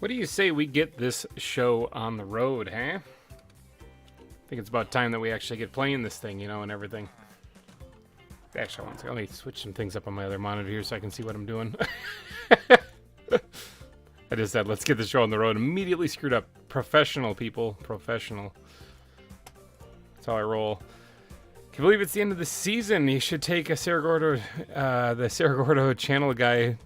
What do you say we get this show on the road, huh? I think it's about time that we actually get playing this thing, you know, and everything. Actually, let me switch some things up on my other monitor here so I can see what I'm doing. I just said, let's get the show on the road. Immediately screwed up. Professional, people. Professional. That's how I roll. Can you believe it's the end of the season? You should take a Cerro Gordo, the Cerro Gordo channel guy,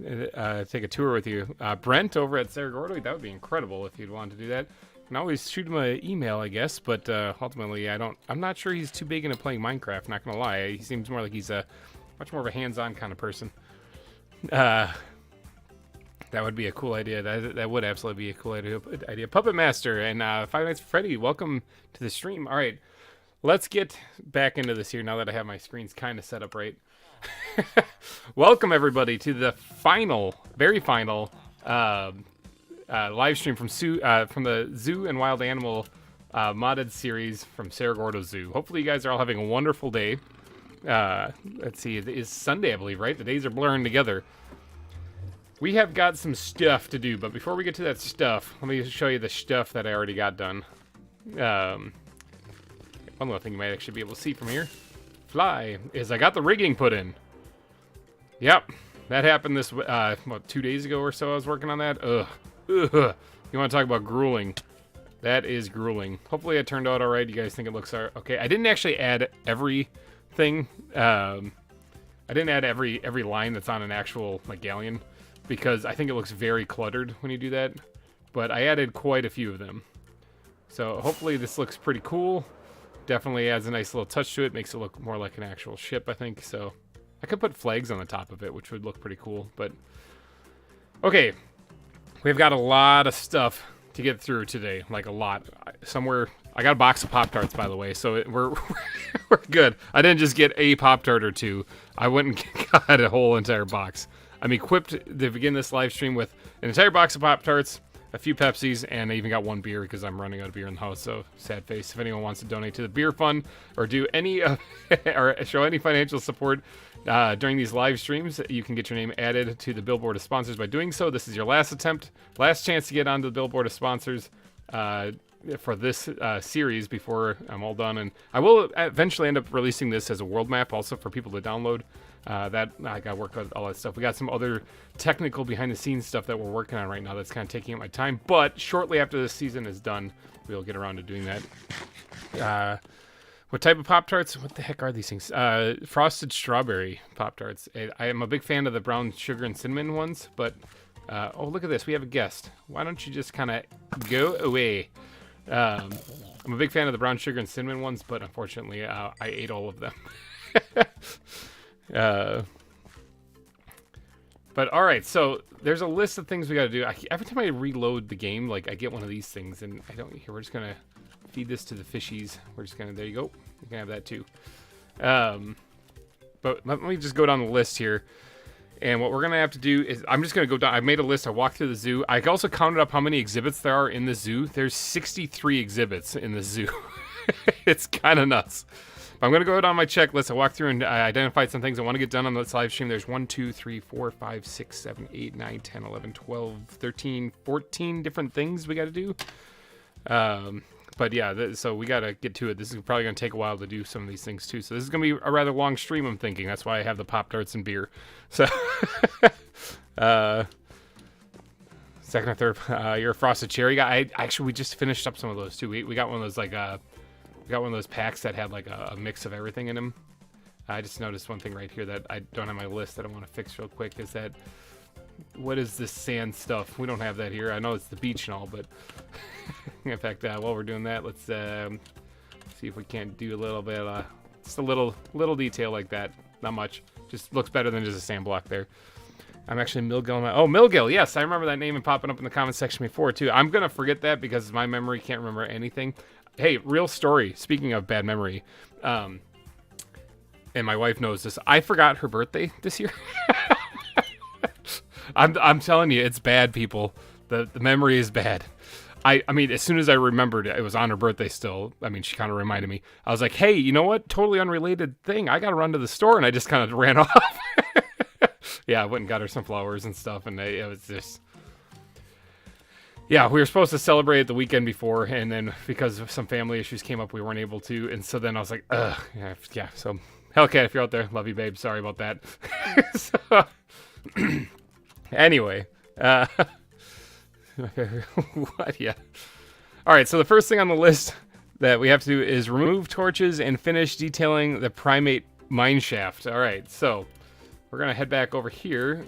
take a tour with you. Brent over at Cerro Gordo, that would be incredible if you'd want to do that. You can always shoot him an email, I guess, but ultimately, I'm not sure he's too big into playing Minecraft, not gonna lie. He seems more like he's much more of a hands-on kind of person. That would be a cool idea. That would absolutely be a cool idea. Puppet Master and Five Nights at Freddy, welcome to the stream. All right, let's get back into this here now that I have my screens kind of set up right. Welcome everybody to the very final live stream from the Zoo and Wild Animal modded series from Cerro Gordo Zoo. Hopefully you guys are all having a wonderful day. Let's see, it is Sunday, I believe, right? The days are blurring together. We have got some stuff to do, but before we get to that stuff, let me show you the stuff that I already got done. One little thing you might actually be able to see from here, is I got the rigging put in. Yep, that happened this, what, 2 days ago or so I was working on that. Ugh. You want to talk about grueling? That is grueling. Hopefully it turned out all right. You guys think it looks okay? I didn't actually add everything. I didn't add every line that's on an actual like galleon, because I think it looks very cluttered when you do that. But I added quite a few of them. So hopefully this looks pretty cool. Definitely adds a nice little touch to it. Makes it look more like an actual ship, I think. So I could put flags on the top of it, which would look pretty cool. But okay, we've got a lot of stuff to get through today. Like a lot. I got a box of Pop-Tarts, by the way, so we're good. I didn't just get a Pop-Tart or two. I went and got a whole entire box. I'm equipped to begin this live stream with an entire box of Pop-Tarts, a few Pepsis, and I even got one beer because I'm running out of beer in the house, so sad face. If anyone wants to donate to the beer fund or do any or show any financial support during these live streams, you can get your name added to the billboard of sponsors by doing so. This is your last chance to get onto the billboard of sponsors for this series before I'm all done. And I will eventually end up releasing this as a world map also for people to download. That I got to work on all that stuff. We got some other technical behind the scenes stuff that we're working on right now that's kind of taking up my time. But shortly after this season is done, we'll get around to doing that. What type of Pop-Tarts? What the heck are these things? Frosted strawberry Pop-Tarts. I am a big fan of the brown sugar and cinnamon ones, but oh, look at this. We have a guest. Why don't you just kind of go away? I'm a big fan of the brown sugar and cinnamon ones, but unfortunately, I ate all of them. But all right, so there's a list of things we got to do. Every time I reload the game, like I get one of these things, and I don't. Here, we're just gonna feed this to the fishies. We're just gonna. There you go. You can have that too. But let me just go down the list here. And what we're gonna have to do is, I'm just gonna go down. I made a list. I walked through the zoo. I also counted up how many exhibits there are in the zoo. There's 63 exhibits in the zoo. It's kind of nuts. I'm going to go down my checklist. I walked through and I identified some things I want to get done on this live stream. There's 1, 2, 3, 4, 5, 6, 7, 8, 9, 10, 11, 12, 13, 14 different things we got to do. But yeah, so we got to get to it. This is probably going to take a while to do some of these things too. So this is going to be a rather long stream, I'm thinking. That's why I have the Pop-Tarts and beer. So, second or third, you're a frosted cherry guy. We just finished up some of those too. We got one of those we got one of those packs that had like a mix of everything in them. I just noticed one thing right here that I don't have on my list that I want to fix real quick. Is that, what is this sand stuff? We don't have that here. I know it's the beach and all, but in fact, while we're doing that, let's see if we can't do a little bit, just a little detail like that. Not much. Just looks better than just a sand block there. I'm actually Milgill. Oh, Milgill. Yes, I remember that name and popping up in the comment section before too. I'm gonna forget that because my memory can't remember anything. Hey, real story. Speaking of bad memory, and my wife knows this. I forgot her birthday this year. I'm telling you, it's bad, people. The memory is bad. I mean, as soon as I remembered it was on her birthday still. I mean, she kind of reminded me. I was like, hey, you know what? Totally unrelated thing. I got to run to the store, and I just kind of ran off. Yeah, I went and got her some flowers and stuff, and it was just... Yeah, we were supposed to celebrate it the weekend before, and then because of some family issues came up, we weren't able to. And so then I was like, ugh, yeah. So, Hellcat, if you're out there, love you, babe. Sorry about that. So, anyway, what? Yeah. All right. So the first thing on the list that we have to do is remove torches and finish detailing the primate mineshaft. All right. So we're gonna head back over here.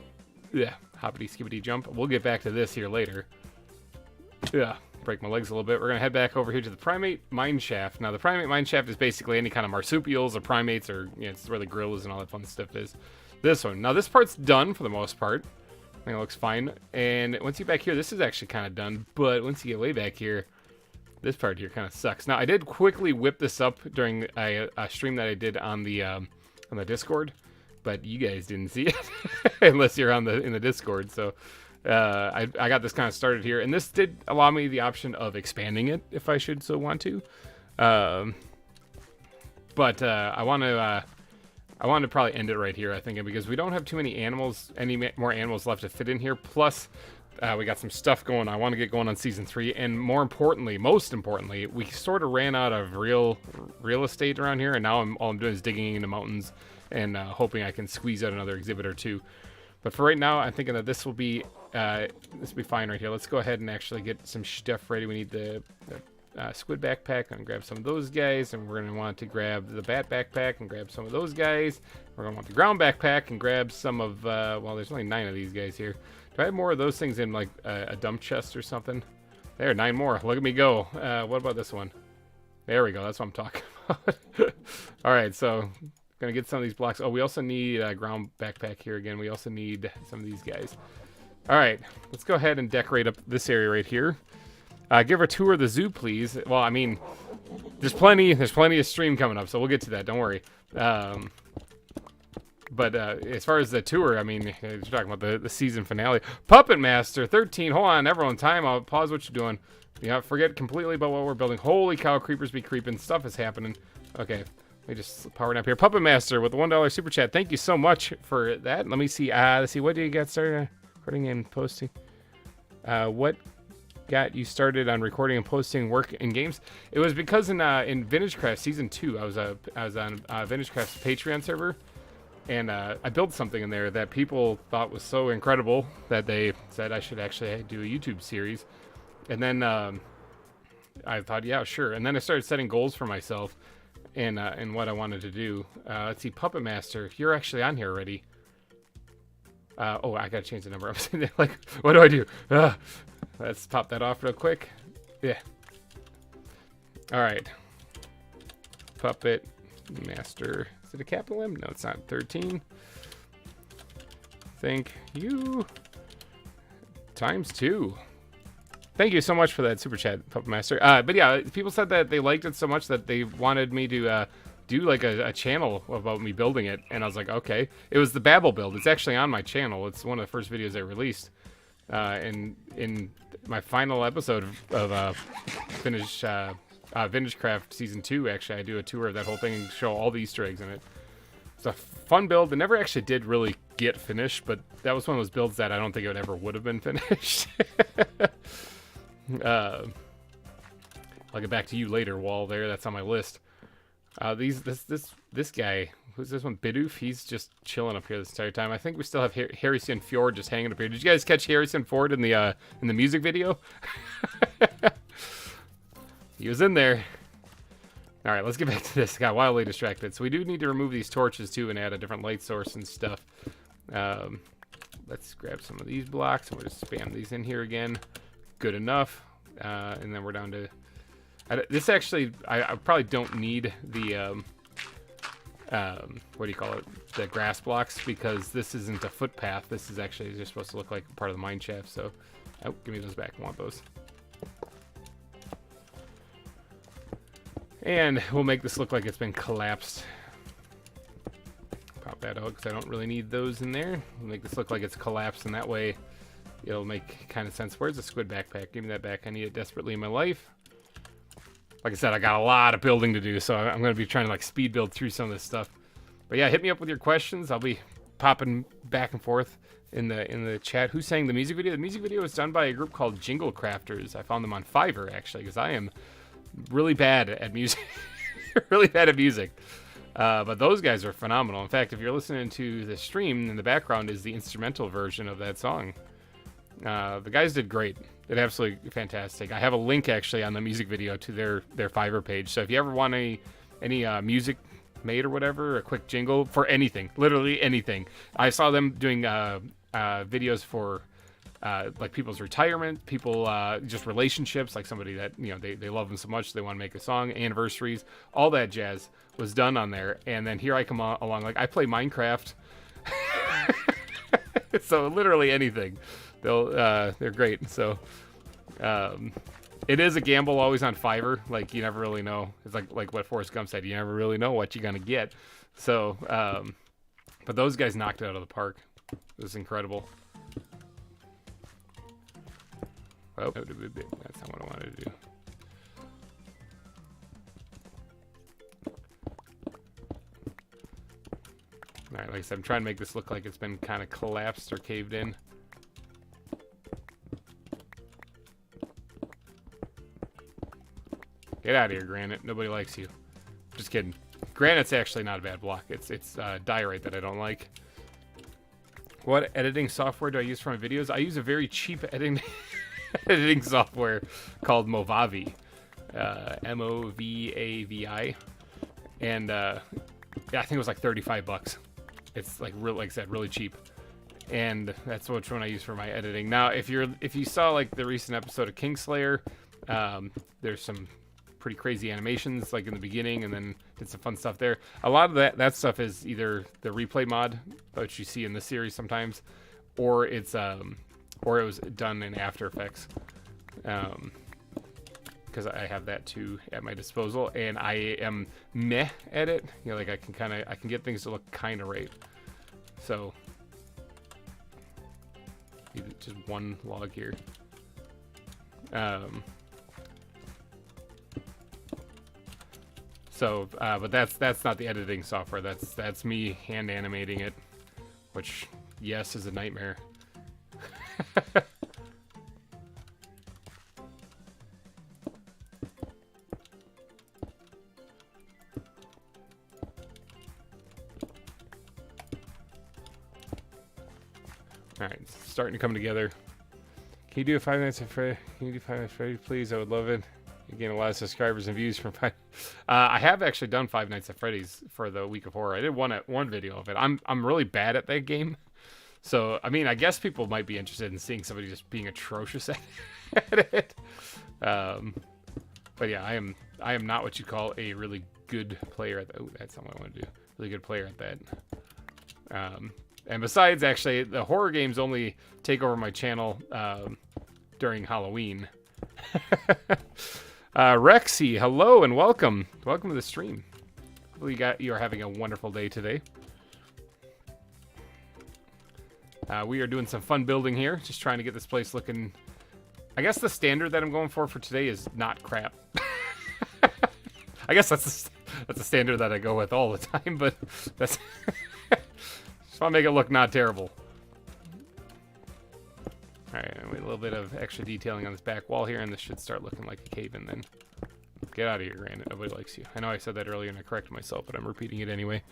Yeah, hoppity skippity jump. We'll get back to this here later. Yeah, break my legs a little bit. We're gonna head back over here to the primate mineshaft. Now, the primate mineshaft is basically any kind of marsupials or primates, or it's where the gorillas and all that fun stuff is. This one. Now, this part's done for the most part. I think it looks fine. And once you get back here, this is actually kind of done. But once you get way back here, this part here kind of sucks. Now, I did quickly whip this up during a stream that I did on the Discord, but you guys didn't see it unless you're in the Discord. So. I got this kind of started here, and this did allow me the option of expanding it if I should so want to. But I want to probably end it right here, I think, because we don't have too many animals, any more animals left to fit in here. Plus, we got some stuff going. I want to get going on season 3, and most importantly, we sort of ran out of real estate around here, and now all I'm doing is digging into mountains and hoping I can squeeze out another exhibit or two. But for right now, I'm thinking that this will be fine right here. Let's go ahead and actually get some stuff ready. We need the squid backpack. I'm gonna grab some of those guys, and we're gonna want to grab the bat backpack and grab some of those guys. We're gonna want the ground backpack and grab some of well, there's only 9 of these guys here. Do I have more of those things in like a dump chest or something? There, 9 more. Look at me go. What about this one? There we go. That's what I'm talking about. All right, so gonna get some of these blocks. Oh, we also need a ground backpack here again. We also need some of these guys. All right, let's go ahead and decorate up this area right here. Give a tour of the zoo, please. Well, I mean, there's plenty of stream coming up, so we'll get to that. Don't worry. But as far as the tour, I mean, you're talking about the season finale. Puppet Master 13. Hold on, everyone. Time out. Pause what you're doing. Forget completely about what we're building. Holy cow, creepers be creeping. Stuff is happening. Okay. Let me just power it up here. Puppet Master with the $1 super chat. Thank you so much for that. Let me see. Let's see. What do you get started recording and posting? What got you started on recording and posting work in games? It was because in VintageCraft season 2, I was on VintageCraft's Patreon server, and I built something in there that people thought was so incredible that they said I should actually do a YouTube series. And then I thought, yeah, sure. And then I started setting goals for myself. And what I wanted to do. Let's see, Puppet Master, you're actually on here already. Oh, I gotta change the number. I'm sitting there like, what do I do? Let's pop that off real quick. Yeah. All right. Puppet Master. Is it a capital M? No, it's not. 13. Thank you. Times 2. Thank you so much for that super chat, Puppet Master. But yeah, people said that they liked it so much that they wanted me to do like a channel about me building it, and I was like, okay. It was the Babel build. It's actually on my channel. It's one of the first videos I released. And in my final episode of VintageCraft Season 2, actually, I do a tour of that whole thing and show all the Easter eggs in it. It's a fun build. It never actually did really get finished, but that was one of those builds that I don't think it ever would have been finished. I'll get back to you later, Wall. There, that's on my list. This guy, who's this one? Bidoof. He's just chilling up here this entire time. I think we still have Harrison Ford just hanging up here. Did you guys catch Harrison Ford in the music video? He was in there. All right, let's get back to this. Got wildly distracted. So we do need to remove these torches too and add a different light source and stuff. Let's grab some of these blocks and we'll just spam these in here again. Good enough. And then we're down to... this actually, I probably don't need the, what do you call it? The grass blocks, because this isn't a footpath. This is actually just supposed to look like part of the mine shaft. So, oh, give me those back. I want those. And we'll make this look like it's been collapsed. Pop that out because I don't really need those in there. We'll make this look like it's collapsed, and that way it'll make kind of sense. Where's the squid backpack? Give me that back. I need it desperately in my life. Like I said, I got a lot of building to do, so I'm going to be trying to like speed build through some of this stuff. But yeah, hit me up with your questions. I'll be popping back and forth. in the chat. Who sang the music video? The music video was done by a group called Jingle Crafters. I found them on Fiverr, actually, because I am really bad at music. Really bad at music. But those guys are phenomenal. In fact, if you're listening to the stream, in the background is the instrumental version of that song. The guys did great. Did absolutely fantastic. I have a link, actually, on the music video to their Fiverr page. So if you ever want any music made or whatever, a quick jingle for anything, literally anything. I saw them doing videos for like people's retirement, people just relationships, like somebody that, you know, they love them so much they want to make a song, anniversaries, all that jazz was done on there. And then here I come along, like I play Minecraft. So literally anything. They're great. So it is a gamble always on Fiverr. Like, you never really know. It's like what Forrest Gump said, you never really know what you're gonna get. So but those guys knocked it out of the park. It was incredible. Oh, that's not what I wanted to do. Alright, like I said, I'm trying to make this look like it's been kind of collapsed or caved in. Get out of here, Granite. Nobody likes you. Just kidding. Granite's actually not a bad block. It's diorite that I don't like. What editing software do I use for my videos? I use a very cheap editing software called Movavi. M-O-V-A-V-I. And yeah, I think it was like 35 bucks. It's like like I said, really cheap. And that's which one I use for my editing. Now, if you saw like the recent episode of Kingslayer, there's some pretty crazy animations like in the beginning, and then did some fun stuff there. A lot of that stuff is either the replay mod, which you see in the series sometimes, or it's or it was done in After Effects, because I have that too at my disposal, and I am meh at it. You know, like I can get things to look kind of right. So just one log here. So, but that's not the editing software. That's me hand animating it, which, yes, is a nightmare. All right, it's starting to come together. Can you do a Five Nights at Freddy? Can you do Five Nights at Freddy, please? I would love it. You gain a lot of subscribers and views from Five. I have actually done Five Nights at Freddy's for the Week of Horror. I did one video of it. I'm really bad at that game, so I mean, I guess people might be interested in seeing somebody just being atrocious at it. But yeah, I am not what you call a really good player at that. Oh, that's not what I want to do. Really good player at that. And besides, actually, the horror games only take over my channel during Halloween. Rexy, hello and welcome. Welcome to the stream. Hopefully you are having a wonderful day today. We are doing some fun building here. Just trying to get this place looking... I guess the standard that I'm going for today is not crap. I guess that's the standard that I go with all the time, but that's... Just want to make it look not terrible. Alright, a little bit of extra detailing on this back wall here, and this should start looking like a cave-in then. Get out of here, Granite. Nobody likes you. I know I said that earlier and I corrected myself, but I'm repeating it anyway.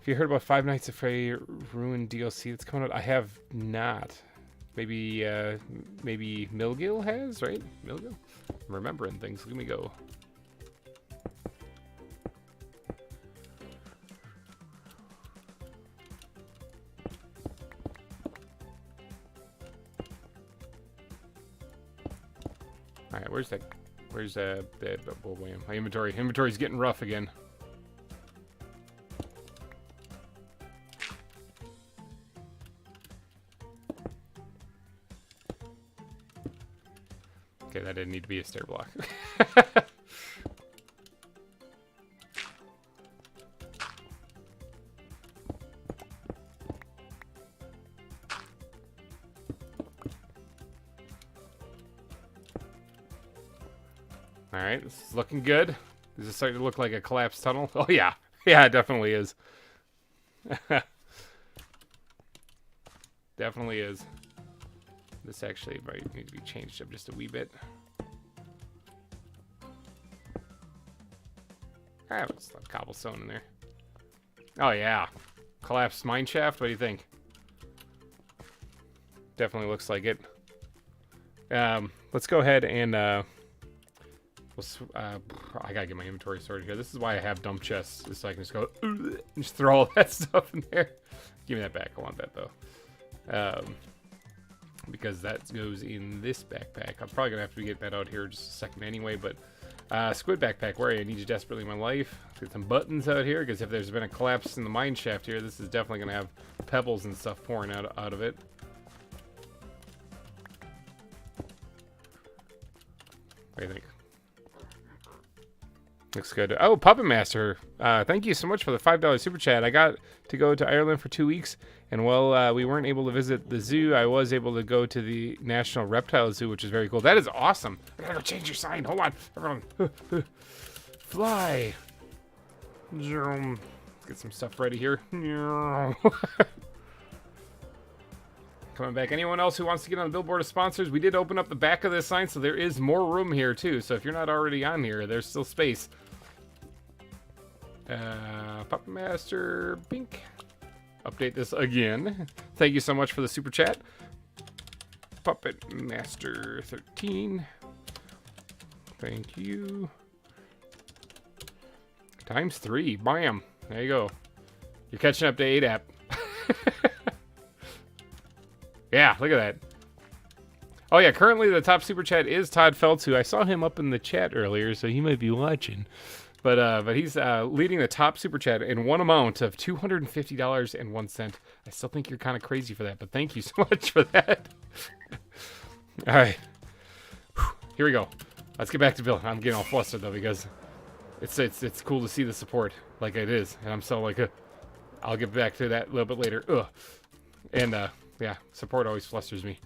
If you heard about Five Nights at Freddy Ruin DLC that's coming out, I have not. Maybe Milgill has, right? Milgill? I'm remembering things. Let me go. Alright, where's that bullwham? My inventory's getting rough again. Okay, that didn't need to be a stair block. Alright, this is looking good. This is starting to look like a collapsed tunnel. Oh yeah. Yeah, it definitely is. Definitely is. This actually might need to be changed up just a wee bit. Ah, let's have cobblestone in there. Oh yeah, collapsed mine shaft. What do you think? Definitely looks like it. Let's go ahead and I gotta get my inventory sorted here. This is why I have dump chests, just so I can just go and just throw all that stuff in there. Give me that back. I want that though, because that goes in this backpack. I'm probably gonna have to get that out here in just a second anyway. But squid backpack, where are you? I need you desperately in my life. Let's get some buttons out here, because if there's been a collapse in the mine shaft here, this is definitely gonna have pebbles and stuff pouring out of it. What do you think? Looks good. Oh, Puppet Master. Thank you so much for the $5 super chat. I got to go to Ireland for 2 weeks, and while we weren't able to visit the zoo, I was able to go to the National Reptile Zoo, which is very cool. That is awesome. I gotta go change your sign. Hold on. Everyone. Fly. Let's get some stuff ready here. Coming back. Anyone else who wants to get on the billboard of sponsors? We did open up the back of this sign, so there is more room here too. So if you're not already on here, there's still space. Puppet Master Bink. Update this again. Thank you so much for the super chat. Puppet Master 13. Thank you. ×3. Bam. There you go. You're catching up to ADAP. Yeah, look at that. Oh yeah, currently the top super chat is Todd Feltz, who I saw him up in the chat earlier, so he might be watching. But he's leading the top super chat in one amount of $250.01. I still think you're kind of crazy for that, but thank you so much for that. All right, here we go. Let's get back to building. I'm getting all flustered though, because it's cool to see the support like it is, and I'm so like, I'll get back to that a little bit later. Ugh. And yeah, support always flusters me.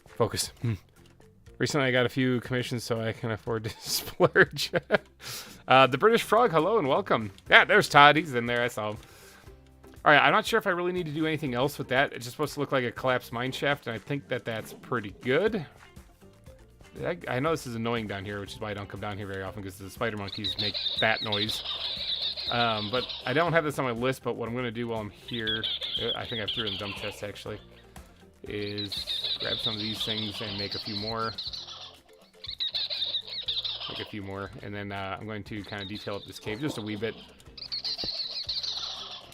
Focus. Recently I got a few commissions, so I can afford to splurge. The British Frog, hello and welcome. Yeah, there's Todd. He's in there. I saw him. All right, I'm not sure if I really need to do anything else with that. It's just supposed to look like a collapsed mine shaft, and I think that that's pretty good. I know this is annoying down here, which is why I don't come down here very often, because the spider monkeys make that noise. But I don't have this on my list, but what I'm going to do while I'm here, I think I threw it in the dump chest actually, is grab some of these things and make a few more. And then I'm going to kind of detail up this cave just a wee bit.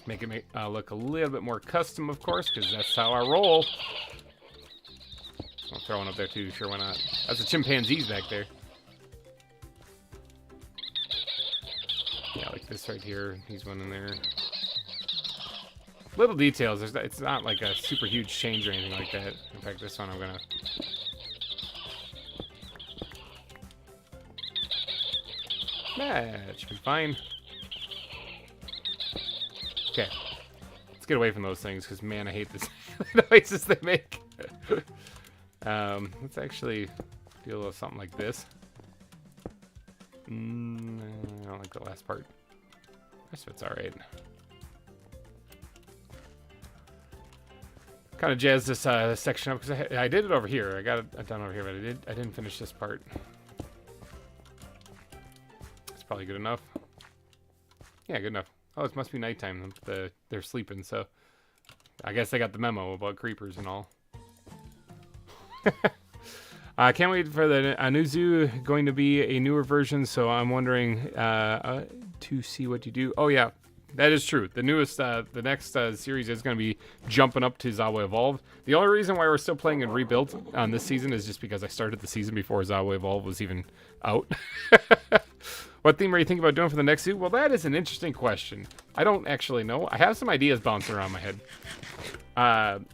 Make it look a little bit more custom, of course, because that's how I roll. I'll throw one up there too, sure, why not? That's the chimpanzees back there. Yeah, like this right here. He's one in there. Little details. It's not like a super huge change or anything like that. In fact, this one I'm gonna... That should be fine. Okay. Let's get away from those things, because man, I hate this the noises they make. Let's actually deal with something like this. I don't like the last part. This bit's alright. Kind of jazz this section up, because I did it over here. I got it done over here, but I didn't finish this part. It's probably good enough. Yeah, good enough. Oh, it must be nighttime. They're sleeping, so I guess they got the memo about creepers and all. I can't wait for the new zoo. Going to be a newer version, so I'm wondering to see what you do. Oh yeah, that is true. The newest, the next series is going to be jumping up to ZAWA Evolved. The only reason why we're still playing in Rebuilt on this season is just because I started the season before ZAWA Evolved was even out. What theme are you thinking about doing for the next zoo? Well, that is an interesting question. I don't actually know. I have some ideas bouncing around my head.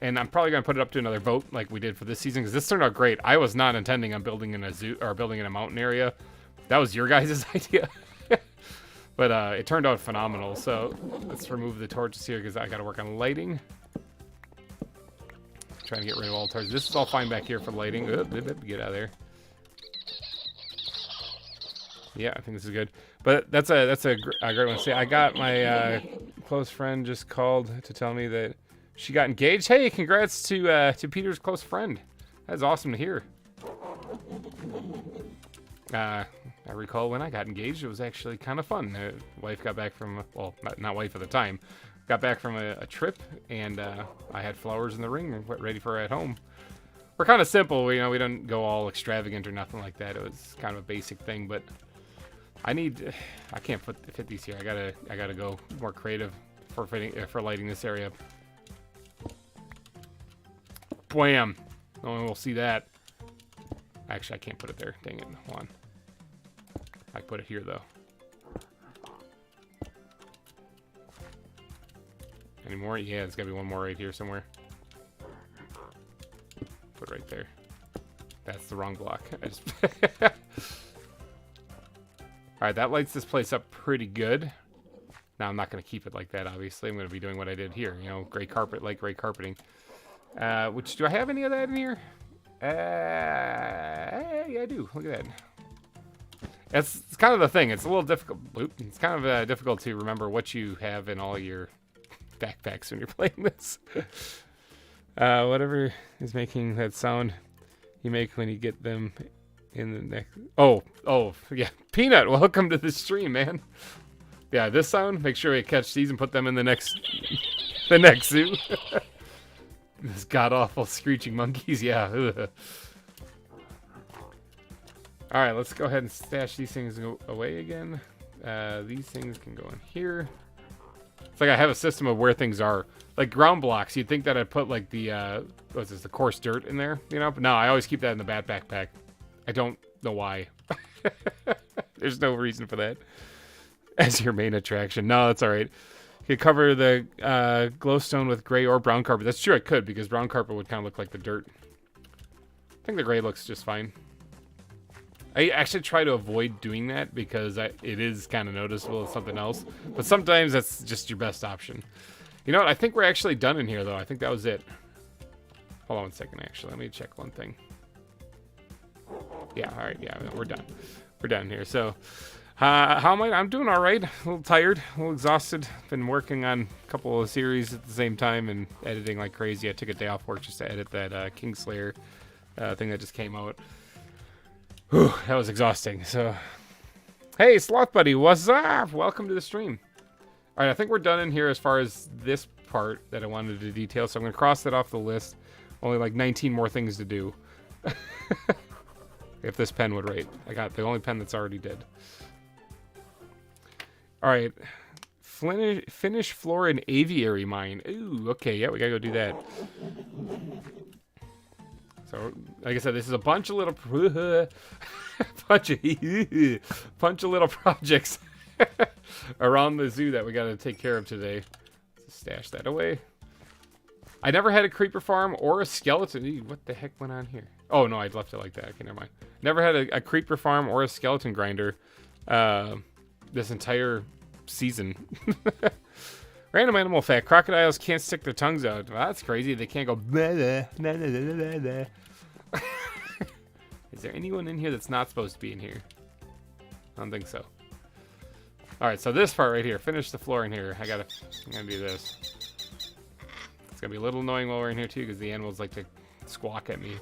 And I'm probably going to put it up to another vote like we did for this season, because this turned out great. I was not intending on building in a zoo or building in a mountain area. That was your guys' idea. But it turned out phenomenal. So let's remove the torches here, because I got to work on lighting. Trying to get rid of all torches. This is all fine back here for lighting. Get out of there. Yeah, I think this is good. But that's a great one. See, I got my close friend just called to tell me that She got engaged. Hey, congrats to Peter's close friend. That's awesome to hear. I recall when I got engaged, it was actually kind of fun. Wife got back from, well, not wife at the time, got back from a trip, and I had flowers in the ring ready for her at home. We're kind of simple, you know, we don't go all extravagant or nothing like that. It was kind of a basic thing, but I can't fit these here. I gotta go more creative for lighting this area up. Bwam! No one will see that. Actually, I can't put it there. Dang it. Hold on. I put it here, though. Any more? Yeah, there's gotta be one more right here somewhere. Put it right there. That's the wrong block. Alright, that lights this place up pretty good. Now, I'm not going to keep it like that, obviously. I'm going to be doing what I did here. You know, gray carpet, like gray carpeting. Do I have any of that in here? Yeah, I do. Look at that. It's kind of the thing. It's a little difficult. It's kind of difficult to remember what you have in all your backpacks when you're playing this. Whatever is making that sound you make when you get them in the next... Oh, yeah. Peanut, welcome to the stream, man. Yeah, this sound, make sure we catch these and put them in the next zoo. This god-awful screeching monkeys, yeah. Alright, let's go ahead and stash these things away again. These things can go in here. It's like I have a system of where things are. Like ground blocks, you'd think that I'd put like the, what's this, the coarse dirt in there, you know? But no, I always keep that in the bad backpack. I don't know why. There's no reason for that. As your main attraction. No, that's alright. You could cover the glowstone with gray or brown carpet. That's true, I could, because brown carpet would kind of look like the dirt. I think the gray looks just fine. I actually try to avoid doing that because it is kind of noticeable as something else. But sometimes that's just your best option. You know what? I think we're actually done in here, though. I think that was it. Hold on one second, actually. Let me check one thing. Yeah, alright. Yeah, we're done. We're done here. So, how am I? I'm doing alright. A little tired. A little exhausted. Been working on a couple of series at the same time and editing like crazy. I took a day off work just to edit that Kingslayer thing that just came out. Whew, that was exhausting. So, hey, Sloth Buddy, what's up? Welcome to the stream. All right, I think we're done in here as far as this part that I wanted to detail. So I'm going to cross that off the list. Only like 19 more things to do. If this pen would rate. I got the only pen that's already dead. All right. Finish floor and aviary mine. Ooh, okay. Yeah, we got to go do that. So, like I said, this is a bunch of little bunch of little projects around the zoo that we got to take care of today. Let's stash that away. I never had a creeper farm or a skeleton. Ew, what the heck went on here? Oh no, I left it like that. Okay, never mind. Never had a creeper farm or a skeleton grinder this entire season. Random animal fact: crocodiles can't stick their tongues out. Well, that's crazy. They can't go. Blah, blah, blah, blah, blah. Is there anyone in here that's not supposed to be in here? I don't think so. All right, so this part right here. Finish the floor in here. I'm gonna do this. It's gonna be a little annoying while we're in here too, because the animals like to squawk at me.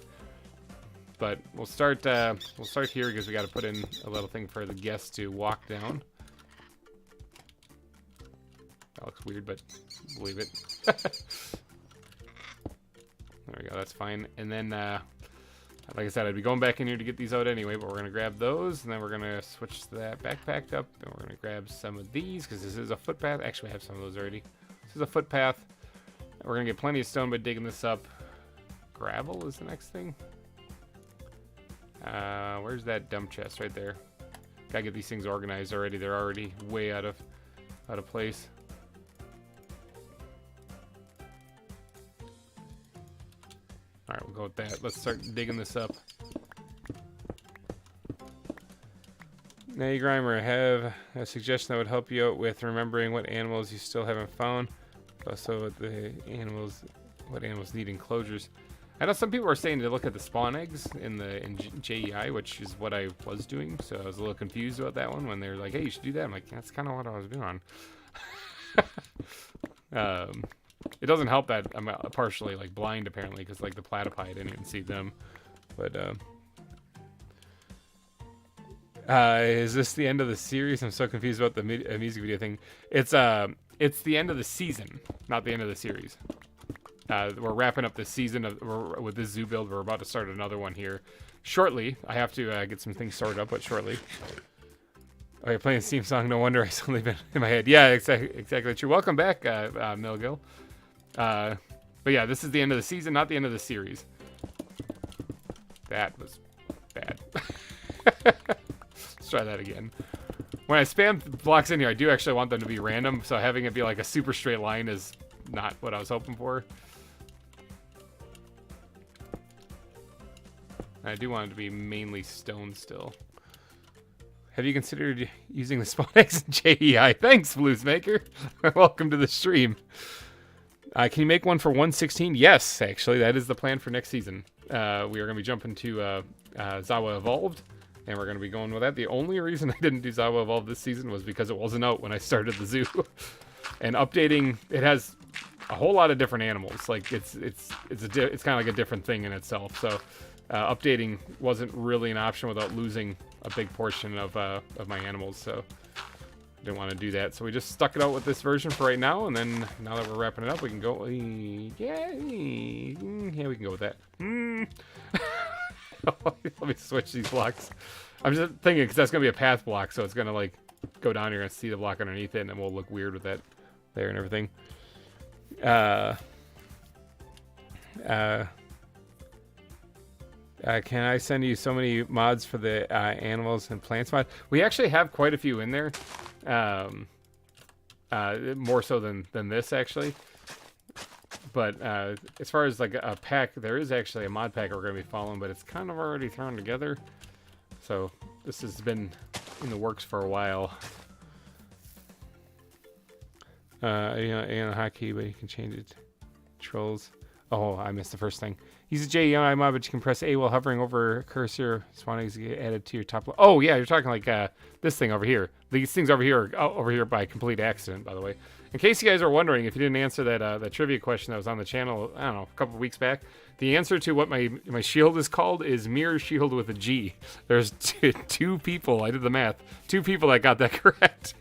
But we'll start here because we got to put in a little thing for the guests to walk down. That looks weird, but believe it. There we go, that's fine. And then, like I said, I'd be going back in here to get these out anyway, but we're going to grab those, and then we're going to switch that backpack up, and we're going to grab some of these, because this is a footpath. Actually, I have some of those already. This is a footpath. We're going to get plenty of stone by digging this up. Gravel is the next thing. Where's that dump chest? Right there. Gotta get these things organized already. They're already way out of place. Alright, we'll go with that. Let's start digging this up. Now, GReimer, I have a suggestion that would help you out with remembering what animals you still haven't found. Also, what animals need enclosures. I know some people are saying to look at the spawn eggs in JEI, which is what I was doing. So I was a little confused about that one when they're like, "Hey, you should do that." I'm like, "That's kind of what I was doing." It doesn't help that I'm partially like blind apparently, because like the platypi, I didn't even see them. But is this the end of the series? I'm so confused about the music video thing. It's the end of the season, not the end of the series. We're wrapping up this season with this zoo build. We're about to start another one here shortly. I have to get some things sorted up, but shortly. Okay, playing the theme song. No wonder I suddenly been in my head. Yeah, exactly true. Welcome back, Milgill. But yeah, this is the end of the season, not the end of the series. That was bad. Let's try that again. When I spam blocks in here, I do actually want them to be random, so having it be like a super straight line is not what I was hoping for. I do want it to be mainly stone still. Have you considered using the spawn X and JEI? Thanks, Bluesmaker. Welcome to the stream. Can you make one for 116? Yes, actually, that is the plan for next season. We are going to be jumping to ZAWA Evolved, and we're going to be going with that. The only reason I didn't do ZAWA Evolved this season was because it wasn't out when I started the zoo. And updating, it has a whole lot of different animals. Like it's kind of like a different thing in itself. So updating wasn't really an option without losing a big portion of my animals. So didn't want to do that. So we just stuck it out with this version for right now. And then now that we're wrapping it up, we can go. Yeah, we can go with that. Let me switch these blocks. I'm just thinking because that's gonna be a path block, so it's gonna like go down here and see the block underneath it, and then we'll look weird with that there and everything. Can I send you so many mods for the animals and plants mod? We actually have quite a few in there. More so than this actually. But as far as like a pack, there is actually a mod pack we're going to be following, but it's kind of already thrown together. So this has been in the works for a while. Hotkey, but you can change it. Trolls. Oh, I missed the first thing. Use a JEI mod, but you can press A while hovering over cursor. Spawning to get added to your top. Oh yeah, you're talking like this thing over here. These things over here are over here by complete accident, by the way. In case you guys are wondering, if you didn't answer that trivia question that was on the channel, I don't know, a couple of weeks back, the answer to what my shield is called is Mirror Shield with a G. There's two people. I did the math. 2 people that got that correct.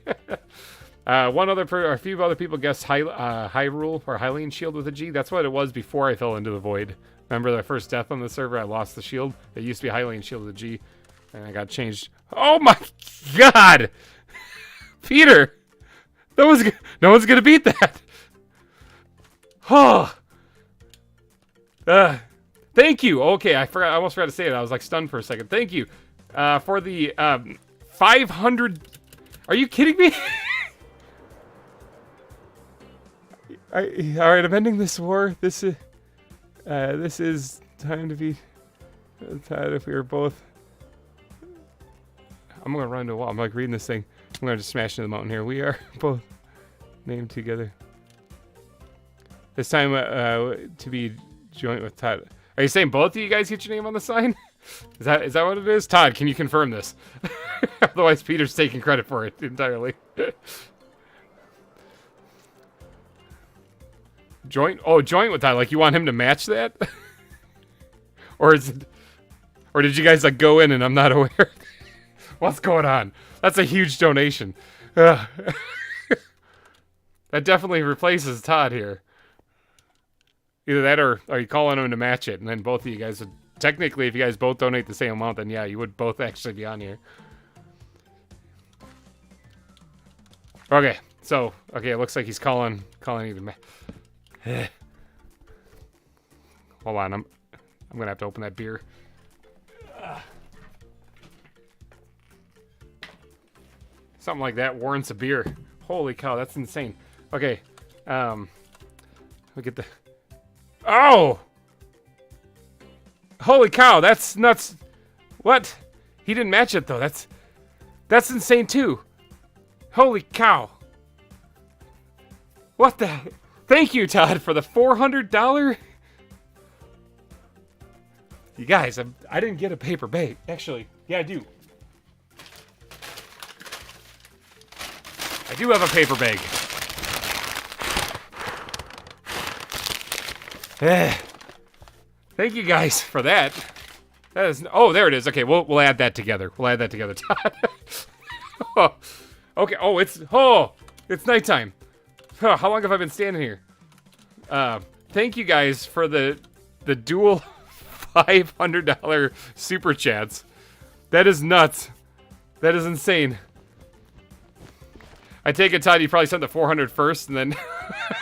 A few other people guessed Hyrule or Hylian Shield with a G. That's what it was before I fell into the void. Remember the first death on the server? I lost the shield. It used to be Hylian Shield with a G, and I got changed. Oh my God, Peter! No one's gonna beat that. Oh. Thank you. Okay, I almost forgot to say it. I was like stunned for a second. Thank you for the 500. Are you kidding me? All right, I'm ending this war. This is time to be tired if we were both. I'm gonna run into a wall. I'm like reading this thing. I'm gonna just smash into the mountain here. We are both named together. This time to be joint with Todd. Are you saying both of you guys get your name on the sign? Is that what it is? Todd, can you confirm this? Otherwise, Peter's taking credit for it entirely. Joint? Oh, joint with Todd. Like you want him to match that? Or did you guys like go in and I'm not aware? What's going on? That's a huge donation. That definitely replaces Todd here. Either that or are you calling him to match it? And then both of you guys would, technically, if you guys both donate the same amount, then yeah, you would both actually be on here. Okay, so, it looks like he's calling either Hold on, I'm gonna have to open that beer. Something like that warrants a beer. Holy cow, that's insane. Okay, look at the. Oh! Holy cow, that's nuts. What? He didn't match it though. That's insane too. Holy cow. What the? Thank you, Todd, for the $400. You guys, I didn't get a paper bag. Actually, yeah, I do. I do have a paper bag. Thank you guys for that. That is, oh, there it is. Okay, we'll add that together. We'll add that together, Todd. Oh, okay. Oh, it's nighttime. Oh, how long have I been standing here? Thank you guys for the dual $500 super chats. That is nuts. That is insane. I take it, Todd, you probably sent the 400 first, and then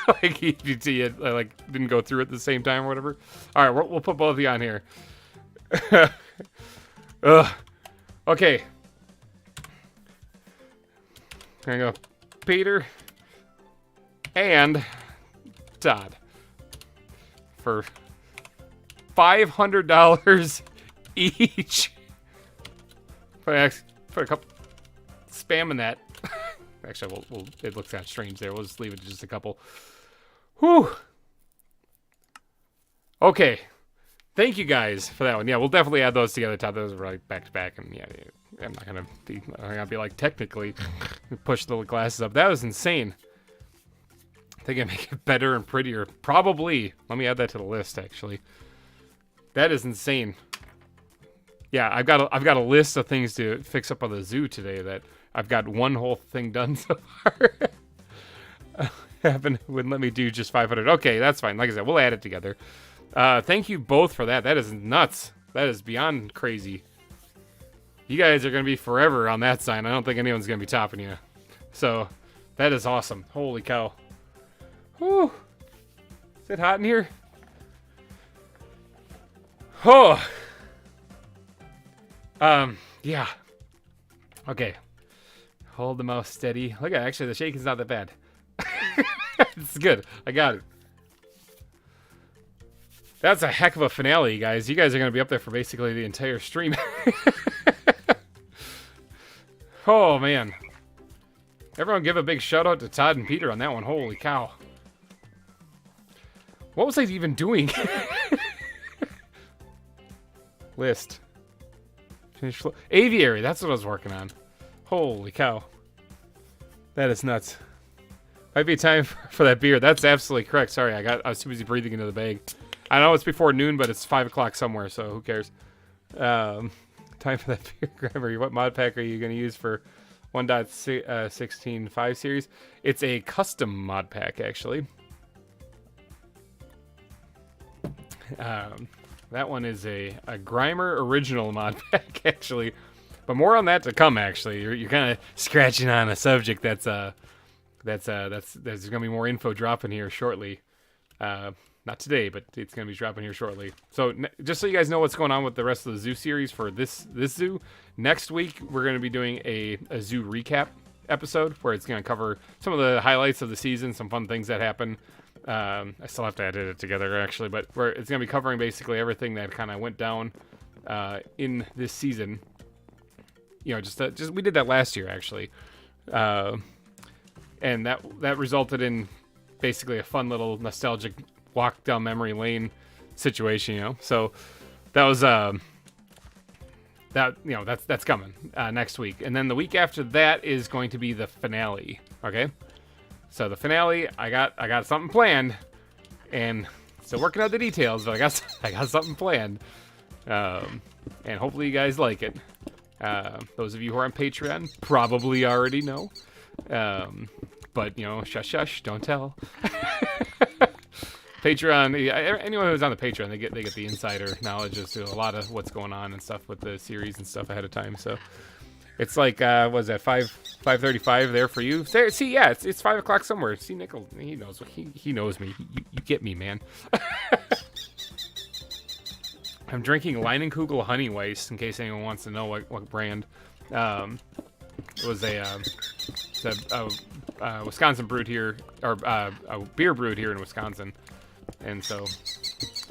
like EPT like didn't go through at the same time or whatever. All right, we'll put both of you on here. Okay. There you go, Peter and Todd for $500 each. Put a couple spamming that. Actually, it looks kind of strange there. We'll just leave it to just a couple. Whew. Okay. Thank you guys for that one. Yeah, we'll definitely add those together. Todd, those are like back to back, and yeah, I'm not gonna be like technically push the glasses up. That was insane. I think I make it better and prettier. Probably. Let me add that to the list. Actually, that is insane. Yeah, I've got a list of things to fix up on the zoo today. That I've got one whole thing done so far. Wouldn't let me do just 500. Okay, that's fine. Like I said, we'll add it together. Thank you both for that. That is nuts. That is beyond crazy. You guys are going to be forever on that sign. I don't think anyone's going to be topping you. So, that is awesome. Holy cow. Whew. Is it hot in here? Oh. Yeah. Okay. Hold the mouse steady. Look at actually the shaking's not that bad. It's good. I got it. That's a heck of a finale, guys. You guys are going to be up there for basically the entire stream. Oh, man. Everyone give a big shout out to Todd and Peter on that one. Holy cow. What was I even doing? List. Finish flow. Aviary, that's what I was working on. Holy cow. That is nuts. Might be time for that beer. That's absolutely correct. Sorry, I was too busy breathing into the bag. I know it's before noon, but it's 5 o'clock somewhere, so who cares? Time for that beer, GReimer. What mod pack are you going to use for 1.16.5 series? It's a custom mod pack, actually. That one is a GReimer original mod pack, actually. But more on that to come, actually. You're kind of scratching on a subject there's gonna be more info dropping here shortly. Not today, but it's gonna be dropping here shortly. So just so you guys know what's going on with the rest of the zoo series for this zoo, next week we're gonna be doing a zoo recap episode where it's gonna cover some of the highlights of the season, some fun things that happen. I still have to edit it together actually, but it's gonna be covering basically everything that kind of went down in this season. You know, just we did that last year actually. And that resulted in basically a fun little nostalgic walk down memory lane situation, you know. So that was that's coming next week, and then the week after that is going to be the finale. Okay, so the finale, I got something planned, and still working out the details, but I got something planned, and hopefully you guys like it. Those of you who are on Patreon probably already know. But, you know, shush, don't tell. Patreon, anyone who's on the Patreon, they get the insider knowledge as to a lot of what's going on and stuff with the series and stuff ahead of time. So it's like, what is that, 5:35 there for you? See, yeah, it's 5 o'clock somewhere. See, Nickel, he knows. He knows me. You get me, man. I'm drinking Leinenkugel Honey Weiss, in case anyone wants to know what brand. It was a Wisconsin brewed here, or a beer brewed here in Wisconsin, and so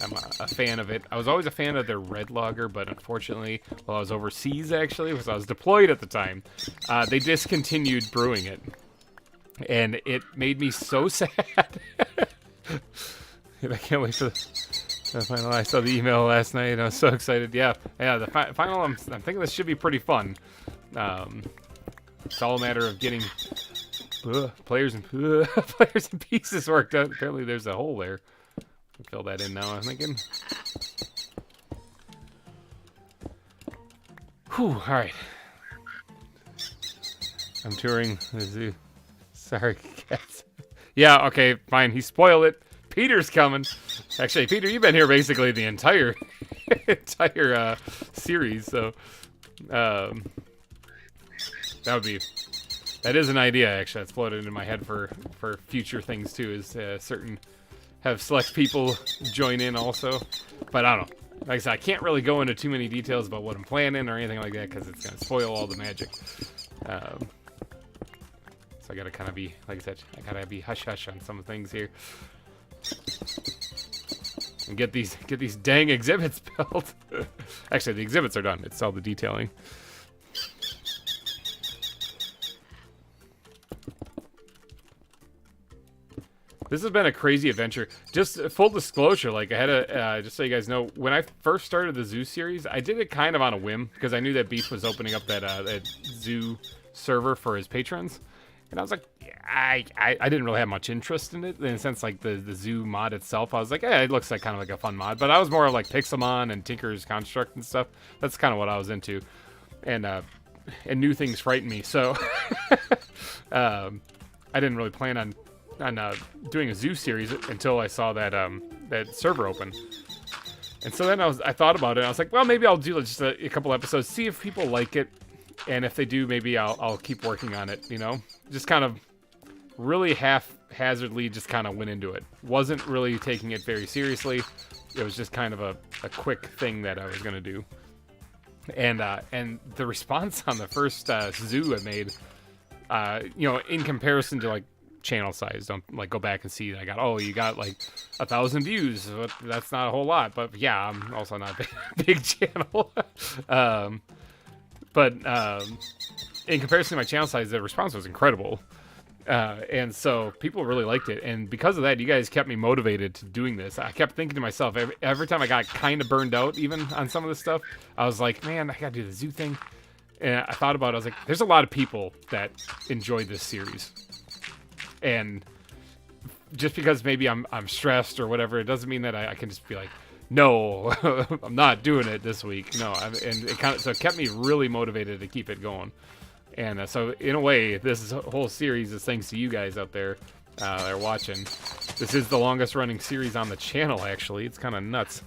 I'm a fan of it. I was always a fan of their red lager, but unfortunately, while I was overseas, actually, because I was deployed at the time, they discontinued brewing it, and it made me so sad. I can't wait for the final. I saw the email last night, and I was so excited. Yeah, the final. I'm thinking this should be pretty fun. It's all a matter of getting players and pieces worked out. Apparently, there's a hole there. Fill that in now, I'm thinking. Whew, alright. I'm touring the zoo. Sorry, cats. Yeah, okay, fine. He spoiled it. Peter's coming. Actually, Peter, you've been here basically the entire series, so that is an idea actually that's floated into my head for future things too. Is have select people join in also, but I don't know. Like I said, I can't really go into too many details about what I'm planning or anything like that because it's gonna spoil all the magic. So I gotta kind of be, like I said, I gotta be hush hush on some things here. And get these dang exhibits built. Actually, the exhibits are done. It's all the detailing. This has been a crazy adventure. Just full disclosure, like I had a, just so you guys know, when I first started the zoo series, I did it kind of on a whim because I knew that Beef was opening up that zoo server for his patrons. And I was like, I didn't really have much interest in it in the sense like the zoo mod itself. I was like, it looks like kind of like a fun mod. But I was more of like Pixelmon and Tinker's Construct and stuff. That's kind of what I was into. And new things frighten me. So I didn't really plan on doing a zoo series until I saw that that server open. And so then I thought about it. And I was like, well, maybe I'll do just a couple episodes, see if people like it. And if they do, maybe I'll keep working on it, you know? Just kind of really haphazardly just kind of went into it. Wasn't really taking it very seriously. It was just kind of a quick thing that I was going to do. And the response on the first zoo I made, you know, in comparison to like channel size, don't like go back and see. I got, you got like 1,000 views. That's not a whole lot, but yeah, I'm also not a big channel. But in comparison to my channel size, the response was incredible. And so people really liked it. And because of that, you guys kept me motivated to doing this. I kept thinking to myself, every time I got kind of burned out, even on some of this stuff, I was like, man, I got to do the zoo thing. And I thought about it. I was like, there's a lot of people that enjoy this series. And just because maybe I'm stressed or whatever, it doesn't mean that I can just be like, no, I'm not doing it this week. No, and it kept me really motivated to keep it going. And so in a way, this whole series is thanks to you guys out there that are watching. This is the longest running series on the channel, actually. It's kind of nuts.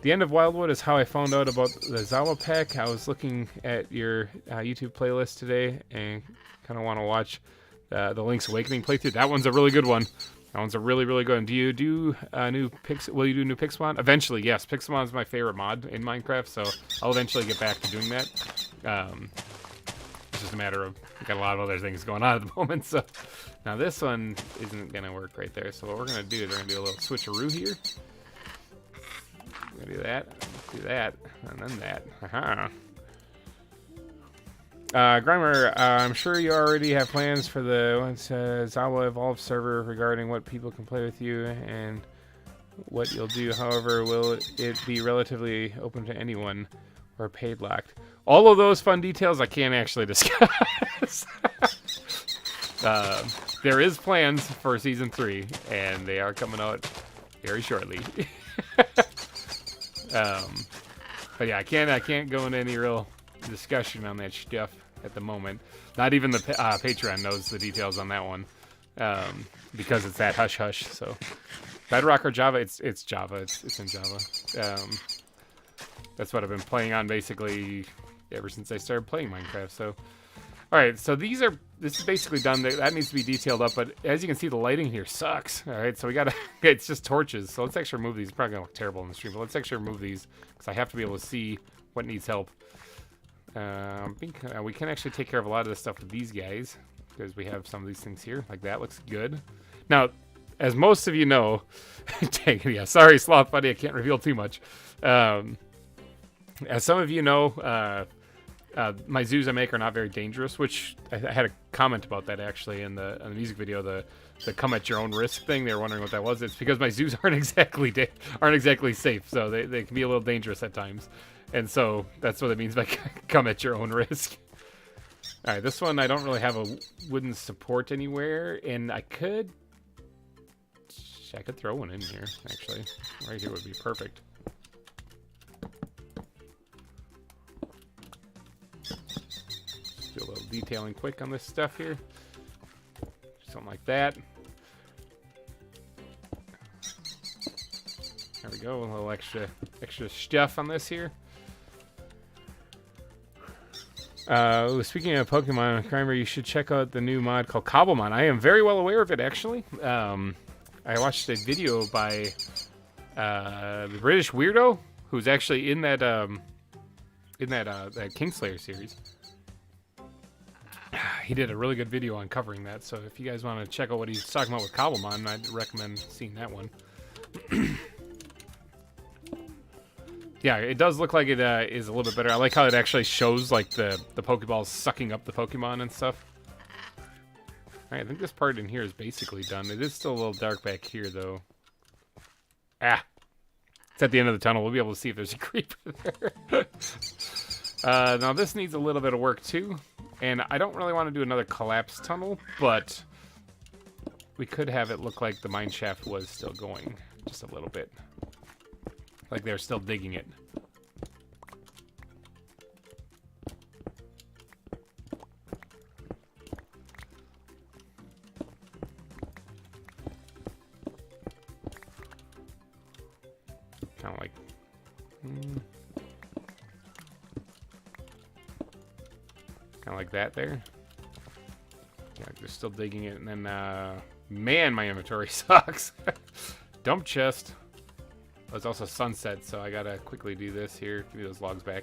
The end of Wildwood is how I found out about the ZAWA pack. I was looking at your YouTube playlist today and kind of want to watch the Link's Awakening playthrough. That one's a really good one. That one's a really, really good one. Do you do will you do new Pixelmon? Eventually, yes. Pixelmon is my favorite mod in Minecraft, so I'll eventually get back to doing that. It's just a matter of, we've got a lot of other things going on at the moment, so. Now this one isn't gonna work right there, so what we're gonna do is we're gonna do a little switcheroo here. We're gonna do that, and then that. Aha. GReimer, I'm sure you already have plans for the ZAWA Evolve server regarding what people can play with you and what you'll do. However, will it be relatively open to anyone or paid locked? All of those fun details I can't actually discuss. There is plans for Season 3, and they are coming out very shortly. But yeah, I can't go into any real discussion on that stuff at the moment. Not even the Patreon knows the details on that one, because it's that hush hush. So Bedrock or Java? It's Java. It's in Java. That's what I've been playing on basically ever since I started playing Minecraft. So all right, so this is basically done. That needs to be detailed up, but as you can see, the lighting here sucks. All right, so we gotta, it's just torches. So let's actually remove these. It's probably gonna look terrible in the stream, but let's actually remove these because I have to be able to see what needs help. I think we can actually take care of a lot of this stuff with these guys because we have some of these things here. Like that looks good. Now, as most of you know, dang it, yeah, sorry, Sloth Buddy, I can't reveal too much. As some of you know, my zoos I make are not very dangerous, which I had a comment about that actually in the music video, the come at your own risk thing. They were wondering what that was. It's because my zoos aren't exactly safe, so they can be a little dangerous at times. And so that's what it means by come at your own risk. All right, this one I don't really have a wooden support anywhere, and I could I could throw one in here, actually. Right here would be perfect. Just do a little detailing quick on this stuff here. Something like that. There we go, a little extra stuff on this here. Speaking of Pokemon, GReimer, you should check out the new mod called Cobblemon. I am very well aware of it, actually. I watched a video by the British Weirdo, who's actually in that Kingslayer series. He did a really good video on covering that, so if you guys want to check out what he's talking about with Cobblemon, I'd recommend seeing that one. Yeah, it does look like it is a little bit better. I like how it actually shows like the Pokeballs sucking up the Pokemon and stuff. Alright, I think this part in here is basically done. It is still a little dark back here, though. Ah! It's at the end of the tunnel. We'll be able to see if there's a creeper there. Now, this needs a little bit of work, too. And I don't really want to do another collapsed tunnel, but we could have it look like the mine shaft was still going. Just a little bit. Like they're still digging it. Kind of like... kind of like that there. Yeah, they're still digging it. And then, man, my inventory sucks. Dump chest. Oh, it's also sunset, so I gotta quickly do this here. Give me those logs back.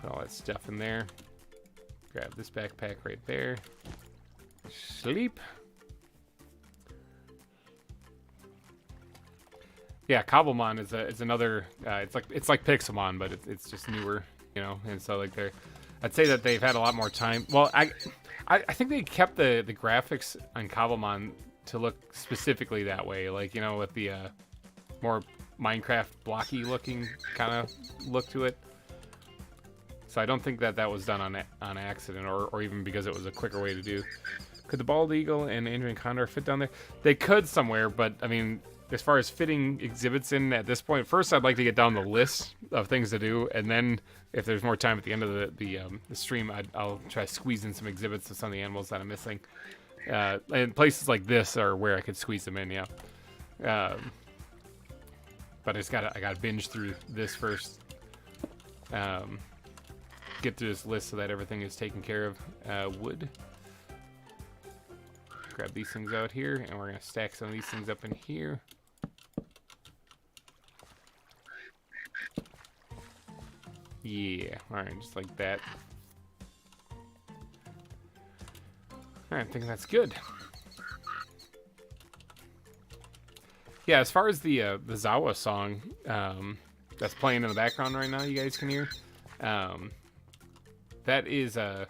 Put all that stuff in there. Grab this backpack right there. Sleep. Yeah, Cobblemon is another. It's like Pixelmon, but it's just newer, you know. And so like I'd say that they've had a lot more time. Well, I think they kept the graphics on Cobblemon to look specifically that way, like, you know, with the more Minecraft blocky looking kind of look to it. So I don't think that was done on accident, or even because it was a quicker way to do. Could the bald eagle and Andrean condor fit down there? They could somewhere, but I mean, as far as fitting exhibits in at this point, first I'd like to get down the list of things to do, and then if there's more time at the end of the stream, I'll try to squeeze in some exhibits of some of the animals that I'm missing. And places like this are where I could squeeze them in, yeah. But I gotta binge through this first. Get through this list so that everything is taken care of. Wood. Grab these things out here, and we're gonna stack some of these things up in here. Yeah, alright, just like that. Alright, I think that's good. Yeah, as far as the ZAWA song that's playing in the background right now, you guys can hear. That is I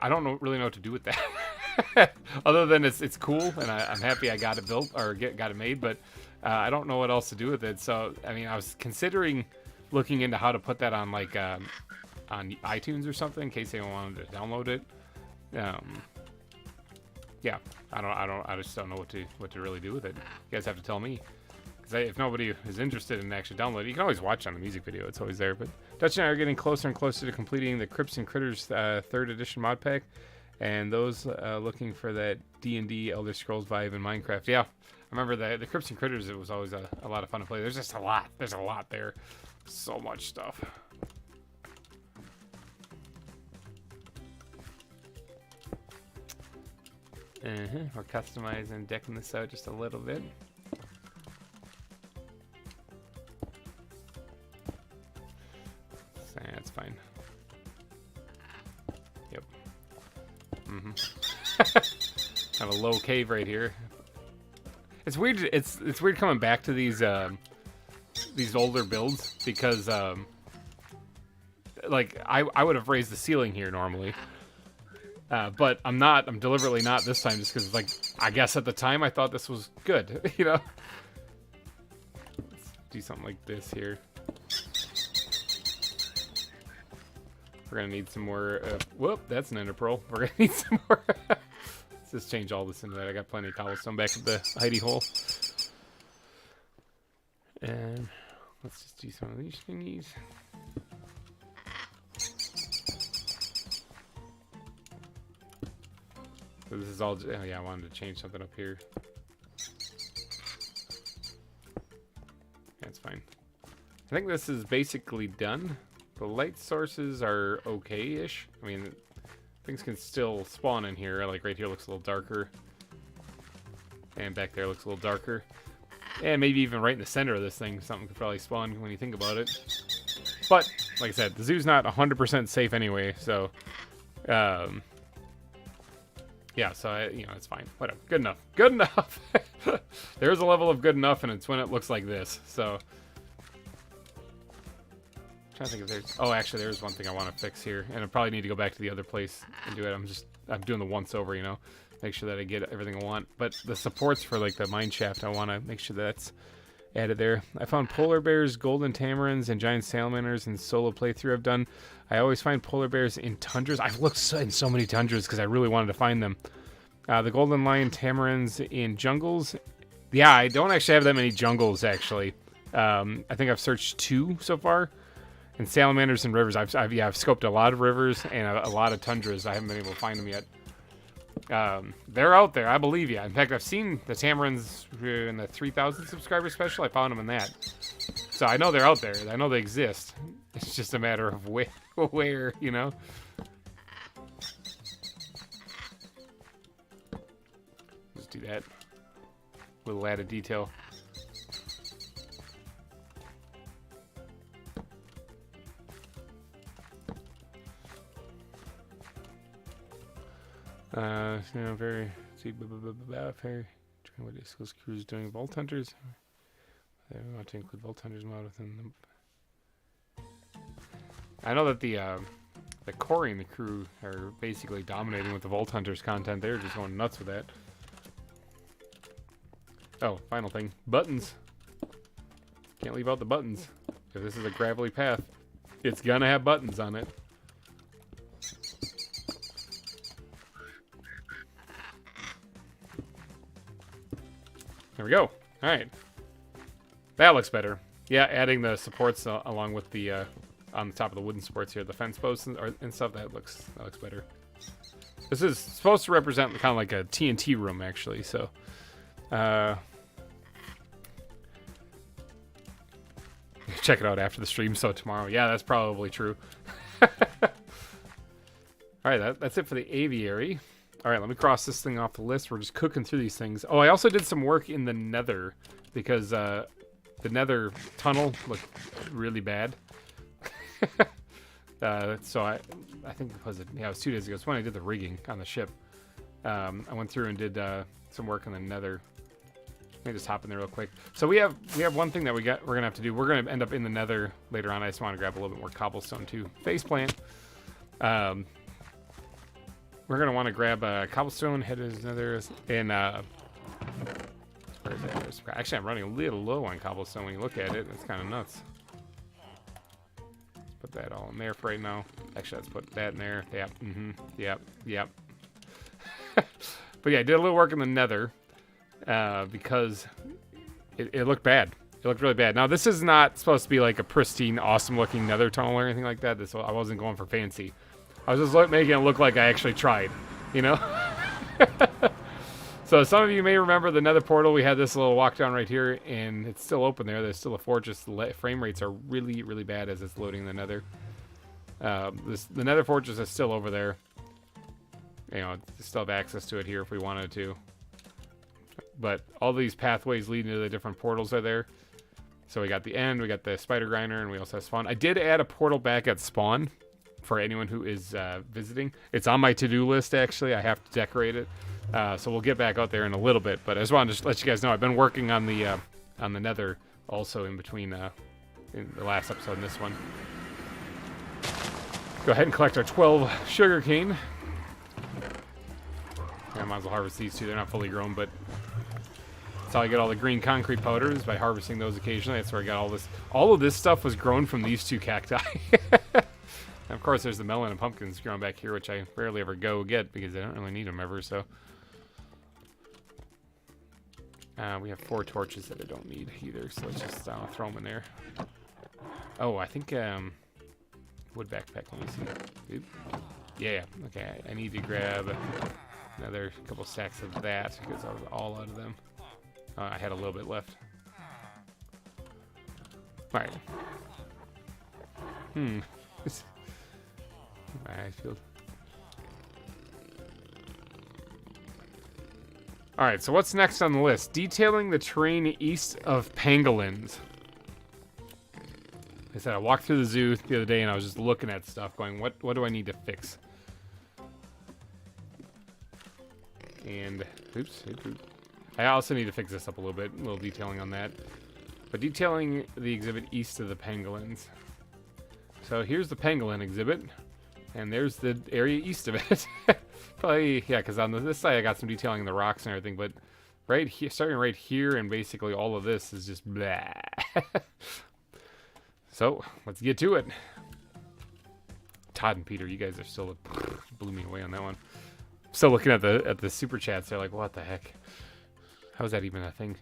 don't really know what to do with that, other than it's cool, and I'm happy I got it built or got it made. But I don't know what else to do with it. So I mean, I was considering looking into how to put that on like on iTunes or something in case anyone wanted to download it. Yeah, I just don't know what to really do with it. You guys have to tell me. Because if nobody is interested in actually downloading it, you can always watch on the music video. It's always there. But Dutch and I are getting closer and closer to completing the Crypts and Critters 3rd edition mod pack. And those looking for that D&D Elder Scrolls vibe in Minecraft. Yeah, I remember the Crypts and Critters, it was always a lot of fun to play. There's just a lot. There's a lot there. So much stuff. We're customizing and decking this out just a little bit. So, that's fine. Yep. Have a low cave right here. It's weird. It's weird coming back to these older builds because like I would have raised the ceiling here normally. But I'm not. I'm deliberately not this time, just because, like, I guess at the time I thought this was good, you know. Let's do something like this here. We're gonna need some more. Whoop, that's an ender pearl. We're gonna need some more. just change all this into that. I got plenty of cobblestone back at the hidey hole. And let's just do some of these thingies. So this is all, oh yeah, I wanted to change something up here. That's fine. I think this is basically done. The light sources are okay-ish. I mean, things can still spawn in here. Like right here looks a little darker. And back there looks a little darker. And maybe even right in the center of this thing, something could probably spawn when you think about it. But, like I said, the zoo's not 100% safe anyway, so... yeah, so, it's fine. Whatever. Good enough. Good enough! There's a level of good enough, and it's when it looks like this, so... I'm trying to think if there's... Oh, actually, there's one thing I want to fix here, and I probably need to go back to the other place and do it. I'm doing the once-over, you know? Make sure that I get everything I want. But the supports for, like, the mine shaft, I want to make sure that's added there. I found polar bears, golden tamarins, and giant salamanders in solo playthrough I've done. I always find polar bears in tundras. I've looked in so many tundras because I really wanted to find them. The golden lion tamarins in jungles. Yeah, I don't actually have that many jungles, actually. I think I've searched 2 so far. And salamanders and rivers. I've scoped a lot of rivers and a lot of tundras. I haven't been able to find them yet. They're out there, I believe you. In fact, I've seen the tamarins in the 3,000 subscriber special. I found them in that. So I know they're out there. I know they exist. It's just a matter of where, you know? Just do that. Little added detail. Very very trying what Disco's crews doing Vault Hunters. They want to include Vault Hunters mod within them. I know that the Corey and the crew are basically dominating with the Vault Hunters content. They're just going nuts with that. Oh, final thing. Buttons. Can't leave out the buttons. If this is a gravelly path, it's gonna have buttons on it. There we go. All right. That looks better. Yeah, adding the supports along with the on the top of the wooden supports here, the fence posts and stuff. That looks better. This is supposed to represent kind of like a TNT room, actually. So, check it out after the stream. So tomorrow, yeah, that's probably true. All right, that's it for the aviary. All right, let me cross this thing off the list. We're just cooking through these things. Oh, I also did some work in the nether because the nether tunnel looked really bad. So I think it was 2 days ago. It's when I did the rigging on the ship. I went through and did some work in the nether. Let me just hop in there real quick. So we have one thing that we're gonna have to do. We're gonna end up in the nether later on. I just want to grab a little bit more cobblestone too. Faceplant. We're going to want to grab a cobblestone, head to nether, and where is that? Actually, I'm running a little low on cobblestone when you look at it. It's kind of nuts. Let's put that all in there for right now. Actually, let's put that in there. Yep, yep. But yeah, I did a little work in the nether because it looked bad. It looked really bad. Now, this is not supposed to be like a pristine, awesome-looking nether tunnel or anything like that. I wasn't going for fancy. I was just making it look like I actually tried, you know? So some of you may remember the nether portal. We had this little walk down right here, and it's still open there. There's still a fortress. The frame rates are really, really bad as it's loading the nether. The nether fortress is still over there. You know, still have access to it here if we wanted to. But all these pathways leading to the different portals are there. So we got the end, we got the spider grinder, and we also have spawn. I did add a portal back at spawn for anyone who is visiting. It's on my to-do list, actually. I have to decorate it. So we'll get back out there in a little bit. But I just wanted to let you guys know I've been working on the nether also in between in the last episode and this one. Go ahead and collect our 12 sugarcane. I might as well harvest these two. They're not fully grown, but that's how I get all the green concrete powders, by harvesting those occasionally. That's where I got all this. All of this stuff was grown from these 2 cacti. And of course, there's the melon and pumpkins growing back here, which I rarely ever go get because I don't really need them ever. So We have 4 torches that I don't need either, so let's just throw them in there. Oh, I think wood backpack. Let me see. Oop. Yeah. Okay. I need to grab another couple stacks of that because I was all out of them. I had a little bit left. All right. I feel. All right. So what's next on the list? Detailing the terrain east of pangolins. I said I walked through the zoo the other day and I was just looking at stuff, going, "What do I need to fix?" And oops. I also need to fix this up a little bit, a little detailing on that. But detailing the exhibit east of the pangolins. So here's the pangolin exhibit, and there's the area east of it. Probably, yeah, because on this side I got some detailing in the rocks and everything, but right here, starting right here, and basically all of this is just blah. So let's get to it. Todd and Peter, you guys are still blew me away on that one. Still looking at the super chats. They're like, "What the heck? How is that even a thing?"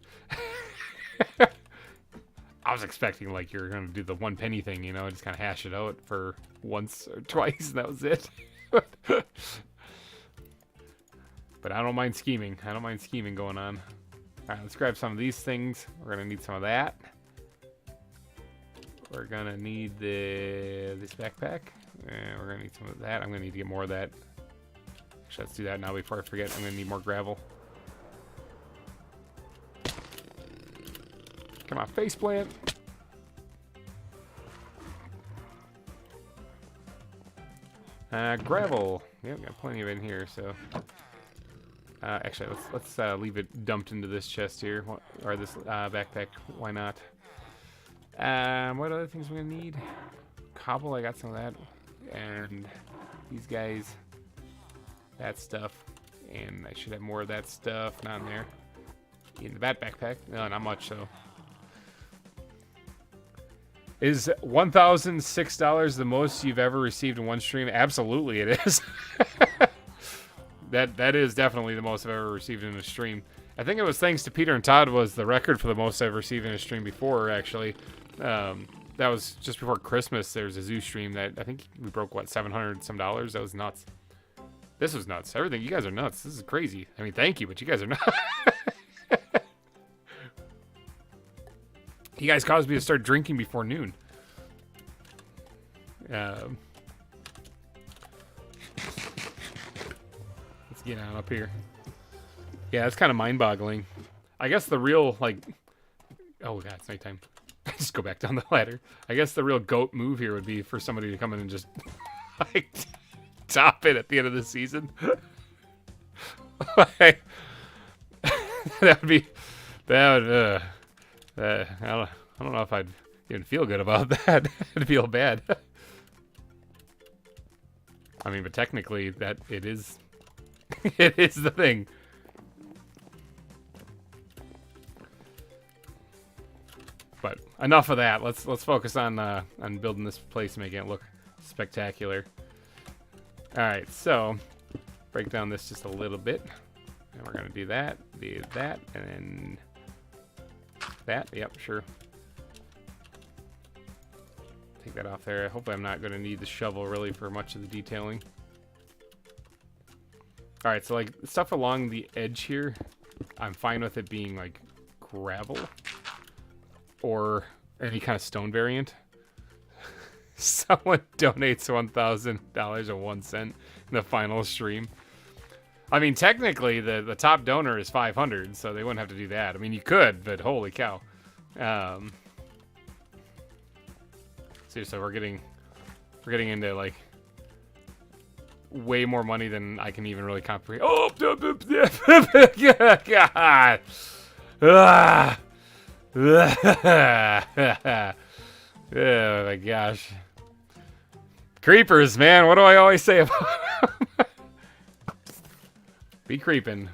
I was expecting like you're gonna do the 1 penny thing, you know, just kind of hash it out for once or twice, and that was it. But I don't mind scheming. I don't mind scheming going on. All right, let's grab some of these things. We're gonna need some of that. We're gonna need this backpack. And we're gonna need some of that. I'm gonna need to get more of that. Actually, let's do that now before I forget. I'm gonna need more gravel. Come on, faceplant. Gravel. Yeah, we got plenty of it in here. So, actually, let's leave it dumped into this chest here, or this backpack. Why not? What other things we gonna need? Cobble. I got some of that, and these guys. That stuff, and I should have more of that stuff. Not in there. In the backpack. No, not much. So. Is $1,006 the most you've ever received in one stream? Absolutely, it is. That is definitely the most I've ever received in a stream. I think it was thanks to Peter and Todd was the record for the most I've received in a stream before. Actually, that was just before Christmas. There's a zoo stream that I think we broke what $700 some. That was nuts. This was nuts. Everything. You guys are nuts. This is crazy. I mean, thank you, but you guys are nuts. You guys caused me to start drinking before noon. Let's get on up here. Yeah, it's kind of mind-boggling. I guess the real, like... Oh, God, it's nighttime. Just go back down the ladder. I guess the real GOAT move here would be for somebody to come in and just, like, top it at the end of the season. Like, that would be... That would... I don't know if I'd even feel good about that. It'd feel bad. I mean, but technically, that it is the thing. But enough of that. Let's focus on building this place, making it look spectacular. All right, so break down this just a little bit, and we're gonna do that, and then. That? Yep, sure. Take that off there. Hopefully I'm not going to need the shovel really for much of the detailing. Alright, so like stuff along the edge here, I'm fine with it being like gravel or any kind of stone variant. Someone donates $1,000.01 in the final stream. I mean, technically, the top donor is 500, so they wouldn't have to do that. I mean, you could, but holy cow. Seriously, we're getting into, like, way more money than I can even really comprehend. Oh, God. Oh, my gosh. Creepers, man. What do I always say about them? Be creeping.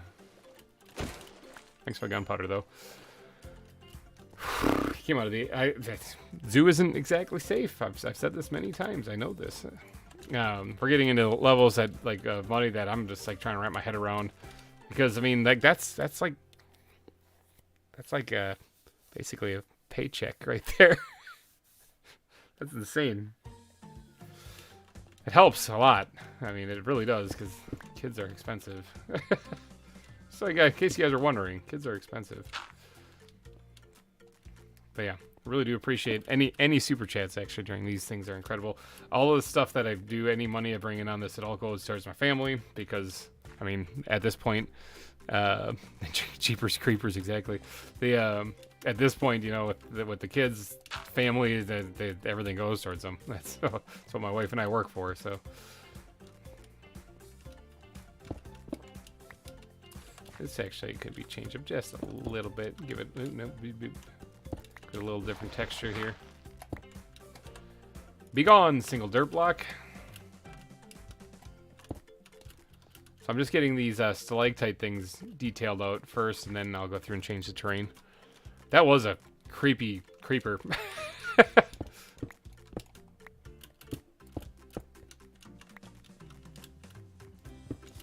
Thanks for gunpowder, though. Came out of the... zoo isn't exactly safe. I've said this many times. I know this. We're getting into levels that, like, money that I'm just, like, trying to wrap my head around. Because, I mean, like, that's like... That's like basically a paycheck right there. That's insane. It helps a lot. I mean, it really does, because kids are expensive. So, yeah, in case you guys are wondering, kids are expensive. But yeah, I really do appreciate any super chats actually during these things are incredible. All of the stuff that I do, any money I bring in on this, it all goes towards my family because, I mean, at this point, Jeepers Creepers, exactly. The at this point, you know, with the kids, family, everything goes towards them. That's what my wife and I work for. So this actually could be changed up just a little bit. Give it get a little different texture here. Be gone, single dirt block. So I'm just getting these stalactite things detailed out first, and then I'll go through and change the terrain. That was a creepy creeper.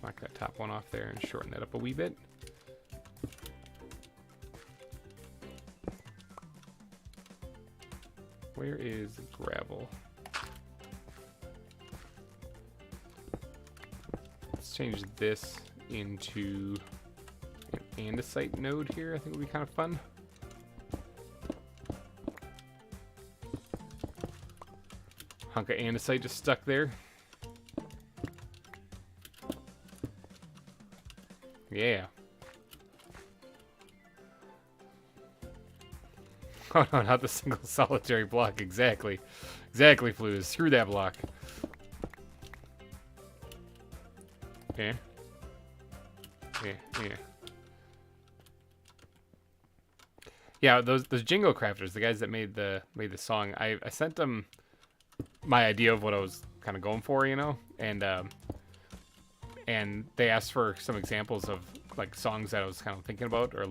Knock that top one off there and shorten that up a wee bit. Where is gravel? Let's change this into an andesite node here. I think would be kind of fun. Hunk of andesite just stuck there. Yeah. Oh no, not the single solitary block. Exactly. Exactly, Flues. Screw that block. Yeah. Yeah. Yeah, those Jingo Crafters, the guys that made the song, I sent them my idea of what I was kind of going for, you know, and they asked for some examples of like songs that I was kind of thinking about or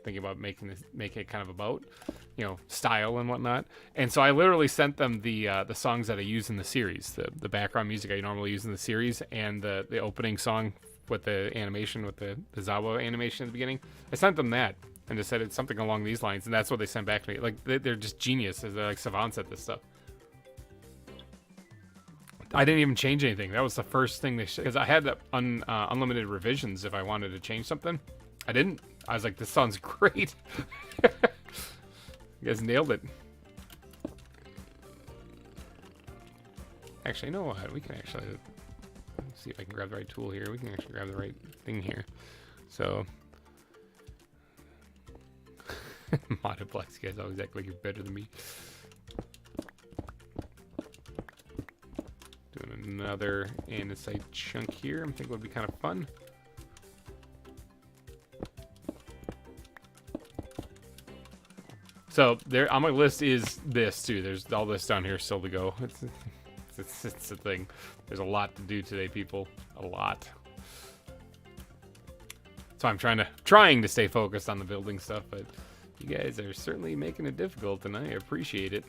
thinking about making it kind of about, you know, style and whatnot. And so I literally sent them the songs that I use in the series, the background music I normally use in the series, and the opening song with the animation, with the ZAWA animation at the beginning. I sent them that and just said it's something along these lines, and that's what they sent back to me. Like they're just geniuses. They're like savants at this stuff. I didn't even change anything. That was the first thing they said, because I had the unlimited revisions if I wanted to change something. I didn't. I was like, this sounds great. You guys nailed it. Actually, you know what? We can actually see if I can grab the right tool here. We can actually grab the right thing here. So, modded blocks, you guys always act like you're better than me. Doing another andesite chunk here. I'm thinking would be kind of fun. So there on my list is this too. There's all this down here still to go. It's a thing. There's a lot to do today, people. A lot. So I'm trying to stay focused on the building stuff, but you guys are certainly making it difficult, and I appreciate it.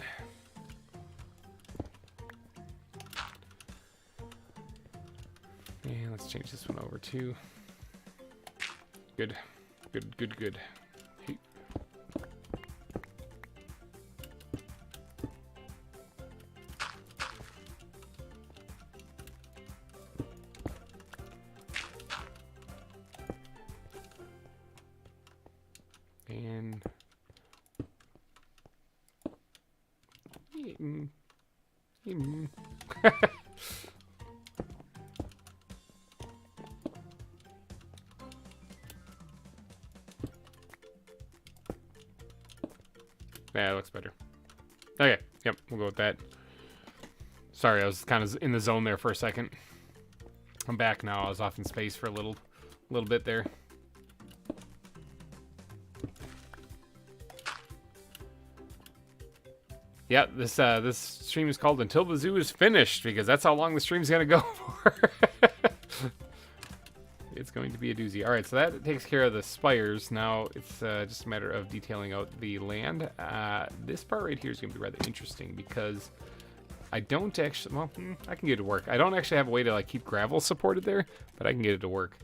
And let's change this one over too. Good. Hey. And yeah, it looks better. Okay, yep, we'll go with that. Sorry, I was kind of in the zone there for a second. I'm back now. I was off in space for a little bit there. Yeah, this stream is called Until the Zoo is Finished, because that's how long the stream's gonna go for. It's going to be a doozy. All right, so that takes care of the spires. Now it's just a matter of detailing out the land. This part right here is going to be rather interesting because I don't actually, well, I can get it to work. I don't actually have a way to like keep gravel supported there, but I can get it to work.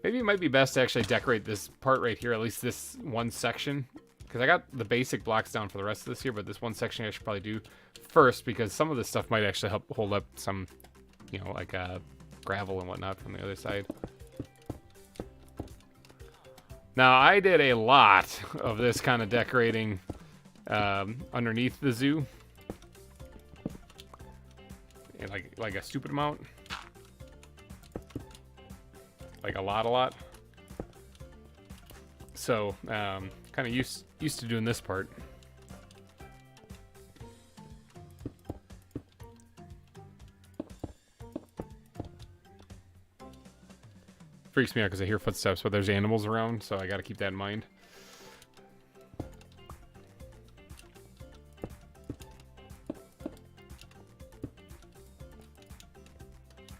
Maybe it might be best to actually decorate this part right here, at least this one section. Because I got the basic blocks down for the rest of this here, but this one section I should probably do first, because some of this stuff might actually help hold up some, you know, like gravel and whatnot from the other side. Now, I did a lot of this kind of decorating underneath the zoo. And like a stupid amount. Like a lot. So, kind of used to doing this part. Freaks me out because I hear footsteps, but there's animals around, so I got to keep that in mind.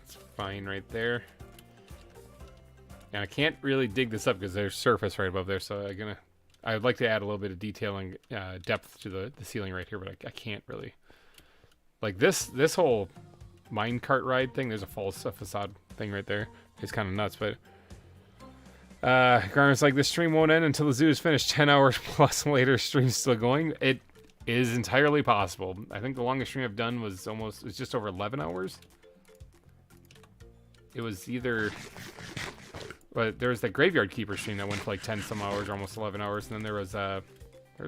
It's fine right there. And I can't really dig this up because there's surface right above there, so I'd like to add a little bit of detail and depth to the ceiling right here, but I can't really. Like this whole minecart ride thing, there's a false facade thing right there. It's kind of nuts, but GReimer's like, this stream won't end until the zoo is finished. 10 hours plus later, stream's still going. It is entirely possible. I think the longest stream I've done was just over 11 hours. It was either, but there was that graveyard keeper stream that went for like 10 some hours, or almost 11 hours, and then there was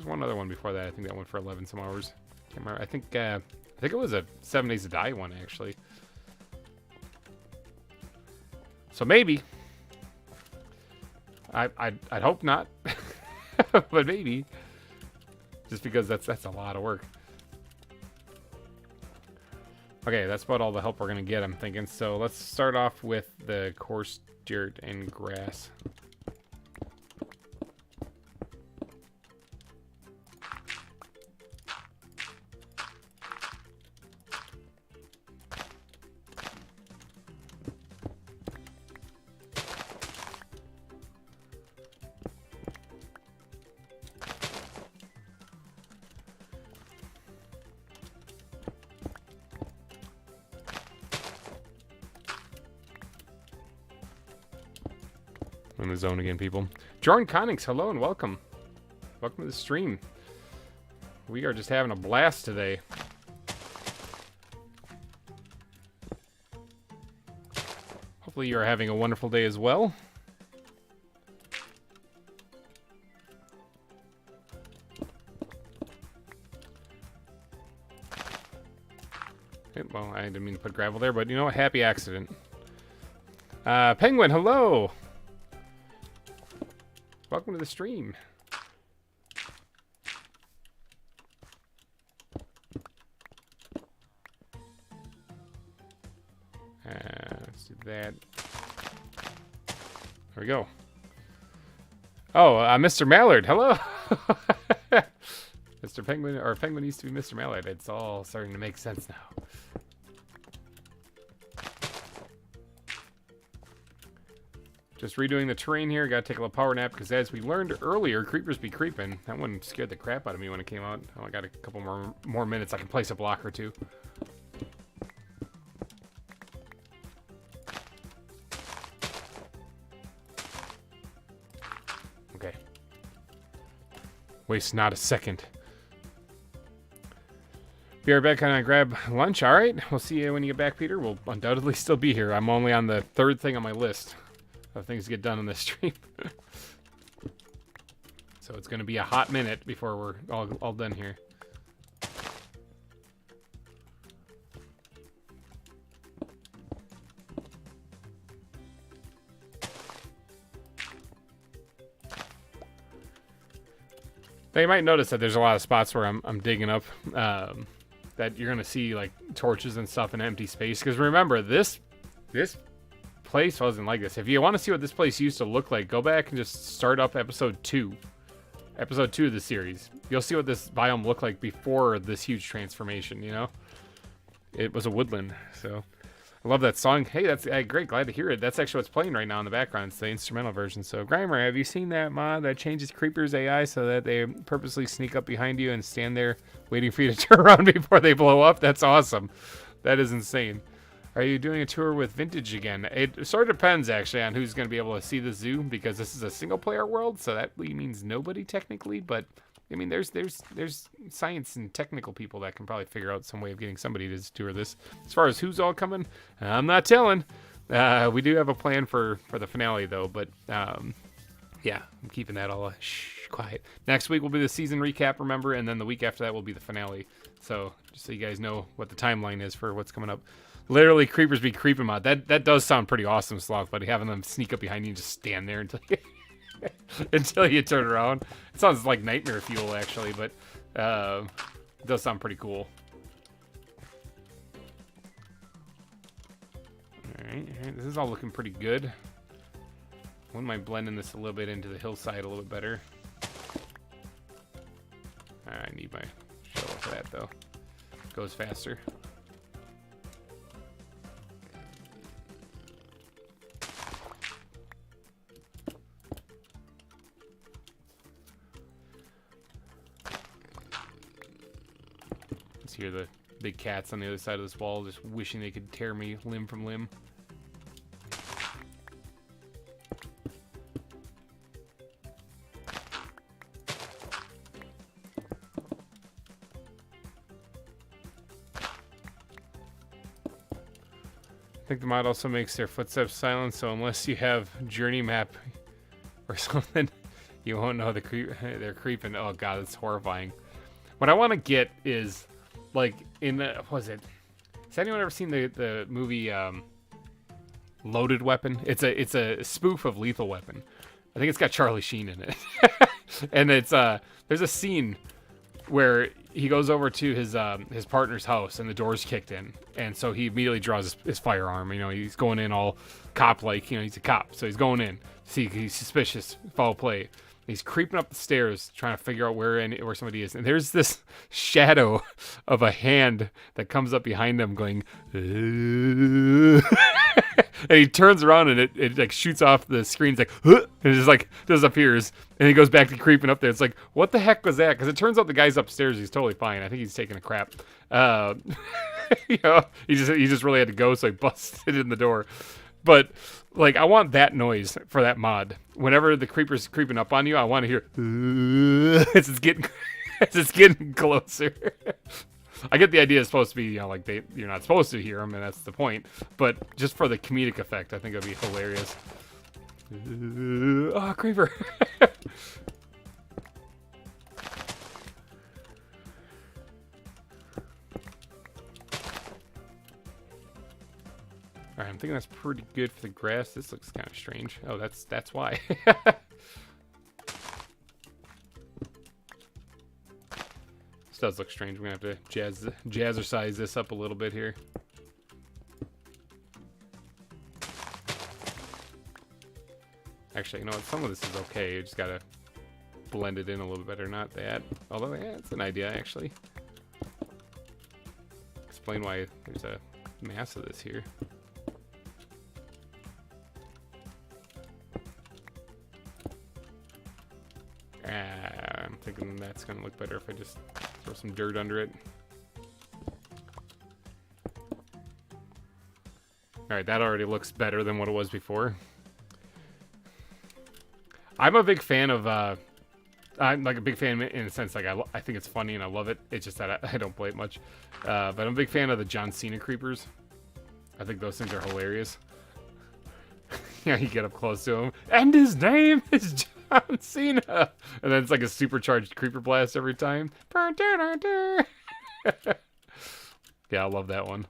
one other one before that. I think that went for 11 some hours. Can't remember. I think it was a 7 Days to Die one actually. So maybe. I'd hope not, but maybe. Just because that's a lot of work. Okay, that's about all the help we're gonna get, I'm thinking. So let's start off with the coarse dirt and grass. In the zone again, people. Jordan Connings, hello and welcome. Welcome to the stream. We are just having a blast today. Hopefully you are having a wonderful day as well. Okay, well, I didn't mean to put gravel there, but you know, a happy accident. Penguin, hello. Welcome to the stream. Let's do that. There we go. Oh, Mr. Mallard, hello. Mr. Penguin, or Penguin used to be Mr. Mallard. It's all starting to make sense now. Just redoing the terrain here. Gotta take a little power nap because, as we learned earlier, creepers be creeping. That one scared the crap out of me when it came out. Oh, I got a couple more minutes. I can place a block or two. Okay. Waste not a second. Be right back and grab lunch. All right. We'll see you when you get back, Peter. We'll undoubtedly still be here. I'm only on the third thing on my list of things to get done in this stream. So it's going to be a hot minute before we're all done here. Now you might notice that there's a lot of spots where I'm digging up that you're going to see like torches and stuff in empty space. Because remember, this place wasn't like this. If you want to see what this place used to look like, go back and just start up episode 2 of the series. You'll see what this biome looked like before this huge transformation, you know? It was a woodland. So I love that song. Hey, that's great. Glad to hear it. That's actually what's playing right now in the background. It's the instrumental version. So GReimer, have you seen that mod that changes creepers AI so that they purposely sneak up behind you and stand there waiting for you to turn around before they blow up? That's awesome. That is insane. Are you doing a tour with Vintage again? It sort of depends, actually, on who's going to be able to see the zoo, because this is a single-player world, so that means nobody, technically, but, I mean, there's science and technical people that can probably figure out some way of getting somebody to tour this. As far as who's all coming, I'm not telling. We do have a plan for the finale, though, but, yeah, I'm keeping that all quiet. Next week will be the season recap, remember, and then the week after that will be the finale. So, just so you guys know what the timeline is for what's coming up. Literally, creepers be creeping out. That does sound pretty awesome, Sloth, buddy. Having them sneak up behind you and just stand there until you, until you turn around. It sounds like nightmare fuel, actually, but it does sound pretty cool. Alright, this is all looking pretty good. I wouldn't mind blending this a little bit into the hillside a little bit better. I need my shovel for that, though. Goes faster. Let's hear the big cats on the other side of this wall just wishing they could tear me limb from limb. I think the mod also makes their footsteps silent, so unless you have journey map or something, you won't know they're creeping. Oh god, that's horrifying. What I want to get is, like, in the, what was it? Has anyone ever seen the movie Loaded Weapon? It's a spoof of Lethal Weapon. I think it's got Charlie Sheen in it, and it's there's a scene where he goes over to his partner's house and the door's kicked in, and so he immediately draws his firearm. You know, he's going in all cop-like. You know, he's a cop, so he's going in. See, he's suspicious, foul play. He's creeping up the stairs trying to figure out where somebody is, and there's this shadow of a hand that comes up behind him, going, and he turns around and it like shoots off the screen. It's like, and it just like disappears, and he goes back to creeping up there. It's like, what the heck was that? Because it turns out the guy's upstairs. He's totally fine. I think he's taking a crap. You know, he just really had to go, so he busted in the door. But like, I want that noise for that mod. Whenever the creeper's creeping up on you, I want to hear as it's getting closer. I get the idea it's supposed to be, you know, like you're not supposed to hear them, and that's the point. But just for the comedic effect, I think it'd be hilarious. Oh, creeper! Alright, I'm thinking that's pretty good for the grass. This looks kind of strange. Oh, that's why. This does look strange. We're gonna have to jazzercise this up a little bit here. Actually, you know what? Some of this is okay. You just gotta blend it in a little bit better. Not that. Although, yeah, it's an idea, actually. Explain why there's a mass of this here. I'm thinking that's going to look better if I just throw some dirt under it. Alright, that already looks better than what it was before. I'm a big fan of, I'm like a big fan in the sense, like, I think it's funny and I love it. It's just that I don't play it much. But I'm a big fan of the John Cena creepers. I think those things are hilarious. Yeah, you get up close to him, and his name is John Cena. And then it's like a supercharged creeper blast every time. Yeah, I love that one.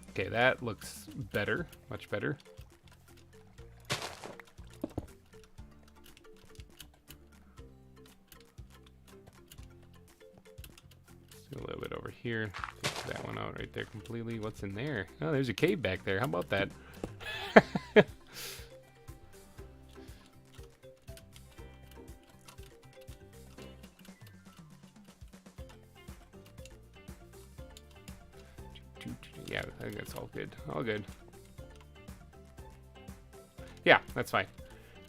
Okay, that looks better. Much better. A little bit over here. Take that one out right there completely. What's in there? Oh, there's a cave back there. How about that? Yeah, I think that's all good. All good. Yeah, that's fine.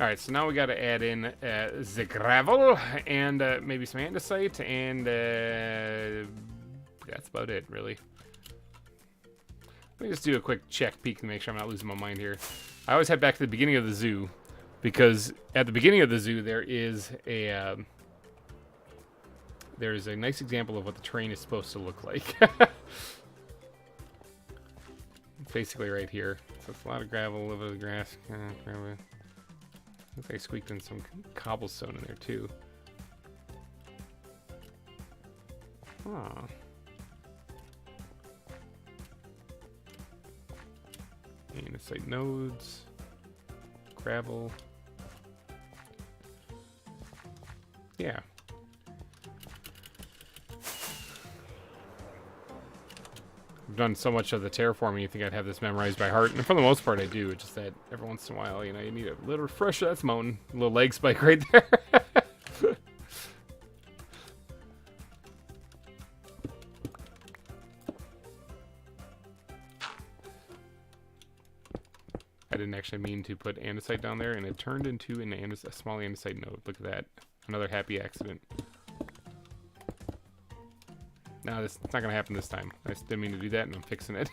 Alright, so now we got to add in the gravel and maybe some andesite, and that's about it, really. Let me just do a quick check peek to make sure I'm not losing my mind here. I always head back to the beginning of the zoo, because at the beginning of the zoo there is a nice example of what the terrain is supposed to look like. Basically right here. So it's a lot of gravel, a little bit of grass. Looks like I squeaked in some cobblestone in there too. Huh. Andesite nodes, gravel. Yeah. I've done so much of the terraforming, you think I'd have this memorized by heart, and for the most part I do. It's just that every once in a while, you know, you need a little refresher. That's mountain, a little leg spike right there. I didn't actually mean to put andesite down there, and it turned into a small andesite node. Look at that. Another happy accident. No, it's not going to happen this time. I just didn't mean to do that, and I'm fixing it.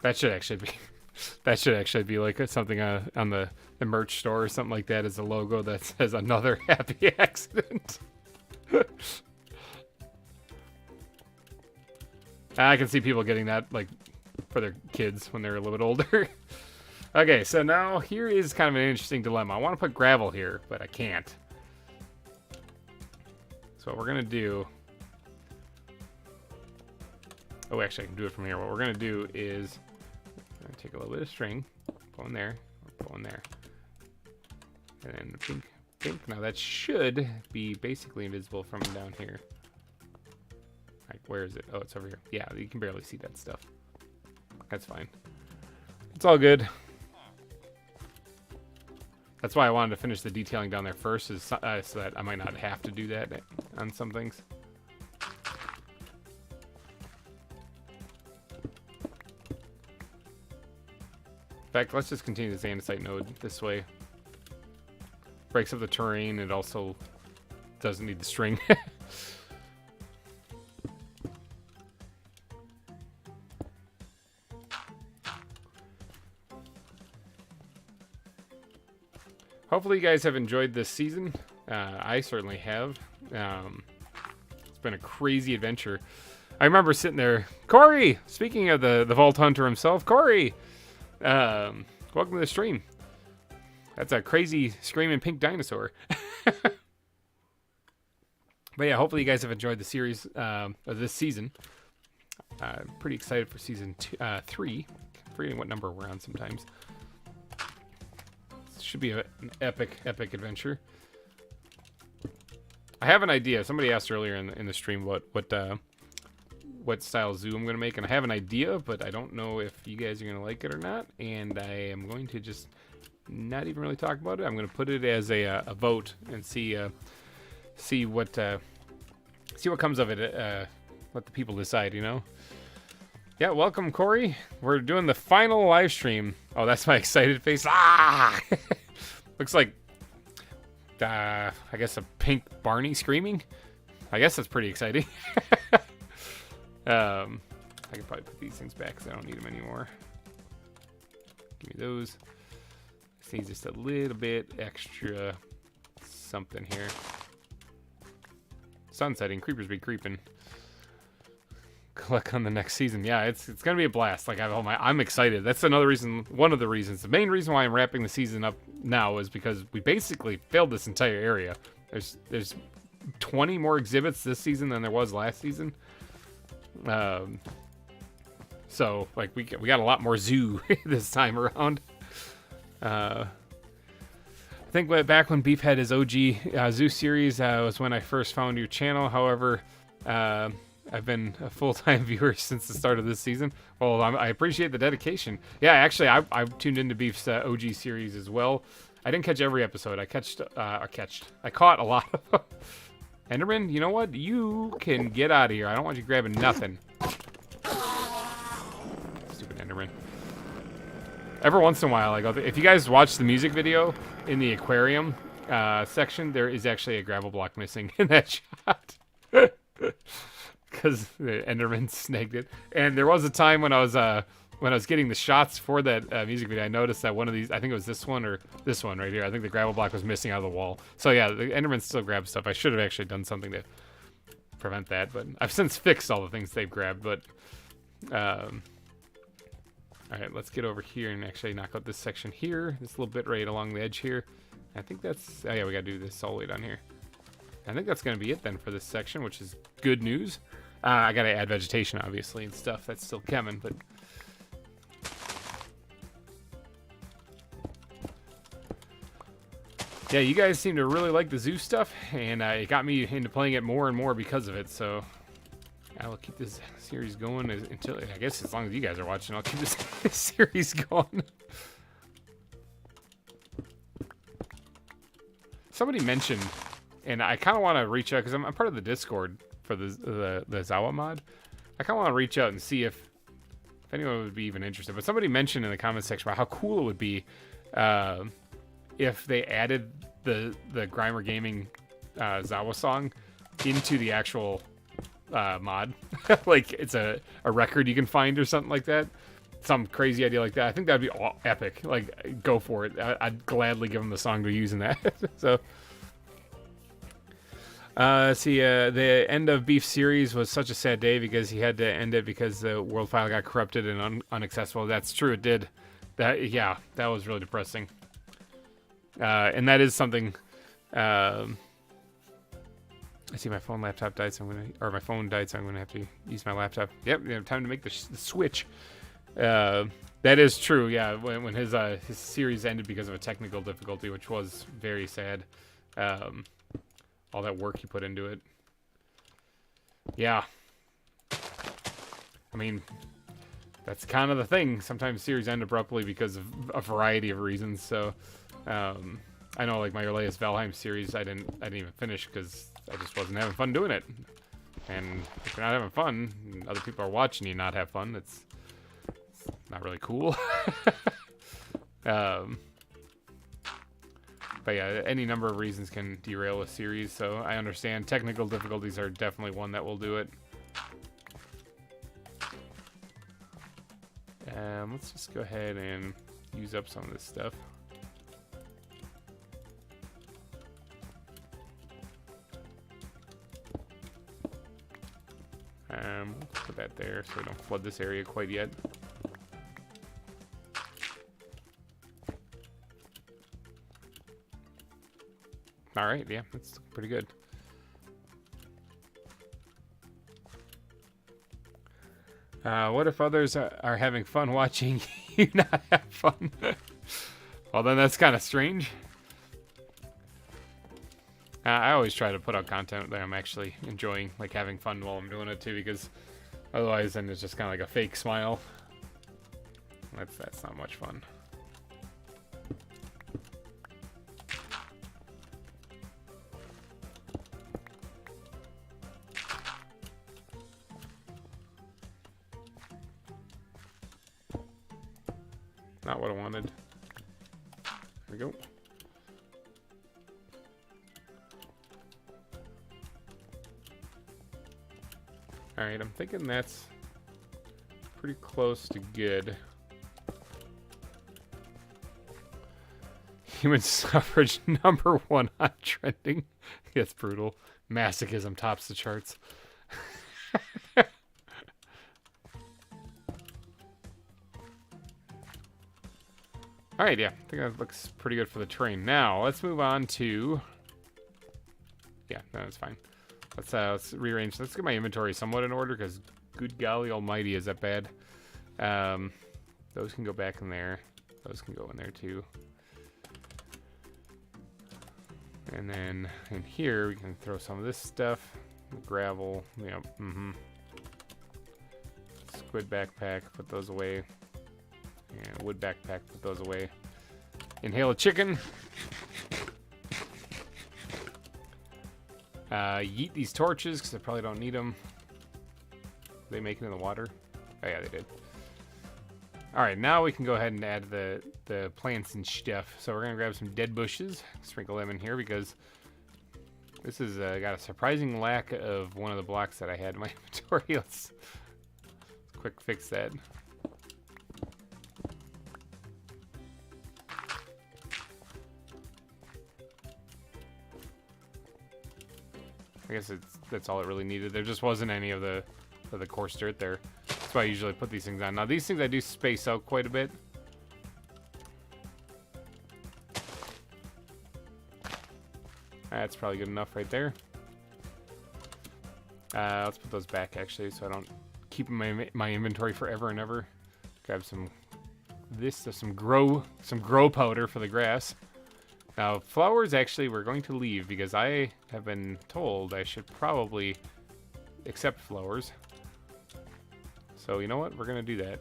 That should actually be like something on the merch store or something like that, as a logo that says another happy accident. I can see people getting that, like, for their kids when they're a little bit older. Okay, so now here is kind of an interesting dilemma. I want to put gravel here, but I can't. So what we're going to do... Oh, actually, I can do it from here. What we're going to do is... I'm going to take a little bit of string, pull in there, pull in there. And then pink, pink. Now that should be basically invisible from down here. Like, where is it? Oh, it's over here. Yeah, you can barely see that stuff. That's fine. It's all good. That's why I wanted to finish the detailing down there first, is so that I might not have to do that on some things. In fact, let's just continue this andesite node this way. Breaks up the terrain. It also doesn't need the string. Hopefully you guys have enjoyed this season. I certainly have. It's been a crazy adventure. I remember sitting there. Corey! Speaking of the Vault Hunter himself, Corey! Welcome to the stream. That's a crazy screaming pink dinosaur. But yeah, hopefully you guys have enjoyed the series of this season. Pretty excited for season 3. Forgetting what number we're on sometimes. Should be an epic adventure. I have an idea. Somebody asked earlier in the stream what style zoo I'm going to make, and I have an idea, but I don't know if you guys are going to like it or not, and I am going to just not even really talk about it. I'm going to put it as a vote and see what comes of it. Let the people decide, you know. Yeah, welcome, Corey. We're doing the final live stream. Oh, that's my excited face. Ah! Looks like, I guess, a pink Barney screaming. I guess that's pretty exciting. I could probably put these things back because I don't need them anymore. Give me those. This needs just a little bit extra something here. Sun setting. Creepers be creeping. Click on the next season. Yeah, it's gonna be a blast. Like I'm excited. That's another reason. One of the reasons. The main reason why I'm wrapping the season up now is because we basically filled this entire area. There's 20 more exhibits this season than there was last season. So like we got a lot more zoo this time around. I think back when Beef had his OG zoo series was when I first found your channel. However, I've been a full-time viewer since the start of this season. Well, I appreciate the dedication. Yeah, actually, I've tuned into Beef's OG series as well. I didn't catch every episode. I caught a lot of them. Enderman, you know what? You can get out of here. I don't want you grabbing nothing. Stupid Enderman. Every once in a while, I go. If you guys watch the music video in the aquarium section, there is actually a gravel block missing in that shot. Because the Enderman snagged it. And there was a time when I was getting the shots for that music video, I noticed that one of these, I think it was this one or this one right here, I think the gravel block was missing out of the wall. So yeah, the Enderman still grabs stuff. I should have actually done something to prevent that, but I've since fixed all the things they've grabbed, but alright, let's get over here and actually knock out this section here, this little bit right along the edge here. I think that's, oh yeah, we gotta do this all the way down here. I think that's gonna be it then for this section, which is good news. I gotta add vegetation obviously and stuff, that's still coming, but yeah, you guys seem to really like the zoo stuff, and it got me into playing it more and more because of it, so I will keep this series going until, I guess as long as you guys are watching, I'll keep this series going. Somebody mentioned, and I kind of want to reach out, because I'm part of the Discord for the ZAWA mod. I kind of want to reach out and see if anyone would be even interested, but somebody mentioned in the comment section about how cool it would be if they added the GReimer Gaming ZAWA song into the actual mod. Like it's a record you can find or something like that. Some crazy idea like that. I think that'd be epic. Like, go for it. I'd gladly give them the song to use in that. So, see, the end of Beef series was such a sad day because he had to end it because the world file got corrupted and unaccessible. That's true, it did. Yeah, that was really depressing. And that is something. I see my laptop died, so my phone died, so I'm gonna have to use my laptop. Yep, time to make the switch. That is true. Yeah, when his series ended because of a technical difficulty, which was very sad. All that work he put into it. Yeah. I mean, that's kind of the thing. Sometimes series end abruptly because of a variety of reasons. So, I know, like my earliest Valheim series, I didn't even finish because I just wasn't having fun doing it. And if you're not having fun, and other people are watching you not have fun, it's not really cool. But yeah, any number of reasons can derail a series, so I understand. Technical difficulties are definitely one that will do it. Let's just go ahead and use up some of this stuff. We'll put that there so we don't flood this area quite yet. All right, yeah, that's pretty good. What if others are having fun watching you not have fun? Well, then that's kind of strange. I always try to put out content that I'm actually enjoying, like having fun while I'm doing it too, because otherwise then it's just kind of like a fake smile. That's not much fun. Not what I wanted. There we go. Alright, I'm thinking that's pretty close to good. Human suffrage #1 on trending. It's brutal. Masochism tops the charts. Alright, yeah. I think that looks pretty good for the train. Now, let's move on to... Yeah, no, that's fine. Let's rearrange. Let's get my inventory somewhat in order, because good golly almighty, is that bad. Those can go back in there. Those can go in there too. And then in here, we can throw some of this stuff. Gravel, yep, Squid backpack, put those away. And wood backpack, put those away. Inhale a chicken. Yeet these torches, because I probably don't need them. They make it in the water? Oh yeah, they did. Alright, now we can go ahead and add the plants and stuff. So we're going to grab some dead bushes, sprinkle them in here, because this has got a surprising lack of one of the blocks that I had in my inventory. Let's quick fix that. I guess that's all it really needed. There just wasn't any of the coarse dirt there. That's why I usually put these things on. Now these things I do space out quite a bit. That's probably good enough right there. Let's put those back actually, so I don't keep my inventory forever and ever. Grab some grow powder for the grass. Now flowers actually we're going to leave because I have been told I should probably accept flowers. So you know what? We're gonna do that.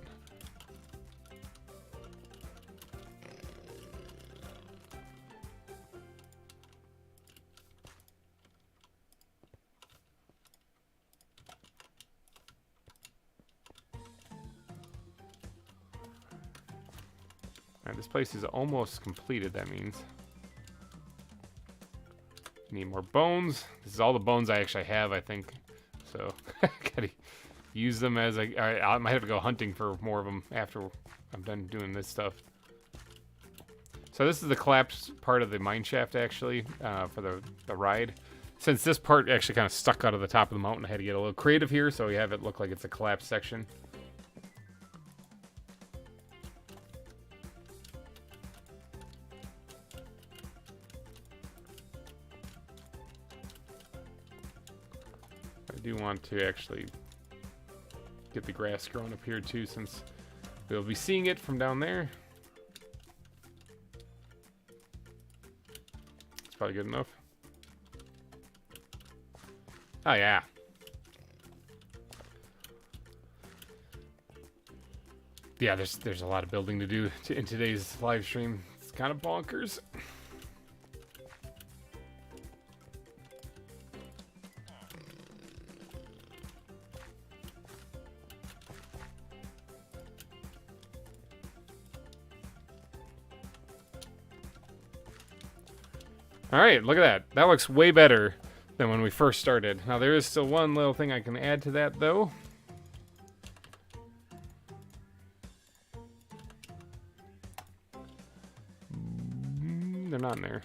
Alright, this place is almost completed, that means. Need more bones. This is all the bones I actually have, I think. So, gotta use them as I might have to go hunting for more of them after I'm done doing this stuff. So this is the collapsed part of the mine shaft, actually, for the ride. Since this part actually kind of stuck out of the top of the mountain, I had to get a little creative here, so we have it look like it's a collapsed section. I do want to actually get the grass growing up here too, since we'll be seeing it from down there. It's probably good enough. Oh yeah. Yeah, there's a lot of building to do in today's live stream. It's kind of bonkers. Alright, look at that. That looks way better than when we first started. Now there is still one little thing I can add to that though. They're not in there.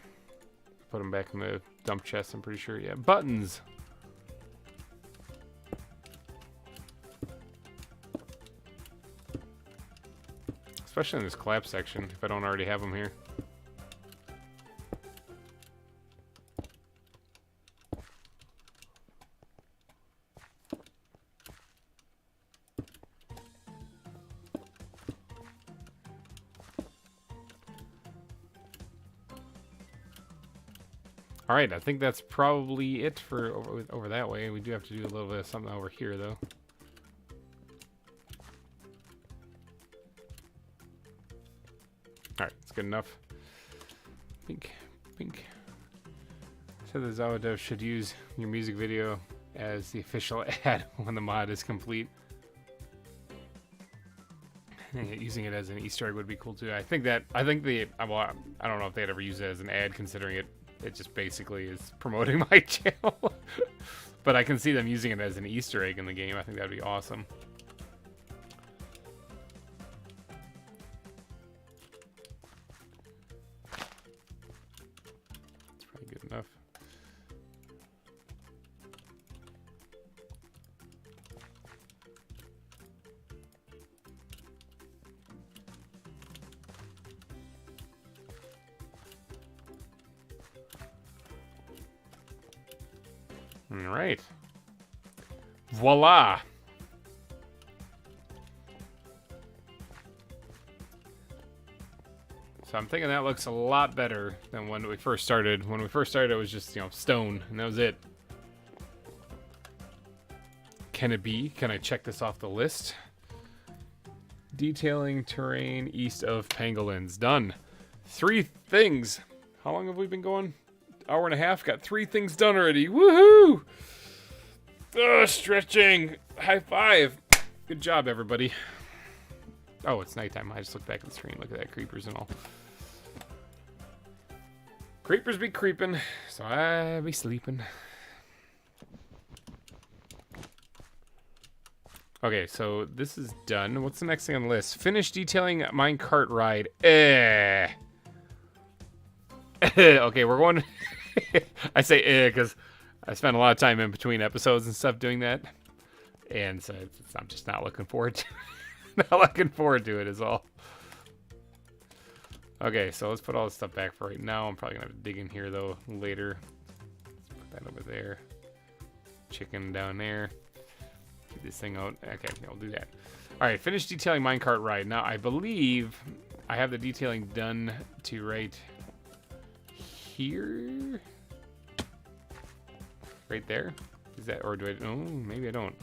Put them back in the dump chest, I'm pretty sure. Yeah, buttons. Especially in this collapse section, if I don't already have them here. All right, I think that's probably it for over that way. We do have to do a little bit of something over here, though. All right, it's good enough. Pink. So the ZAWA dev should use your music video as the official ad when the mod is complete. Using it as an Easter egg would be cool too. I think well, I don't know if they'd ever use it as an ad, considering it just basically is promoting my channel. But I can see them using it as an Easter egg in the game. I think that'd be awesome. It's probably good enough. All right. Voila. So I'm thinking that looks a lot better than when we first started. When we first started, it was just, you know, stone, and that was it. Can it be? Can I check this off the list? Detailing terrain east of pangolins. Done. 3 things. How long have we been going? Hour and a half, got 3 things done already. Woohoo! Stretching. High five. Good job, everybody. Oh, it's nighttime. I just looked back at the screen. Look at that, creepers and all. Creepers be creeping, so I be sleeping. Okay, so this is done. What's the next thing on the list? Finish detailing minecart ride. Okay, we're going. I say because I spent a lot of time in between episodes and stuff doing that, and so I'm just not looking forward to. Not looking forward to it is all. Okay, so let's put all this stuff back for right now. I'm probably gonna have to dig in here though later. Let's put that over there. Chicken down there. Get this thing out. Okay, I'll do that. All right, finish detailing minecart ride. Now I believe I have the detailing done to right here. Right there. Is that, or do I? Oh, maybe I don't.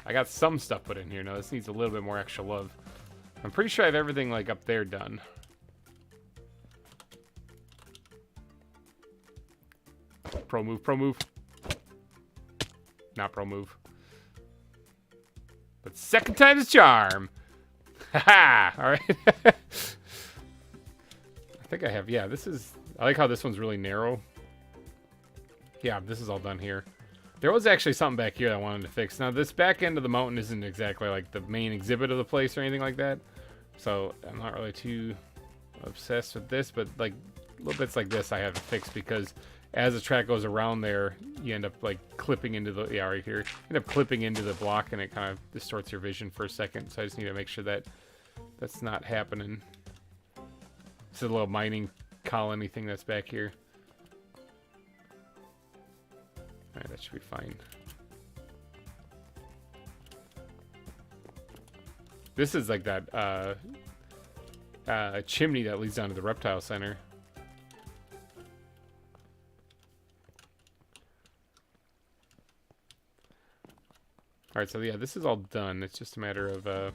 I got some stuff put in here. Now this needs a little bit more extra love. I'm pretty sure I have everything like up there done. Pro move, pro move. Not pro move. But second time's a charm. Haha! Alright. I think I have, yeah, this is, I like how this one's really narrow. Yeah, this is all done here. There was actually something back here that I wanted to fix. Now, this back end of the mountain isn't exactly like the main exhibit of the place or anything like that. So, I'm not really too obsessed with this, but like little bits like this I have to fix because as the track goes around there, you end up like clipping into the, yeah, right here. You end up clipping into the block and it kind of distorts your vision for a second. So I just need to make sure that that's not happening. This is a little mining colony thing that's back here. Alright, that should be fine. This is like that chimney that leads down to the reptile center. Alright, so yeah, this is all done. It's just a matter of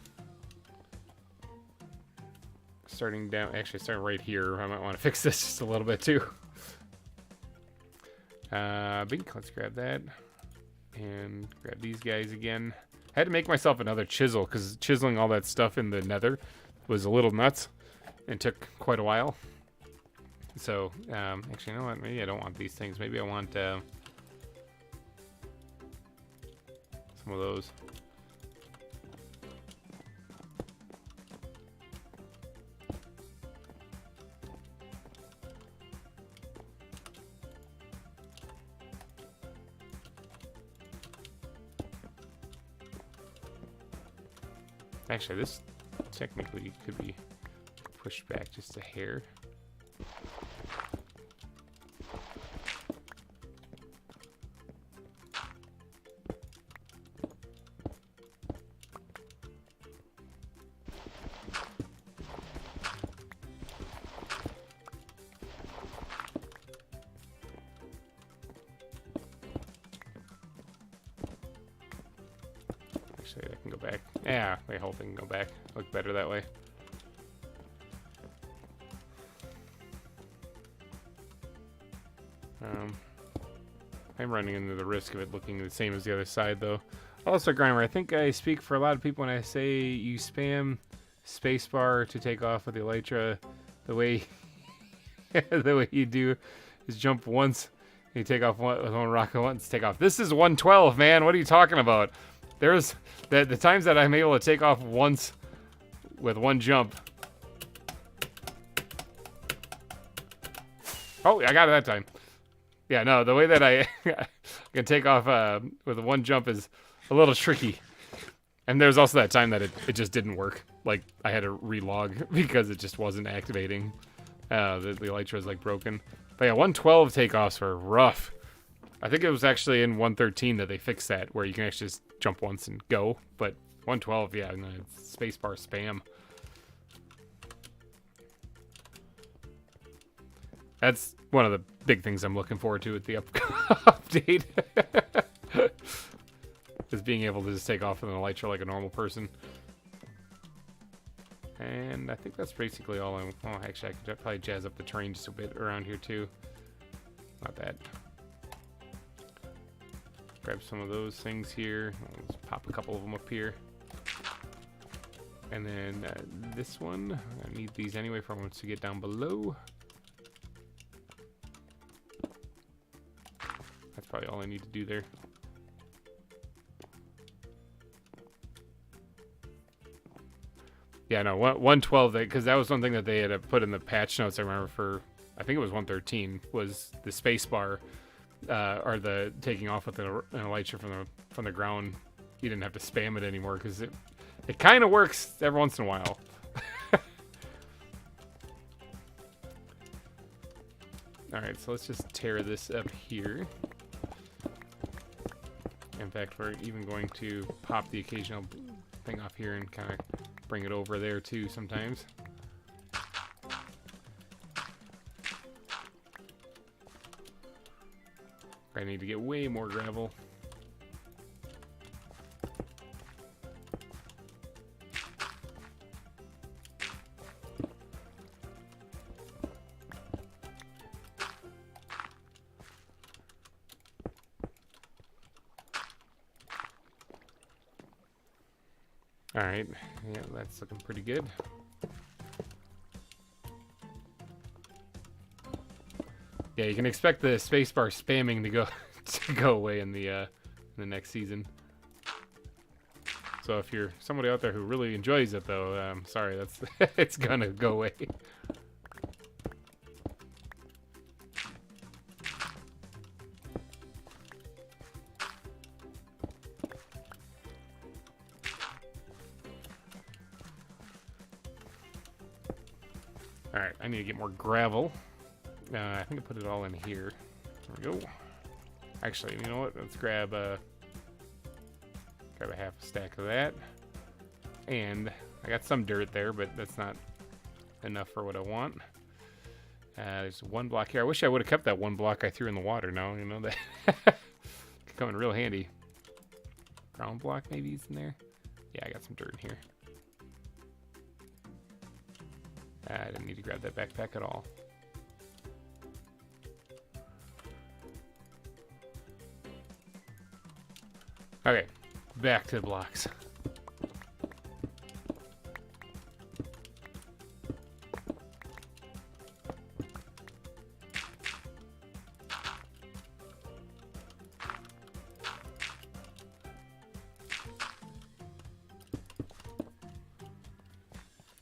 starting down, actually starting right here. I might want to fix this just a little bit too. Bink, let's grab that. And grab these guys again. I had to make myself another chisel because chiseling all that stuff in the nether was a little nuts and took quite a while. So, actually, you know what? Maybe I don't want these things. Maybe I want some of those. Actually, this technically could be pushed back just a hair. Actually, I can go back. Yeah, the whole thing can go back. Look better that way. I'm running into the risk of it looking the same as the other side, though. Also, GReimer, I think I speak for a lot of people when I say you spam spacebar to take off with the Elytra. The way the way you do is jump once, and you take off with one rocket once, take off. This is 112, man. What are you talking about? There's the times that I'm able to take off once with one jump. Oh, I got it that time. Yeah, no, the way that I can take off with one jump is a little tricky. And there's also that time that it just didn't work. Like, I had to relog because it just wasn't activating. The Elytra is like broken. But yeah, 112 takeoffs were rough. I think it was actually in 113 that they fixed that, where you can actually just jump once and go. But 112, yeah, no, it's spacebar spam. That's one of the big things I'm looking forward to with the update. Is being able to just take off with an Elytra like a normal person. And I think that's basically all I'm... Oh, actually, I could probably jazz up the terrain just a bit around here, too. not that. Grab some of those things here. Let's pop a couple of them up here. And then this one, I need these anyway for once to get down below. That's probably all I need to do there. Yeah, no, 112, because that was one thing that they had put in the patch notes, I remember, for, I think it was 113, was the space bar, or the taking off with an elytra from the ground. You didn't have to spam it anymore, because it kind of works every once in a while. Alright, so let's just tear this up here. In fact, we're even going to pop the occasional thing off here and kind of bring it over there too sometimes. I need to get way more gravel. Alright, yeah, that's looking pretty good. Yeah, you can expect the spacebar spamming to go away in the next season. So if you're somebody out there who really enjoys it, though, sorry, that's it's gonna go away. Alright, I need to get more gravel. I think I put it all in here. There we go. Actually, you know what? Let's grab a half a stack of that. And I got some dirt there, but that's not enough for what I want. There's one block here. I wish I would have kept that one block I threw in the water now. You know, that could come in real handy. Ground block maybe is in there. Yeah, I got some dirt in here. I didn't need to grab that backpack at all. Okay, back to the blocks.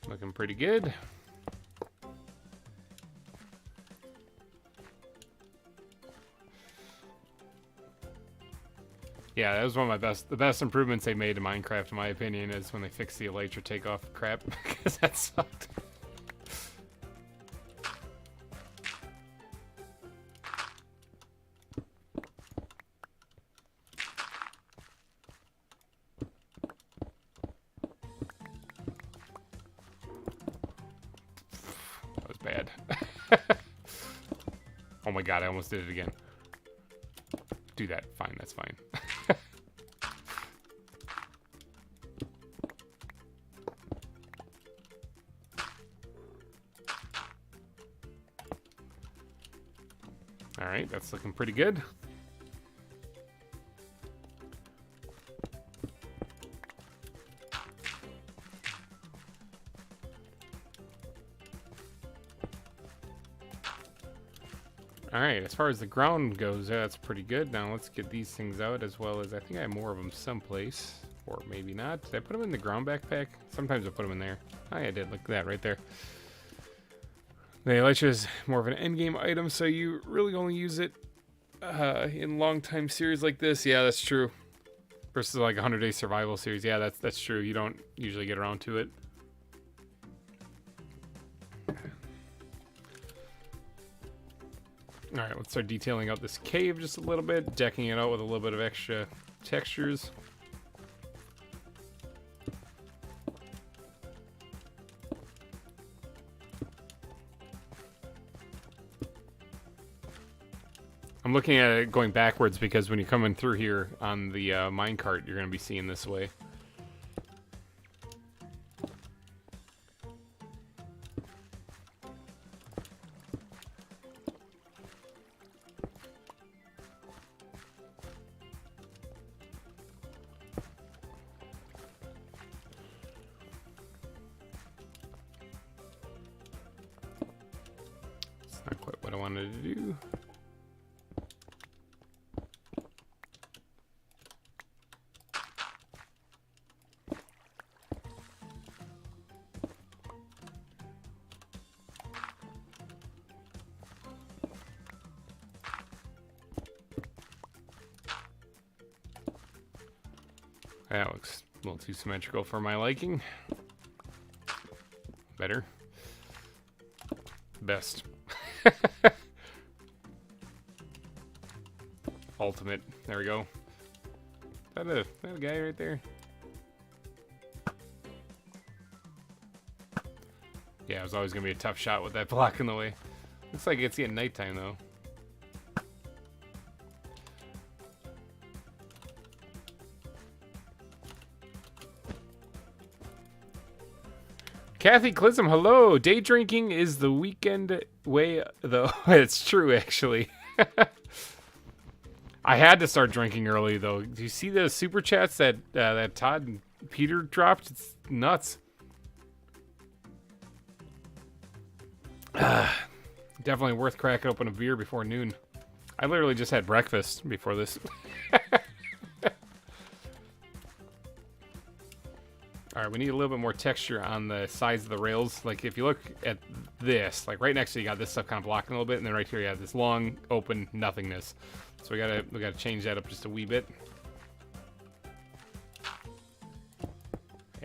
Looking pretty good. Yeah, that was one of the best improvements they made to Minecraft, in my opinion, is when they fixed the elytra takeoff crap, because that sucked. That was bad. Oh my god, I almost did it again. Do that. Fine, that's fine. Alright, that's looking pretty good. Alright, as far as the ground goes, that's pretty good. Now let's get these things out, as well as I think I have more of them someplace. Or maybe not. Did I put them in the ground backpack? Sometimes I put them in there. Oh, yeah, I did. Look at that right there. The elytra is more of an endgame item, so you really only use it in long-time series like this. Yeah, that's true. Versus like a 100-day survival series. Yeah, that's true. You don't usually get around to it. Alright, let's start detailing out this cave just a little bit, decking it out with a little bit of extra textures. I'm looking at it going backwards because when you're coming through here on the minecart, you're going to be seeing this way. Not quite what I wanted to do. That looks a little too symmetrical for my liking. Better. Best. Ultimate. There we go. Is that a guy right there? Yeah, it was always going to be a tough shot with that block in the way. Looks like it's getting nighttime, though. Kathy Clism, hello. Day drinking is the weekend way, though. It's true, actually. I had to start drinking early, though. Do you see the super chats that that Todd and Peter dropped? It's nuts. Definitely worth cracking open a beer before noon. I literally just had breakfast before this. All right, we need a little bit more texture on the sides of the rails. Like if you look at this, like right next to you got this stuff kind of blocking a little bit, and then right here you have this long open nothingness. So we gotta change that up just a wee bit.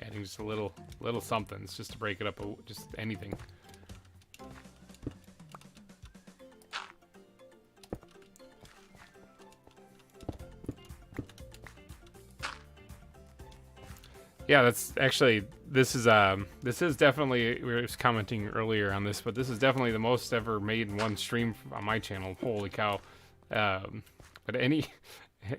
Adding just a little something, it's just to break it up, just anything. Yeah, that's actually, this is definitely, we were just commenting earlier on this, but this is definitely the most ever made in one stream on my channel. Holy cow. But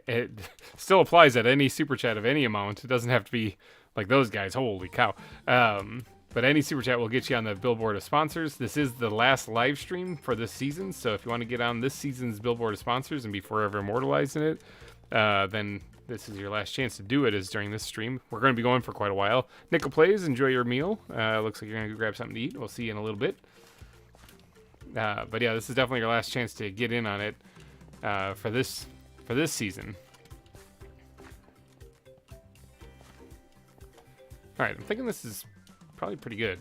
it still applies at any super chat of any amount. It doesn't have to be like those guys. Holy cow. But any super chat will get you on the billboard of sponsors. This is the last live stream for this season. So if you want to get on this season's billboard of sponsors and be forever immortalized in it, then this is your last chance to do it, is during this stream. We're going to be going for quite a while. Nickel Plays, enjoy your meal. Looks like you're going to go grab something to eat. We'll see you in a little bit. But yeah, this is definitely your last chance to get in on it for this season. All right, I'm thinking this is probably pretty good.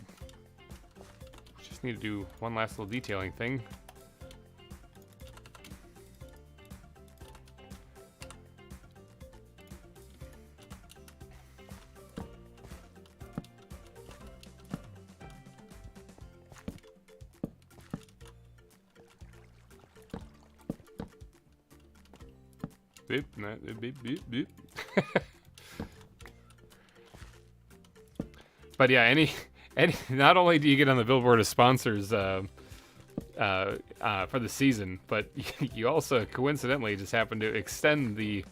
Just need to do one last little detailing thing. Beep, beep, beep, beep. But yeah, any not only do you get on the billboard of sponsors for the season, but you also coincidentally just happen to extend the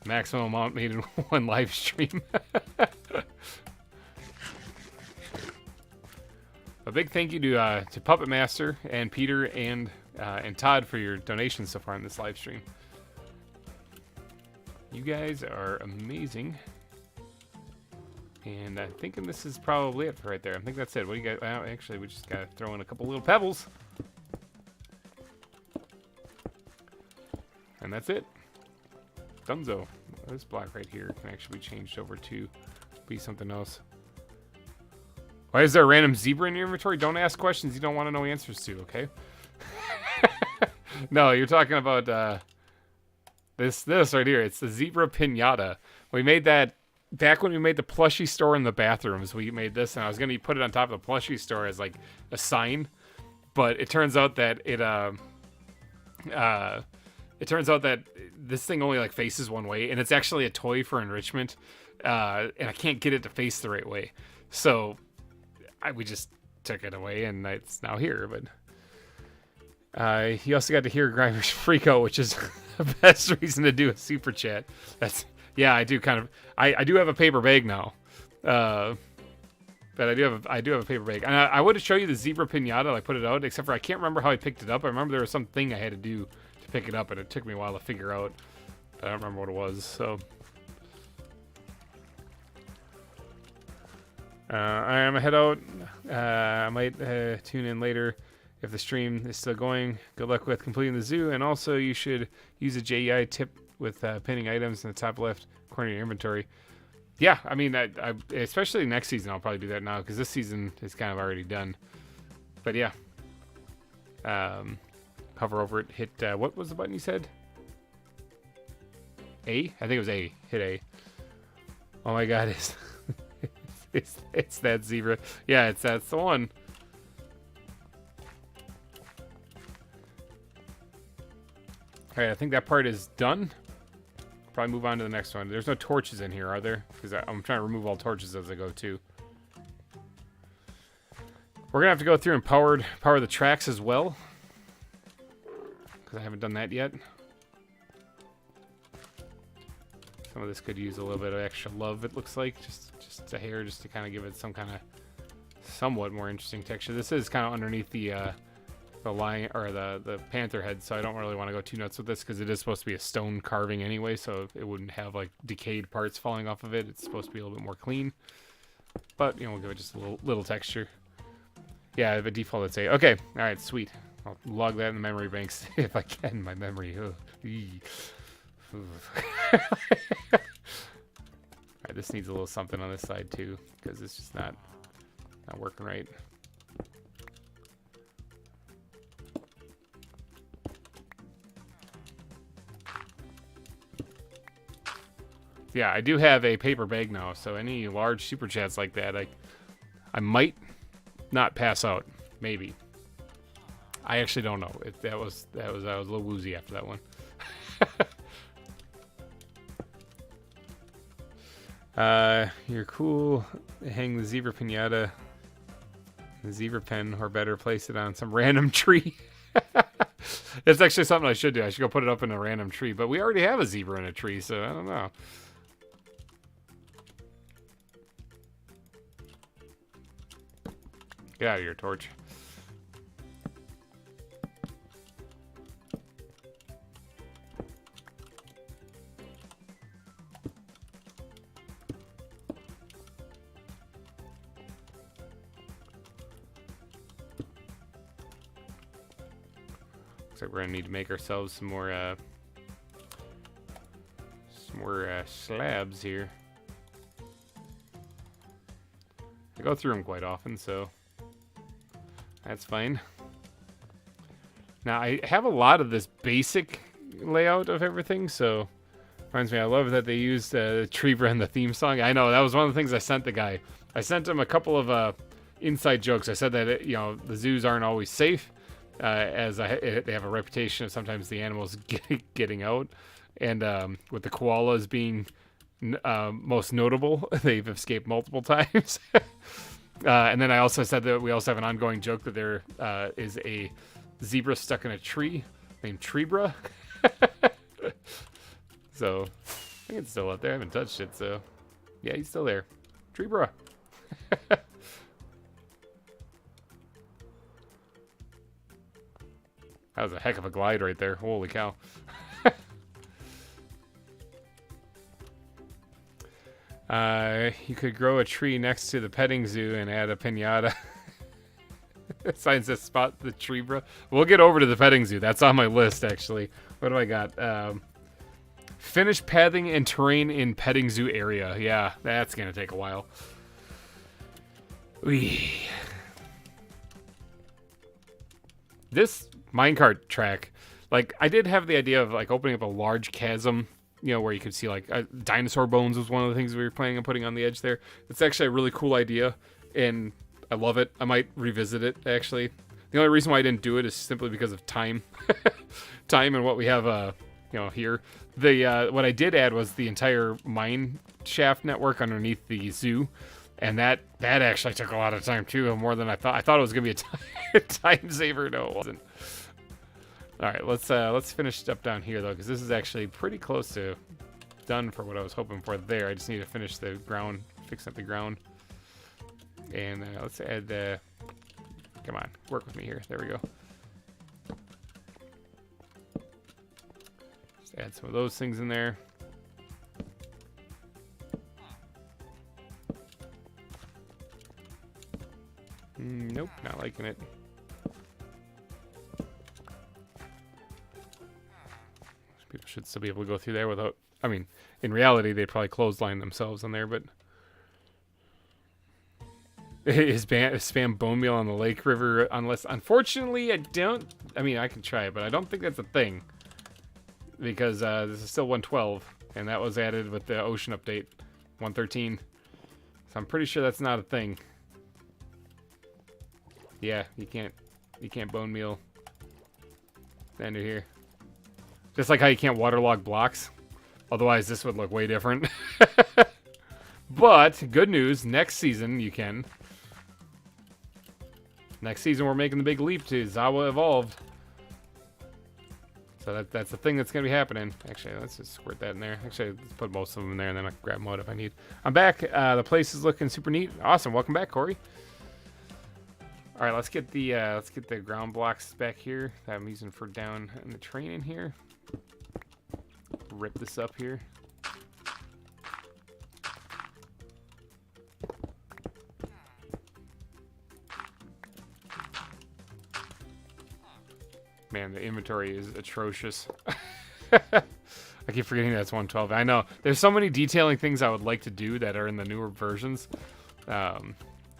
maximum amount made in one live stream. A big thank you to Puppet Master and Peter and Todd for your donations so far in this live stream. You guys are amazing. And I'm thinking this is probably it for right there. I think that's it. What do you guys... Well, actually, we just gotta throw in a couple little pebbles. And that's it. Dunzo. This block right here can actually be changed over to be something else. Why is there a random zebra in your inventory? Don't ask questions you don't want to know answers to, okay? No, you're talking about... This right here, it's the zebra pinata. We made that back when we made the plushie store in the bathrooms. We made this, and I was gonna put it on top of the plushie store as like a sign, but it turns out that this thing only like faces one way, and it's actually a toy for enrichment, and I can't get it to face the right way, so we just took it away, and it's now here. But you also got to hear GReimer's freak out, which is the best reason to do a super chat. Yeah, I do kind of. I do have a paper bag now, but I do have a paper bag. And I would show you the zebra pinata. I put it out, except for I can't remember how I picked it up. I remember there was something I had to do to pick it up, and it took me a while to figure out. I don't remember what it was. So I'm gonna head out. I might tune in later If the stream is still going, good luck with completing the zoo. And also, you should use a JEI tip with pinning items in the top left corner of your inventory. Yeah, I mean, I especially next season, I'll probably do that now because this season is kind of already done. But yeah, hover over it, hit, what was the button you said? A? I think it was A. Hit A. Oh my god, it's that zebra. Yeah, that's the one. Alright, I think that part is done. Probably move on to the next one. There's no torches in here, are there? Because I'm trying to remove all torches as I go too. We're gonna have to go through and power the tracks as well, because I haven't done that yet. Some of this could use a little bit of extra love, it looks like, just a hair, just to kind of give it some kind of somewhat more interesting texture. This is kind of underneath the lion or the panther head, so I don't really want to go too nuts with this because it is supposed to be a stone carving anyway, so it wouldn't have like decayed parts falling off of it. It's supposed to be a little bit more clean, but you know, we'll give it just a little texture. Yeah, by default it's A. Okay, all right, sweet. I'll log that in the memory banks if I can. My memory. Alright, this needs a little something on this side too, because it's just not working right. Yeah, I do have a paper bag now, so any large super chats like that, I might not pass out. Maybe. I actually don't know. I was a little woozy after that one. You're cool. Hang the zebra pinata, the zebra pen, or better, place it on some random tree. It's actually something I should do. I should go put it up in a random tree, but we already have a zebra in a tree, so I don't know. Get out of here, torch. Looks like we're gonna need to make ourselves some more slabs here. I go through them quite often, so that's fine. Now, I have a lot of this basic layout of everything, so reminds me, I love that they used Trevor in the theme song. I know, that was one of the things I sent the guy. I sent him a couple of inside jokes. I said that, you know, the zoos aren't always safe, as they have a reputation of sometimes the animals getting out. And with the koalas being most notable, they've escaped multiple times. And then I also said that we also have an ongoing joke that there is a zebra stuck in a tree named Trebra. So I think it's still out there. I haven't touched it, so yeah, he's still there. Trebra. That was a heck of a glide right there. Holy cow. You could grow a tree next to the petting zoo and add a pinata. Sign says spot the tree, bro. We'll get over to the petting zoo. That's on my list, actually. What do I got? Finish pathing and terrain in petting zoo area. Yeah, that's going to take a while. Whee. This minecart track, like, I did have the idea of, like, opening up a large chasm, you know, where you could see, like, dinosaur bones was one of the things we were planning on putting on the edge there. It's actually a really cool idea, and I love it. I might revisit it, actually. The only reason why I didn't do it is simply because of time. Time and what we have, you know, here. What I did add was the entire mine shaft network underneath the zoo, and that actually took a lot of time, too, more than I thought. I thought it was going to be a time saver. No, it wasn't. All right, let's finish up down here, though, because this is actually pretty close to done for what I was hoping for there. I just need to finish the ground, fix up the ground. And let's add, come on, work with me here. There we go. Just add some of those things in there. Nope, not liking it. People should still be able to go through there without... I mean, in reality, they'd probably clothesline themselves on there, but... Is spam bone meal on the lake river unless... Unfortunately, I don't... I mean, I can try it, but I don't think that's a thing. Because this is still 112, and that was added with the ocean update, 113. So I'm pretty sure that's not a thing. Yeah, you can't bone meal under here. Just like how you can't waterlog blocks. Otherwise, this would look way different. But, good news, next season you can. Next season we're making the big leap to ZAWA Evolved. So that's the thing that's going to be happening. Actually, let's just squirt that in there. Actually, let's put most of them in there, and then I can grab mode if I need. I'm back. The place is looking super neat. Awesome. Welcome back, Corey. All right, let's get the ground blocks back here that I'm using for down in the train in here. Rip this up here. Man, the inventory is atrocious. I keep forgetting that's 112. I know. There's so many detailing things I would like to do that are in the newer versions. And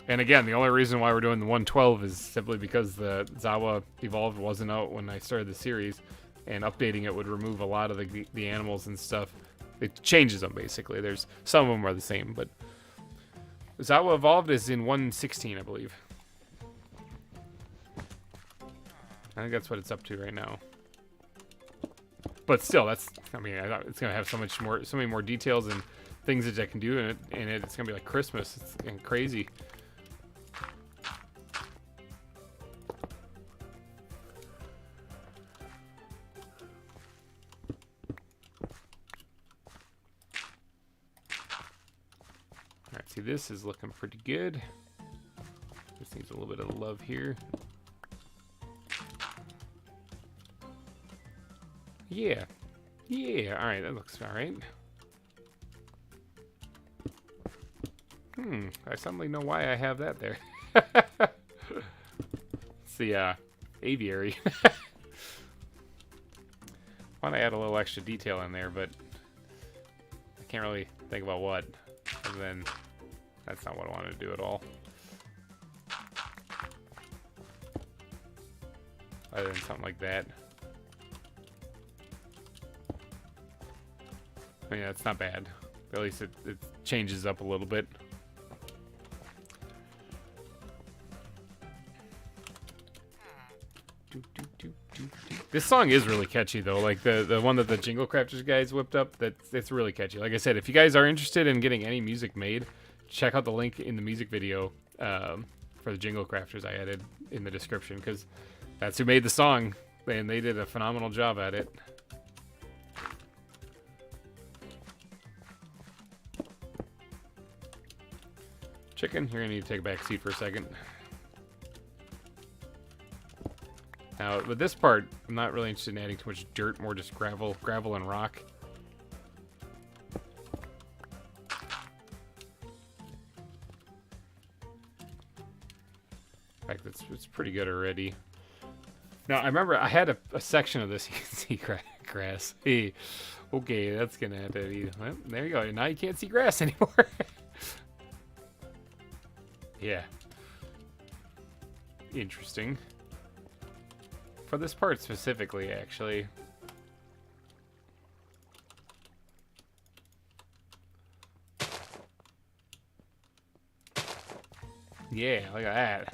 again, the only reason why we're doing the 112 is simply because the ZAWA Evolved wasn't out when I started the series. And updating it would remove a lot of the animals and stuff. It changes them, basically. There's some of them are the same, but... ZAWA Evolved is in 116, I believe. I think that's what it's up to right now. But still, that's... I mean, it's going to have so many more details and things that I can do in it. And it's going to be like Christmas. It's getting crazy. Alright, see, this is looking pretty good. This needs a little bit of love here. Yeah. Yeah, alright, that looks alright. I suddenly know why I have that there. It's the aviary. Want to add a little extra detail in there, but I can't really think about what. And then that's not what I wanted to do at all. Other than something like that. I mean, that's not bad. At least it changes up a little bit. This song is really catchy, though. Like the one that the Jingle Crafters guys whipped up, it's really catchy. Like I said, if you guys are interested in getting any music made, check out the link in the music video for the Jingle Crafters I added in the description, because that's who made the song, and they did a phenomenal job at it. Chicken, you're gonna need to take a back seat for a second. Now, with this part, I'm not really interested in adding too much dirt, more just gravel and rock. In fact, it's pretty good already. Now, I remember I had a section of this. You can see grass. Hey, okay, that's gonna have to be. Well, there you go. Now you can't see grass anymore. Yeah. Interesting. For this part specifically, actually. Yeah, look at that.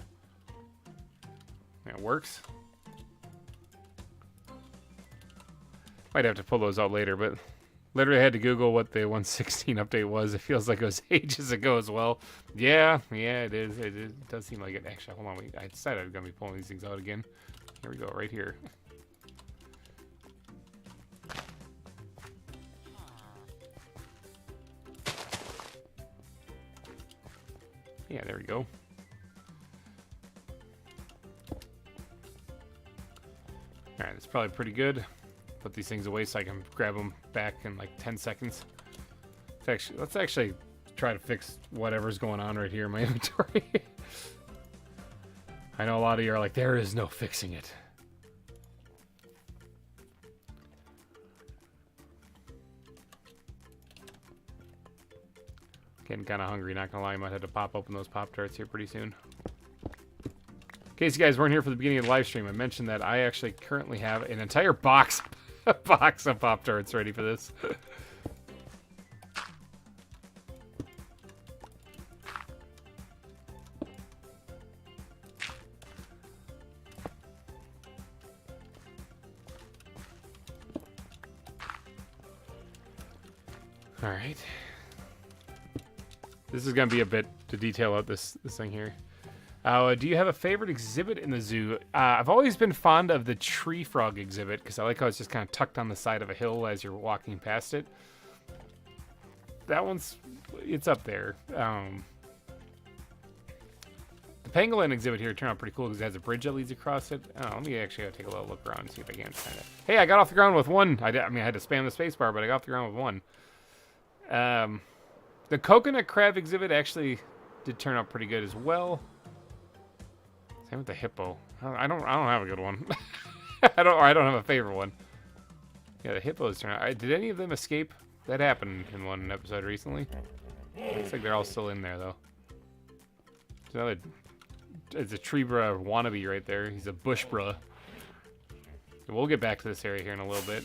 That works. Might have to pull those out later, but literally had to Google what the 116 update was. It feels like it was ages ago as well. Yeah, it is. It does seem like it. Actually, hold on. I decided I'm going to be pulling these things out again. Here we go, right here. Yeah, there we go. Alright, that's probably pretty good. Put these things away so I can grab them back in like 10 seconds. Let's actually try to fix whatever's going on right here in my inventory. I know a lot of you are like, there is no fixing it. Getting kind of hungry, not gonna lie. I might have to pop open those Pop-Tarts here pretty soon. In case you guys weren't here for the beginning of the live stream, I mentioned that I actually currently have an entire box of Pop-Tarts ready for this. All right. This is gonna be a bit to detail out this thing here. Do you have a favorite exhibit in the zoo? I've always been fond of the tree frog exhibit because I like how it's just kind of tucked on the side of a hill as you're walking past it. That one's, it's up there. The pangolin exhibit here turned out pretty cool because it has a bridge that leads across it. Let me actually take a little look around and see if I can find it. Hey, I got off the ground with one. I mean, I had to spam the space bar, but I got off the ground with one. The coconut crab exhibit actually did turn out pretty good as well. Same with the hippo. I don't have a good one. I don't have a favorite one. Yeah, the hippos turn out. Did any of them escape? That happened in one episode recently. Looks like they're all still in there though. It's a tree bra wannabe right there. He's a bush bra. We'll get back to this area here in a little bit.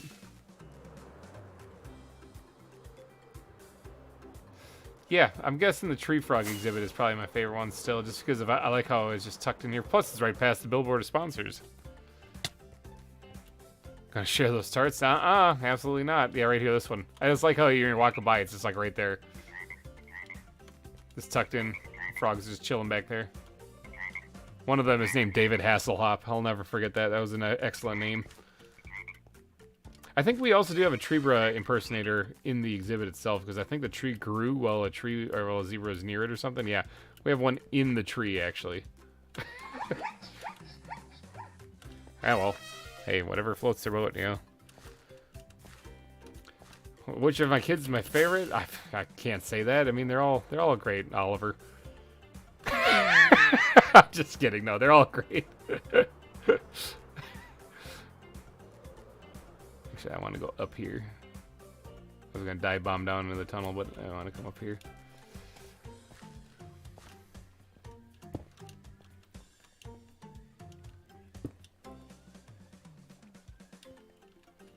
Yeah, I'm guessing the tree frog exhibit is probably my favorite one still, just because I like how it's just tucked in here. Plus, it's right past the billboard of sponsors. Gonna share those tarts? Absolutely not. Yeah, right here, this one. I just like how you're walking by, it's just like right there. Just tucked in. Frog's just chilling back there. One of them is named David Hasselhoff. I'll never forget that. That was an excellent name. I think we also do have a Tree-Bra impersonator in the exhibit itself, because I think the tree grew while a zebra was near it or something. Yeah, we have one in the tree, actually. Ah, well. Hey, whatever floats their boat, you know. Which of my kids is my favorite? I can't say that. I mean, they're all great, Oliver. I'm just kidding. No, they're all great. Actually, I want to go up here. I was going to dive bomb down into the tunnel, but I want to come up here.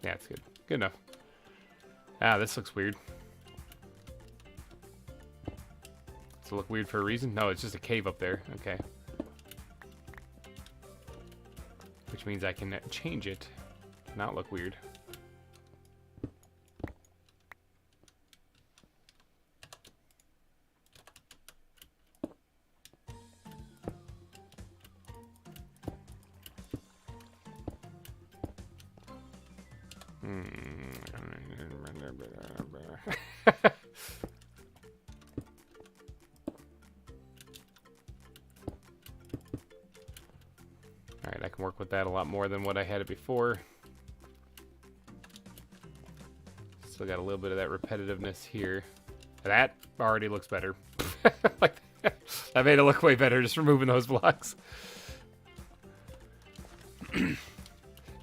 Yeah, it's good. Good enough. Ah, this looks weird. Does it look weird for a reason? No, it's just a cave up there. Okay. Which means I can change it to not look weird. Alright, I can work with that a lot more than what I had it before. Still got a little bit of that repetitiveness here. That already looks better. Like that made it look way better just removing those blocks.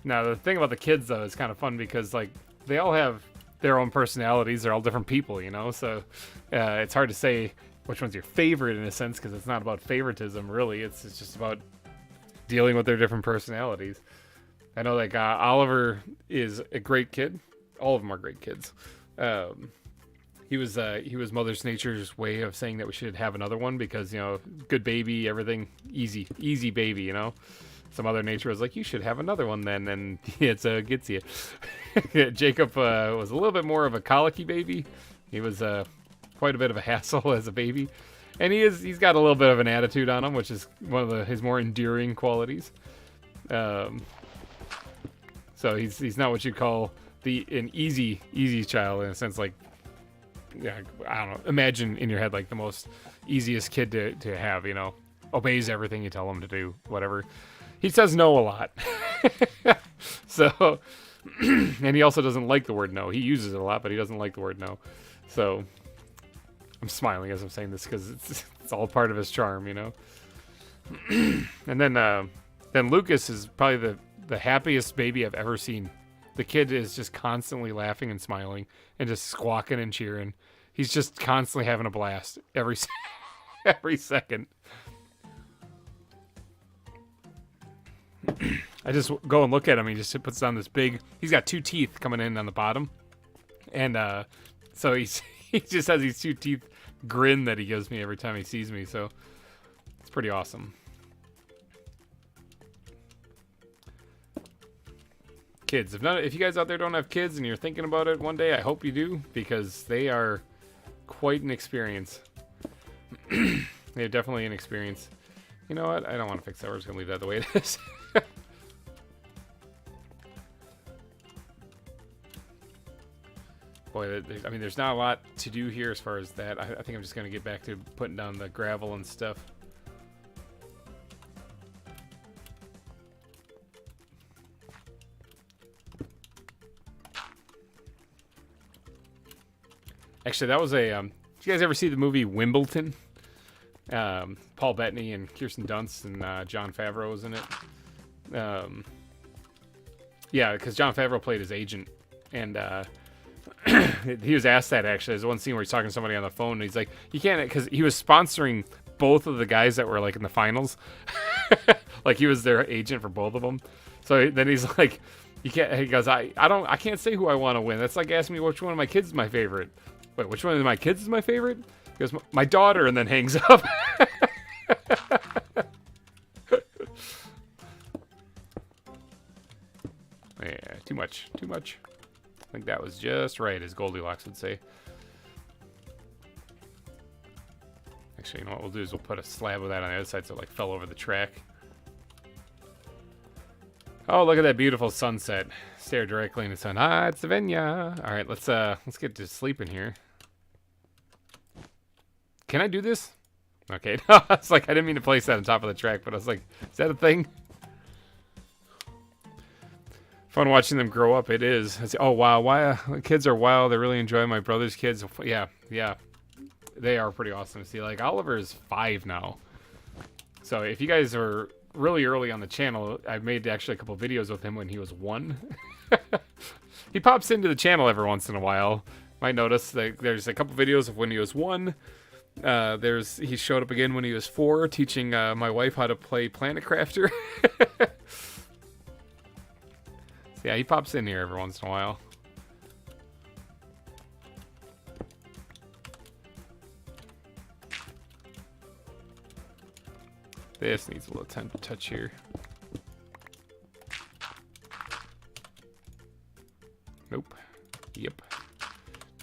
Now, the thing about the kids, though, is kind of fun because, like, they all have their own personalities. They're all different people, you know? So it's hard to say which one's your favorite in a sense because it's not about favoritism, really. It's just about dealing with their different personalities. I know, like, Oliver is a great kid. All of them are great kids. He was Mother Nature's way of saying that we should have another one because, you know, good baby, everything, easy baby, you know? So Mother Nature was like, you should have another one then, and it gets you. Jacob was a little bit more of a colicky baby. He was quite a bit of a hassle as a baby. And he's got a little bit of an attitude on him, which is one of his more endearing qualities. So he's not what you'd call an easy child in a sense, like, yeah, I don't know, imagine in your head like the most easiest kid to have, you know, obeys everything you tell him to do, whatever. He says no a lot. So, and he also doesn't like the word no. He uses it a lot, but he doesn't like the word no. So, I'm smiling as I'm saying this because it's all part of his charm, you know. And then Lucas is probably the happiest baby I've ever seen. The kid is just constantly laughing and smiling and just squawking and cheering. He's just constantly having a blast every every second. I just go and look at him. He just puts on this big. He's got 2 teeth coming in on the bottom, and so he just has these 2 teeth grin that he gives me every time he sees me. So it's pretty awesome. Kids, if you guys out there don't have kids and you're thinking about it one day, I hope you do, because they are quite an experience. They're definitely an experience. You know what? I don't want to fix that. We're just gonna leave that the way it is. Boy, I mean, there's not a lot to do here as far as that. I think I'm just gonna get back to putting down the gravel and stuff. Actually, that was a. Did you guys ever see the movie Wimbledon? Paul Bettany and Kirsten Dunst and Jon Favreau was in it. Yeah, because Jon Favreau played his agent, and he was asked that, actually. There's one scene where he's talking to somebody on the phone, and he's like, you can't, because he was sponsoring both of the guys that were like in the finals. Like, he was their agent for both of them. So then he's like, you can't. He goes, I can't say who I want to win. That's like asking me which one of my kids is my favorite. Wait, which one of my kids is my favorite? He goes, my daughter, and then hangs up. Yeah, too much. I think that was just right, as Goldilocks would say. Actually, you know what we'll do is we'll put a slab of that on the other side so it like fell over the track. Oh, look at that beautiful sunset. Stare directly in the sun. Ah, it's the Venya. All right, let's get to sleep in here. Can I do this? Okay, no, it's like I didn't mean to place that on top of the track, but I was like, is that a thing? Fun watching them grow up. It is. Oh wow, why kids are wild. I really enjoy my brother's kids. Yeah, they are pretty awesome to see. Like Oliver is 5 now, so if you guys are really early on the channel, I've made actually a couple videos with him when he was 1. He pops into the channel every once in a while. Might notice that there's a couple videos of when he was 1. He showed up again when he was 4, teaching my wife how to play Planet Crafter. So yeah, he pops in here every once in a while. This needs a little touch here. Nope. Yep.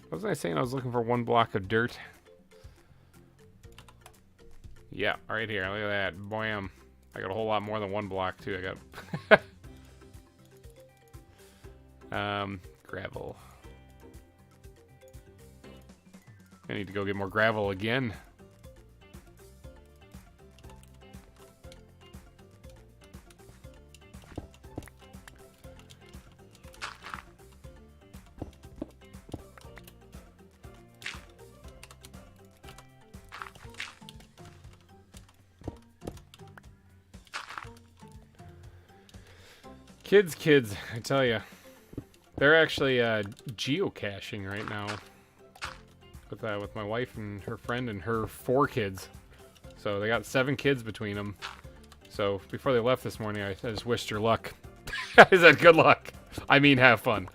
What was I saying? I was looking for 1 block of dirt. Yeah, right here. Look at that. Bam. I got a whole lot more than 1 block, too. I got... gravel. I need to go get more gravel again. Kids, I tell you. They're actually geocaching right now with my wife and her friend and her 4 kids. So they got 7 kids between them. So before they left this morning, I just wished her luck. I said, good luck. I mean, have fun.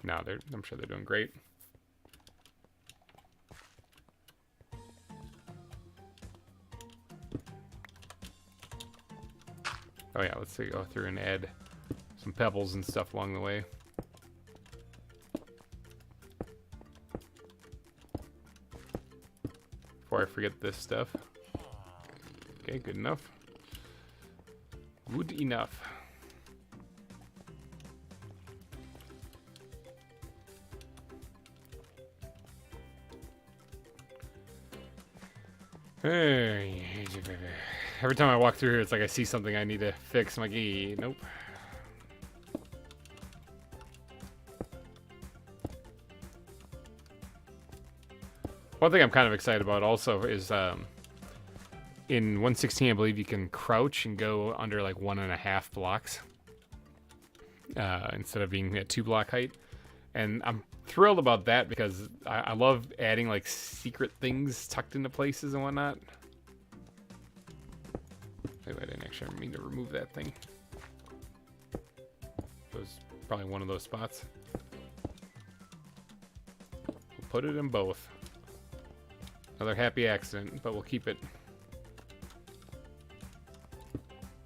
No, I'm sure they're doing great. Oh yeah, let's go through and add some pebbles and stuff along the way. Before I forget this stuff. Okay, good enough. Good enough. Every time I walk through here, it's like I see something I need to fix. I'm like, nope. One thing I'm kind of excited about also is in 1.16, I believe you can crouch and go under like 1.5 blocks instead of being at 2 block height. And I'm thrilled about that because I love adding like secret things tucked into places and whatnot. Maybe I didn't actually mean to remove that thing. It was probably one of those spots. We'll put it in both. Another happy accident, but we'll keep it.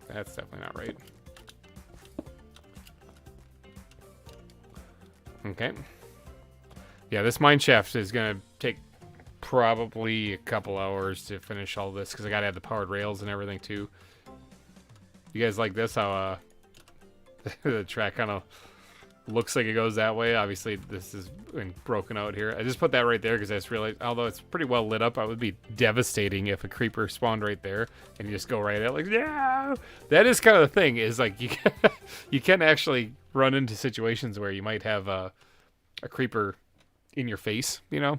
That's definitely not right. Okay. Yeah, this mine shaft is going to take probably a couple hours to finish all this because I got to add the powered rails and everything too. You guys like this? How the track kind of looks like it goes that way. Obviously, this is broken out here. I just put that right there because I just realized, although it's pretty well lit up, it would be devastating if a creeper spawned right there and you just go right at it like, yeah. That is kind of the thing, is like you can actually run into situations where you might have a creeper in your face, you know?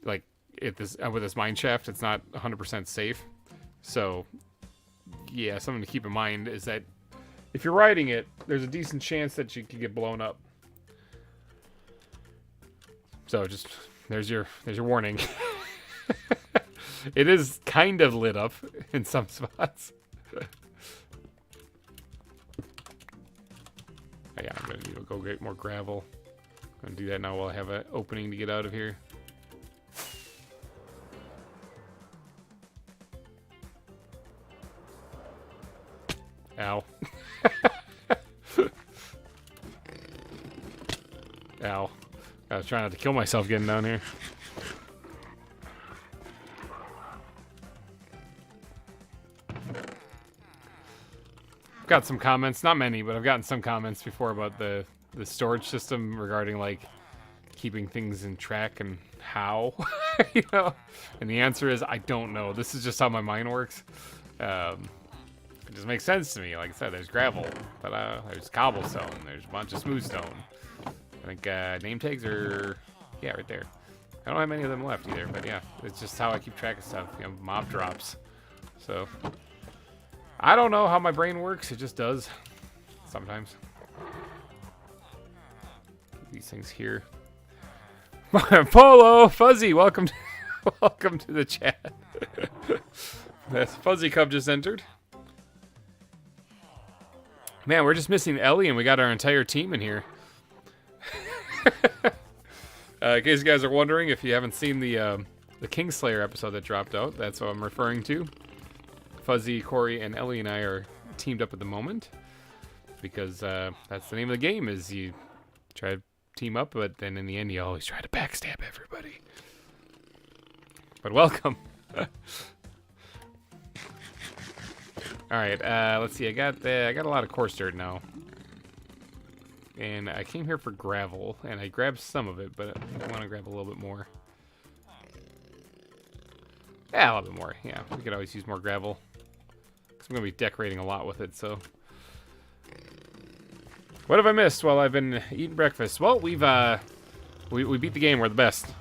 Like with this mine shaft, it's not 100% safe. So yeah, something to keep in mind is that if you're riding it, there's a decent chance that you could get blown up. So just there's your warning. It is kind of lit up in some spots. Yeah, I'm gonna need to go get more gravel. I'm gonna do that now while I have an opening to get out of here. Ow. Ow. I was trying not to kill myself getting down here. I've got some comments, not many, but I've gotten some comments before about the storage system regarding like keeping things in track and how, you know? And the answer is I don't know. This is just how my mind works. It just makes sense to me. Like I said, there's gravel, but there's cobblestone, there's a bunch of smooth stone. I think name tags are, yeah, right there. I don't have many of them left either, but yeah, it's just how I keep track of stuff. You know, mob drops. So I don't know how my brain works. It just does sometimes. These things here. Polo, Fuzzy, welcome to the chat. That's Fuzzy Cub just entered. Man, we're just missing Ellie, and we got our entire team in here. In case you guys are wondering, if you haven't seen the Kingslayer episode that dropped out, that's what I'm referring to. Fuzzy, Corey, and Ellie and I are teamed up at the moment because that's the name of the game. Is you try to team up, but then in the end, you always try to backstab everybody. But welcome. All right, let's see. I got a lot of coarse dirt now, and I came here for gravel, and I grabbed some of it, but I want to grab a little bit more. Yeah, a little bit more. Yeah, we could always use more gravel because I'm gonna be decorating a lot with it. So, what have I missed while I've been eating breakfast? Well, we beat the game. We're the best.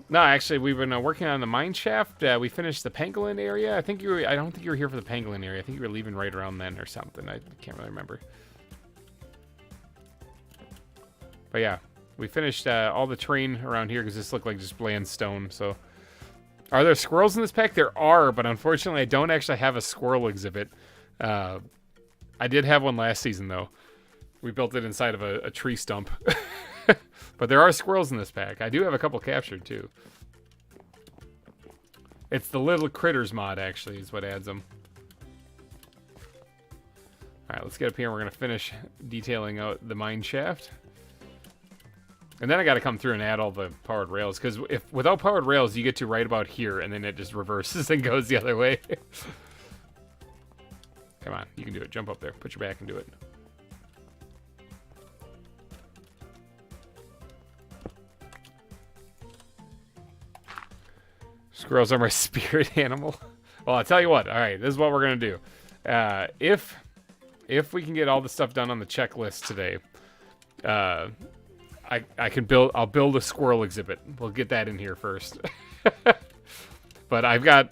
No, actually, we've been working on the mine shaft. We finished the pangolin area. I don't think you were here for the pangolin area. I think you were leaving right around then or something. I can't really remember. But yeah, we finished all the terrain around here because this looked like just bland stone. So, are there squirrels in this pack? There are, but unfortunately, I don't actually have a squirrel exhibit. I did have one last season though. We built it inside of a tree stump. But there are squirrels in this pack. I do have a couple captured, too. It's the Little Critters mod, actually, is what adds them. Alright, let's get up here and we're going to finish detailing out the mine shaft. And then I got to come through and add all the powered rails, because without powered rails, you get to right about here, and then it just reverses and goes the other way. Come on, you can do it. Jump up there. Put your back and do it. Squirrels are my spirit animal. Well, I'll tell you what. All right, this is what we're going to do. If we can get all the stuff done on the checklist today, I'll build a squirrel exhibit. We'll get that in here first. But I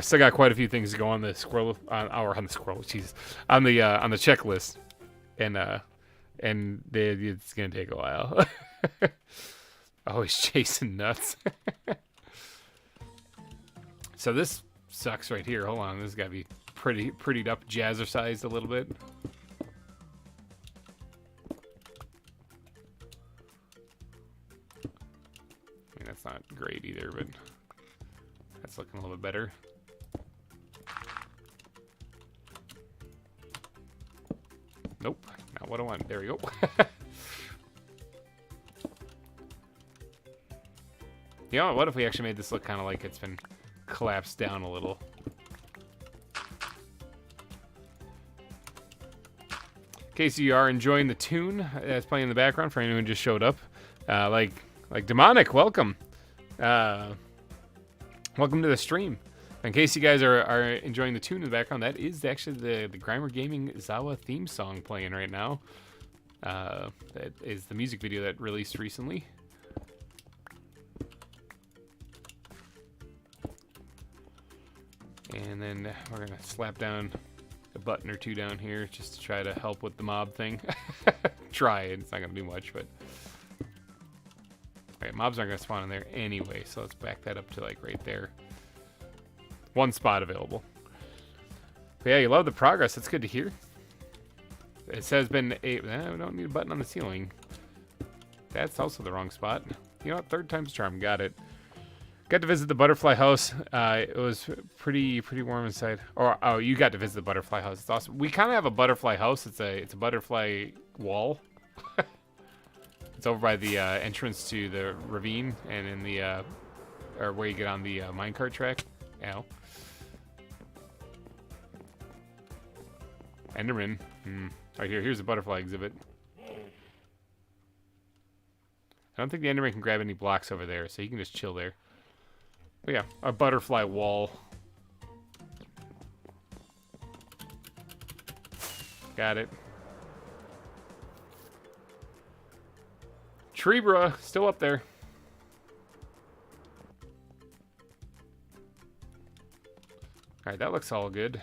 still got quite a few things to go on the squirrel, on the checklist, and and it's gonna take a while. Oh, he's chasing nuts. So this sucks right here. Hold on, this has got to be prettied up, jazzercised a little bit. I mean, that's not great either, but that's looking a little bit better. Nope, not what I want. There we go. You know, what if we actually made this look kind of like it's been collapsed down a little? In case you are enjoying the tune that's playing in the background for anyone who just showed up, like Demonic, welcome. Welcome to the stream. In case you guys are enjoying the tune in the background, that is actually the GReimer Gaming ZAWA theme song playing right now. That is the music video that released recently. And then we're going to slap down a button or two down here just to try to help with the mob thing. Try it. It's not going to do much, but... Alright, mobs aren't going to spawn in there anyway, so let's back that up to, like, right there. One spot available. But yeah, you love the progress. That's good to hear. It says been we don't need a button on the ceiling. That's also the wrong spot. You know what? Third time's a charm. Got it. Got to visit the butterfly house. It was pretty warm inside. Or oh, you got to visit the butterfly house. It's awesome. We kind of have a butterfly house. It's a butterfly wall. It's over by the entrance to the ravine and in the or where you get on the minecart track. Ow. Enderman. Right here. Here's a butterfly exhibit. I don't think the Enderman can grab any blocks over there, so he can just chill there. But yeah, a butterfly wall. Got it. Trebra, still up there. Alright, that looks all good.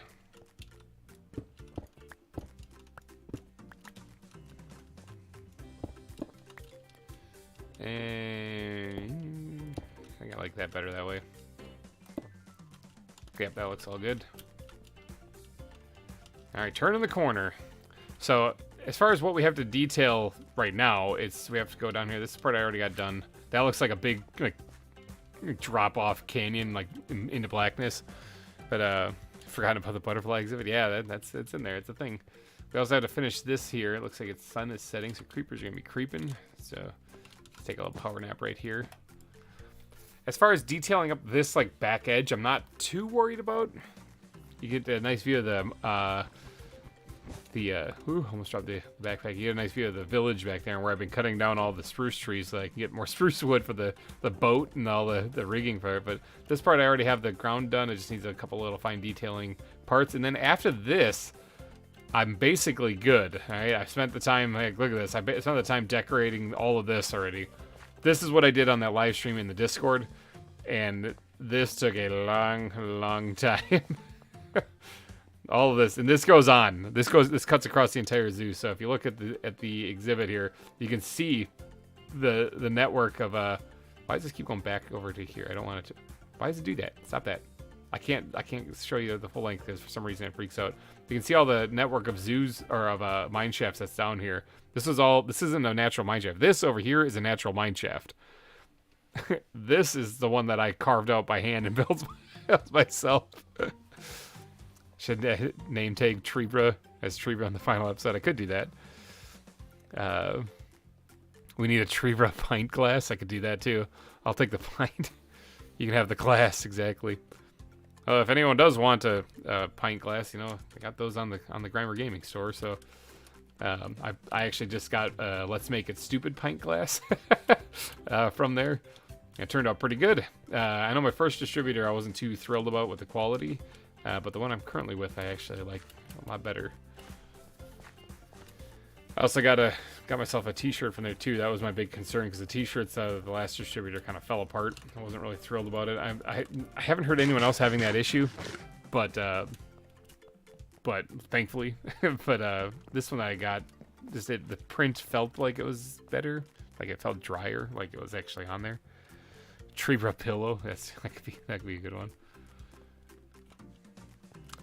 And I think I like that better that way. Yep, that looks all good. Alright, turning the corner. So, as far as what we have to detail right now, we have to go down here. This part I already got done. That looks like a big, like, drop-off canyon, like, into blackness. But, forgot about the butterfly exhibit. Yeah, it's in there. It's a thing. We also have to finish this here. It looks like the sun is setting, so creepers are going to be creeping. So, let's take a little power nap right here. As far as detailing up this, like, back edge, I'm not too worried about. You get a nice view of almost dropped the backpack. You get a nice view of the village back there where I've been cutting down all the spruce trees so I can get more spruce wood for the boat and all the rigging for it. But this part I already have the ground done. It just needs a couple little fine detailing parts. And then after this, I'm basically good. All right, I spent the time, like, look at this. I spent the time decorating all of this already. This is what I did on that live stream in the Discord. And this took a long time. All of this, and this goes on. This cuts across the entire zoo. So if you look at the exhibit here, you can see the network of why does this keep going back over to here? I don't want it to. Why does it do that? Stop that. I can't show you the full length because for some reason it freaks out. You can see all the network of zoos or of mine shafts that's down here. This isn't a natural mine shaft. This over here is a natural mine shaft. This is the one that I carved out by hand and built myself. Should name tag Trebra as Trebra on the final episode. I could do that. We need a Trebra pint glass. I could do that too. I'll take the pint. You can have the glass, exactly. If anyone does want a pint glass, you know, I got those on the GReimer Gaming store. So I actually just got Let's Make It Stupid pint glass from there. It turned out pretty good. I know my first distributor I wasn't too thrilled about with the quality. But the one I'm currently with, I actually like a lot better. I also got myself a t-shirt from there too. That was my big concern because the t-shirts out of the last distributor kind of fell apart. I wasn't really thrilled about it. I haven't heard anyone else having that issue, but thankfully, but this one I got just the print felt like it was better, like it felt drier, like it was actually on there. Tribra pillow, that could be a good one.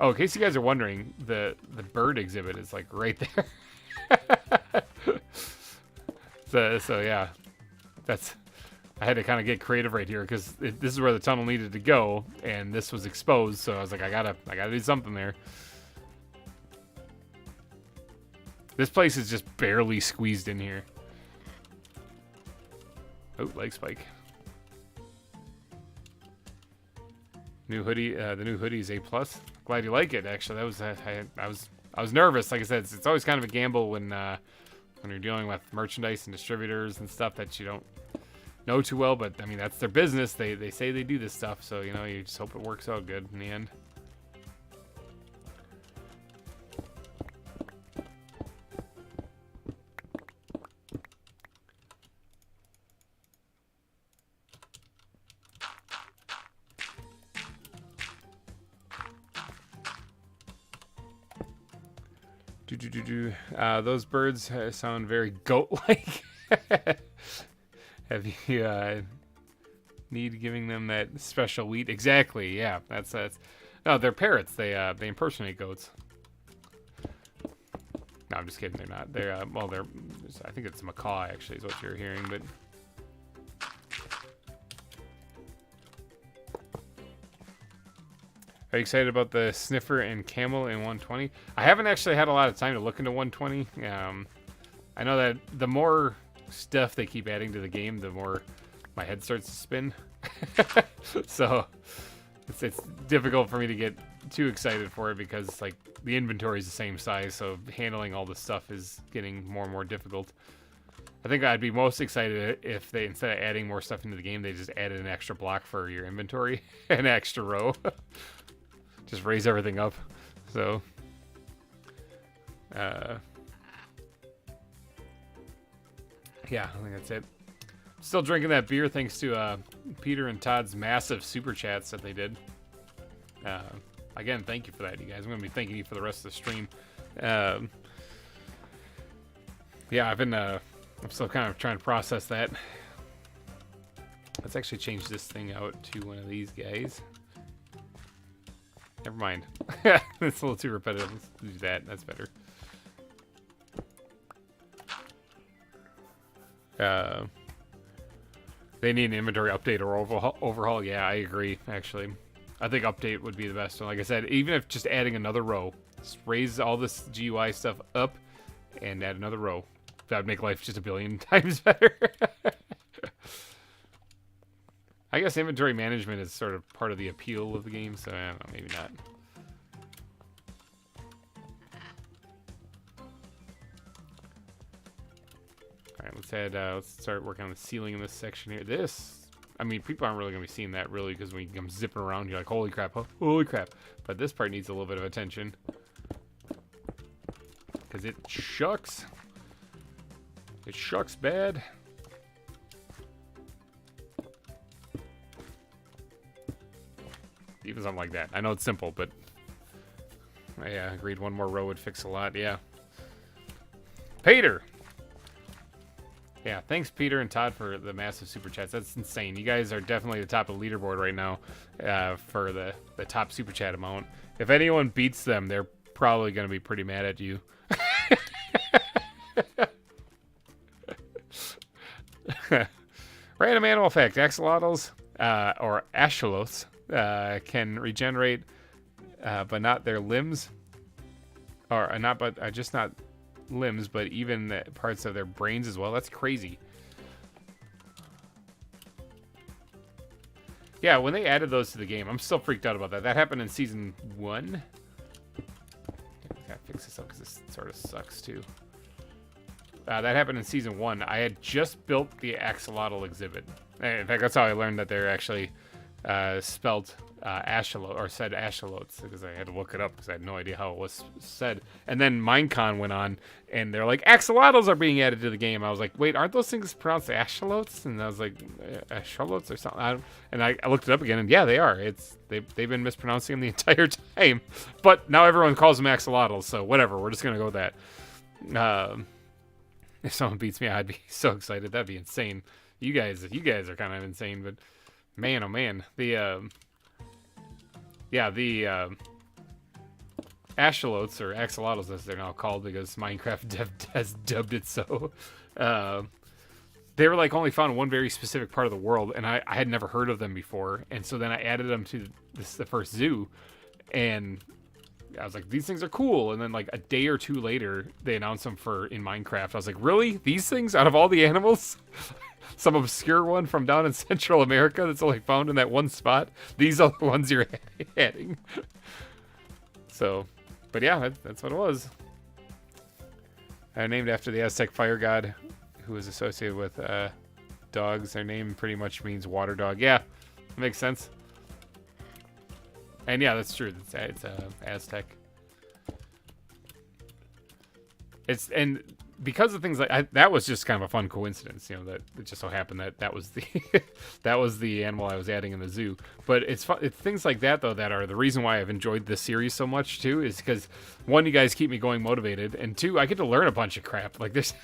Oh, in case you guys are wondering, the bird exhibit is like right there. so yeah, I had to kind of get creative right here because this is where the tunnel needed to go, and this was exposed. So I was like, I gotta do something there. This place is just barely squeezed in here. Oh, leg spike. New hoodie. The new hoodie is A+. Glad you like it. Actually, that was I was nervous. Like I said, it's always kind of a gamble when you're dealing with merchandise and distributors and stuff that you don't know too well. But I mean, that's their business. They say they do this stuff, so you know, you just hope it works out good in the end. Those birds sound very goat-like. Have you need giving them that special wheat? Exactly. Yeah, that's. No, they're parrots. They impersonate goats. No, I'm just kidding. They're not. They're well, they're. I think it's a macaw actually is what you're hearing, but. Are you excited about the sniffer and camel in 120? I haven't actually had a lot of time to look into 120. I know that the more stuff they keep adding to the game, the more my head starts to spin. So it's difficult for me to get too excited for it because like the inventory is the same size, so handling all this stuff is getting more and more difficult. I think I'd be most excited if they, instead of adding more stuff into the game, they just added an extra block for your inventory, an extra row. Just raise everything up. So, yeah, I think that's it. Still drinking that beer thanks to Peter and Todd's massive super chats that they did. Again, thank you for that, you guys. I'm going to be thanking you for the rest of the stream. Yeah, I'm still kind of trying to process that. Let's actually change this thing out to one of these guys. Never mind. It's a little too repetitive. Let's do that. That's better. They need an inventory update or overhaul. Yeah, I agree, actually. I think update would be the best one. Like I said, even if just adding another row, just raise all this GUI stuff up and add another row. That would make life just a billion times better. I guess inventory management is sort of part of the appeal of the game, so I don't know, maybe not. Alright, let's start working on the ceiling in this section here. I mean, people aren't really going to be seeing that really, because when you come zipping around, you're like, holy crap, holy crap. But this part needs a little bit of attention. Because it shucks. It shucks bad. Even something like that. I know it's simple, but yeah, agreed. One more row would fix a lot. Yeah. Peter. Yeah, thanks Peter and Todd for the massive super chats. That's insane. You guys are definitely the top of the leaderboard right now for the top super chat amount. If anyone beats them, they're probably going to be pretty mad at you. Random animal fact: axolotls or ashalots can regenerate, but not their limbs, or just not limbs, but even the parts of their brains as well. That's crazy. Yeah, when they added those to the game, I'm still freaked out about that. That happened in season 1. Gotta fix this up because this sort of sucks too. That happened in season 1. I had just built the axolotl exhibit. In fact, that's how I learned that they're actually spelled ashalot, or said ashalots, because I had to look it up because I had no idea how it was said. And then Minecon went on, and they're like, axolotls are being added to the game. I was like, wait, aren't those things pronounced ashalots? And I was like, ashalots or something. I looked it up again, and yeah, they are. They've been mispronouncing them the entire time. But now everyone calls them axolotls, so whatever. We're just gonna go with that. If someone beats me, I'd be so excited. That'd be insane. You guys are kind of insane, but man, oh man, the Axolotls, or axolotls as they're now called because Minecraft dev has dubbed it so. They were like only found in one very specific part of the world, and I had never heard of them before, and so then I added them to the first zoo, and I was like, these things are cool. And then like a day or two later, they announced them in Minecraft. I was like, really? These things out of all the animals? Some obscure one from down in Central America that's only found in that one spot? These are the ones you're adding. So, but yeah, that's what it was. Named after the Aztec fire god who was associated with dogs. Their name pretty much means water dog. Yeah, makes sense. And yeah, that's true. It's Aztec. And because of things like that was just kind of a fun coincidence, you know, that it just so happened that was the that was the animal I was adding in the zoo. But it's things like that though that are the reason why I've enjoyed this series so much too, is because one, you guys keep me going motivated, and two, I get to learn a bunch of crap. Like there's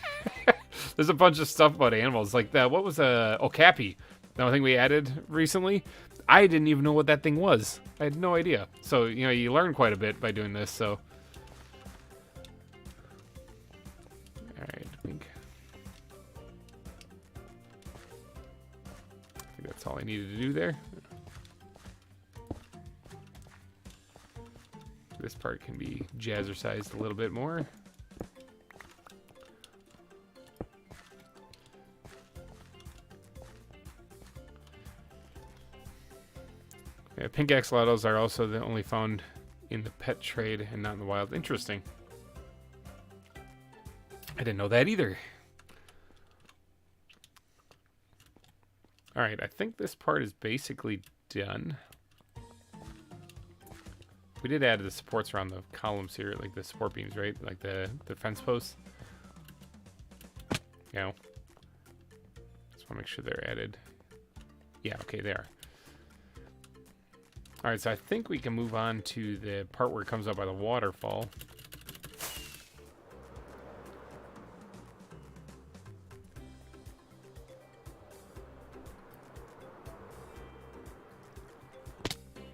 a bunch of stuff about animals, like that. What was Okapi? That thing we added recently. I didn't even know what that thing was. I had no idea. So, you know, you learn quite a bit by doing this, so. Alright, I think that's all I needed to do there. This part can be jazzercised a little bit more. Yeah, pink axolotls are also the only found in the pet trade and not in the wild. Interesting. I didn't know that either. All right, I think this part is basically done. We did add the supports around the columns here, like the support beams, right? Like the fence posts. You know. Just want to make sure they're added. Yeah, okay, they are. All right, so I think we can move on to the part where it comes up by the waterfall.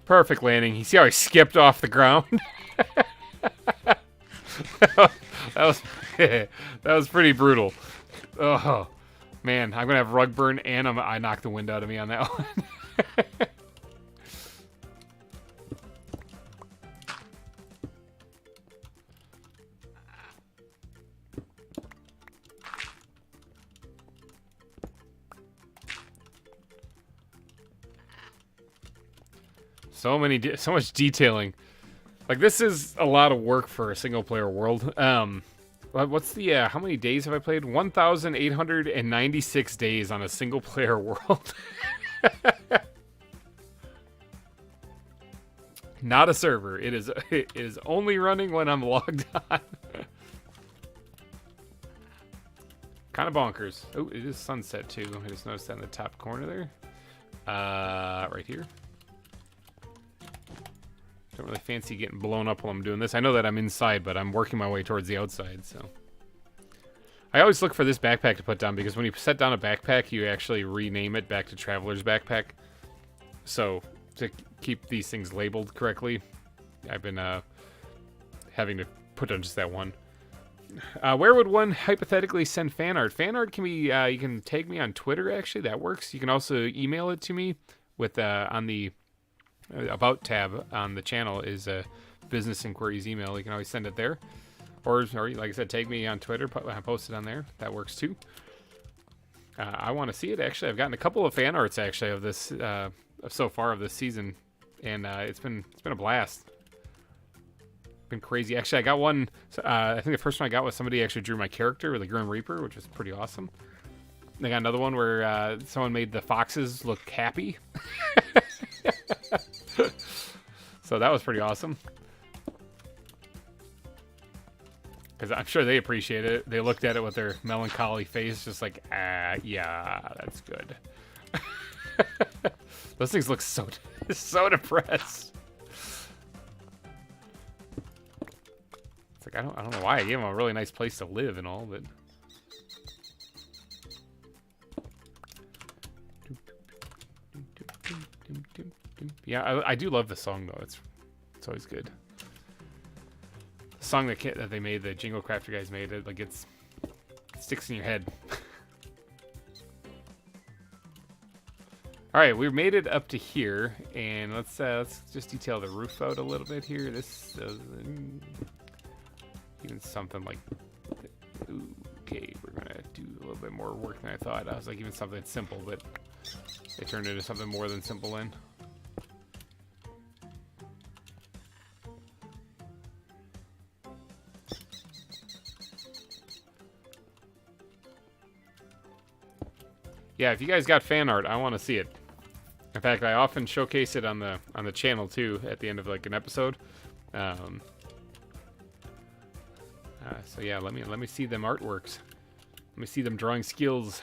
Perfect landing. You see how he skipped off the ground? that was pretty brutal. Oh, man, I'm gonna have rug burn, and I knocked the wind out of me on that one. So much detailing. Like, this is a lot of work for a single player world. What's the how many days have I played? 1,896 days on a single player world. Not a server. It is only running when I'm logged on. Kind of bonkers. Oh, it is sunset too. I just noticed that in the top corner there. Right here. Don't really fancy getting blown up while I'm doing this. I know that I'm inside, but I'm working my way towards the outside, so. I always look for this backpack to put down, because when you set down a backpack, you actually rename it back to Traveler's Backpack. So, to keep these things labeled correctly, I've been having to put on just that one. Where would one hypothetically send fan art? Fan art can be, you can tag me on Twitter, actually. That works. You can also email it to me with, on the About tab on the channel is a business inquiries email. You can always send it there. Or like I said, tag me on Twitter. Post it on there. That works too. I want to see it, actually. I've gotten a couple of fan arts, actually, of this, so far of this season. And it's been a blast. Been crazy. Actually, I got one, I think the first one I got was somebody actually drew my character with the Grim Reaper, which was pretty awesome. I got another one where someone made the foxes look happy. So that was pretty awesome. Because I'm sure they appreciate it. They looked at it with their melancholy face, just like, yeah, that's good. Those things look so depressed. It's like, I don't know why. I gave them a really nice place to live and all, but Yeah, I do love the song though. It's always good. The song that they made, the Jingle Crafter guys made, it like it sticks in your head. All right, we made it up to here, and let's just detail the roof out a little bit here. This even something like, okay, we're gonna do a little bit more work than I thought. I was like even something simple, but it turned into something more than simple then. Yeah, if you guys got fan art, I want to see it. In fact, I often showcase it on the channel too at the end of like an episode. So yeah, let me see them artworks. Let me see them drawing skills.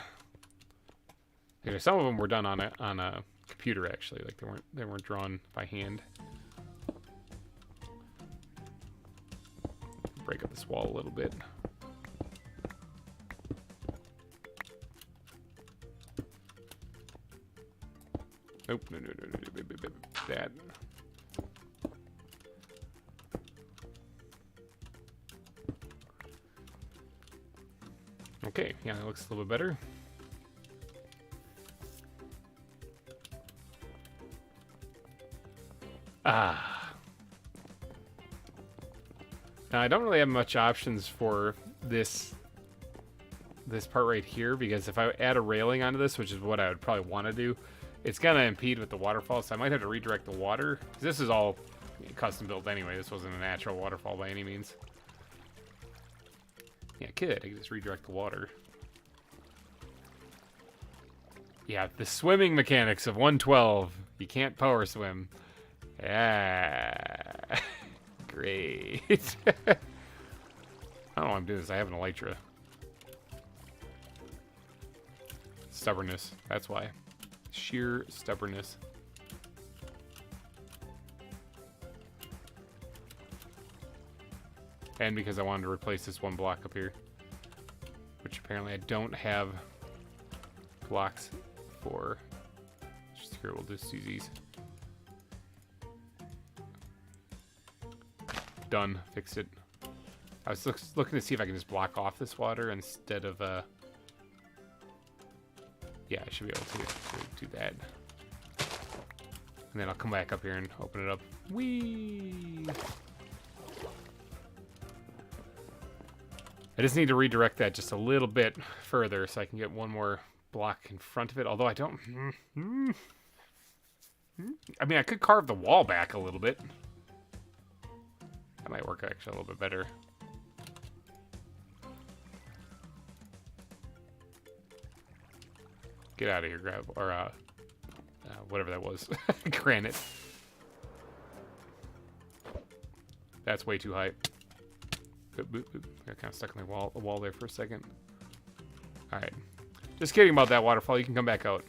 You know, some of them were done on a computer actually, like they weren't drawn by hand. Break up this wall a little bit. Nope, no, that. Okay, yeah, that looks a little bit better. Ah. Now, I don't really have much options for this part right here, because if I add a railing onto this, which is what I would probably want to do, it's going to impede with the waterfall, so I might have to redirect the water. This is all custom built anyway. This wasn't a natural waterfall by any means. Yeah, I could just redirect the water. Yeah, the swimming mechanics of 112. You can't power swim. Yeah. Great. I don't know why I'm doing this. I have an elytra. Stubbornness. That's why. Sheer stubbornness. And because I wanted to replace this one block up here, which apparently I don't have blocks for. Just here, we'll just use these. Done. Fixed it. I was looking to see if I can just block off this water instead of yeah, I should be able to do that. And then I'll come back up here and open it up. Whee! I just need to redirect that just a little bit further so I can get one more block in front of it. Although I don't... I mean, I could carve the wall back a little bit. That might work actually a little bit better. Get out of here, grab, or whatever that was. Granite. That's way too high. Boop, boop, boop. Got kind of stuck in the wall there for a second. Alright. Just kidding about that waterfall. You can come back out.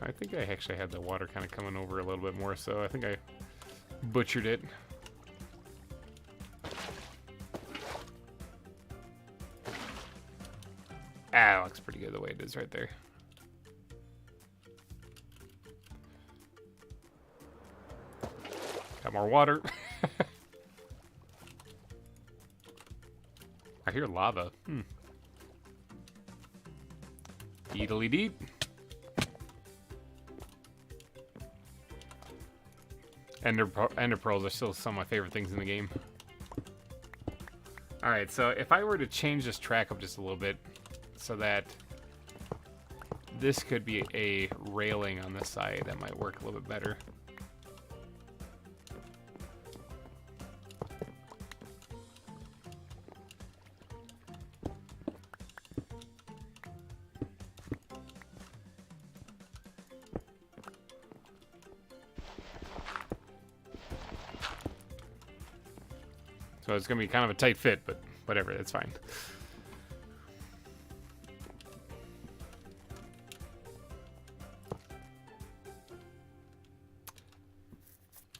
I think I actually had the water kind of coming over a little bit more, so I think I butchered it. Ah, looks pretty good the way it is right there. Got more water. I hear lava. Deedly deep. Ender pearls are still some of my favorite things in the game. Alright, so if I were to change this track up just a little bit so that this could be a railing on this side, that might work a little bit better. So it's going to be kind of a tight fit, but whatever, it's fine.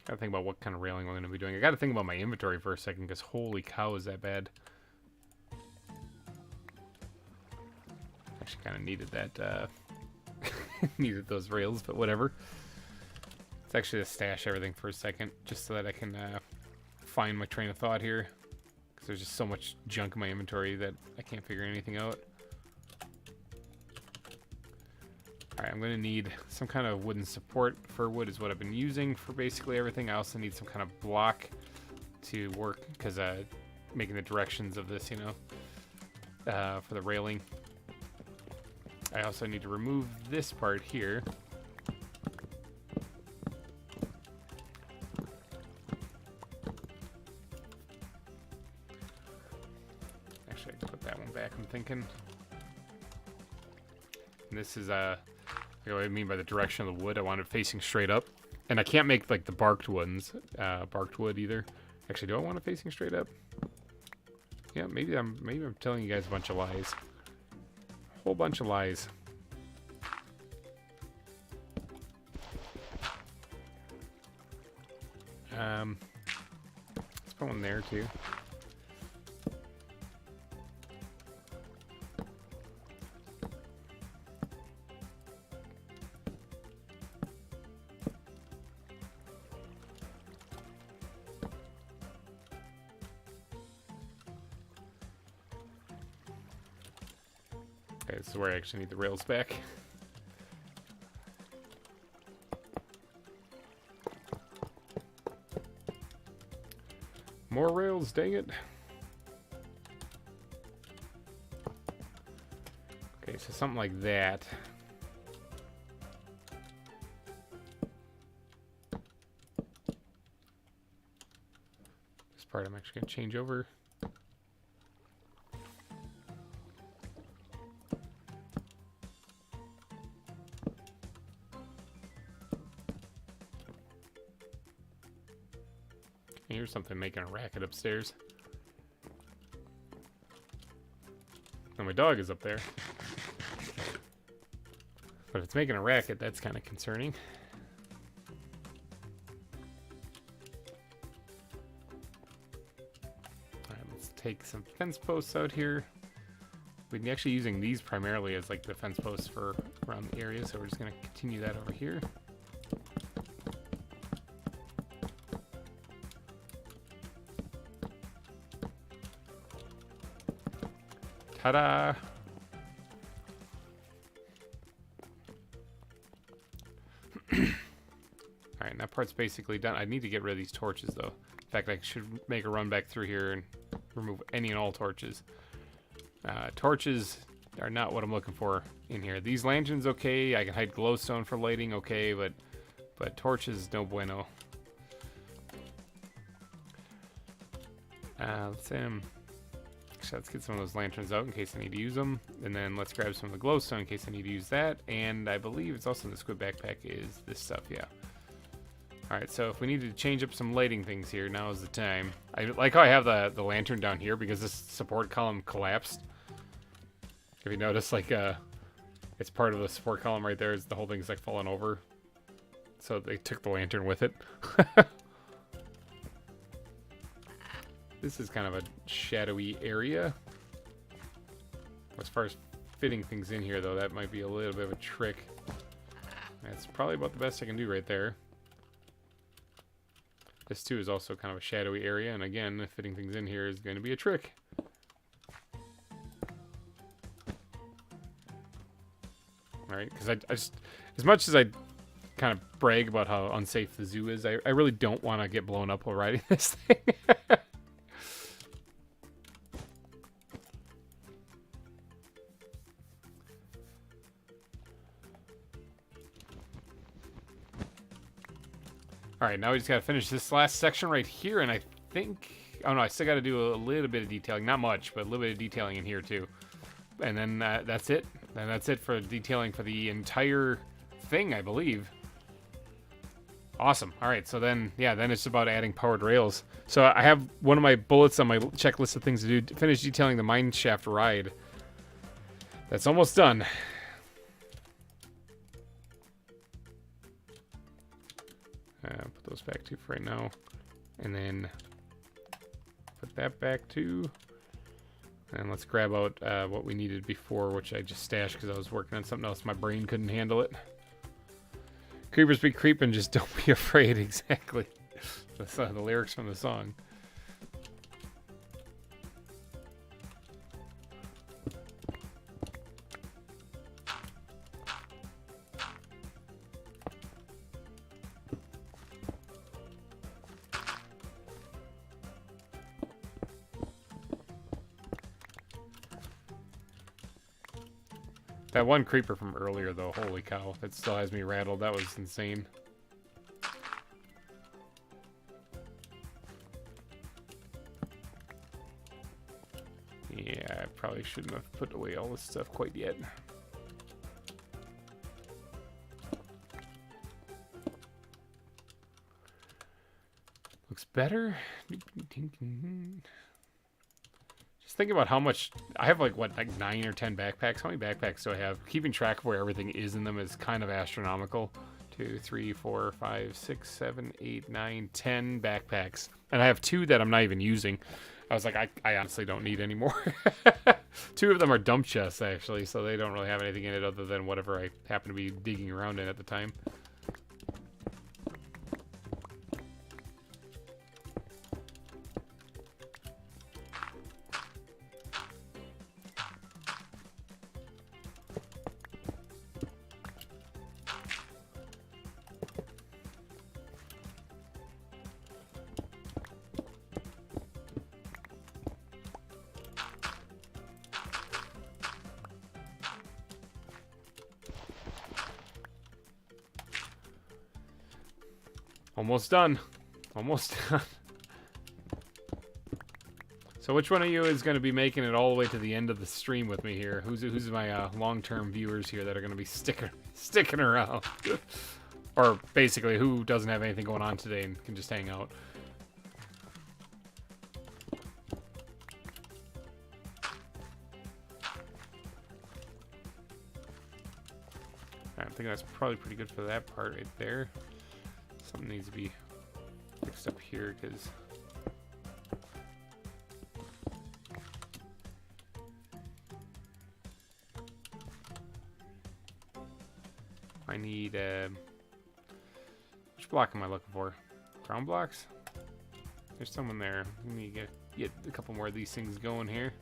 Gotta think about what kind of railing we're going to be doing. I gotta think about my inventory for a second, because holy cow, is that bad. actually kind of needed that, needed those rails, but whatever. It's actually to stash everything for a second, just so that I can find my train of thought here. Because there's just so much junk in my inventory that I can't figure anything out. Alright, I'm going to need some kind of wooden support. Fir wood is what I've been using for basically everything. I also need some kind of block to work, because making the directions of this, you know, for the railing. I also need to remove this part here. Actually, I can put that one back, I'm thinking. And this is, what I mean by the direction of the wood. I want it facing straight up. And I can't make, like, the barked ones, barked wood either. Actually, do I want it facing straight up? Yeah, maybe I'm telling you guys a bunch of lies. A whole bunch of lies. Let's put one there too. Okay, this is where I actually need the rails back. More rails, dang it. Okay, so something like that. This part I'm actually going to change over. Here's something making a racket upstairs. Oh, my dog is up there. But if it's making a racket, that's kind of concerning. Alright, let's take some fence posts out here. We've been actually using these primarily as like the fence posts for around the area, so we're just going to continue that over here. Ta-da! Alright, that part's basically done. I need to get rid of these torches, though. In fact, I should make a run back through here and remove any and all torches. Torches are not what I'm looking for in here. These lanterns, okay. I can hide glowstone for lighting, okay, but torches, no bueno. Let's get some of those lanterns out in case I need to use them. And then let's grab some of the glowstone in case I need to use that. And I believe it's also in the squid backpack is this stuff, yeah. Alright, so if we need to change up some lighting things here, now is the time. I like how I have the lantern down here because this support column collapsed. If you notice, like, it's part of the support column right there. The whole thing's like falling over. So they took the lantern with it. This is kind of a shadowy area. As far as fitting things in here, though, that might be a little bit of a trick. That's probably about the best I can do right there. This, too, is also kind of a shadowy area. And again, fitting things in here is going to be a trick. Alright, because I just... As much as I kind of brag about how unsafe the zoo is, I really don't want to get blown up while riding this thing. Alright, now we just gotta finish this last section right here, and I think... Oh no, I still gotta do a little bit of detailing. Not much, but a little bit of detailing in here too. And then that's it. And that's it for detailing for the entire thing, I believe. Awesome. Alright, so then, yeah, then it's about adding powered rails. So I have one of my bullets on my checklist of things to do. To finish detailing the mine shaft ride. That's almost done. Put those back too for right now. And then put that back too. And let's grab out what we needed before, which I just stashed because I was working on something else. My brain couldn't handle it. Creepers be creeping, just don't be afraid. Exactly. That's the lyrics from the song. That one creeper from earlier, though, holy cow, it still has me rattled. That was insane. Yeah, I probably shouldn't have put away all this stuff quite yet. Looks better. Just think about how much I have, like 9 or 10 backpacks. How many backpacks do I have? Keeping track of where everything is in them is kind of astronomical. 2, 3, 4, 5, 6, 7, 8, 9, 10 backpacks. And I have 2 that I'm not even using. I was like, I honestly don't need any more. 2 of them are dump chests, actually, so they don't really have anything in it other than whatever I happen to be digging around in at the time. Almost done. Almost done. So which one of you is going to be making it all the way to the end of the stream with me here? Who's my long-term viewers here that are going to be sticking around? Or basically, who doesn't have anything going on today and can just hang out? I think that's probably pretty good for that part right there. Something needs to be fixed up here because I need which block am I looking for? Ground blocks? There's someone there. Let me get a couple more of these things going here.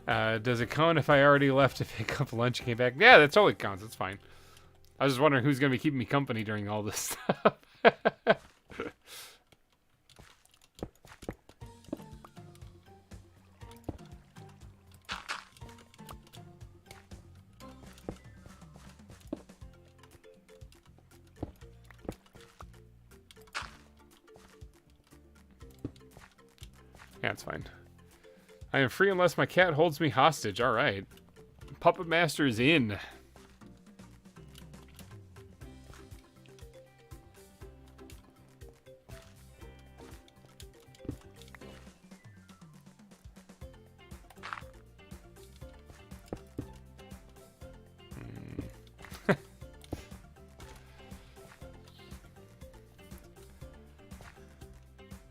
Does it count if I already left to pick up lunch and came back? Yeah, that totally counts. That's fine. I was just wondering who's going to be keeping me company during all this stuff. Yeah, it's fine. I am free unless my cat holds me hostage. All right. Puppet Master is in.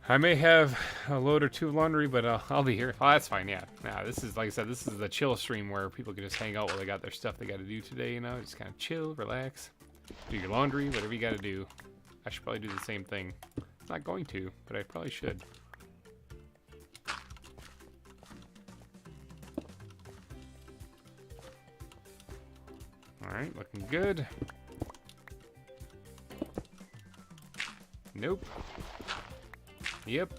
I may have a load or 2 of laundry, but I'll be here. Oh, that's fine, yeah. Nah, this is, like I said, this is the chill stream where people can just hang out while they got their stuff they got to do today, you know? Just kind of chill, relax, do your laundry, whatever you got to do. I should probably do the same thing. I'm not going to, but I probably should. Alright, looking good. Nope. Yep.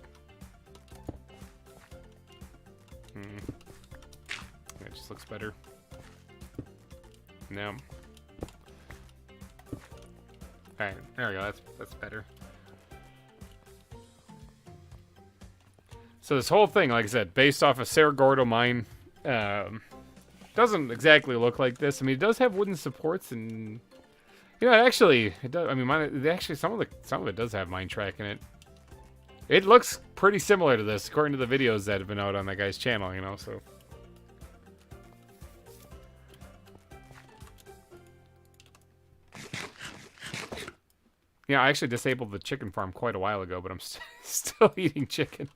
That just looks better. No. Alright, there we go. That's better. So this whole thing, like I said, based off of Cerro Gordo mine, doesn't exactly look like this. I mean, it does have wooden supports, and you know, actually, it does. I mean, actually, some of it does have mine track in it. It looks pretty similar to this, according to the videos that have been out on that guy's channel, you know, so. Yeah, I actually disabled the chicken farm quite a while ago, but I'm still eating chicken.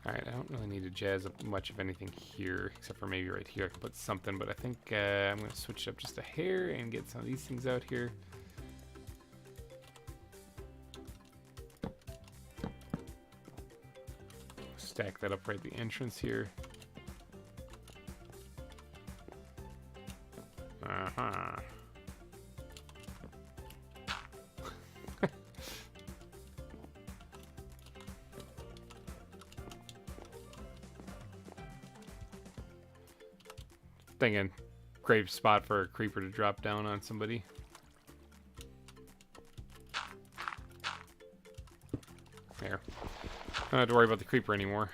Alright, I don't really need to jazz up much of anything here, except for maybe right here I can put something, but I think I'm going to switch it up just a hair and get some of these things out here. Stack that up right at the entrance here. Uh-huh. Thinking, great spot for a creeper to drop down on somebody. There. Don't have to worry about the creeper anymore.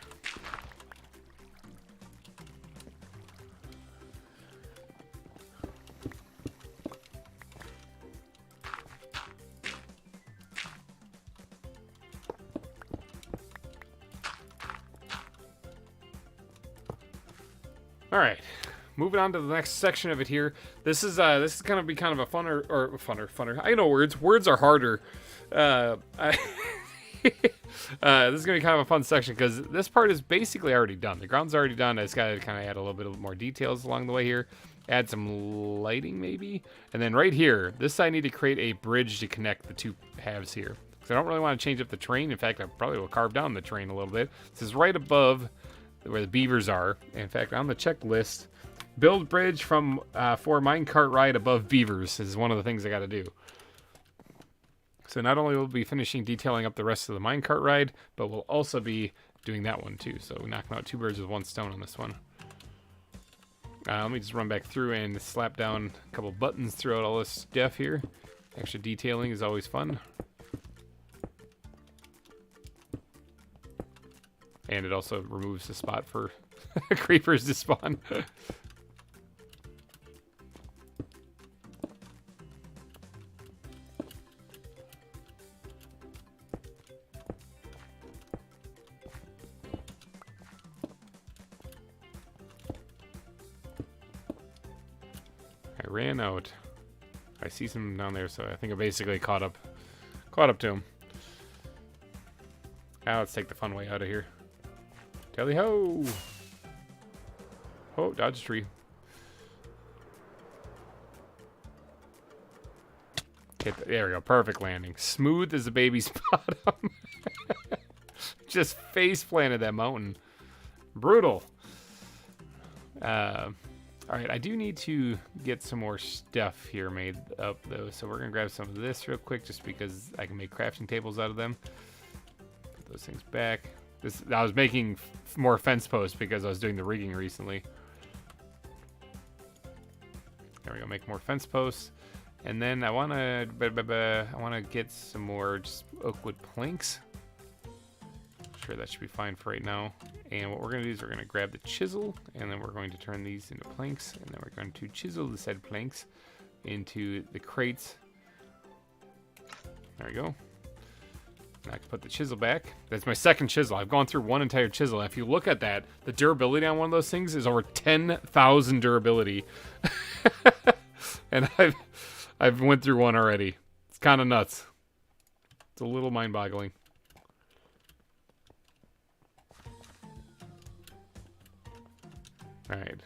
All right, moving on to the next section of it here. This is gonna be kind of a funner. I know words. Words are harder. This is gonna be kind of a fun section because this part is basically already done. The ground's already done. I just gotta kind of add a little bit more details along the way here. Add some lighting maybe, and then right here, this I need to create a bridge to connect the two halves here. Because I don't really want to change up the terrain. In fact, I probably will carve down the terrain a little bit. This is right above where the beavers are. In fact, on the checklist, build bridge from for minecart ride above beavers is one of the things I got to do. So not only will we be finishing detailing up the rest of the minecart ride, but we'll also be doing that one too. So we're knocking out 2 birds with 1 stone on this one. Let me just run back through and slap down a couple buttons throughout all this stuff here. Extra detailing is always fun. And it also removes the spot for creepers to spawn. I ran out. I see some down there, so I think I basically caught up to him. Now let's take the fun way out of here. Tally ho! Oh, dodge tree. There we go. Perfect landing. Smooth as a baby's bottom. Just face planted that mountain. Brutal. Alright, I do need to get some more stuff here made up, though. So we're going to grab some of this real quick, just because I can make crafting tables out of them. Put those things back. I was making more fence posts because I was doing the rigging recently. There we go, make more fence posts. And then I want to get some more just oak wood planks. Sure, that should be fine for right now. And what we're going to do is we're going to grab the chisel, and then we're going to turn these into planks, and then we're going to chisel the said planks into the crates. There we go. And I can put the chisel back. That's my second chisel. I've gone through one entire chisel. If you look at that, the durability on one of those things is over 10,000 durability. And I've went through one already. It's kind of nuts. It's a little mind-boggling. All right.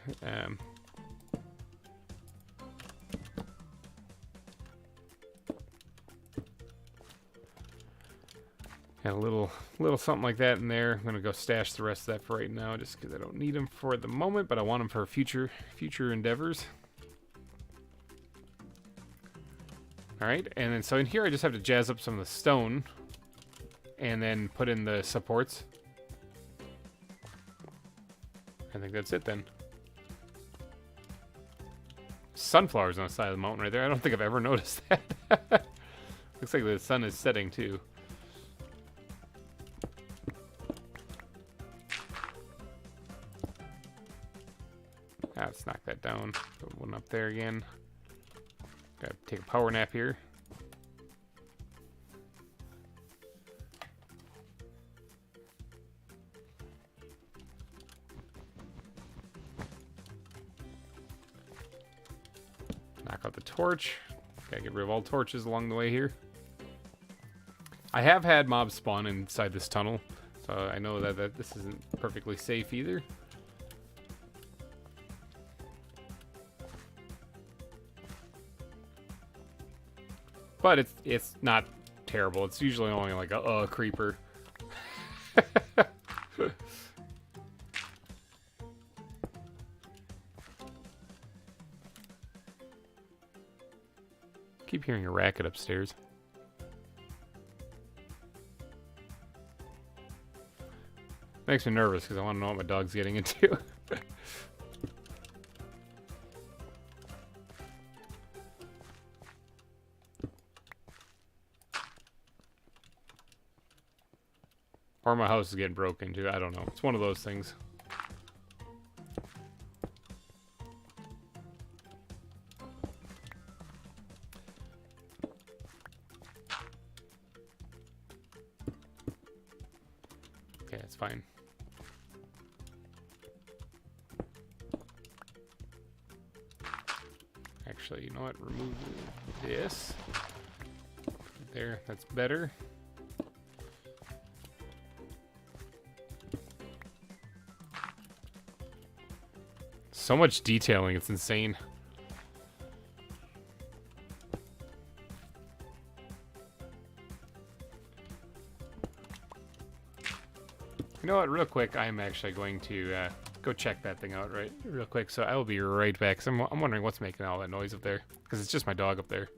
Got a little something like that in there. I'm gonna go stash the rest of that for right now, just because I don't need them for the moment, but I want them for future endeavors. All right, and then so in here I just have to jazz up some of the stone, and then put in the supports. I think that's it then. Sunflowers on the side of the mountain right there. I don't think I've ever noticed that. Looks like the sun is setting too. Let's knock that down. Put one up there again. Gotta take a power nap here. Knock out the torch. Gotta get rid of all torches along the way here. I have had mobs spawn inside this tunnel, so I know that this isn't perfectly safe either. But it's not terrible. It's usually only like a creeper. Keep hearing a racket upstairs. Makes me nervous because I want to know what my dog's getting into. Or my house is getting broken into. I don't know. It's one of those things. Okay, it's fine. Actually, you know what? Remove this. There, that's better. So much detailing, it's insane. You know what, real quick, I'm actually going to go check that thing out real quick, so I will be right back. So I'm wondering what's making all that noise up there, because it's just my dog up there.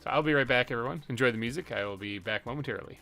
So I'll be right back, everyone. Enjoy the music. I will be back momentarily.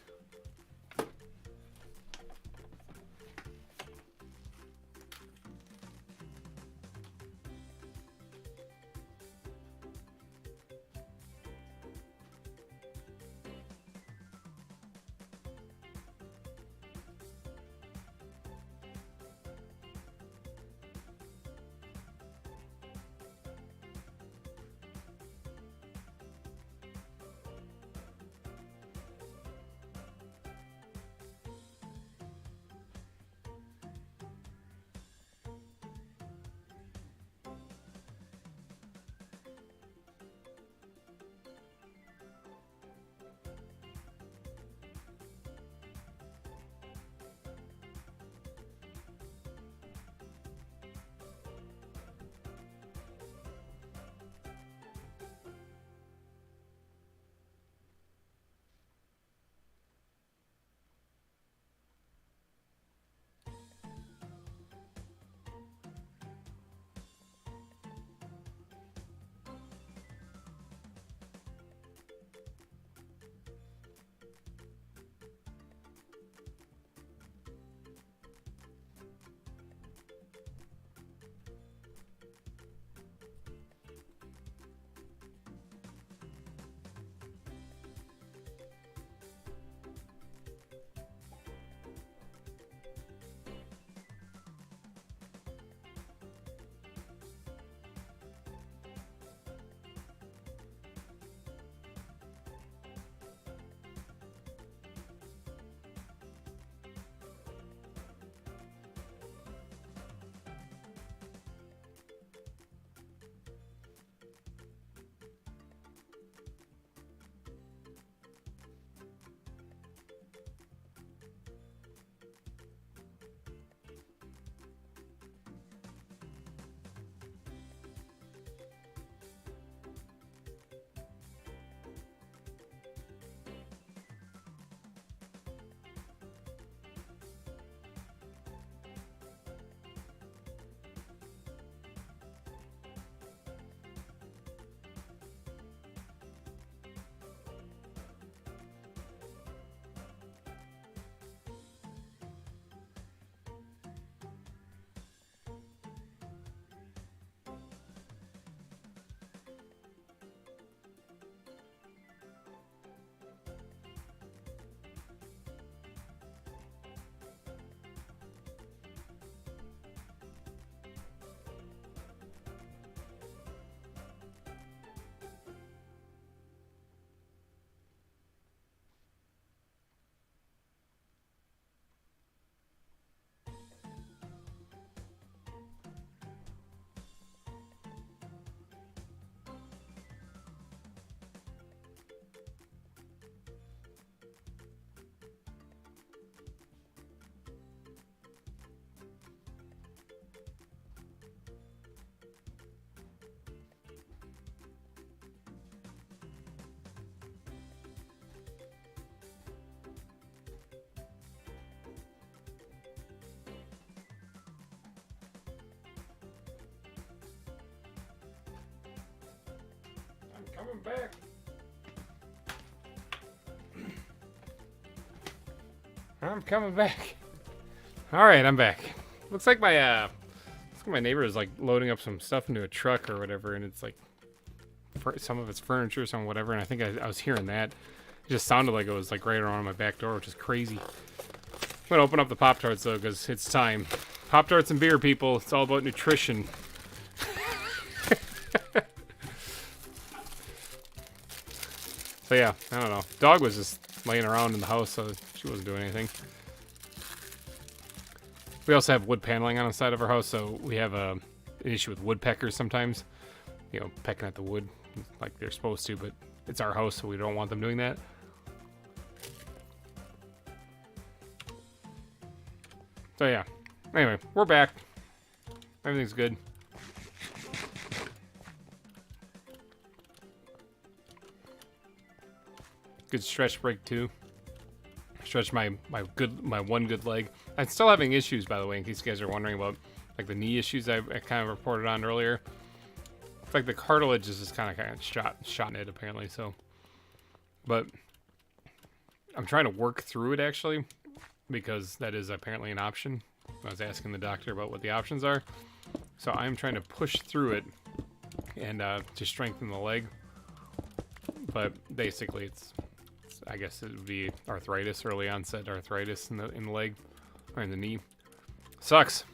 Coming back. I'm coming back. All right, I'm back. Looks like my neighbor is like loading up some stuff into a truck or whatever, and it's like some of it's furniture, some whatever. And I think I was hearing that. It just sounded like it was like right around my back door, which is crazy. I'm gonna open up the Pop-Tarts though, because it's time. Pop-Tarts and beer, people. It's all about nutrition. So yeah, I don't know. Dog was just laying around in the house, so she wasn't doing anything. We also have wood paneling on the side of our house, so we have an issue with woodpeckers sometimes. You know, pecking at the wood like they're supposed to, but it's our house, so we don't want them doing that. So yeah. Anyway, we're back. Everything's good. Good stretch break too. Stretch my one good leg. I'm still having issues, by the way, in case you guys are wondering about like the knee issues I kind of reported on earlier. It's like the cartilage is just kind of shot in it apparently. So, but I'm trying to work through it actually, because that is apparently an option. I was asking the doctor about what the options are, so I'm trying to push through it and to strengthen the leg. But basically, it's I guess it would be arthritis, early onset arthritis in the leg or in the knee. Sucks.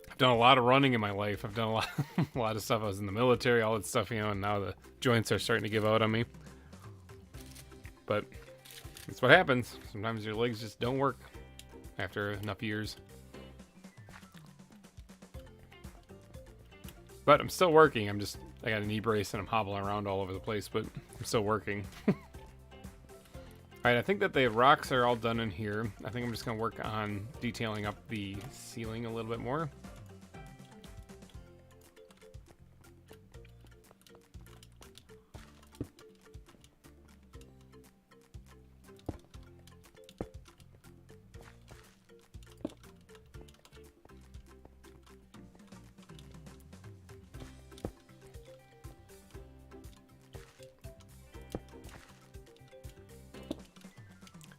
I've done a lot of running in my life. I've done a lot of stuff. I was in the military, all that stuff, you know, and now the joints are starting to give out on me. But that's what happens. Sometimes your legs just don't work after enough years. But I'm still working. I got a knee brace and I'm hobbling around all over the place, but I'm still working. Alright, I think that the rocks are all done in here. I think I'm just going to work on detailing up the ceiling a little bit more.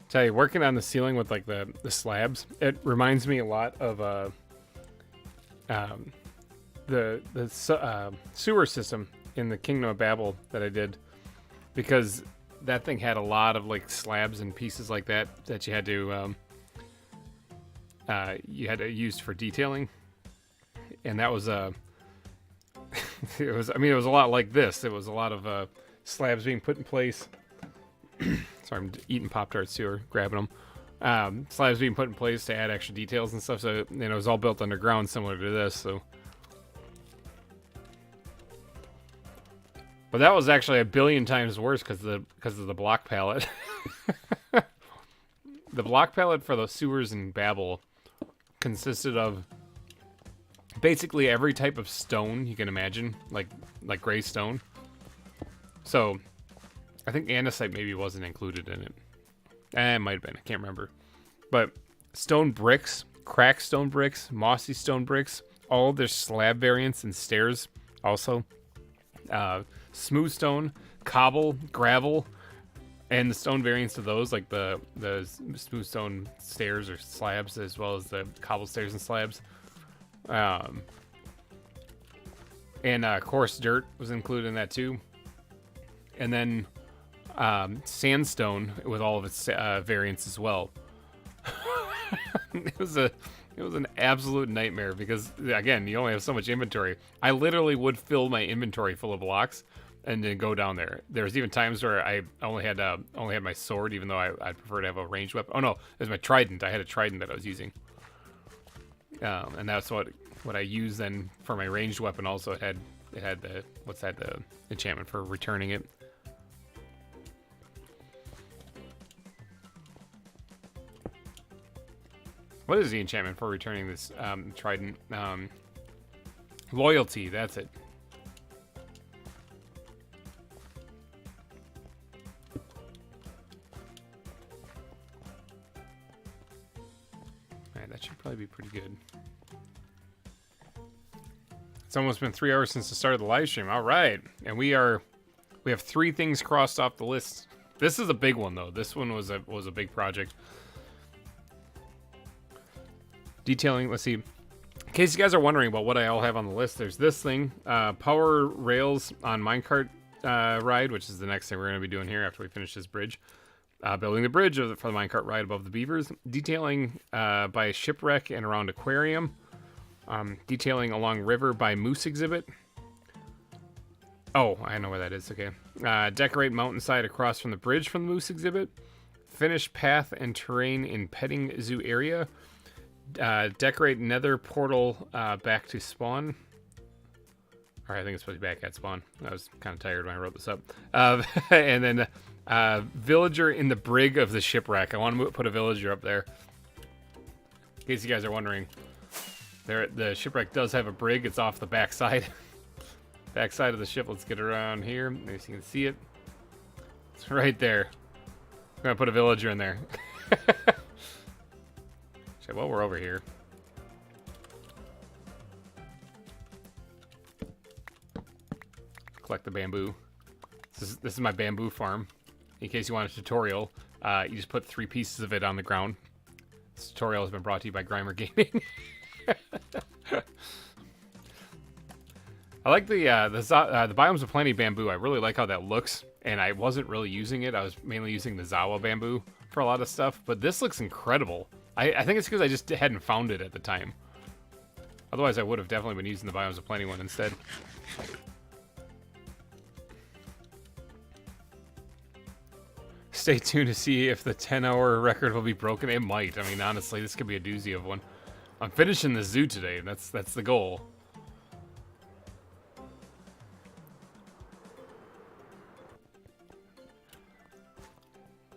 Tell you, working on the ceiling with like the slabs, it reminds me a lot of the sewer system in the Kingdom of Babel that I did, because that thing had a lot of like slabs and pieces like that you had to use for detailing, and that was it was a lot like this. It was a lot of slabs being put in place. Sorry, I'm eating Pop-Tarts too, or grabbing them. Slabs being put in place to add extra details and stuff, so you know, it was all built underground, similar to this. So, but that was actually a billion times worse because of the block palette. The block palette for the sewers in Babel consisted of basically every type of stone you can imagine, like gray stone. So I think andesite maybe wasn't included in it. It might have been. I can't remember. But stone bricks, cracked stone bricks, mossy stone bricks, all of their slab variants and stairs also. Smooth stone, cobble, gravel, and the stone variants of those, like the smooth stone stairs or slabs, as well as the cobble stairs and slabs. And coarse dirt was included in that too. And then sandstone with all of its variants as well. It was an absolute nightmare because, again, you only have so much inventory. I literally would fill my inventory full of blocks and then go down there. There's even times where I only had my sword, even though I'd prefer to have a ranged weapon. Oh no, it was my trident. I had a trident that I was using, and that's what I used then for my ranged weapon. Also, it had the enchantment for returning it. What is the enchantment for returning this trident? Loyalty, that's it. Alright, that should probably be pretty good. It's almost been 3 hours since the start of the live stream. Alright, and we are We have 3 things crossed off the list. This is a big one, though. This one was a big project. Detailing, let's see. In case you guys are wondering about what I all have on the list, there's this thing. Power rails on minecart ride, which is the next thing we're going to be doing here after we finish this bridge. Building the bridge for the minecart ride above the beavers. Detailing by shipwreck and around aquarium. Detailing along river by moose exhibit. Oh, I know where that is. Okay. Decorate mountainside across from the bridge from the moose exhibit. Finish path and terrain in petting zoo area. Decorate nether portal back to spawn. Or I think it's supposed to be back at spawn. I was kind of tired when I wrote this up. And then villager in the brig of the shipwreck. I want to put a villager up there. In case you guys are wondering. The shipwreck does have a brig. It's off the backside. Backside of the ship. Let's get around here. Maybe so you can see it. It's right there. I'm going to put a villager in there. Well, we're over here. Collect the bamboo. This is my bamboo farm. In case you want a tutorial, you just put 3 pieces of it on the ground. This tutorial has been brought to you by GReimer Gaming. I like the Biomes of Plenty bamboo. I really like how that looks, and I wasn't really using it. I was mainly using the ZAWA bamboo for a lot of stuff, but this looks incredible. I think it's because I just hadn't found it at the time. Otherwise, I would have definitely been using the Biomes of Plenty one instead. Stay tuned to see if the 10-hour record will be broken. It might. I mean, honestly, this could be a doozy of one. I'm finishing the zoo today, and that's the goal.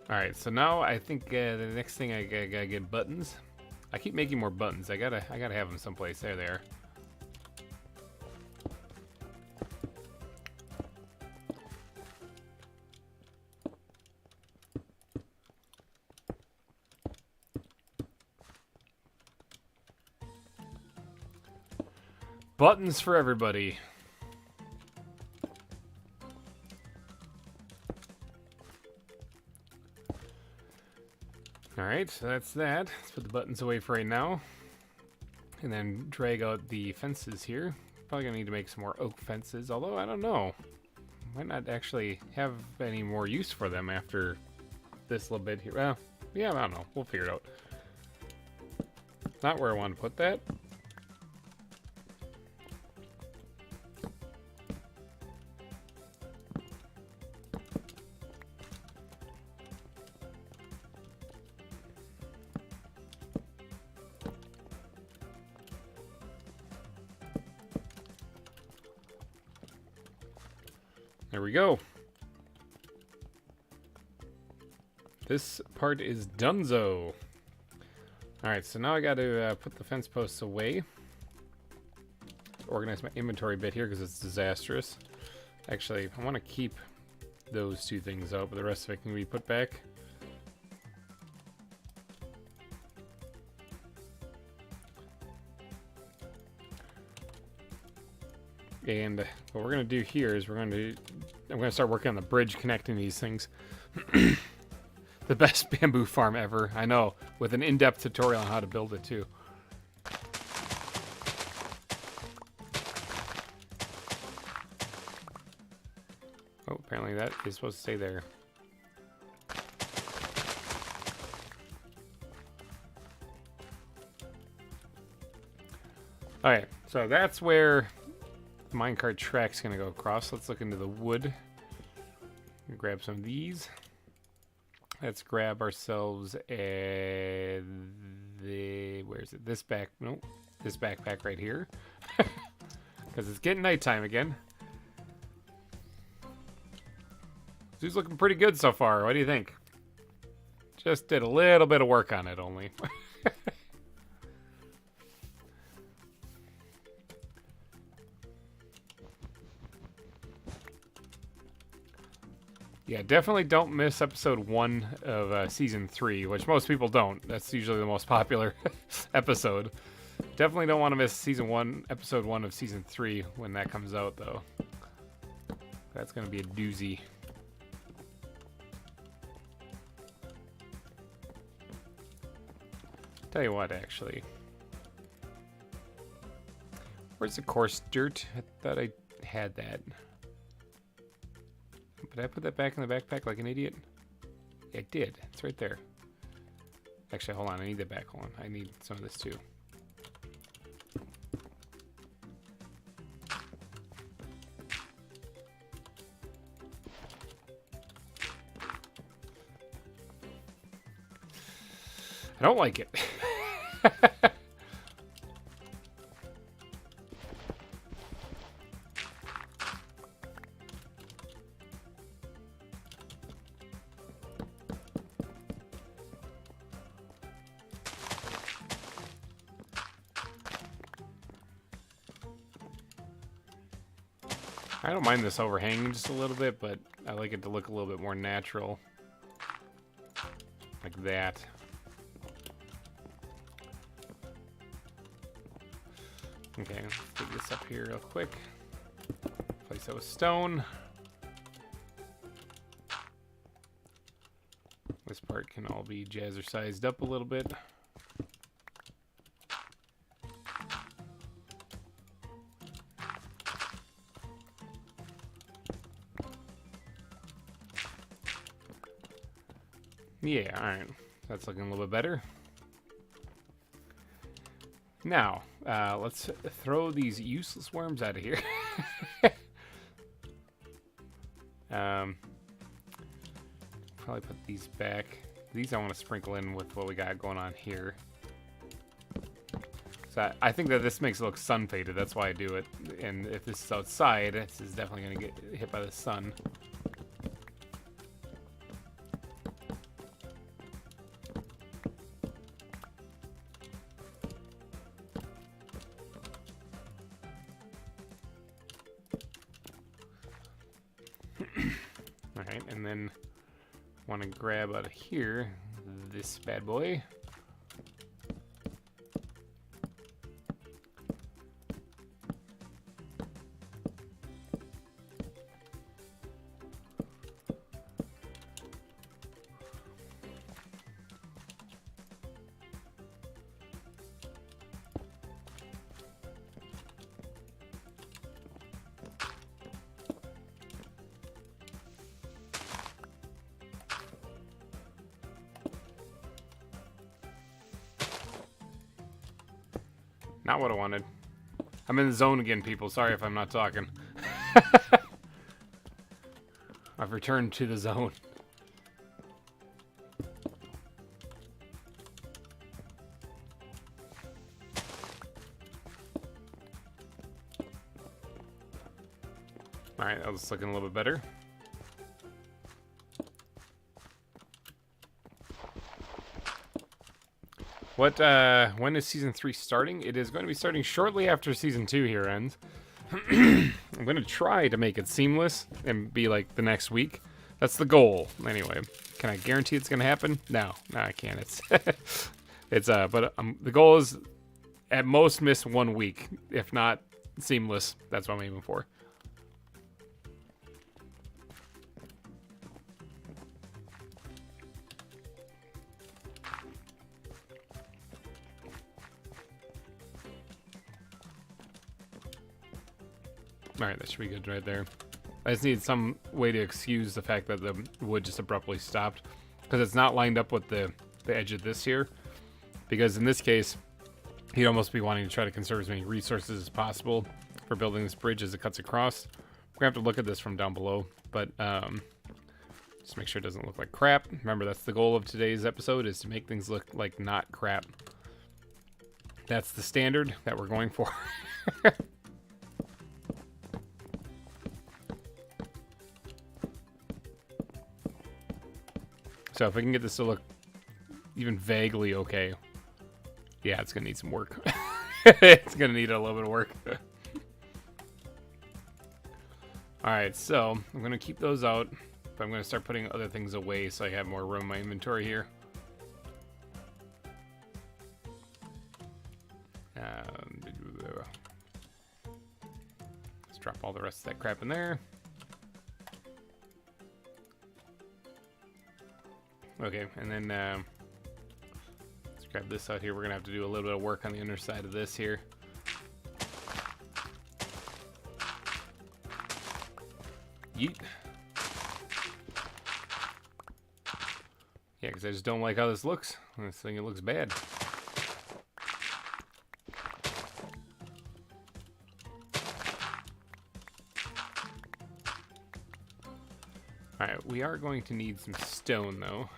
Alright, so now I think the next thing I gotta get buttons. I keep making more buttons. I gotta have them someplace. There they are. Buttons for everybody. Alright, so that's that. Let's put the buttons away for right now. And then drag out the fences here. Probably gonna need to make some more oak fences, although I don't know. Might not actually have any more use for them after this little bit here. Well, yeah, I don't know. We'll figure it out. Not where I want to put that. There we go. This part is donezo. Alright, so now I got to put the fence posts away. Organize my inventory a bit here because it's disastrous. Actually, I want to keep those 2 things out, but the rest of it can be put back. And what we're going to do here is I'm going to start working on the bridge connecting these things. The best bamboo farm ever, I know, with an in-depth tutorial on how to build it too. Oh, apparently that is supposed to stay there. Alright, so that's where the minecart track's gonna go across. Let's look into the wood. Grab some of these. Let's grab ourselves where is it? This backpack right here. Because it's getting nighttime again. Zoo's looking pretty good so far. What do you think? Just did a little bit of work on it only. Yeah, definitely don't miss episode 1 of season 3, which most people don't. That's usually the most popular episode. Definitely don't want to miss season 1, episode 1 of season 3 when that comes out, though. That's gonna be a doozy. Tell you what, actually. Where's the coarse dirt? I thought I had that. Did I put that back in the backpack like an idiot? Yeah, I did. It's right there. Actually, hold on. I need that back. Hold on. I need some of this too. I don't like it. I don't mind this overhanging just a little bit, but I like it to look a little bit more natural. Like that. Okay, let's dig this up here real quick. Place that with stone. This part can all be jazzercised up a little bit. Yeah, alright. That's looking a little bit better. Now, let's throw these useless worms out of here. Probably put these back. These I want to sprinkle in with what we got going on here. So I think that this makes it look sun faded. That's why I do it. And if this is outside, this is definitely going to get hit by the sun. Alright, and then I want to grab out of here this bad boy. Not what I wanted. I'm in the zone again, people. Sorry if I'm not talking. I've returned to the zone. Alright, that was looking a little bit better. When is Season 3 starting? It is going to be starting shortly after Season 2 here ends. I'm going to try to make it seamless and be like the next week. That's the goal, anyway. Can I guarantee it's going to happen? No, I can't. But the goal is at most miss 1 week. If not seamless, that's what I'm aiming for. Alright, that should be good right there. I just need some way to excuse the fact that the wood just abruptly stopped. Because it's not lined up with the edge of this here. Because in this case, you'd almost be wanting to try to conserve as many resources as possible for building this bridge as it cuts across. We're going to have to look at this from down below. But just make sure it doesn't look like crap. Remember, that's the goal of today's episode, is to make things look like not crap. That's the standard that we're going for. So if I can get this to look even vaguely okay, yeah, it's going to need some work. It's going to need a little bit of work. Alright, so I'm going to keep those out, but I'm going to start putting other things away so I have more room in my inventory here. Let's drop all the rest of that crap in there. Okay, and then let's grab this out here. We're gonna have to do a little bit of work on the underside of this here. Yeet. Yeah, because I just don't like how this looks. I just think it looks bad. Alright, we are going to need some stone, though.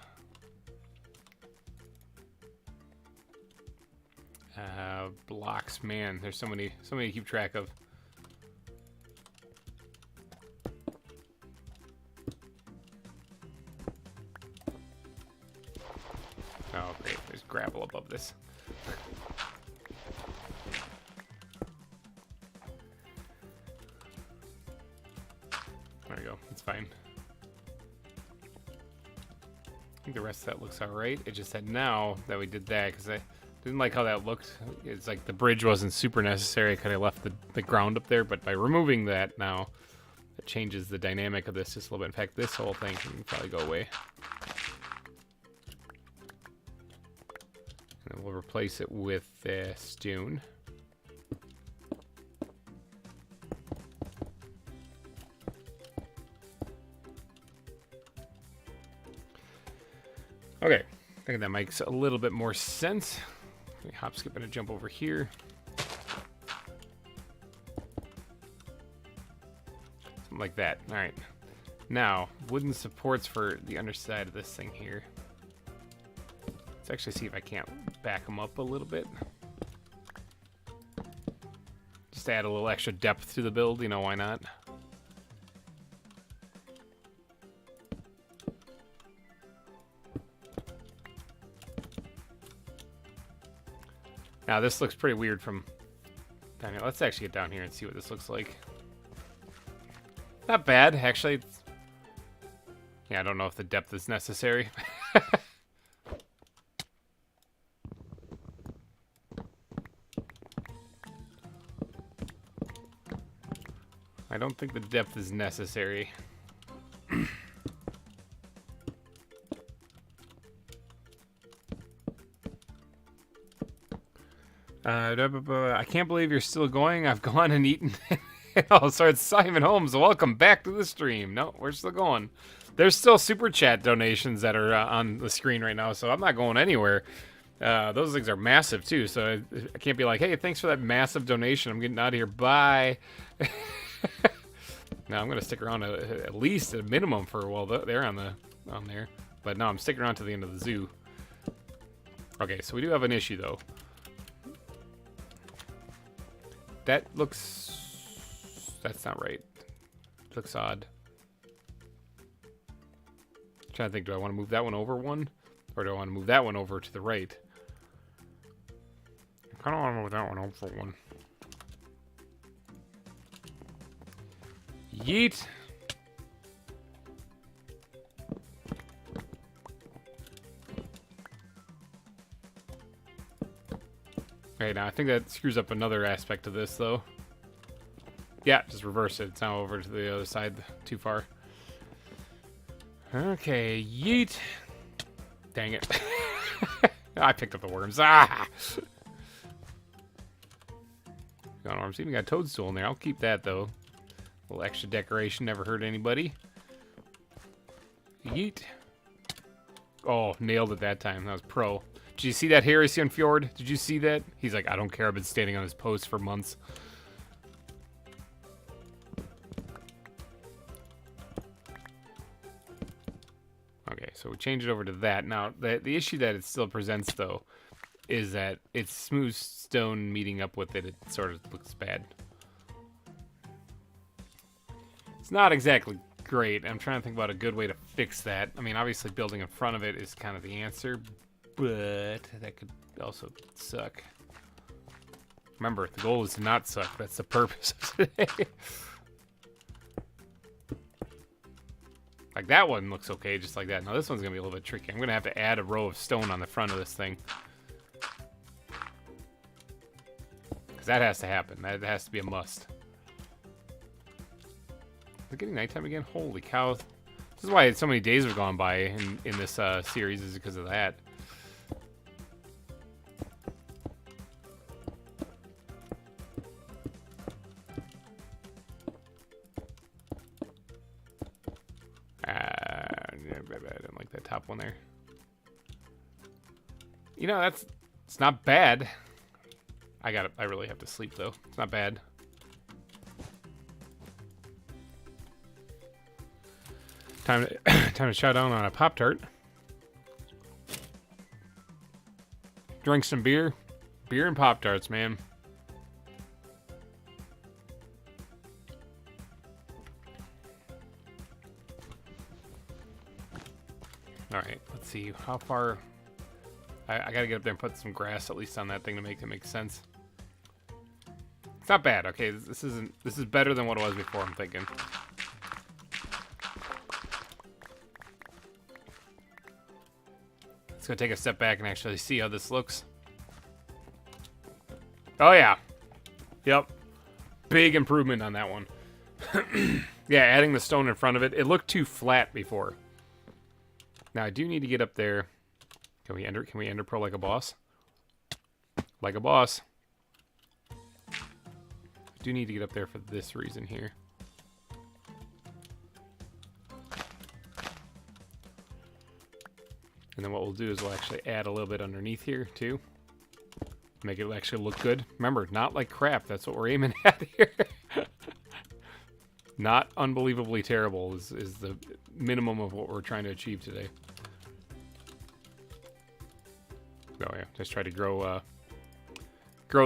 Blocks, man. There's so many to keep track of. Oh, great. There's gravel above this. There we go. It's fine. I think the rest of that looks alright. It just said now that we did that, because I didn't like how that looked. It's like the bridge wasn't super necessary. I kind of left the ground up there, but by removing that now, it changes the dynamic of this just a little bit. In fact, this whole thing can probably go away. And we'll replace it with stone. Okay, I think that makes a little bit more sense. Okay, hop, skip, and a jump over here. Something like that. All right. Now, wooden supports for the underside of this thing here. Let's actually see if I can't back them up a little bit. Just to add a little extra depth to the build, you know, why not? Now this looks pretty weird from down here. Let's actually get down here and see what this looks like. Not bad, actually. Yeah, I don't know if the depth is necessary. I don't think the depth is necessary. I can't believe you're still going. I've gone and eaten. Oh, so it's Simon Holmes. Welcome back to the stream. No, we're still going. There's still super chat donations that are on the screen right now, so I'm not going anywhere. Those things are massive too, so I can't be like, hey, thanks for that massive donation. I'm getting out of here. Bye. No, I'm gonna stick around at least a minimum for while they're on there. But no, I'm sticking around to the end of the zoo. Okay, so we do have an issue though. That looks... That's not right. It looks odd. I'm trying to think, do I want to move that one over one? Or do I want to move that one over to the right? I kind of want to move that one over one. Yeet! Okay, now I think that screws up another aspect of this, though. Yeah, just reverse it. It's now over to the other side. Too far. Okay, yeet. Dang it. I picked up the worms. Ah! Got arms. Even got a toadstool in there. I'll keep that, though. A little extra decoration. Never hurt anybody. Yeet. Oh, nailed it that time. That was pro. Did you see that Harrison Fjord? Did you see that? He's like, I don't care. I've been standing on his post for months. Okay, so we change it over to that. Now, the issue that it still presents, though, is that it's smooth stone meeting up with it. It sort of looks bad. It's not exactly great. I'm trying to think about a good way to fix that. I mean, obviously building in front of it is kind of the answer, but that could also suck. Remember, the goal is to not suck. That's the purpose of today. Like that one looks okay, just like that. Now this one's gonna be a little bit tricky. I'm gonna have to add a row of stone on the front of this thing. Because that has to happen. That has to be a must. Is it getting nighttime again? Holy cow. This is why so many days have gone by in this series, is because of that. I didn't like that top one there. You know, it's not bad. I really have to sleep though. It's not bad. Time to chow down on a Pop-Tart. Drink some beer. Beer and Pop-Tarts, man. Alright, let's see. How far... I gotta get up there and put some grass at least on that thing to make it make sense. It's not bad, okay? This is better than what it was before, I'm thinking. Let's go take a step back and actually see how this looks. Oh yeah. Yep. Big improvement on that one. Yeah, adding the stone in front of it. It looked too flat before. Now I do need to get up there. Can we ender pro like a boss? Like a boss. I do need to get up there for this reason here. And then what we'll do is we'll actually add a little bit underneath here too. Make it actually look good. Remember, not like crap. That's what we're aiming at here. Not unbelievably terrible is the minimum of what we're trying to achieve today. Oh yeah, just try to grow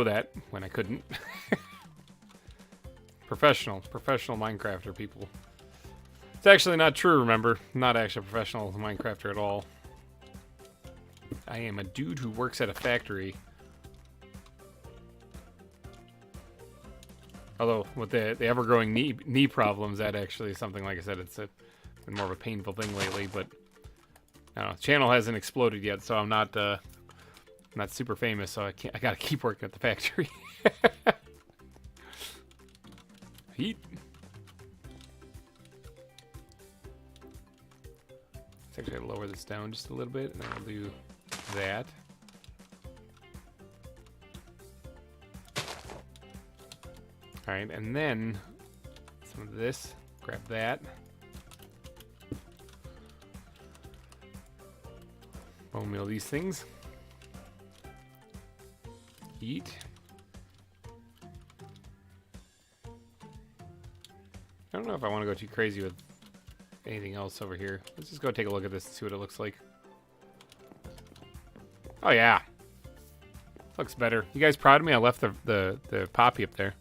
that when I couldn't. Professional Minecrafter people. It's actually not true, remember. Not actually a professional Minecrafter at all. I am a dude who works at a factory. Although, with the ever-growing knee problems, that actually is something, like I said, it's been more of a painful thing lately, but I don't know, the channel hasn't exploded yet, so I'm not super famous, so I gotta keep working at the factory. Heat. Let's actually lower this down just a little bit, and then I'll do that. Alright, and then some of this. Grab that. Bone meal these things. Eat. I don't know if I want to go too crazy with anything else over here. Let's just go take a look at this and see what it looks like. Oh yeah. Looks better. You guys proud of me? I left the poppy up there.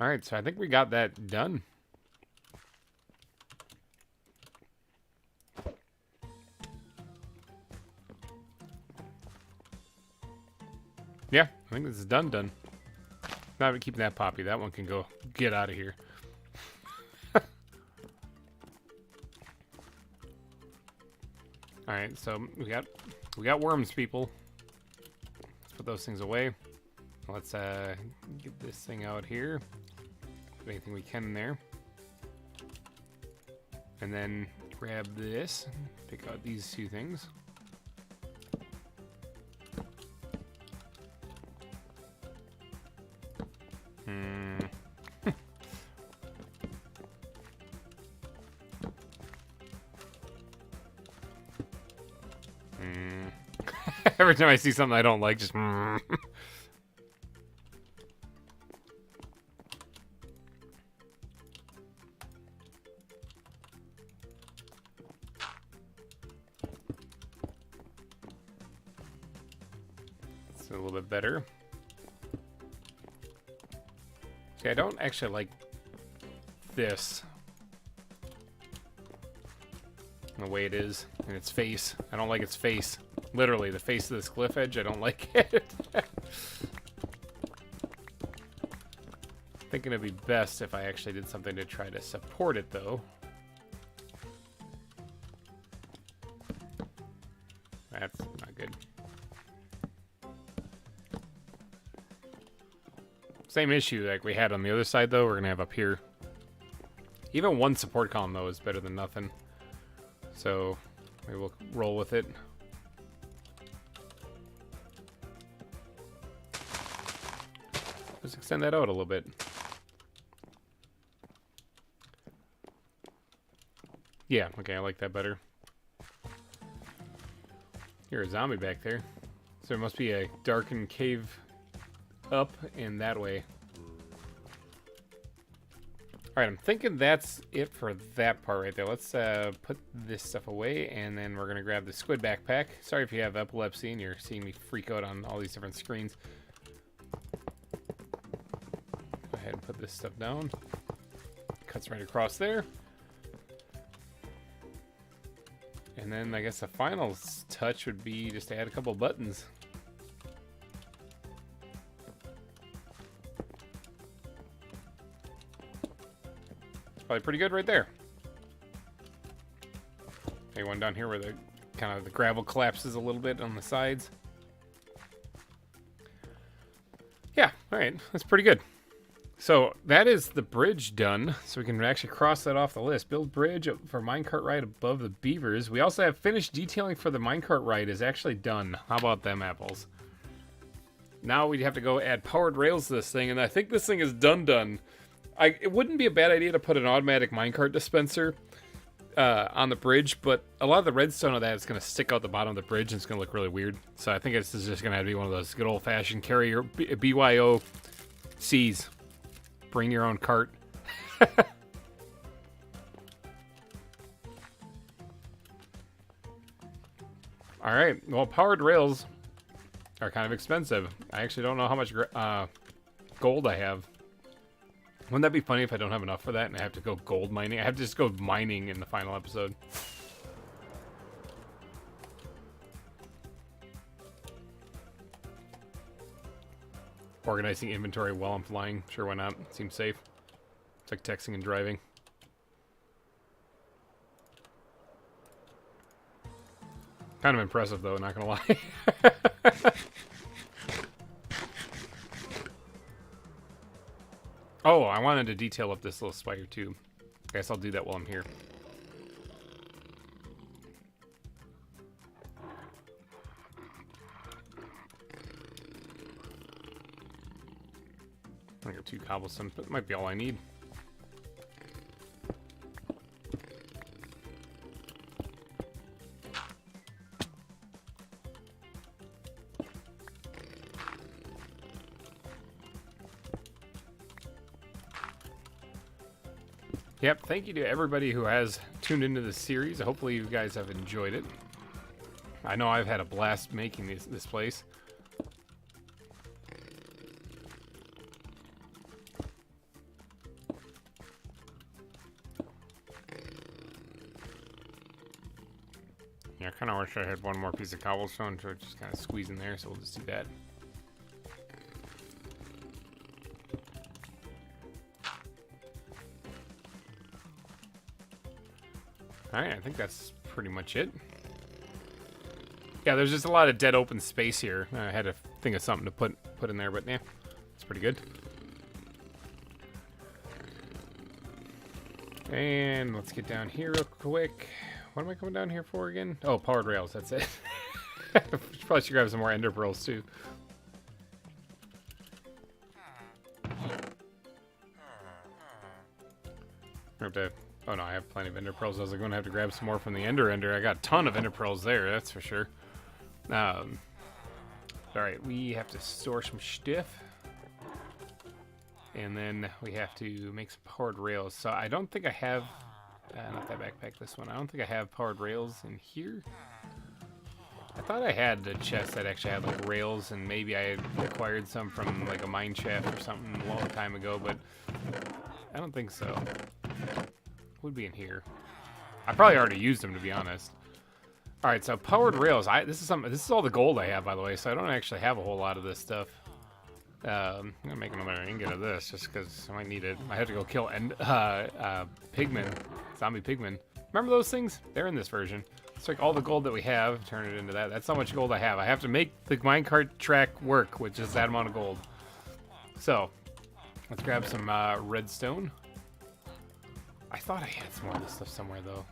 Alright, so I think we got that done. Yeah, I think this is done. Not keeping that poppy. That one can go get out of here. Alright, so we got worms, people. Let's put those things away. Let's get this thing out here. Put anything we can in there. And then grab this. Pick out these two things. Every time I see something I don't like, just It's a little bit better. See, I don't actually like this. The way it is, and its face. I don't like its face. Literally, the face of this cliff edge, I don't like it. Thinking it'd be best if I actually did something to try to support it, though. That's not good. Same issue like we had on the other side, though, we're going to have up here. Even one support column, though, is better than nothing. So maybe we'll roll with it. Let's extend that out a little bit. Yeah, okay, I like that better. Here's a zombie back there. So there must be a darkened cave up and that way. Alright, I'm thinking that's it for that part right there. Let's put this stuff away, and then we're going to grab the squid backpack. Sorry if you have epilepsy and you're seeing me freak out on all these different screens. Go ahead and put this stuff down. Cuts right across there. And then I guess the final touch would be just to add a couple buttons. Probably pretty good right there. Maybe one down here where the kind of the gravel collapses a little bit on the sides. Yeah, all right, that's pretty good. So that is the bridge done. So we can actually cross that off the list. Build bridge for minecart ride above the beavers. We also have finished detailing for the minecart ride is actually done. How about them apples? Now we have to go add powered rails to this thing, and I think this thing is done. It wouldn't be a bad idea to put an automatic minecart dispenser on the bridge, but a lot of the redstone of that is going to stick out the bottom of the bridge, and it's going to look really weird. So I think this is just going to have to be one of those good old-fashioned carrier BYO Cs. Bring your own cart. All right, well, powered rails are kind of expensive. I actually don't know how much gold I have. Wouldn't that be funny if I don't have enough for that and I have to go gold mining? I have to just go mining in the final episode. Organizing inventory while I'm flying. Sure, why not? Seems safe. It's like texting and driving. Kind of impressive, though, not gonna lie. Oh, I wanted to detail up this little spider, too. I guess I'll do that while I'm here. I got 2 cobblestone, but it might be all I need. Yep, thank you to everybody who has tuned into this series. Hopefully you guys have enjoyed it. I know I've had a blast making this place. Yeah, I kind of wish I had one more piece of cobblestone to just kind of squeeze in there, so we'll just do that. Alright, I think that's pretty much it. Yeah, there's just a lot of dead open space here. I had to think of something to put in there, but yeah, it's pretty good. And let's get down here real quick. What am I coming down here for again? Oh, powered rails, that's it. Probably should grab some more ender pearls too. I have to... Oh no, I have plenty of ender pearls. I was going to have to grab some more from the ender. I got a ton of ender pearls there, that's for sure. Alright, we have to store some stuff. And then we have to make some powered rails. So I don't think I have... not that backpack, this one. I don't think I have powered rails in here. I thought I had a chest that actually had like rails, and maybe I had acquired some from like a mine shaft or something a long time ago, but I don't think so. Would be in here. I probably already used them, to be honest. All right, so powered rails. This is all the gold I have, by the way, so I don't actually have a whole lot of this stuff. I'm gonna make another ingot of this just because I might need it. I have to go kill pigmen, zombie pigmen. Remember those things? They're in this version. It's like all the gold that we have, turn it into that. That's how much gold I have. I have to make the minecart track work with just that amount of gold. So Let's grab some redstone. I thought I had some more of this stuff somewhere though.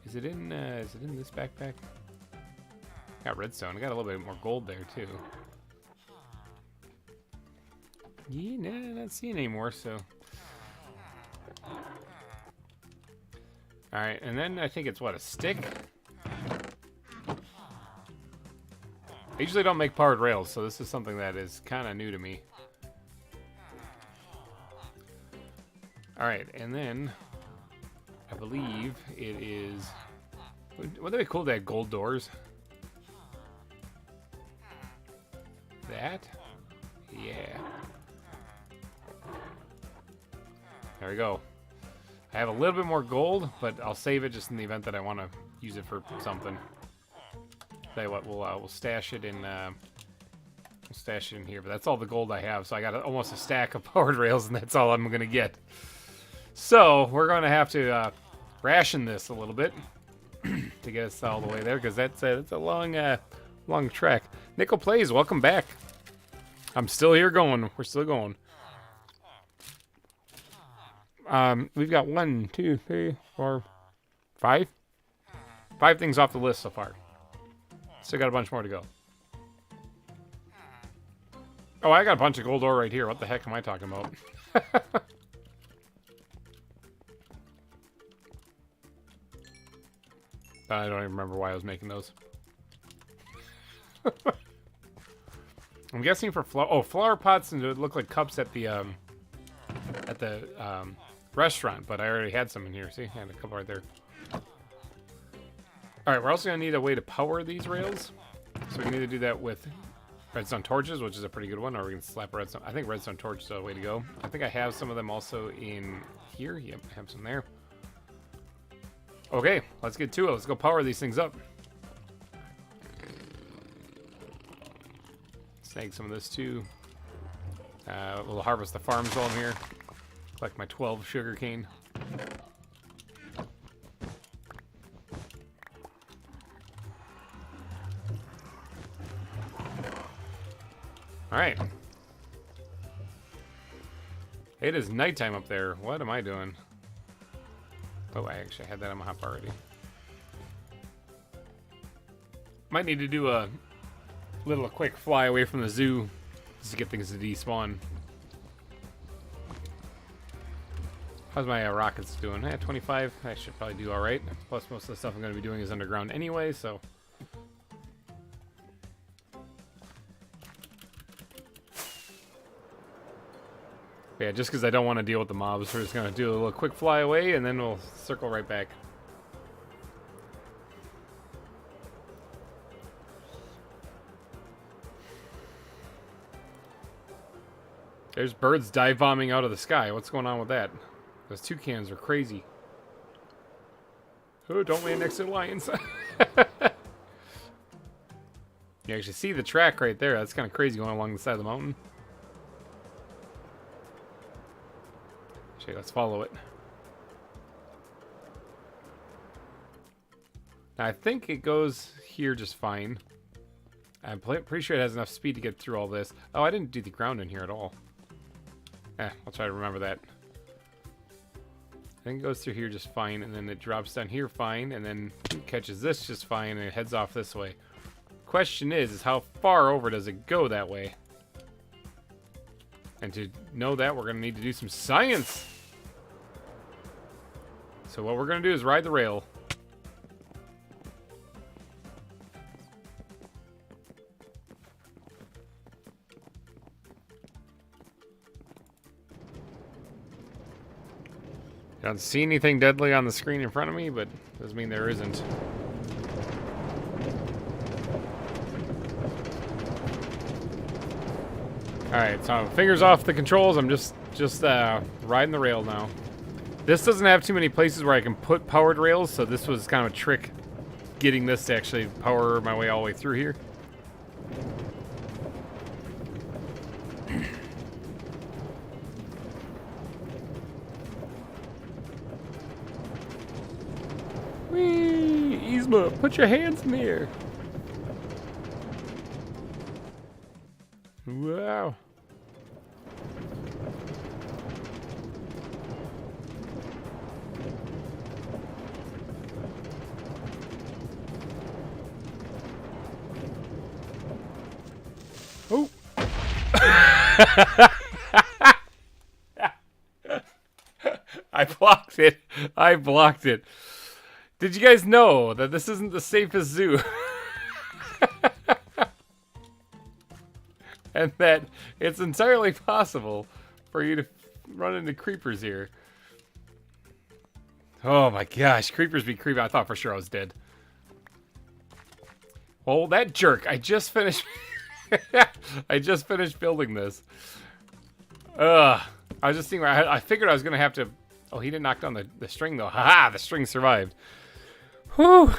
Is it in this backpack? Got redstone. I got a little bit more gold there too. Yeah, nah, not seeing anymore, so. Alright, and then I think it's what, a stick? I usually don't make powered rails, so this is something that is kind of new to me. Alright, and then I believe it is. Wouldn't that be cool to have gold doors? That? Yeah. There we go. I have a little bit more gold, but I'll save it just in the event that I want to use it for something. Tell you what, we'll stash it in. We'll stash it in here, but that's all the gold I have. So I got almost a stack of powered rails, and that's all I'm gonna get. So we're gonna have to ration this a little bit to get us all the way there, because that's a long trek. Nickel Plays, welcome back. I'm still here going. We're still going. We've got 1, 2, 3, 4, 5. 5 things off the list so far. Still got a bunch more to go. Oh, I got a bunch of gold ore right here. What the heck am I talking about? I don't even remember why I was making those. I'm guessing for flower pots, and it would look like cups at the restaurant, but I already had some in here. See, I had a couple right there. All right, we're also gonna need a way to power these rails, so we can either do that with redstone torches, which is a pretty good one, or we can slap redstone. I think redstone torch is the way to go. I think I have some of them also in here. Yep, I have some there. Okay, let's get to it. Let's go power these things up. Snag some of this too. We'll harvest the farms while I'm here. Collect my 12 sugar cane. All right. It is nighttime up there. What am I doing? Oh, I actually had that on my hop already. Might need to do a quick fly away from the zoo just to get things to despawn. How's my rockets doing? 25. I should probably do all right. Plus, most of the stuff I'm going to be doing is underground anyway, so. Yeah, just because I don't want to deal with the mobs, we're just going to do a little quick fly away, and then we'll circle right back. There's birds dive bombing out of the sky. What's going on with that? Those toucans are crazy. Oh, don't land next to the lions. You actually see the track right there. That's kind of crazy going along the side of the mountain. Okay, let's follow it. Now, I think it goes here just fine. I'm pretty sure it has enough speed to get through all this. Oh, I didn't do the ground in here at all. I'll try to remember that. I think it goes through here just fine, and then it drops down here fine, and then it catches this just fine, and it heads off this way. Question is how far over does it go that way? And to know that, we're going to need to do some science. So what we're going to do is ride the rail. I don't see anything deadly on the screen in front of me, but doesn't mean there isn't. Alright, so fingers off the controls. I'm just riding the rail now. This doesn't have too many places where I can put powered rails, so this was kind of a trick getting this to actually power my way all the way through here. Whee! Yzma, put your hands in the air. Wow. I blocked it. I blocked it. Did you guys know that this isn't the safest zoo? And that it's entirely possible for you to run into creepers here. Oh my gosh, creepers be creepy. I thought for sure I was dead. Oh, that jerk. I just finished... I just finished building this. Ugh. I was just thinking, I figured I was going to have to... Oh, he didn't knock down the string, though. Haha, the string survived. Whew.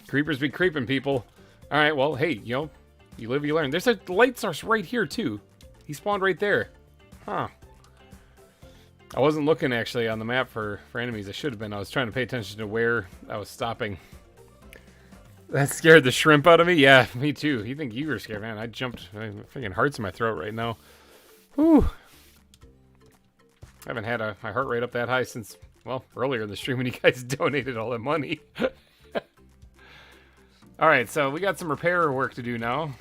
Creepers be creeping, people. All right, well, hey, you know, you live, you learn. There's a light source right here, too. He spawned right there. Huh. I wasn't looking, actually, on the map for enemies. I should have been. I was trying to pay attention to where I was stopping. That scared the shrimp out of me? Yeah, me too. You think you were scared, man. I jumped. Freaking heart's in my throat right now. Whew. I haven't had my heart rate up that high since, well, earlier in the stream when you guys donated all that money. Alright, so we got some repair work to do now.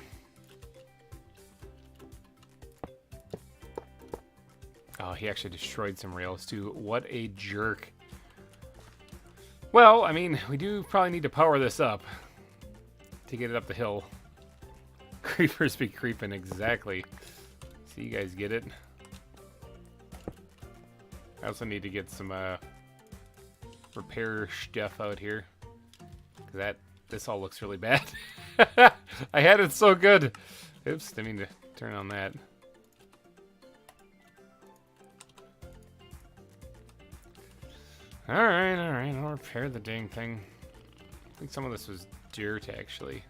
Oh, he actually destroyed some rails too. What a jerk. Well, I mean, we do probably need to power this up to get it up the hill. Creepers be creeping, exactly. So you guys get it. I also need to get some repair stuff out here. Cause this all looks really bad. I had it so good. Oops, didn't mean to turn on that. Alright, I'll repair the dang thing. I think some of this was dirt, actually.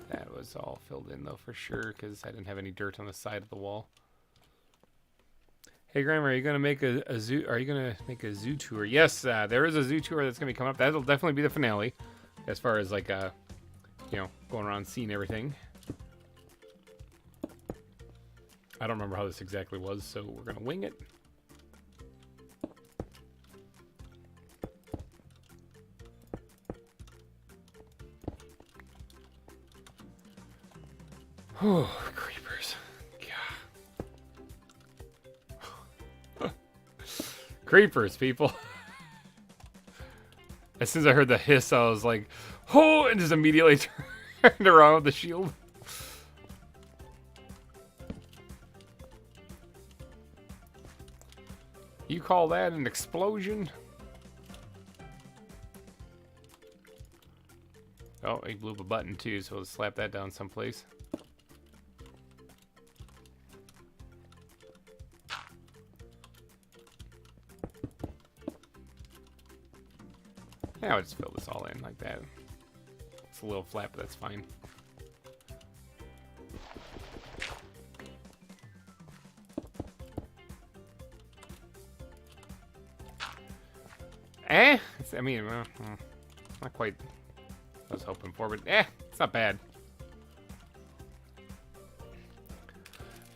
That was all filled in, though, for sure, because I didn't have any dirt on the side of the wall. Hey, GReimer, are you going to make a zoo? Are you going to make a zoo tour? Yes, there is a zoo tour that's going to be coming up. That'll definitely be the finale, as far as, like, you know, going around seeing everything. I don't remember how this exactly was, so we're going to wing it. Oh, creepers. God. Creepers, people. As soon as I heard the hiss, I was like, oh, and just immediately turned around with the shield. You call that an explosion? Oh, he blew up a button too, so let's slap that down someplace. Yeah, I'll just fill this all in like that. It's a little flat, but that's fine. I mean, not quite what I was hoping for, but it's not bad.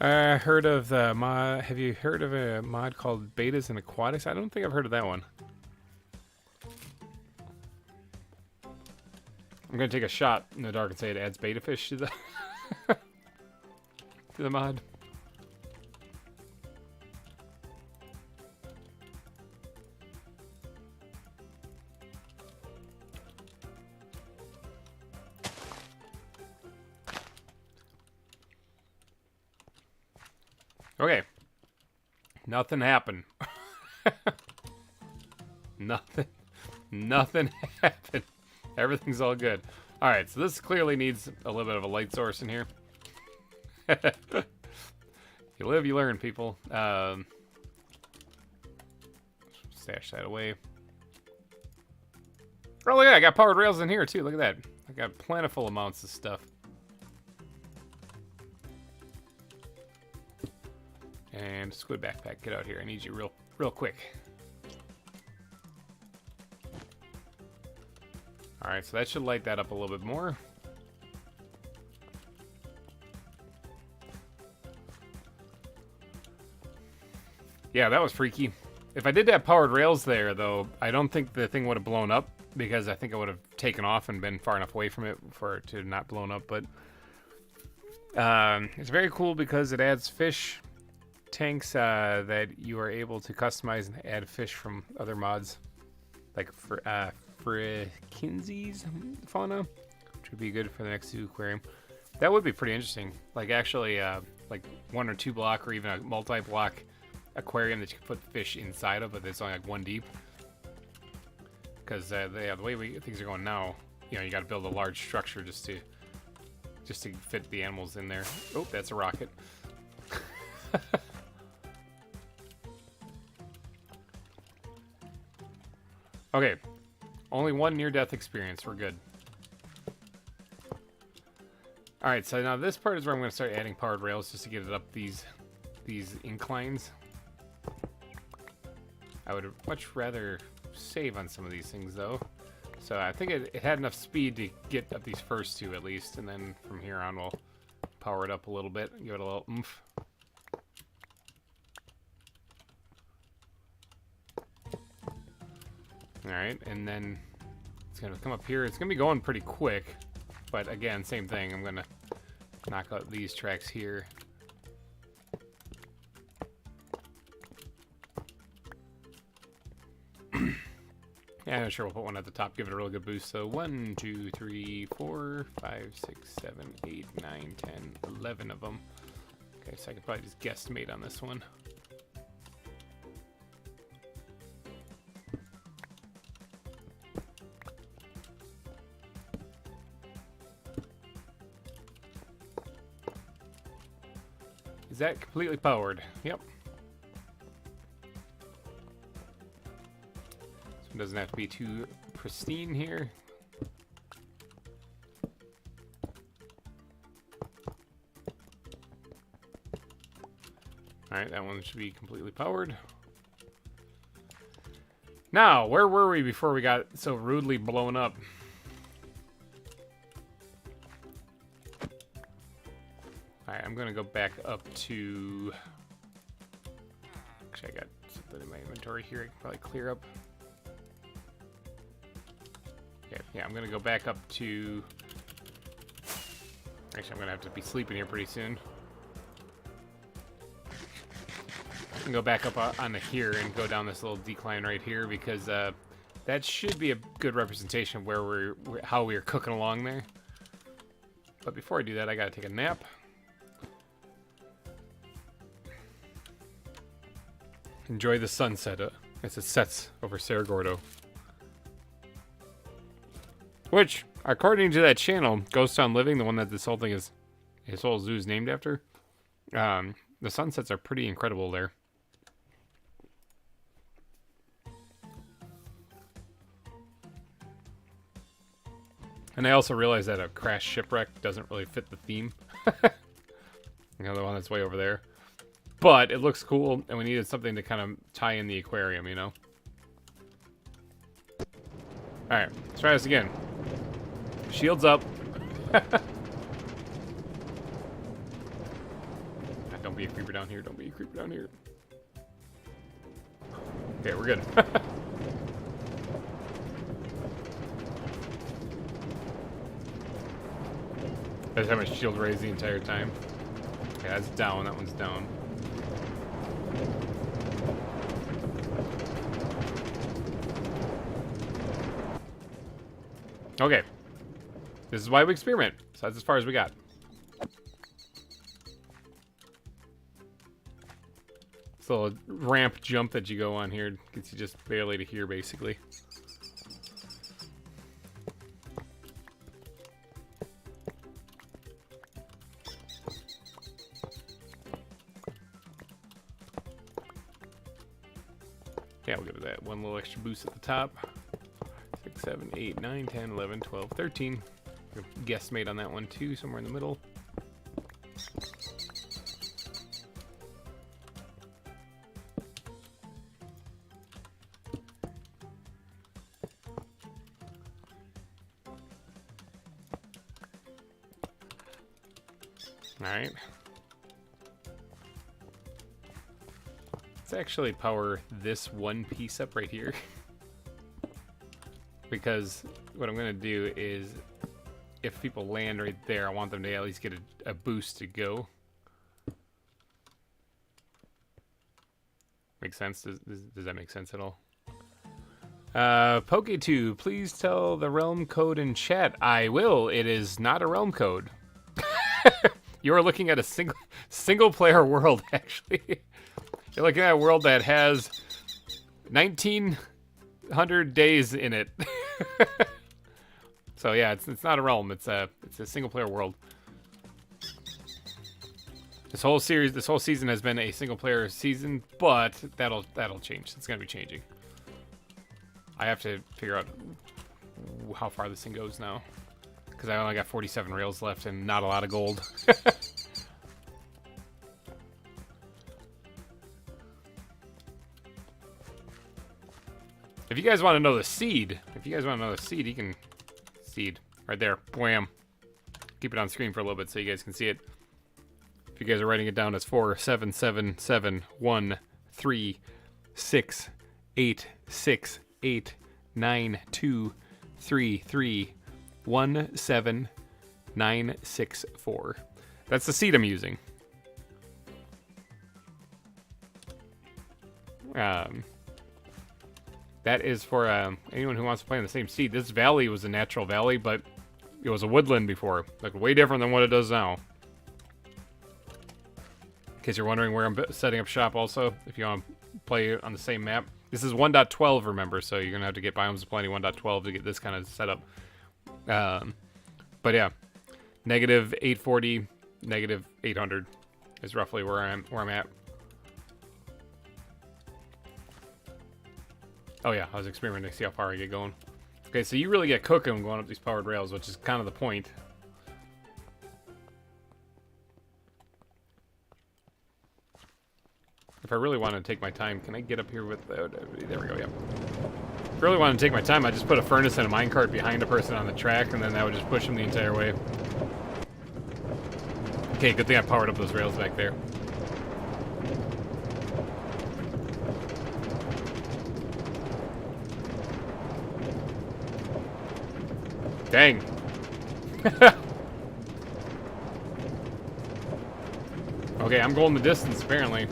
Heard of the mod? Have you heard of a mod called Betas and Aquatics? I don't think I've heard of that one. I'm gonna take a shot in the dark and say it adds beta fish to the to the mod. Okay. Nothing happened. Nothing happened. Everything's all good. Alright, so this clearly needs a little bit of a light source in here. You live, you learn, people. Stash that away. Oh, look at that. I got powered rails in here, too. Look at that. I got plentiful amounts of stuff. And squid backpack, get out here. I need you real quick. Alright, so that should light that up a little bit more. Yeah, that was freaky. If I did have powered rails there, though, I don't think the thing would have blown up, because I think I would have taken off and been far enough away from it for it to not blown up. But it's very cool because it adds fish tanks that you are able to customize and add fish from other mods, like for Kinsey's fauna, which would be good for the next zoo aquarium. That would be pretty interesting. Like actually, like 1 or 2 block or even a multi-block aquarium that you can put fish inside of, but it's only like 1 deep. Because the way things are going now, you know, you got to build a large structure just to fit the animals in there. Oh, that's a rocket. Okay, only 1 near-death experience. We're good. All right, so now this part is where I'm going to start adding powered rails just to get it up these inclines. I would much rather save on some of these things, though. So I think it had enough speed to get up these first 2 at least, and then from here on we'll power it up a little bit and give it a little oomph. Alright, and then it's going to come up here. It's going to be going pretty quick, but again, same thing. I'm going to knock out these tracks here. Yeah, I'm sure we'll put one at the top, give it a real good boost. So 1, 2, 3, 4, 5, 6, 7, 8, 9, 10, 11 of them. Okay, so I could probably just guesstimate on this one. Is that completely powered? Yep. This one doesn't have to be too pristine here. Alright, that one should be completely powered. Now, where were we before we got so rudely blown up? Alright, I'm gonna go back up to... Actually, I got something in my inventory here I can probably clear up. Okay, yeah, I'm gonna go back up to... Actually, I'm gonna have to be sleeping here pretty soon. I can go back up onto here and go down this little decline right here, because that should be a good representation of where how we're cooking along there. But before I do that, I gotta take a nap. Enjoy the sunset as it sets over Cerro Gordo. Which, according to that channel, Ghost Town Living, the one that this whole thing is, his whole zoo is named after, the sunsets are pretty incredible there. And I also realized that a crashed shipwreck doesn't really fit the theme. You know, the one that's way over there. But it looks cool, and we needed something to kind of tie in the aquarium, you know? Alright, let's try this again. Shields up. Don't be a creeper down here, don't be a creeper down here. Okay, we're good. I just have my shield raised the entire time. Okay, that's down, that one's down. Okay. This is why we experiment. So that's as far as we got. This little ramp jump that you go on here gets you just barely to here, basically. Yeah, we'll give it that one little extra boost at the top. 6, 7, 8, 9, 10, 11, 12, 13. Guesstimate on that one too, somewhere in the middle. Alright. Let's actually power this one piece up right here. Because what I'm going to do is, if people land right there, I want them to at least get a boost to go. Makes sense? Does that make sense at all? Poke2, please tell the realm code in chat. I will. It is not a realm code. You are looking at a single player world, actually. You're looking at a world that has 1,900 days in it. So yeah, it's not a realm. It's a single player world. This whole season has been a single player season, but that'll change. It's gonna be changing. I have to figure out how far this thing goes now, because I only got 47 rails left and not a lot of gold. If you guys want to know the seed, you can seed right there. Wham! Keep it on screen for a little bit so you guys can see it. If you guys are writing it down, it's 4 7 7 7 1 3 6 8 6 8 9 2 3 3 1 7 9 6 4. That's the seed I'm using. That is for anyone who wants to play in the same seed. This valley was a natural valley, but it was a woodland before. Like, way different than what it does now. In case you're wondering where I'm setting up shop also, if you want to play on the same map. This is 1.12, remember, so you're going to have to get Biomes of Plenty 1.12 to get this kind of setup. But yeah, negative 840, negative 800 is roughly where I'm at. Oh yeah, I was experimenting to see how far I get going. Okay, so you really get cooking going up these powered rails, which is kind of the point. If I really want to take my time, can I get up here with there we go, yeah. If I really want to take my time, I just put a furnace and a minecart behind a person on the track, and then that would just push them the entire way. Okay, good thing I powered up those rails back there. Dang. Okay, I'm going the distance, apparently.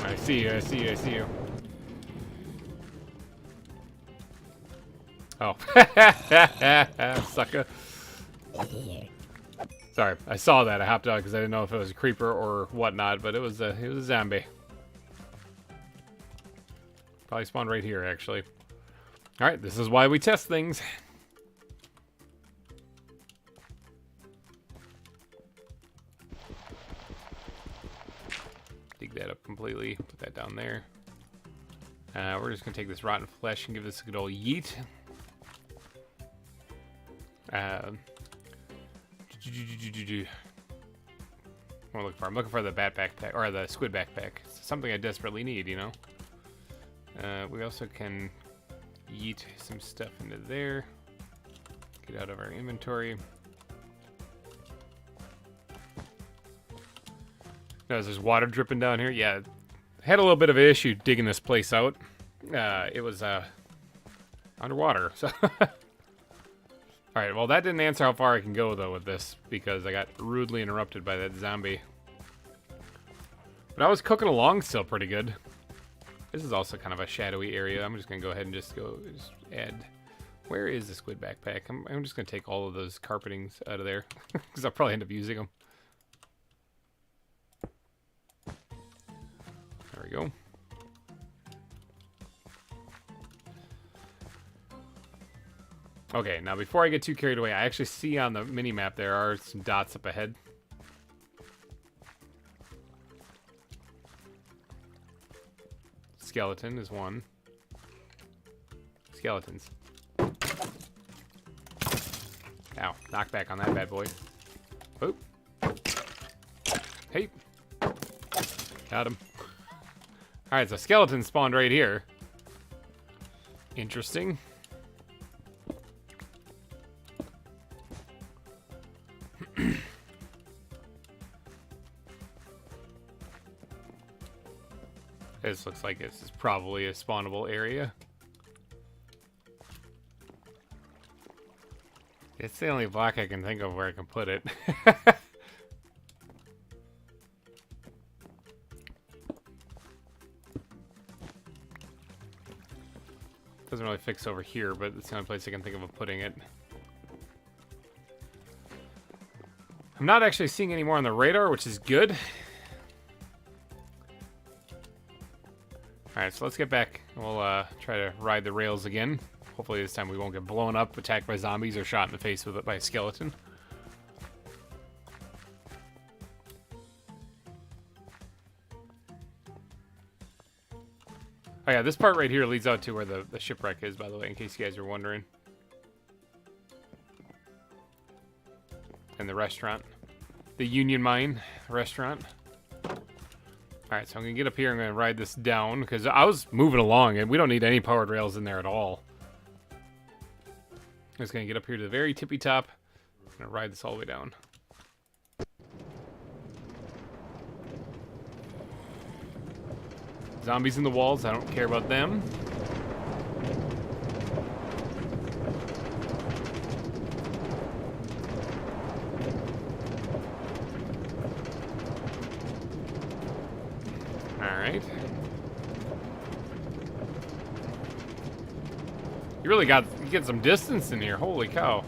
I see you. Oh. Sucker. Sorry, I saw that. I hopped out because I didn't know if it was a creeper or whatnot, but it was a zombie. Probably spawned right here, actually. Alright, this is why we test things. Dig that up completely. Put that down there. We're just going to take this rotten flesh and give this a good old yeet. I'm looking for the bat backpack, or the squid backpack. It's something I desperately need, you know? We also can yeet some stuff into there. Get out of our inventory. Notice there's water dripping down here. Yeah, had a little bit of an issue digging this place out. It was underwater. So, all right. Well, that didn't answer how far I can go though with this, because I got rudely interrupted by that zombie. But I was cooking along still pretty good. This is also kind of a shadowy area. I'm just gonna go ahead and just add. Where is the squid backpack? I'm just gonna take all of those carpetings out of there because I'll probably end up using them. There we go. Okay, now before I get too carried away, I actually see on the mini map there are some dots up ahead. Skeleton is one. Skeletons. Ow, knock back on that bad boy. Oop. Hey. Got him. Alright, so skeleton spawned right here. Interesting. this looks like this is probably a spawnable area. It's the only block I can think of where I can put it. Doesn't really fix over here, but it's the only place I can think of putting it. I'm not actually seeing any more on the radar, which is good. Alright, so let's get back. We'll try to ride the rails again. Hopefully this time we won't get blown up, attacked by zombies, or shot in the face with it by a skeleton. Oh yeah, this part right here leads out to where the shipwreck is, by the way, in case you guys are wondering. And the restaurant. The Union Mine restaurant. Alright, so I'm going to get up here and I'm going to ride this down, because I was moving along, and we don't need any powered rails in there at all. I'm just going to get up here to the very tippy top. I'm going to ride this all the way down. Zombies in the walls, I don't care about them. Alright. You get some distance in here, holy cow.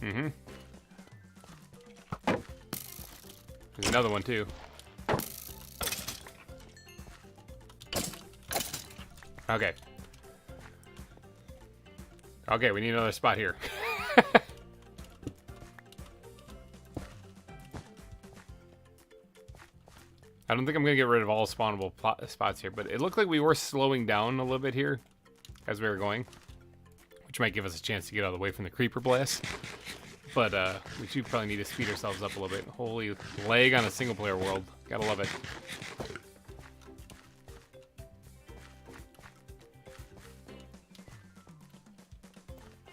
Mm-hmm. There's another one too. Okay. Okay, we need another spot here. I don't think I'm going to get rid of all spawnable spots here, but it looked like we were slowing down a little bit here as we were going, which might give us a chance to get out of the way from the creeper blast. But we should probably need to speed ourselves up a little bit. Holy lag on a single-player world. Gotta love it.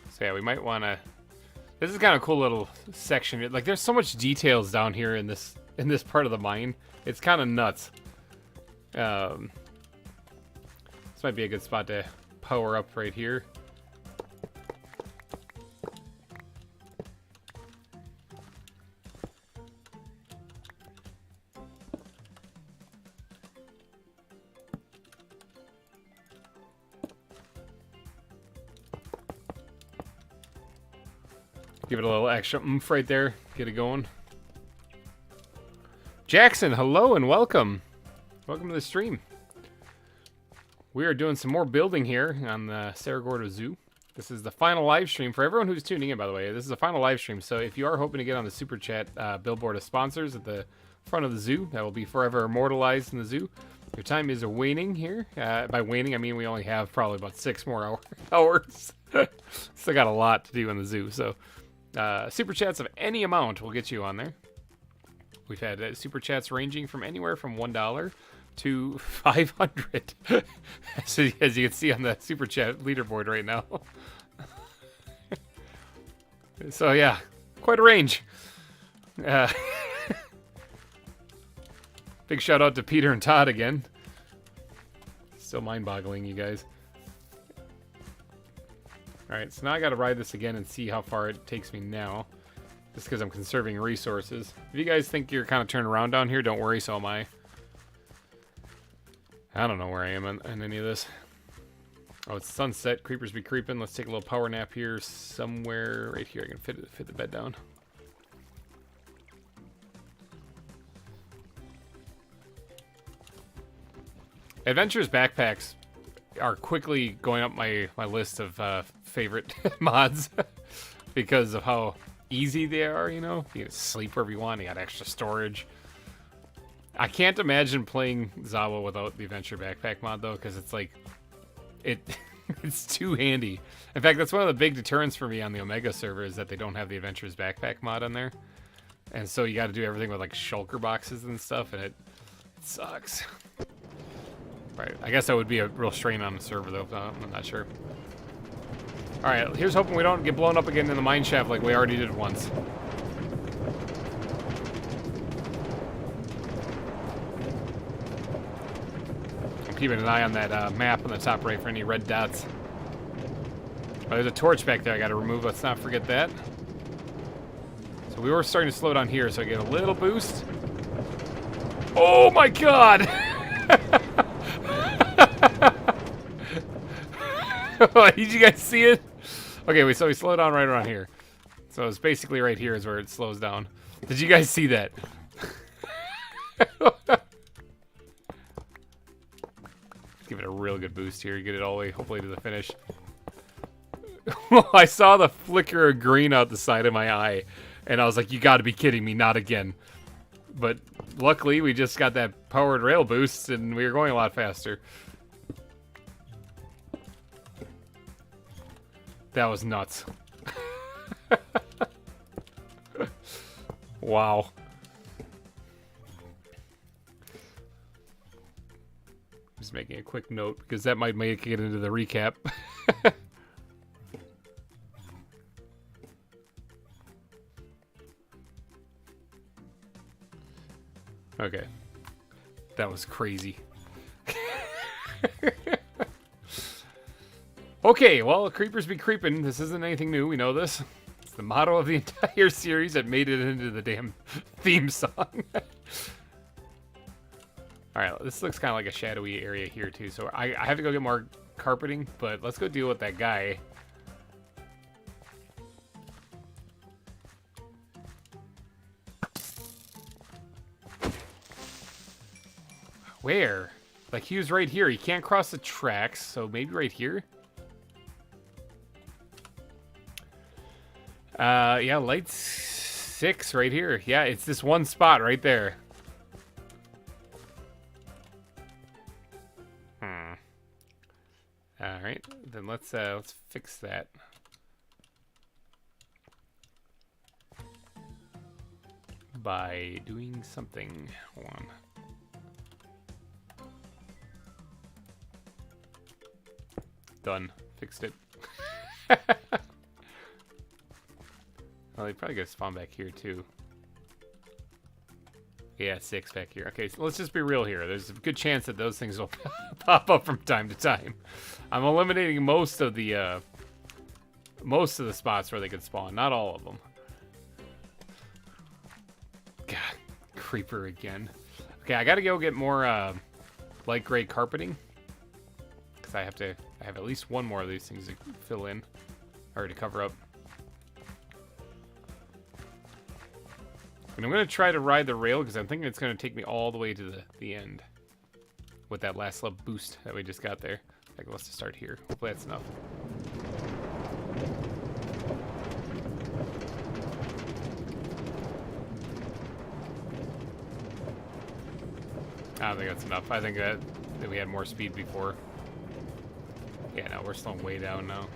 So yeah, we might want to... This is kind of a cool little section. Like, there's so much details down here in this part of the mine. It's kind of nuts. This might be a good spot to power up right here. Give it a little extra oomph right there. Get it going. Jackson, hello and welcome. Welcome to the stream. We are doing some more building here on the Cerro Gordo Zoo. This is the final live stream. For everyone who's tuning in, by the way, this is the final live stream. So if you are hoping to get on the Super Chat billboard of sponsors at the front of the zoo, that will be forever immortalized in the zoo. Your time is waning here. By waning, I mean we only have probably about 6 more hours. Still got a lot to do in the zoo. So Super Chats of any amount will get you on there. We've had Super Chats ranging from anywhere from $1 to $500. As you can see on the Super Chat leaderboard right now. So yeah, quite a range. Big shout out to Peter and Todd again. Still mind-boggling, you guys. Alright, so now I gotta ride this again and see how far it takes me now. Just because I'm conserving resources. If you guys think you're kind of turning around down here, don't worry, so am I. I don't know where I am in any of this. Oh, it's sunset. Creepers be creeping. Let's take a little power nap here somewhere. Right here, I can fit the bed down. Adventures backpacks are quickly going up my list of favorite mods because of how easy they are, you know? You can sleep wherever you want, you got extra storage. I can't imagine playing ZAWA without the Adventure Backpack mod, though, because it's like... it's too handy. In fact, that's one of the big deterrents for me on the Omega server, is that they don't have the Adventures Backpack mod on there. And so you got to do everything with, like, shulker boxes and stuff, and it sucks. Right, I guess that would be a real strain on the server, though. I'm not sure. Alright, here's hoping we don't get blown up again in the mine shaft like we already did once. I'm keeping an eye on that map on the top right for any red dots. Oh, there's a torch back there I gotta remove. Let's not forget that. So we were starting to slow down here, so I get a little boost. Oh my god! Did you guys see it? Okay, so we slow down right around here. So it's basically right here is where it slows down. Did you guys see that? Give it a real good boost here. Get it all the way, hopefully, to the finish. I saw the flicker of green out the side of my eye, and I was like, you gotta be kidding me, not again. But luckily, we just got that powered rail boost, and we were going a lot faster. That was nuts. Wow. Just making a quick note, because that might make it into the recap. Okay. That was crazy. Okay, well, creepers be creeping. This isn't anything new. We know this. It's the motto of the entire series that made it into the damn theme song. Alright, this looks kind of like a shadowy area here, too. So I have to go get more carpeting, but let's go deal with that guy. Where? Like, he was right here. He can't cross the tracks, so maybe right here? Yeah, light 6 right here. Yeah, it's this one spot right there. Alright, then let's fix that. By doing something. Hold on. Done. Fixed it. Well, they probably gonna spawn back here too. Yeah, 6 back here. Okay, so let's just be real here. There's a good chance that those things will pop up from time to time. I'm eliminating most of the spots where they could spawn, not all of them. God, creeper again. Okay, I gotta go get more light gray carpeting. Because I have at least one more of these things to fill in. Or to cover up. And I'm going to try to ride the rail because I'm thinking it's going to take me all the way to the end. With that last little boost that we just got there. Okay, let's just start here. Hopefully that's enough. I don't think that's enough. I think that we had more speed before. Yeah, no, we're slowing way down now.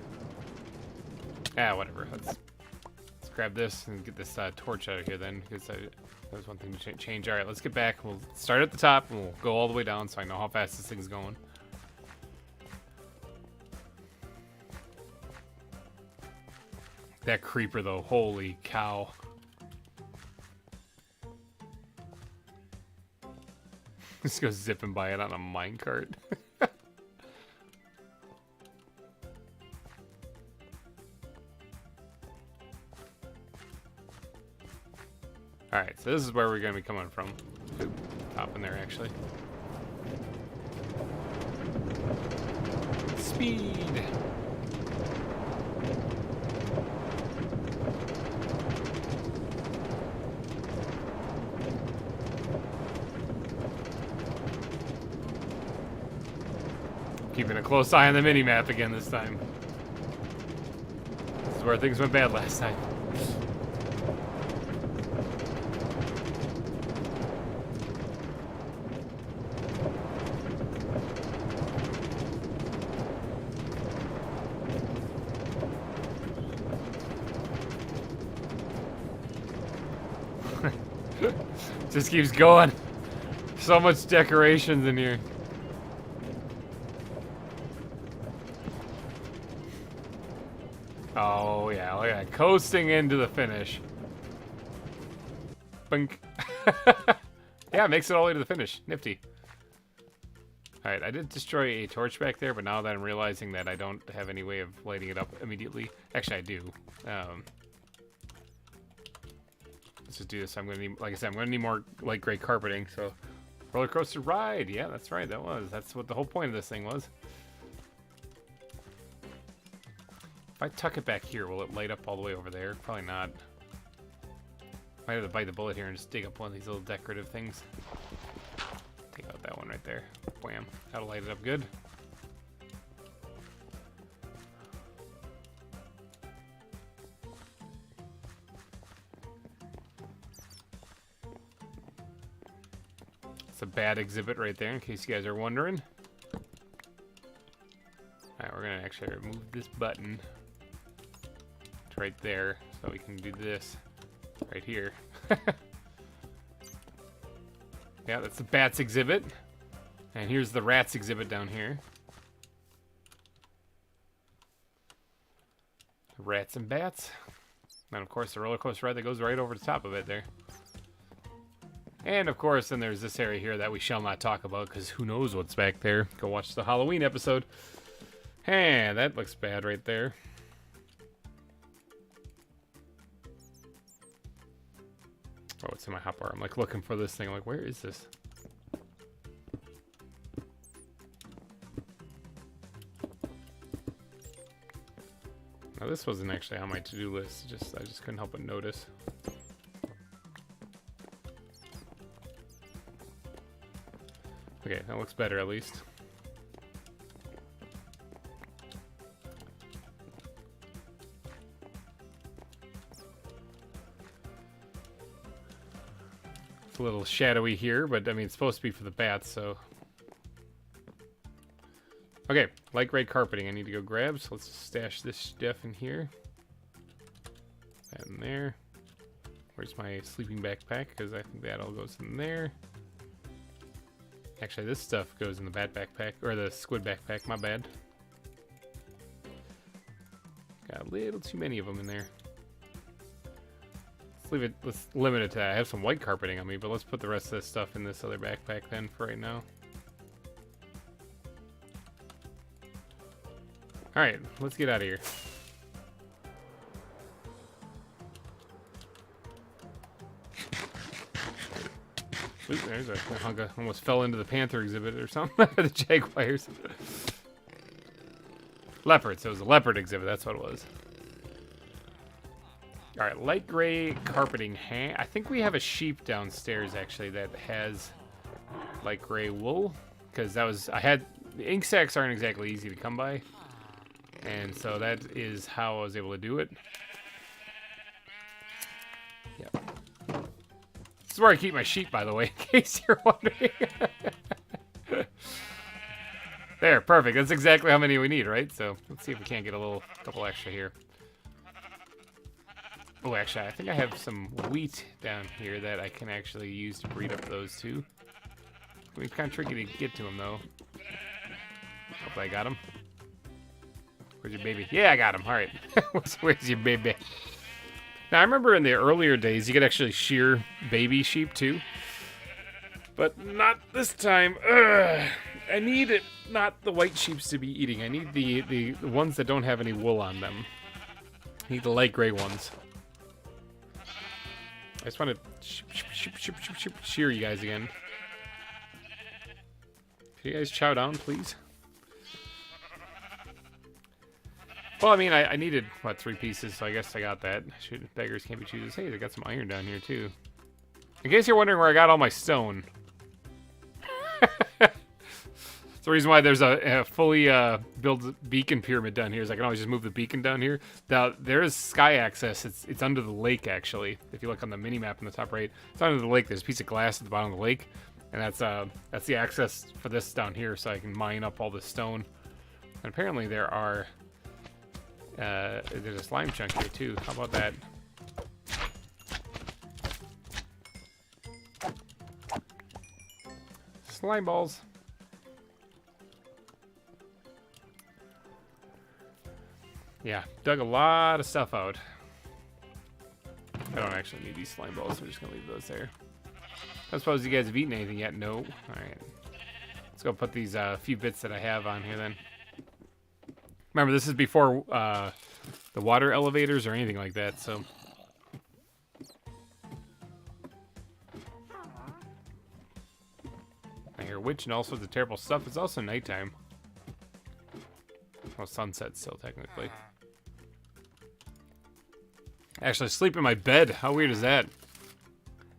Ah, whatever. Let's grab this and get this torch out of here then, because that was one thing to change. All right, let's get back. We'll start at the top and we'll go all the way down so I know how fast this thing's going. That creeper though, holy cow. Just go zipping by it on a minecart. Alright, so this is where we're going to be coming from. Oop, top in there, actually. Speed! Keeping a close eye on the mini-map again this time. This is where things went bad last time. Just keeps going. So much decorations in here. Oh yeah, look at that. Coasting into the finish. Bink. Yeah, it makes it all the way to the finish. Nifty. Alright, I did destroy a torch back there, but now that I'm realizing that I don't have any way of lighting it up immediately. Actually, I do. Let's just do this. I'm gonna need, like I said, I'm gonna need more light gray carpeting, so roller coaster ride. Yeah, that's right, that's what the whole point of this thing was. If I tuck it back here, will it light up all the way over there? Probably not. Might have to bite the bullet here and just dig up one of these little decorative things. Take out that one right there. Wham. That'll light it up good. It's a bad exhibit right there, in case you guys are wondering. Alright, we're gonna actually remove this button. It's right there, so we can do this right here. Yeah, that's the bats exhibit. And here's the rats exhibit down here. Rats and bats. And of course the roller coaster ride that goes right over the top of it there. And of course then there's this area here that we shall not talk about because who knows what's back there. Go watch the Halloween episode. Hey, that looks bad right there. Oh, it's in my hotbar. I'm like looking for this thing. I'm like, where is this? Now this wasn't actually on my to-do list. I just couldn't help but notice. Okay, that looks better at least. A little shadowy here, but I mean it's supposed to be for the bats, so okay, light gray carpeting I need to go grab, so let's stash this stuff in here. That in there. Where's my sleeping backpack? Because I think that all goes in there. Actually, this stuff goes in the bat backpack, or the squid backpack, my bad. Got a little too many of them in there. Let's limit it to that. I have some white carpeting on me, but let's put the rest of this stuff in this other backpack then for right now. Alright, let's get out of here. Oop, there's a hunk of, almost fell into the panther exhibit or something. The jaguars. Leopards, so it was a leopard exhibit, that's what it was. Alright, light gray carpeting. I think we have a sheep downstairs actually that has light gray wool. Because the ink sacks aren't exactly easy to come by. And so that is how I was able to do it. Yep. This is where I keep my sheep, by the way, in case you're wondering. There, perfect. That's exactly how many we need, right? So let's see if we can't get a couple extra here. Oh, actually, I think I have some wheat down here that I can actually use to breed up those two. It's kind of tricky to get to them, though. Hopefully I got him. Where's your baby? Yeah, I got him. All right. Where's your baby? Now, I remember in the earlier days, you could actually shear baby sheep, too. But not this time. Ugh. I need it, not the white sheeps to be eating. I need the ones that don't have any wool on them. I need the light gray ones. I just want to shear you guys again. Can you guys chow down, please? Well, I mean, I needed, what, 3 pieces, so I guess I got that. Shoot, beggars can't be choosers. Hey, they got some iron down here, too. In case you're wondering where I got all my stone. It's the reason why there's a fully built beacon pyramid down here is I can always just move the beacon down here. Now, there is sky access. It's under the lake, actually. If you look on the mini-map in the top right, it's under the lake. There's a piece of glass at the bottom of the lake. And that's the access for this down here, so I can mine up all this stone. And apparently there are... there's a slime chunk here too. How about that? Slime balls. Yeah, dug a lot of stuff out. I don't actually need these slime balls, so I'm just gonna leave those there. I don't suppose you guys have eaten anything yet? No. Alright. Let's go put these few bits that I have on here then. Remember, this is before the water elevators or anything like that, so... I hear witch and all sorts of terrible stuff. It's also nighttime. Well, sunset still, technically. Actually, sleep in my bed. How weird is that?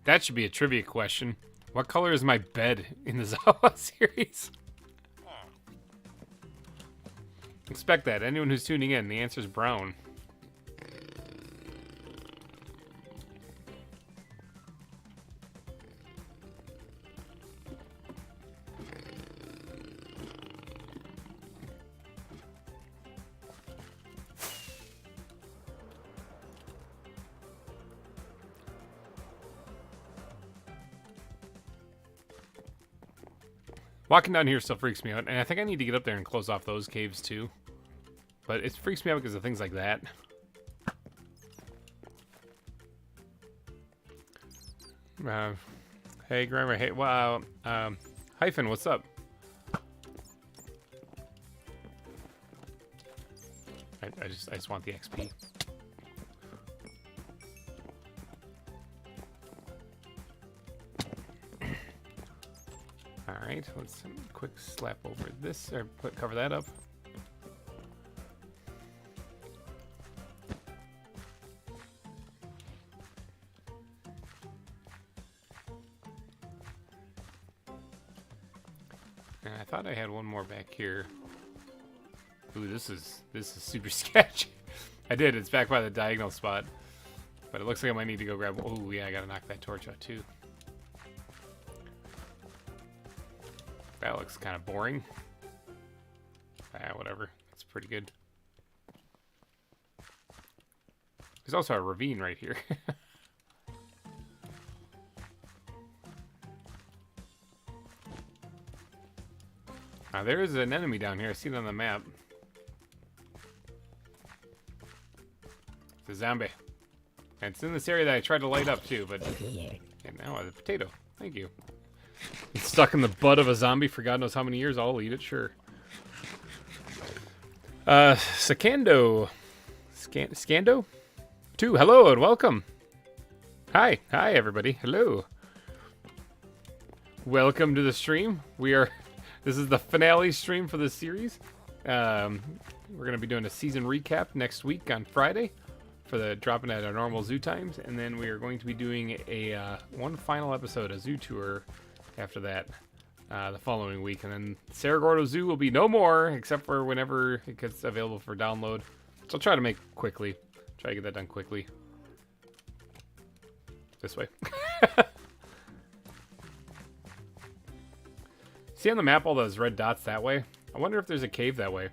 That should be a trivia question. What color is my bed in the ZAWA series? Expect that. Anyone who's tuning in, the answer is brown. Walking down here still freaks me out, and I think I need to get up there and close off those caves too. But it freaks me out because of things like that. Hey, GReimer. Hey, wow. Hyphen, what's up? I just want the XP. All right, let's quick slap over this or cover that up. And I thought I had one more back here. Ooh, this is super sketchy. I did. It's back by the diagonal spot, but it looks like I might need to go grab. Oh yeah, I gotta knock that torch out too. That looks kind of boring. Ah, whatever. It's pretty good. There's also a ravine right here. Now there is an enemy down here. I see it on the map. It's a zombie. And it's in this area that I tried to light up too, but... And now I have a potato. Thank you. It's stuck in the butt of a zombie for God knows how many years. I'll eat it, sure. Scando 2, hello and welcome. Hi everybody, hello. Welcome to the stream. This is the finale stream for the series. We're gonna be doing a season recap next week on Friday for the dropping at our normal zoo times, and then we are going to be doing a one final episode, a zoo tour. After that, the following week, and then Cerro Gordo Zoo will be no more, except for whenever it gets available for download. So I'll try to make quickly. Try to get that done quickly. This way. See on the map all those red dots that way? I wonder if there's a cave that way.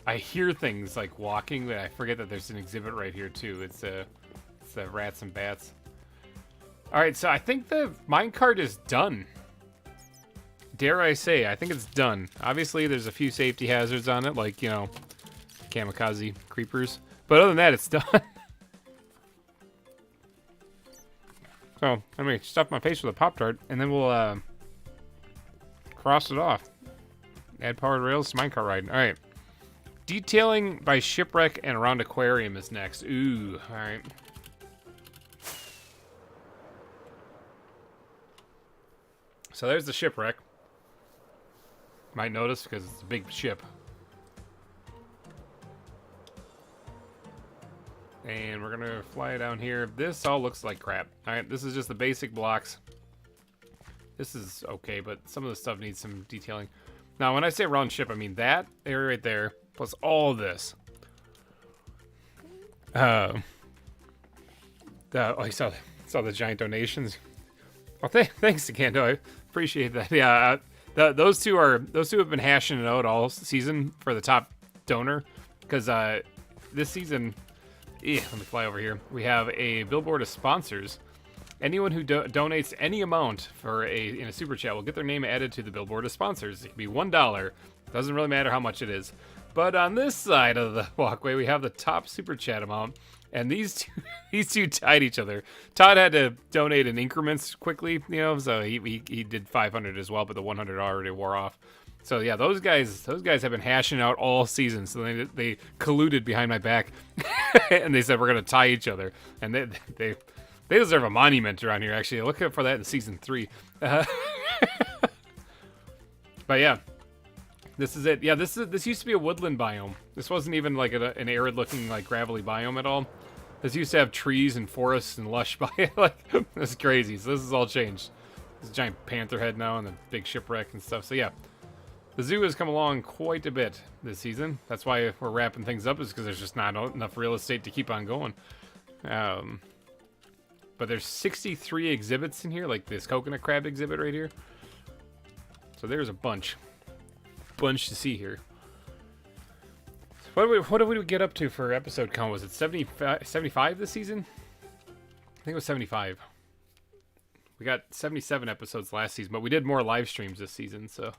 I hear things like walking, but I forget that there's an exhibit right here too. It's the rats and bats. All right, so I think the minecart is done. Dare I say, I think it's done. Obviously, there's a few safety hazards on it, like, you know, kamikaze creepers. But other than that, it's done. So, I'm going to stuff my face with a Pop-Tart, and then we'll cross it off. Add powered rails to minecart ride. All right. Detailing by shipwreck and around aquarium is next. Ooh, all right. So there's the shipwreck. Might notice because it's a big ship. And we're gonna fly down here. This all looks like crap. All right, this is just the basic blocks. This is okay, but some of the stuff needs some detailing. Now, when I say round ship, I mean that area right there, plus all of this. I saw the giant donations. Well, thanks again. No, I appreciate that. Yeah, those two have been hashing it out all season for the top donor, because this season, let me fly over here. We have a billboard of sponsors. Anyone who donates any amount in a super chat will get their name added to the billboard of sponsors. It can be $1. Doesn't really matter how much it is. But on this side of the walkway, we have the top super chat amount, And these two tied each other. Todd had to donate in increments quickly, you know, so he did 500 as well, but the 100 already wore off. So yeah, those guys have been hashing out all season. So they colluded behind my back, and they said we're gonna tie each other, and they deserve a monument around here. Actually, look out for that in season 3. But yeah, this is it. Yeah, this used to be a woodland biome. This wasn't even like an arid looking like gravelly biome at all. This used to have trees and forests and lush like that's crazy. So this has all changed. There's a giant panther head now and a big shipwreck and stuff. So yeah. The zoo has come along quite a bit this season. That's why we're wrapping things up, is because there's just not enough real estate to keep on going. But there's 63 exhibits in here, like this coconut crab exhibit right here. So there's a bunch to see here. What did we get up to for episode count? Was it 75 this season? I think it was 75. We got 77 episodes last season, but we did more live streams this season, so...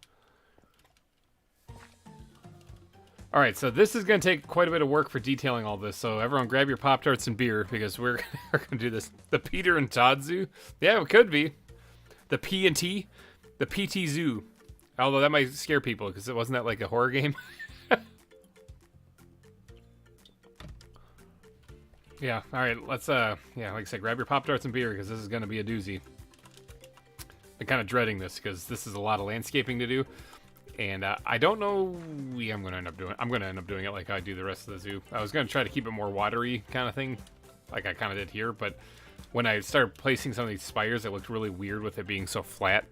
Alright, so this is going to take quite a bit of work for detailing all this, so everyone grab your Pop-Tarts and beer, because we're going to do this. The Peter and Todd Zoo? Yeah, it could be. The P&T? The PT Zoo. Although that might scare people, because it wasn't that like a horror game? Yeah, alright, let's, yeah, like I said, grab your Pop-Tarts and beer, because this is going to be a doozy. I'm kind of dreading this, because this is a lot of landscaping to do. And I don't know. Yeah, I'm gonna end up doing it like I do the rest of the zoo. I was gonna try to keep it more watery kind of thing, like I kind of did here. But when I started placing some of these spires, it looked really weird with it being so flat.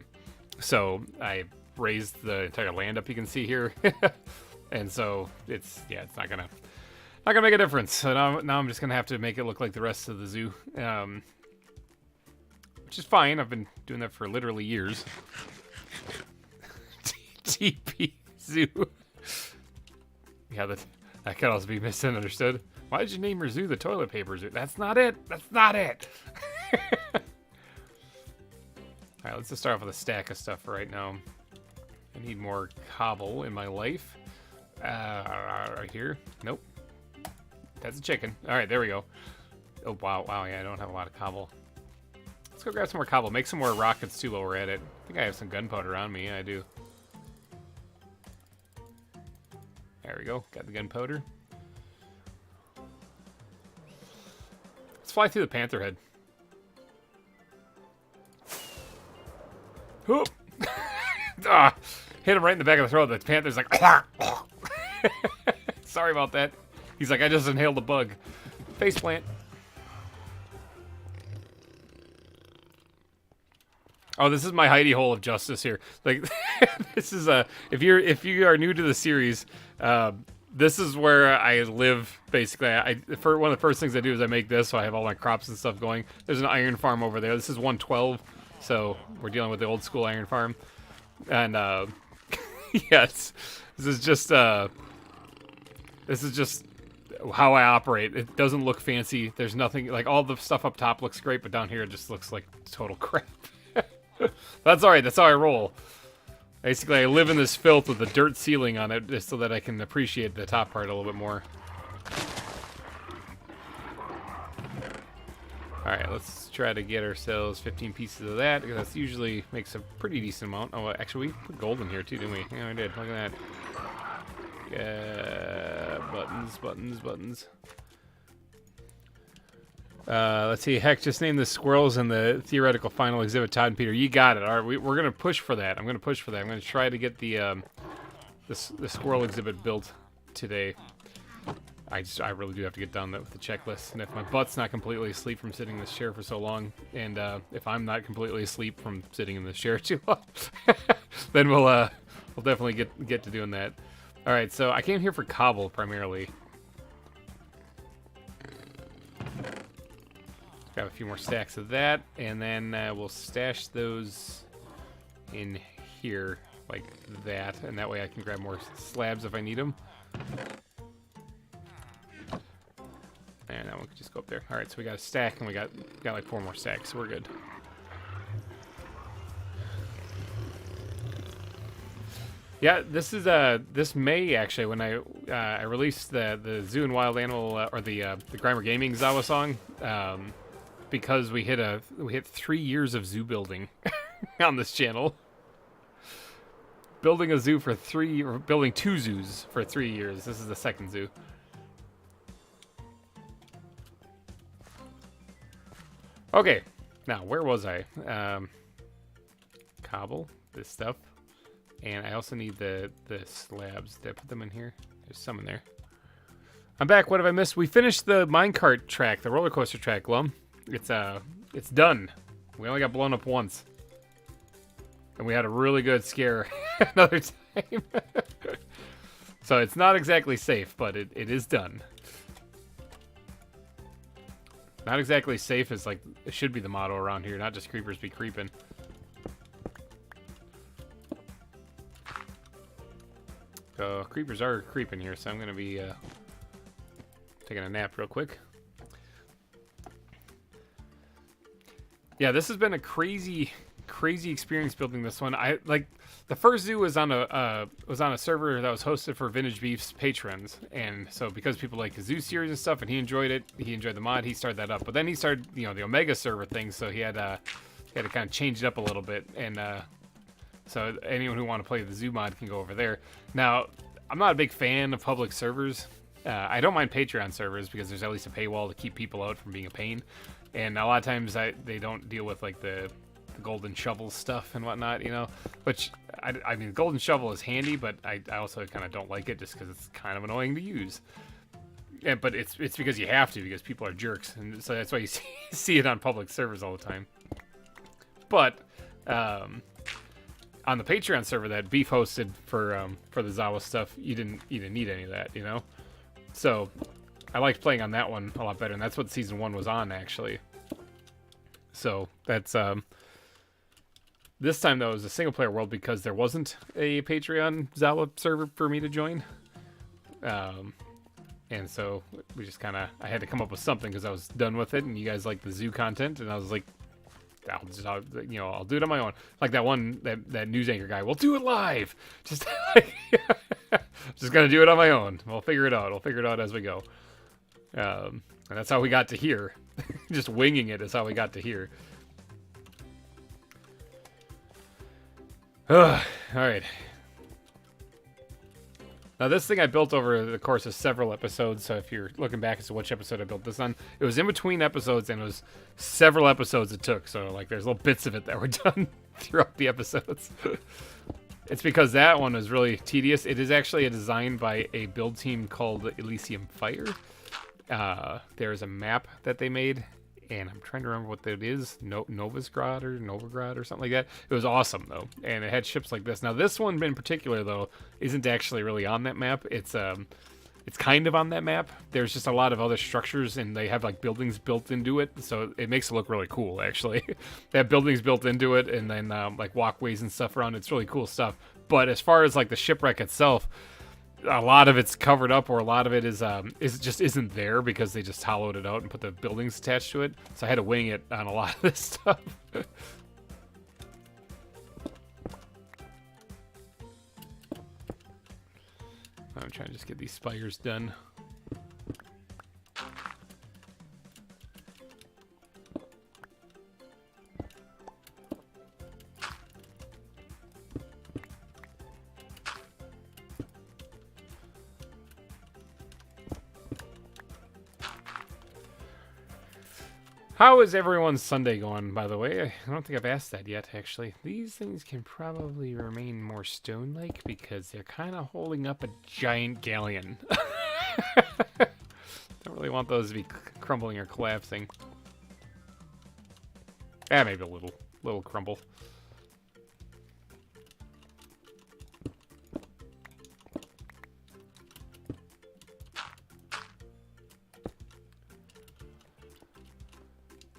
So I raised the entire land up. You can see here, and so it's not gonna make a difference. So now I'm just gonna have to make it look like the rest of the zoo, which is fine. I've been doing that for literally years. TP Zoo. Yeah, that could also be misunderstood. Why did you name your zoo the toilet paper zoo? That's not it. That's not it. Alright, let's just start off with a stack of stuff for right now. I need more cobble in my life. Right here. Nope. That's a chicken. Alright, there we go. Oh, wow, yeah, I don't have a lot of cobble. Let's go grab some more cobble. Make some more rockets, too, while we're at it. I think I have some gunpowder on me. Yeah, I do. There we go. Got the gunpowder. Let's fly through the panther head. Whoop! Hit him right in the back of the throat. The panther's like... Sorry about that. He's like, I just inhaled a bug. Faceplant. Oh, this is my hidey hole of justice here. Like, this is if you are new to the series, this is where I live. Basically, for one of the first things I do is I make this, so I have all my crops and stuff going. There's an iron farm over there. This is 112, so we're dealing with the old school iron farm. And yes, this is just how I operate. It doesn't look fancy. There's nothing like all the stuff up top looks great, but down here it just looks like total crap. That's alright, that's how I roll. Basically, I live in this filth with a dirt ceiling on it just so that I can appreciate the top part a little bit more. Alright, let's try to get ourselves 15 pieces of that, because that usually makes a pretty decent amount. Oh, actually, we put gold in here too, didn't we? Yeah, we did. Look at that. Yeah, buttons. Let's see. Heck, just name the squirrels in the theoretical final exhibit. Todd and Peter, you got it. All right, we're gonna push for that. I'm gonna try to get the squirrel exhibit built today. I really do have to get done with the checklist. And if my butt's not completely asleep from sitting in this chair for so long, and if I'm not completely asleep from sitting in this chair too long, then we'll definitely get to doing that. All right, so I came here for cobble primarily. Grab a few more stacks of that, and then we'll stash those in here like that, and that way I can grab more slabs if I need them. And that one could just go up there. All right, so we got a stack, and we got like 4 more stacks, so we're good. Yeah, this is this May actually when I released the Zoo and Wild Animal or the GReimer Gaming ZAWA song because we hit 3 years of zoo building on this channel. Building a zoo for building 2 zoos for 3 years. This is the second zoo. Okay, now where was I? Cobble, this stuff. And I also need the slabs. Did I put them in here? There's some in there. I'm back. What have I missed? We finished the minecart track, the roller coaster track, Glum. It's done. We only got blown up once. And we had a really good scare another time. So it's not exactly safe, but it is done. Not exactly safe is like, it should be the motto around here, not just creepers be creeping. Creepers are creeping here, so I'm going to be taking a nap real quick. Yeah, this has been a crazy experience building this one. The first zoo was on a server that was hosted for VintageBeef's patrons, and so because people like the zoo series and stuff, and he enjoyed it, he enjoyed the mod, he started that up. But then he started, the Omega server thing, so he had to kind of change it up a little bit, and so anyone who want to play the zoo mod can go over there. Now, I'm not a big fan of public servers. I don't mind Patreon servers because there's at least a paywall to keep people out from being a pain, and a lot of times they don't deal with like the golden shovel stuff and whatnot, which I mean, golden shovel is handy, but I also kind of don't like it just because it's kind of annoying to use. Yeah, but it's because you have to, because people are jerks, and so that's why you see it on public servers all the time. But on the Patreon server that Beef hosted for the ZAWA stuff, you didn't need any of that, So I liked playing on that one a lot better, and that's what season 1 was on, actually. So that's this time though it was a single player world because there wasn't a Patreon ZAWA server for me to join, and so we just I had to come up with something because I was done with it, and you guys liked the zoo content, and I was like, I'll do it on my own. Like that news anchor guy, we'll do it live. Just just gonna do it on my own. We'll figure it out. We'll figure it out as we go. And that's how we got to here. Just winging it is how we got to here. All right. Now this thing I built over the course of several episodes, so if you're looking back as to which episode I built this on, it was in between episodes, and it was several episodes it took, so like there's little bits of it that were done throughout the episodes. It's because that one was really tedious. It is actually a design by a build team called Elysium Fire. There's a map that they made, and I'm trying to remember what that is. Novograd or something like that. It was awesome, though, and it had ships like this. Now, this one in particular, though, isn't actually really on that map. It's kind of on that map. There's just a lot of other structures, and they have, like, buildings built into it, so it makes it look really cool, actually. They have buildings built into it, and then, like, walkways and stuff around. It's really cool stuff. But as far as, like, the shipwreck itself, a lot of it's covered up, or a lot of it is just isn't there because they just hollowed it out and put the buildings attached to it. So I had to wing it on a lot of this stuff. I'm trying to just get these spires done. How is everyone's Sunday going, by the way? I don't think I've asked that yet, actually. These things can probably remain more stone-like because they're kind of holding up a giant galleon. Don't really want those to be crumbling or collapsing. Maybe a little crumble.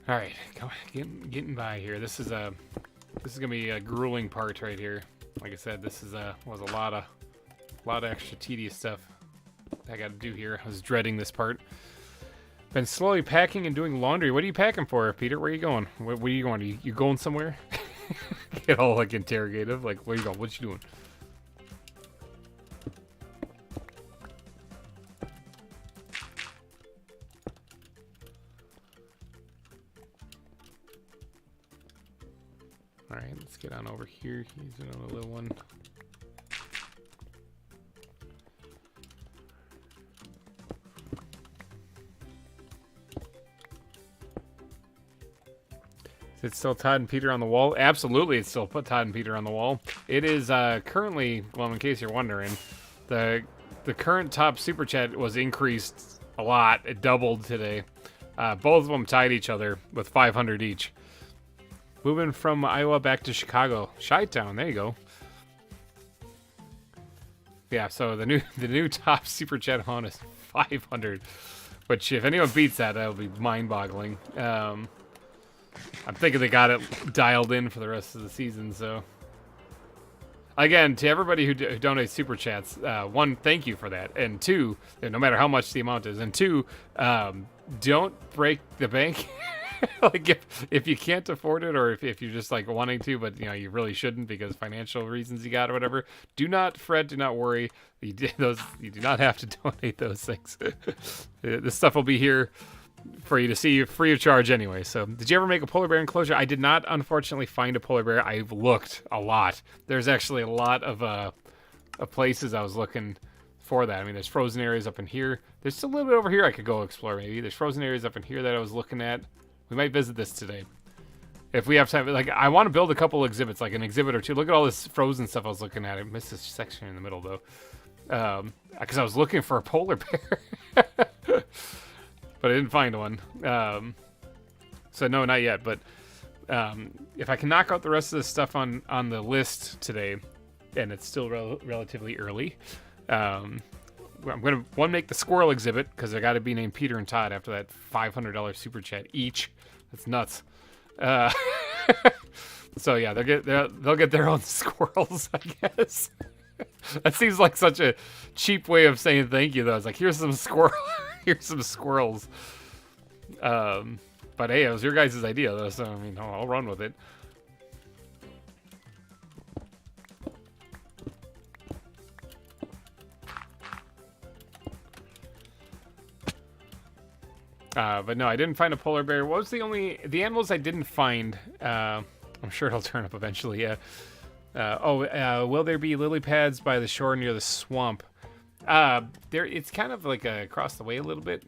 All right, come on, getting by here. This is gonna be a grueling part right here. Like I said, this was a lot of extra tedious stuff I got to do here. I was dreading this part. Been slowly packing and doing laundry. What are you packing for, Peter? Where are you going? Where are you going? You going somewhere? Get all like interrogative. Like, where you going? What you doing? All right, let's get on over here. He's another little one. Is it still Todd and Peter on the wall? Absolutely, it's still put Todd and Peter on the wall. It is currently, well, in case you're wondering, the current top super chat was increased a lot. It doubled today. Both of them tied each other with 500 each. Moving from Iowa back to Chicago. Chi-Town, there you go. Yeah, so the new top super chat amount is 500. Which, if anyone beats that, that'll be mind-boggling. I'm thinking they got it dialed in for the rest of the season, so... Again, to everybody who donates super chats, one, thank you for that. And two, no matter how much the amount is. And two, don't break the bank. Like, if you can't afford it, or if you're just, like, wanting to, but, you know, you really shouldn't because financial reasons you got or whatever, do not fret, do not worry. You do not have to donate those things. This stuff will be here for you to see free of charge anyway. So, did you ever make a polar bear enclosure? I did not, unfortunately, find a polar bear. I've looked a lot. There's actually a lot of places I was looking for that. I mean, there's frozen areas up in here. There's still a little bit over here I could go explore, maybe. There's frozen areas up in here that I was looking at. We might visit this today. If we have time. Like, I want to build a couple exhibits, like an exhibit or two. Look at all this frozen stuff I was looking at. I missed this section in the middle, though. Because I was looking for a polar bear. But I didn't find one. So no, not yet. But if I can knock out the rest of the stuff on the list today, and it's still relatively early, I'm going to, make the squirrel exhibit, because they got to be named Peter and Todd after that $500 super chat each. That's nuts. So yeah, they'll get their own squirrels, I guess. That seems like such a cheap way of saying thank you, though. It's like, here's some here's some squirrels. But hey, it was your guys' idea, though, so I mean, I'll run with it. But no, I didn't find a polar bear. What was the animals I didn't find? I'm sure it'll turn up eventually, yeah. Will there be lily pads by the shore near the swamp? It's kind of like across the way a little bit.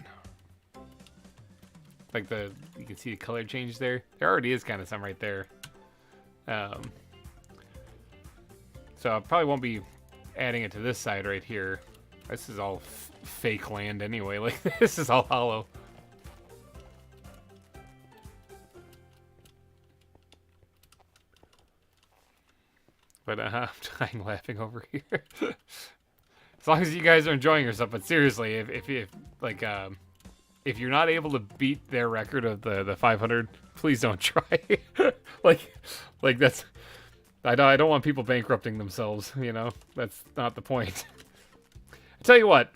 Like you can see the color change there. There already is kind of some right there. So I probably won't be adding it to this side right here. This is all fake land anyway. Like, this is all hollow. But I'm dying laughing over here. As long as you guys are enjoying yourself. But seriously, if you're not able to beat their record of the 500, please don't try. like that's, I don't want people bankrupting themselves. You know, that's not the point. I tell you what.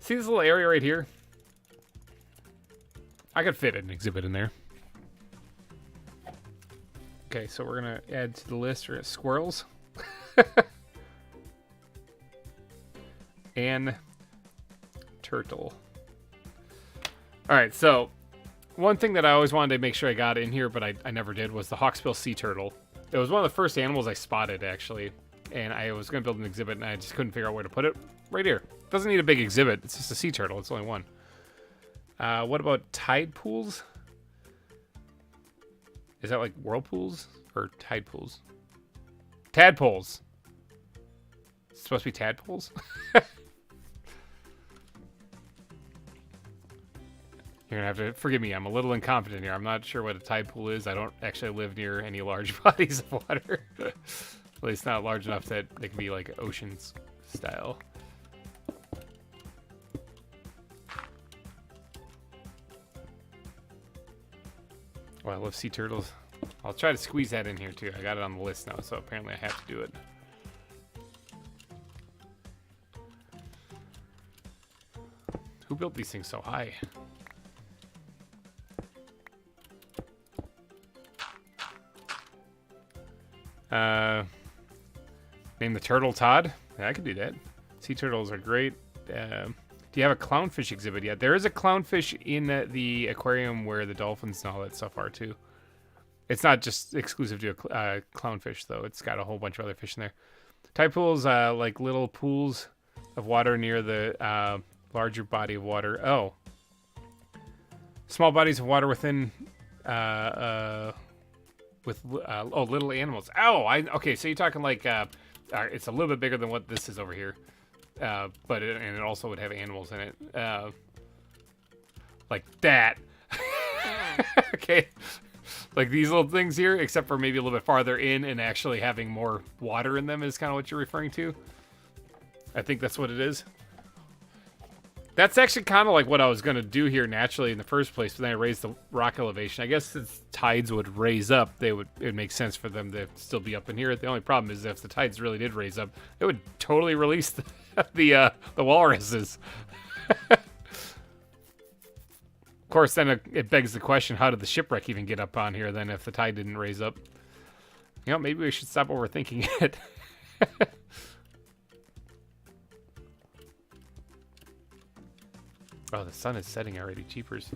See this little area right here? I could fit an exhibit in there. Okay, so we're going to add to the list. We're at squirrels. And turtle. Alright, so one thing that I always wanted to make sure I got in here, but I never did, was the hawksbill sea turtle. It was one of the first animals I spotted, actually. And I was going to build an exhibit, and I just couldn't figure out where to put it. Right here. It doesn't need a big exhibit. It's just a sea turtle. It's only one. What about tide pools? Is that like whirlpools or tide pools? Tadpoles. It's supposed to be tadpoles? You're going to have to forgive me. I'm a little incompetent here. I'm not sure what a tide pool is. I don't actually live near any large bodies of water. At least not large enough that they can be like oceans style. Oh, I love sea turtles. I'll try to squeeze that in here too. I got it on the list now, so apparently I have to do it. Who built these things so high? Name the turtle Todd? Yeah, I could do that. Sea turtles are great. Do you have a clownfish exhibit yet? There is a clownfish in the aquarium where the dolphins and all that stuff are too. It's not just exclusive to clownfish, though. It's got a whole bunch of other fish in there. Tide pools, like little pools of water near the larger body of water. Oh. Small bodies of water within, little animals. Oh, okay, so you're talking like, it's a little bit bigger than what this is over here. But it also would have animals in it. Like that. Okay. Like these little things here, except for maybe a little bit farther in and actually having more water in them is kind of what you're referring to. I think that's what it is. That's actually kind of like what I was going to do here naturally in the first place, but then I raised the rock elevation. I guess since tides would raise up, it would make sense for them to still be up in here. The only problem is if the tides really did raise up, it would totally release the walruses. Of course, then it begs the question, how did the shipwreck even get up on here then if the tide didn't raise up? You know, maybe we should stop overthinking it. Oh, the sun is setting already. Cheapers.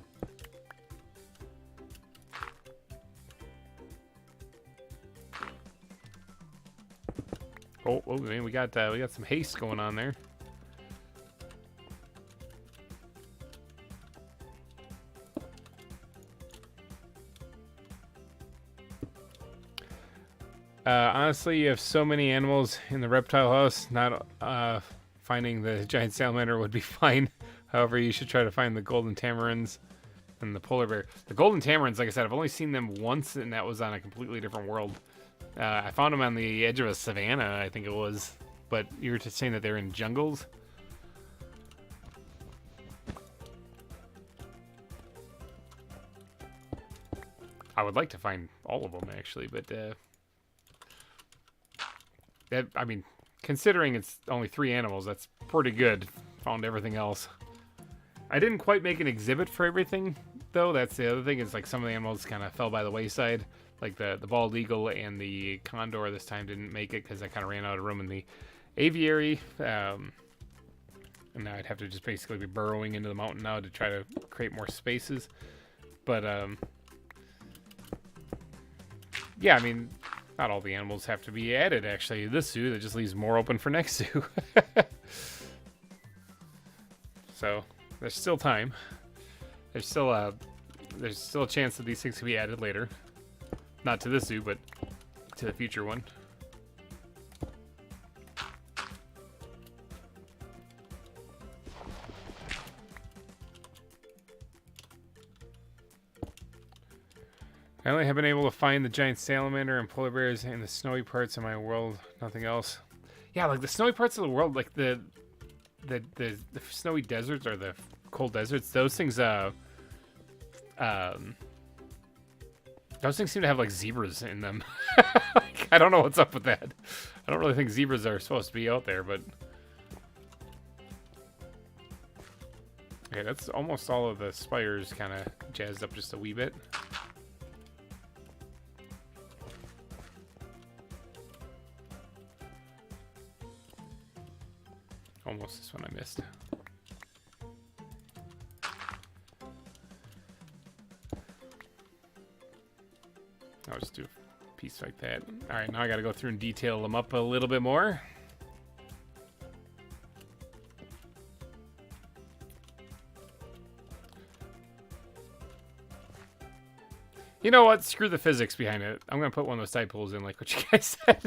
Oh, man, we got some haste going on there. Honestly, you have so many animals in the reptile house, not finding the giant salamander would be fine. However, you should try to find the golden tamarins and the polar bear. The golden tamarins, like I said, I've only seen them once, and that was on a completely different world. I found them on the edge of a savanna, I think it was. But you were just saying that they're in jungles? I would like to find all of them, actually, but... I mean, considering it's only 3 animals, that's pretty good. Found everything else. I didn't quite make an exhibit for everything, though. That's the other thing, is like some of the animals kind of fell by the wayside. Like the bald eagle and the condor this time didn't make it because I kind of ran out of room in the aviary. And now I'd have to just basically be burrowing into the mountain now to try to create more spaces. But, yeah, I mean... Not all the animals have to be added, actually. This zoo, that just leaves more open for next zoo. So, there's still time. There's still a chance that these things can be added later. Not to this zoo, but to the future one. I only have been able to find the giant salamander and polar bears in the snowy parts of my world. Nothing else. Yeah, like the snowy parts of the world, like the snowy deserts or the cold deserts. Those things seem to have like zebras in them. Like, I don't know what's up with that. I don't really think zebras are supposed to be out there, but okay, that's almost all of the spires kind of jazzed up just a wee bit. Almost this one I missed. I'll just do a piece like that. All right, now I got to go through and detail them up a little bit more. You know what? Screw the physics behind it. I'm going to put one of those tide pools in like what you guys said.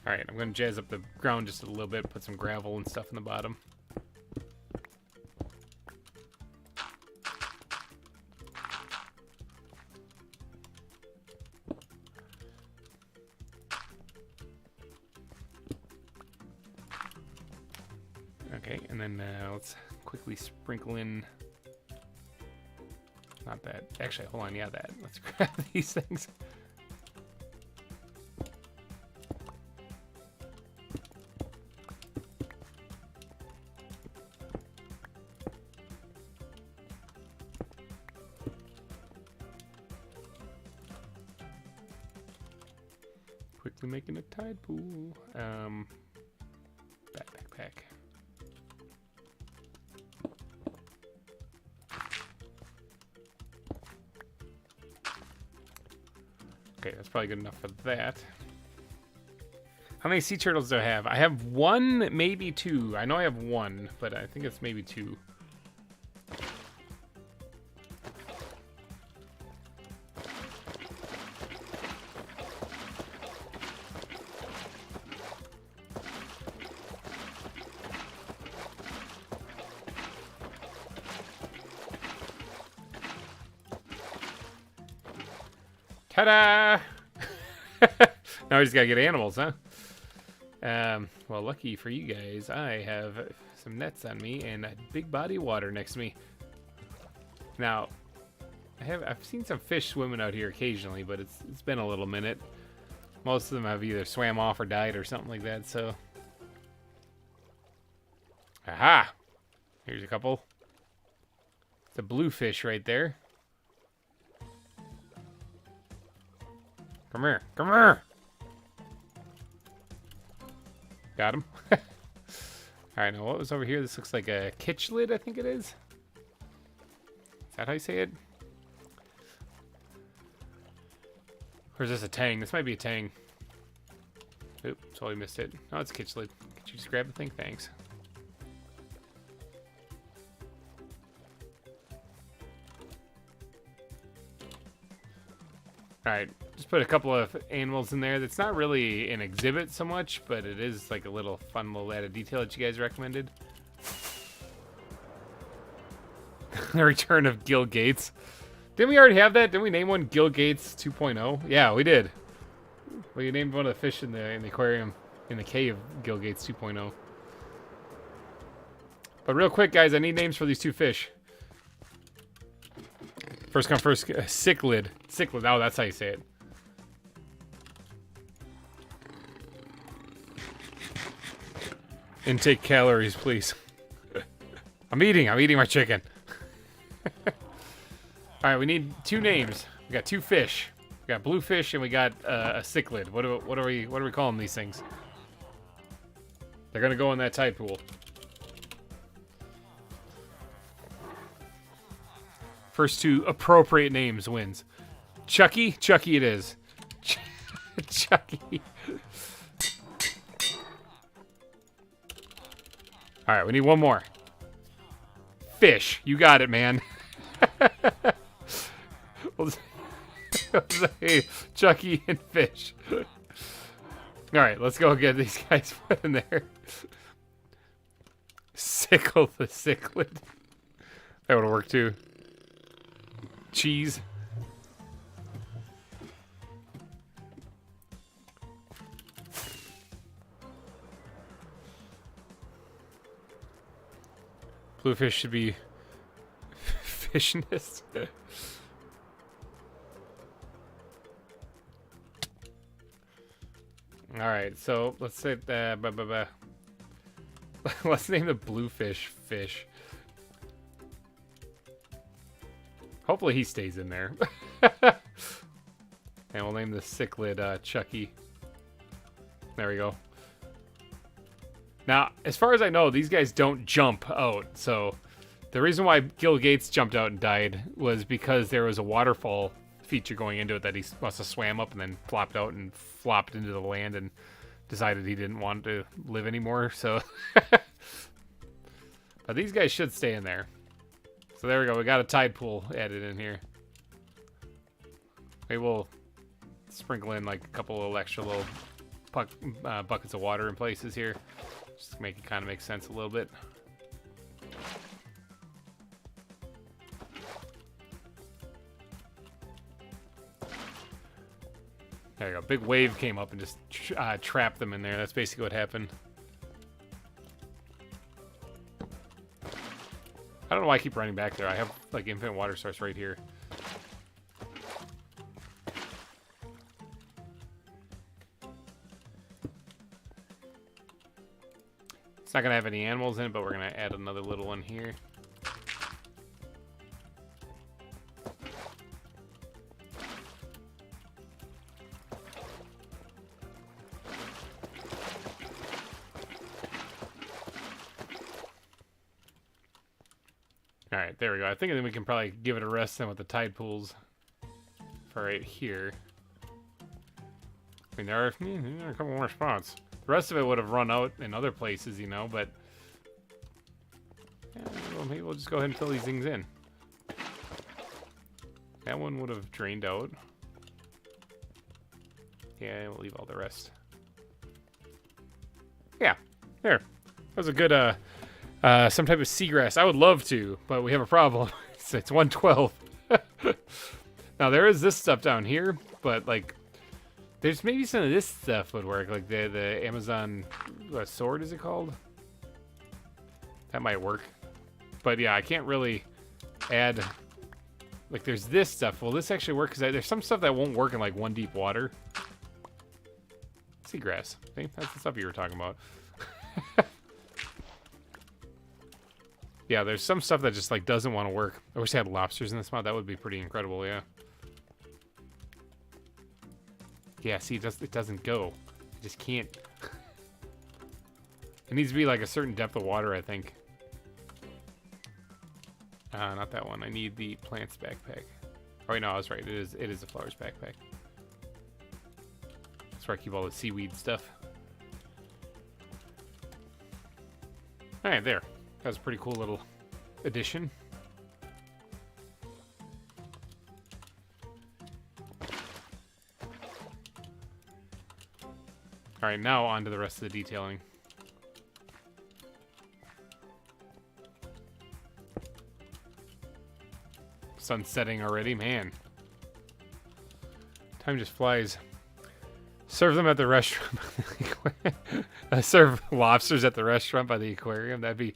Alright, I'm going to jazz up the ground just a little bit, put some gravel and stuff in the bottom. Okay, and then let's quickly sprinkle in... Not that. Actually, hold on, yeah, that. Let's grab these things. Quickly making a tide pool. Backpack. Okay, that's probably good enough for that. How many sea turtles do I have? I have one, maybe two. I know I have one, but I think it's maybe two. Ta-da! Now we just gotta get animals, huh? Well, lucky for you guys, I have some nets on me and a big body of water next to me. Now, I've seen some fish swimming out here occasionally, but it's been a little minute. Most of them have either swam off or died or something like that, so. Aha! Here's a couple. It's a blue fish right there. Come here, come here! Got him. Alright, now what was over here? This looks like a kitchlid, I think it is. Is that how you say it? Or is this a tang? This might be a tang. Oop, totally missed it. Oh, it's a kitchlid. Could you just grab the thing? Thanks. Alright, just put a couple of animals in there. That's not really an exhibit so much, but it is like a little fun little added detail that you guys recommended. The return of Gil Gates. Didn't we already have that? Didn't we name one Gil Gates 2.0? Yeah, we did. We named one of the fish in the aquarium, in the cave, Gil Gates 2.0. But real quick, guys, I need names for these two fish. First come first, cichlid. Cichlid, oh, that's how you say it. Intake calories, please. I'm eating my chicken. Alright, we need two names. We got two fish. We got blue fish and we got a cichlid. What are we calling these things? They're gonna go in that tide pool. First two appropriate names wins. Chucky? Chucky it is. Chucky. Alright, we need one more. Fish. You got it, man. We'll say Chucky and fish. Alright, let's go get these guys put in there. Sickle the cichlid. That would work too. Cheese. Bluefish should be fishness. All right, so let's say let's name the bluefish fish. Hopefully he stays in there. And we'll name the cichlid Chucky. There we go. Now, as far as I know, these guys don't jump out. So the reason why Gil Gates jumped out and died was because there was a waterfall feature going into it that he must have swam up and then plopped out and flopped into the land and decided he didn't want to live anymore. So, but these guys should stay in there. So there we go. We got a tide pool added in here. Maybe we'll sprinkle in like a couple of extra little buckets of water in places here. Just to make it kind of make sense a little bit. There you go. Big wave came up and just trapped them in there. That's basically what happened. I don't know why I keep running back there. I have like infinite water source right here. It's not gonna have any animals in it, but we're gonna add another little one here. Alright, there we go. I think then we can probably give it a rest then with the tide pools for right here. mean, there are a couple more spots. The rest of it would have run out in other places, you know, but... Yeah, well, maybe we'll just go ahead and fill these things in. That one would have drained out. Yeah, we'll leave all the rest. Yeah, there. That was a good, some type of seagrass. I would love to, but we have a problem. It's 112. Now, there is this stuff down here, but, like, there's maybe some of this stuff would work. Like, the Amazon sword, is it called? That might work. But, yeah, I can't really add... Like, there's this stuff. Will this actually work? Because there's some stuff that won't work in, like, 1 deep water. Seagrass. See? That's the stuff you were talking about. Yeah, there's some stuff that just, like, doesn't want to work. I wish they had lobsters in this mod. That would be pretty incredible, yeah. Yeah, see, it doesn't go. It just can't. It needs to be, like, a certain depth of water, I think. Not that one. I need the plants backpack. Oh, wait, no, I was right. It is a flowers backpack. That's where I keep all the seaweed stuff. Alright, there. That was a pretty cool little addition. Alright, now on to the rest of the detailing. Sun's setting already, man. Time just flies. Serve them at the restaurant. Serve lobsters at the restaurant by the aquarium. That'd be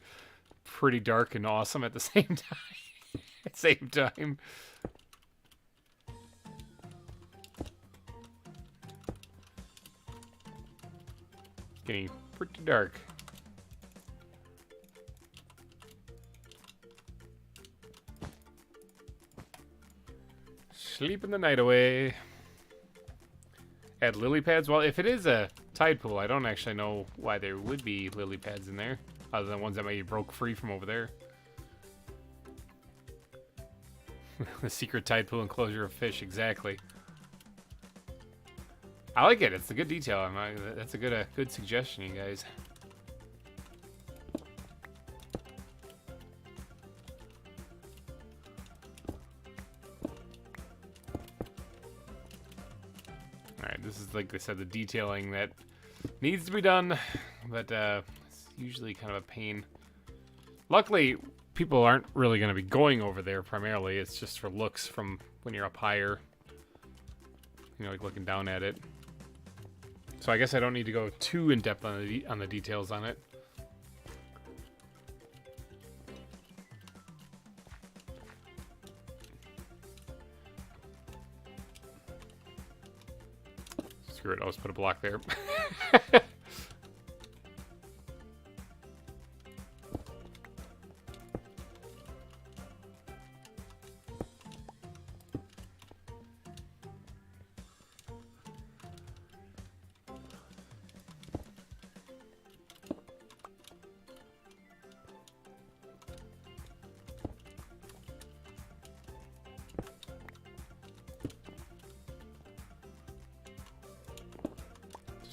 pretty dark and awesome at the same time. Same time. Getting pretty dark. Sleeping the night away. Add lily pads. Well, if it is a tide pool, I don't actually know why there would be lily pads in there, other than ones that maybe broke free from over there. The secret tide pool enclosure of fish, exactly. I like it. It's a good detail. That's a good suggestion, you guys. This is, like I said, the detailing that needs to be done, but it's usually kind of a pain. Luckily, people aren't really going to be going over there primarily. It's just for looks from when you're up higher, you know, like looking down at it. So I guess I don't need to go too in depth on the details on it. Screw it, I'll just put a block there.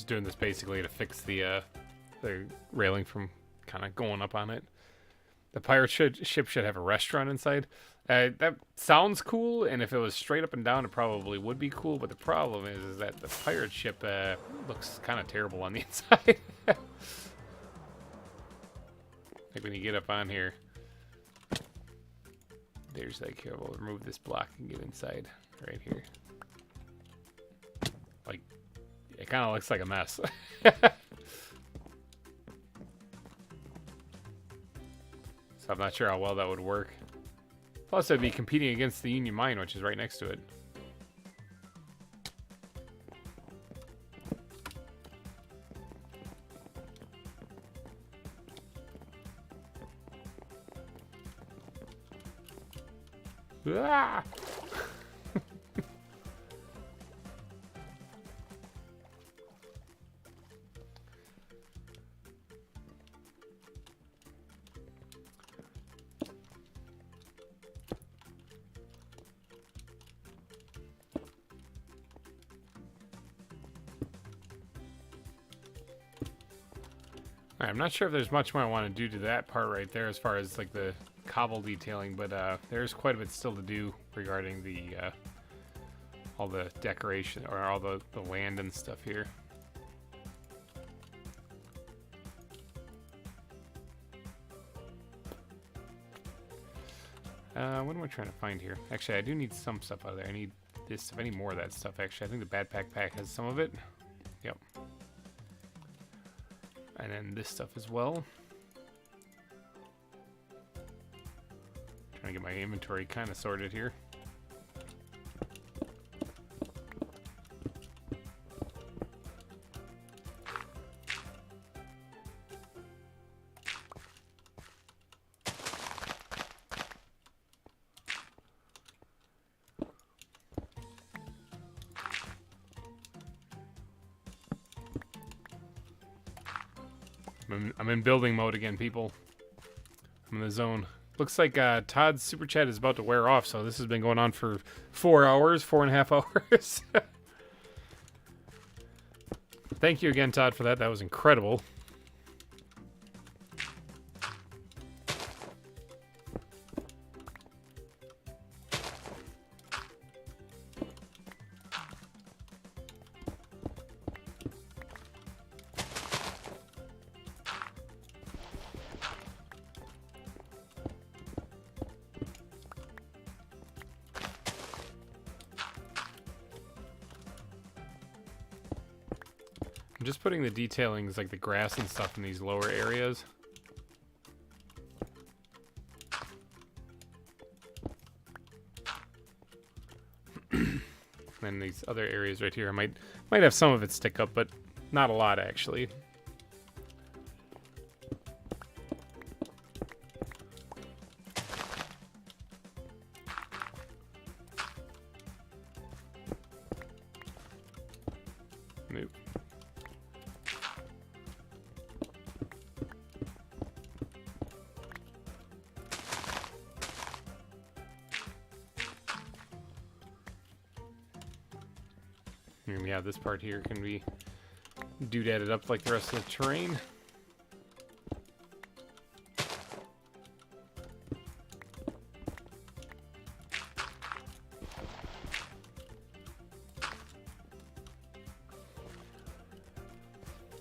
Doing this basically to fix the railing from kind of going up on it. The pirate ship should have a restaurant inside. That sounds cool, and if it was straight up and down, it probably would be cool, but the problem is that the pirate ship looks kind of terrible on the inside. Like when you get up on here, there's like, here, we'll remove this block and get inside right here. Like, it kind of looks like a mess. So I'm not sure how well that would work. Plus, I'd be competing against the Union Mine, which is right next to it. Ah! Alright, I'm not sure if there's much more I want to do to that part right there as far as like the cobble detailing, but there's quite a bit still to do regarding the all the decoration or all the land and stuff here. What am I trying to find here? Actually, I do need some stuff out of there. I need this stuff. I need more of that stuff, actually. I think the backpack pack has some of it. Yep. And then this stuff as well. Trying to get my inventory kind of sorted here. I'm in building mode again, people. I'm in the zone. Looks like Todd's super chat is about to wear off, so this has been going on for 4 hours, 4.5 hours. Thank you again, Todd, for that. That was incredible. I'm just putting the detailings, like the grass and stuff, in these lower areas. And these other areas right here, I might have some of it stick up, but not a lot actually. Nope. And yeah, this part here can be doodadded up like the rest of the terrain.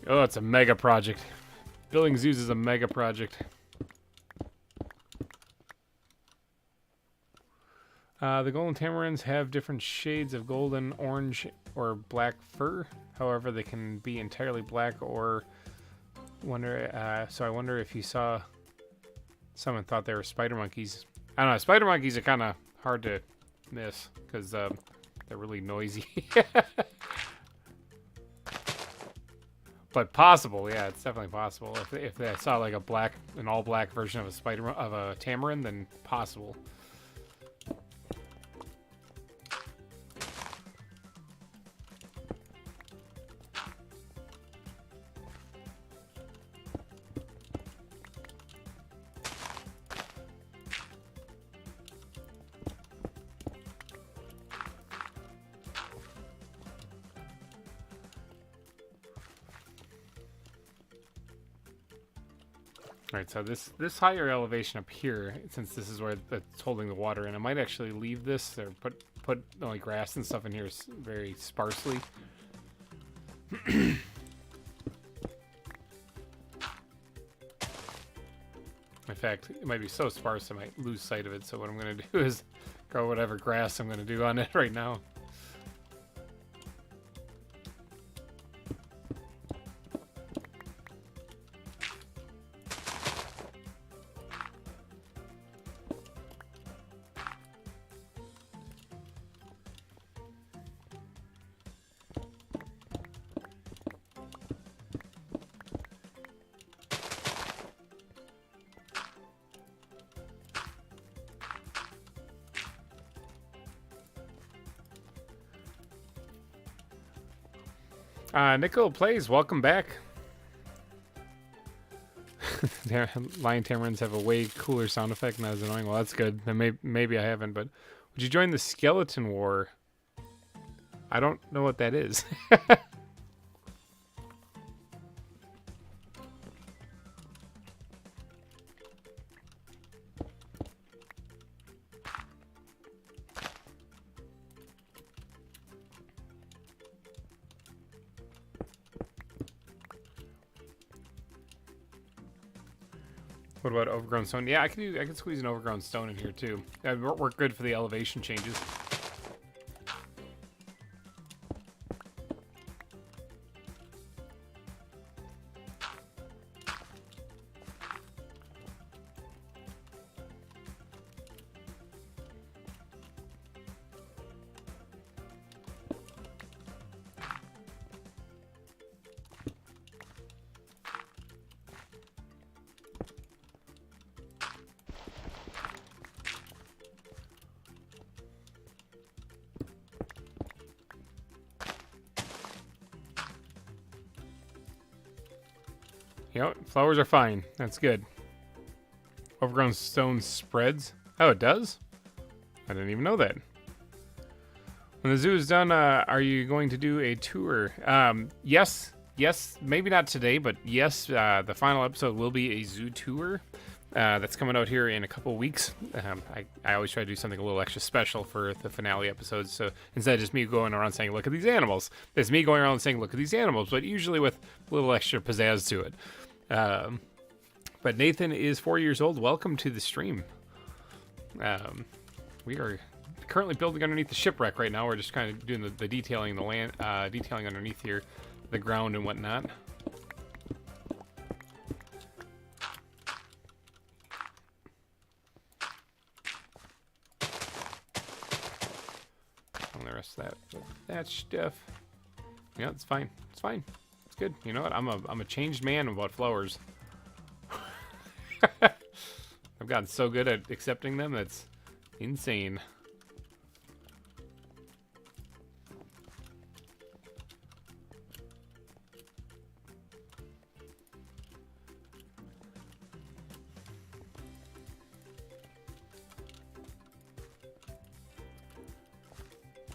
Oh, it's a mega project. Building zoos is a mega project. The golden tamarins have different shades of golden, orange, or black fur. However, they can be entirely black or so I wonder if you saw someone thought they were spider monkeys. I don't know. Spider monkeys are kind of hard to miss because they're really noisy. But possible, yeah, it's definitely possible. If they saw like an all black version of a tamarin, then possible. Alright, so this higher elevation up here, since this is where it's holding the water in, I might actually leave this or put like grass and stuff in here very sparsely. In fact, it might be so sparse I might lose sight of it, so what I'm going to do is grow whatever grass I'm going to do on it right now. Nickel Plays, welcome back. Lion tamarins have a way cooler sound effect, not as annoying. Well, that's good. Then maybe I haven't, but would you join the Skeleton War? I don't know what that is. What about overgrown stone? Yeah, I can squeeze an overgrown stone in here too. That'd work good for the elevation changes. Yep, flowers are fine. That's good. Overgrown stone spreads. Oh, it does? I didn't even know that. When the zoo is done, are you going to do a tour? Yes. Yes, maybe not today, but yes, the final episode will be a zoo tour. That's coming out here in a couple weeks. I always try to do something a little extra special for the finale episodes. So instead of just me going around saying, look at these animals, it's me going around saying, look at these animals, but usually with a little extra pizzazz to it. But Nathan is 4 years old. Welcome to the stream. We are currently building underneath the shipwreck right now. We're just kind of doing the detailing, the land, detailing underneath here, the ground and whatnot. And the rest of that stuff. Yeah, it's fine. It's fine. It's good. You know what? I'm a changed man about flowers. I've gotten so good at accepting them. That's insane.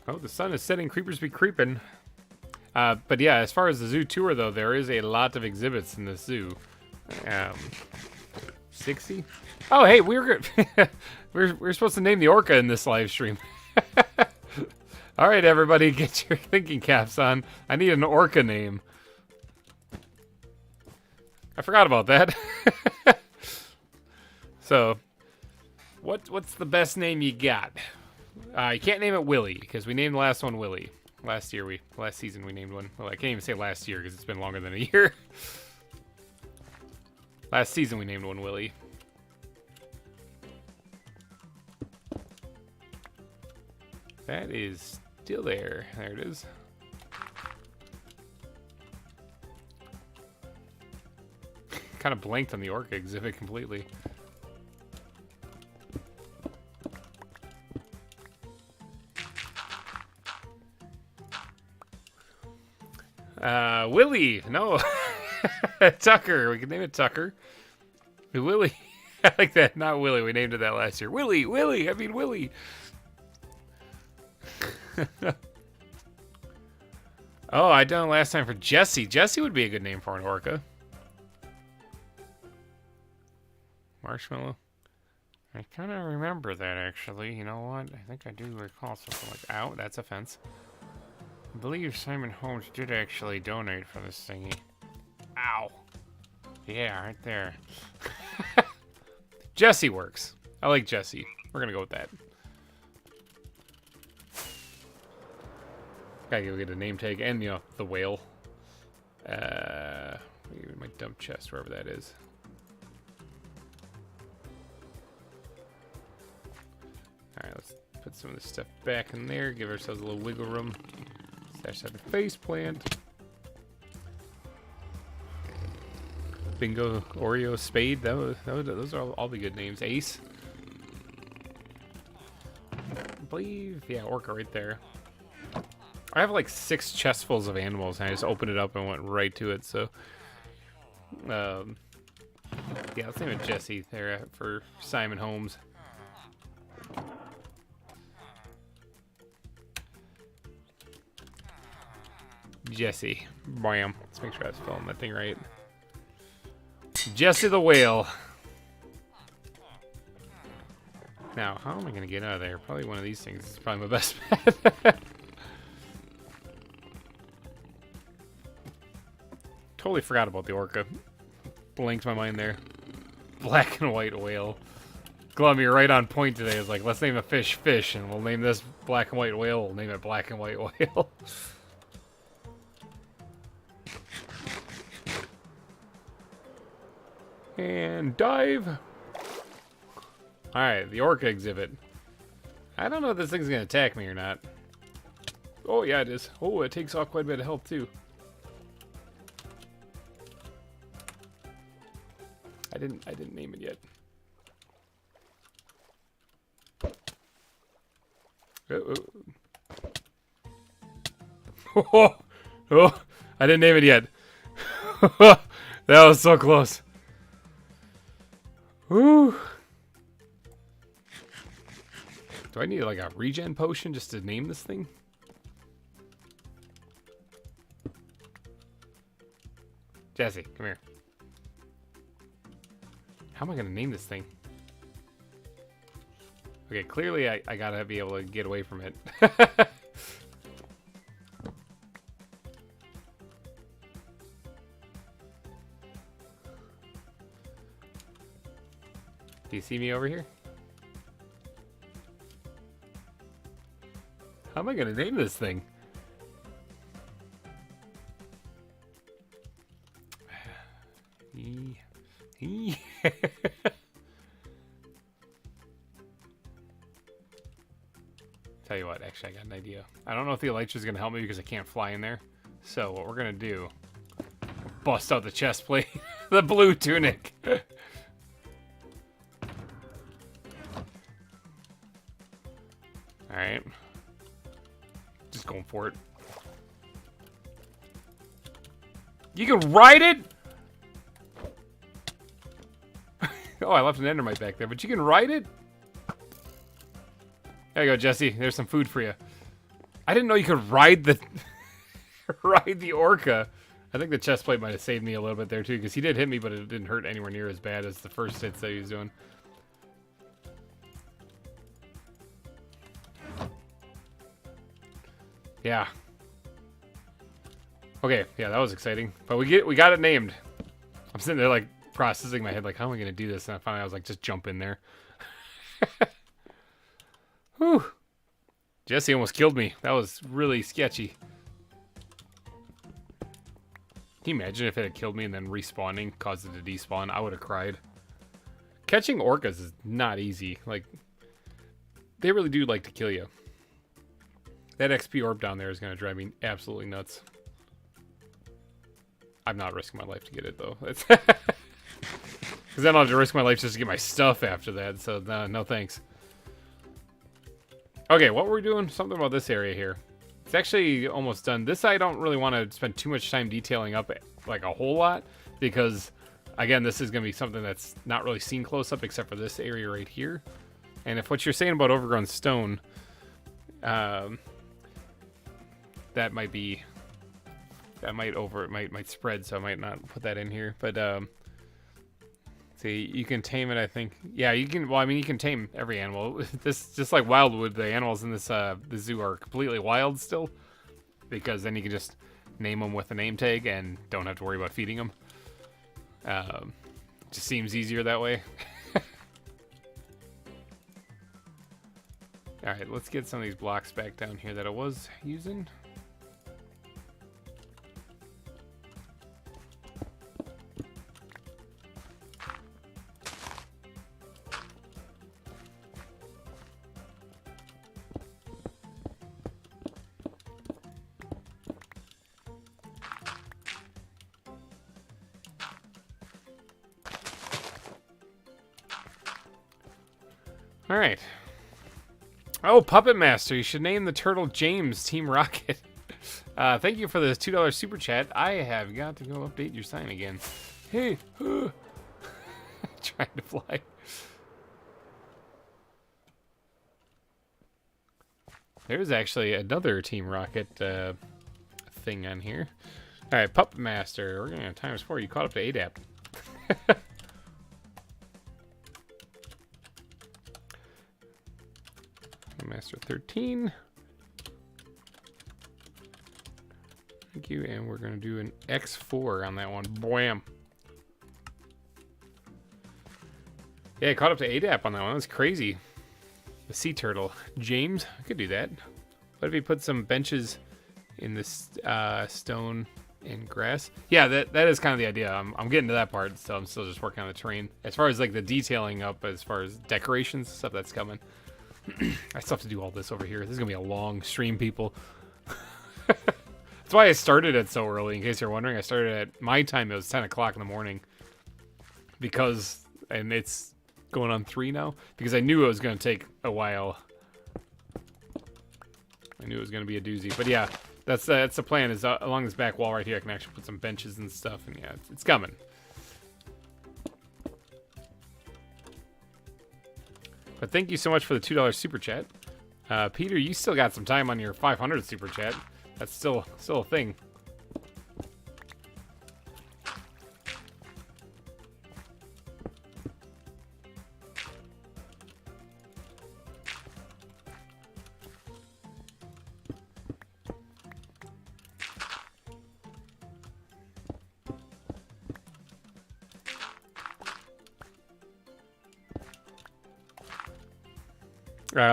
Oh, the sun is setting. Creepers be creeping. But yeah, as far as the zoo tour, though, there is a lot of exhibits in the zoo. 60? Oh, hey, we were good. we're supposed to name the orca in this live stream. All right, everybody, get your thinking caps on. I need an orca name. I forgot about that. So, what's the best name you got? You can't name it Willie, because we named the last one Willie. Last season we named one. Well, I can't even say last year, because it's been longer than a year. Last season we named one Willie. That is still there. There it is. Kind of blanked on the orca exhibit completely. Willie, no. Tucker, we can name it Tucker. Willie, I like that. Not Willie, we named it that last year. Willie, I mean Willie. Oh, I done it last time for Jesse. Jesse would be a good name for an orca. Marshmallow. I kind of remember that, actually. You know what? I think I do recall something like... Ow, that's a fence. I believe Simon Holmes did actually donate for this thingy. Ow. Yeah, right there. Jesse works. I like Jesse. We're gonna go with that. Gotta go get a name tag and, you know, the whale. Maybe my dump chest, wherever that is. Alright, let's put some of this stuff back in there. Give ourselves a little wiggle room. Stash that face plant. Bingo, Oreo, Spade. Those are all the good names. Ace. I believe, yeah, Orca right there. I have like 6 chestfuls of animals, and I just opened it up and went right to it. So, yeah, let's name it Jesse there for Simon Holmes. Jesse. Bam. Let's make sure I was spelling that thing right. Jesse the whale. Now, how am I going to get out of there? Probably one of these things is probably my best bet. Totally forgot about the orca. Blanked my mind there. Black and white whale. Glum, you're right on point today. It's like, let's name a fish fish, and we'll name this black and white whale. We'll name it black and white whale. And dive. Alright, the orca exhibit. I don't know if this thing's gonna attack me or not. Oh yeah, it is. Oh, it takes off quite a bit of health too. I didn't name it yet. Oh, oh, I didn't name it yet. That was so close. Woo. Do I need like a regen potion just to name this thing? Jesse, come here. How am I gonna name this thing? Okay, clearly I gotta be able to get away from it. Do you see me over here? How am I gonna name this thing? Tell you what, actually I got an idea. I don't know if the elytra is gonna help me because I can't fly in there. So what we're gonna do, bust out the chest plate, the blue tunic. Alright. Just going for it. You can ride it? Oh, I left an endermite back there, but you can ride it? There you go, Jesse. There's some food for you. I didn't know you could ride the ride the orca. I think the chest plate might have saved me a little bit there too, because he did hit me, but it didn't hurt anywhere near as bad as the first hits that he was doing. Yeah. Okay, yeah, that was exciting. But we got it named. I'm sitting there like processing my head, like, how am I gonna do this? And finally I was like, just jump in there. Whew. Jesse almost killed me. That was really sketchy. Can you imagine if it had killed me and then respawning caused it to despawn? I would have cried. Catching orcas is not easy. Like, they really do like to kill you. That XP orb down there is going to drive me absolutely nuts. I'm not risking my life to get it, though. Because then I'll have to risk my life just to get my stuff after that. So, no thanks. Okay, what were we doing? Something about this area here. It's actually almost done. This I don't really want to spend too much time detailing up like a whole lot. Because, again, this is going to be something that's not really seen close up except for this area right here. And if what you're saying about overgrown stone... that might be... That might spread, so I might not put that in here. But, see, you can tame it, I think. Yeah, you can, well, I mean, you can tame every animal. This, just like Wildwood, the animals in this, the zoo are completely wild still. Because then you can just name them with a name tag and don't have to worry about feeding them. Just seems easier that way. Alright, let's get some of these blocks back down here that I was using. All right. Oh, Puppet Master. You should name the turtle James Team Rocket. Thank you for the $2 super chat. I have got to go update your sign again. Hey. Trying to fly. There's actually another Team Rocket thing on here. All right, Puppet Master. We're going to ×4. You caught up to ADAP. Master 13. Thank you, and we're gonna do an X4 on that one. Bwam. Yeah, I caught up to ADAP on that one. That was crazy. The sea turtle. James, I could do that. What if he put some benches in this stone and grass? Yeah, that is kind of the idea. I'm getting to that part, so I'm still just working on the terrain. As far as like the detailing up, as far as decorations stuff, that's coming. I still have to do all this over here. This is gonna be a long stream, people. That's why I started it so early. In case you're wondering, I started at my time. It was 10 o'clock in the morning because, and it's going on 3 now because I knew it was gonna take a while. I knew it was gonna be a doozy, but yeah. That's the plan, is along this back wall right here I can actually put some benches and stuff, and yeah, it's coming. But thank you so much for the $2 super chat. Peter, you still got some time on your 500 super chat. That's still a thing.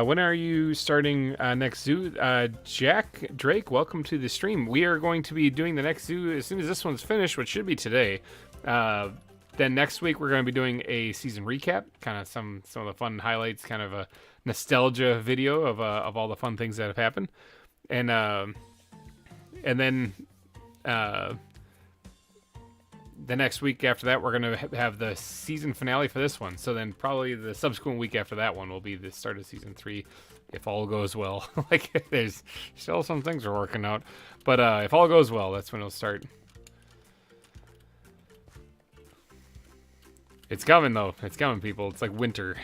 When are you starting next zoo? Jack Drake, welcome to the stream. We are going to be doing the next zoo as soon as this one's finished, which should be today. Then next week we're going to be doing a season recap, kind of some of the fun highlights, kind of a nostalgia video of all the fun things that have happened, and then the next week after that, we're going to have the season finale for this one. So then probably the subsequent week after that one will be the start of season 3, if all goes well. Like, there's still some things we're working out. But if all goes well, that's when it'll start. It's coming, though. It's coming, people. It's like winter.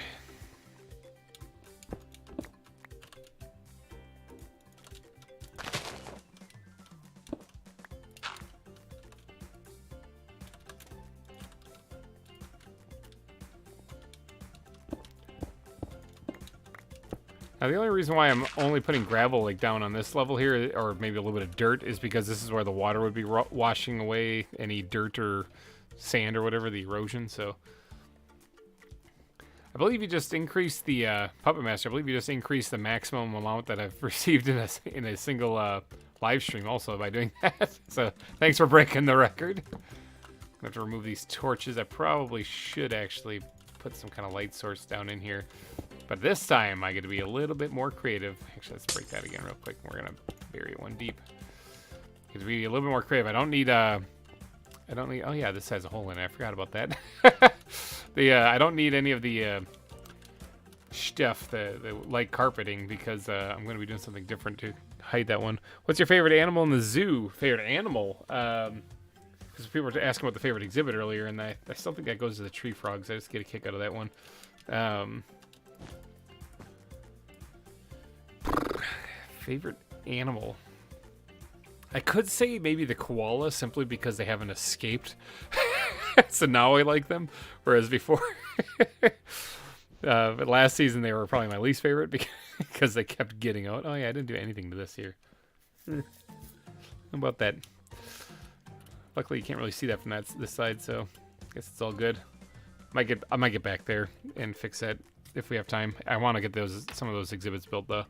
Now, the only reason why I'm only putting gravel like down on this level here, or maybe a little bit of dirt, is because this is where the water would be washing away any dirt or sand or whatever, the erosion. So I believe you just increased the Puppet Master. I believe you just increased the maximum amount that I've received in a single live stream also by doing that. So thanks for breaking the record. I have to remove these torches. I probably should actually put some kind of light source down in here. But this time, I get to be a little bit more creative. Actually, let's break that again real quick. We're going to bury it one deep. Get to be a little bit more creative. I don't need, oh yeah, this has a hole in it. I forgot about that. I don't need any of the stuff, the light carpeting, because I'm going to be doing something different to hide that one. What's your favorite animal in the zoo? Favorite animal? Because people were asking about the favorite exhibit earlier, and I still think that goes to the tree frogs. I just get a kick out of that one. Favorite animal? I could say maybe the koala, simply because they haven't escaped. So now I like them, whereas before, but last season they were probably my least favorite because they kept getting out. Oh yeah, I didn't do anything to this here. How about that? Luckily, you can't really see that from this side, so I guess it's all good. I might get back there and fix that if we have time. I want to get some of those exhibits built though.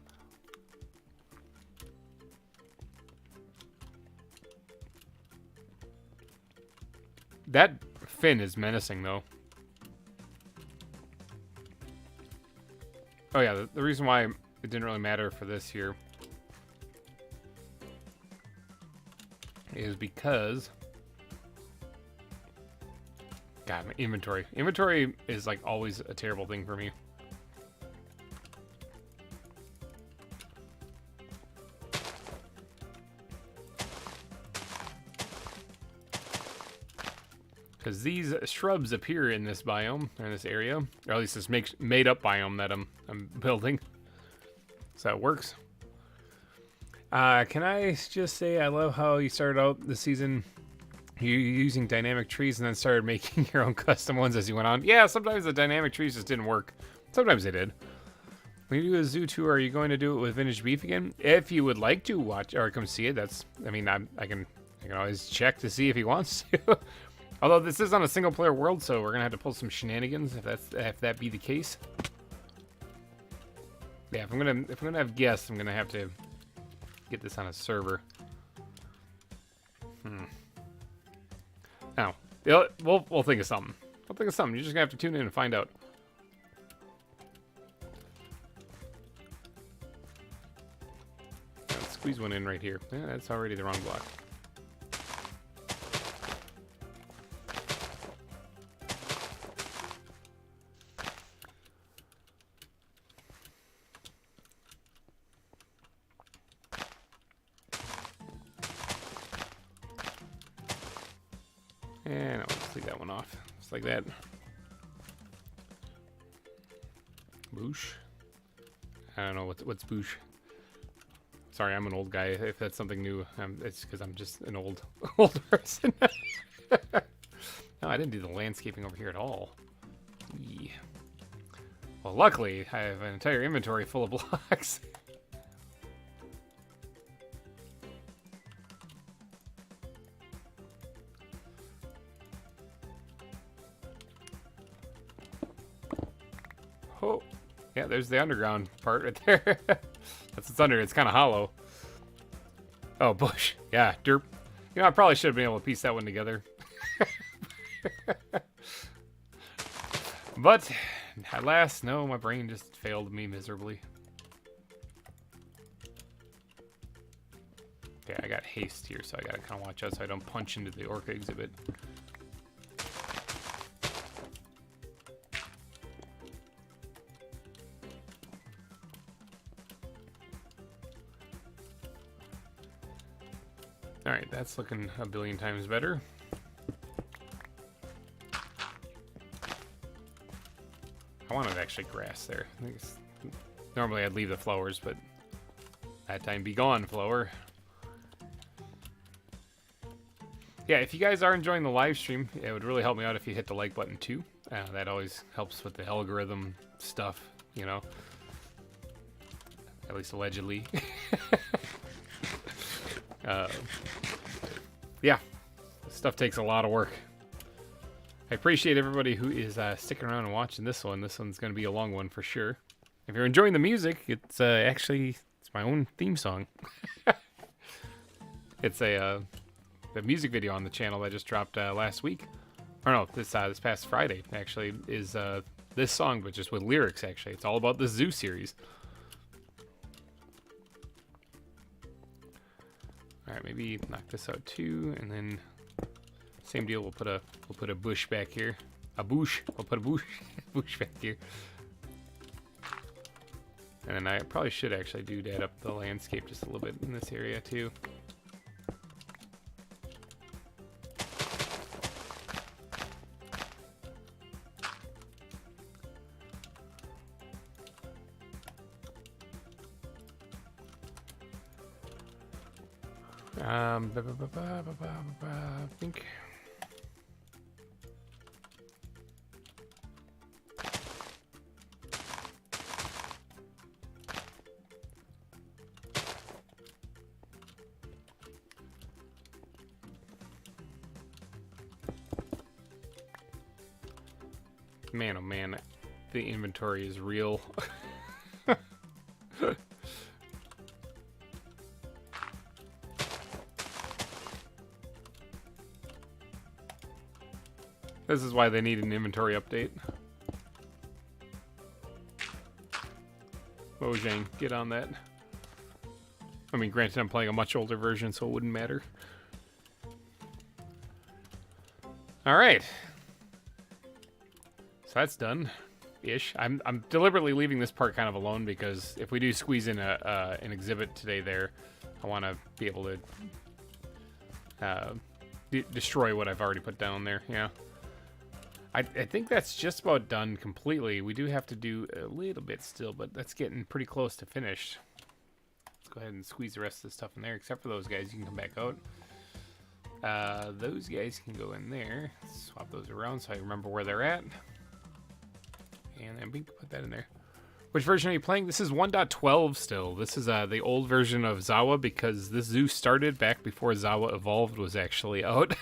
That fin is menacing, though. Oh yeah, the reason why it didn't really matter for this here is because, God, my inventory. Inventory is like always a terrible thing for me. Because these shrubs appear in this biome, or in this area, or at least this made-up biome that I'm building. So it works. Can I just say I love how you started out the season using dynamic trees and then started making your own custom ones as you went on. Yeah, sometimes the dynamic trees just didn't work. Sometimes they did. When you do a zoo tour, are you going to do it with VintageBeef again? If you would like to watch or come see it, I can always check to see if he wants to. Although this is on a single player world, so we're gonna have to pull some shenanigans if that be the case. Yeah, if I'm gonna have guests, I'm gonna have to get this on a server. Now, we'll think of something. We'll think of something. You're just gonna have to tune in and find out. Let's squeeze one in right here. Yeah, that's already the wrong block. And I'll just leave that one off. Just like that. Boosh. I don't know what's boosh. Sorry, I'm an old guy. If that's something new, it's because I'm just an old person. No, I didn't do the landscaping over here at all. Yeah. Well, luckily, I have an entire inventory full of blocks. Oh, yeah, there's the underground part right there. That's what's under. It's kind of hollow. Oh, bush. Yeah, derp. You know, I probably should have been able to piece that one together. But, alas, no, my brain just failed me miserably. Okay, I got haste here, so I gotta kind of watch out so I don't punch into the orca exhibit. Alright, that's looking a billion times better. I wanted actually grass there. Normally I'd leave the flowers, but that time be gone, flower. Yeah, if you guys are enjoying the live stream, it would really help me out if you hit the like button too. That always helps with the algorithm stuff, you know. At least allegedly. Yeah, this stuff takes a lot of work. I appreciate everybody who is sticking around and watching this one. This one's going to be a long one for sure. If you're enjoying the music, it's actually my own theme song. It's the music video on the channel that just dropped last week. Or no, this past Friday actually is this song, but just with lyrics. Actually, it's all about the Zoo series. All right, maybe knock this out too, and then same deal. We'll put a bush back here. A bush. We'll put a bush bush back here. And then I probably should actually do that up the landscape just a little bit in this area too. I think. Man, oh man, the inventory is real. This is why they need an inventory update. Mojang, get on that. I mean, granted, I'm playing a much older version, so it wouldn't matter. Alright. So that's done-ish. I'm deliberately leaving this part kind of alone because if we do squeeze in an exhibit today there, I want to be able to destroy what I've already put down there, yeah. I think that's just about done completely. We do have to do a little bit still, but that's getting pretty close to finished. Let's go ahead and squeeze the rest of the stuff in there, except for those guys. You can come back out. Those guys can go in there. Swap those around so I remember where they're at. And then we can put that in there. Which version are you playing? This is 1.12 still. This is the old version of ZAWA because this zoo started back before ZAWA Evolved was actually out.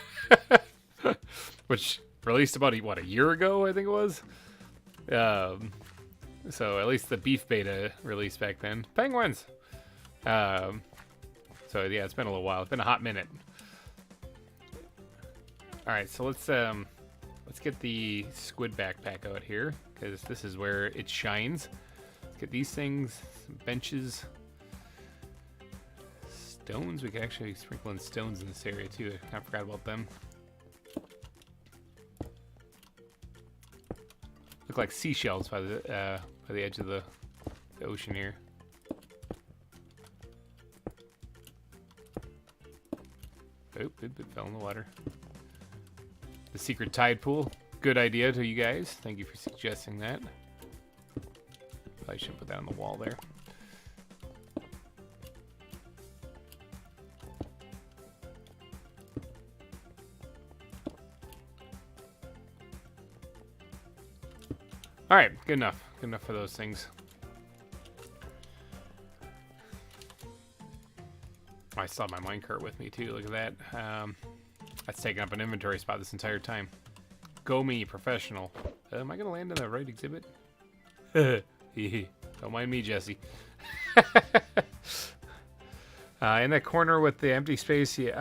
which released about what, a year ago, I think it was. So at least the beef beta released back then. Penguins. So yeah, it's been a little while. It's been a hot minute. All right, so let's get the squid backpack out here, because this is where it shines. Let's get these things, some benches, stones. We can actually sprinkle in stones in this area too. I kind of forgot about them. Look like seashells by the edge of the ocean here. Oh, it fell in the water. The secret tide pool. Good idea to you guys. Thank you for suggesting that. Probably should put that on the wall there. All right, good enough. Good enough for those things. I still have my minecart with me too. Look at that. That's taking up an inventory spot this entire time. Go me, professional. Am I gonna land in the right exhibit? Don't mind me, Jesse. In that corner with the empty space, you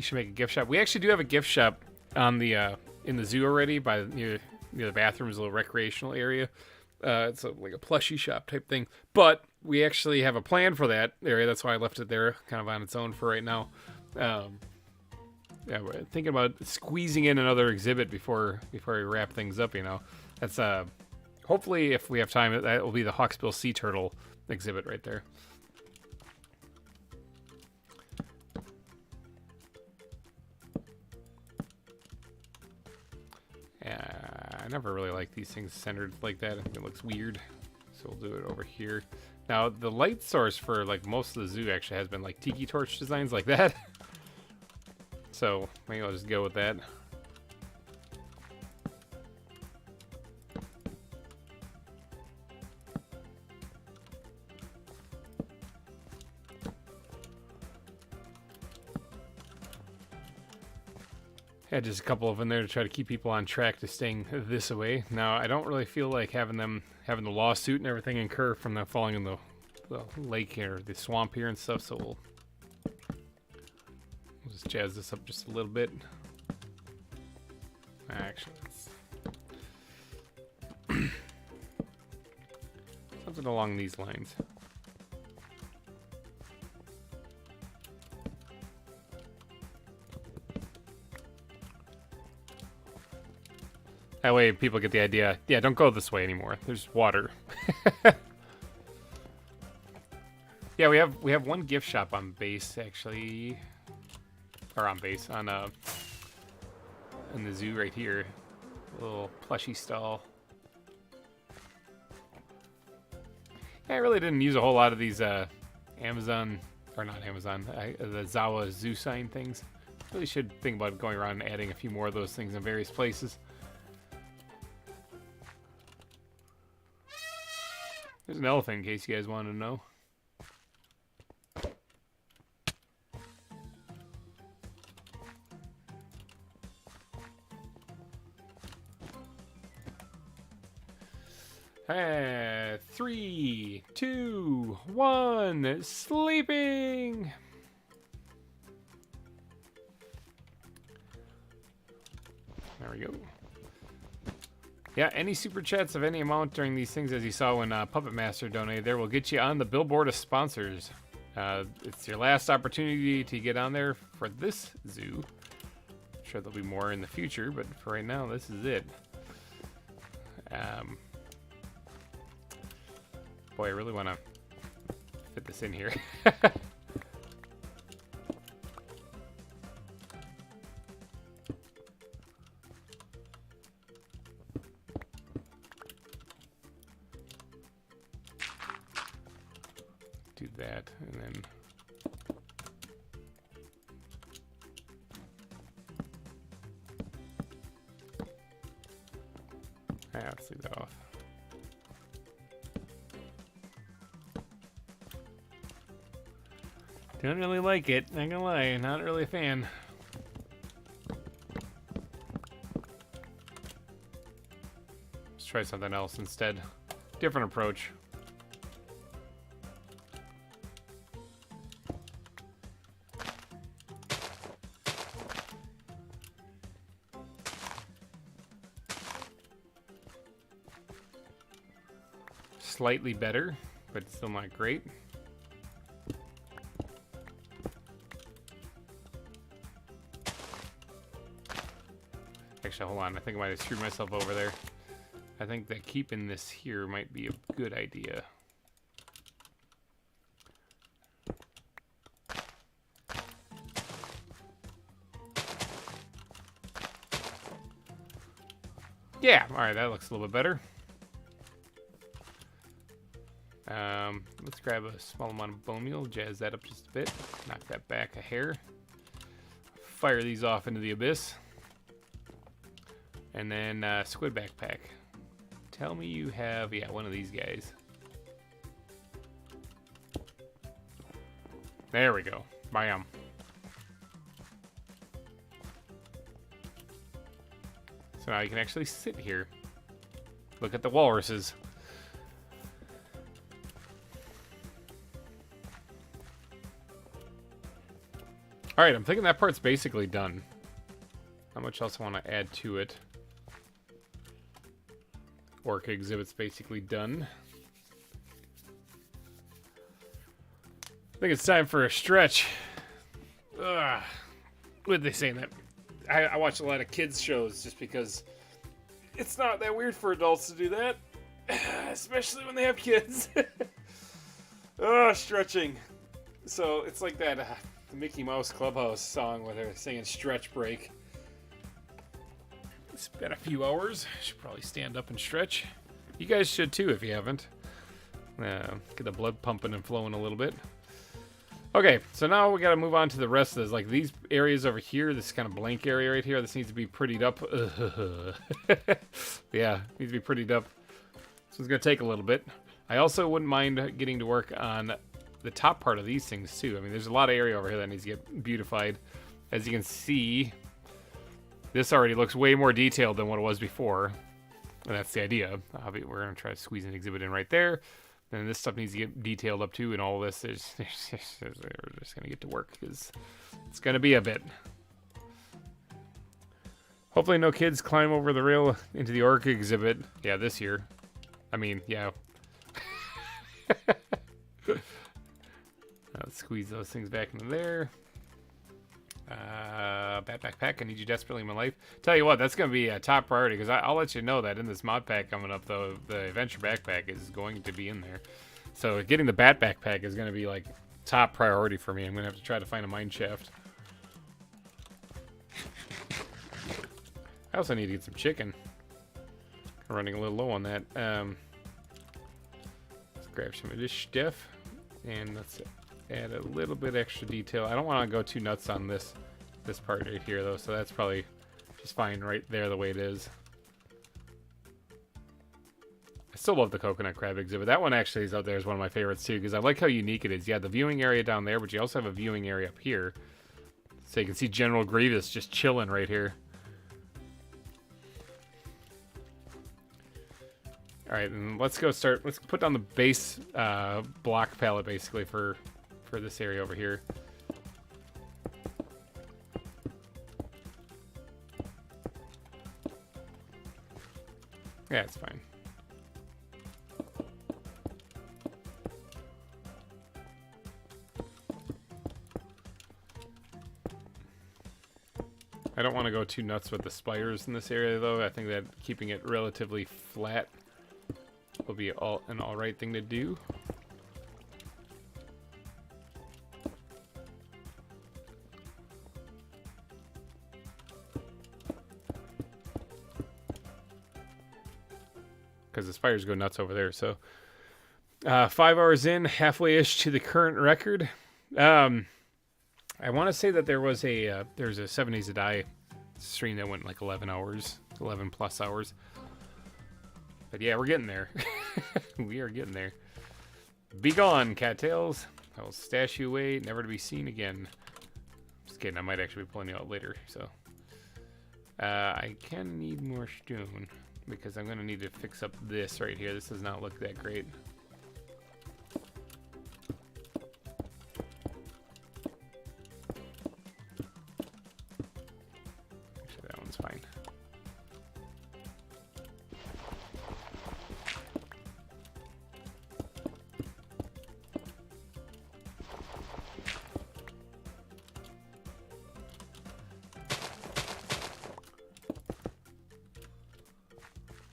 should make a gift shop. We actually do have a gift shop on the in the zoo already, by near the bathrooms, a little recreational area. It's like a plushie shop type thing. But we actually have a plan for that area. That's why I left it there, kind of on its own for right now. Yeah, we're thinking about squeezing in another exhibit before we wrap things up. You know, that's hopefully, if we have time, that will be the Hawksbill sea turtle exhibit right there. I never really like these things centered like that. I think it looks weird, so we'll do it over here. Now, the light source for like most of the zoo actually has been like tiki torch designs like that. So maybe I'll just go with that. Had just a couple of them there to try to keep people on track to staying this way. Now, I don't really feel like having the lawsuit and everything incur from them falling in the lake here, the swamp here and stuff, so we'll just jazz this up just a little bit. Actually, something along these lines. That way people get the idea, yeah, don't go this way anymore. There's water. Yeah, we have one gift shop on base, actually. Or on base, on in the zoo right here. A little plushy stall. Yeah, I really didn't use a whole lot of these Amazon, or not Amazon, the ZAWA zoo sign things. Really should think about going around and adding a few more of those things in various places. There's an elephant in case you guys wanted to know. Hey, 3, 2, 1, sleeping! There we go. Yeah, any super chats of any amount during these things, as you saw when Puppet Master donated there, will get you on the billboard of sponsors. It's your last opportunity to get on there for this zoo. I'm sure there'll be more in the future, but for right now, this is it. Boy, I really want to fit this in here. Do that, and then let's leave that off. Don't really like it, not gonna lie, not really a fan. Let's try something else instead. Different approach. Slightly better, but still not great. Actually, hold on. I think I might have screwed myself over there. I think that keeping this here might be a good idea. Yeah, all right, that looks a little bit better. Let's grab a small amount of bone meal, jazz that up just a bit, knock that back a hair, fire these off into the abyss, and then squid backpack. Tell me you have, yeah, one of these guys. There we go. Bam. So now you can actually sit here. Look at the walruses. Alright, I'm thinking that part's basically done. How much else I want to add to it? Orca exhibit's basically done. I think it's time for a stretch. Ugh. What did they say in that? I watch a lot of kids shows just because it's not that weird for adults to do that. Especially when they have kids. Oh, stretching. So it's like that the Mickey Mouse Clubhouse song where they're singing stretch break. It's been a few hours. Should probably stand up and stretch. You guys should too if you haven't. Get the blood pumping and flowing a little bit. Okay, so now we gotta move on to the rest of this. Like these areas over here, this kind of blank area right here, this needs to be prettied up. Yeah, needs to be prettied up. So it's gonna take a little bit. I also wouldn't mind getting to work on the top part of these things too. I mean, there's a lot of area over here that needs to get beautified. As you can see, this already looks way more detailed than what it was before. And that's the idea. We're gonna try to squeeze an exhibit in right there. And this stuff needs to get detailed up too, and all this we're just gonna get to work because it's gonna be a bit. Hopefully no kids climb over the rail into the orca exhibit. Yeah, this year. I mean, yeah. Let's squeeze those things back into there. Bat backpack, I need you desperately in my life. Tell you what, that's going to be a top priority because I'll let you know that in this mod pack coming up, though, the adventure backpack is going to be in there. So getting the bat backpack is going to be like top priority for me. I'm going to have to try to find a mine shaft. I also need to get some chicken. I'm running a little low on that. Let's grab some of this stuff and let's add a little bit extra detail. I don't want to go too nuts on this part right here though, so that's probably just fine right there the way it is. I still love the coconut crab exhibit. That one actually is out there as one of my favorites too, because I like how unique it is. You have the viewing area down there, but you also have a viewing area up here. So you can see General Grievous just chilling right here. Alright, and let's go start. Let's put down the base block palette basically for this area over here. Yeah, it's fine. I don't want to go too nuts with the spires in this area though. I think that keeping it relatively flat will be an alright thing to do. Because the spires go nuts over there. So 5 hours in, halfway-ish to the current record. I want to say that there's a 7 Days to Die stream that went like 11 hours, 11 plus hours. But yeah, we're getting there. We are getting there. Be gone, cattails. I will stash you away, never to be seen again. Just kidding, I might actually be pulling you out later, so. I can need more stone. because I'm going to need to fix up this right here. This does not look that great. Actually, that one's fine.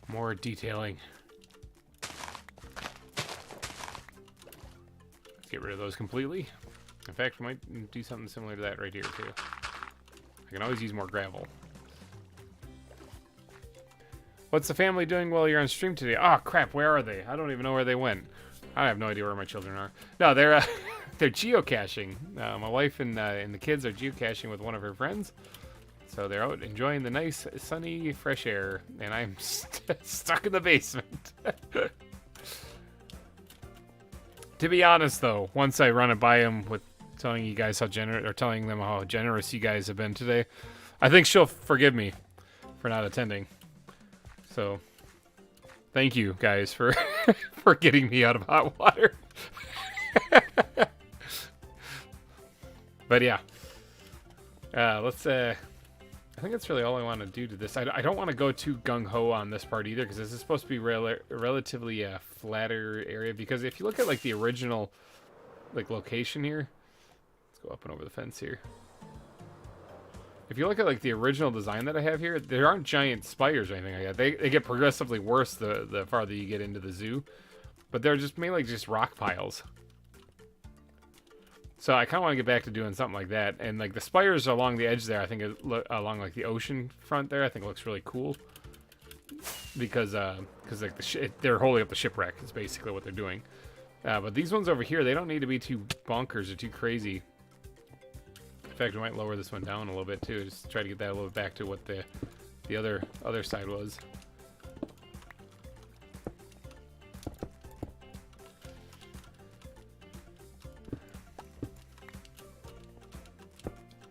More detailing. Let's get rid of those completely. In fact, we might do something similar to that right here too. I can always use more gravel. What's the family doing while you're on stream today? Oh crap, where are they? I don't even know where they went. I have no idea where my children are. No, they're they're geocaching. My wife and the kids are geocaching with one of her friends. So they're out enjoying the nice, sunny, fresh air, and I'm stuck in the basement. To be honest, though, once I run it by him with telling you guys how telling them how generous you guys have been today, I think she'll forgive me for not attending. So, thank you guys for for getting me out of hot water. But yeah, let's. I think that's really all I want to do to this. I don't want to go too gung-ho on this part either, because this is supposed to be relatively flatter area. Because if you look at like the original like location here, let's go up and over the fence here. If you look at like the original design that I have here, there aren't giant spires or anything like that. They get progressively worse the farther you get into the zoo, but they're just mainly just rock piles. So I kind of want to get back to doing something like that. And like the spires along the edge there, I think along like the ocean front there, I think looks really cool. Because like they're holding up the shipwreck is basically what they're doing. But these ones over here, they don't need to be too bonkers or too crazy. In fact, we might lower this one down a little bit too, just to try to get that a little bit back to what the other side was.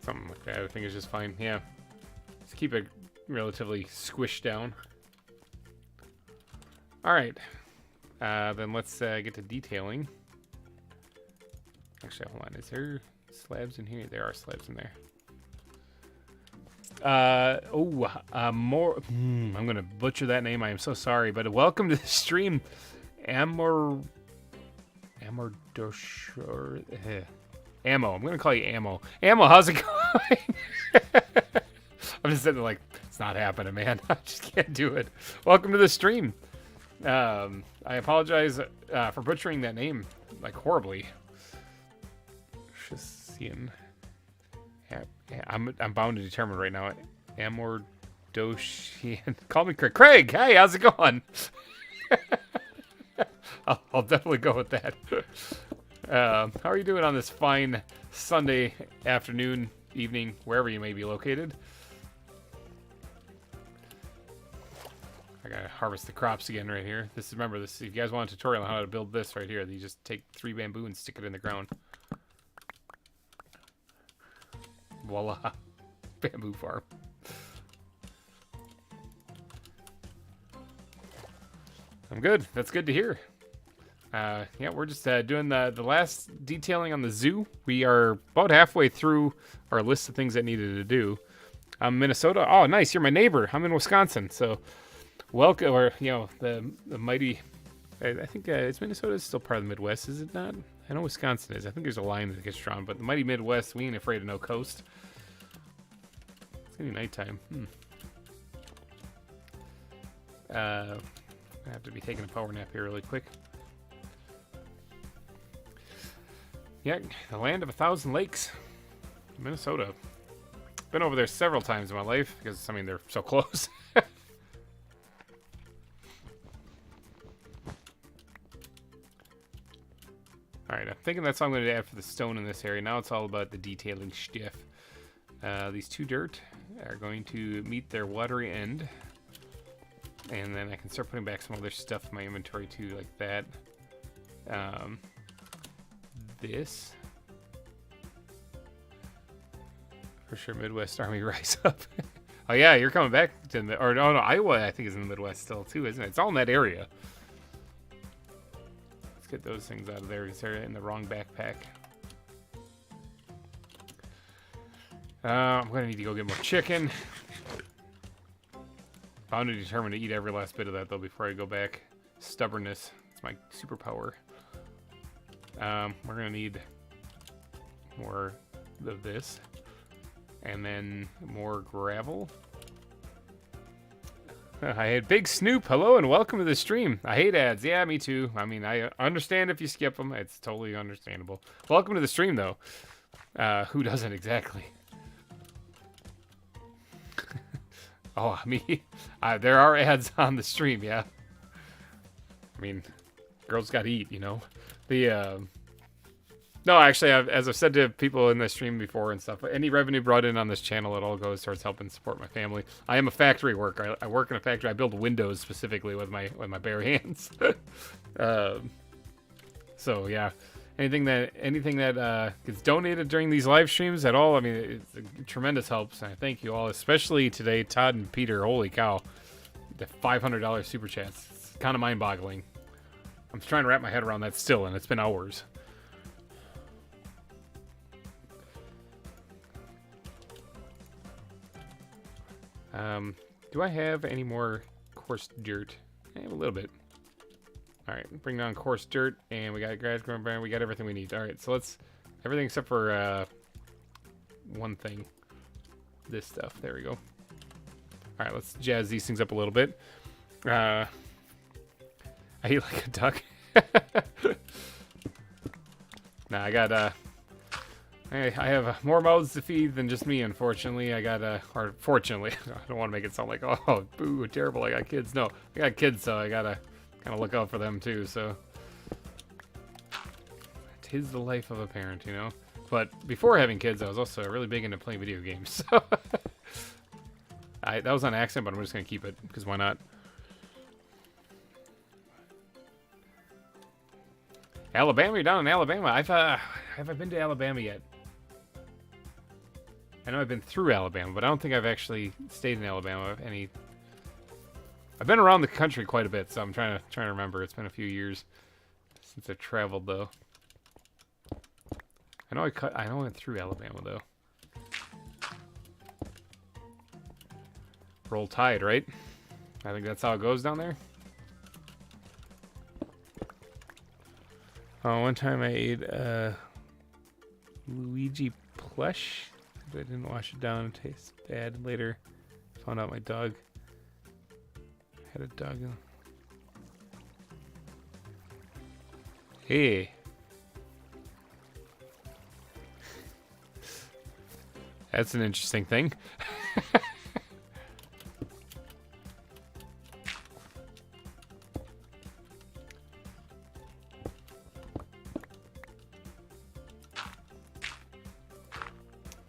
Something like that, I think is just fine. Yeah, just keep it relatively squished down. All right, then let's get to detailing. Actually, hold on. Is there slabs in here? There are slabs in there. More. I'm gonna butcher that name. I am so sorry, but welcome to the stream, Amor Doshor. Ammo. I'm gonna call you Ammo. Ammo, how's it going? I'm just sitting there like, it's not happening, man. I just can't do it. Welcome to the stream. I apologize for butchering that name like horribly. Shisian. I'm bound to determine right now. Amordoshian. Call me Craig. Craig, hey, how's it going? I'll definitely go with that. How are you doing on this fine Sunday afternoon, evening, wherever you may be located? I gotta harvest the crops again right here. Remember this. If you guys want a tutorial on how to build this right here, you just take 3 bamboo and stick it in the ground. Voila, bamboo farm. I'm good. That's good to hear. Yeah, we're just doing the last detailing on the zoo. We are about halfway through our list of things that needed to do. Minnesota. Oh, nice. You're my neighbor. I'm in Wisconsin. So welcome, or, you know, the mighty, I think it's Minnesota is still part of the Midwest, is it not? I know Wisconsin is. I think there's a line that gets drawn, but the mighty Midwest, we ain't afraid of no coast. It's gonna be nighttime. I have to be taking a power nap here really quick. Yeah, the land of 1,000 lakes, Minnesota. Been over there several times in my life because, I mean, they're so close. Alright, I'm thinking that's all I'm going to add for the stone in this area. Now it's all about the detailing stuff. These 2 dirt are going to meet their watery end. And then I can start putting back some other stuff in my inventory too, like that. This. For sure, Midwest Army rise up. Oh yeah, you're coming back to the, or no, Iowa I think is in the Midwest still too, isn't it? It's all in that area. Let's get those things out of there because they're in the wrong backpack. I'm gonna need to go get more chicken. Bound to determine to eat every last bit of that though before I go back. Stubbornness, it's my superpower. We're gonna need more of this, and then more gravel. I had Big Snoop. Hello and welcome to the stream. I hate ads. Yeah, me too. I mean, I understand if you skip them. It's totally understandable. Welcome to the stream, though. Who doesn't exactly? Oh, me. There are ads on the stream, yeah. I mean, girls gotta eat, you know. No, actually, as I've said to people in the stream before and stuff, any revenue brought in on this channel, it all goes towards helping support my family. I am a factory worker. I work in a factory. I build windows specifically with my bare hands. So yeah, anything that gets donated during these live streams at all, I mean, it's a tremendous help. So I thank you all, especially today, Todd and Peter. Holy cow, the $500 super chats. It's kind of mind-boggling. I'm trying to wrap my head around that still, and it's been hours. Do I have any more coarse dirt? I have a little bit. Alright, bring down coarse dirt, and we got grass growing barn, we got everything we need. Alright, so let's, everything except for, one thing. This stuff, there we go. Alright, let's jazz these things up a little bit. I eat like a duck. Nah, I got, I have more mouths to feed than just me, unfortunately. Or fortunately, I don't want to make it sound like, oh, boo, terrible, I got kids. No, I got kids, so I gotta kind of look out for them too, so. 'Tis the life of a parent, you know? But before having kids, I was also really big into playing video games, so. That was on accident, but I'm just gonna keep it, because why not? Alabama, you're down in Alabama. Have I been to Alabama yet? I know I've been through Alabama, but I don't think I've actually stayed in Alabama. I've been around the country quite a bit, so I'm trying to remember. It's been a few years since I've traveled, though. I know I went through Alabama though. Roll Tide, right? I think that's how it goes down there. Oh, one time I ate Luigi plush, but I didn't wash it down. It tastes bad. Later, found out my dog had a dog. Hey. That's an interesting thing.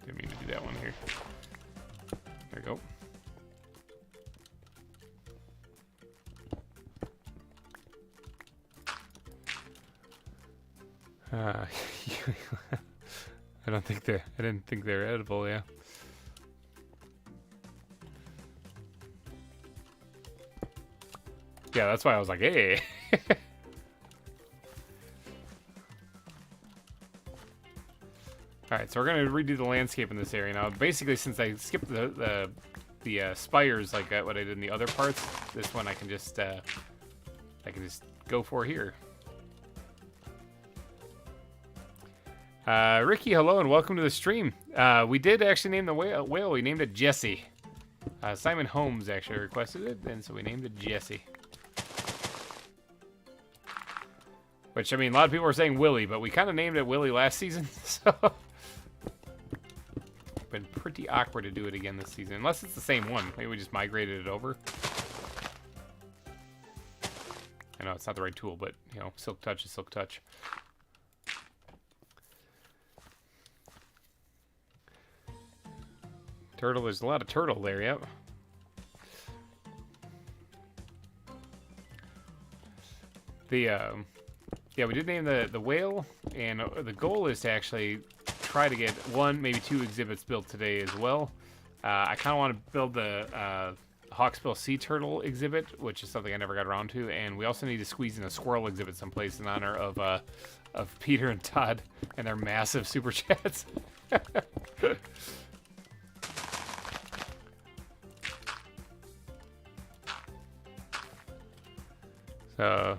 Didn't mean to do that one here. There we go. I didn't think they're edible, yeah. Yeah, that's why I was like, hey. Alright, so we're gonna redo the landscape in this area now. Basically, since I skipped the spires like what I did in the other parts, this one I can just go for here. Ricky, hello and welcome to the stream. We did actually name the whale. We named it Jesse. Simon Holmes actually requested it, and so we named it Jesse. Which, I mean, a lot of people were saying Willie, but we kind of named it Willie last season, so. Been pretty awkward to do it again this season, unless it's the same one. Maybe we just migrated it over. I know it's not the right tool, but, you know, Silk Touch is Silk Touch. Turtle, there's a lot of turtle there, yep. Yeah, we did name the whale, and the goal is to actually try to get 1, maybe 2 exhibits built today as well. I kind of want to build the Hawksbill sea turtle exhibit, which is something I never got around to, and we also need to squeeze in a squirrel exhibit someplace in honor of Peter and Todd and their massive super chats. So,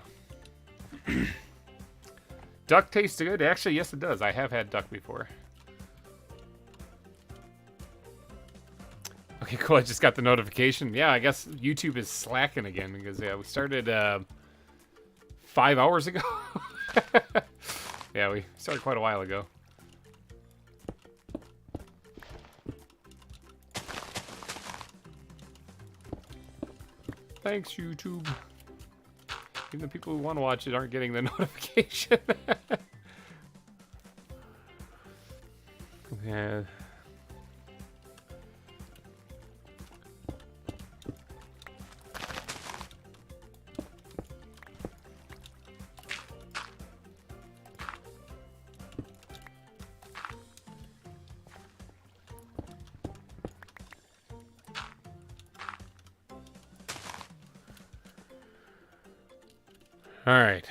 duck tastes good. Actually, yes, it does. I have had duck before. Okay, cool. I just got the notification. Yeah, I guess YouTube is slacking again because yeah, we started 5 hours ago. Yeah, we started quite a while ago. Thanks, YouTube. Even the people who want to watch it aren't getting the notification. Yeah. All right.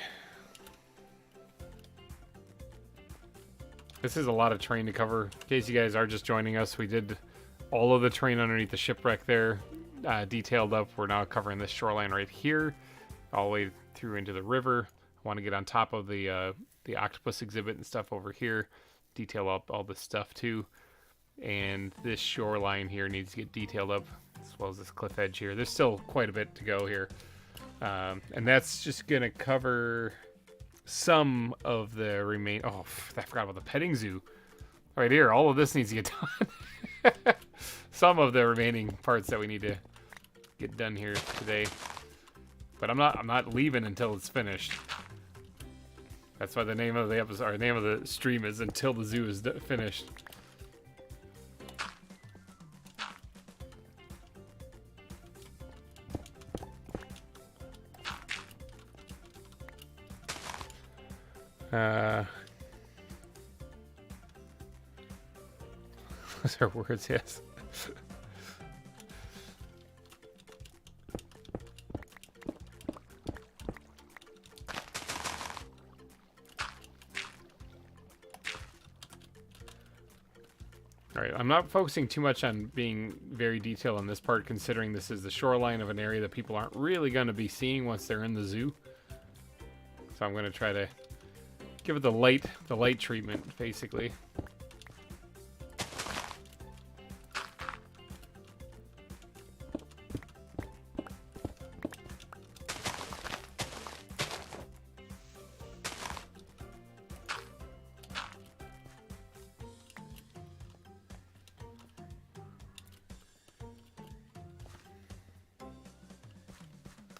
This is a lot of terrain to cover. In case you guys are just joining us, we did all of the terrain underneath the shipwreck there, detailed up. We're now covering this shoreline right here, all the way through into the river. I want to get on top of the octopus exhibit and stuff over here, detail up all this stuff too. And this shoreline here needs to get detailed up, as well as this cliff edge here. There's still quite a bit to go here. And that's just going to cover some of the remain. Oh, I forgot about the petting zoo. Right here, all of this needs to get done. Some of the remaining parts that we need to get done here today. But I'm not leaving until it's finished. That's why the name of the episode, or the name of the stream is Until the Zoo is Finished. Those are words, yes. Alright, I'm not focusing too much on being very detailed on this part, considering this is the shoreline of an area that people aren't really going to be seeing once they're in the zoo. So I'm going to try to give it the light treatment, basically.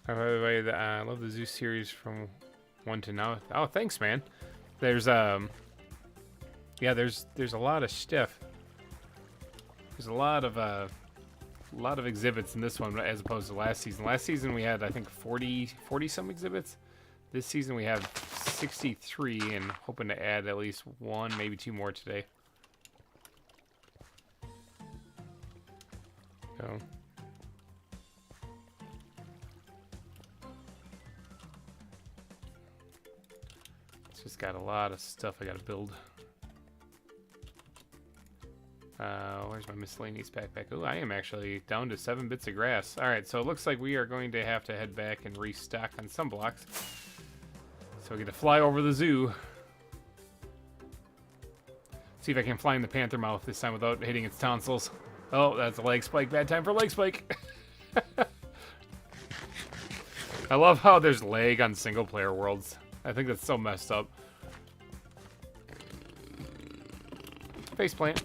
By the way, I love the zoo series from 1 to now. Oh, thanks, man. There's yeah, there's a lot of stuff. There's a lot of exhibits in this one as opposed to last season. Last season we had, I think, 40 some exhibits. This season we have 63 and hoping to add at least 1, maybe 2 more today. So just got a lot of stuff I gotta build. Where's my miscellaneous backpack? Oh, I am actually down to 7 bits of grass. Alright, so it looks like we are going to have to head back and restock on some blocks. So we get to fly over the zoo. See if I can fly in the panther mouth this time without hitting its tonsils. Oh, that's a leg spike. Bad time for leg spike. I love how there's lag on single player worlds. I think that's so messed up. Faceplant.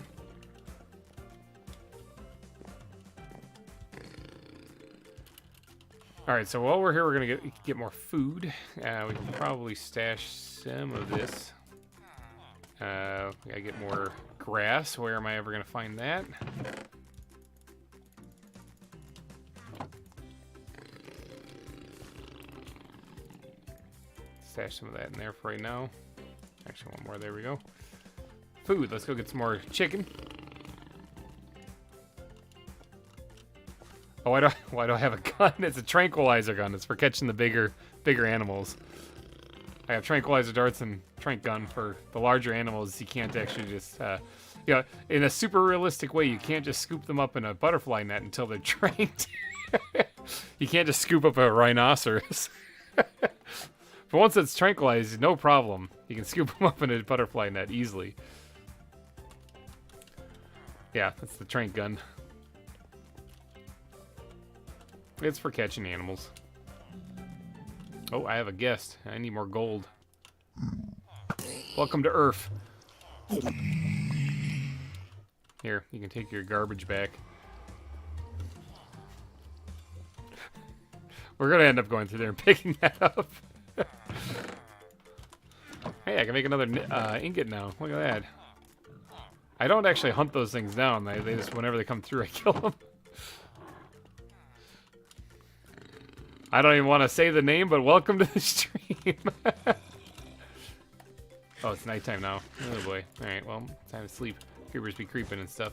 Alright, so while we're here, we're going to get more food. We can probably stash some of this. We gotta get more grass. Where am I ever going to find that? Stash some of that in there for right now. Actually, one more. There we go. Food. Let's go get some more chicken. Oh, why do I have a gun? It's a tranquilizer gun. It's for catching the bigger animals. I have tranquilizer darts and trank gun for the larger animals. You can't actually just, you know, in a super realistic way, you can't just scoop them up in a butterfly net until they're tranked. You can't just scoop up a rhinoceros. But once it's tranquilized, no problem. You can scoop them up in a butterfly net easily. Yeah, that's the trank gun. It's for catching animals. Oh, I have a guest. I need more gold. Welcome to Earth. Here, you can take your garbage back. We're gonna end up going through there and picking that up. Hey, I can make another ingot now. Look at that. I don't actually hunt those things down. They just, whenever they come through, I kill them. I don't even want to say the name, but welcome to the stream. Oh, it's nighttime now. Oh boy. Alright, well, time to sleep. Creepers be creeping and stuff.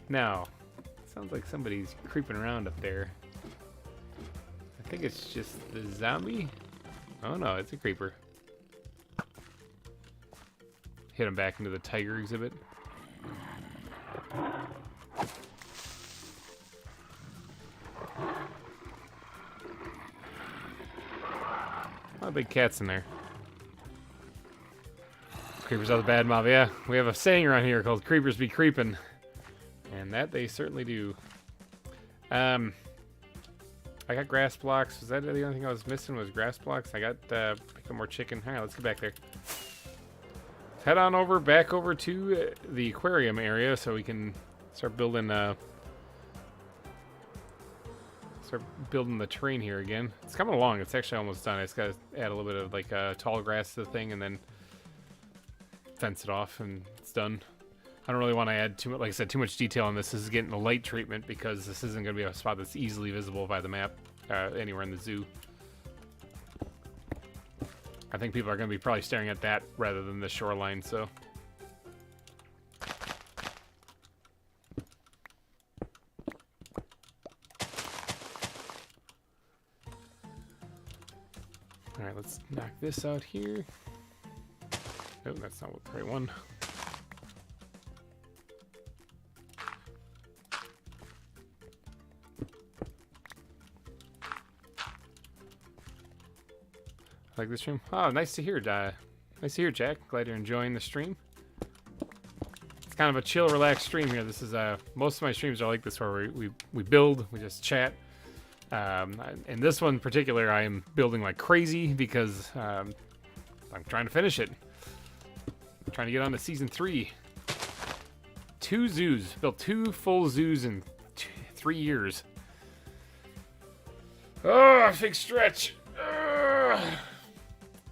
Now, sounds like somebody's creeping around up there. I think it's just the zombie. Oh no, it's a creeper. Hit him back into the tiger exhibit. A lot of big cats in there. Creepers are the bad mob. Yeah, we have a saying around here called creepers be creeping. And that they certainly do. I got grass blocks. Was that the only thing I was missing was grass blocks? I got pick up more chicken. Alright, let's get back there. Head on over, back over to the aquarium area so we can start building the terrain here again. It's coming along. It's actually almost done. I just gotta add a little bit of like tall grass to the thing and then fence it off and it's done. I don't really want to add too much, like I said, too much detail on this. This is getting a light treatment because this isn't going to be a spot that's easily visible by the map anywhere in the zoo. I think people are going to be probably staring at that rather than the shoreline, so. Alright, let's knock this out here. Oh, that's not the right one. Like the stream? Oh, nice to hear, nice to hear, Jack. Glad you're enjoying the stream. It's kind of a chill, relaxed stream here. This is most of my streams are like this, where we build, we just chat. In this one in particular, I am building like crazy because I'm trying to finish it. I'm trying to get on to season 3. 2 zoos. Built 2 full zoos in 3 years. Oh, big stretch.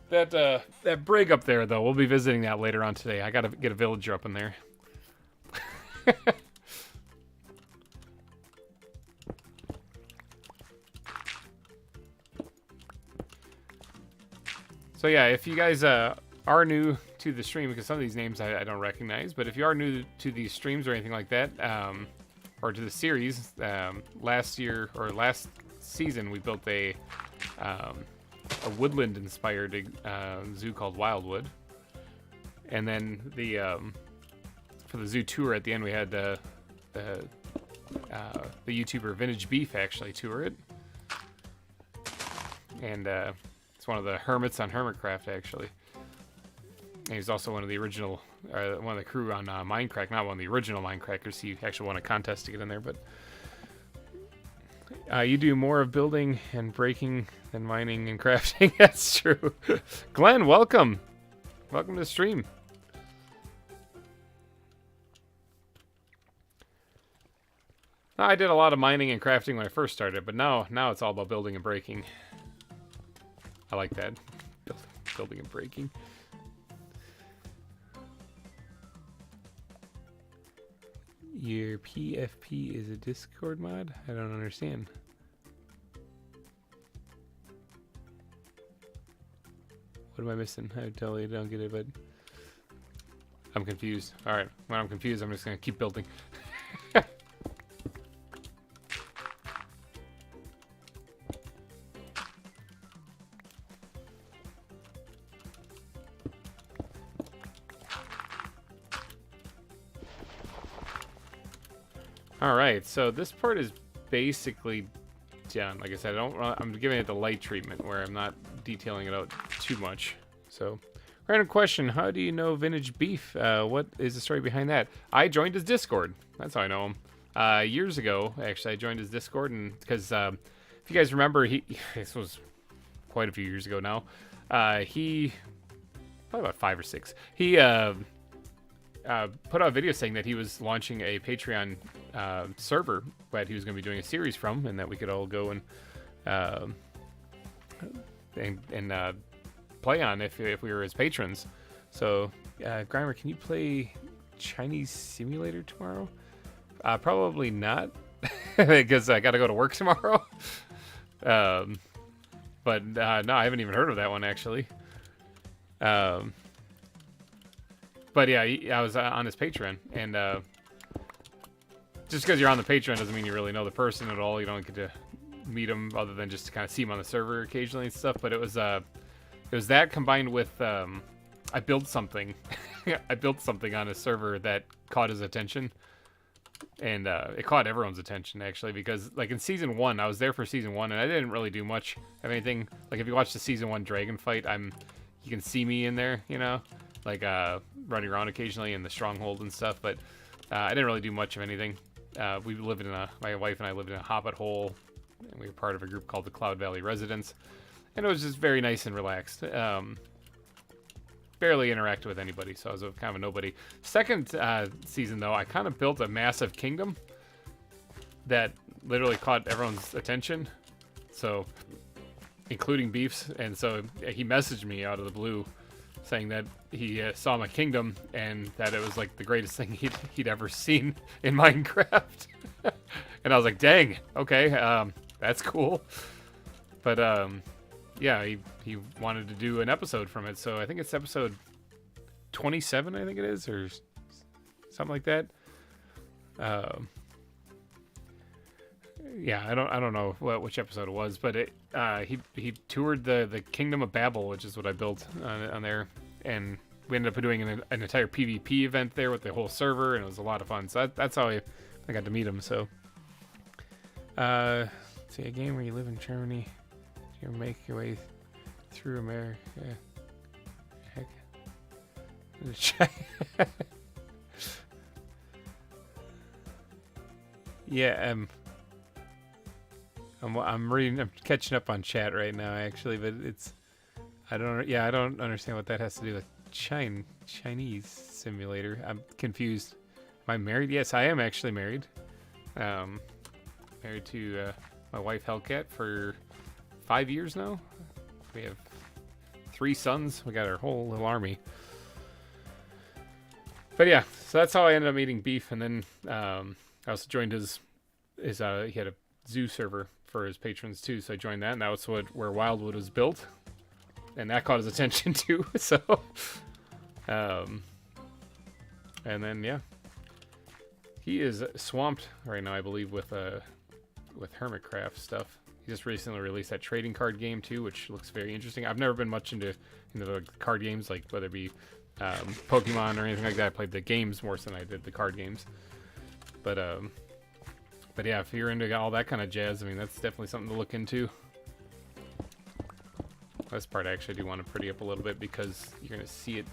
That brig up there, though, we'll be visiting that later on today. I gotta get a villager up in there. So yeah, if you guys are new to the stream, because some of these names I don't recognize, but if you are new to these streams or anything like that, or to the series, last season we built a woodland-inspired zoo called Wildwood, and then for the zoo tour at the end we had the YouTuber VintageBeef actually tour it, and it's one of the hermits on Hermitcraft actually. And he's also one of the original, one of the crew on Minecraft, not one of the original Minecrafters. He actually won a contest to get in there, but. You do more of building and breaking than mining and crafting. That's true. Glenn, welcome. Welcome to the stream. I did a lot of mining and crafting when I first started, but now it's all about building and breaking. I like that. Building and breaking. Your PFP is a Discord mod? I don't understand. What am I missing? I totally don't get it, but I'm confused. All right, when I'm confused, I'm just gonna keep building. All right, so this part is basically done. Like I said, I'm giving it the light treatment where I'm not detailing it out too much. So, random question: how do you know VintageBeef? What is the story behind that? I joined his Discord. That's how I know him. Years ago, actually, I joined his Discord, and because if you guys remember, this was quite a few years ago now. He probably about 5 or 6. He put out a video saying that he was launching a Patreon server that he was going to be doing a series from, and that we could all go and play on if we were his patrons. So, GReimer, can you play Chinese Simulator tomorrow? Probably not, because I got to go to work tomorrow. But no, I haven't even heard of that one actually. But yeah, I was on his Patreon, and just because you're on the Patreon doesn't mean you really know the person at all. You don't get to meet him other than just to kind of see him on the server occasionally and stuff. But it was that combined with I built something. I built something on his server that caught his attention, and it caught everyone's attention actually, because like in season 1, I was there for season 1, and I didn't really do much of anything. Like if you watch the season 1 dragon fight, you can see me in there, you know, like running around occasionally in the stronghold and stuff. But I didn't really do much of anything. We lived in my wife and I lived in a hobbit hole, and we were part of a group called the Cloud Valley Residents, and it was just very nice and relaxed. Barely interacted with anybody, so I was kind of a nobody. Second season, though, I kind of built a massive kingdom that literally caught everyone's attention, so including Beef's. And so he messaged me out of the blue saying that he saw my kingdom and that it was like the greatest thing he'd ever seen in Minecraft. And I was like, dang, okay, that's cool. But yeah, he wanted to do an episode from it, so I think it's episode 27, I think it is, or something like that. Yeah, I don't know which episode it was, but he toured the Kingdom of Babel, which is what I built on there, and we ended up doing an entire PvP event there with the whole server, and it was a lot of fun. So that's how I got to meet him. So, see, a game where you live in Germany. You make your way through America. Heck. Yeah, I'm catching up on chat right now, actually, but I don't understand what that has to do with Chinese Simulator. I'm confused. Am I married? Yes, I am actually married. Married to my wife Hellcat for 5 years now. We have 3 sons. We got our whole little army. But yeah, so that's how I ended up meeting Beef, and then I also joined his he had a zoo server for his patrons too, so I joined that, and that was where Wildwood was built, and that caught his attention too. So, and then yeah, he is swamped right now, I believe, with Hermitcraft stuff. He just recently released that trading card game too, which looks very interesting. I've never been much into the card games, like whether it be Pokemon or anything like that. I played the games more than I did the card games. But yeah, if you're into all that kind of jazz, I mean, that's definitely something to look into. This part I actually do want to pretty up a little bit because you're going to see it.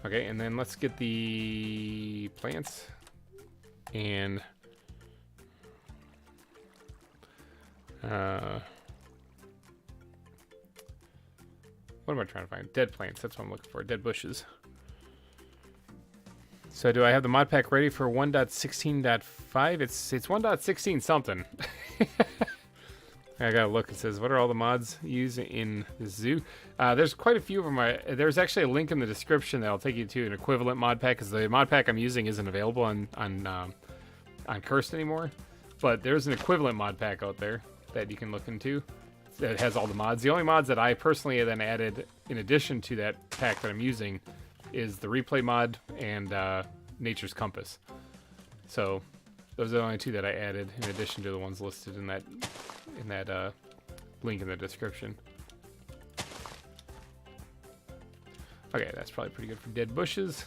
Okay, and then let's get the plants and what am I trying to find? Dead plants, that's what I'm looking for. Dead bushes. So do I have the mod pack ready for 1.16.5? It's 1.16 something. I gotta look. It says, what are all the mods used in the zoo? There's quite a few of them. There's actually a link in the description that'll take you to an equivalent mod pack, because the mod pack I'm using isn't available on Cursed anymore. But there's an equivalent mod pack out there that you can look into that has all the mods. The only mods that I personally then added in addition to that pack that I'm using is the replay mod and Nature's Compass. So those are the only two that I added in addition to the ones listed in that link in the description. Okay, that's probably pretty good for dead bushes.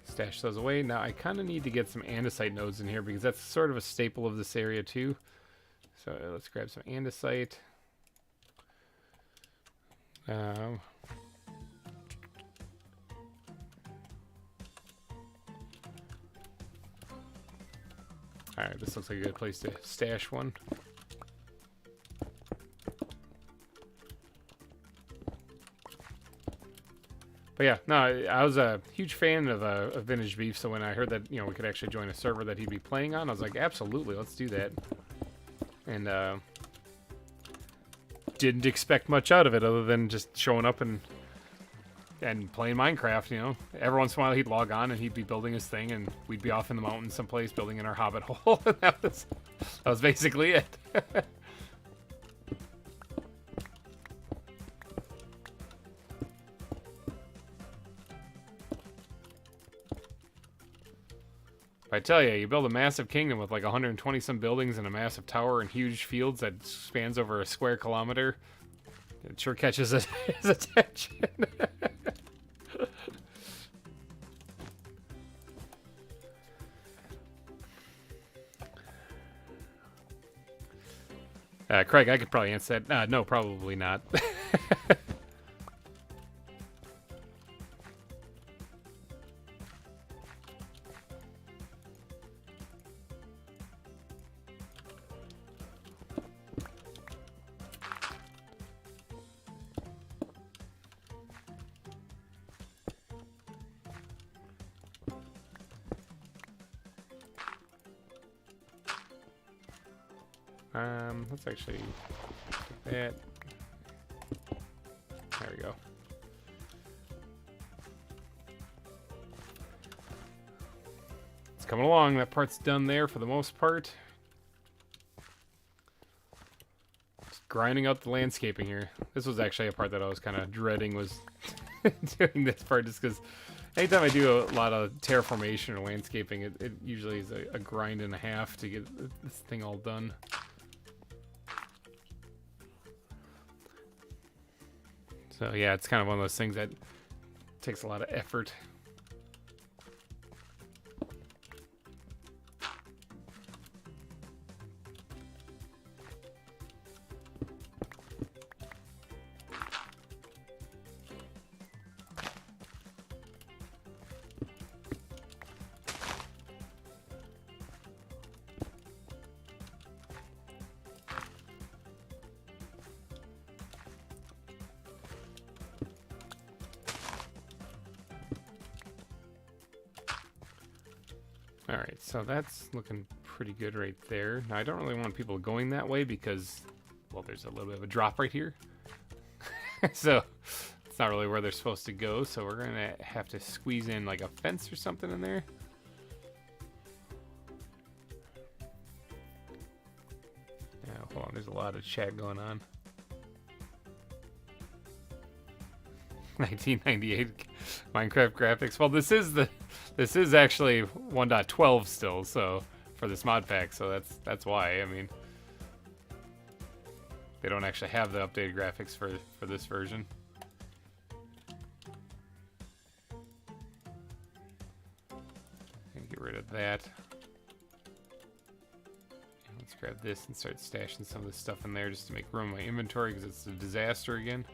Stash those away. Now I kind of need to get some andesite nodes in here because that's sort of a staple of this area too. So let's grab some andesite. Alright, this looks like a good place to stash one. But yeah, no, I was a huge fan of VintageBeef, so when I heard that, you know, we could actually join a server that he'd be playing on, I was like, absolutely, let's do that. And didn't expect much out of it other than just showing up and playing Minecraft, you know. Every once in a while he'd log on and he'd be building his thing, and we'd be off in the mountains someplace building in our hobbit hole. that was basically it. I tell you, you build a massive kingdom with like 120 some buildings and a massive tower and huge fields that spans over a square kilometer. It sure catches his attention. Craig, I could probably answer that. No, probably not. Let's actually take that. There we go. It's coming along. That part's done there for the most part. Just grinding out the landscaping here. This was actually a part that I was kind of dreading, was doing this part, just because anytime I do a lot of terraformation or landscaping, it usually is a grind and a half to get this thing all done. So yeah, it's kind of one of those things that takes a lot of effort. Alright, so that's looking pretty good right there. Now, I don't really want people going that way because, well, there's a little bit of a drop right here. So, it's not really where they're supposed to go, so we're going to have to squeeze in like a fence or something in there. Yeah, hold on, there's a lot of chat going on. 1998 Minecraft graphics. Well, this is actually 1.12 still, so for this mod pack, so that's why. I mean, they don't actually have the updated graphics for this version. Get rid of that. Let's grab this and start stashing some of this stuff in there just to make room in my inventory, because it's a disaster again.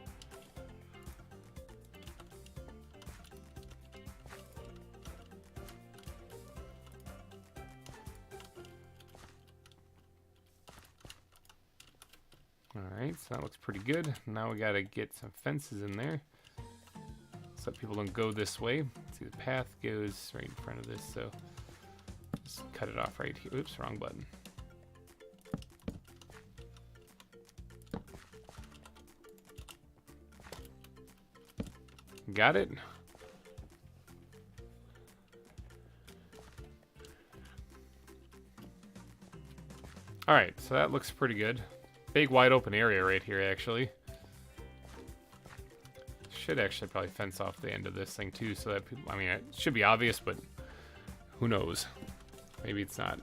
Alright, so that looks pretty good. Now we gotta get some fences in there so that people don't go this way. See, the path goes right in front of this, so just cut it off right here. Oops, wrong button. Got it. All right, so that looks pretty good. Big wide open area right here, actually. Should actually probably fence off the end of this thing too, so that people, I mean, it should be obvious, but who knows? Maybe it's not.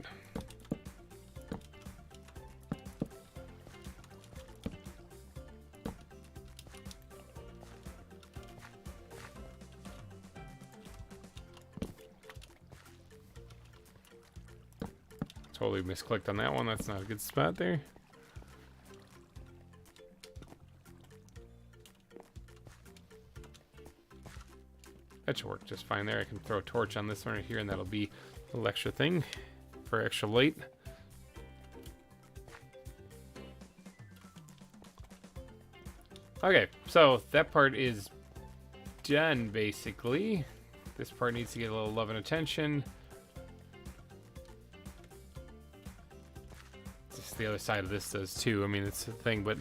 Totally misclicked on that one. That's not a good spot there. That should work just fine there. I can throw a torch on this one right here, and that'll be a little extra thing for extra light. Okay, so that part is done, basically. This part needs to get a little love and attention. Just the other side of this does too. I mean, it's a thing, but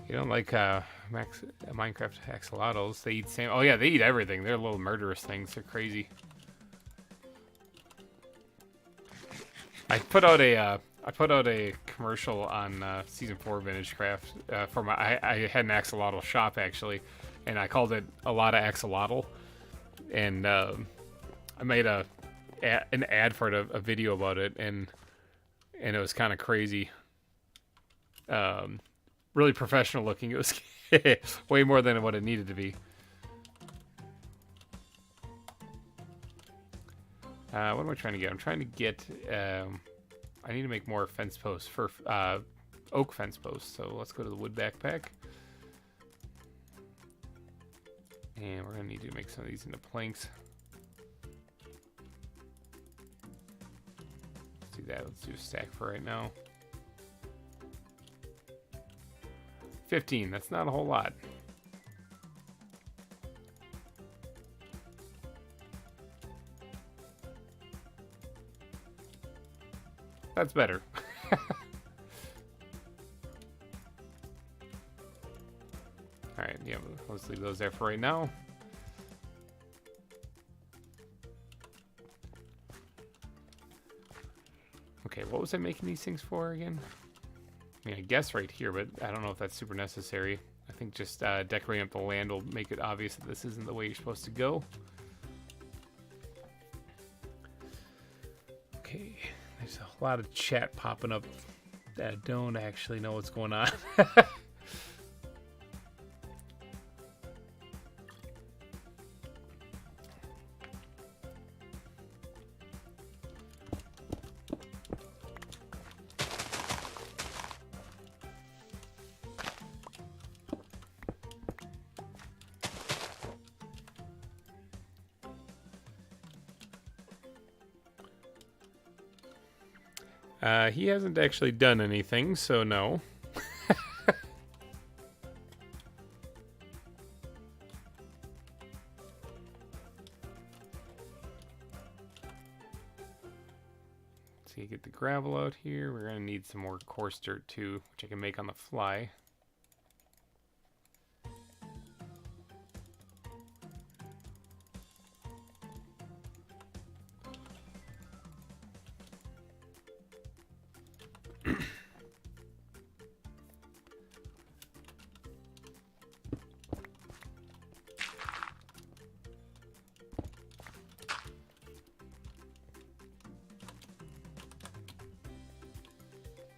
you don't like Minecraft axolotls. They eat sand. Oh yeah, they eat everything. They're little murderous things. They're crazy. I put out a commercial on season 4 VintageCraft for my. I had an axolotl shop actually, and I called it a lot of axolotl, and I made an ad for it, a video about it, and it was kind of crazy. Really professional looking. It was way more than what it needed to be. What am I trying to get? I'm trying to get, I need to make more fence posts for oak fence posts. So let's go to the wood backpack. And we're going to need to make some of these into planks. Let's do that. Let's do a stack for right now. 15, that's not a whole lot. That's better. Alright, yeah, let's leave those there for right now. Okay, what was I making these things for again? I mean, I guess right here, but I don't know if that's super necessary. I think just decorating up the land will make it obvious that this isn't the way you're supposed to go. Okay, there's a lot of chat popping up that I don't actually know what's going on. He hasn't actually done anything, so no. So you get the gravel out here. We're gonna need some more coarse dirt too, which I can make on the fly.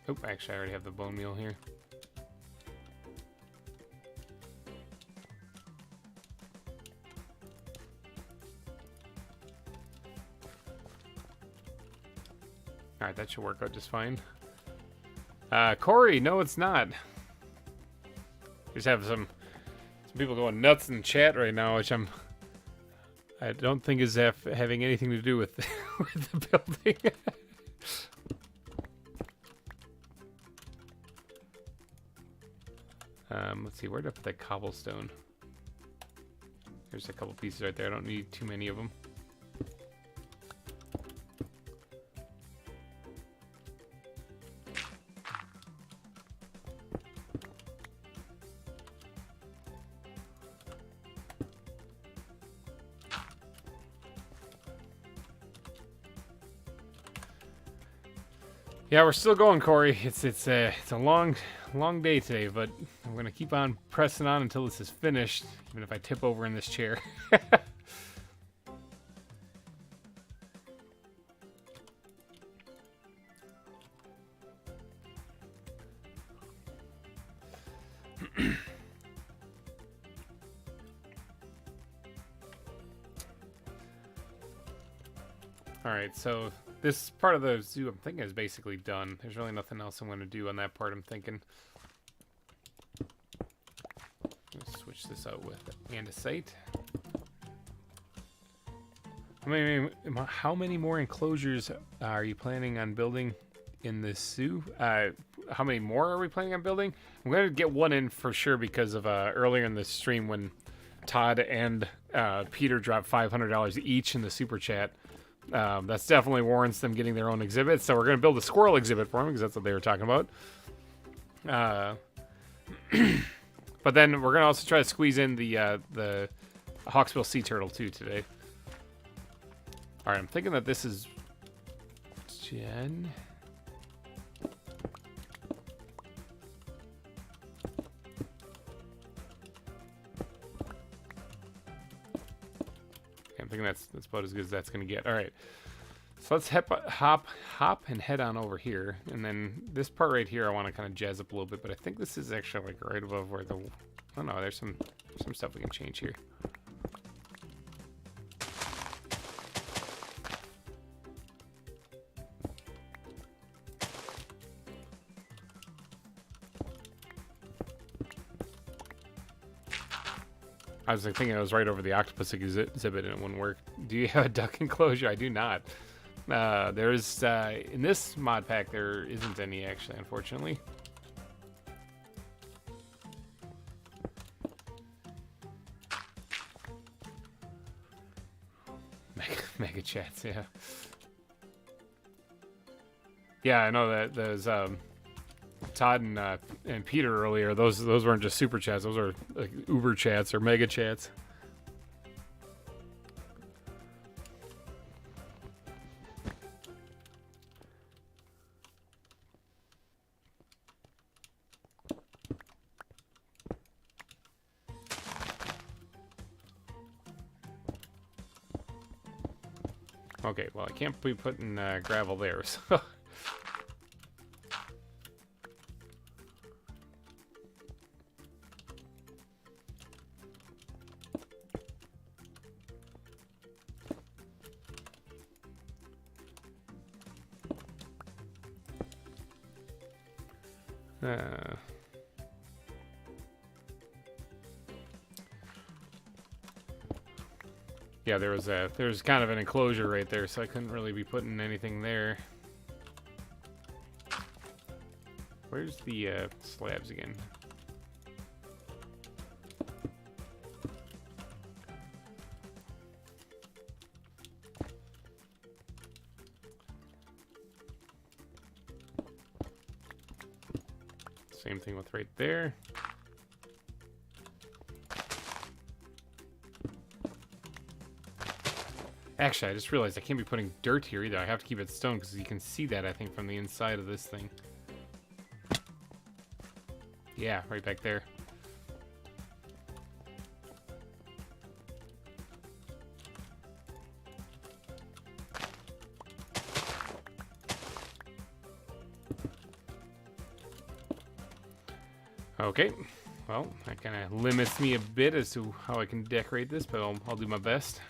Oh, actually, I already have the bone meal here. Alright, that should work out just fine. Corey, no, it's not. Just have some people going nuts in chat right now, which I don't think is having anything to do with, with the building. Let's see, where did I put that cobblestone? There's a couple pieces right there. I don't need too many of them. Yeah, we're still going, Corey. It's a long day today, but I'm gonna keep on pressing on until this is finished, even if I tip over in this chair. Alright, so this part of the zoo I'm thinking is basically done. There's really nothing else I'm going to do on that part, I'm thinking. Let's switch this out with andesite. How many more enclosures are you planning on building in this zoo? How many more are we planning on building? I'm going to get one in for sure because of earlier in the stream when Todd and Peter dropped $500 each in the super chat. That's definitely warrants them getting their own exhibit. So we're going to build a squirrel exhibit for them because that's what they were talking about. But then we're going to also try to squeeze in the Hawksbill sea turtle too today. All right, I'm thinking that this is Jen. I'm thinking that's about as good as that's gonna get. All right, so let's hop and head on over here, and then this part right here I want to kind of jazz up a little bit, but I think this is actually like right above where the oh no, there's some stuff we can change here. I was thinking it was right over the octopus exhibit and it wouldn't work. Do you have a duck enclosure? I do not. There's, in this mod pack, there isn't any actually, unfortunately. Mega chats, yeah. Yeah, I know that there's, Todd and Peter earlier, those weren't just super chats, those are like Uber chats or mega chats. Okay, well I can't be putting gravel there, so yeah, there's kind of an enclosure right there, so I couldn't really be putting anything there. Where's the slabs again? Same thing with right there. Actually, I just realized I can't be putting dirt here either. I have to keep it stone because you can see that, I think, from the inside of this thing. Yeah, right back there. Okay, well, that kind of limits me a bit as to how I can decorate this, but I'll do my best.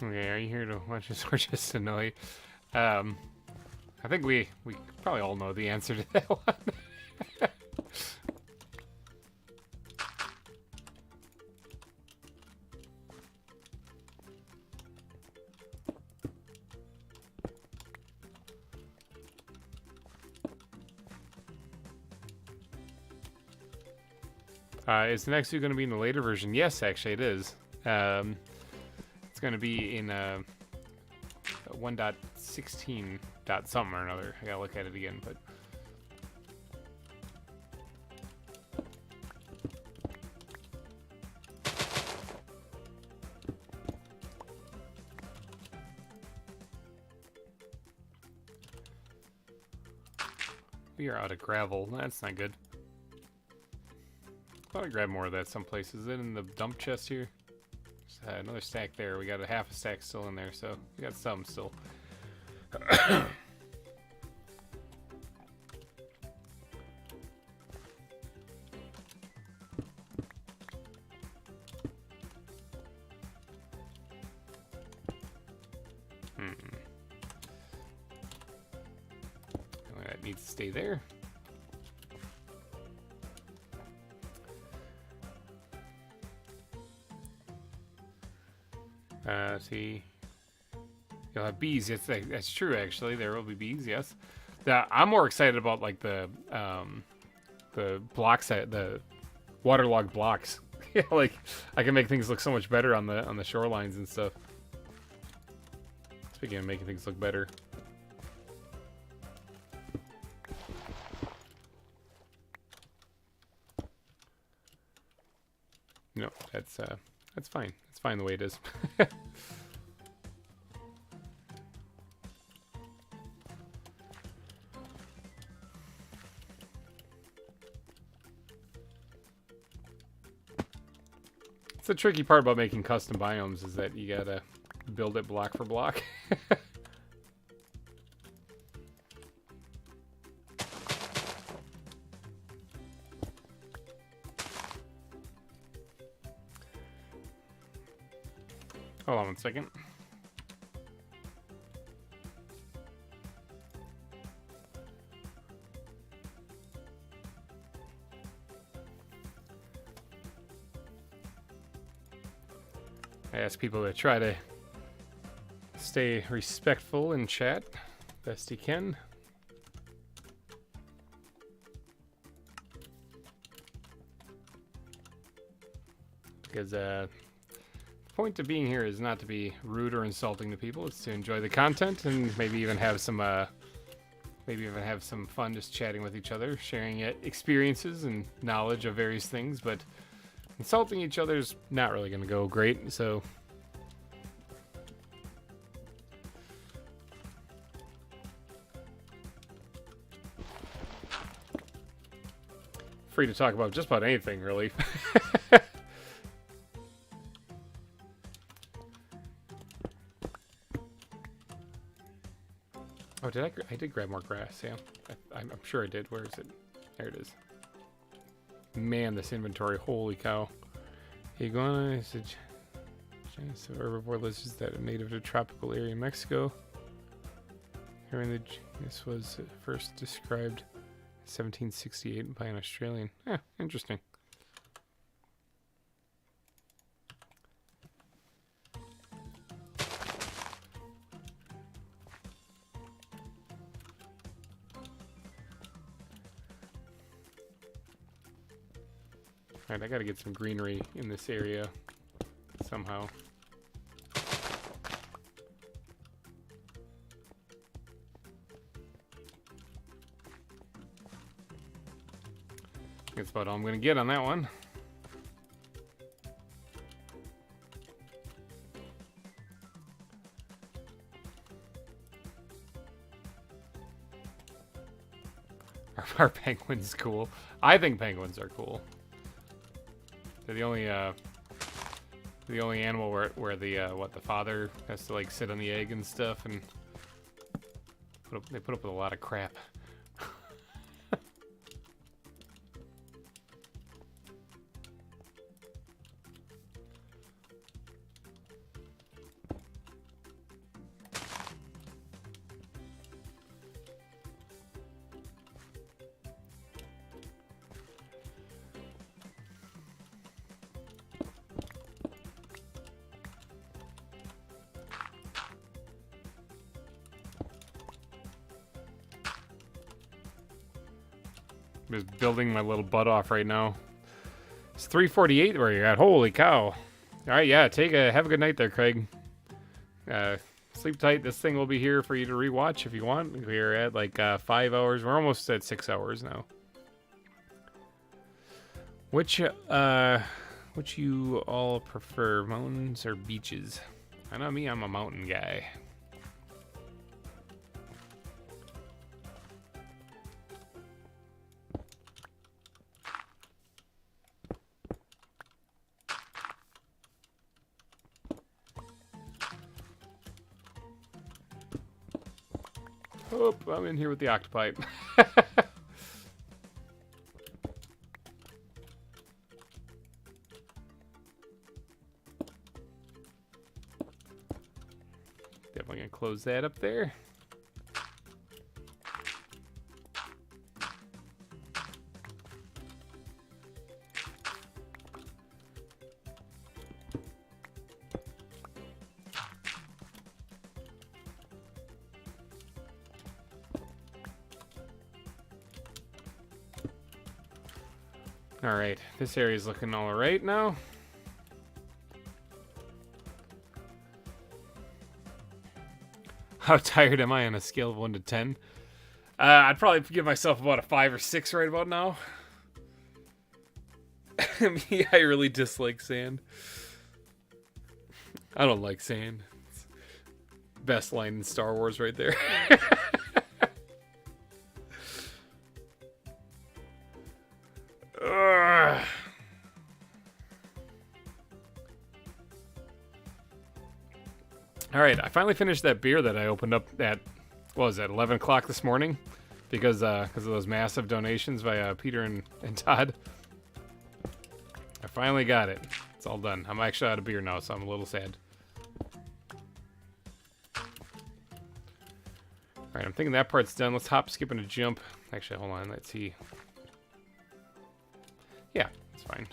Okay, are you here to watch us or just annoy? I think we probably all know the answer to that one. Is the next zoo going to be in the later version? Yes, actually it is. It's going to be in 1.16 dot something or another. I gotta look at it again, but we are out of gravel. That's not good. Thought I'd grab more of that someplace. Is it in the dump chest here? There's another stack there. We got a half a stack still in there, so we got some still. That needs to stay there. See, you'll have bees. That's true. Actually, there will be bees. Yes. I'm more excited about like the blocks, the waterlogged blocks. Yeah, like I can make things look so much better on the shorelines and stuff. Speaking of making things look better. No, that's fine. It's fine the way it is. It's the tricky part about making custom biomes is that you gotta build it block for block. Hold on one second. I ask people to try to stay respectful in chat best you can. Because the point of being here is not to be rude or insulting to people. It's to enjoy the content and maybe even have some fun just chatting with each other, sharing experiences and knowledge of various things. But insulting each other is not really going to go great. So free to talk about just about anything, really. Oh, I did grab more grass, yeah. I'm sure I did. Where is it? There it is. Man, this inventory, holy cow. Iguana is a genus of herbivore lizards that are native to a tropical area in Mexico. This was first described in 1768 by an Australian. Yeah, interesting. Alright, I gotta get some greenery in this area somehow. That's about all I'm gonna get on that one. Are penguins cool? I think penguins are cool. They're the only animal where the father has to like sit on the egg and stuff, and they put up with a lot of crap. I'm just building my little butt off right now. It's 3:48 where you're at. Holy cow. All right, yeah, have a good night there, Craig. Sleep tight. This thing will be here for you to rewatch if you want. We're at like 5 hours. We're almost at 6 hours now. Which you all prefer, mountains or beaches? I know me, I'm a mountain guy. Oh, I'm in here with the octopi. Definitely gonna close that up there. All right, this area is looking all right now. How tired am I on a scale of 1 to 10? I'd probably give myself about a 5 or 6 right about now. Me, I really dislike sand. I don't like sand. It's best line in Star Wars right there. All right, I finally finished that beer that I opened up at, what was that, 11 o'clock this morning? Because of those massive donations by Peter and Todd. I finally got it. It's all done. I'm actually out of beer now, so I'm a little sad. All right, I'm thinking that part's done. Let's hop, skip, and a jump. Actually, hold on. Let's see. Yeah, it's fine.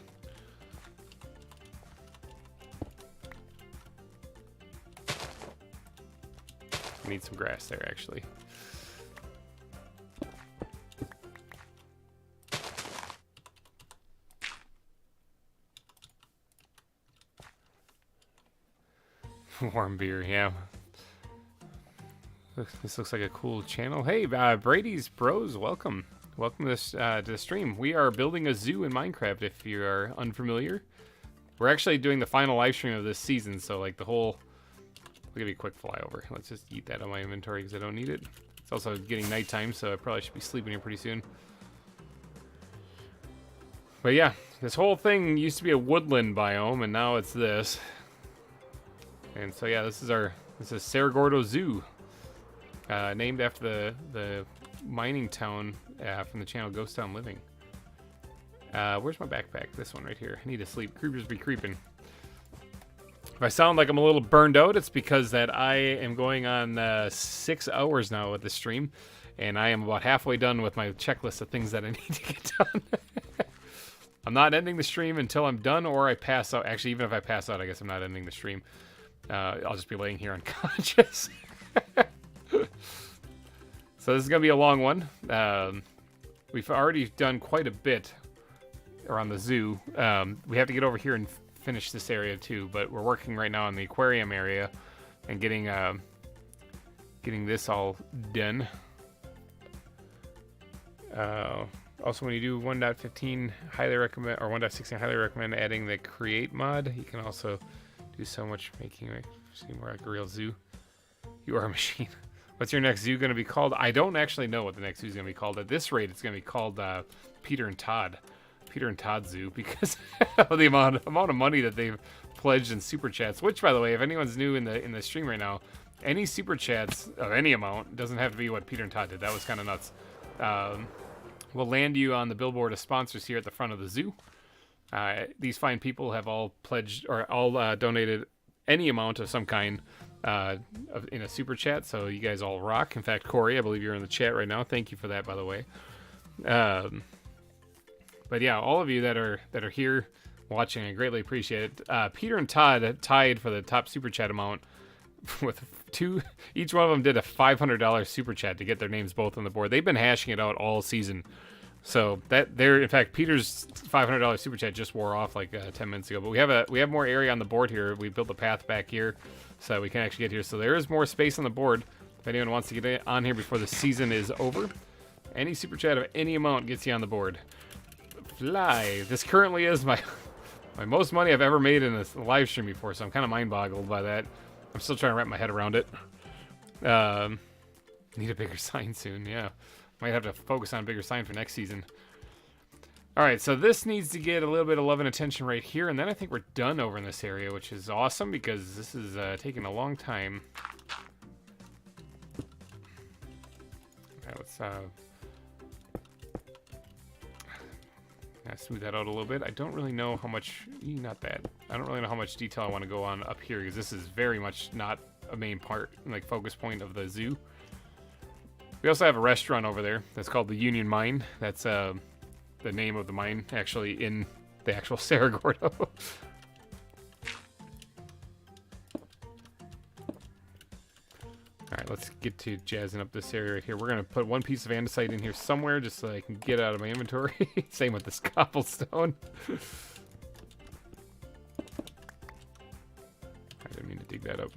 I need some grass there, actually. Warm beer, yeah. This looks like a cool channel. Hey, Brady's Bros, welcome. Welcome to the stream. We are building a zoo in Minecraft, if you are unfamiliar. We're actually doing the final live stream of this season, so like the whole... I'll give you a quick flyover. Let's just eat that on my inventory because I don't need it. It's also getting nighttime, so I probably should be sleeping here pretty soon. But yeah, this whole thing used to be a woodland biome, and now it's this. And so yeah, this is Cerro Gordo Zoo, named after the mining town from the channel Ghost Town Living. Where's my backpack? This one right here. I need to sleep. Creepers be creeping. If I sound like I'm a little burned out, it's because that I am going on 6 hours now with the stream, and I am about halfway done with my checklist of things that I need to get done. I'm not ending the stream until I'm done or I pass out. Actually, even if I pass out, I guess I'm not ending the stream. I'll just be laying here unconscious. So this is going to be a long one. We've already done quite a bit around the zoo. We have to get over here and finish this area too, but we're working right now on the aquarium area and getting this all done. Also, when you do 1.15, highly recommend, or 1.16, highly recommend adding the create mod. You can also do so much making it seem more like a real zoo. You are a machine. What's your next zoo going to be called? I don't actually know what the next zoo is going to be called. At this rate, it's going to be called Peter and Todd Zoo, because of the amount of money that they've pledged in super chats. Which, by the way, if anyone's new in the stream right now, any super chats of any amount doesn't have to be what Peter and Todd did. That was kind of nuts. We'll land you on the billboard of sponsors here at the front of the zoo. These fine people have all pledged or all donated any amount of some kind in a super chat, so you guys all rock. In fact, Corey, I believe you're in the chat right now. Thank you for that, by the way. But yeah, all of you that are here watching, I greatly appreciate it. Peter and Todd tied for the top super chat amount with two. Each one of them did a $500 super chat to get their names both on the board. They've been hashing it out all season So that there, in fact, Peter's $500 super chat just wore off like 10 minutes ago. But we have more area on the board here. We built a path back here so that we can actually get here. So there is more space on the board if anyone wants to get on here before the season is over. Any super chat of any amount gets you on the board. Fly. This currently is my most money I've ever made in a live stream before, so I'm kind of mind-boggled by that. I'm still trying to wrap my head around it. Need a bigger sign soon, yeah. Might have to focus on a bigger sign for next season. Alright, so this needs to get a little bit of love and attention right here, and then I think we're done over in this area, which is awesome because this is taking a long time. Okay, let's smooth that out a little bit. I don't really know how much, not that. I don't really know how much detail I want to go on up here because this is very much not a main part, like focus point of the zoo. We also have a restaurant over there that's called the Union Mine. That's the name of the mine actually in the actual Cerro Gordo. Alright, let's get to jazzing up this area right here. We're going to put one piece of andesite in here somewhere just so I can get out of my inventory. Same with this cobblestone. I didn't mean to dig that up.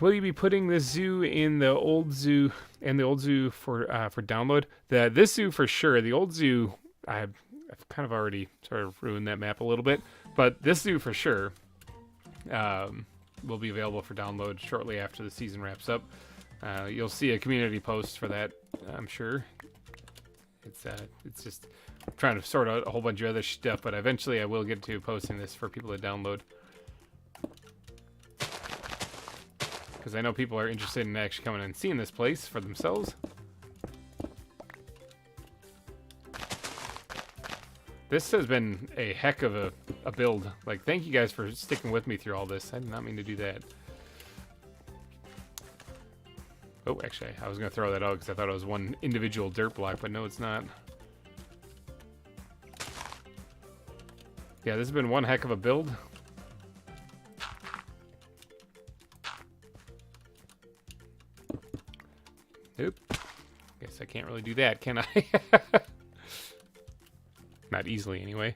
Will you be putting this zoo in the old zoo and the old zoo for download? This zoo for sure. The old zoo, I've kind of already sort of ruined that map a little bit, but this zoo for sure will be available for download shortly after the season wraps up. You'll see a community post for that, I'm sure. It's just trying to sort out a whole bunch of other stuff, but eventually I will get to posting this for people to download. Because I know people are interested in actually coming and seeing this place for themselves. This has been a heck of a build. Like, thank you guys for sticking with me through all this. I did not mean to do that. Oh, actually, I was going to throw that out because I thought it was one individual dirt block, but no, it's not. Yeah, this has been one heck of a build. Oop. Guess I can't really do that, can I? Not easily, anyway.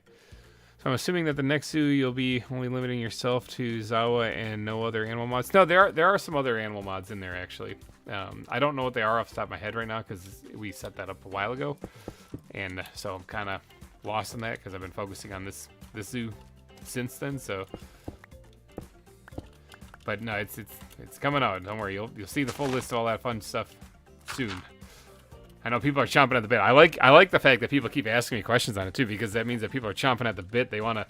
So I'm assuming that the next zoo you'll be only limiting yourself to ZAWA and no other animal mods. No, there are some other animal mods in there, actually. I don't know what they are off the top of my head right now because we set that up a while ago. And so I'm kind of lost in that because I've been focusing on this zoo since then, so... But no, it's coming out. Don't worry, you'll see the full list of all that fun stuff soon. I know people are chomping at the bit. I like the fact that people keep asking me questions on it too, because that means that people are chomping at the bit. They wanna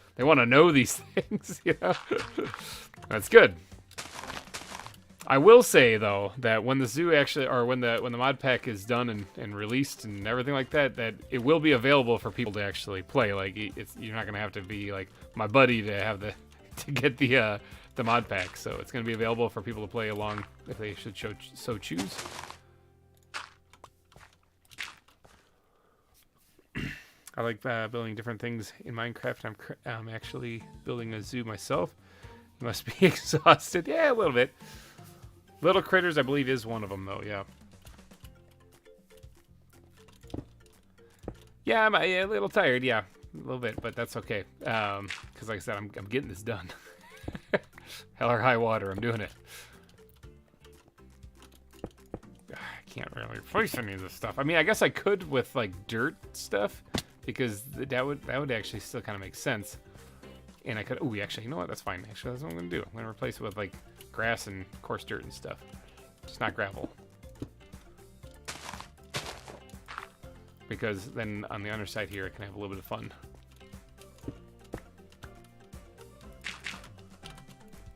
know these things, you know. That's good. I will say though that when the zoo actually, or when the mod pack is done and released and everything like that, that it will be available for people to actually play. Like you're not gonna have to be like my buddy to have to get the mod pack. So it's gonna be available for people to play along if they should so choose. I like building different things in Minecraft. I'm actually building a zoo myself. You must be exhausted. Yeah, a little bit. Little Critters, I believe, is one of them, though. Yeah. Yeah, I'm a little tired. Yeah, a little bit, but that's okay. Because, like I said, I'm getting this done. Hell or high water, I'm doing it. I can't really replace any of this stuff. I mean, I guess I could with like dirt stuff. Because that would actually still kind of make sense. And I could... Oh, actually, you know what? That's fine. Actually, that's what I'm going to do. I'm going to replace it with, like, grass and coarse dirt and stuff. Just not gravel. Because then on the underside here, I can have a little bit of fun.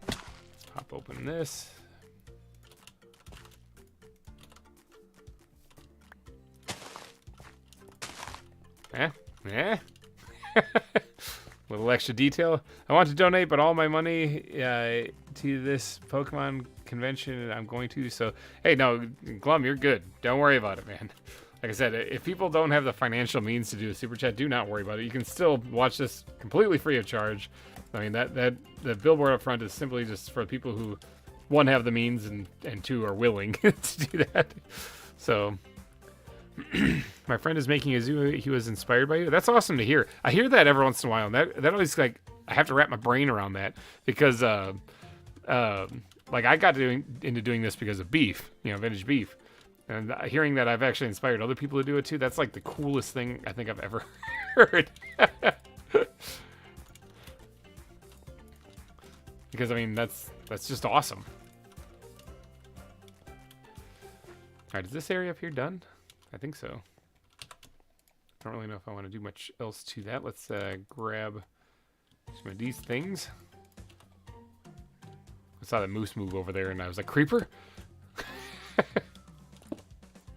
Let's pop open this. Yeah. Little extra detail. I want to donate, but all my money to this Pokemon convention I'm going to. So, hey, no, Glum, you're good. Don't worry about it, man. Like I said, if people don't have the financial means to do a super chat, do not worry about it. You can still watch this completely free of charge. I mean, the billboard up front is simply just for people who one, have the means, and two, are willing to do that. So, my friend is making a zoo. He was inspired by you. That's awesome to hear. I hear that every once in a while, and that always, like, I have to wrap my brain around that, because like, I got into doing this because of beef, you know, vintage beef. And hearing that I've actually inspired other people to do it too, that's like the coolest thing I think I've ever heard. Because, I mean, that's just awesome. Alright, is this area up here done? I think so. I don't really know if I want to do much else to that. Let's grab some of these things. I saw that moose move over there and I was like, creeper?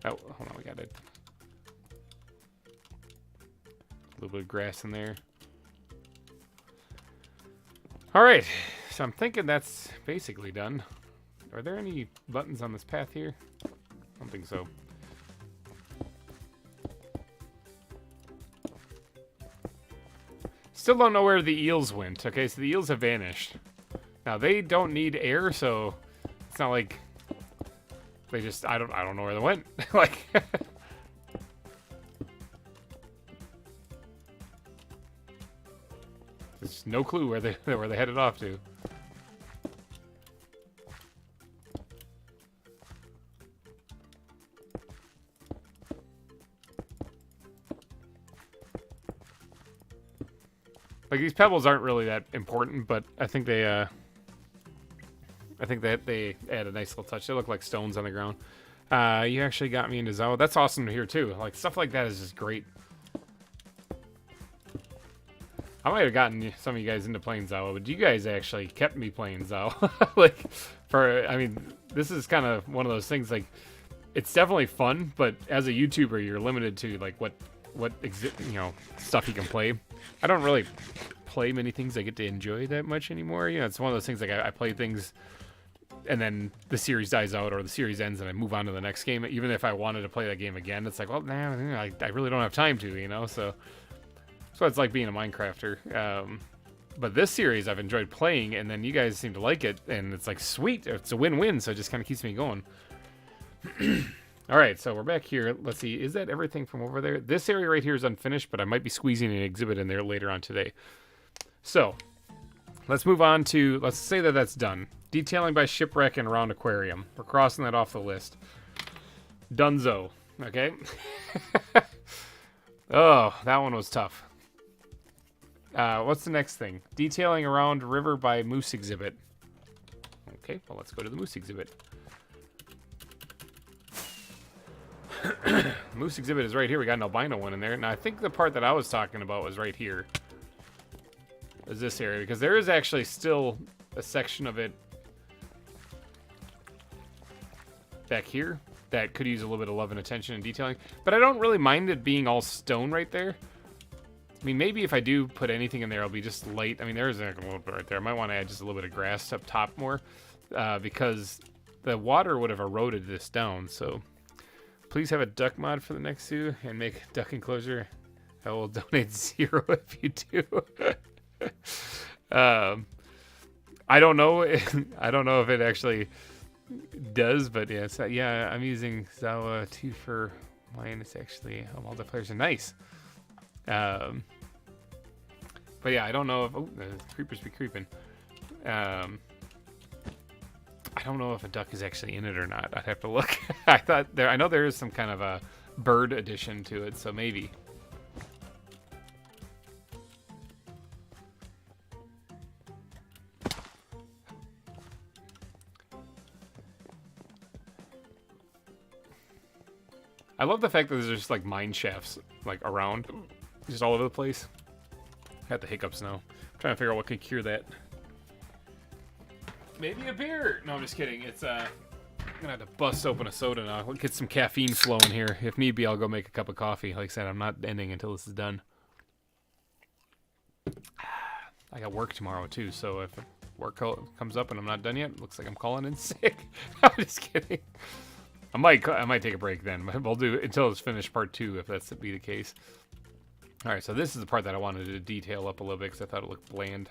Oh, hold on, we got it. A little bit of grass in there. Alright, so I'm thinking that's basically done. Are there any buttons on this path here? I don't think so. Still don't know where the eels went. Okay, so the eels have vanished. Now, they don't need air, so it's not like they just, I don't know where they went. Like, there's no clue where they headed off to. Like, these pebbles aren't really that important, but I think they that they add a nice little touch. They look like stones on the ground. You actually got me into ZAWA. That's awesome to hear too. Like, stuff like that is just great. I might have gotten some of you guys into playing ZAWA, but you guys actually kept me playing ZAWA. Like, I mean, this is kind of one of those things, like, it's definitely fun, but as a YouTuber, you're limited to, like, what you know, stuff you can play. I don't really play many things I get to enjoy that much anymore. You know, it's one of those things, like, I play things and then the series dies out or the series ends and I move on to the next game. Even if I wanted to play that game again, it's like, well, nah, I really don't have time to, you know? So it's like being a Minecrafter. But this series I've enjoyed playing, and then you guys seem to like it, and it's like, sweet, it's a win-win, so it just kind of keeps me going. All right, so we're back here. Let's see, is that everything from over there? This area right here is unfinished, but I might be squeezing an exhibit in there later on today. So, let's move on to, let's say that that's done. Detailing by shipwreck and around aquarium. We're crossing that off the list. Dunzo, okay? Oh, that one was tough. What's the next thing? Detailing around river by moose exhibit. Okay, well, let's go to the moose exhibit. Moose exhibit is right here. We got an albino one in there. Now, I think the part that I was talking about was right here. Is this area, because there is actually still a section of it back here that could use a little bit of love and attention and detailing. But I don't really mind it being all stone right there. I mean, maybe if I do put anything in there, it'll be just light. I mean, there's a little bit right there. I might want to add just a little bit of grass up top more, because the water would have eroded this down. So please have a duck mod for the next zoo and make duck enclosure. I will donate 0 if you do. I don't know. I don't know if it actually does, but yeah, yeah, I'm using ZAWA 2 for mine. It's actually a multiplayer. Nice. But yeah, I don't know if the creepers be creeping. I don't know if a duck is actually in it or not. I'd have to look. I know there is some kind of a bird addition to it, so maybe. I love the fact that there's just like mine shafts like around, just all over the place. I got the hiccups now. I'm trying to figure out what could cure that. Maybe a beer. No, I'm just kidding. It's I'm gonna have to bust open a soda now. We'll get some caffeine flowing here. If need be, I'll go make a cup of coffee. Like I said, I'm not ending until this is done. I got work tomorrow too, so if work comes up and I'm not done yet, looks like I'm calling in sick. I'm just kidding. I might take a break then. We'll do until it's finished part 2 if that's to be the case. All right, so this is the part that I wanted to detail up a little bit because I thought it looked bland.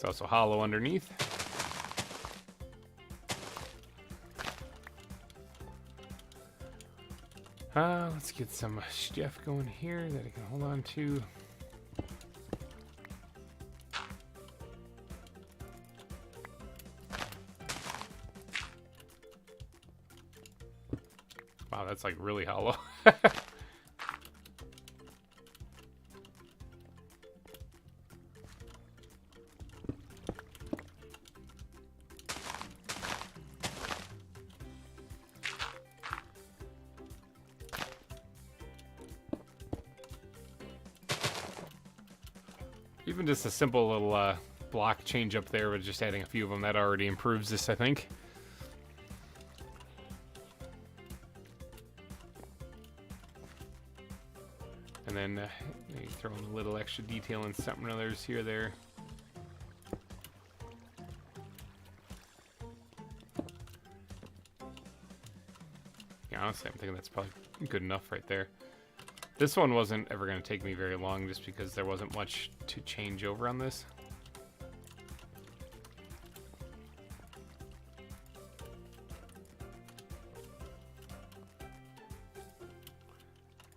It's also hollow underneath. Let's get some stuff going here that I can hold on to. Wow, that's like really hollow. Even just a simple little block change up there with just adding a few of them, that already improves this, I think. And then maybe throw in a little extra detail in something or others here or there. Yeah, honestly, I'm thinking that's probably good enough right there. This one wasn't ever going to take me very long just because there wasn't much to change over on this.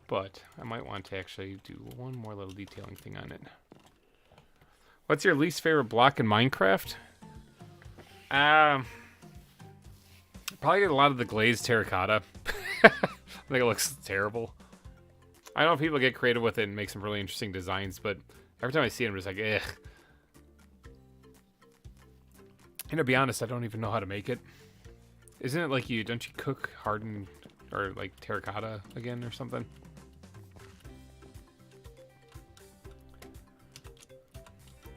But I might want to actually do one more little detailing thing on it. What's your least favorite block in Minecraft? Probably a lot of the glazed terracotta. I think it looks terrible. I know people get creative with it and make some really interesting designs, but every time I see it, I'm just like, eh. And to be honest, I don't even know how to make it. Isn't it like don't you cook hardened or like terracotta again or something?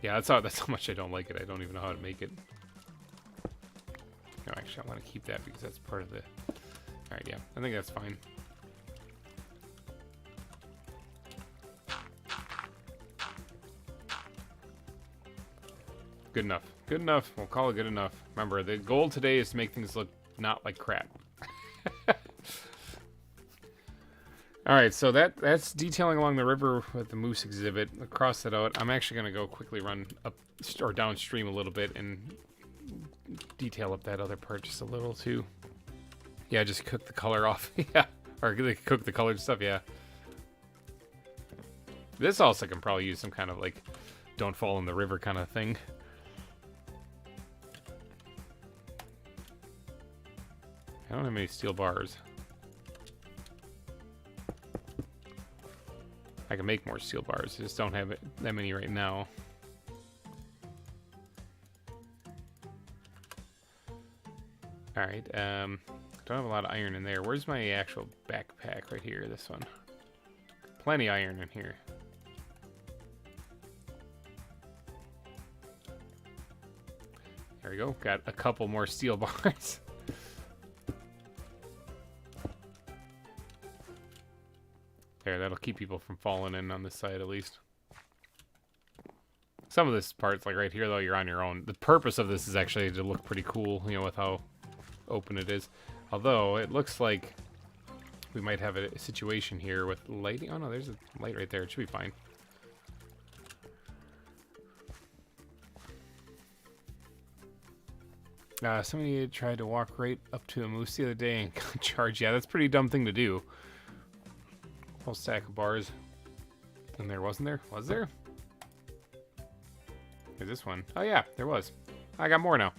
Yeah, that's how much I don't like it. I don't even know how to make it. No, actually, I want to keep that because that's part of the... Alright, yeah, I think that's fine. Good enough. Good enough. We'll call it good enough. Remember, the goal today is to make things look not like crap. Alright, so that's detailing along the river with the moose exhibit. Across that out, I'm actually going to go quickly run up or downstream a little bit and detail up that other part just a little too. Yeah, just cook the color off. Yeah, or cook the colored stuff, yeah. This also can probably use some kind of like don't fall in the river kind of thing. I don't have any steel bars. I can make more steel bars, I just don't have that many right now. Alright, don't have a lot of iron in there. Where's my actual backpack? Right here, this one. Plenty of iron in here. There we go, got a couple more steel bars. There, that'll keep people from falling in on this side at least. Some of this part's like right here though, you're on your own. The purpose of this is actually to look pretty cool, you know, with how open it is. Although it looks like we might have a situation here with lighting. Oh no, there's a light right there. It should be fine. Somebody tried to walk right up to a moose the other day and got charged. Yeah, that's a pretty dumb thing to do. Whole stack of bars. And there wasn't there? Was there? Here's this one. Oh yeah, there was. I got more now.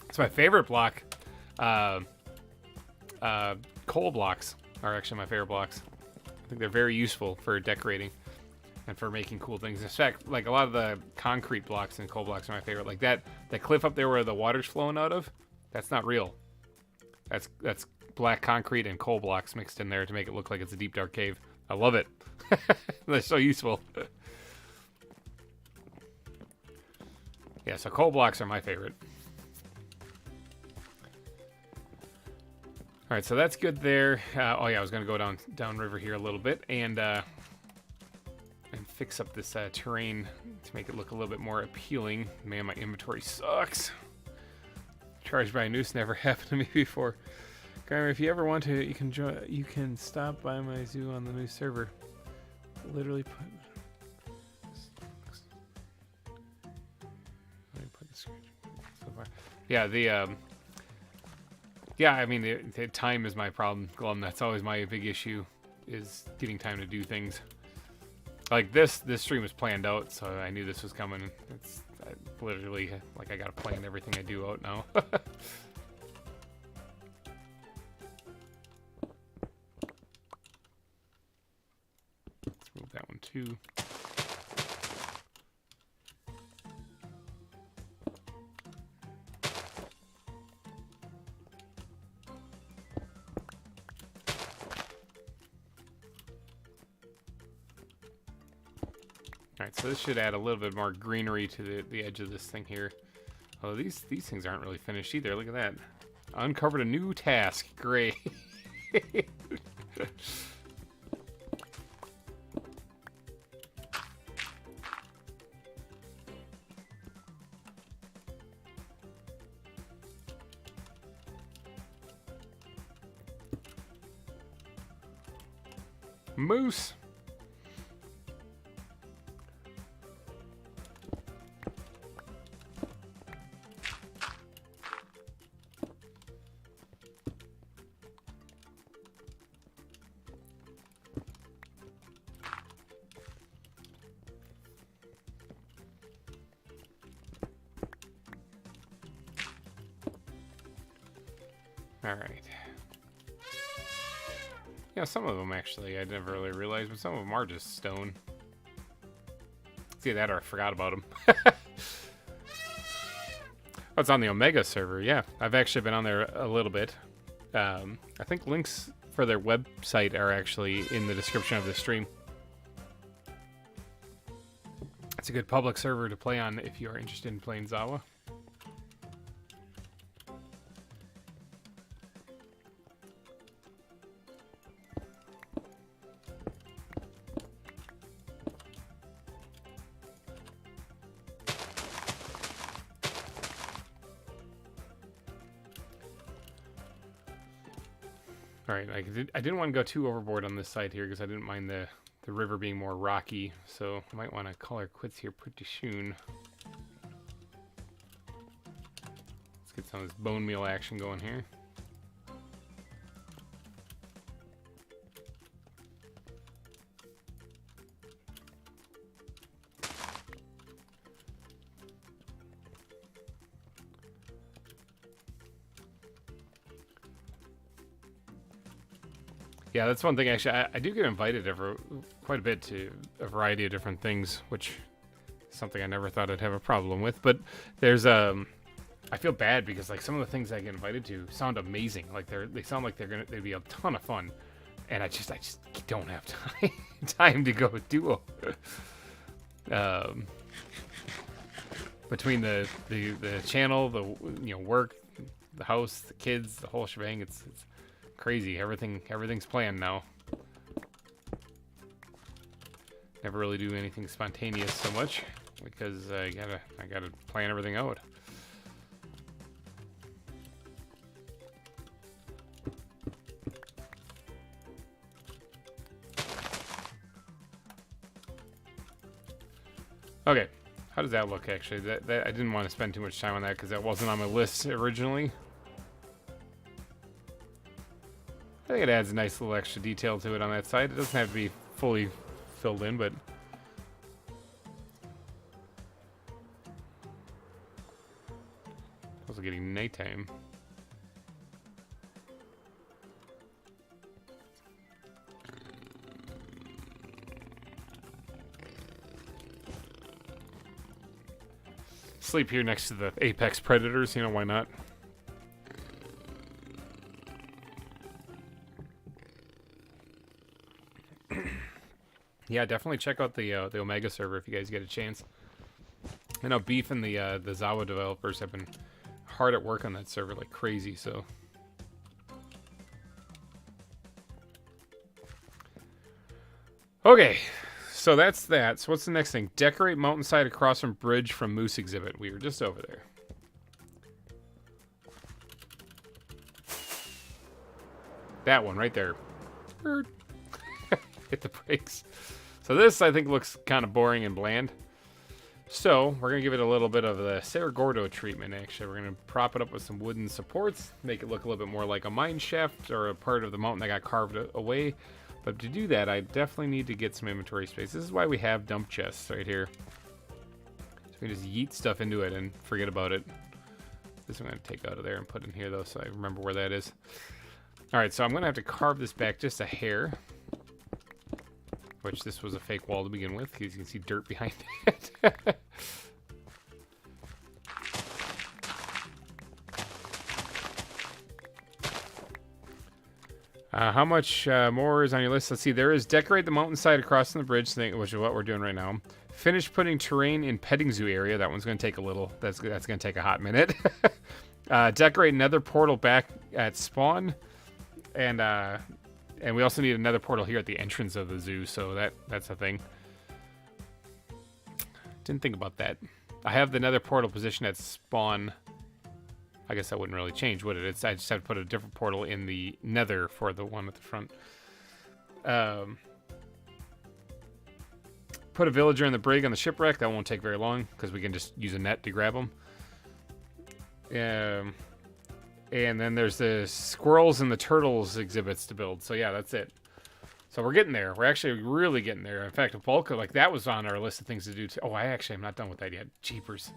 It's my favorite block. Coal blocks are actually my favorite blocks. I think they're very useful for decorating and for making cool things. In fact, like a lot of the concrete blocks and coal blocks are my favorite. Like that cliff up there where the water's flowing out of, that's not real. That's black concrete and coal blocks mixed in there to make it look like it's a deep dark cave. I love it. They're so useful. Yeah, so coal blocks are my favorite. All right, so that's good there. Oh yeah, I was gonna go down river here a little bit and fix up this terrain to make it look a little bit more appealing. Man, my inventory sucks. Charged by a noose never happened to me before. GReimer, if you ever want to, you can stop by my zoo on the new server. Literally put... Yeah, yeah, I mean, the time is my problem, Glum. That's always my big issue, is getting time to do things. Like this stream was planned out, so I knew this was coming. It's literally like I gotta plan everything I do out now. Let's move that one too. Alright, so this should add a little bit more greenery to the edge of this thing here. Oh, these things aren't really finished either. Look at that. Uncovered a new task. Great. Moose. All right. Yeah, some of them actually I never really realized, but some of them are just stone. See that, or I forgot about them. Oh, it's on the Omega server. Yeah, I've actually been on there a little bit. I think links for their website are actually in the description of the stream. It's a good public server to play on if you are interested in playing ZAWA. Alright, I didn't want to go too overboard on this side here because I didn't mind the river being more rocky, so I might want to call our quits here pretty soon. Let's get some of this bone meal action going here. Yeah, that's one thing. Actually, I do get invited quite a bit to a variety of different things, which is something I never thought I'd have a problem with. But there's I feel bad because like some of the things I get invited to sound amazing. Like they sound like they'd be a ton of fun, and I just don't have time to go do them. Between the channel, the work, the house, the kids, the whole shebang, it's crazy. Everything's planned now. Never really do anything spontaneous so much because I gotta plan everything out. Okay, how does that look actually? That I didn't want to spend too much time on that because that wasn't on my list originally. I think it adds a nice little extra detail to it on that side. It doesn't have to be fully filled in, but also getting nighttime. Sleep here next to the apex predators, why not? Yeah, definitely check out the Omega server if you guys get a chance. I know Beef and the ZAWA developers have been hard at work on that server like crazy, so. Okay, so that's that. So what's the next thing? Decorate mountainside across from bridge from Moose exhibit. We were just over there. That one right there. Hit the brakes. So this, I think, looks kind of boring and bland. So we're going to give it a little bit of the Cerro Gordo treatment, actually. We're going to prop it up with some wooden supports, make it look a little bit more like a mine shaft or a part of the mountain that got carved away. But to do that, I definitely need to get some inventory space. This is why we have dump chests right here. So we can just yeet stuff into it and forget about it. This I'm going to take out of there and put in here, though, so I remember where that is. All right, so I'm going to have to carve this back just a hair. Which this was a fake wall to begin with, because you can see dirt behind it. How much more is on your list? Let's see. There is decorate the mountainside across from the bridge thing, which is what we're doing right now. Finish putting terrain in petting zoo area. That one's going to take a little. That's going to take a hot minute. Decorate another portal back at spawn, and we also need another portal here at the entrance of the zoo, so that's a thing. Didn't think about that. I have the nether portal position at spawn. I guess that wouldn't really change, would it? I just have to put a different portal in the nether for the one at the front. Put a villager in the brig on the shipwreck. That won't take very long, because we can just use a net to grab them. And then there's the squirrels and the turtles exhibits to build. So yeah, that's it. So we're getting there. We're actually really getting there. In fact, a bulk of, like, that was on our list of things to do. Oh, I actually am not done with that yet. Jeepers.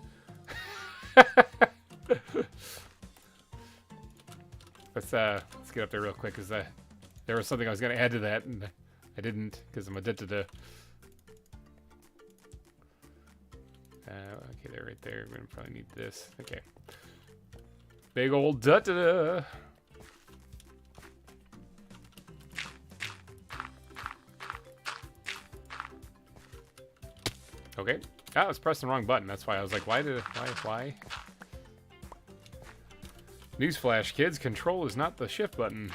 Let's get up there real quick, because there was something I was going to add to that, and I didn't, because I'm addicted to... okay, they're right there. We're going to probably need this. Okay. Big old da-da-da. Okay. I was pressing the wrong button. That's why I was like, why? Newsflash, kids. Control is not the shift button.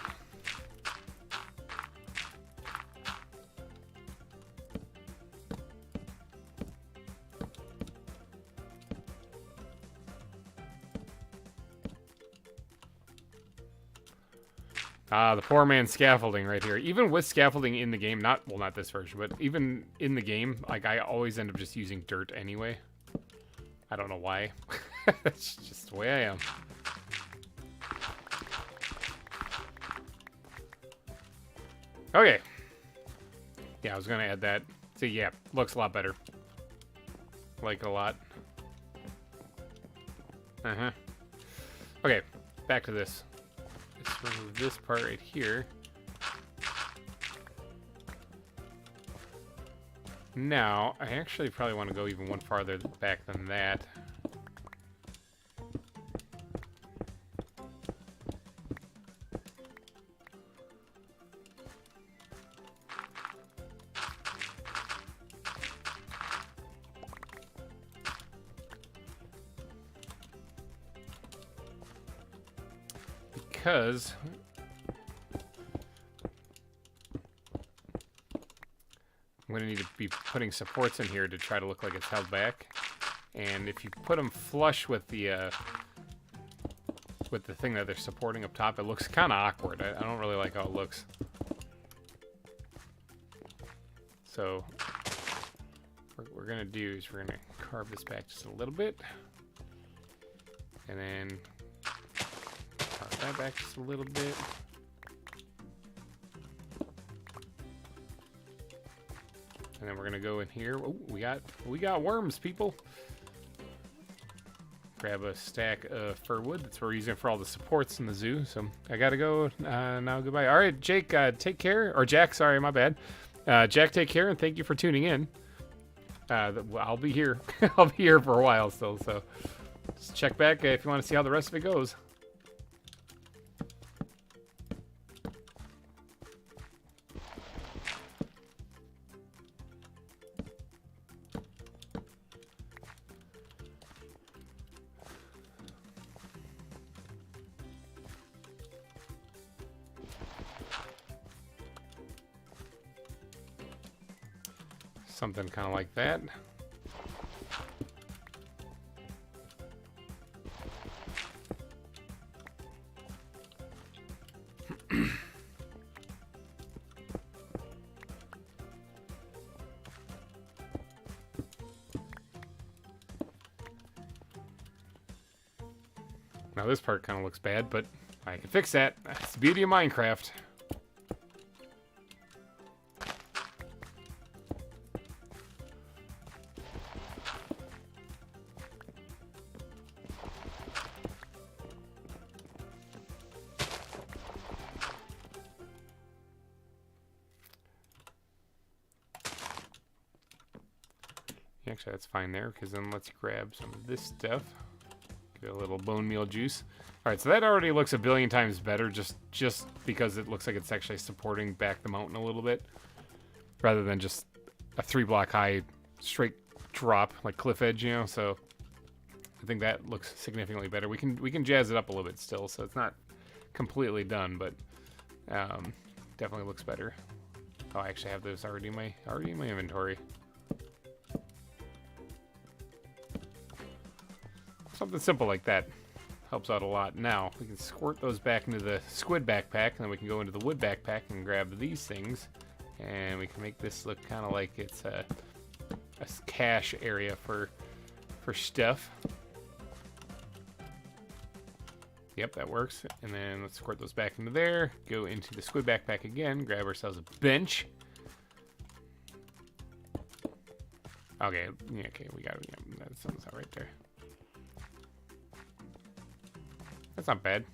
The poor man's scaffolding right here. Even with scaffolding in the game, not this version, but even in the game, like, I always end up just using dirt anyway. I don't know why. That's just the way I am. Okay. Yeah, I was gonna add that. See, yeah, looks a lot better. Like it a lot. Okay, back to this. Let's remove this part right here. Now, I actually probably want to go even one farther back than that. Because I'm going to need to be putting supports in here to try to look like it's held back. And if you put them flush with the thing that they're supporting up top, it looks kind of awkward. I don't really like how it looks. So what we're going to do is we're going to carve this back just a little bit. And then carve that back just a little bit. And then we're gonna go in here. Oh, we got worms, people. Grab a stack of fir wood. That's what we're using for all the supports in the zoo. So I gotta go now. Goodbye. All right, Jake, take care. Or Jack, sorry, my bad. Jack, take care, and thank you for tuning in. I'll be here. I'll be here for a while still. So just check back if you want to see how the rest of it goes. Something kind of like that. Now this part kind of looks bad, but I can fix that. That's the beauty of Minecraft. Actually, that's fine there, because then let's grab some of this stuff. Get a little bone meal juice. Alright, so that already looks a billion times better, just because it looks like it's actually supporting back the mountain a little bit, rather than just a 3-block high straight drop, like cliff edge, you know, so I think that looks significantly better. We can jazz it up a little bit still, so it's not completely done, but definitely looks better. Oh, I actually have those already in my inventory. Something simple like that helps out a lot. Now, we can squirt those back into the squid backpack, and then we can go into the wood backpack and grab these things. And we can make this look kind of like it's a cache area for stuff. Yep, that works. And then let's squirt those back into there. Go into the squid backpack again. Grab ourselves a bench. Okay, yeah, okay, we got it. Yeah, that sounds out right there. That's not bad.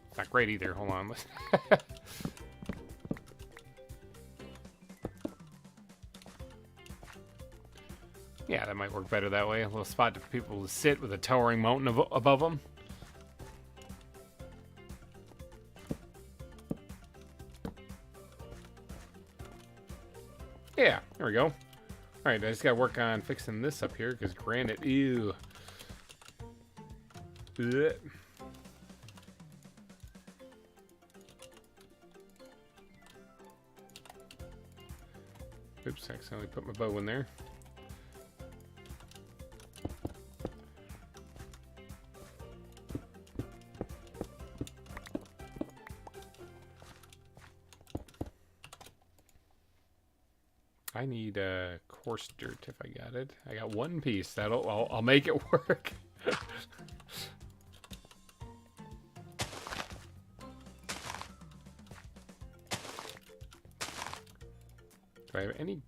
It's not great either. Hold on. Yeah, that might work better that way. A little spot for people to sit with a towering mountain above them. Yeah, there we go. Alright, I just gotta work on fixing this up here, because granite, ew. Blech. Oops, I accidentally put my bow in there. I need coarse dirt if I got it. I got one piece. I'll make it work. Do I have any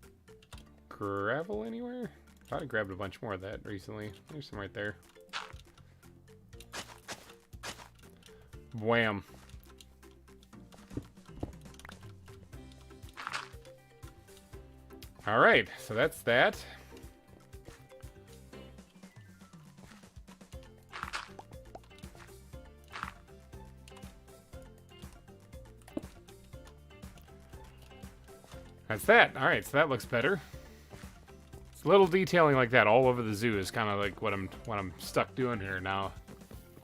gravel anywhere? I thought I grabbed a bunch more of that recently. There's some right there. Wham. All right, so that's that. That's that. All right, so that looks better. It's little detailing like that all over the zoo is kind of like what I'm stuck doing here now,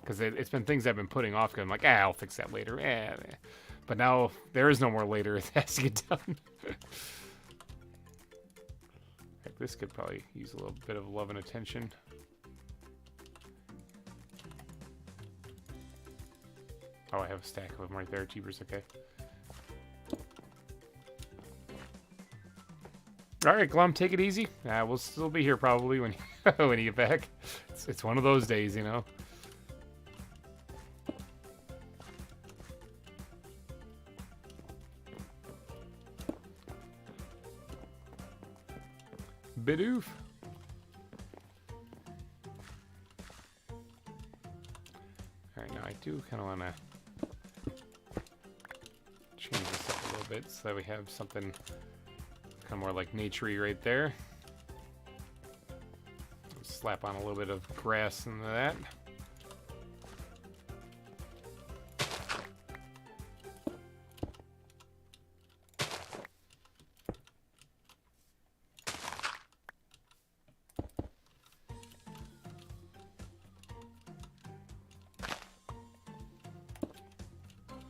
because it's been things I've been putting off. Cause I'm like, I'll fix that later. But now there is no more later. It has to get done. Heck, this could probably use a little bit of love and attention. Oh, I have a stack of them right there. Jeepers, okay. All right, Glum, take it easy. We'll still be here probably when when you get back. It's one of those days, you know. Bidoof. All right, now I do kind of want to change this up a little bit so that we have something kind of more like nature-y right there. Slap on a little bit of grass into that.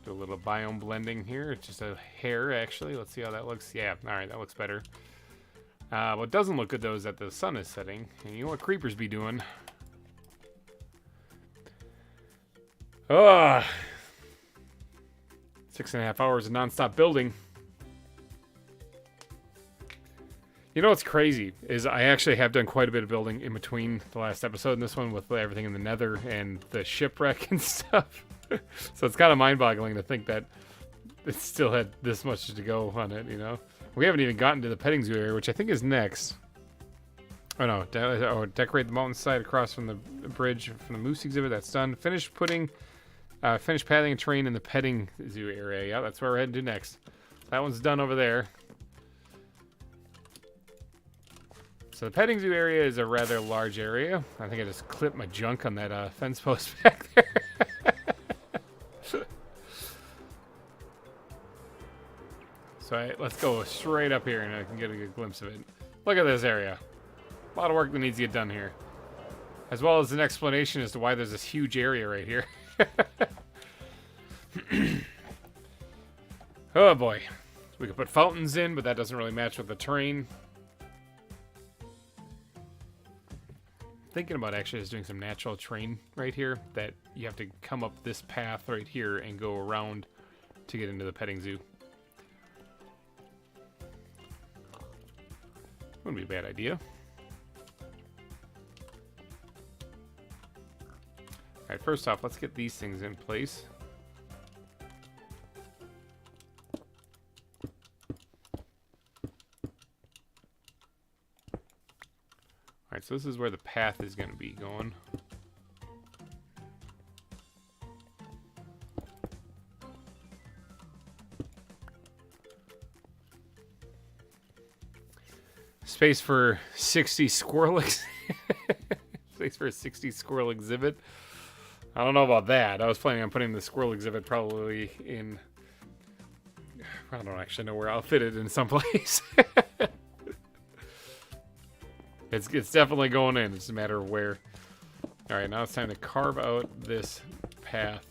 Do a little biome blending here. It's just a hair, actually. Let's see how that looks. Yeah, all right, that looks better. What doesn't look good, though, is that the sun is setting. And you know what creepers be doing? Ugh. 6.5 hours of non-stop building. You know what's crazy is I actually have done quite a bit of building in between the last episode and this one with everything in the nether and the shipwreck and stuff. So it's kind of mind-boggling to think that it still had this much to go on it, you know? We haven't even gotten to the petting zoo area, which I think is next. Oh no, decorate the mountainside across from the bridge from the moose exhibit. That's done. Finish padding a terrain in the petting zoo area. Yeah, that's where we're heading to next. That one's done over there. So the petting zoo area is a rather large area. I think I just clipped my junk on that fence post back there. So let's go straight up here and I can get a good glimpse of it. Look at this area. A lot of work that needs to get done here. As well as an explanation as to why there's this huge area right here. Oh boy. We could put fountains in, but that doesn't really match with the terrain. Thinking about actually just doing some natural terrain right here that you have to come up this path right here and go around to get into the petting zoo. Wouldn't be a bad idea. Alright, first off, let's get these things in place. Alright, so this is where the path is going to be going. Space for 60 squirrel Space for a 60 squirrel exhibit. I don't know about that. I was planning on putting the squirrel exhibit probably in... I don't actually know where I'll fit it in someplace. It's definitely going in. It's a matter of where. Alright, now it's time to carve out this path.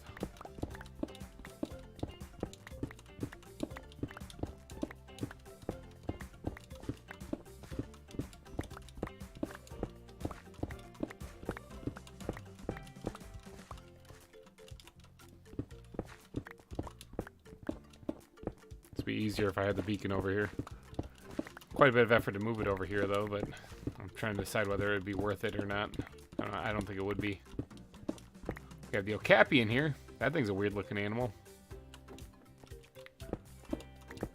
It'd be easier if I had the beacon over here. Quite a bit of effort to move it over here, though, but I'm trying to decide whether it would be worth it or not. I don't think it would be. We have the okapi in here. That thing's a weird-looking animal.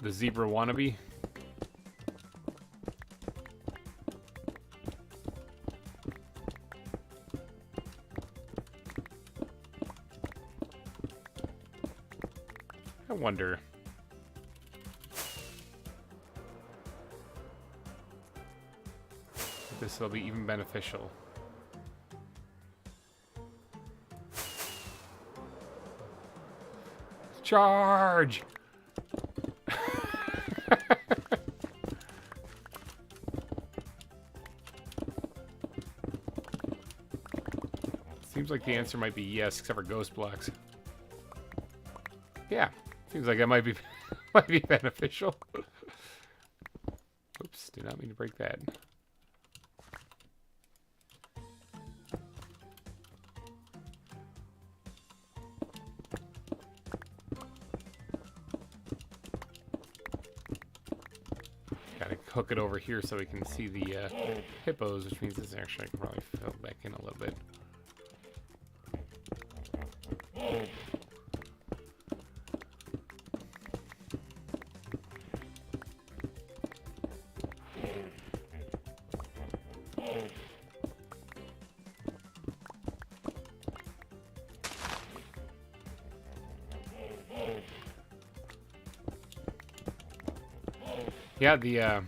The zebra wannabe. I wonder... this will be even beneficial. Charge! Seems like the answer might be yes, except for ghost blocks. Yeah, seems like that might be might be beneficial. Oops, did not mean to break that. Hook it over here so we can see the hippos, which means this actually I can probably fill back in a little bit. Yeah,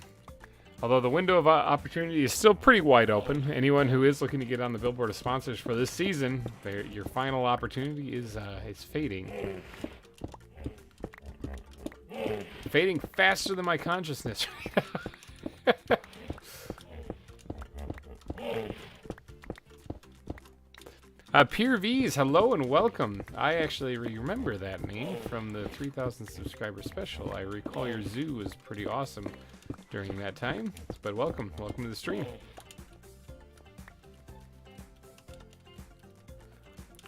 although the window of opportunity is still pretty wide open, anyone who is looking to get on the billboard of sponsors for this season, your final opportunity is fading. Fading faster than my consciousness. Pure V's, hello and welcome. I actually remember that name from the 3,000 subscriber special. I recall your zoo was pretty awesome during that time, but welcome to the stream.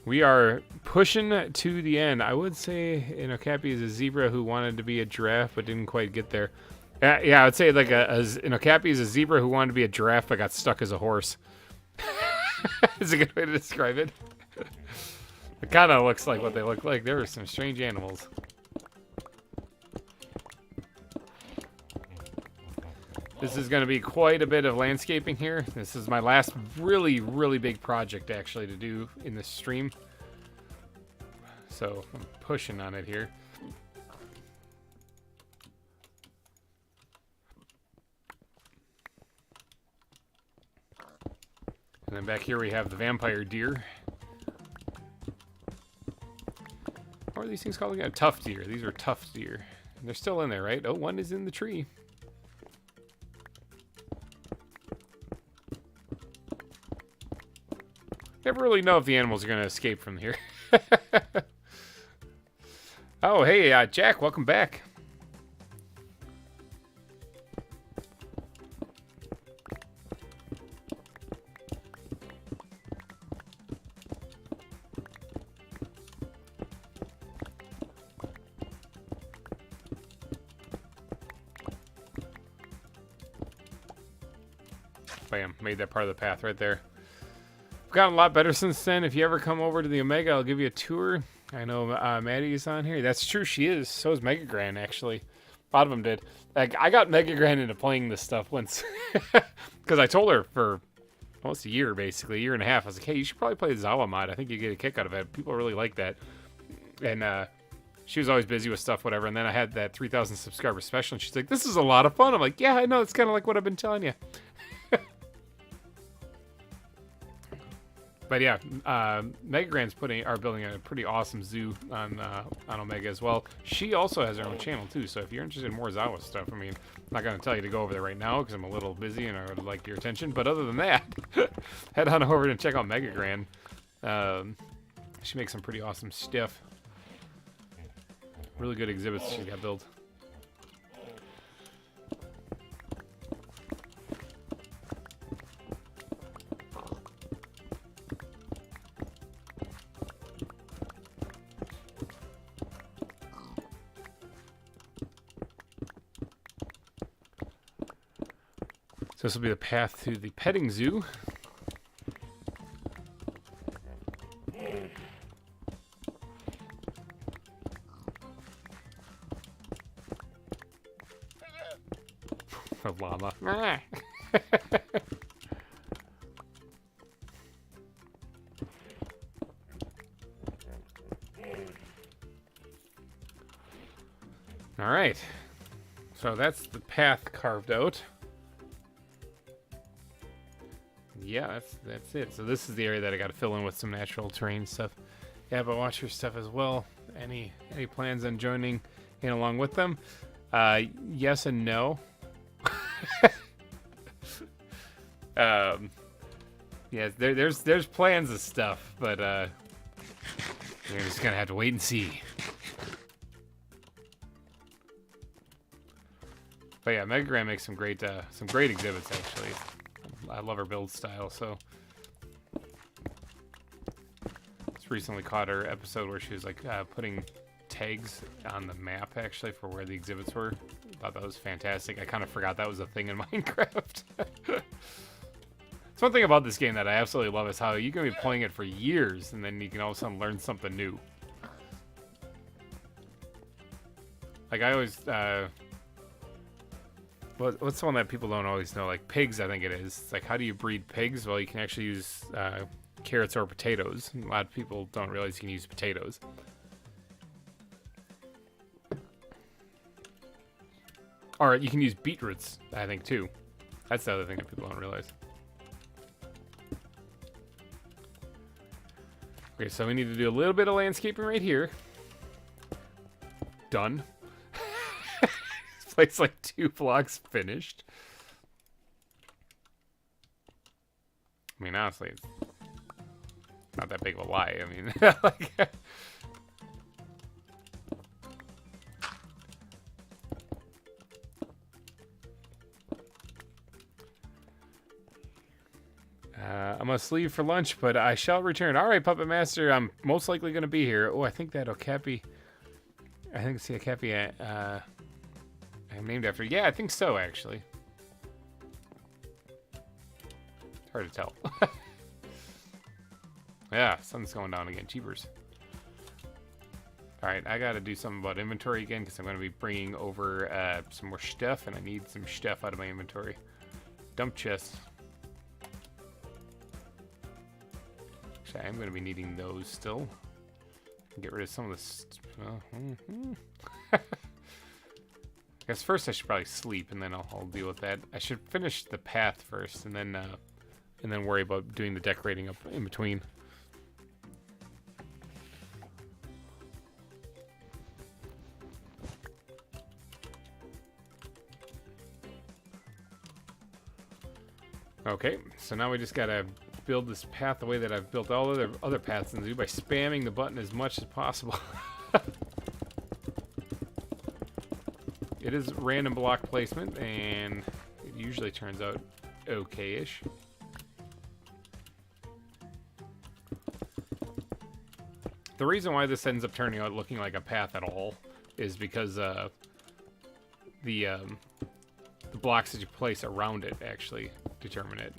We are pushing to the end. I would say, okapi is a zebra who wanted to be a giraffe but didn't quite get there. Yeah, I would say like an okapi is a zebra who wanted to be a giraffe but got stuck as a horse. Is a good way to describe it. It kind of looks like what they look like. There were some strange animals. This is going to be quite a bit of landscaping here. This is my last really, really big project actually to do in this stream. So I'm pushing on it here. And then back here we have the vampire deer. What are these things called again? Tough deer. These are tough deer. And they're still in there, right? Oh, one is in the tree. Never really know if the animals are going to escape from here. Oh, hey, Jack, welcome back. Bam, made that part of the path right there. Gotten a lot better since then. If you ever come over to the Omega, I'll give you a tour. I know Maddie's on here. That's true, she is. So is Mega Gran, actually. A lot of them did. Like, I got Mega Gran into playing this stuff once. Because I told her for almost a year, basically, a year and a half. I was like, hey, you should probably play the ZAWA mod. I think you get a kick out of it. People really like that. And she was always busy with stuff, whatever. And then I had that 3,000 subscriber special, and she's like, this is a lot of fun. I'm like, yeah, I know. It's kind of like what I've been telling you. But yeah, Mega Gran's building a pretty awesome zoo on Omega as well. She also has her own channel too, so if you're interested in more ZAWA stuff, I mean, I'm not going to tell you to go over there right now because I'm a little busy and I would like your attention. But other than that, head on over and check out Mega Gran. She makes some pretty awesome stuff. Really good exhibits she got built. So this will be the path to the petting zoo. A llama. All right. So that's the path carved out. Yeah, that's it. So this is the area that I got to fill in with some natural terrain stuff. Yeah, but watch your stuff as well. Any plans on joining in along with them? Yes and no. Yeah, there's plans of stuff, but you're just gonna have to wait and see. But yeah, Mega Gran makes some great exhibits actually. I love her build style. So just recently caught her episode where she was like putting tags on the map actually for where the exhibits were. Thought that was fantastic. I kind of forgot that was a thing in Minecraft. It's one thing about this game that I absolutely love is how you can be playing it for years and then you can all of a sudden learn something new. Like I always what's the one that people don't always know? Like pigs, I think it is. It's like, how do you breed pigs? Well, you can actually use carrots or potatoes. A lot of people don't realize you can use potatoes. Or you can use beetroots, I think, too. That's the other thing that people don't realize. Okay, so we need to do a little bit of landscaping right here. Done. Place like 2 blocks finished. I mean, honestly, it's not that big of a lie. I mean, like, I must leave for lunch, but I shall return. All right, Puppet Master, I'm most likely going to be here. Oh, I think that Okapi. I think it's the Okapi. I'm named after. Yeah, I think so, actually. It's hard to tell. Yeah, sun's going down again. Cheapers. Alright, I gotta do something about inventory again because I'm going to be bringing over some more stuff, and I need some stuff out of my inventory. Dump chest. Actually, I am going to be needing those still. Get rid of some of this. I guess first I should probably sleep, and then I'll deal with that. I should finish the path first, and then worry about doing the decorating up in between. Okay, so now we just gotta build this path the way that I've built all other paths in the zoo by spamming the button as much as possible. It is random block placement, and it usually turns out okay-ish. The reason why this ends up turning out looking like a path at all is because the blocks that you place around it actually determine it.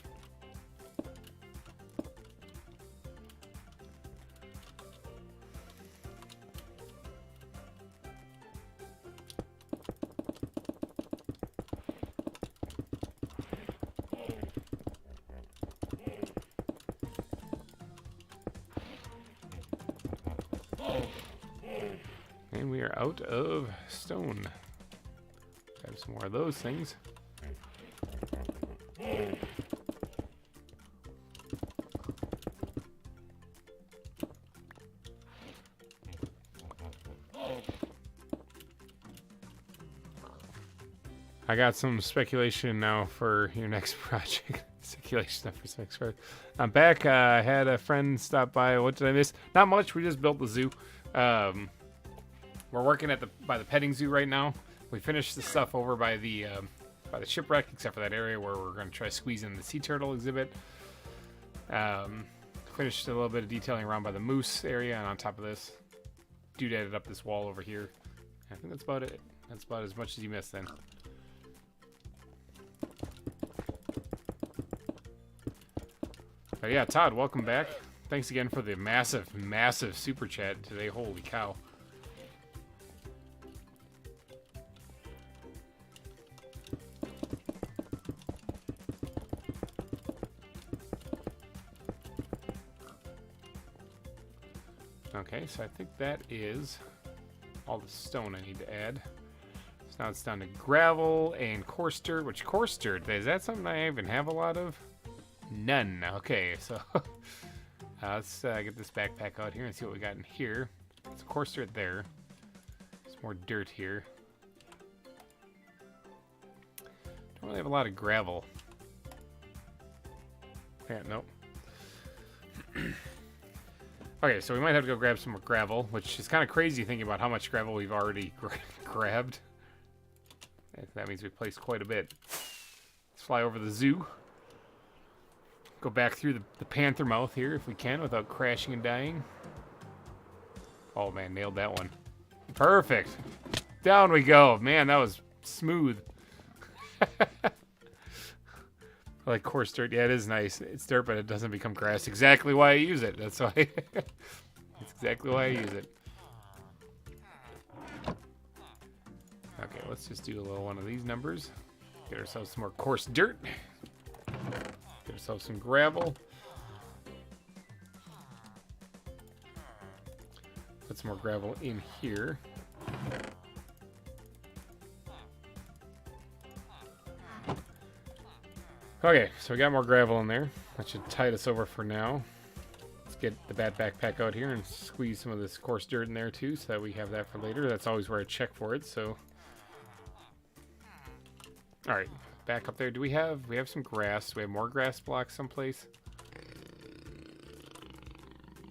And we are out of stone. Grab some more of those things. I got some speculation now for your next project. Speculation for some next project. I'm back. I had a friend stop by. What did I miss? Not much. We just built the zoo. We're working at by the petting zoo right now. We finished the stuff over by the shipwreck, except for that area where we're going to try to squeeze in the sea turtle exhibit. Finished a little bit of detailing around by the moose area, and on top of this, doodadded up this wall over here. I think that's about it. That's about as much as you missed then. But yeah, Todd, welcome back. Thanks again for the massive, massive super chat today. Holy cow. Okay, so I think that is all the stone I need to add. So now it's down to gravel and coarse dirt, which coarse dirt, is that something I even have a lot of? None. Okay, so let's get this backpack out here and see what we got in here. It's coarse dirt there. There's more dirt here. Don't really have a lot of gravel. Yeah, nope. Okay, so we might have to go grab some more gravel, which is kind of crazy thinking about how much gravel we've already grabbed. That means we placed quite a bit. Let's fly over the zoo. Go back through the panther mouth here if we can without crashing and dying. Oh man, nailed that one. Perfect. Down we go. Man, that was smooth. I like coarse dirt. Yeah, it is nice. It's dirt, but it doesn't become grass. Exactly why I use it. That's why. That's exactly why I use it. Okay, let's just do a little one of these numbers. Get ourselves some more coarse dirt. Get ourselves some gravel. Put some more gravel in here. Okay, so we got more gravel in there. That should tide us over for now. Let's get the bad backpack out here and squeeze some of this coarse dirt in there too, so that we have that for later. That's always where I check for it, so. Alright, back up there. Do we have some grass? Do we have more grass blocks someplace?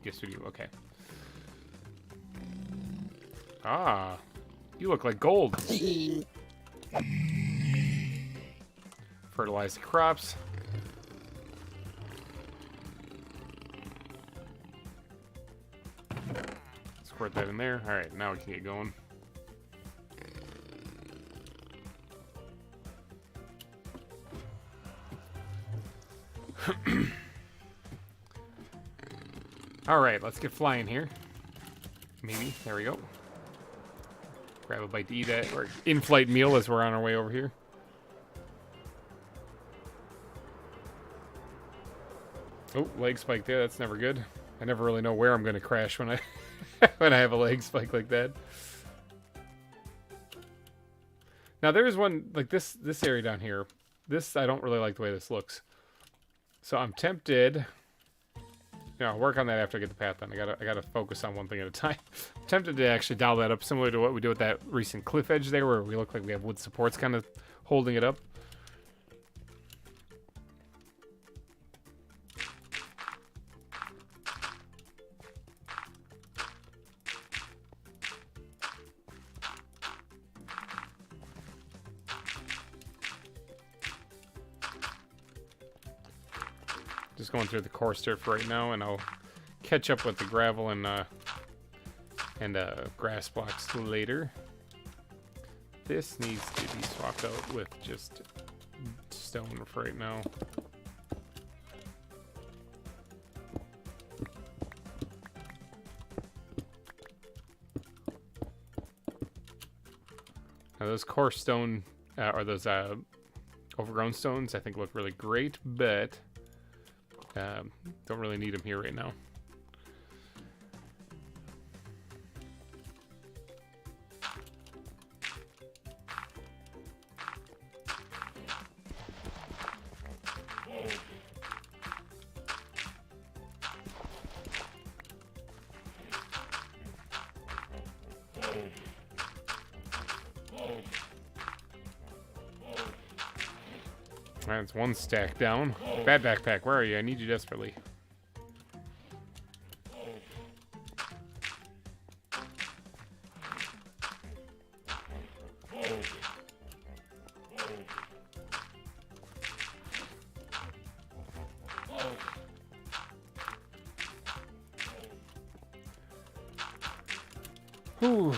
Yes, we do. Okay. Ah, you look like gold. Fertilize the crops. Squirt that in there. Alright, now we can get going. All right, let's get flying here. Maybe. There we go. Grab a bite to eat at, or in-flight meal as we're on our way over here. Oh, leg spike there. That's never good. I never really know where I'm going to crash when I when I have a leg spike like that. Now there's one like this area down here. This, I don't really like the way this looks. So I'm tempted. You know, I'll work on that after I get the path done. I gotta focus on one thing at a time. I'm tempted to actually dial that up, similar to what we did with that recent cliff edge there, where we look like we have wood supports kind of holding it up. Just going through the coarse dirt for right now, and I'll catch up with the gravel and grass blocks later. This needs to be swapped out with just stone for right now. Now those coarse stone, or those overgrown stones, I think look really great, but don't really need them here right now. That's one stack down. Bad backpack, where are you? I need you desperately. Whew.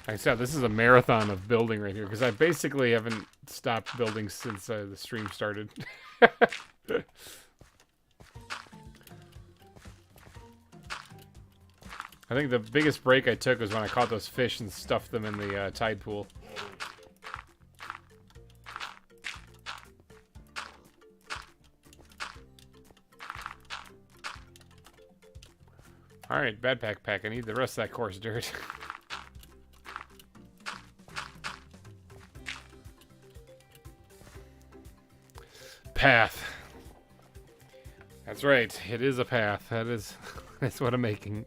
Like I said, this is a marathon of building right here, because I basically haven't stopped building since the stream started. I think the biggest break I took was when I caught those fish and stuffed them in the tide pool. Alright, bad backpack. I need the rest of that coarse dirt. Path. That's right. It is a path. That's what I'm making.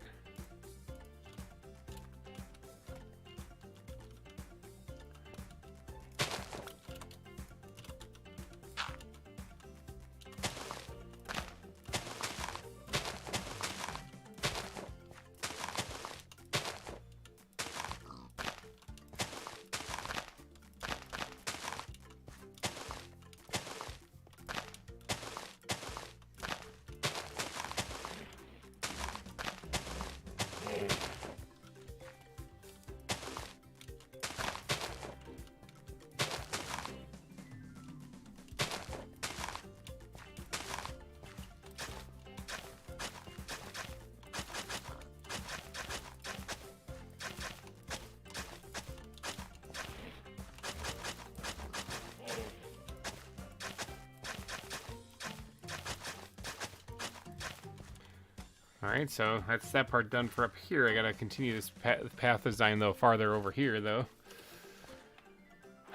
Alright, so that's that part done for up here. I gotta continue this path design, though, farther over here, though.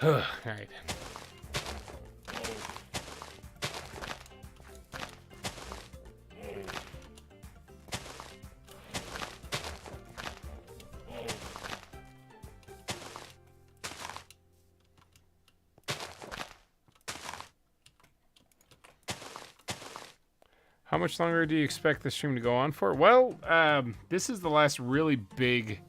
Alright. How much longer do you expect the stream to go on for? Well, this is the last really big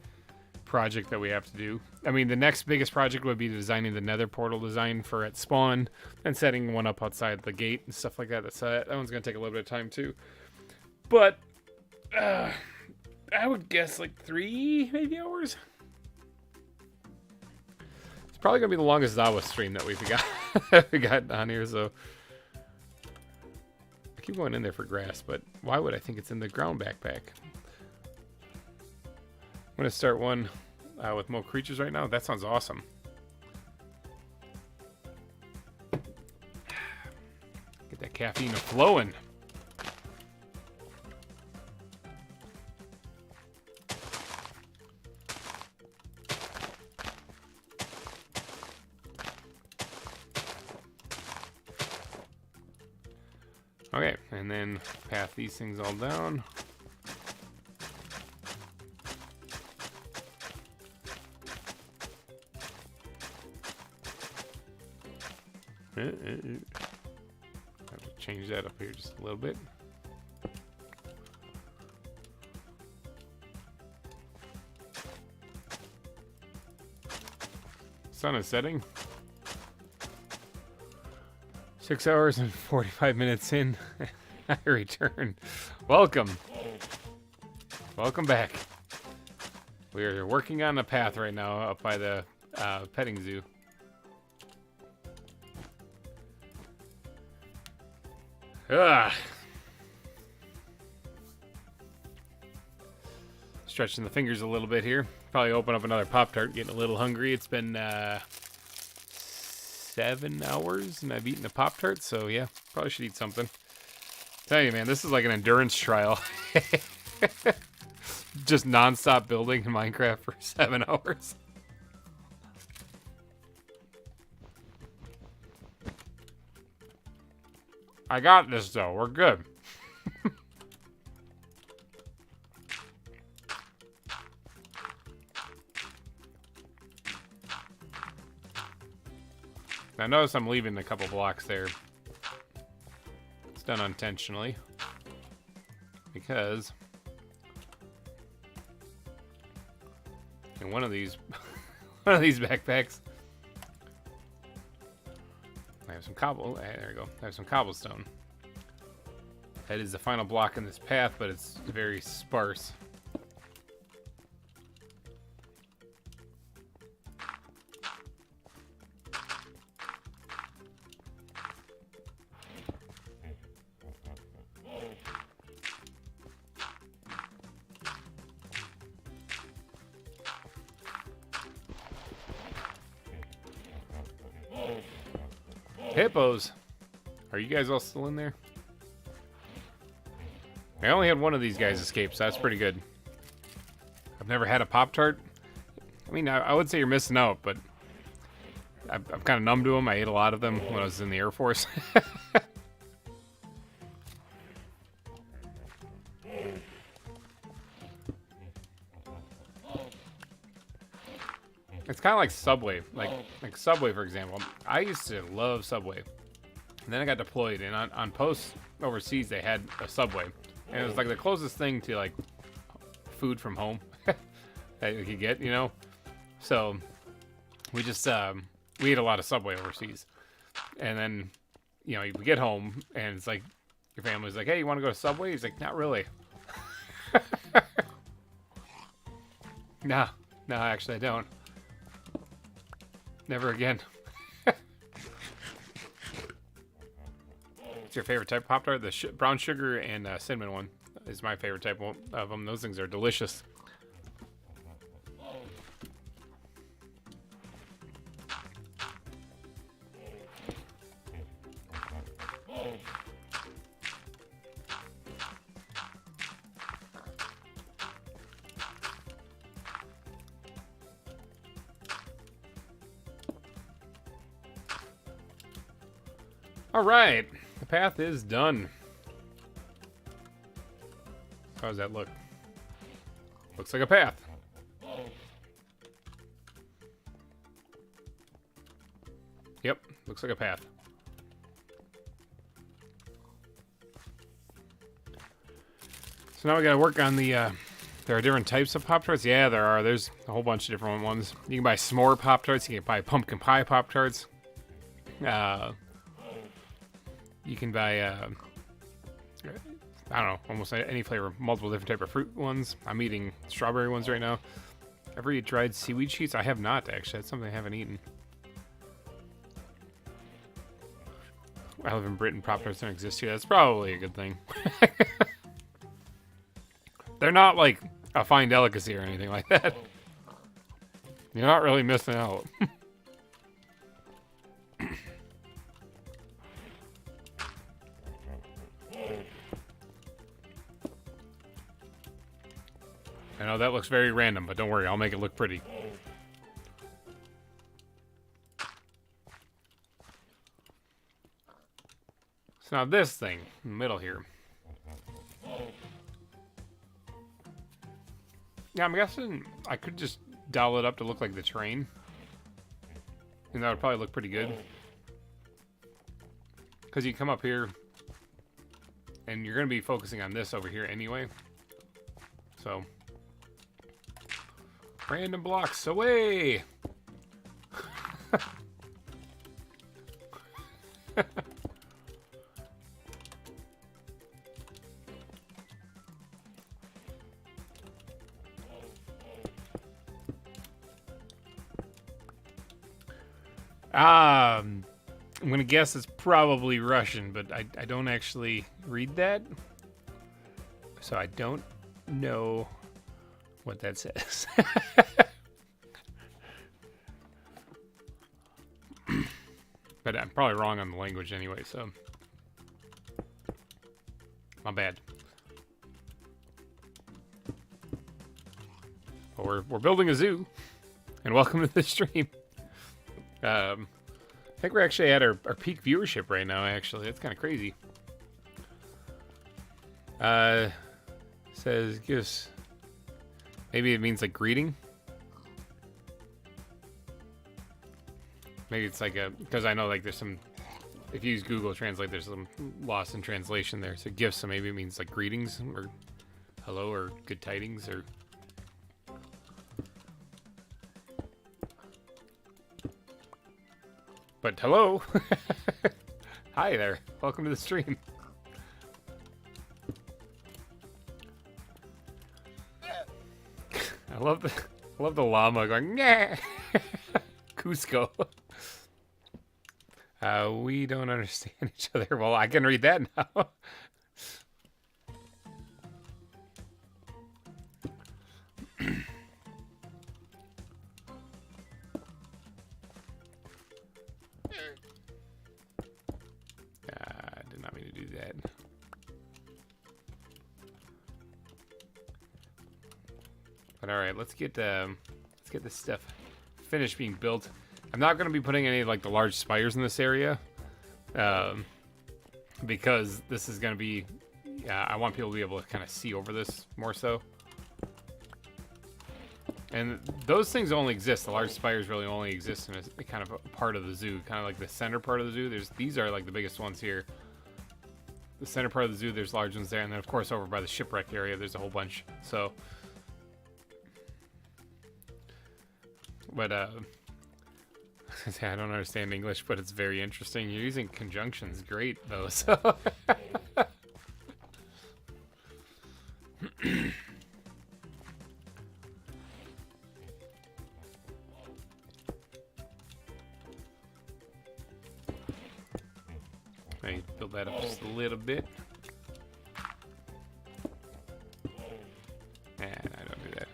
project that we have to do. I mean, the next biggest project would be designing the nether portal design for at spawn and setting one up outside the gate and stuff like that. That one's going to take a little bit of time too. But I would guess like 3 maybe hours. It's probably going to be the longest ZAWA stream that we've got, we got on here, so... I keep going in there for grass, but why would I think it's in the ground backpack? I'm going to start one with more creatures right now. That sounds awesome. Get that caffeine flowing. Okay, and then path these things all down. I'll change that up here just a little bit. Sun is setting. 6 hours and 45 minutes in, I return. Welcome. Welcome back. We are working on a path right now up by the petting zoo. Stretching the fingers a little bit here. Probably open up another Pop-Tart, getting a little hungry. It's been 7 hours and I've eaten a Pop-Tart, so yeah, probably should eat something. Tell you, man, this is like an endurance trial. Just non-stop building in Minecraft for 7 hours. I got this though, we're good. I notice I'm leaving a couple blocks there. It's done unintentionally. Because in one of these backpacks I have some there we go. I have some cobblestone. That is the final block in this path, but it's very sparse. Hippos! Are you guys all still in there? I only had one of these guys escape, so that's pretty good. I've never had a Pop-Tart. I mean, I would say you're missing out, but I'm kind of numb to them. I ate a lot of them when I was in the Air Force. It's kind of like Subway. Like Subway, for example. I used to love Subway. And then I got deployed, and on posts overseas, they had a Subway. And it was like the closest thing to like food from home that you could get, you know? So we just, we ate a lot of Subway overseas. And then, you know, you get home, and it's like, your family's like, hey, you want to go to Subway? He's like, not really. No, actually I don't. Never again. What's your favorite type of Pop-Tart? The brown sugar and cinnamon one is my favorite type of them. Those things are delicious. All right, the path is done. How does that look? Looks like a path. Yep, looks like a path. So now we gotta work on the, there are different types of Pop-Tarts? Yeah, there are. There's a whole bunch of different ones. You can buy s'more Pop-Tarts, you can buy pumpkin pie Pop-Tarts. You can buy, I don't know, almost any flavor, multiple different type of fruit ones. I'm eating strawberry ones right now. Ever eat dried seaweed sheets? I have not, actually. That's something I haven't eaten. I live in Britain, prop don't exist here. That's probably a good thing. They're not like a fine delicacy or anything like that. You're not really missing out. I know that looks very random, but don't worry, I'll make it look pretty. So now this thing in the middle here. Yeah, I'm guessing I could just dial it up to look like the train. And that would probably look pretty good. Because you come up here, and you're going to be focusing on this over here anyway. So, random blocks away! I'm gonna guess it's probably Russian, but I don't actually read that, so I don't know what that says. But I'm probably wrong on the language anyway, so my bad. But we're building a zoo, and welcome to the stream. I think we're actually at our peak viewership right now, actually. That's kind of crazy. Says, gives... Maybe it means, like, greeting? Maybe it's like a... Because I know, like, there's some... If you use Google Translate, there's some loss in translation there. So gifts, so maybe it means, like, greetings, or hello, or good tidings, or... But hello! Hi there. Welcome to the stream. I love the llama going, nah! Cusco. We don't understand each other. Well, I can read that now. I did not mean to do that. But all right, let's get this stuff finished being built. I'm not going to be putting any like the large spires in this area, because this is going to be. I want people to be able to kind of see over this more so. And those things only exist. The large spires really only exist in a kind of a part of the zoo, kind of like the center part of the zoo. These are like the biggest ones here. The center part of the zoo, there's large ones there, and then of course over by the shipwreck area, there's a whole bunch. So, but I don't understand English, but it's very interesting. You're using conjunctions, great though. So. I build that up just a little bit. And I don't do that.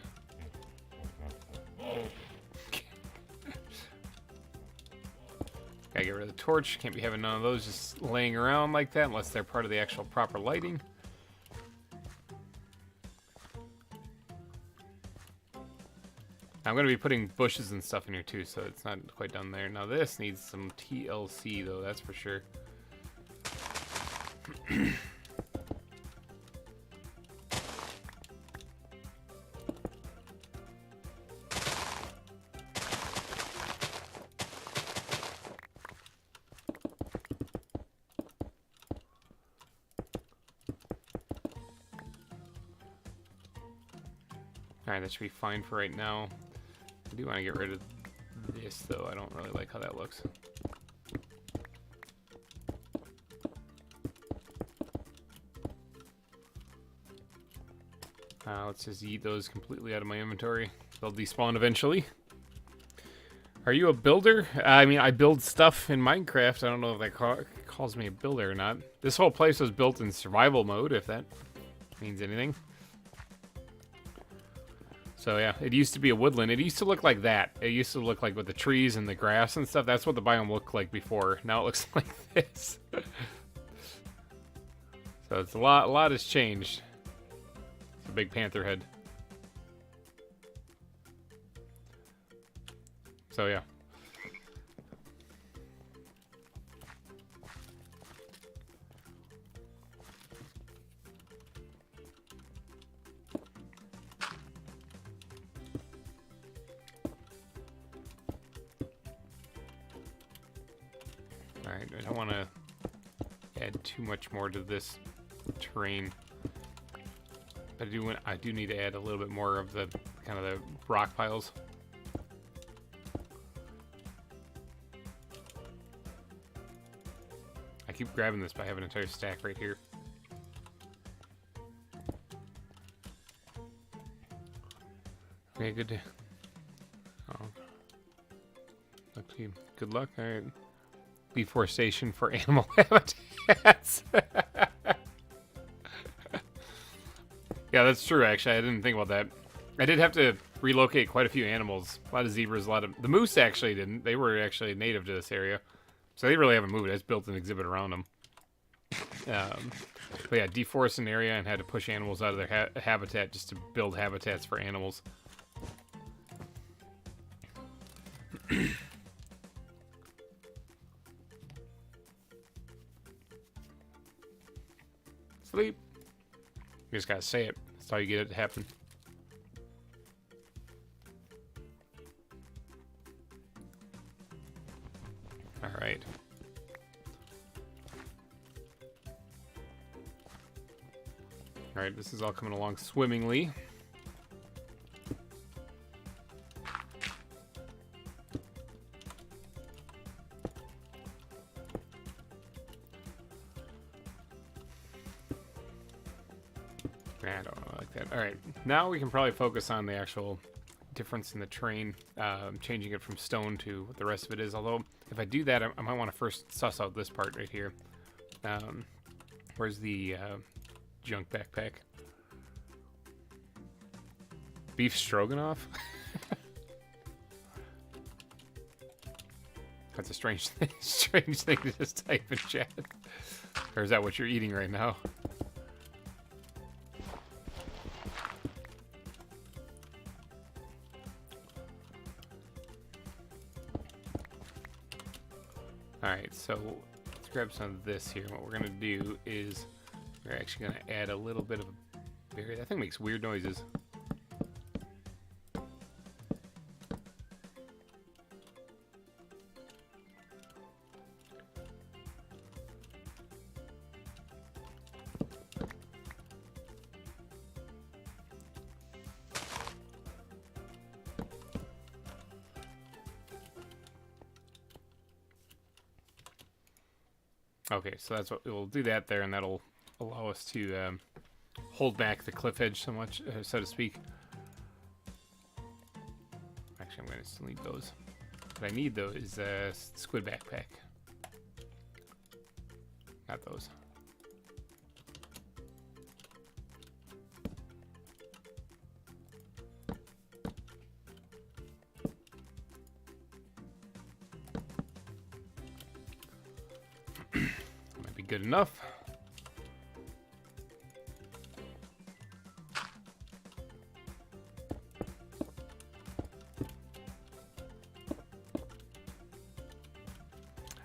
Gotta get rid of the torch. Can't be having none of those just laying around like that unless they're part of the actual proper lighting. I'm going to be putting bushes and stuff in here too, so it's not quite done there. Now this needs some TLC though, that's for sure. Alright, that should be fine for right now. I do want to get rid of this though, I don't really like how that looks. Let's just eat those completely out of my inventory. They'll despawn eventually. Are you a builder? I mean, I build stuff in Minecraft. I don't know if I calls me a builder or not. This whole place was built in survival mode, if that means anything. So yeah, it used to be a woodland. It used to look like that. It used to look like with the trees and the grass and stuff. That's what the biome looked like before. Now it looks like this. So it's a lot has changed. It's a big panther head. So yeah. Alright, I don't want to add too much more to this terrain. But I do need to add a little bit more of the kind of the rock piles. I keep grabbing this, but I have an entire stack right here. Okay, good. Oh. Okay, good luck. All right. Deforestation for animal habitats. Yeah, that's true, actually. I didn't think about that. I did have to relocate quite a few animals. A lot of zebras, a lot of... The moose actually didn't. They were actually native to this area. So they really haven't moved. I just built an exhibit around them. But yeah, deforest an area and had to push animals out of their habitat just to build habitats for animals. Sleep. You just gotta say it. That's how you get it to happen. Alright. Alright, this is all coming along swimmingly. I don't like that. Alright, now we can probably focus on the actual difference in the terrain, changing it from stone to what the rest of it is. Although, if I do that, I might want to first suss out this part right here. Where's the junk backpack? Beef stroganoff? That's a strange thing to just type in chat. Or is that what you're eating right now? Alright, so let's grab some of this here. What we're going to do is we're actually going to add a little bit of a berry. That thing makes weird noises. Okay, so that's what we'll do that there, and that'll allow us to hold back the cliff edge so much, so to speak. Actually, I'm going to still need those. What I need, though, is a squid backpack. Not those. Might be good enough.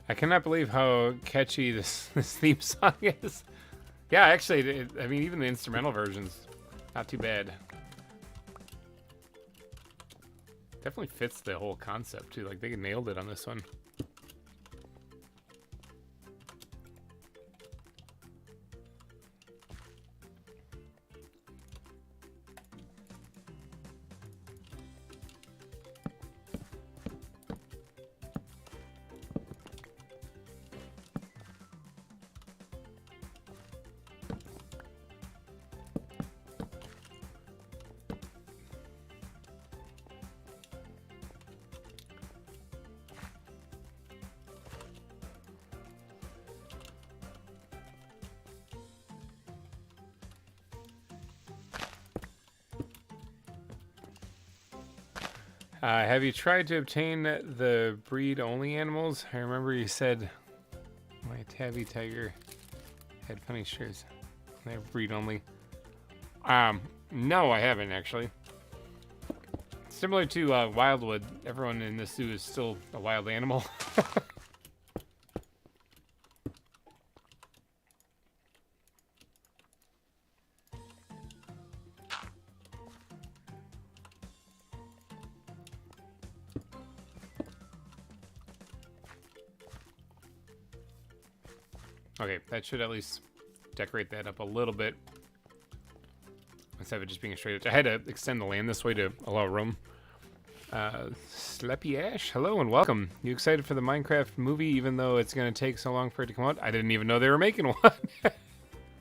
I cannot believe how catchy this theme song is. Yeah, actually, I mean, even the instrumental version's not too bad. Definitely fits the whole concept, too. Like, they nailed it on this one. Have you tried to obtain the breed-only animals? I remember you said my tabby tiger had funny shirts. They have breed-only. No, I haven't actually. Similar to Wildwood, everyone in this zoo is still a wild animal. Okay, that should at least decorate that up a little bit. Instead of it just being a straight edge. I had to extend the land this way to allow room. Sleppy Ash, hello and welcome. You excited for the Minecraft movie even though it's going to take so long for it to come out? I didn't even know they were making one. But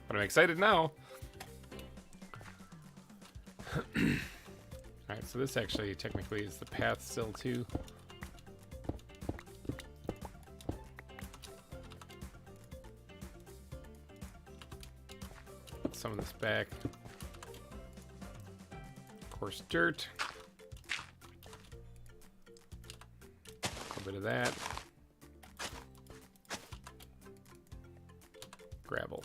I'm excited now. Alright, so this actually technically is the path still too. Some of this back. Coarse dirt. A little bit of that. Gravel.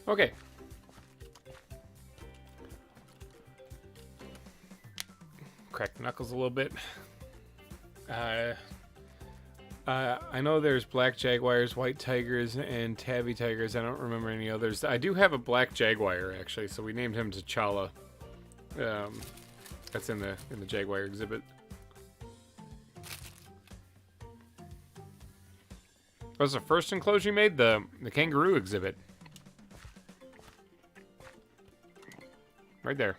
Okay. Crack the knuckles a little bit. I know there's black jaguars, white tigers, and tabby tigers. I don't remember any others. I do have a black jaguar actually, so we named him T'Challa. That's in the jaguar exhibit. What was the first enclosure you made? The kangaroo exhibit. Right there.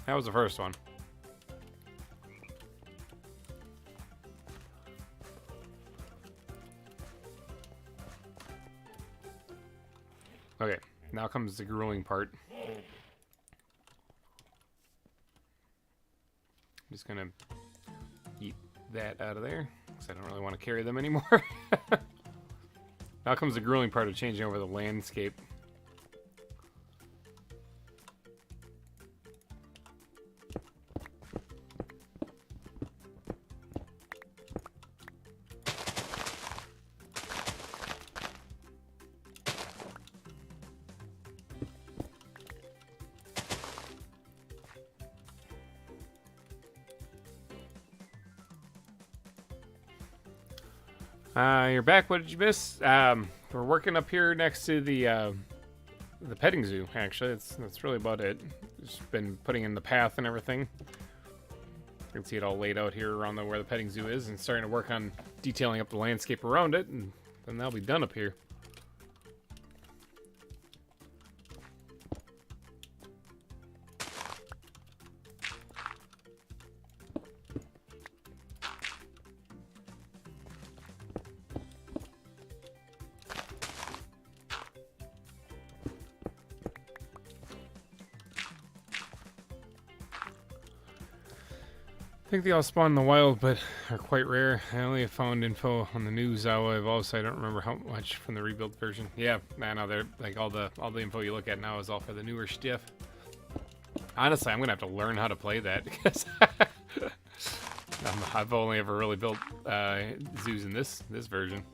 That was the first one. Okay, now comes the grueling part. I'm just gonna eat that out of there, because I don't really want to carry them anymore. Now comes the grueling part of changing over the landscape. You're back. What did you miss? We're working up here next to the petting zoo. Actually, that's really about it. Just been putting in the path and everything. You can see it all laid out here around where the petting zoo is, and starting to work on detailing up the landscape around it, and then that'll be done up here. I think they all spawn in the wild, but are quite rare. I only have found info on the new ZAWA evolved, so I don't remember how much from the rebuild version. Yeah, I know they're like all the info you look at now is all for the newer stuff. Honestly, I'm gonna have to learn how to play that because I've only ever really built zoos in this version.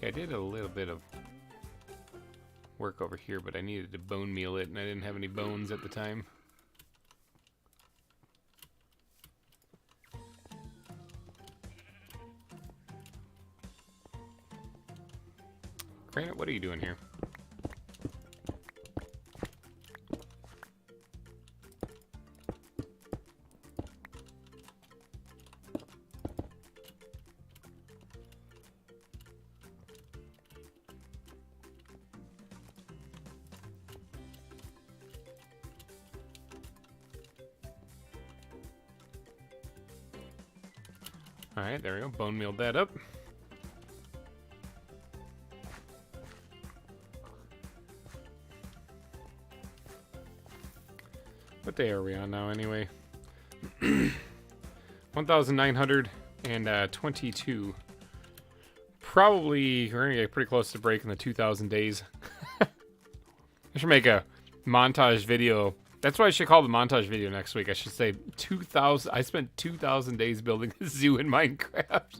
I did a little bit of work over here, but I needed to bone meal it, and I didn't have any bones at the time. Granite, what are you doing here? Alright, there we go. Bone mealed that up. What day are we on now, anyway? 1,922. Probably, we're gonna get pretty close to breaking the 2,000 days. I should make a montage video. That's what I should call the montage video next week. I should say 2,000. I spent 2,000 days building a zoo in Minecraft.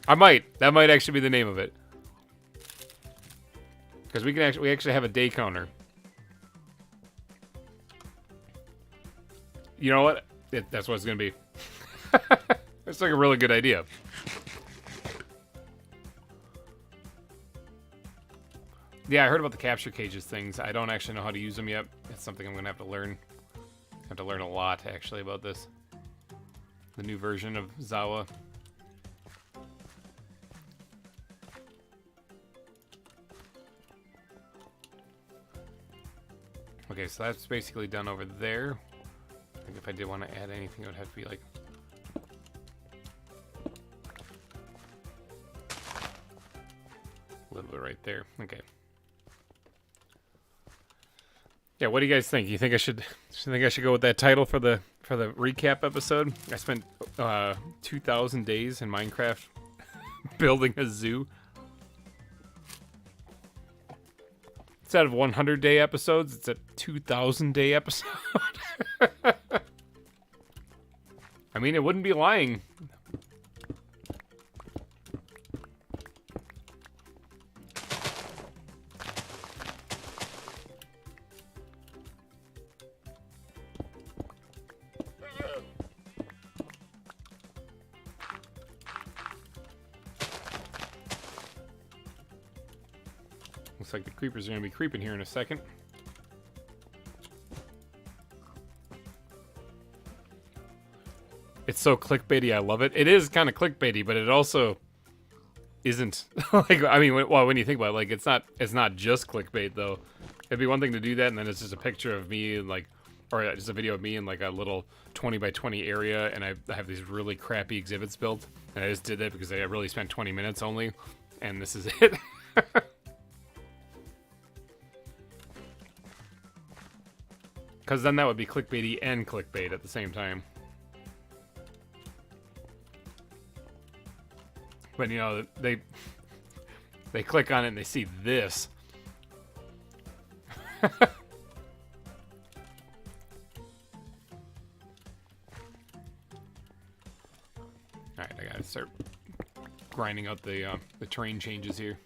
I might. That might actually be the name of it. Because we actually have a day counter. You know what? That's what it's gonna be. It's like a really good idea. Yeah, I heard about the capture cages things. I don't actually know how to use them yet. It's something I'm gonna have to learn. I have to learn a lot actually about this. The new version of ZAWA. Okay, so that's basically done over there. I think if I did want to add anything, it would have to be like... a little bit right there. Okay. Yeah, what do you guys think? You think I should go with that title for the recap episode? I spent 2,000 days in Minecraft building a zoo. Instead of 100-day episodes, it's a 2,000-day episode. I mean, it wouldn't be lying. Looks like the creepers are going to be creeping here in a second. It's so clickbaity, I love it. It is kind of clickbaity, but it also isn't. Like, I mean, well, when you think about it, like, it's not just clickbait though. It'd be one thing to do that, and then it's just a picture of me, and like, or just a video of me in like a little 20 by 20 area, and I have these really crappy exhibits built, and I just did that because I really spent 20 minutes only, and this is it. Because then that would be clickbaity and clickbait at the same time. But you know, they click on it and they see this. Alright, I gotta start grinding out the terrain changes here.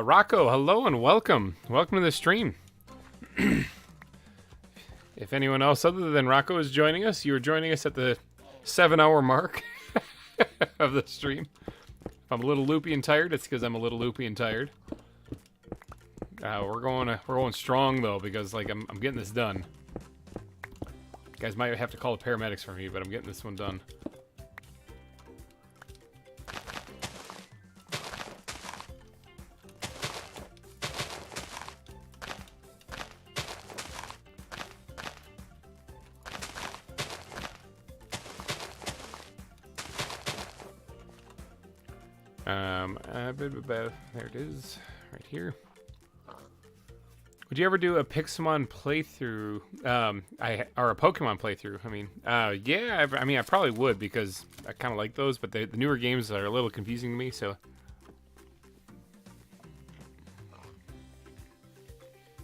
Rocco, hello and welcome. Welcome to the stream. If anyone else other than Rocco is joining us, you are joining us at the 7-hour mark of the stream. If I'm a little loopy and tired, it's because I'm a little loopy and tired. We're going strong though, because like I'm getting this done. You guys might have to call the paramedics for me, but I'm getting this one done. There it is, right here. Would you ever do a Pixelmon playthrough? Or a Pokemon playthrough? I mean, yeah. I mean, I probably would because I kind of like those, but the newer games are a little confusing to me. So,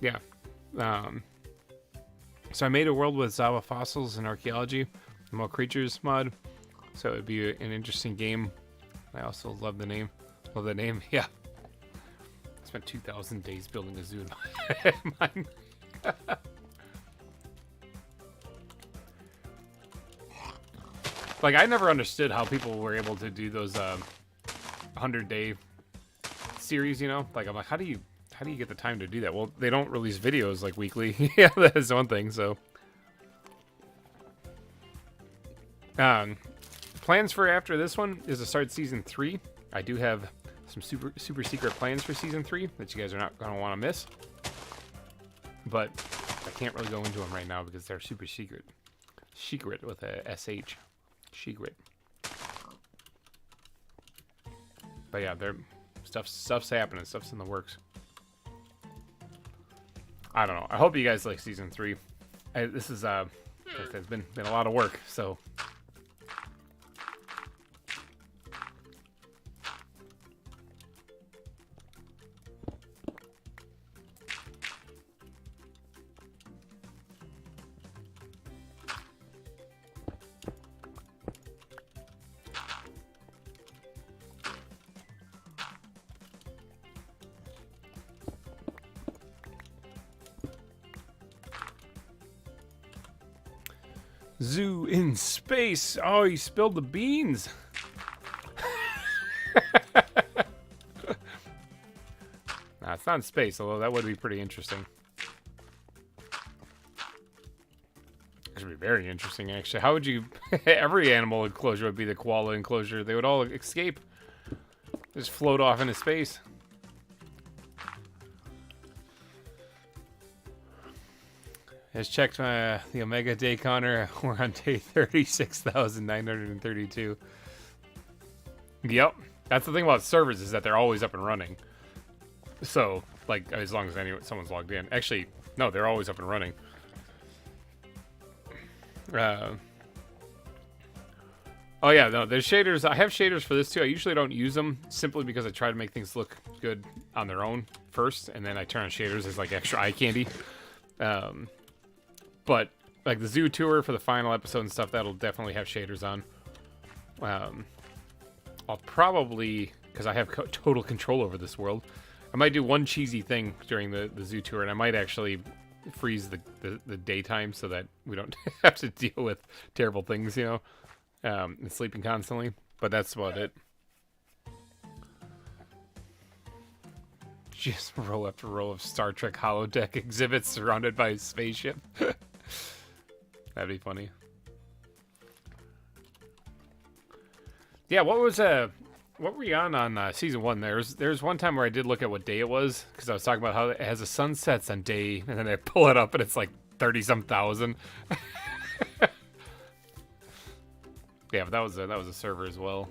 yeah. So I made a world with ZAWA fossils and archaeology, and more creatures mod. So it'd be an interesting game. I also love the name. Love the name. Yeah. I spent 2,000 days building a zoo in mine. Like, I never understood how people were able to do those 100-day series, you know? Like, I'm like, how do you get the time to do that? Well, they don't release videos like weekly. Yeah, that is one thing, so. Plans for after this one is to start season 3. I do have some super secret plans for season 3 that you guys are not going to want to miss. But I can't really go into them right now because they're super secret. Secret with a SH. Secret. But yeah, stuff's happening. Stuff's in the works. I don't know. I hope you guys like season 3. This is it's been a lot of work, so. Zoo in space. Oh, you spilled the beans. Nah, it's not in space, although that would be pretty interesting. It would be very interesting, actually. How would you... Every animal enclosure would be the koala enclosure. They would all escape. Just float off into space. Has checked the Omega Day counter. We're on day 36,932. Yep. That's the thing about servers is that they're always up and running. So, like, as long as someone's logged in. Actually, no, they're always up and running. Oh yeah, no, there's shaders. I have shaders for this too. I usually don't use them simply because I try to make things look good on their own first, and then I turn on shaders as like extra eye candy. But like the zoo tour for the final episode and stuff, that'll definitely have shaders on. I'll probably, because I have total control over this world, I might do one cheesy thing during the zoo tour, and I might actually freeze the daytime so that we don't have to deal with terrible things, you know, and sleeping constantly. But that's about it. Just row after row of Star Trek holodeck exhibits surrounded by a spaceship. That'd be funny. Yeah, what were you on season 1? There's one time where I did look at what day it was, because I was talking about how it has a sunsets on day, and then I pull it up and it's like 30-some thousand. Yeah, but that was a server as well.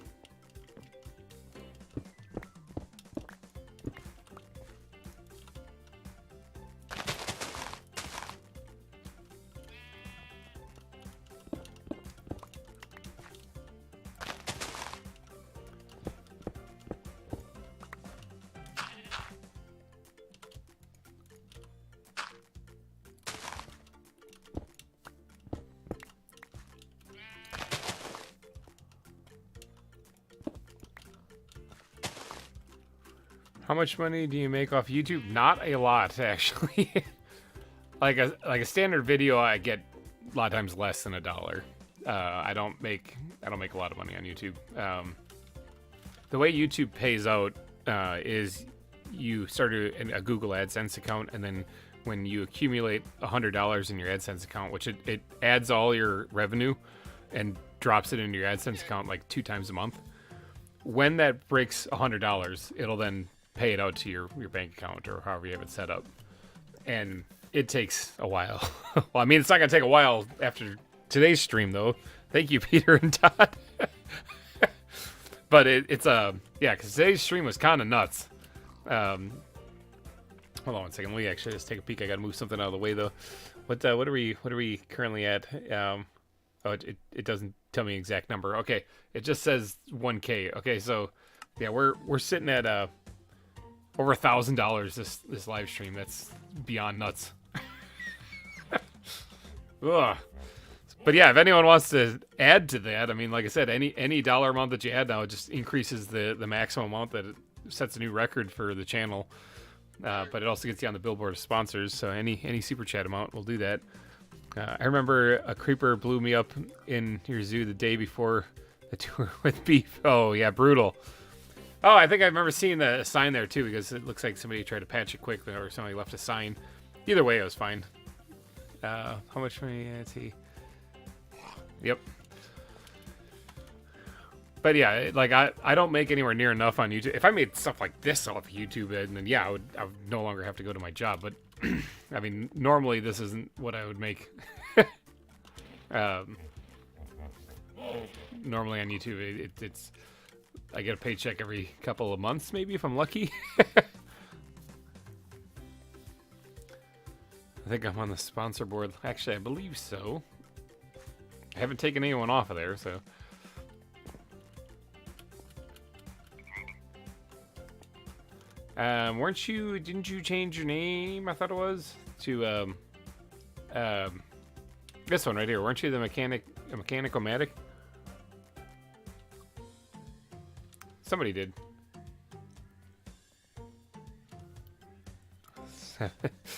How much money do you make off YouTube? Not a lot, actually. like a standard video, I get a lot of times less than $1. I don't make a lot of money on YouTube. The way YouTube pays out is you start a Google AdSense account, and then when you accumulate $100 in your AdSense account, which it adds all your revenue and drops it into your AdSense account like 2 times a month. When that breaks $100, it'll then pay it out to your bank account or however you have it set up. And it takes a while. Well, I mean, it's not going to take a while after today's stream, though. Thank you, Peter and Todd. But it's yeah, because today's stream was kind of nuts. Hold on one second. Let me actually just take a peek. I got to move something out of the way, though. What are we currently at? Oh, it doesn't tell me exact number. Okay, it just says 1K. Okay, so yeah, we're sitting at over $1,000 this live stream. That's beyond nuts. Ugh. But yeah, if anyone wants to add to that, I mean, like I said, any dollar amount that you add now, it just increases the maximum amount that it sets a new record for the channel. But it also gets you on the billboard of sponsors. So any super chat amount will do that. I remember a creeper blew me up in your zoo the day before the tour with beef. Oh yeah, brutal. Oh, I think I remember seeing the sign there too, because it looks like somebody tried to patch it quick, or somebody left a sign. Either way, it was fine. How much money? Let's see. Yep. But yeah, like I don't make anywhere near enough on YouTube. If I made stuff like this off YouTube, then yeah, I would no longer have to go to my job. But I mean, normally this isn't what I would make. Normally on YouTube, it's I get a paycheck every couple of months, maybe if I'm lucky. I think I'm on the sponsor board. Actually, I believe so. I haven't taken anyone off of there, so. Didn't you change your name, I thought it was, to, this one right here. Weren't you the mechanical-matic? Somebody did.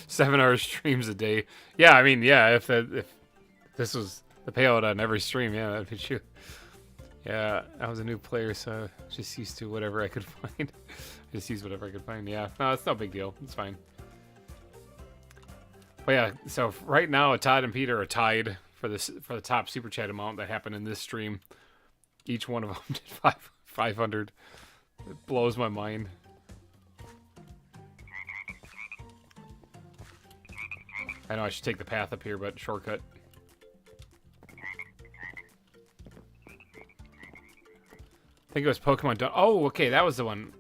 7-hour streams a day. Yeah, I mean, yeah, if this was the payout on every stream, yeah, that'd be true. Yeah, I was a new player, so just used to whatever I could find. Just use whatever I could find. Yeah, no, it's no big deal. It's fine. But yeah, so right now, Todd and Peter are tied for the top super chat amount that happened in this stream. Each one of them did 500. It blows my mind. I know I should take the path up here, but shortcut. I think it was Pokemon Dawn. Oh, okay, that was the one.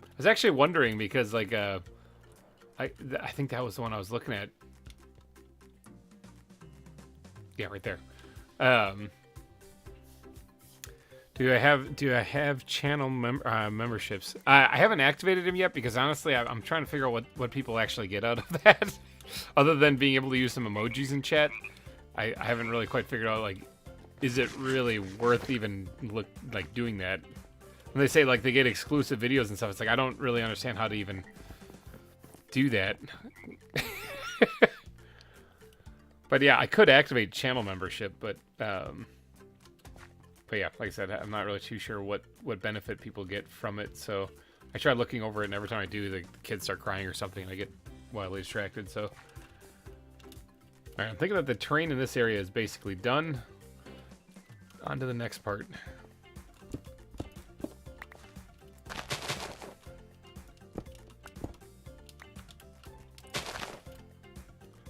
I was actually wondering because, like, I think that was the one I was looking at. Yeah, right there. Do I have channel memberships? I haven't activated them yet because honestly, I'm trying to figure out what people actually get out of that, other than being able to use some emojis in chat. I haven't really quite figured out, like, is it really worth even doing that? When they say like they get exclusive videos and stuff, it's like I don't really understand how to even do that. But yeah, I could activate channel membership, but yeah, like I said, I'm not really too sure what benefit people get from it. So I tried looking over it, and every time I do, the kids start crying or something, and I get wildly distracted. So, all right, I'm thinking that the terrain in this area is basically done. On to the next part.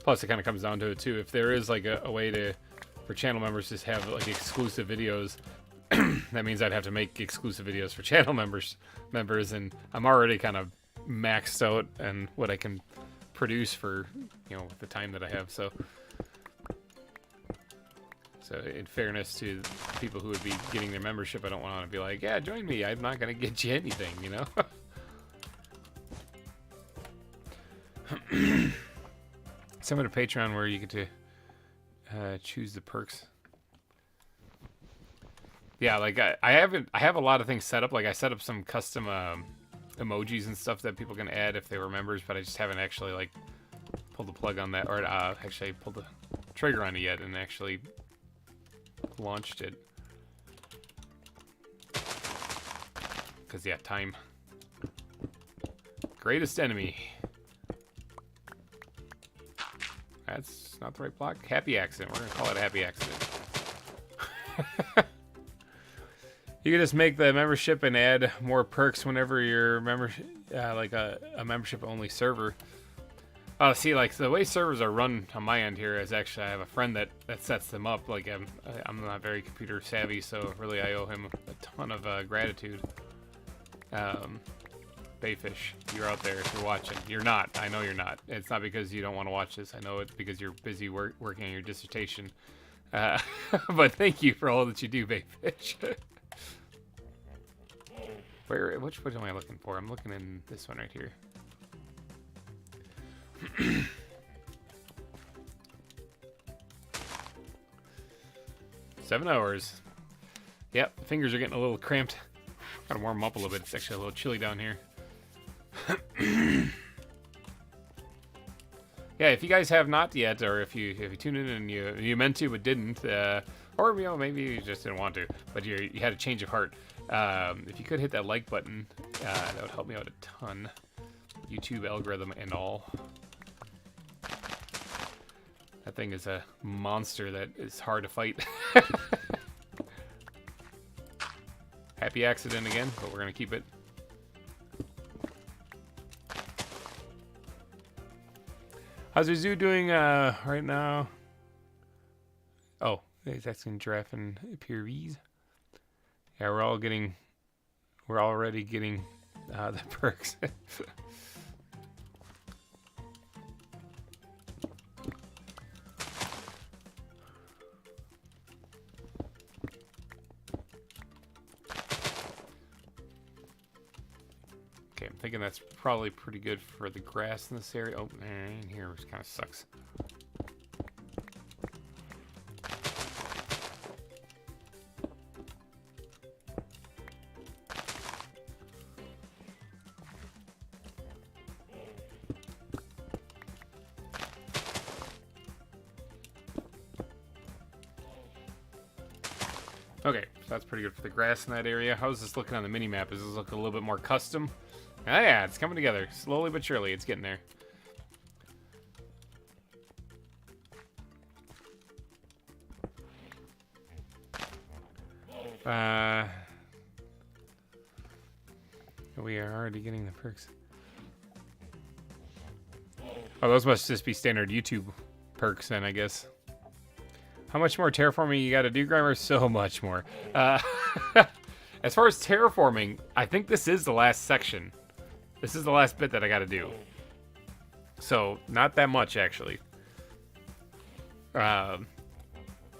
Plus, it kind of comes down to it too. If there is like a way for channel members to have like exclusive videos, that means I'd have to make exclusive videos for channel members, and I'm already kind of maxed out and what I can produce for, you know, the time that I have. So in fairness to people who would be getting their membership, I don't want to be like, yeah, join me. I'm not going to get you anything, you know? Similar to Patreon where you get to choose the perks. Yeah, like I have a lot of things set up. Like I set up some custom emojis and stuff that people can add if they were members, but I just haven't actually like pulled the plug on that, or actually pulled the trigger on it yet and actually launched it. Because yeah, time. Greatest enemy. That's not the right block. Happy accident. We're gonna call it a happy accident. You can just make the membership and add more perks whenever your membership, like a membership only server. Oh, see, like the way servers are run on my end here is actually I have a friend that sets them up. Like I'm not very computer savvy, so really I owe him a ton of gratitude. Bayfish, you're out there if you're watching. You're not. I know you're not. It's not because you don't want to watch this. I know it's because you're busy working on your dissertation. But thank you for all that you do, Bayfish. Which one am I looking for? I'm looking in this one right here. 7 hours. Yep, fingers are getting a little cramped. Gotta warm them up a little bit. It's actually a little chilly down here. Yeah, if you guys have not yet, or if you tuned in and you meant to but didn't, or you know maybe you just didn't want to, but you had a change of heart. If you could hit that like button, that would help me out a ton. YouTube algorithm and all. That thing is a monster that is hard to fight. Happy accident again, but we're gonna keep it. How's your zoo doing right now? Oh, he's asking giraffe and Pyrees. Yeah, we're already getting the perks. Okay, I'm thinking that's probably pretty good for the grass in this area. Oh, in here kind of sucks. Okay, so that's pretty good for the grass in that area. How's this looking on the mini map? Does this look a little bit more custom? Ah, yeah, it's coming together. Slowly but surely, it's getting there. We are already getting the perks. Oh, those must just be standard YouTube perks then, I guess. How much more terraforming you gotta do, GReimer? So much more. As far as terraforming, I think this is the last section. This is the last bit that I gotta do. So, not that much, actually. I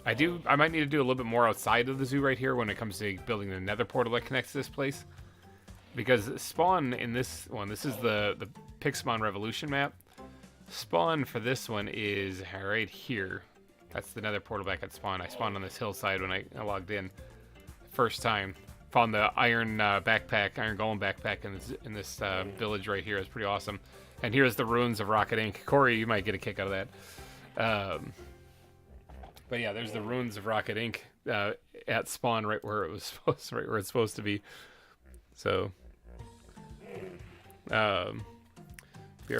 might need to do a little bit more outside of the zoo right here when it comes to building the nether portal that connects to this place. Because spawn in this one, this is the Pixmon Revolution map. Spawn for this one is right here. That's the nether portal back at spawn. I spawned on this hillside when I logged in. First time. Found the iron backpack, iron golem backpack in this village right here. It's pretty awesome. And here's the ruins of Rocket Inc. Corey, you might get a kick out of that. But yeah, there's the ruins of Rocket Inc. At spawn, right where it was supposed, right where it's supposed to be. So, we are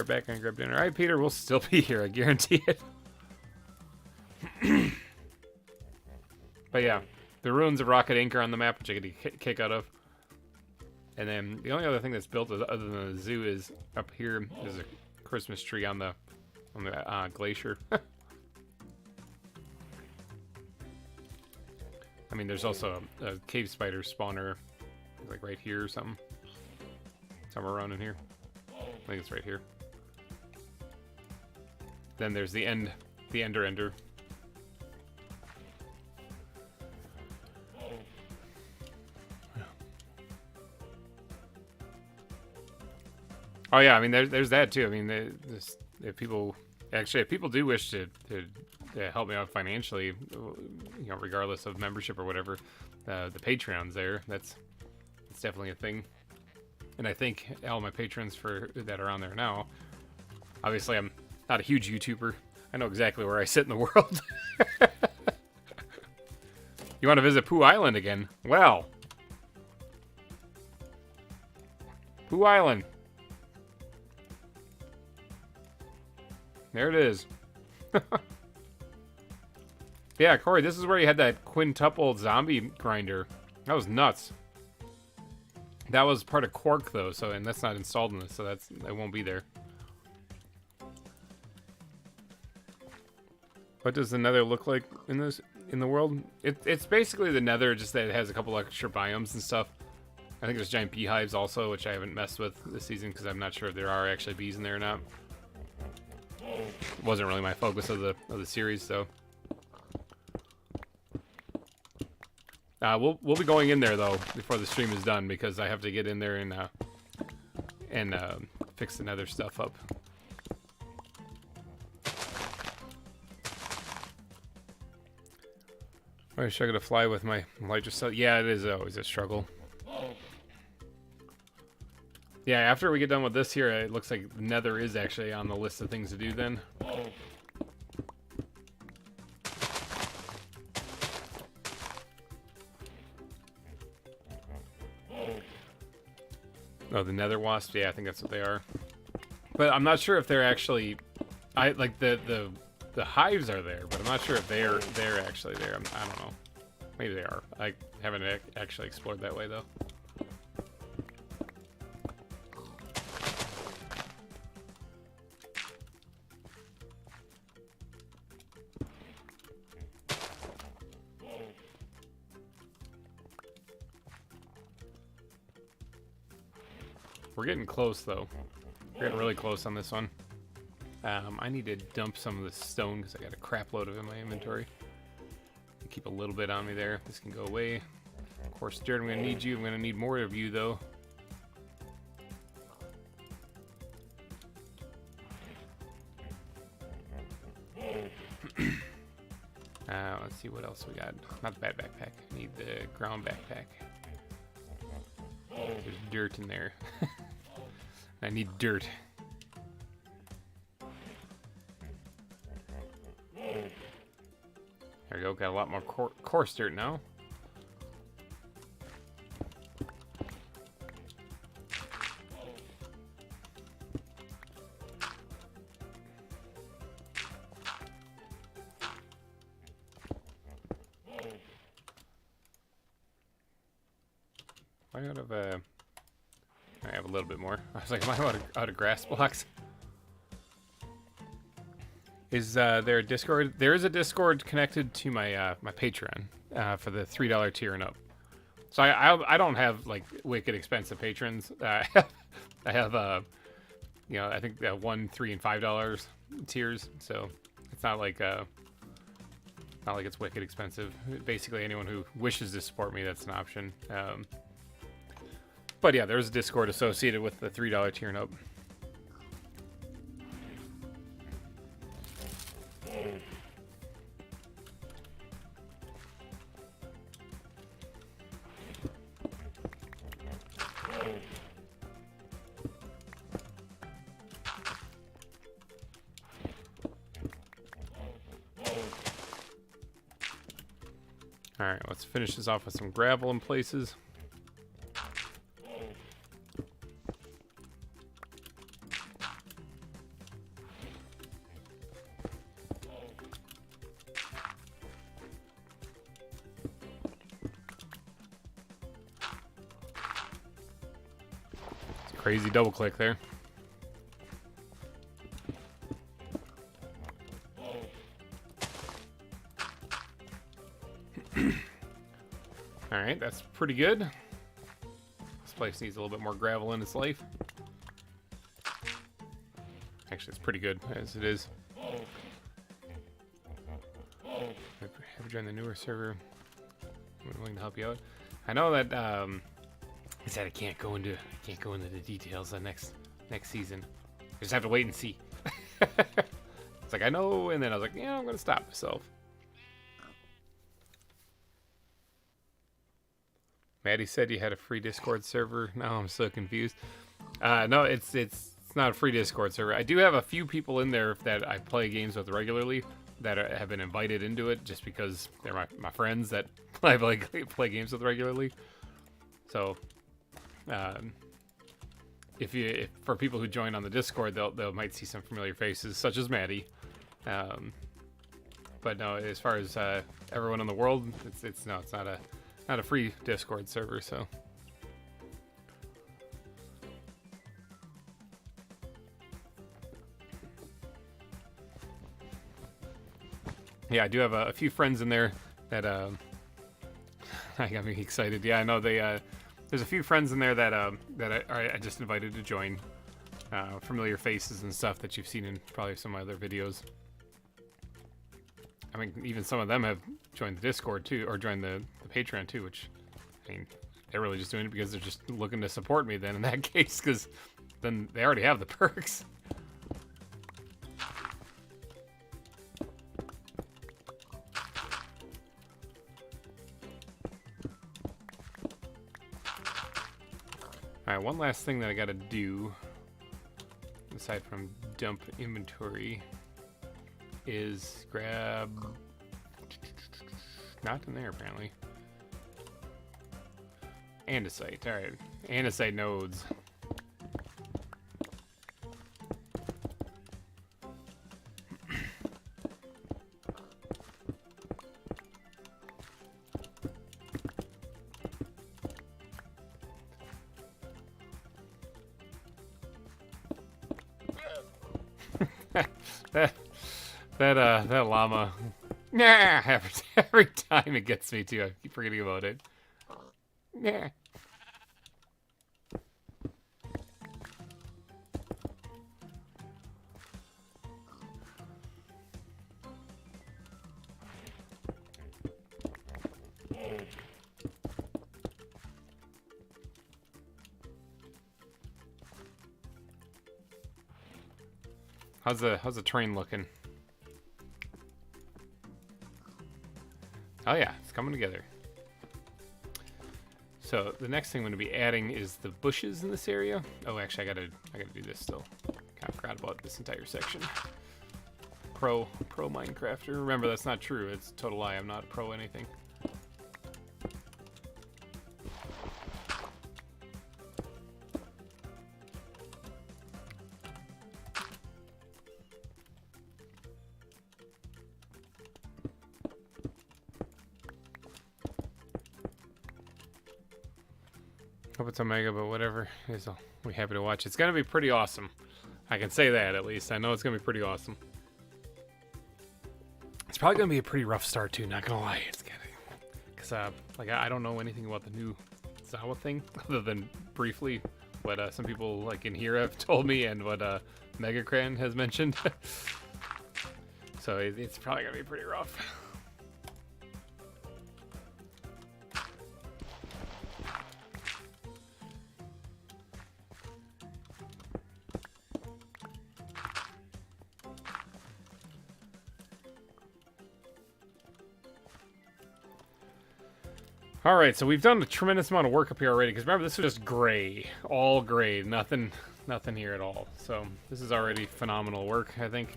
back on grab dinner. All right, Peter, we'll still be here. I guarantee it. But yeah, the ruins of Rocket Inc. are on the map, which I get a kick out of. And then the only other thing that's built other than the zoo is up here. There's a Christmas tree on the glacier. I mean, there's also a cave spider spawner, like right here or something. Somewhere around in here. I think it's right here. Then there's the ender. Oh yeah, I mean there's that too. I mean, if people do wish to help me out financially, you know, regardless of membership or whatever, the Patreon's there. That's definitely a thing. And I think all my patrons that are on there now. Obviously, I'm not a huge YouTuber. I know exactly where I sit in the world. You want to visit Pooh Island again? Well, Pooh Island. There it is. Yeah, Corey, this is where you had that quintuple zombie grinder. That was nuts. That was part of Quark, though, and that's not installed in this, so that won't be there. What does the Nether look like in the world? It's basically the Nether, just that it has a couple extra biomes and stuff. I think there's giant beehives also, which I haven't messed with this season because I'm not sure if there are actually bees in there or not. It wasn't really my focus of the series, so. We'll be going in there though before the stream is done because I have to get in there and fix the Nether stuff up. I wish I could fly with my Elytra stuff. Yeah, it is always a struggle. Yeah, after we get done with this here, it looks like Nether is actually on the list of things to do then. Oh, the Nether wasps. Yeah, I think that's what they are. But I'm not sure if they're actually. Like the hives are there, but I'm not sure if they're actually there. I don't know. Maybe they are. I haven't actually explored that way though. We're getting close, though. We're getting really close on this one. I need to dump some of the stone because I got a crap load of it in my inventory. Keep a little bit on me there. This can go away. Of course, Jared, I'm going to need you. I'm going to need more of you, though. Let's see what else we got. Not the bad backpack. I need the ground backpack. There's dirt in there. I need dirt. There we go. Got a lot more coarse dirt now. I have a little bit more. I was like, am I out of grass blocks? Is there a Discord? There is a Discord connected to my my Patreon for the $3 tier and up. So I don't have like wicked expensive patrons. I have you know, I think $1, $3, and $5 tiers. So it's not like it's wicked expensive. Basically, anyone who wishes to support me, that's an option. But yeah, there's a Discord associated with the $3 tier and up. All right, let's finish this off with some gravel in places. Crazy double click there. All right, that's pretty good. This place needs a little bit more gravel in its life. Actually, it's pretty good as it is. Have you joined the newer server? I'm willing to help you out. I know that I said I can't go into the details of next season. I just have to wait and see. It's like I know, and then I was like, yeah, I'm gonna stop myself. Maddie said you had a free Discord server. Now I'm so confused. No, it's not a free Discord server. I do have a few people in there that I play games with regularly that have been invited into it just because they're my friends that I play games with regularly. So. If for people who join on the Discord, they might see some familiar faces, such as Maddie. But no, as far as everyone in the world, it's not a free Discord server. So yeah, I do have a few friends in there that I got me excited. Yeah, I know they. There's a few friends in there that I just invited to join. Familiar faces and stuff that you've seen in probably some other videos. I mean, even some of them have joined the Discord too, or joined the Patreon too, which, I mean, they're really just doing it because they're just looking to support me then in that case, because then they already have the perks. Alright, one last thing that I gotta do, aside from dump inventory, is grab... Not in there, apparently. Andesite, alright. Andesite nodes. that llama. Nah, every time it gets me too. I keep forgetting about it. Nah. How's the terrain looking? Oh yeah, it's coming together. So the next thing I'm going to be adding is the bushes in this area. Oh, actually, I gotta do this still. Kind of forgot about this entire section. Pro Minecrafter. Remember, that's not true. It's a total lie. I'm not pro anything. Hope it's Omega, but whatever. I'll be happy to watch. It's gonna be pretty awesome. I can say that at least. I know it's gonna be pretty awesome. It's probably gonna be a pretty rough start too. Not gonna lie. It's gonna, cause like I don't know anything about the new ZAWA thing other than briefly what some people like in here have told me and what Megacran has mentioned. So it's probably gonna be pretty rough. All right, so we've done a tremendous amount of work up here already. Because remember, this was just gray, all gray, nothing here at all. So this is already phenomenal work, I think.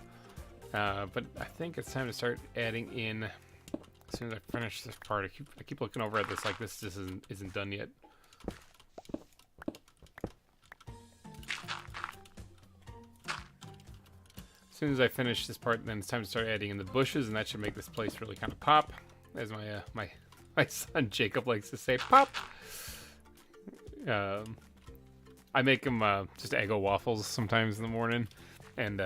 But I think it's time to start adding in. As soon as I finish this part, I keep looking over at this like this just isn't done yet. As soon as I finish this part, then it's time to start adding in the bushes, and that should make this place really kind of pop, as my son Jacob likes to say, pop. I make him just Eggo waffles sometimes in the morning, and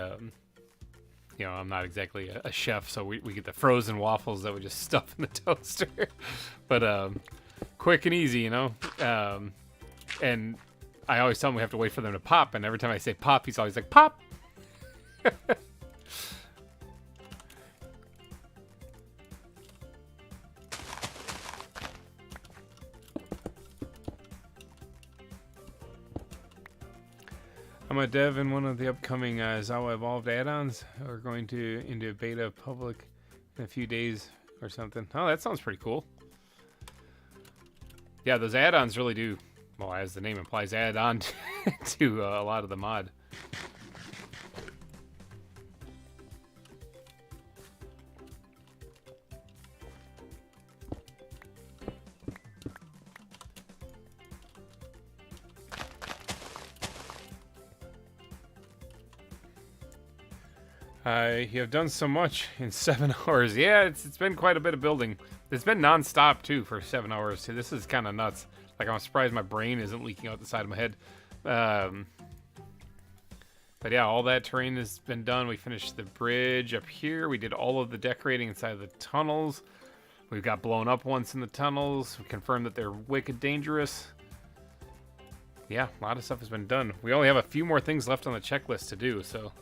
you know, I'm not exactly a chef, so we get the frozen waffles that we just stuff in the toaster. But quick and easy, you know. And I always tell him we have to wait for them to pop, and every time I say pop, he's always like, pop. I'm a dev in one of the upcoming ZAWA Evolved add-ons. We're going into beta public in a few days or something. Oh, that sounds pretty cool. Yeah, those add-ons really do, well, as the name implies, add on to a lot of the mod. You have done so much in 7 hours. Yeah, it's been quite a bit of building. It's been non-stop too for 7 hours too. This is kind of nuts. Like, I'm surprised my brain isn't leaking out the side of my head. But yeah, all that terrain has been done. We finished the bridge up here. We did all of the decorating inside of the tunnels. We've got blown up once in the tunnels. We confirmed that they're wicked dangerous. Yeah, a lot of stuff has been done. We only have a few more things left on the checklist to do, so...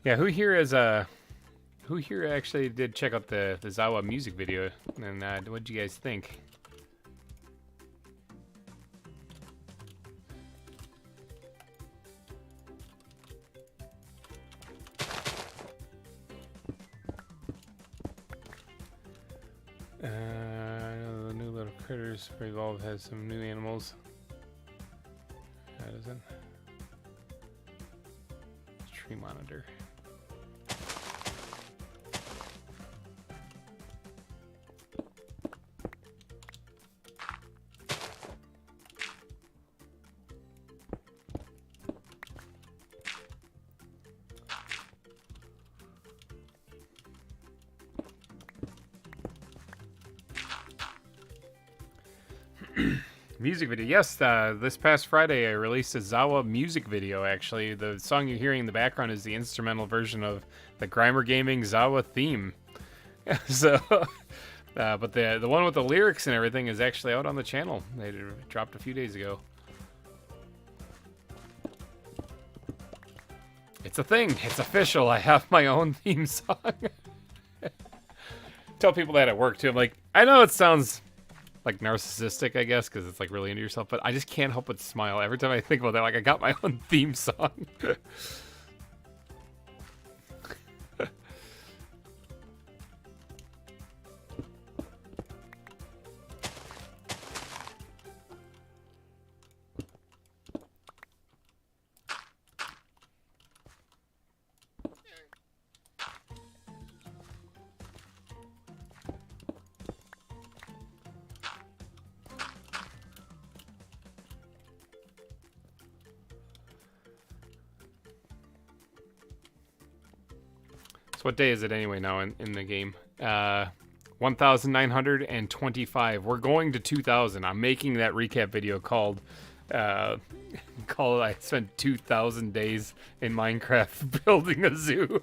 Yeah, who here actually did check out the ZAWA music video, and what'd you guys think? The new little critters for Evolve has some new animals. That isn't. Tree monitor. Music video. Yes, this past Friday I released a ZAWA music video, actually. The song you're hearing in the background is the instrumental version of the GReimer Gaming ZAWA theme. So, But the one with the lyrics and everything is actually out on the channel. They dropped a few days ago. It's a thing. It's official. I have my own theme song. Tell people that at work too. I'm like, I know it sounds like narcissistic, I guess, because it's like really into yourself, but I just can't help but smile every time I think about that. Like, I got my own theme song. What day is it anyway now in the game? 1,925. We're going to 2,000. I'm making that recap video called I spent 2,000 days in Minecraft building a zoo.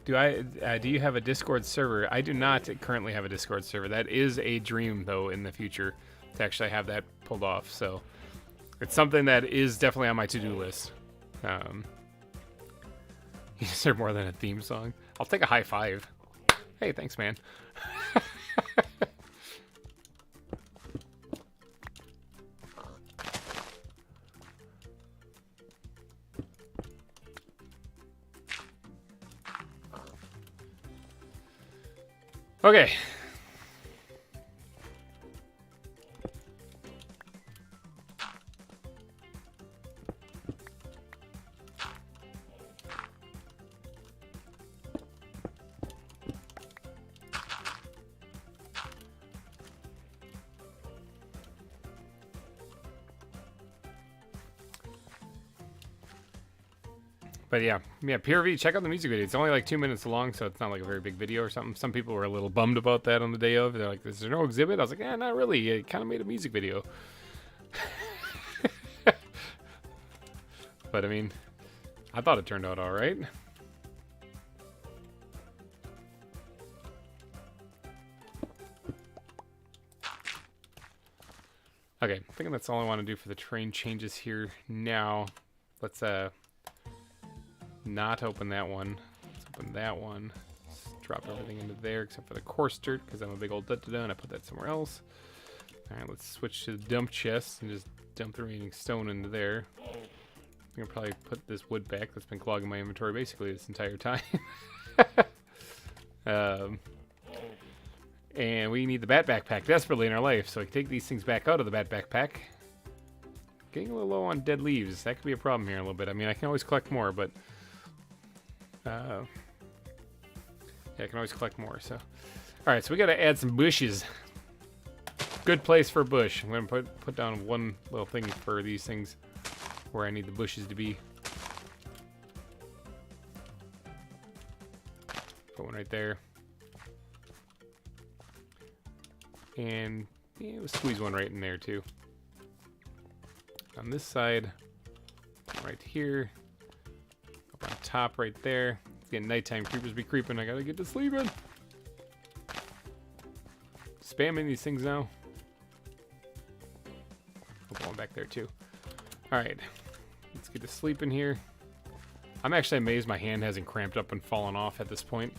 Do you have a Discord server? I do not currently have a Discord server. That is a dream, though, in the future to actually have that pulled off. So it's something that is definitely on my to-do list. You deserve more than a theme song. I'll take a high five. Hey, thanks, man. Okay. But yeah, PRV, check out the music video. It's only like 2 minutes long, so it's not like a very big video or something. Some people were a little bummed about that on the day of. They're like, is there no exhibit? I was like, eh, not really. It kind of made a music video. But I mean, I thought it turned out all right. Okay, I think that's all I want to do for the terrain changes here now. Let's not open that one. Let's open that one. Let's drop everything into there except for the coarse dirt because I'm a big old da-da-da and I put that somewhere else. Alright, let's switch to the dump chest and just dump the remaining stone into there. I'm gonna probably put this wood back that's been clogging my inventory basically this entire time. And we need the bat backpack desperately in our life, so we can take these things back out of the bat backpack. Getting a little low on dead leaves. That could be a problem here a little bit. I mean, I can always collect more, but yeah, I can always collect more. So, all right, so we got to add some bushes. Good place for a bush. I'm gonna put down one little thing for these things where I need the bushes to be. Put one right there, and yeah, we'll squeeze one right in there too. On this side, right here, up on top right there. It's getting nighttime, creepers be creeping. I gotta get to sleeping. Spamming these things now. Put one back there too. All right, let's get to sleep in here. I'm actually amazed my hand hasn't cramped up and fallen off at this point.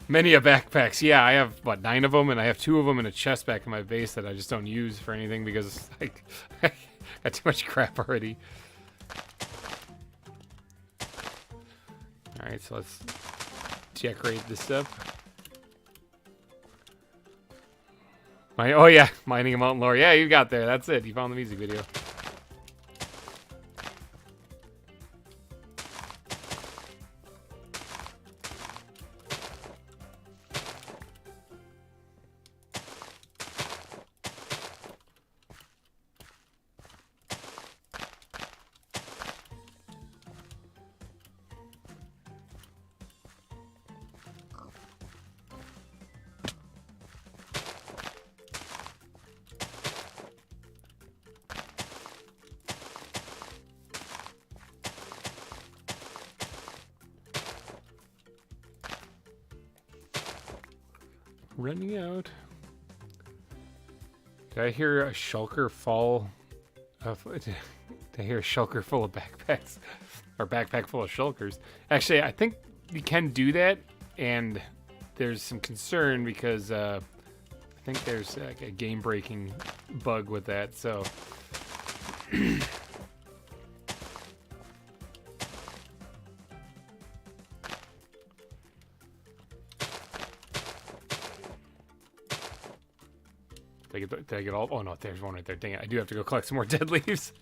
Many a backpacks. Yeah, I have, what, 9 of them, and I have 2 of them in a chest back in my base that I just don't use for anything because like, I got too much crap already. Alright, so let's decorate this up. Oh yeah, mining a mountain lore. Yeah, you got there. That's it. You found the music video. Running out. Did I hear a shulker fall? Did I hear a shulker full of backpacks? Or backpack full of shulkers? Actually, I think you can do that, and there's some concern because I think there's like a game-breaking bug with that, so... Did I get all? Oh no, there's one right there. Dang it, I do have to go collect some more dead leaves.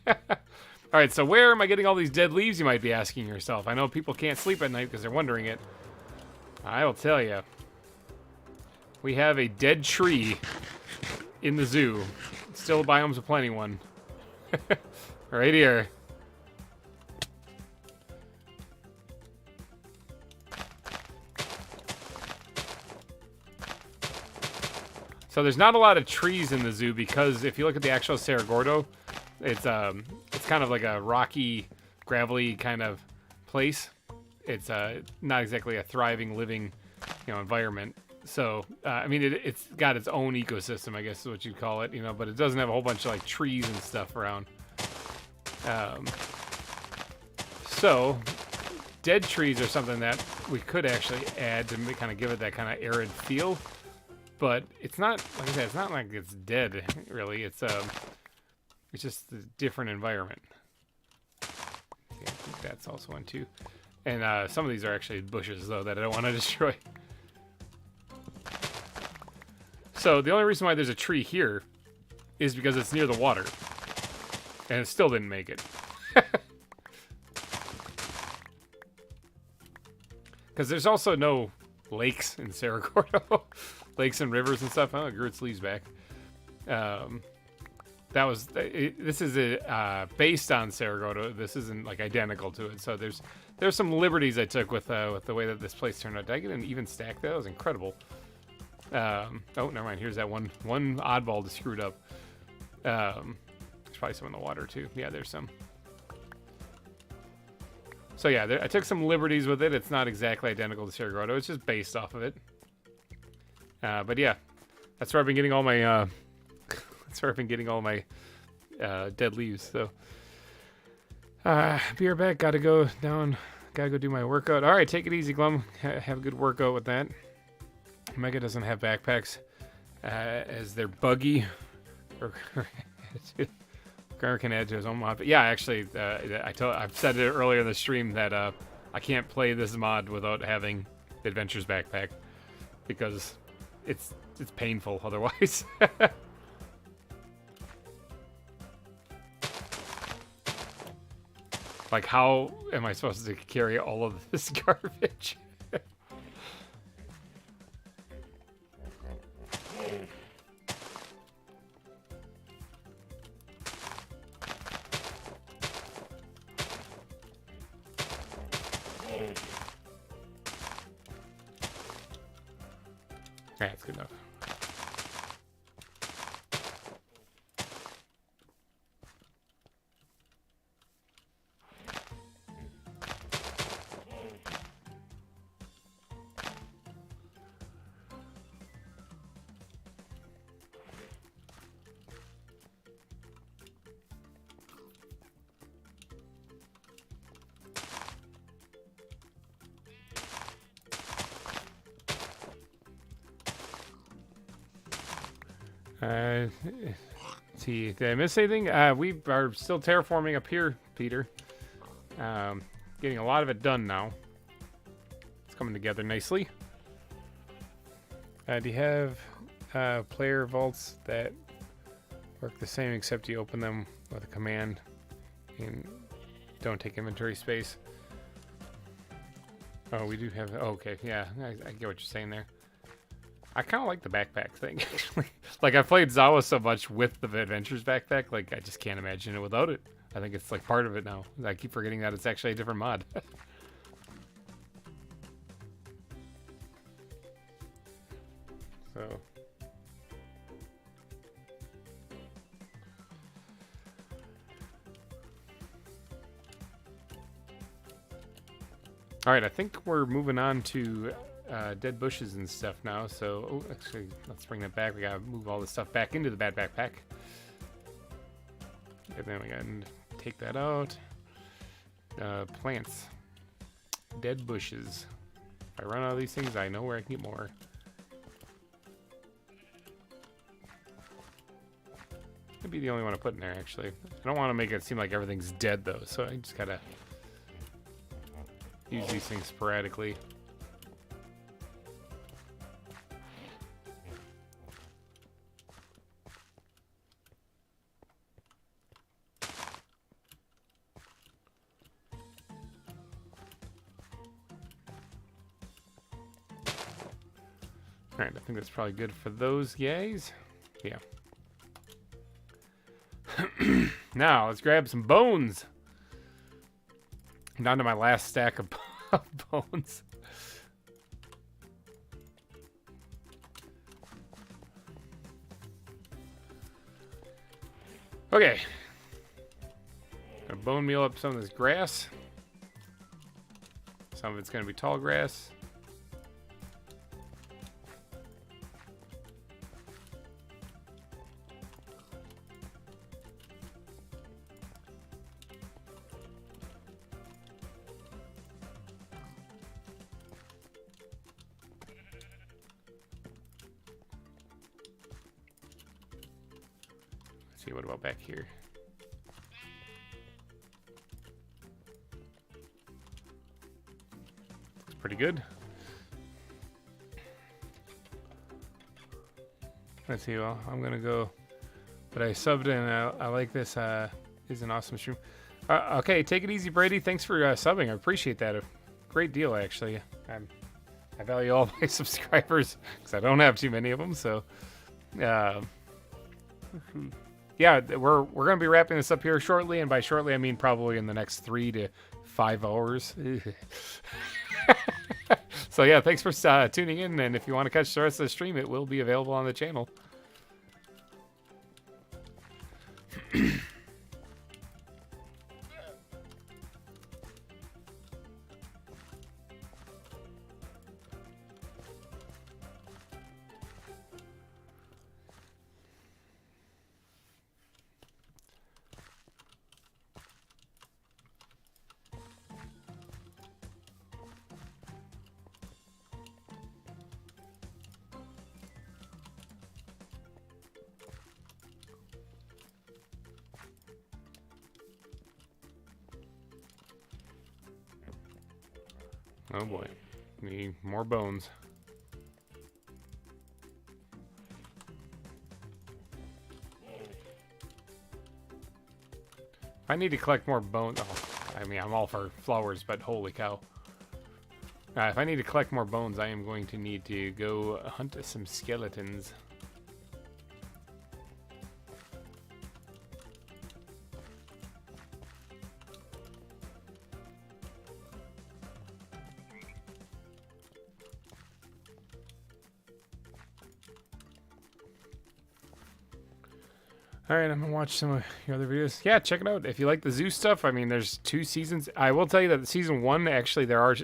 Alright, so where am I getting all these dead leaves, you might be asking yourself. I know people can't sleep at night because they're wondering it. I'll tell you. We have a dead tree in the zoo. Still a biomes of plenty one. Right here. So there's not a lot of trees in the zoo because if you look at the actual Cerro Gordo, it's kind of like a rocky, gravelly kind of place. It's not exactly a thriving, living, environment. So I mean, it's got its own ecosystem, I guess is what you'd call it, but it doesn't have a whole bunch of like trees and stuff around. So dead trees are something that we could actually add to kind of give it that kind of arid feel. But it's not, like I said, it's not like it's dead, really. It's just a different environment. Yeah, I think that's also one too. And some of these are actually bushes, though, that I don't want to destroy. So the only reason why there's a tree here is because it's near the water. And it still didn't make it. Because there's also no lakes in Cerro Gordo. Lakes and rivers and stuff. Oh, it grew its leaves back. This is based on Cerro Gordo. This isn't like identical to it. So there's some liberties I took with the way that this place turned out. Did I get an even stack? That was incredible. Oh, never mind. Here's that one oddball that screwed up. There's probably some in the water too. Yeah, there's some. So yeah, I took some liberties with it. It's not exactly identical to Cerro Gordo. It's just based off of it. But yeah, that's where I've been getting all my dead leaves. So be right back. Gotta go down. Gotta go do my workout. All right, take it easy, Glum. Have a good workout with that. Mega doesn't have backpacks as they're buggy. GReimer can add to his own mod. But yeah, actually, I've said it earlier in the stream that I can't play this mod without having the Adventures backpack because it's painful otherwise. Like, how am I supposed to carry all of this garbage? That's good enough. Let's see, did I miss anything? We are still terraforming up here, Peter. Getting a lot of it done now. It's coming together nicely. Do you have player vaults that work the same except you open them with a command and don't take inventory space? Oh, we do have... Oh, okay, yeah, I get what you're saying there. I kind of like the backpack thing, actually. Like, I've played ZAWA so much with the Adventures backpack, like, I just can't imagine it without it. I think it's, like, part of it now. I keep forgetting that it's actually a different mod. So... Alright, I think we're moving on to dead bushes and stuff now. So, oh, actually, let's bring that back. We gotta move all this stuff back into the bad backpack. And then we gotta take that out. Plants. Dead bushes. If I run out of these things, I know where I can get more. Could be the only one I put in there, actually. I don't want to make it seem like everything's dead, though, so I just gotta use these things sporadically. Alright, I think that's probably good for those guys. Yeah. Now, let's grab some bones. I'm down to my last stack of bones. Okay. Gonna bone meal up some of this grass. Some of it's gonna be tall grass. See, what about back here? Looks pretty good. Let's see, well, I'm gonna go, but I subbed in, I like this, is an awesome stream. Okay, take it easy, Brady. Thanks for subbing. I appreciate that a great deal, actually. I value all my subscribers because I don't have too many of them, so yeah, we're gonna be wrapping this up here shortly, and by shortly I mean probably in the next 3 to 5 hours. So yeah, thanks for tuning in, and if you want to catch the rest of the stream, it will be available on the channel. Oh boy, need more bones. I need to collect more bones. Oh, I mean, I'm all for flowers, but holy cow. If I need to collect more bones, I am going to need to go hunt some skeletons. Alright, I'm gonna watch some of your other videos. Yeah, check it out. If you like the zoo stuff, I mean, there's 2 seasons. I will tell you that season 1, actually, there are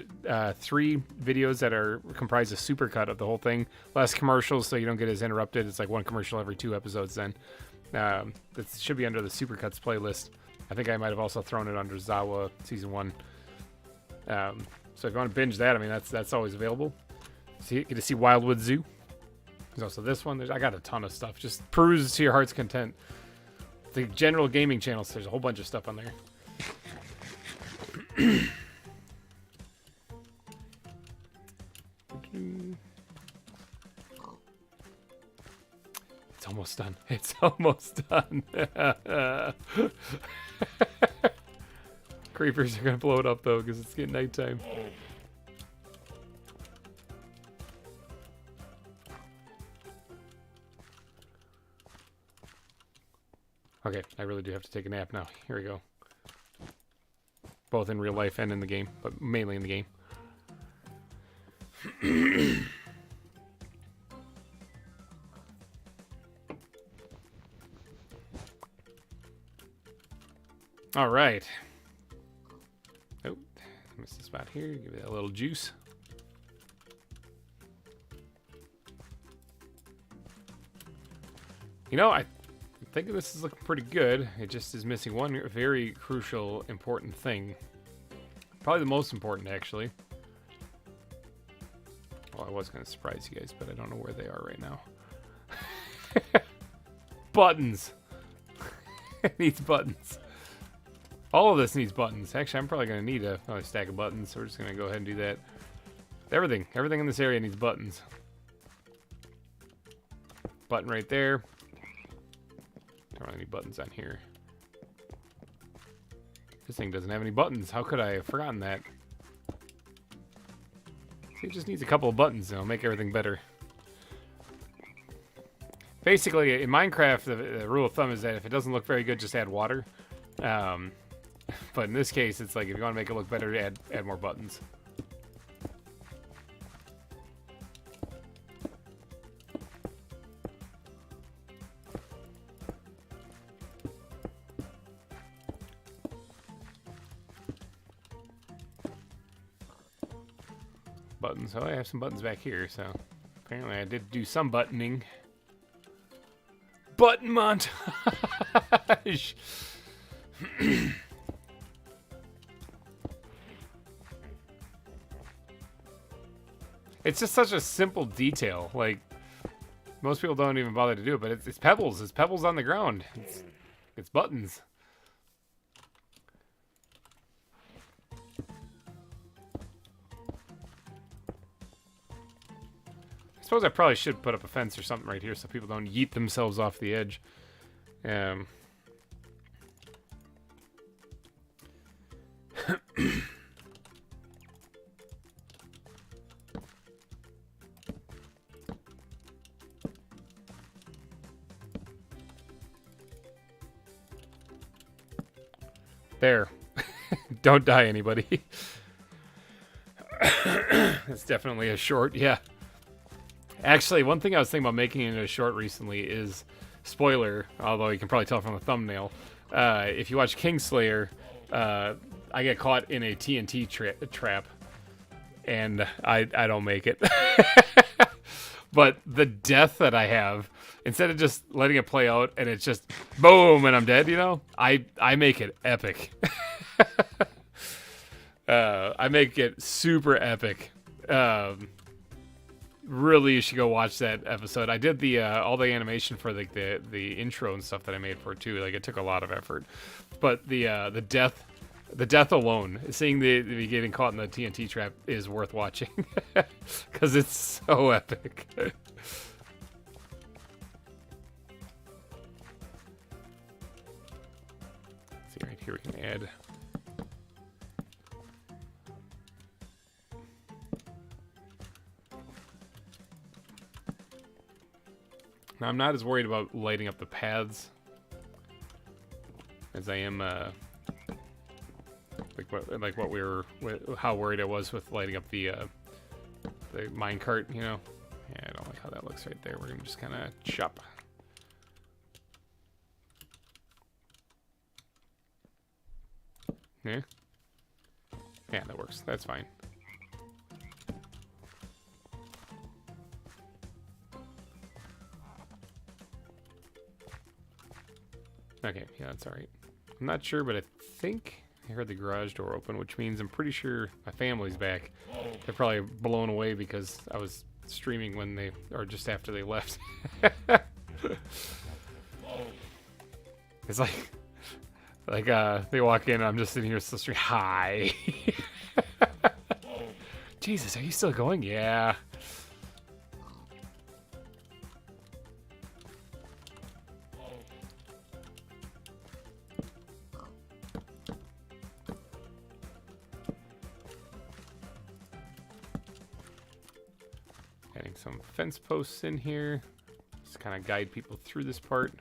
3 videos that are comprised of supercut of the whole thing. Less commercials, so you don't get as interrupted. It's like 1 commercial every 2 episodes then. That should be under the supercuts playlist. I think I might have also thrown it under ZAWA season 1. So if you want to binge that, I mean, that's always available. So you get to see Wildwood Zoo. There's also this one. I got a ton of stuff. Just peruse to your heart's content. The general gaming channels, there's a whole bunch of stuff on there. It's almost done. It's almost done. Creepers are gonna blow it up though, because it's getting nighttime. Okay, I really do have to take a nap now. Here we go. Both in real life and in the game, but mainly in the game. All right. Oh, missed the spot here. Give it a little juice. You know, I'm thinking this is looking pretty good. It just is missing one very crucial, important thing. Probably the most important, actually. Well, I was going to surprise you guys, but I don't know where they are right now. Buttons. It needs buttons. All of this needs buttons. Actually, I'm probably going to need another stack of buttons, so we're just going to go ahead and do that. Everything in this area needs buttons. Button right there. Don't really need buttons on here. This thing doesn't have any buttons. How could I have forgotten that? See, it just needs a couple of buttons, and it'll make everything better. Basically, in Minecraft, the rule of thumb is that if it doesn't look very good, just add water. But in this case, it's like if you want to make it look better, add more buttons. Buttons. Oh, I have some buttons back here, so apparently I did do some buttoning. Button montage! It's just such a simple detail. Like, most people don't even bother to do it, but it's pebbles. It's pebbles on the ground. It's buttons. I suppose I probably should put up a fence or something right here so people don't yeet themselves off the edge. There. Don't die, anybody. It's definitely a short, yeah. Actually, one thing I was thinking about making into a short recently is, spoiler, although you can probably tell from the thumbnail, if you watch Kingslayer, I get caught in a TNT trap, and I don't make it. But the death that I have, instead of just letting it play out and it's just boom and I'm dead, you know, I make it epic. I make it super epic. Really, you should go watch that episode. I did the all the animation for like the intro and stuff that I made for it too. Like, it took a lot of effort, but the death alone, seeing the getting caught in the TNT trap is worth watching because it's so epic. See, right here we can add. Now, I'm not as worried about lighting up the paths as I am how worried I was with lighting up the minecart, you know. Yeah, I don't like how that looks right there. We're gonna just kind of chop. Yeah. Yeah, that works. That's fine. Okay, yeah, that's alright. I'm not sure, but I think I heard the garage door open, which means I'm pretty sure my family's back. They're probably blown away because I was streaming when they, or just after they left. It's like they walk in and I'm just sitting here still streaming. Hi. Jesus, are you still going? Yeah. Adding some fence posts in here. Just kind of guide people through this part.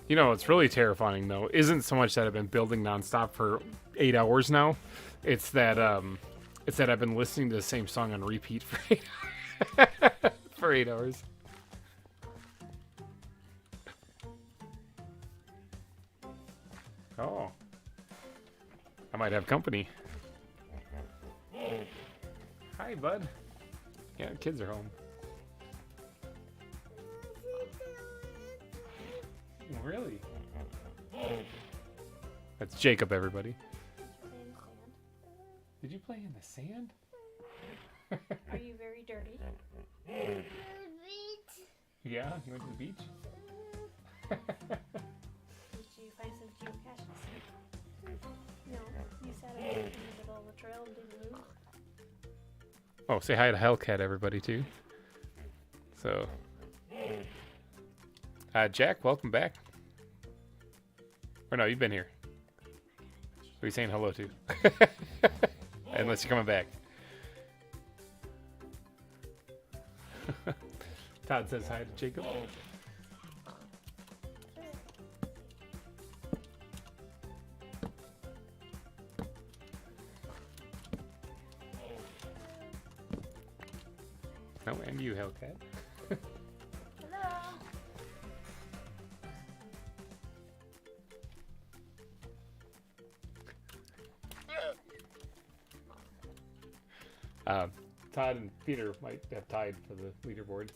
You know, what's really terrifying, though, isn't so much that I've been building nonstop for 8 hours now. It's that I've been listening to the same song on repeat for for 8 hours. Oh. I might have company. Hi, bud. Yeah, kids are home. Really? That's Jacob, everybody. Did you play in the sand? Are you very dirty? Yeah, you went to the beach? Did you find some geocaches? No, you sat out in the middle of the trail and didn't move. Oh, say hi to Hellcat, everybody, too. So, Jack, welcome back. Or no, you've been here. Who are you saying hello to? Unless you're coming back. Todd says hi to Jacob. No, and you, Hellcat. Todd and Peter might have tied for the leaderboard.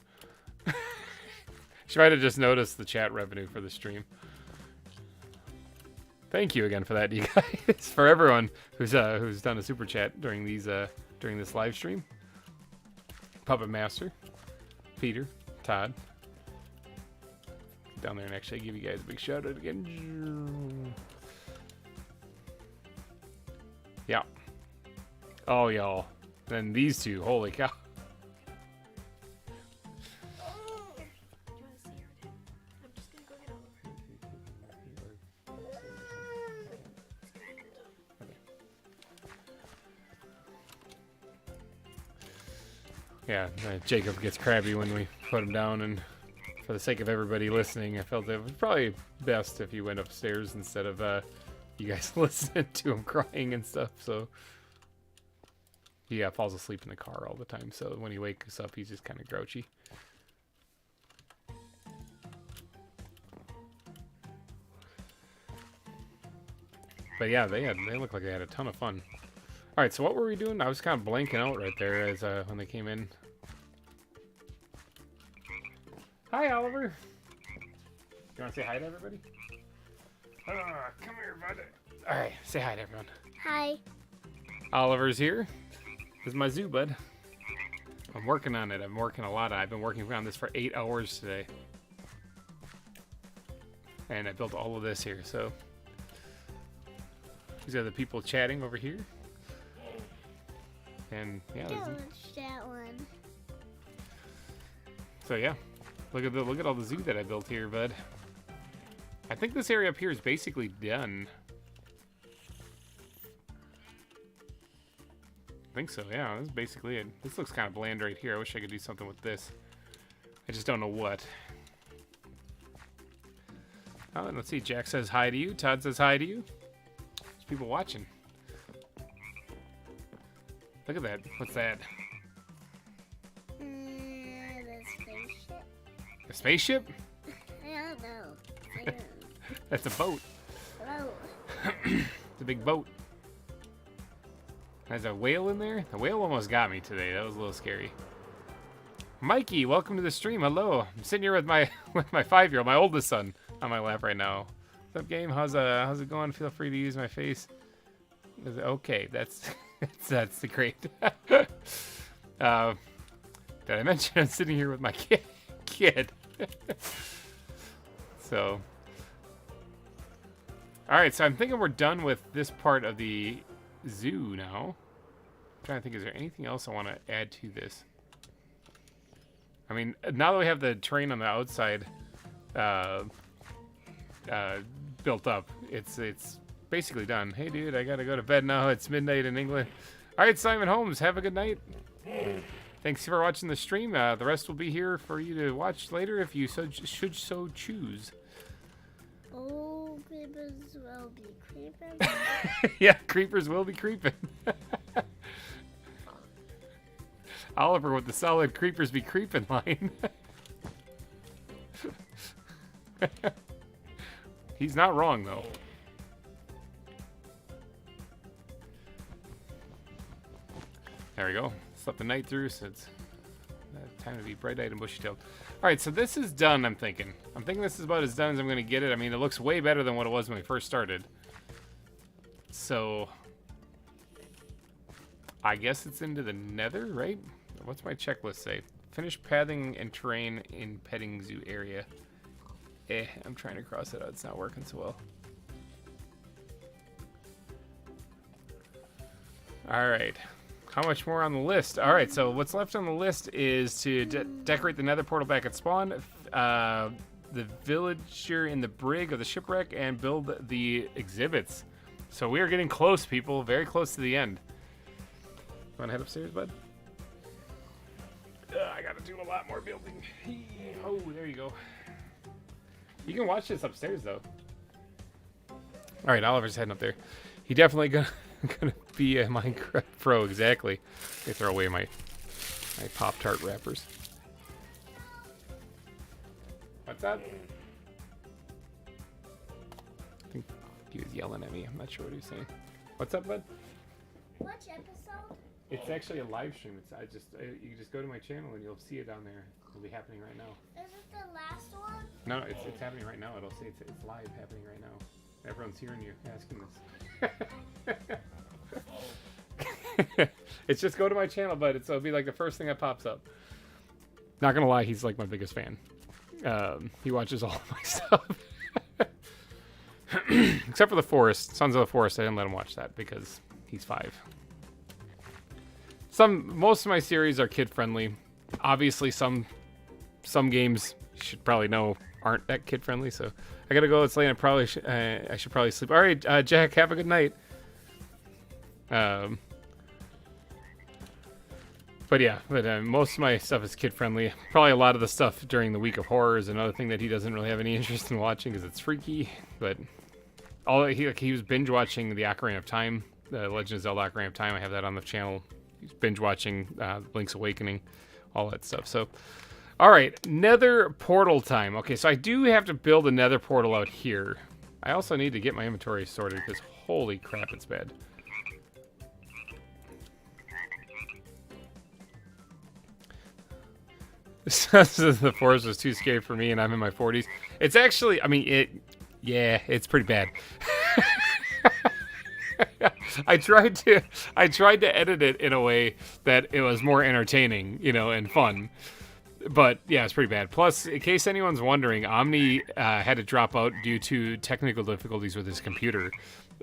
She might have just noticed the chat revenue for the stream. Thank you again for that, you guys. For everyone who's done a super chat during this live stream. Puppet Master, Peter, Todd. Get down there and actually give you guys a big shout out again. Yeah. Oh, y'all. Then these two, holy cow. Do you want to see her again? I'm just gonna go get over. Yeah, Jacob gets crabby when we put him down, and for the sake of everybody listening, I felt it was probably best if he went upstairs instead of you guys listening to him crying and stuff. So he falls asleep in the car all the time, so when he wakes up, he's just kind of grouchy. But yeah, they look like they had a ton of fun. All right, so what were we doing? I was kind of blanking out right there as when they came in. Hi, Oliver. You want to say hi to everybody? Come here, bud. All right, say hi to everyone. Hi. Oliver's here. This is my zoo, bud. I'm working on it. I'm working a lot. I've been working on this for 8 hours today. And I built all of this here, so. These are the people chatting over here. And yeah, Don't watch that one. So yeah, look at all the zoo that I built here, bud. I think this area up here is basically done. I think so, yeah. This is basically it. This looks kind of bland right here. I wish I could do something with this. I just don't know what. Oh, and let's see. Jack says hi to you. Todd says hi to you. There's people watching. Look at that. What's that? The spaceship. A spaceship? I don't know. That's a boat. Hello. It's a big boat. There's a whale in there? The whale almost got me today. That was a little scary. Mikey, welcome to the stream. Hello. I'm sitting here with my 5-year-old, my oldest son, on my lap right now. What's up, game? How's it going? Feel free to use my face. Okay, that's the great. Did I mention I'm sitting here with my kid? So, all right. So I'm thinking we're done with this part of the zoo now. I'm trying to think, is there anything else I want to add to this? I mean, now that we have the terrain on the outside built up, it's basically done. Hey, dude, I gotta go to bed now. It's midnight in England. All right, Simon Holmes, have a good night. Thanks for watching the stream. The rest will be here for you to watch later if you should so choose. Oh. creepers will be creeping. Yeah, creepers will be creeping. Oliver with the solid creepers be creeping line. He's not wrong, though. There we go. Slept the night through, so it's time to be bright-eyed and bushy-tailed. All right, so this is done, I'm thinking. I'm thinking this is about as done as I'm going to get it. I mean, it looks way better than what it was when we first started. So, I guess it's into the nether, right? What's my checklist say? Finish pathing and terrain in petting zoo area. I'm trying to cross it out. It's not working so well. All right. How much more on the list? All right, so what's left on the list is to decorate the nether portal back at spawn, the villager in the brig of the shipwreck, and build the exhibits. So we are getting close, people. Very close to the end. Want to head upstairs, bud? I got to do a lot more building. Oh, there you go. You can watch this upstairs, though. All right, Oliver's heading up there. He definitely gonna be a Minecraft pro, exactly. I throw away my Pop-Tart wrappers. What's that? I think he was yelling at me. I'm not sure what he was saying. What's up, bud? Which episode? It's actually a live stream. You can just go to my channel and you'll see it down there. It'll be happening right now. Is it the last one? No, it's happening right now. It'll say it's live happening right now. Everyone's hearing you asking this. It's just go to my channel, but it'll be like the first thing that pops up. Not gonna lie, he's like my biggest fan. He watches all of my stuff. Except for the Forest. Sons of the Forest, I didn't let him watch that because he's 5. Most of my series are kid friendly. Obviously some games you should probably know aren't that kid friendly, so I gotta go. It's late. I should probably sleep. All right, Jack, have a good night. But yeah, most of my stuff is kid friendly. Probably a lot of the stuff during the week of horror is another thing that he doesn't really have any interest in watching because it's freaky. But he was binge watching the Ocarina of Time, the Legend of Zelda Ocarina of Time. I have that on the channel. He's binge watching Link's Awakening, all that stuff. So, all right, nether portal time. Okay, so I do have to build a nether portal out here. I also need to get my inventory sorted because holy crap, it's bad. The forest was too scary for me, and I'm in my 40s. It's actually, I mean, it's pretty bad. I tried to edit it in a way that it was more entertaining, and fun. But yeah, it's pretty bad. Plus, in case anyone's wondering, Omni had to drop out due to technical difficulties with his computer.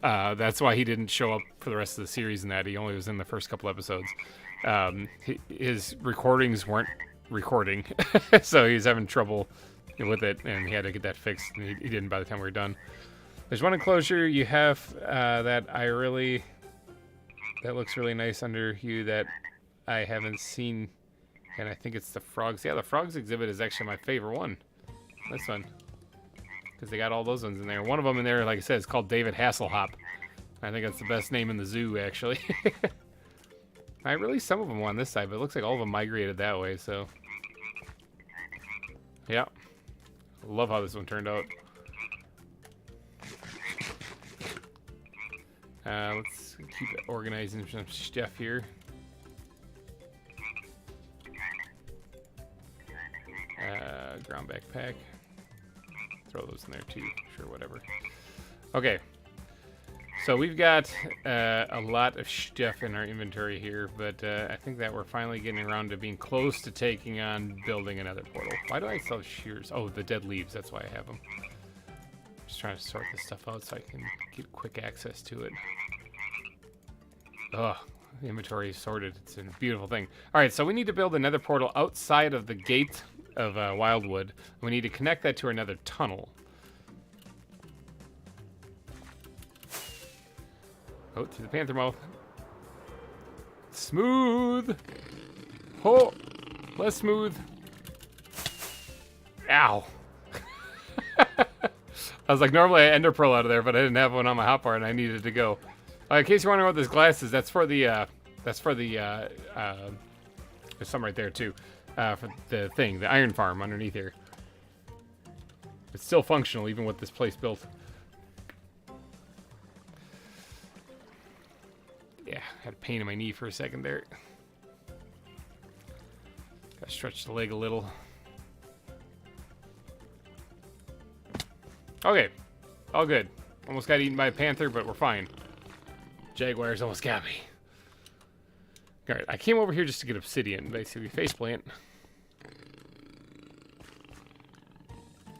That's why he didn't show up for the rest of the series and that. He only was in the first couple episodes. His recordings weren't recording, so he was having trouble with it, and he had to get that fixed, and he didn't by the time we were done. There's one enclosure you have that looks really nice under you that I haven't seen, and I think it's the frogs. Yeah, the frogs exhibit is actually my favorite one. This one, because they got all those ones in there. One of them in there, like I said, is called David Hasselhoff. I think that's the best name in the zoo, actually. I released some of them on this side, but it looks like all of them migrated that way, so. Yeah. Love how this one turned out. Let's keep organizing some stuff here. Ground backpack. Throw those in there too. Sure, whatever. Okay. So we've got a lot of stuff in our inventory here, but I think that we're finally getting around to being close to taking on building another portal. Why do I sell shears? Oh, the dead leaves. That's why I have them. Just trying to sort this stuff out so I can get quick access to it. Ugh, the inventory is sorted. It's a beautiful thing. All right, so we need to build another portal outside of the gate of Wildwood. We need to connect that to another tunnel. Oh, through the panther mouth. Smooth. Oh, less smooth. Ow. I was like, normally I ender pearl out of there, but I didn't have one on my hotbar and I needed to go. In case you're wondering what this glass is, that's for the, there's some right there too. For the thing, the iron farm underneath here. It's still functional even with this place built. Yeah, had a pain in my knee for a second there. Gotta stretch the leg a little. Okay, all good. Almost got eaten by a panther, but we're fine. Jaguars almost got me. Alright, I came over here just to get obsidian, basically faceplant.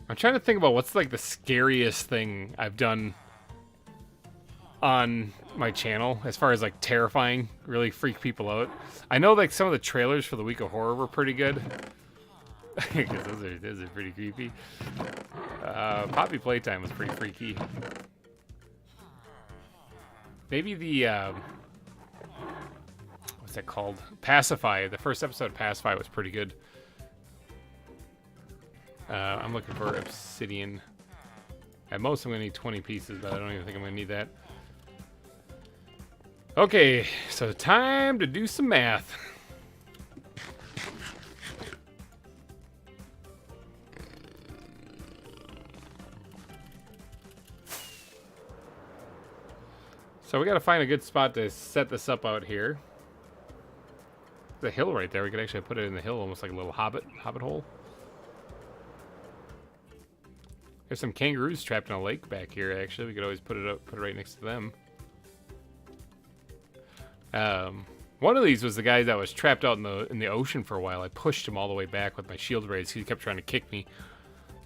I'm trying to think about what's like the scariest thing I've done on my channel as far as like terrifying, really freak people out. I know like some of the trailers for the Week of Horror were pretty good. Because those are pretty creepy. Poppy Playtime was pretty freaky. Maybe the what's that called? Pacify. The first episode of Pacify was pretty good. I'm looking for obsidian. At most I'm gonna need 20 pieces, but I don't even think I'm gonna need that. Okay, so time to do some math. So we gotta find a good spot to set this up out here. The hill right there, we could actually put it in the hill, almost like a little hobbit hole. There's some kangaroos trapped in a lake back here, actually. We could always put it right next to them. One of these was the guy that was trapped out in the ocean for a while. I pushed him all the way back with my shield raised. He kept trying to kick me.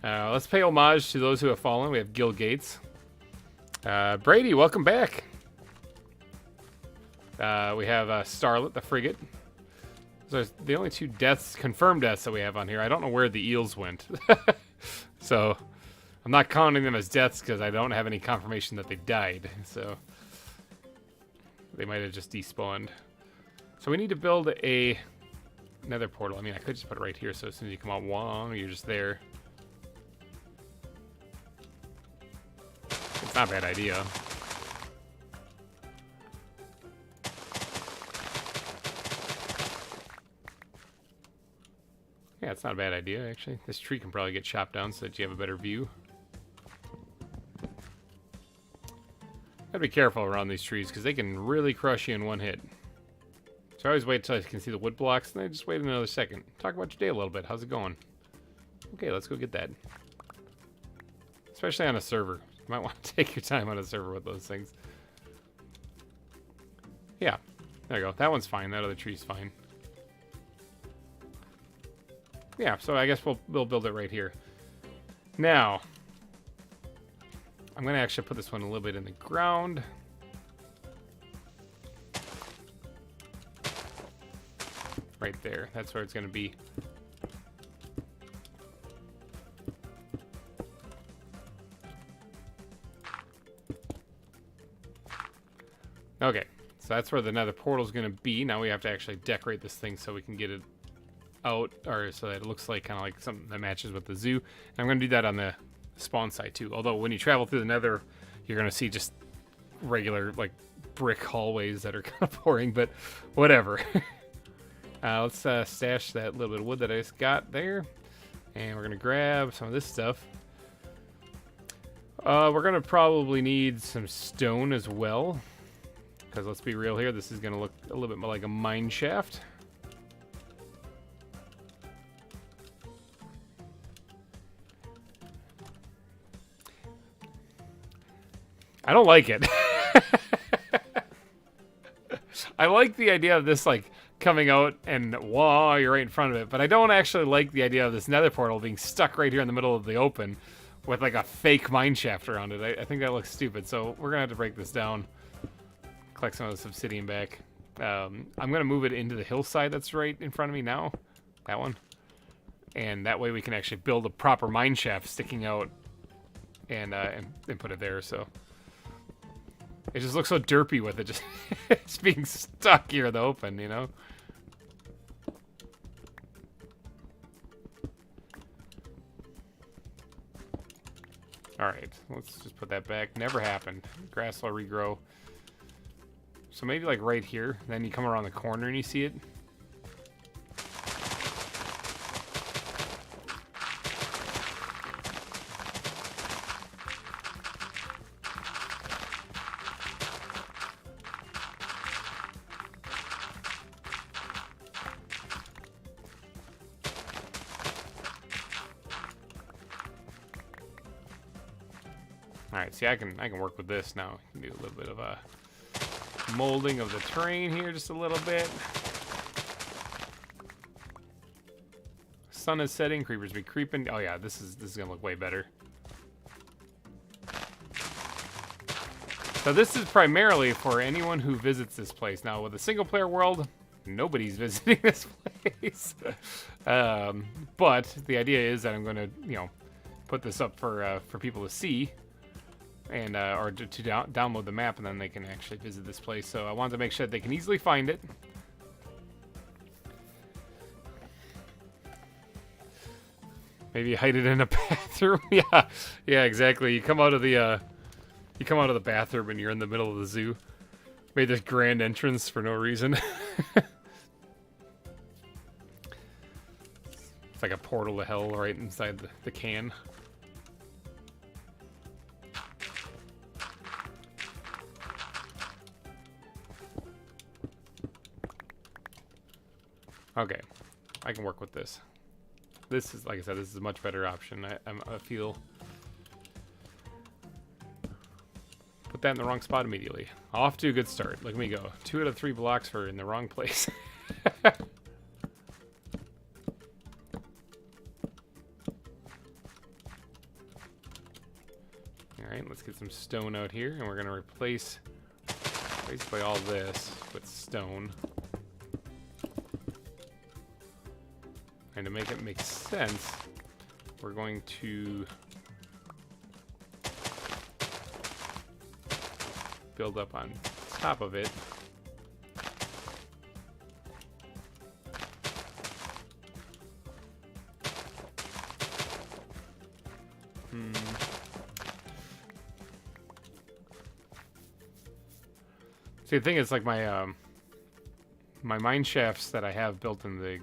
Let's pay homage to those who have fallen. We have Gil Gates. Brady, welcome back. We have Starlet, the frigate. Those are the only two deaths, confirmed deaths that we have on here. I don't know where the eels went. So I'm not counting them as deaths because I don't have any confirmation that they died. So they might have just despawned. So we need to build a nether portal. I mean, I could just put it right here, so as soon as you come out, wong, you're just there. It's not a bad idea. Yeah, it's not a bad idea, actually. This tree can probably get chopped down so that you have a better view. Gotta be careful around these trees, because they can really crush you in one hit. So I always wait until I can see the wood blocks, and then I just wait another second. Talk about your day a little bit. How's it going? Okay, let's go get that. Especially on a server. You might want to take your time on a server with those things. Yeah, there you go. That one's fine. That other tree's fine. Yeah, so I guess we'll build it right here. Now, I'm going to actually put this one a little bit in the ground. Right there. That's where it's going to be. Okay, so that's where the nether portal is going to be. Now we have to actually decorate this thing so we can get it out, or so that it looks like kind of like something that matches with the zoo. And I'm going to do that on the spawn site too. Although when you travel through the nether, you're going to see just regular like brick hallways that are kind of boring, but whatever. Let's stash that little bit of wood that I just got there, and we're going to grab some of this stuff. We're going to probably need some stone as well, because let's be real here, this is going to look a little bit more like a mine shaft. I don't like it. I like the idea of this like coming out and whoa, you're right in front of it, but I don't actually like the idea of this nether portal being stuck right here in the middle of the open with like a fake mine shaft around it. I think that looks stupid, so we're gonna have to break this down. Collect some of this obsidian back. I'm gonna move it into the hillside that's right in front of me now. That one. And that way we can actually build a proper mine shaft sticking out and put it there, so. It just looks so derpy with it, just it's being stuck here in the open, you know? Alright, let's just put that back. Never happened. Grass will regrow. So maybe like right here. Then you come around the corner and you see it. Alright, see, I can work with this now. I can do a little bit of a molding of the terrain here, just a little bit. Sun is setting, creepers be creeping. Oh yeah, this is gonna look way better. So this is primarily for anyone who visits this place. Now with a single player world, nobody's visiting this place. But the idea is that I'm gonna, you know, put this up for people to see. And or to download the map, and then they can actually visit this place. So I wanted to make sure that they can easily find it. Maybe hide it in a bathroom. Yeah, exactly. You come out of the bathroom and you're in the middle of the zoo. Made this grand entrance for no reason. It's like a portal to hell right inside the can. Okay, I can work with this. This is, like I said, this is a much better option. I feel. Put that in the wrong spot immediately. Off to a good start. Look at me go. 2 out of 3 blocks for in the wrong place. Alright, let's get some stone out here, and we're going to replace basically all this with stone. And to make it make sense, we're going to build up on top of it. See, the thing is, like my mine shafts that I have built in the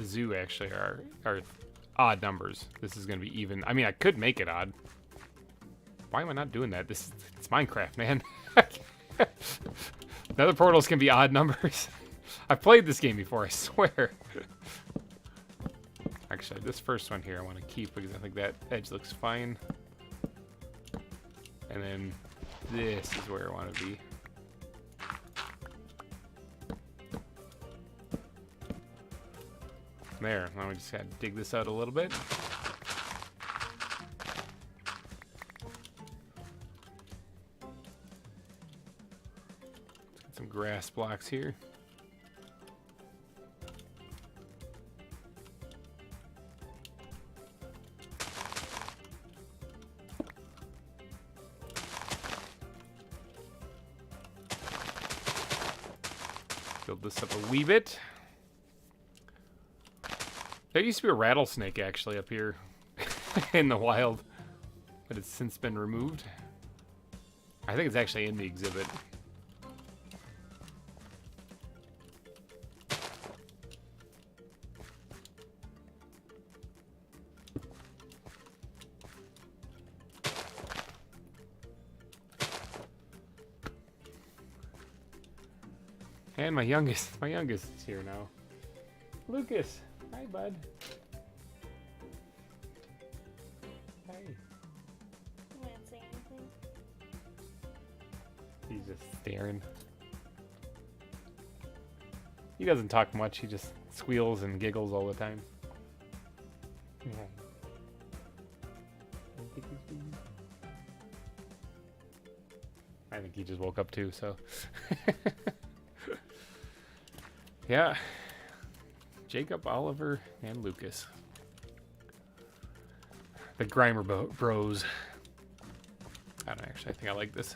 zoo actually are odd numbers. This is going to be even. I mean, I could make it odd. Why am I not doing that? It's Minecraft, man. Nether portals can be odd numbers. I've played this game before, I swear. Actually, this first one here I want to keep because I think that edge looks fine. And then this is where I want to be. There, now we just gotta dig this out a little bit. Let's get some grass blocks here. Build this up a wee bit. There used to be a rattlesnake actually up here in the wild, but it's since been removed. I think it's actually in the exhibit. And my youngest is here now. Lucas. Hi, bud. Hi. You can't say anything. He's just staring. He doesn't talk much. He just squeals and giggles all the time. Yeah. I think he just woke up too, so. Yeah. Jacob, Oliver, and Lucas. The GReimer bros. I don't actually, I think I like this.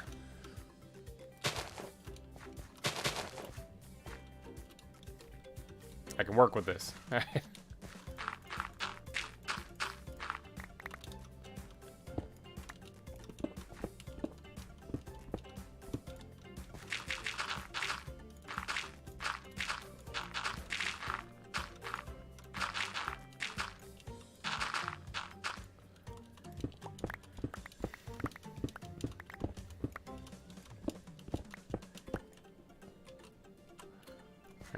I can work with this.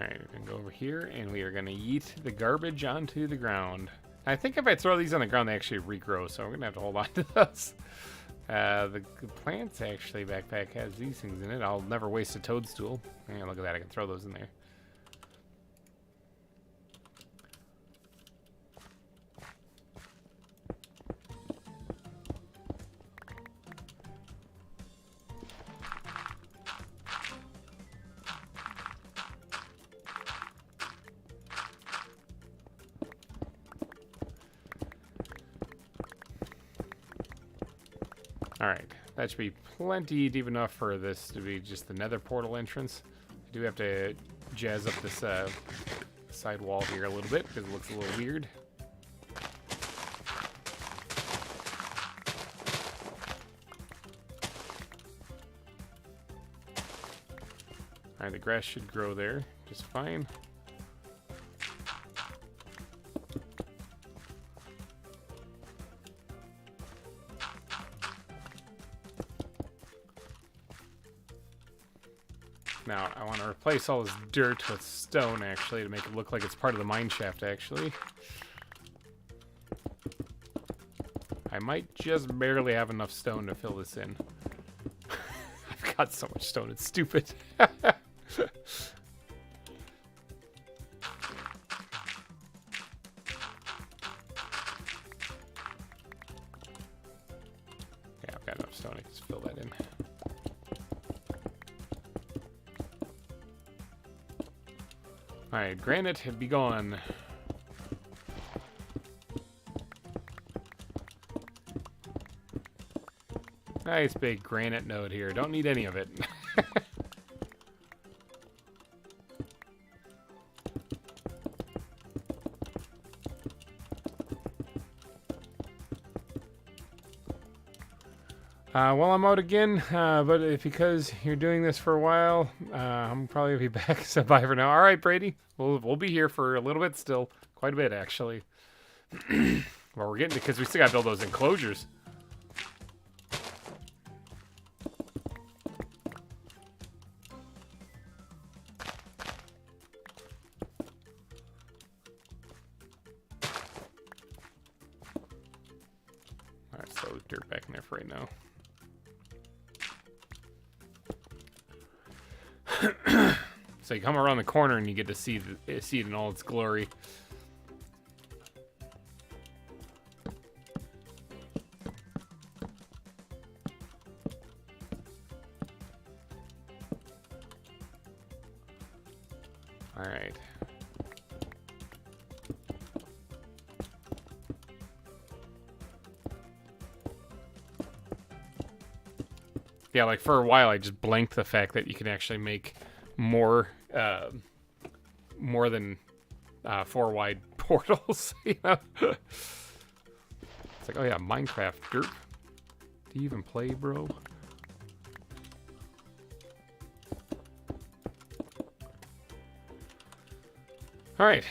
Alright, we're gonna go over here and we are gonna yeet the garbage onto the ground. I think if I throw these on the ground, they actually regrow, so we're gonna have to hold on to those. The plants actually backpack has these things in it. I'll never waste a toadstool. Yeah, look at that, I can throw those in there. Alright, that should be plenty deep enough for this to be just the nether portal entrance. I do have to jazz up this side wall here a little bit because it looks a little weird. Alright, the grass should grow there just fine. Now, I want to replace all this dirt with stone, actually, to make it look like it's part of the mine shaft, actually. I might just barely have enough stone to fill this in. I've got so much stone, it's stupid. Yeah, I've got enough stone, I can just fill that in. Alright, granite, be gone. Nice big granite node here. Don't need any of it. Well, I'm out again, but because you're doing this for a while, I'm probably gonna be back. So bye for now. All right, Brady, we'll be here for a little bit still, quite a bit actually. Well, we're getting because we still got to build those enclosures. All right, so dirt back in there for right now. So you come around the corner and you get to see it in all its glory. All right. Yeah, like for a while I just blanked the fact that you can actually make more than 4 wide portals. You know? It's like, oh yeah, Minecraft derp. Do you even play, bro? All right,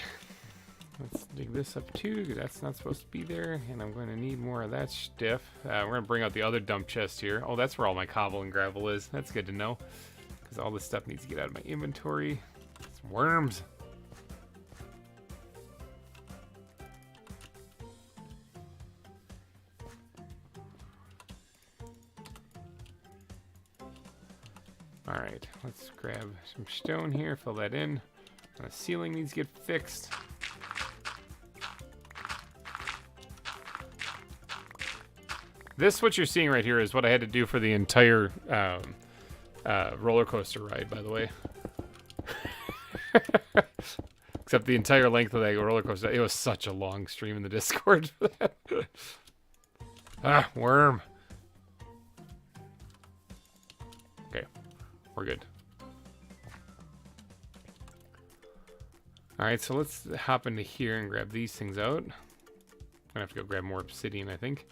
let's dig this up too, because that's not supposed to be there, and I'm going to need more of that stuff. We're going to bring out the other dump chest here. Oh, that's where all my cobble and gravel is. That's good to know, because all this stuff needs to get out of my inventory. Some worms. All right, let's grab some stone here, fill that in. The ceiling needs to get fixed. This, what you're seeing right here, is what I had to do for the entire roller coaster ride, by the way. Except the entire length of that roller coaster. It was such a long stream in the Discord for that. Ah, worm. Okay, we're good. Alright, so let's hop into here and grab these things out. I'm gonna have to go grab more obsidian, I think.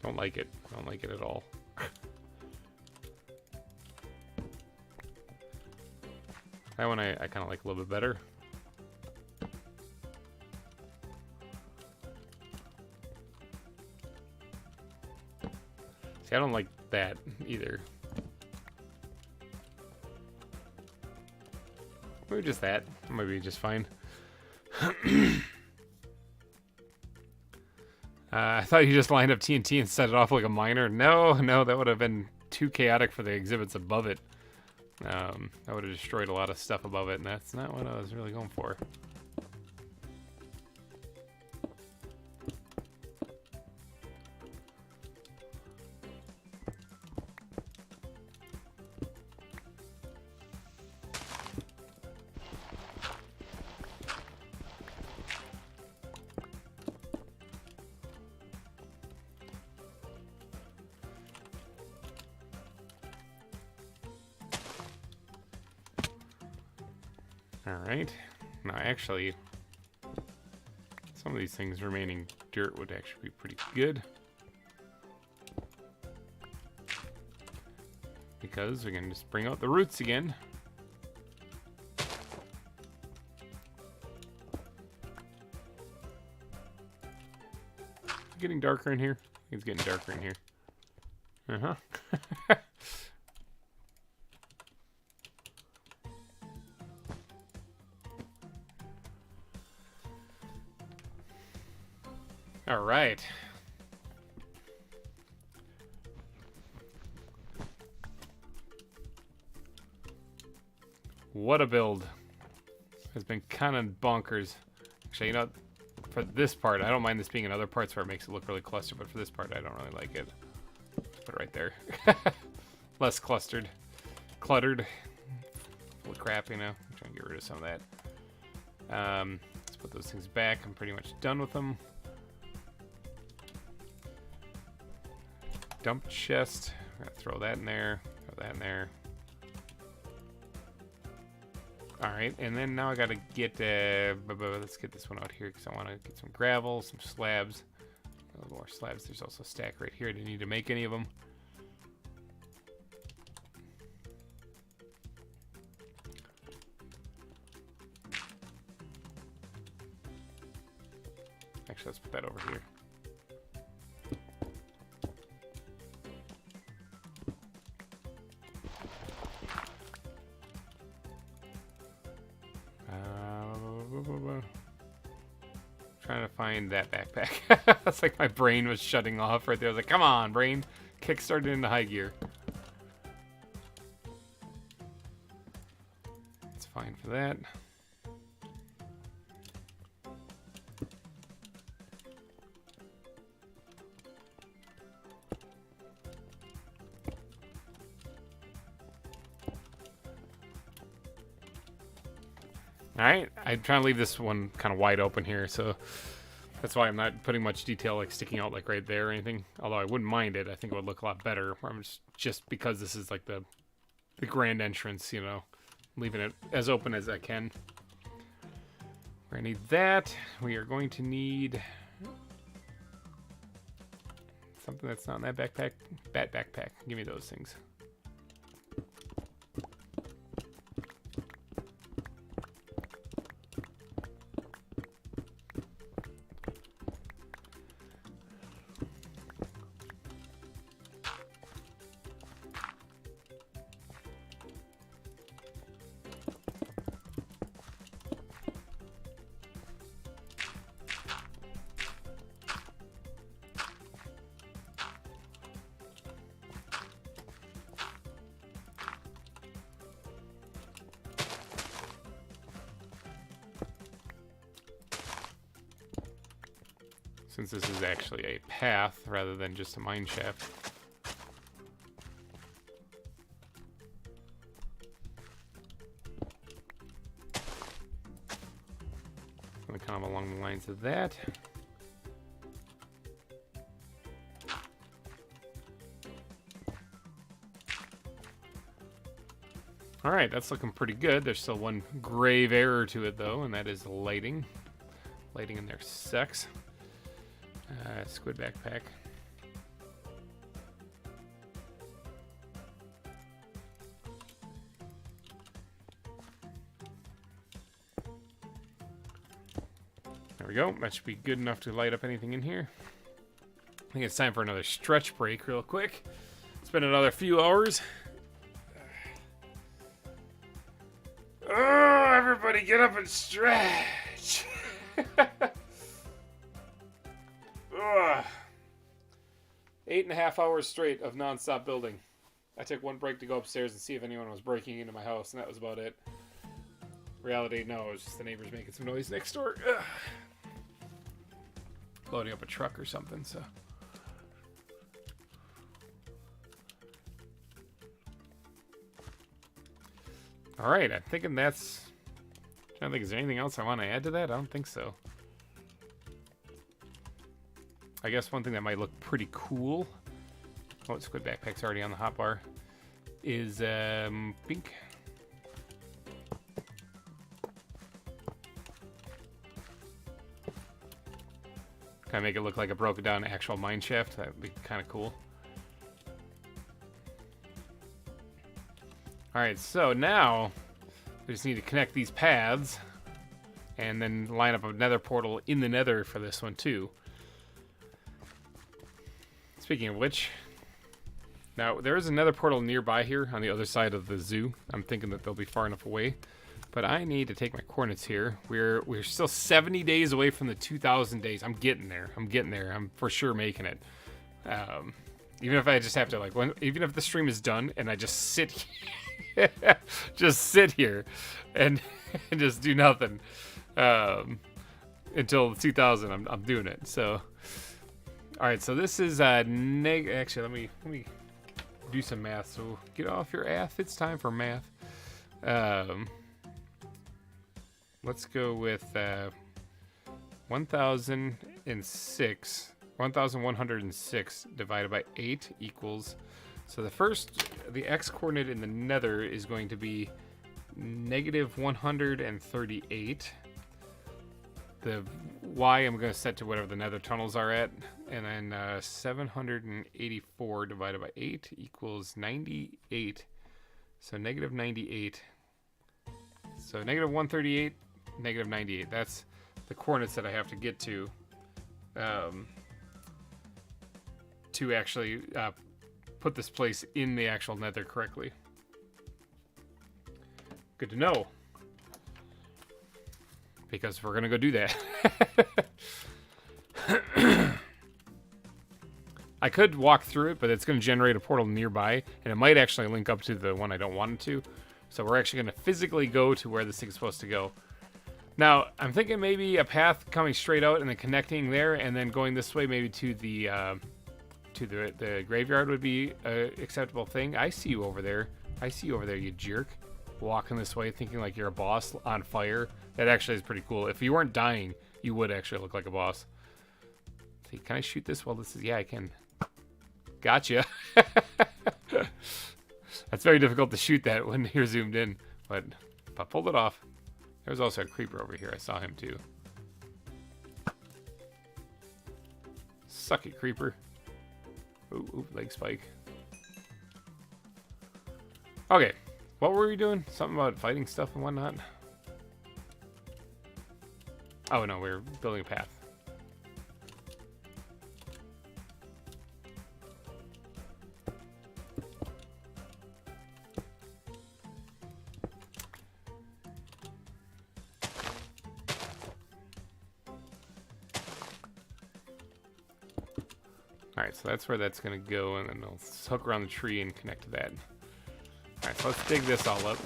Don't like it. Don't like it at all. That one I kind of like a little bit better. I don't like that either. Maybe just that. Maybe just fine. I thought you just lined up TNT and set it off like a miner. No, that would have been too chaotic for the exhibits above it. That would have destroyed a lot of stuff above it, and that's not what I was really going for. Alright. Now, actually, some of these things remaining dirt would actually be pretty good. Because we can just bring out the roots again. Is it getting darker in here? I think it's getting darker in here. Uh-huh. All right. What a build. Has been kind of bonkers. Actually, you know, for this part, I don't mind this being in other parts where it makes it look really clustered, but for this part, I don't really like it. Put it right there. Less clustered. Cluttered. Full of crap, you know. I'm trying to get rid of some of that. Let's put those things back. I'm pretty much done with them. Dump chest. I'm gonna throw that in there. Throw that in there. All right, and then now I gotta get. Let's get this one out here because I want to get some gravel, some slabs, a little more slabs. There's also a stack right here. I didn't need to make any of them. Actually, let's put that over here. Trying to find that backpack. That's like my brain was shutting off right there. I was like, come on, brain. Kickstarted into high gear. It's fine for that. Alright, I'm trying to leave this one kind of wide open here, so that's why I'm not putting much detail like sticking out like right there or anything. Although I wouldn't mind it, I think it would look a lot better. I'm just because this is like the grand entrance, you know, leaving it as open as I can. We're gonna need that. We are going to need something that's not in that backpack. Bat backpack. Give me those things. Since this is actually a path rather than just a mine shaft. Kind of along the lines of that. All right, that's looking pretty good. There's still one grave error to it though, and that is lighting. Lighting in there sucks. Squid backpack. There we go. That should be good enough to light up anything in here. I think it's time for another stretch break real quick. It's been another few hours. Oh, everybody get up and stretch. Ugh. 8.5 hours straight of non-stop building. I took one break to go upstairs and see if anyone was breaking into my house, and that was about it. Reality, no, it was just the neighbors making some noise next door. Ugh. Loading up a truck or something, so. All right, I'm thinking that's... I don't think, is there anything else I want to add to that? I don't think so. I guess one thing that might look pretty cool. Oh, Squid Backpack's already on the hotbar. Is, pink. Kind of make it look like a broken down actual mine shaft. That would be kind of cool. Alright, so now we just need to connect these paths and then line up a nether portal in the nether for this one too. Speaking of which, now there is another portal nearby here on the other side of the zoo. I'm thinking that they'll be far enough away. But I need to take my coordinates here. We're still 70 days away from the 2,000 days. I'm getting there. I'm for sure making it. Even if I just have to even if the stream is done and I just sit here, just sit here and just do nothing until 2,000. I'm doing it. So, all right. So this is actually let me do some math. So get off your ass. It's time for math. Let's go with 1,106 divided by 8 equals. So the x coordinate in the nether is going to be -138. The y I'm going to set to whatever the nether tunnels are at. And then 784 divided by 8 equals 98. So -98. So -138. -98. That's the coordinates that I have to get to actually put this place in the actual nether correctly. Good to know. Because we're going to go do that. I could walk through it, but it's going to generate a portal nearby, and it might actually link up to the one I don't want it to. So we're actually going to physically go to where this thing's supposed to go. Now, I'm thinking maybe a path coming straight out and then connecting there, and then going this way maybe to the graveyard would be an acceptable thing. I see you over there. You jerk. Walking this way, thinking like you're a boss on fire. That actually is pretty cool. If you weren't dying, you would actually look like a boss. See, can I shoot this while this is... Yeah, I can. Gotcha. That's very difficult to shoot that when you're zoomed in, but I pulled it off. There's also a creeper over here. I saw him too. Suck it, creeper. Ooh, leg spike. Okay, what were we doing? Something about fighting stuff and whatnot? Oh no, we were building a path. Alright, so that's where that's going to go, and then I'll hook around the tree and connect to that. Alright, so let's dig this all up.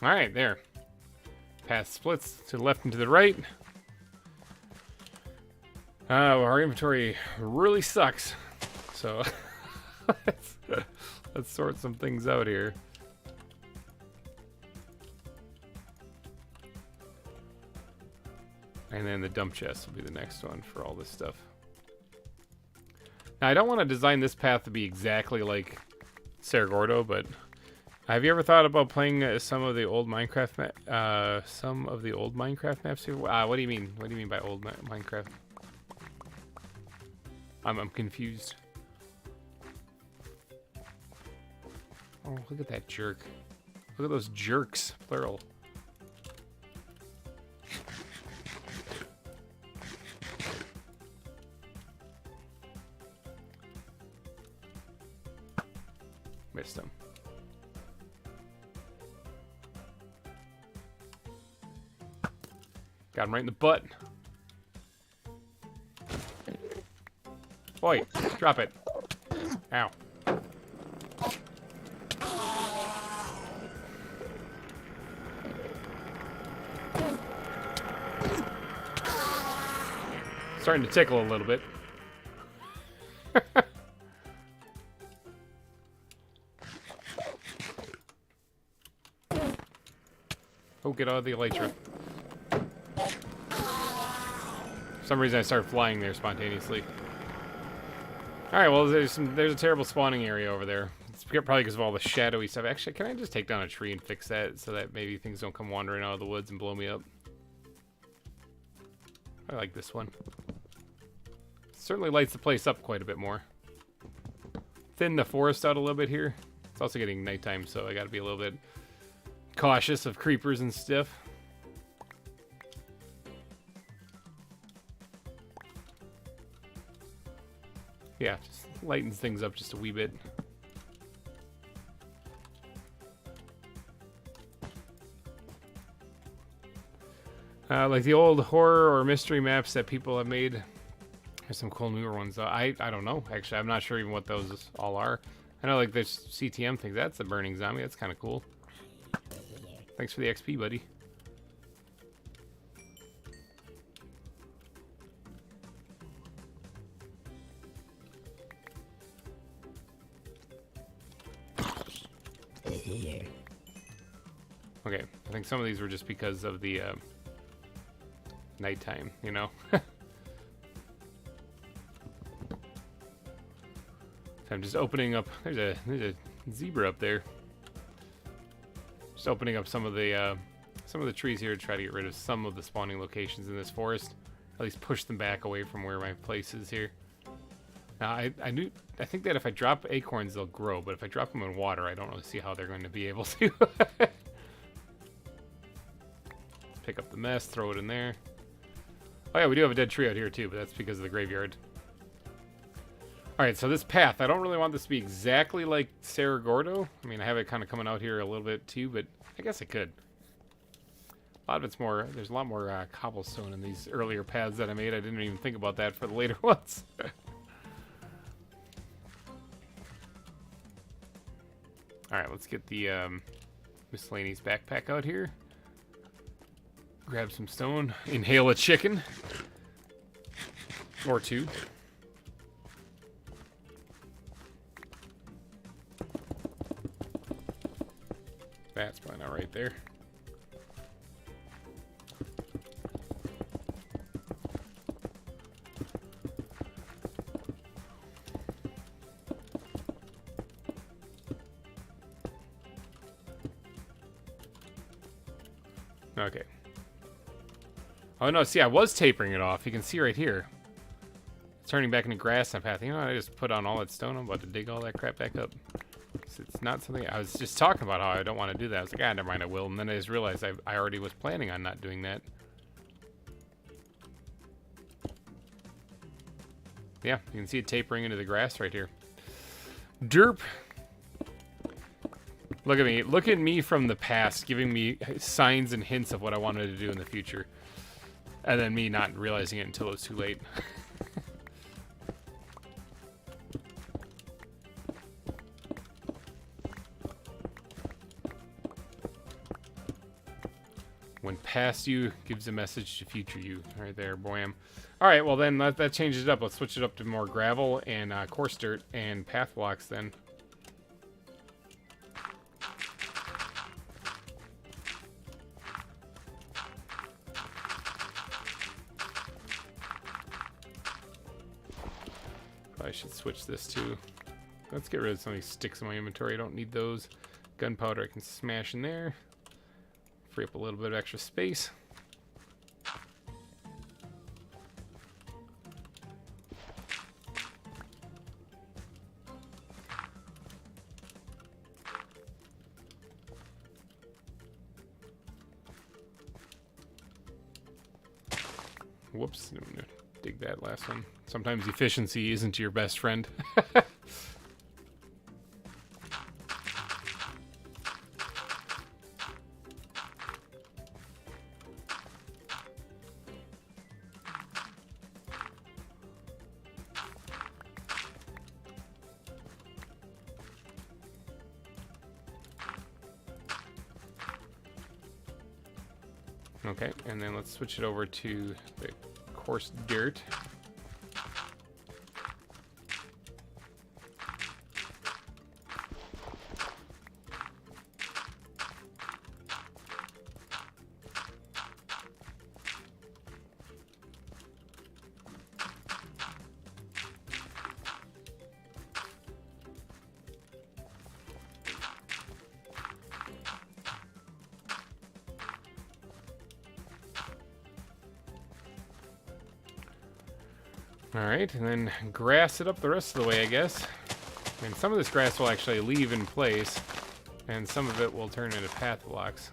Alright, there. Path splits to the left and to the right. Our inventory really sucks. So let's sort some things out here. And then the dump chest will be the next one for all this stuff. Now, I don't want to design this path to be exactly like Cerro Gordo, but have you ever thought about playing some of the old Minecraft maps here? What do you mean? What do you mean by old Minecraft? I'm confused. Oh, look at that jerk. Look at those jerks, plural. Missed him. Got him right in the butt. Boy, drop it. Ow. Starting to tickle a little bit. Oh, get out of the elytra. For some reason I started flying there spontaneously. Alright, well there's a terrible spawning area over there. It's probably because of all the shadowy stuff. Actually, can I just take down a tree and fix that so that maybe things don't come wandering out of the woods and blow me up? I like this one. Certainly lights the place up quite a bit more. Thin the forest out a little bit here. It's also getting nighttime, so I gotta be a little bit cautious of creepers and stuff. Yeah, just lightens things up just a wee bit. Like the old horror or mystery maps that people have made. There's some cool newer ones. I don't know, actually. I'm not sure even what those all are. I know like there's CTM things. That's a burning zombie. That's kind of cool. Thanks for the XP, buddy. Okay, I think some of these were just because of the nighttime, you know? So I'm just opening up. There's a zebra up there. Just opening up some of the trees here to try to get rid of some of the spawning locations in this forest. At least push them back away from where my place is here. Now I think that if I drop acorns they'll grow, but if I drop them in water I don't really see how they're going to be able to. Pick up the mess, throw it in there. Oh yeah, we do have a dead tree out here too, but that's because of the graveyard. Alright, so this path, I don't really want this to be exactly like Cerro Gordo. I mean, I have it kind of coming out here a little bit too, but I guess it could. A lot of it's more, there's a lot more cobblestone in these earlier paths that I made. I didn't even think about that for the later ones. Alright, let's get the miscellaneous backpack out here. Grab some stone. Inhale a chicken. Or two. That's probably not right there. Okay. Oh no, see, I was tapering it off. You can see right here. It's turning back into grass and path. You know what? I just put on all that stone. I'm about to dig all that crap back up. It's not something... I was just talking about how I don't want to do that. I was like, ah, never mind, I will. And then I just realized I already was planning on not doing that. Yeah, you can see it tapering into the grass right here. Derp. Look at me. Look at me from the past, giving me signs and hints of what I wanted to do in the future. And then me not realizing it until it was too late. When past you gives a message to future you. Right there, boyam. Alright, well then that changes it up. Let's switch it up to more gravel and coarse dirt and path blocks then. I should switch this too. Let's get rid of some of these sticks in my inventory. I don't need those. Gunpowder I can smash in there. Free up a little bit of extra space. Whoops, I'm gonna dig that last one. Sometimes efficiency isn't your best friend. Okay, and then let's switch it over to the coarse dirt. Alright, and then grass it up the rest of the way, I guess. And some of this grass will actually leave in place, and some of it will turn into path blocks.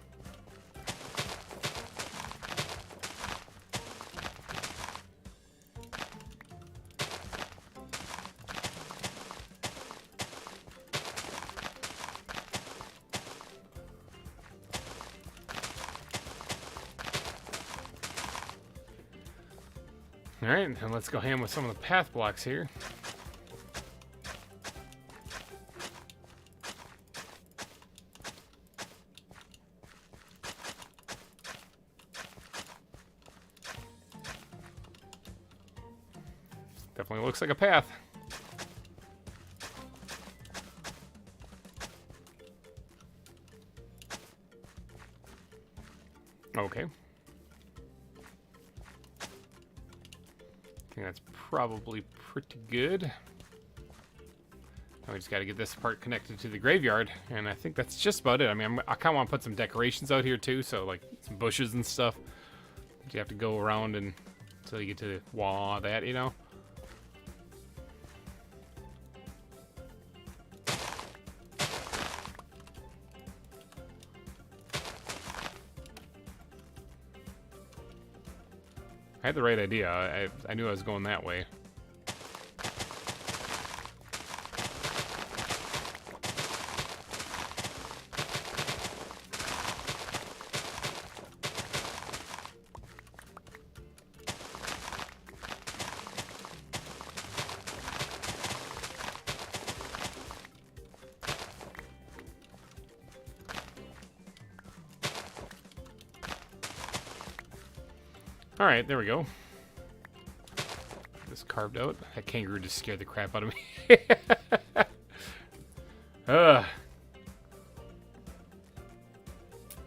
Alright, and let's go ham with some of the path blocks here. Definitely looks like a path. Okay. I think that's probably pretty good. Now we just got to get this part connected to the graveyard, and I think that's just about it. I mean, I kind of want to put some decorations out here too, so like some bushes and stuff. You have to go around and until you get to the wall, that, you know. I had the right idea. I knew I was going that way. Alright, there we go. This carved out. That kangaroo just scared the crap out of me. I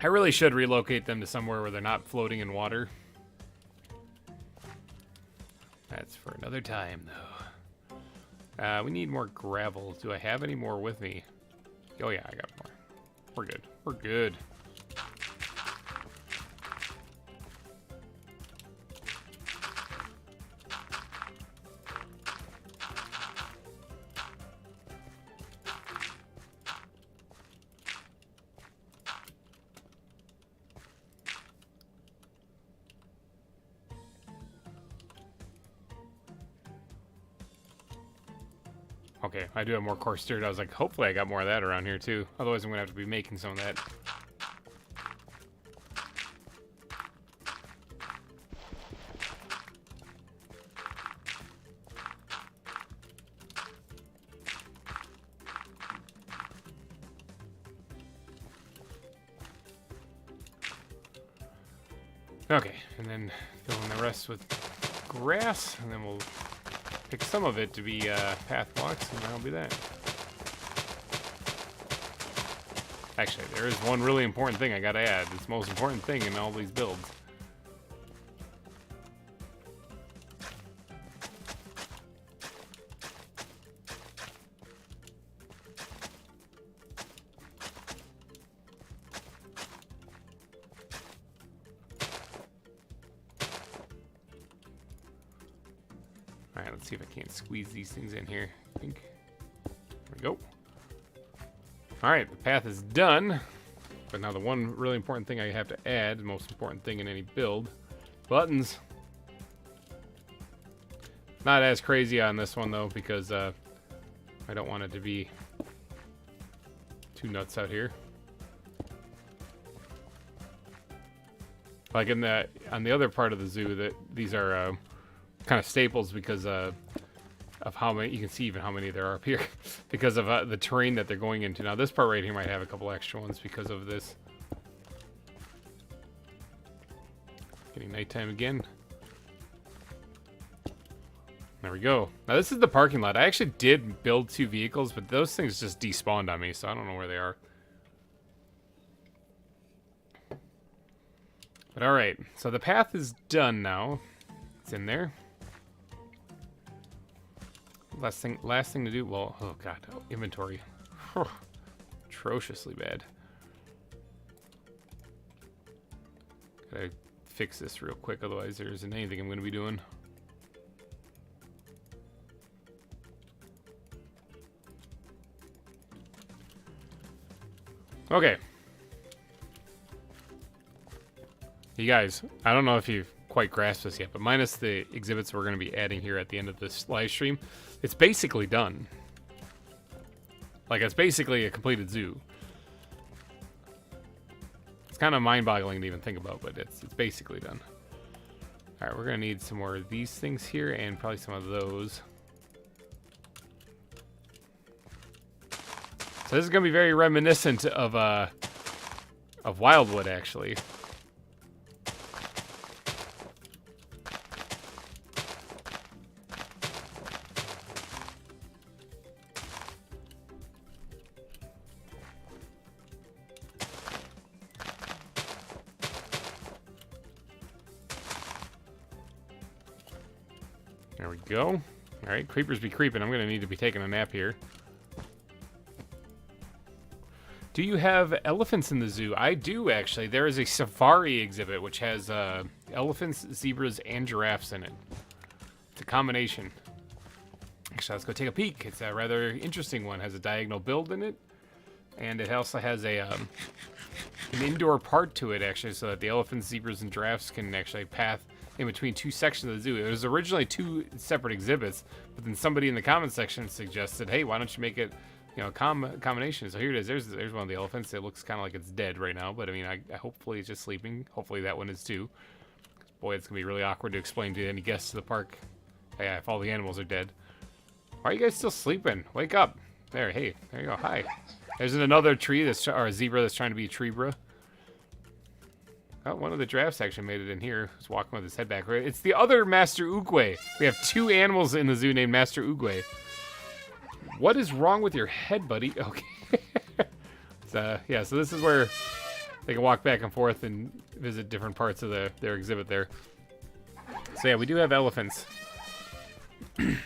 really should relocate them to somewhere where they're not floating in water. That's for another time, though. We need more gravel. Do I have any more with me? Oh yeah, I got more. We're good. We're good. Okay, I do have more coarse dirt. I was like, hopefully I got more of that around here too. Otherwise I'm gonna have to be making some of that. Okay, and then fill in the rest with grass, and then we'll pick some of it to be path blocks, and that'll be that. Actually, there is one really important thing I gotta add. It's the most important thing in all these builds. All right, let's see if I can't squeeze these things in here. I think. There we go. All right, the path is done. But now the one really important thing I have to add, the most important thing in any build, buttons. Not as crazy on this one though, because I don't want it to be too nuts out here. Like on the other part of the zoo, that these are kind of staples because of how many. You can see even how many there are up here because of the terrain that they're going into. Now this part right here might have a couple extra ones because of this. Getting nighttime again. There we go. Now this is the parking lot. I actually did build 2 vehicles, but those things just despawned on me, so I don't know where they are. But alright, so the path is done now. It's in there. Last thing to do, well, oh god, inventory. Atrociously bad. Gotta fix this real quick, otherwise there isn't anything I'm gonna be doing. Okay. You guys, I don't know if you've quite grasped this yet, but minus the exhibits we're going to be adding here at the end of this live stream, it's basically done. Like, it's basically a completed zoo. It's kind of mind-boggling to even think about, but it's basically done. Alright, we're going to need some more of these things here, and probably some of those. So this is going to be very reminiscent of Wildwood, actually. There we go. Alright, creepers be creeping. I'm going to need to be taking a nap here. Do you have elephants in the zoo? I do, actually. There is a safari exhibit which has elephants, zebras, and giraffes in it. It's a combination. Actually, let's go take a peek. It's a rather interesting one. It has a diagonal build in it. And it also has a an indoor part to it, actually, so that the elephants, zebras, and giraffes can actually path in between 2 sections of the zoo. It was originally 2 separate exhibits, but then somebody in the comment section suggested, hey, why don't you make it, you know, combination. So here it is. There's one of the elephants. It looks kind of like it's dead right now, but I mean, I hopefully it's just sleeping. Hopefully that one is too. Boy, it's gonna be really awkward to explain to any guests to the park. Yeah, if all the animals are dead. Why are you guys still sleeping? Wake up! There, hey, there you go. Hi. There's another tree or a zebra that's trying to be a tree-bra. Oh, one of the giraffes actually made it in here. He's walking with his head back. It's the other Master Oogway. We have 2 animals in the zoo named Master Oogway. What is wrong with your head, buddy? Okay. So, yeah, so this is where they can walk back and forth and visit different parts of their exhibit there. So, yeah, we do have elephants. You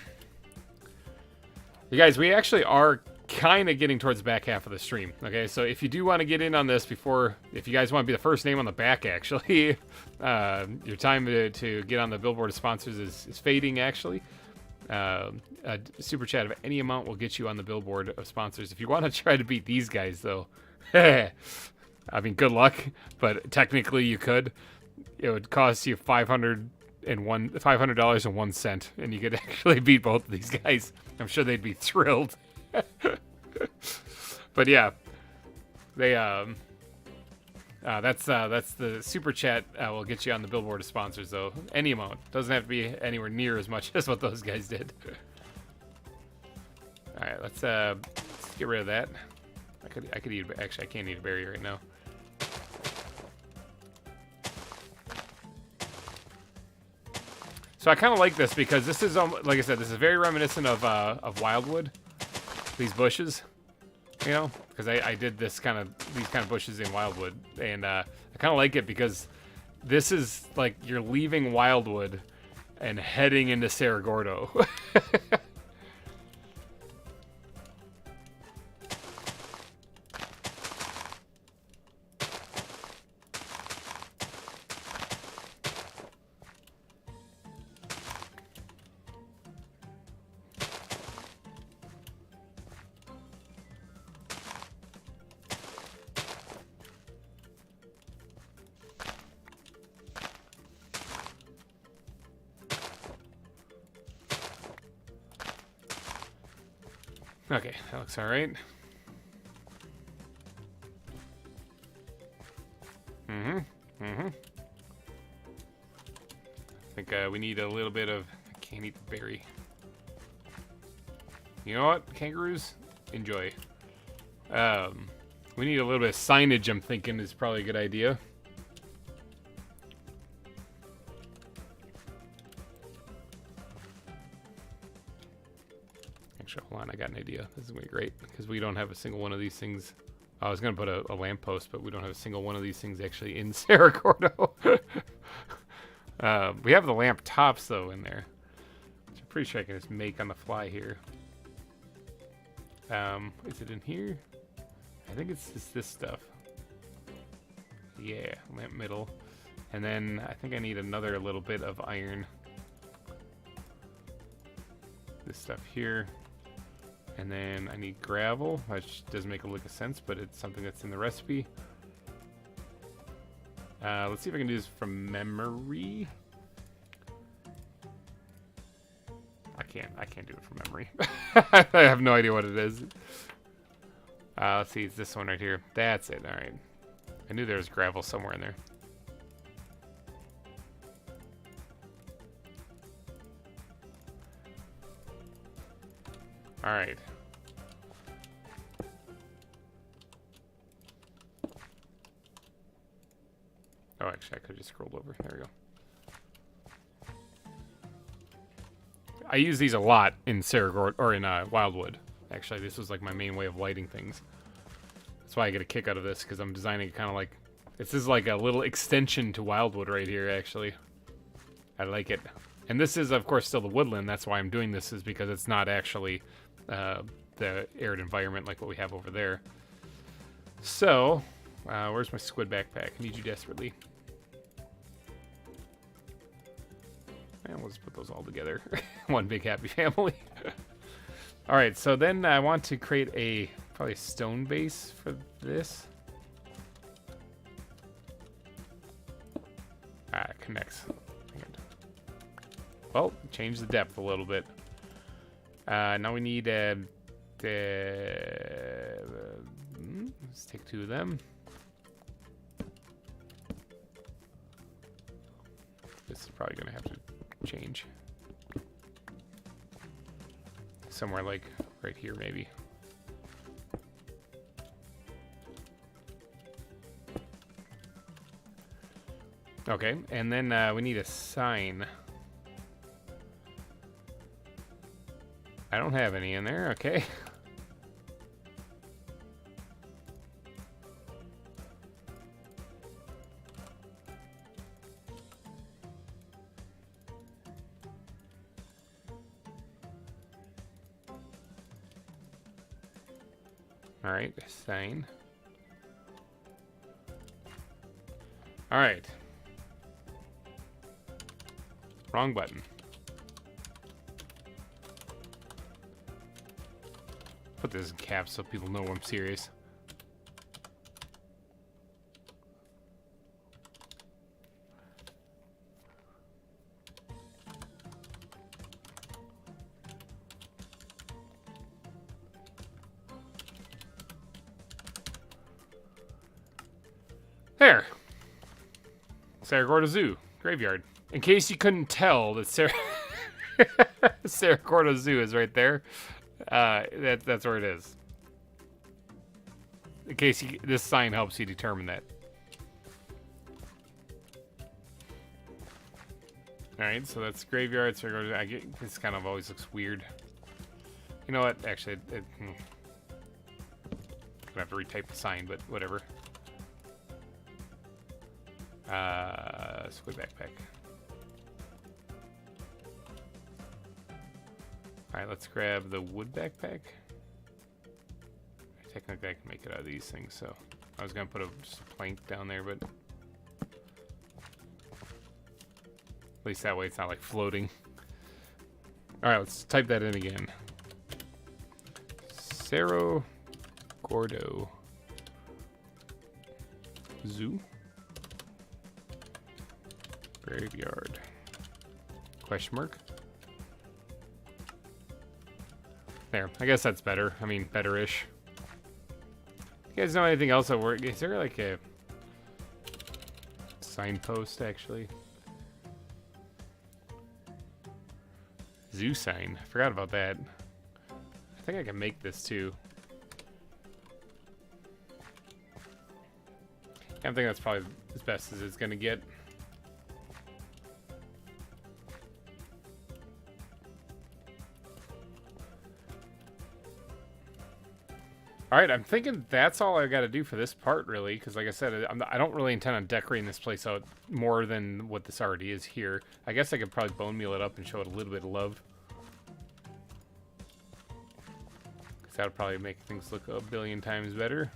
guys, we actually are kind of getting towards the back half of the stream. Okay, so if you do want to get in on this before, if you guys want to be the first name on the back, actually, your time to get on the billboard of sponsors is fading, actually. A super chat of any amount will get you on the billboard of sponsors. If you want to try to beat these guys, though, I mean, good luck, but technically you could. It would cost you $500.01, and you could actually beat both of these guys. I'm sure they'd be thrilled. But yeah, they that's the super chat will get you on the billboard of sponsors, though. Any amount, doesn't have to be anywhere near as much as what those guys did. All right, let's get rid of that. I could eat. Actually, I can't eat a berry right now. So I kind of like this because this is, like I said, this is very reminiscent of Wildwood. These bushes, you know, because I did these kind of bushes in Wildwood, and I kind of like it because this is like you're leaving Wildwood and heading into Cerro Gordo. Okay, that looks all right. I think we need a little bit of... I can't eat the berry. You know what, kangaroos? Enjoy. We need a little bit of signage, I'm thinking, is probably a good idea. Actually, hold on, I got an idea. This is going to be great, because we don't have a single one of these things. I was going to put a lamppost, but we don't have a single one of these things actually in Cerro Gordo. We have the lamp tops, though, in there. Which I'm pretty sure I can just make on the fly here. Is it in here? I think it's just this stuff. Yeah, lamp middle. And then I think I need another little bit of iron. This stuff here. And then I need gravel, which doesn't make a lick of sense, but it's something that's in the recipe. Let's see if I can do this from memory. I can't do it from memory. I have no idea what it is. Let's see, it's this one right here. That's it, alright. I knew there was gravel somewhere in there. Alright. Oh, actually, I could have just scrolled over. There we go. I use these a lot in Cerro Gordo, or in Wildwood. Actually, this was like my main way of lighting things. That's why I get a kick out of this, because I'm designing it kind of like... This is like a little extension to Wildwood right here, actually. I like it. And this is, of course, still the woodland. That's why I'm doing this, is because it's not actually the arid environment like what we have over there. So, where's my squid backpack? I need you desperately. And we'll just put those all together. One big happy family. Alright, so then I want to create a probably a stone base for this. It connects. Well, change the depth a little bit. Now we need let's take two of them. This is probably gonna have to change. Somewhere like right here, maybe. Okay, and then we need a sign. I don't have any in there, okay. Alright, sign. Alright. Wrong button. Put this in caps so people know I'm serious. There. Cerro Gordo Zoo graveyard. In case you couldn't tell that Cerro Gordo Zoo is right there. That's where it is. In case this sign helps you determine that. Alright, so that's graveyard. So this kind of always looks weird. You know what? Actually, I'm gonna have to retype the sign, but whatever. Squid backpack. Alright, let's grab the wood backpack. Technically, I can make it out of these things, so I was gonna put just a plank down there, but at least that way it's not like floating. Alright, let's type that in again. Cerro Gordo Zoo Graveyard. Question mark. There, I guess that's better. I mean, better-ish. You guys know anything else that works? Is there like a signpost, actually? Zoo sign. I forgot about that. I think I can make this too. I think that's probably as best as it's gonna get. Alright, I'm thinking that's all I gotta do for this part, really, because like I said, I don't really intend on decorating this place out more than what this already is here. I guess I could probably bone meal it up and show it a little bit of love. Because that would probably make things look a billion times better.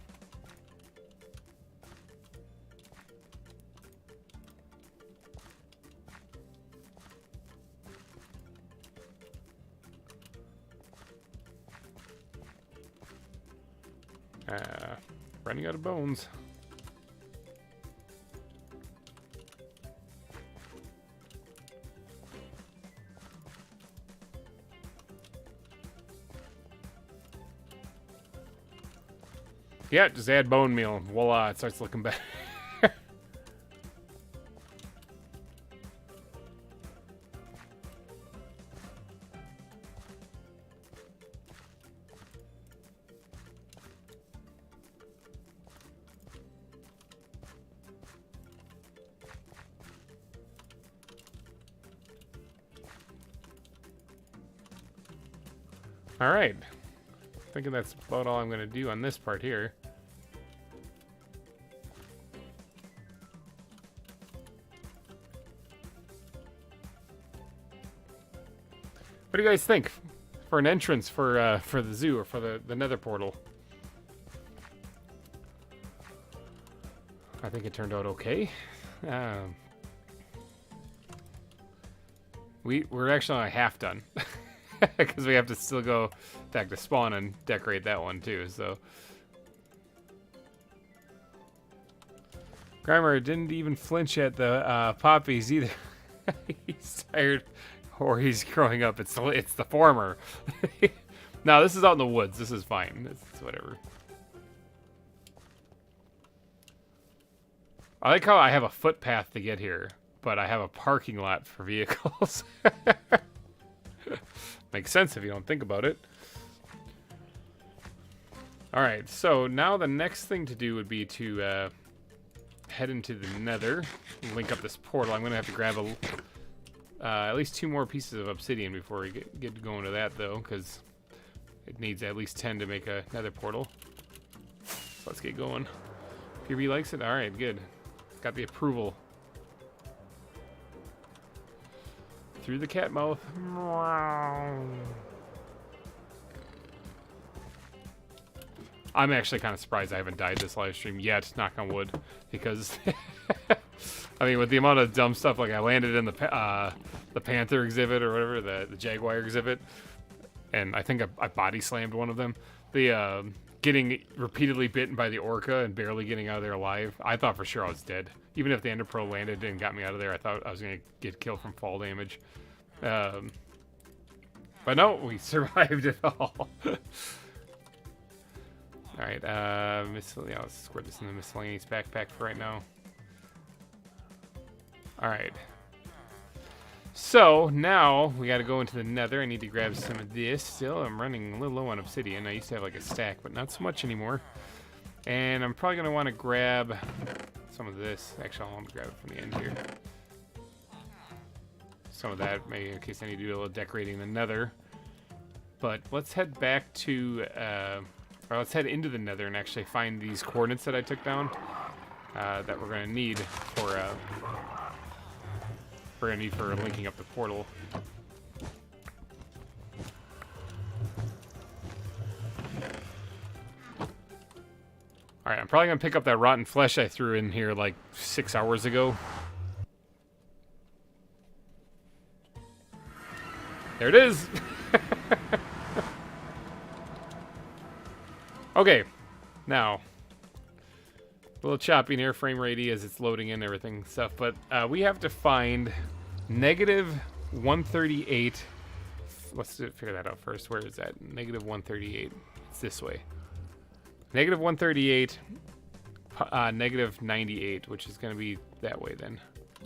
Running out of bones. Yeah, just add bone meal. Voila, it starts looking better. Alright. Thinking that's about all I'm going to do on this part here. What do you guys think for an entrance for the zoo or for the nether portal? I think it turned out okay. We're actually only half done. Because we have to still go back to spawn and decorate that one too, so. GReimer didn't even flinch at the poppies either. He's tired or he's growing up. It's the former. No, this is out in the woods. This is fine. It's whatever. I like how I have a footpath to get here, but I have a parking lot for vehicles. Makes sense if you don't think about it. Alright, so now the next thing to do would be to head into the nether, link up this portal. I'm going to have to grab at least 2 more pieces of obsidian before we get going to that, though, because it needs at least 10 to make a nether portal. So let's get going. PB likes it? Alright, good. Got the approval. Through the cat mouth. I'm actually kind of surprised I haven't died this live stream yet, knock on wood, because I mean, with the amount of dumb stuff, like I landed in the panther exhibit or whatever, the jaguar exhibit, and I think I body slammed one of them. The getting repeatedly bitten by the orca and barely getting out of there alive. I thought for sure I was dead. Even if the ender pearl landed and got me out of there, I thought I was gonna get killed from fall damage. But no, we survived it all. Alright, let's squirt this in the miscellaneous backpack for right now. Alright. So, now, we gotta go into the nether. I need to grab some of this. Still, I'm running a little low on obsidian. I used to have like a stack, but not so much anymore. And I'm probably gonna want to grab some of this. Actually, I want to grab it from the end here. Some of that, maybe in case I need to do a little decorating the nether. But let's head back to, or let's head into the nether and actually find these coordinates that I took down that we're going to need for linking up the portal. Alright, I'm probably going to pick up that rotten flesh I threw in here like 6 hours ago. There it is! Okay, now, a little choppy near frame rate as it's loading in everything stuff, but we have to find negative 138 let's figure that out first. Where is that? Negative 138. It's this way. Negative 138, negative 98, which is going to be that way then.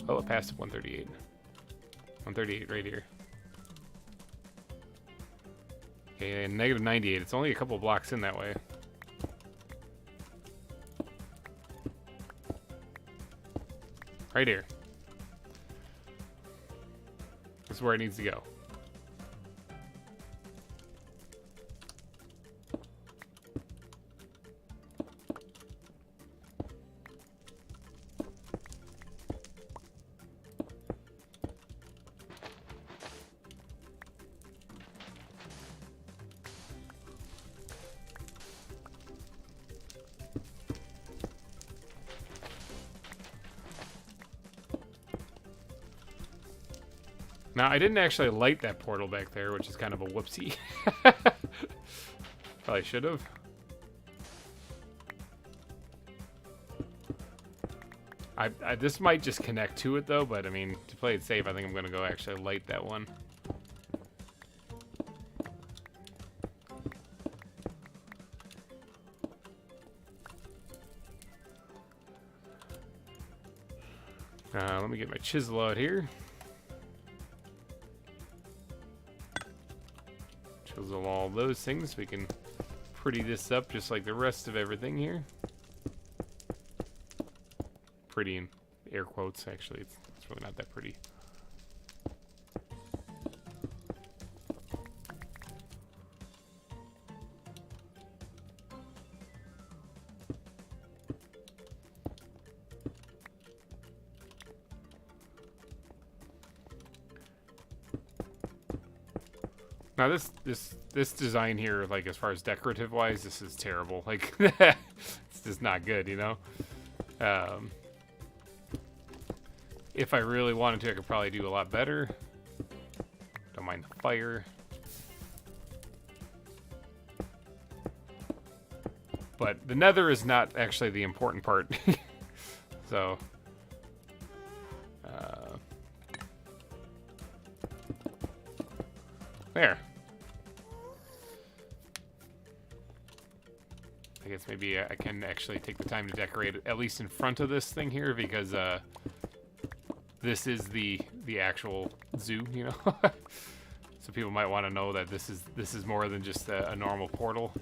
Oh, it passed 138. 138 right here. Okay, and negative 98. It's only a couple blocks in that way. Right here. This is where it needs to go. Now, I didn't actually light that portal back there, which is kind of a whoopsie. Probably should have. This might just connect to it, though, but, I mean, to play it safe, I think I'm going to go actually light that one. Let me get my chisel out here. Chisel all those things. We can pretty this up just like the rest of everything here. Pretty in air quotes, actually. It's really not that pretty. Now this design here, like as far as decorative wise, this is terrible. Like it's just not good, you know. If I really wanted to, I could probably do a lot better. Don't mind the fire. But the nether is not actually the important part. So there. I guess maybe I can actually take the time to decorate it, at least in front of this thing here, because this is the actual zoo, you know. So people might want to know that this is more than just a normal portal.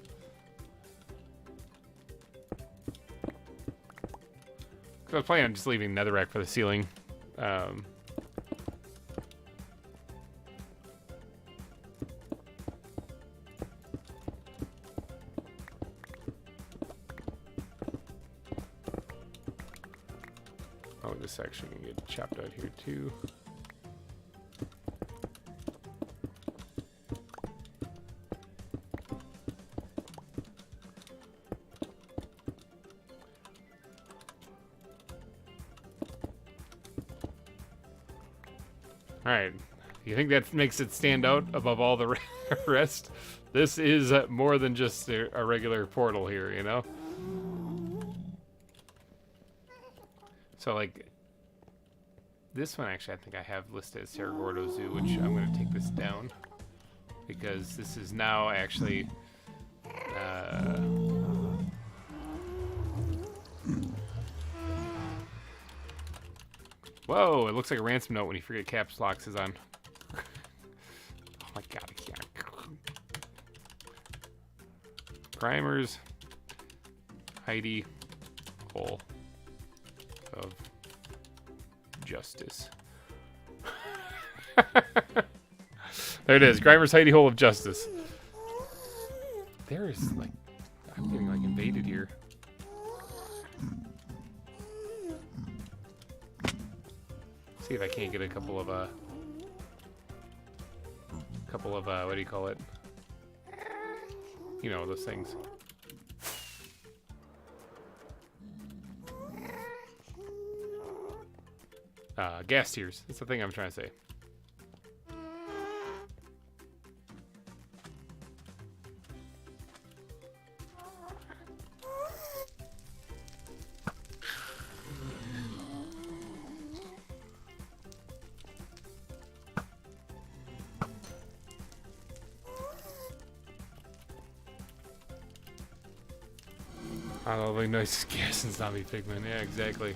I was planning on just leaving netherrack for the ceiling. Oh, this section can get chopped out here too. Alright, you think that makes it stand out above all the rest? This is more than just a regular portal here, you know? So, like, this one actually I think I have listed as Cerro Gordo Zoo, which I'm going to take this down. Because this is now actually... Whoa, it looks like a ransom note when you forget caps locks is on. Oh my god, I can't. GReimer's Heidi Hole of Justice. There it is, GReimer's Heidi Hole of Justice. There is, like, I'm getting, like, invaded here. See if I can't get a couple of what do you call it? You know, those things. Gas tiers. That's the thing I'm trying to say. Unlovely noises, gas, and zombie pigmen. Yeah, exactly.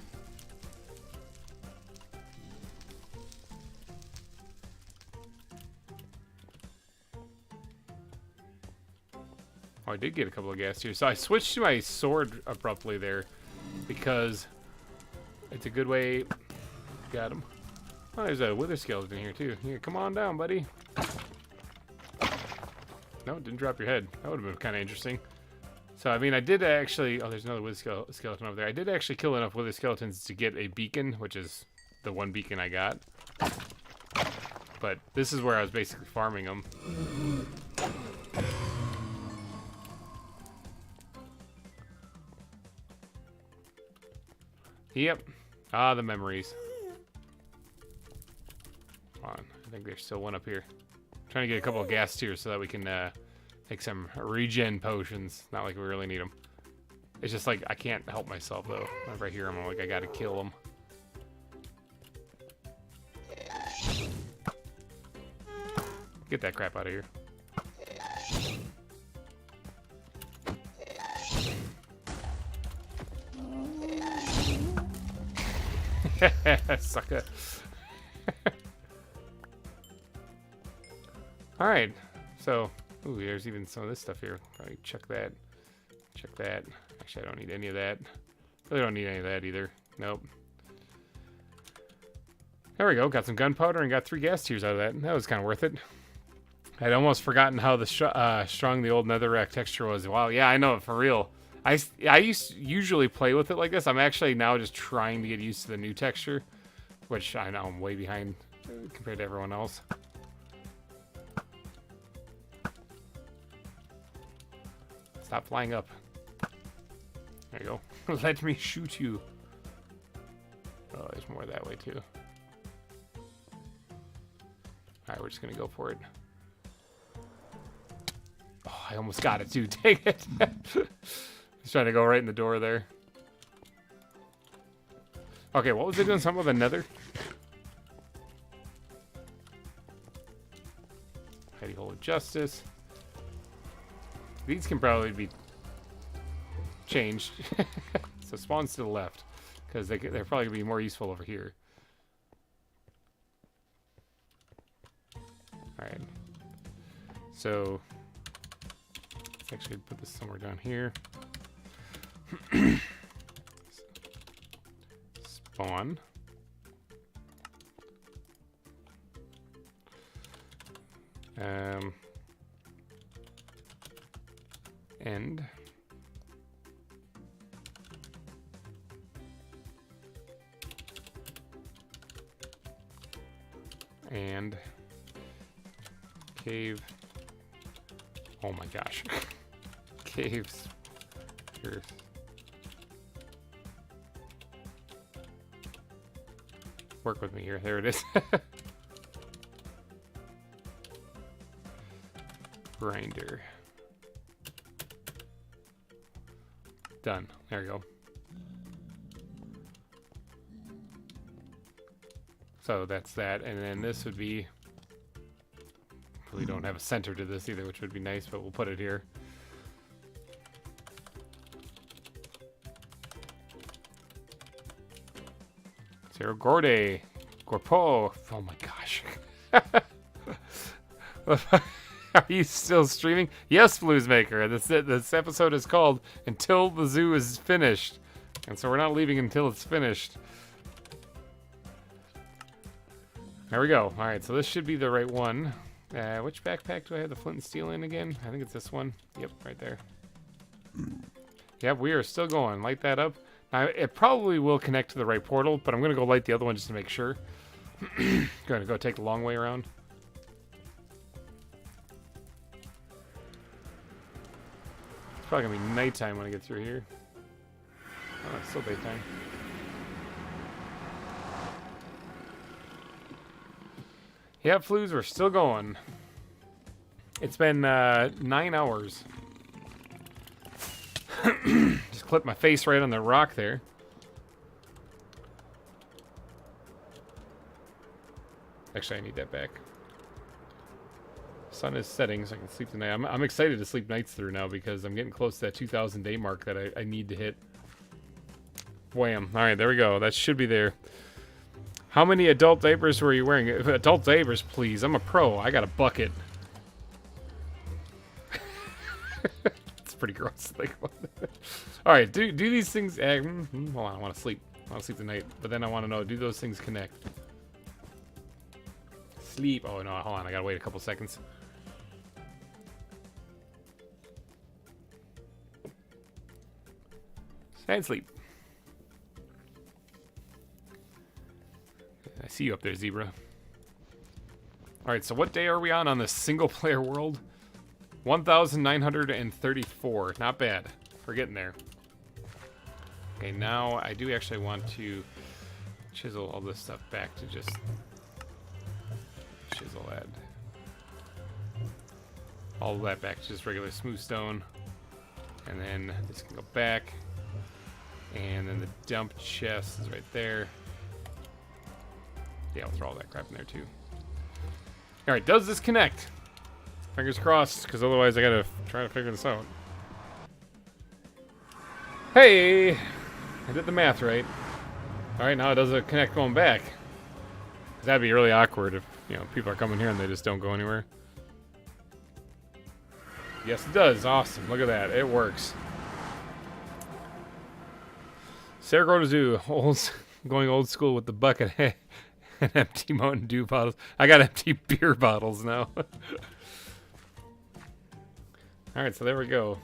Oh, I did get a couple of gas tears. So I switched to my sword abruptly there because it's a good way. Got him. Oh, there's a wither skeleton here too. Here, come on down, buddy. No, it didn't drop your head. That would have been kind of interesting. So, I mean, I did actually... Oh, there's another wither skeleton over there. I did actually kill enough wither skeletons to get a beacon, which is the one beacon I got. But this is where I was basically farming them. Yep. Ah, the memories. Come on. I think there's still one up here. I'm trying to get a couple of gas tears so that we can make some regen potions. Not like we really need them. It's just like I can't help myself though. Whenever I hear them, I'm like, I gotta kill them. Get that crap out of here. Sucker. Alright, so, ooh, there's even some of this stuff here. Probably check that. Check that. Actually, I don't need any of that. Really don't need any of that either. Nope. There we go. Got some gunpowder and got 3 gas tiers out of that. That was kind of worth it. I'd almost forgotten how the strong the old netherrack texture was. Wow, yeah, I know it for real. I usually play with it like this. I'm actually now just trying to get used to the new texture, which I know I'm way behind compared to everyone else. Stop flying up. There you go. Let me shoot you. Oh, there's more that way too. Alright, we're just gonna go for it. Oh, I almost got it too. Dang it. He's trying to go right in the door there. Okay, what was it doing? Something with a nether? Heady hole of justice. These can probably be changed. So spawns to the left, because they're probably going to be more useful over here. Alright. So, let's actually put this somewhere down here. Spawn. End. And cave. Oh my gosh. Caves. Here. Work with me here. There it is. Grinder. Done. There we go. So that's that, and then this would be... We don't have a center to this either, which would be nice, but we'll put it here. Zero Gorde. Gorpo. Oh my gosh. Are you still streaming? Yes, Bluesmaker. This episode is called Until the Zoo is Finished. And so we're not leaving until it's finished. There we go. Alright, so this should be the right one. Which backpack do I have the flint and steel in again? I think it's this one. Yep, right there. Yep, we are still going. Light that up. Now, it probably will connect to the right portal, but I'm going to go light the other one just to make sure. Going to go take the long way around. It's probably going to be nighttime when I get through here. Oh, it's still daytime. Yep, flues, we're still going. It's been 9 hours. Just clipped my face right on the rock there. Actually, I need that back. Sun is setting, so I can sleep tonight. I'm excited to sleep nights through now because I'm getting close to that 2,000 day mark that I need to hit. Wham. All right, there we go. That should be there. How many adult diapers were you wearing? Adult diapers, please. I'm a pro. I got a bucket. It's pretty gross. Like, all right, do these things... hold on, I want to sleep. I want to sleep tonight. But then I want to know, do those things connect? Sleep. Oh, no, hold on. I got to wait a couple seconds. And sleep. I see you up there, Zebra. Alright, so what day are we on this single-player world? 1,934. Not bad. We're getting there. Okay, now I do actually want to chisel all this stuff back to just... Chisel that. All of that back to just regular smooth stone. And then this can go back. And then the dump chest is right there. Yeah, I'll throw all that crap in there too. Alright, does this connect? Fingers crossed, because otherwise I gotta try to figure this out. Hey! I did the math right. Alright, now it doesn't connect going back. That'd be really awkward if, you know, people are coming here and they just don't go anywhere. Yes, it does. Awesome. Look at that. It works. Saragordo Zoo, going old school with the bucket and empty Mountain Dew bottles. I got empty beer bottles now. Alright, so there we go.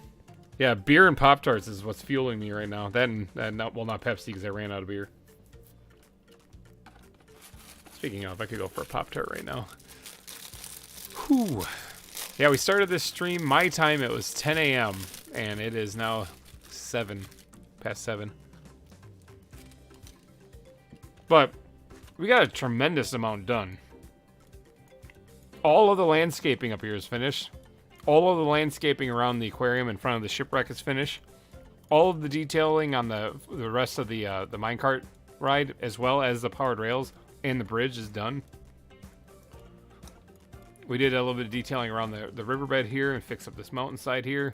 Yeah, beer and Pop-Tarts is what's fueling me right now. That and well, not Pepsi because I ran out of beer. Speaking of, I could go for a Pop-Tart right now. Whew. Yeah, we started this stream. My time, it was 10 a.m. And it is now past 7. But we got a tremendous amount done. All of the landscaping up here is finished. All of the landscaping around the aquarium in front of the shipwreck is finished. All of the detailing on the rest of the minecart ride, as well as the powered rails and the bridge, is done. We did a little bit of detailing around the riverbed here and fix up this mountainside here.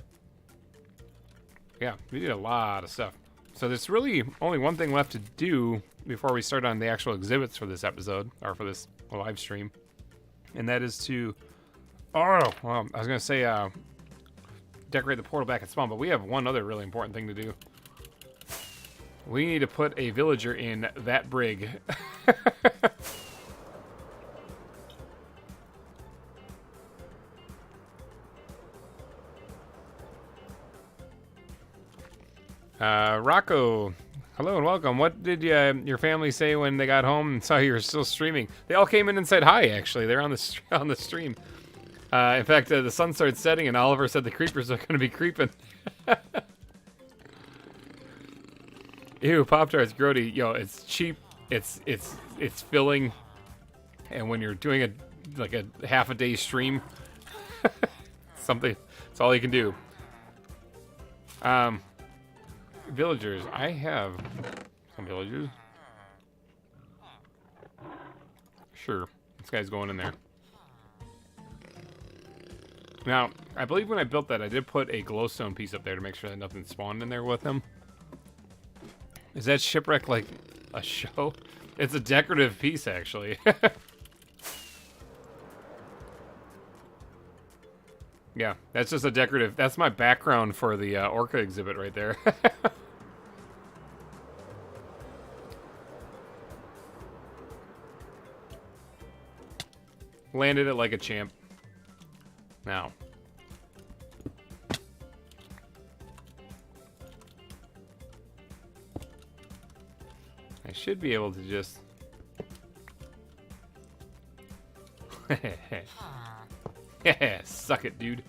Yeah, we did a lot of stuff. So there's really only one thing left to do before we start on the actual exhibits for this episode, or for this live stream. And that is to... Oh, well, I was going to say decorate the portal back at spawn, but we have one other really important thing to do. We need to put a villager in that brig. Rocco, hello and welcome. What did your family say when they got home and saw you were still streaming? They all came in and said hi, actually. They're on the stream. In fact, the sun started setting and Oliver said the creepers are going to be creeping. Ew, Pop-Tarts, grody. Yo, it's cheap. It's filling. And when you're doing a half a day stream, something, it's all you can do. Villagers. I have some villagers. Sure. This guy's going in there. Now, I believe when I built that, I did put a glowstone piece up there to make sure that nothing spawned in there with him. Is that shipwreck like a show? It's a decorative piece, actually. Yeah, that's just a decorative... That's my background for the orca exhibit right there. Landed it like a champ. Now. I should be able to just... Yeah, suck it, dude.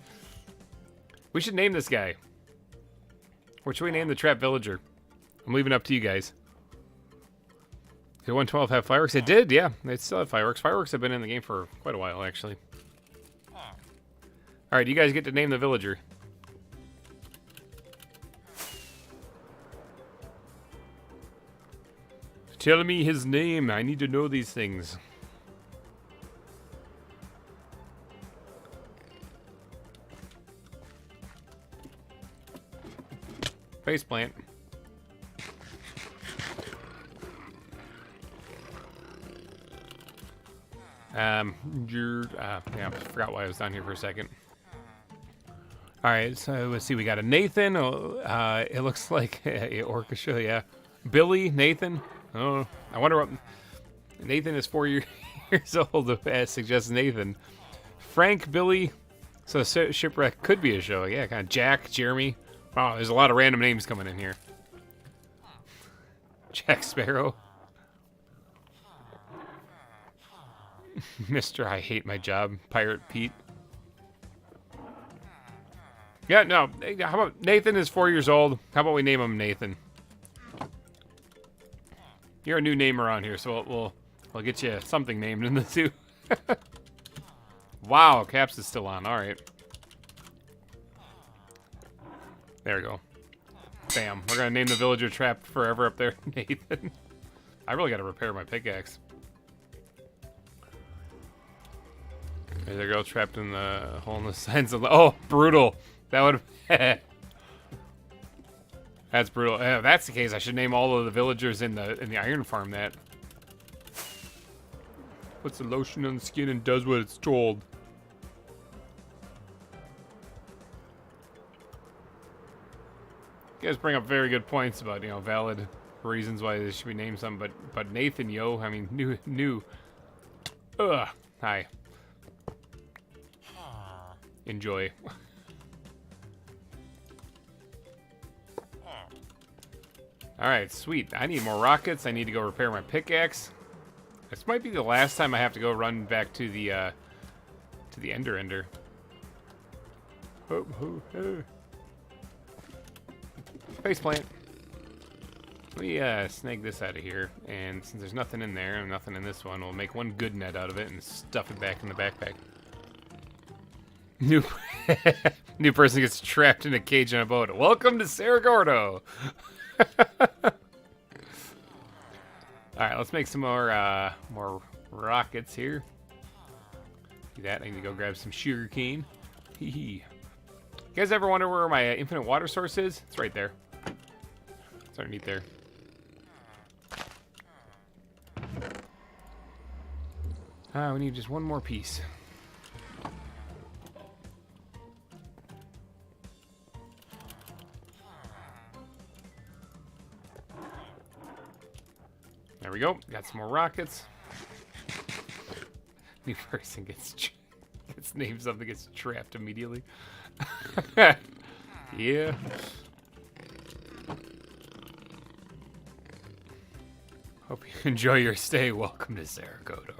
We should name this guy. What should we name the trap villager? I'm leaving it up to you guys. Did 112 have fireworks? It did, yeah. They still have fireworks. Fireworks have been in the game for quite a while, actually. Alright, you guys get to name the villager. Tell me his name. I need to know these things. Faceplant. Yeah, I forgot why I was down here for a second. All right, so let's see. We got a Nathan. It looks like a orchestra. Yeah, Billy, Nathan. Oh, I wonder what. Nathan is 4 years old. Suggests Nathan. Frank, Billy. So Shipwreck could be a show. Yeah, kind of Jack, Jeremy. Wow, there's a lot of random names coming in here. Jack Sparrow. Mr. I Hate My Job, Pirate Pete. Yeah, no. How about Nathan is 4 years old? How about we name him Nathan? You're a new name around here, so we'll get you something named in the zoo. Wow, Caps is still on. All right. There we go. Bam. We're gonna name the villager trapped forever up there, Nathan. I really gotta repair my pickaxe. There's a girl trapped in the hole in the signs of the... Oh, brutal. That would... That's brutal. If that's the case, I should name all of the villagers in the iron farm that. Puts the lotion on the skin and does what it's told. You guys bring up very good points about, valid reasons why this should be named something, but Nathan, yo, I mean, new. Ugh. Hi. Enjoy. Alright, sweet. I need more rockets. I need to go repair my pickaxe. This might be the last time I have to go run back to the Ender. Oh, oh, oh. Faceplant. Let me snag this out of here. And since there's nothing in there and nothing in this one, we'll make one good net out of it and stuff it back in the backpack. New person gets trapped in a cage on a boat. Welcome to Cerro Gordo. Alright, let's make some more rockets here. Do that. I need to go grab some sugar cane. Hee hee. You guys ever wonder where my infinite water source is? It's right there. It's underneath there. We need just one more piece. There we go. Got some more rockets. New person gets named something, gets trapped immediately. Yeah. Hope you enjoy your stay. Welcome to Cerro Gordo,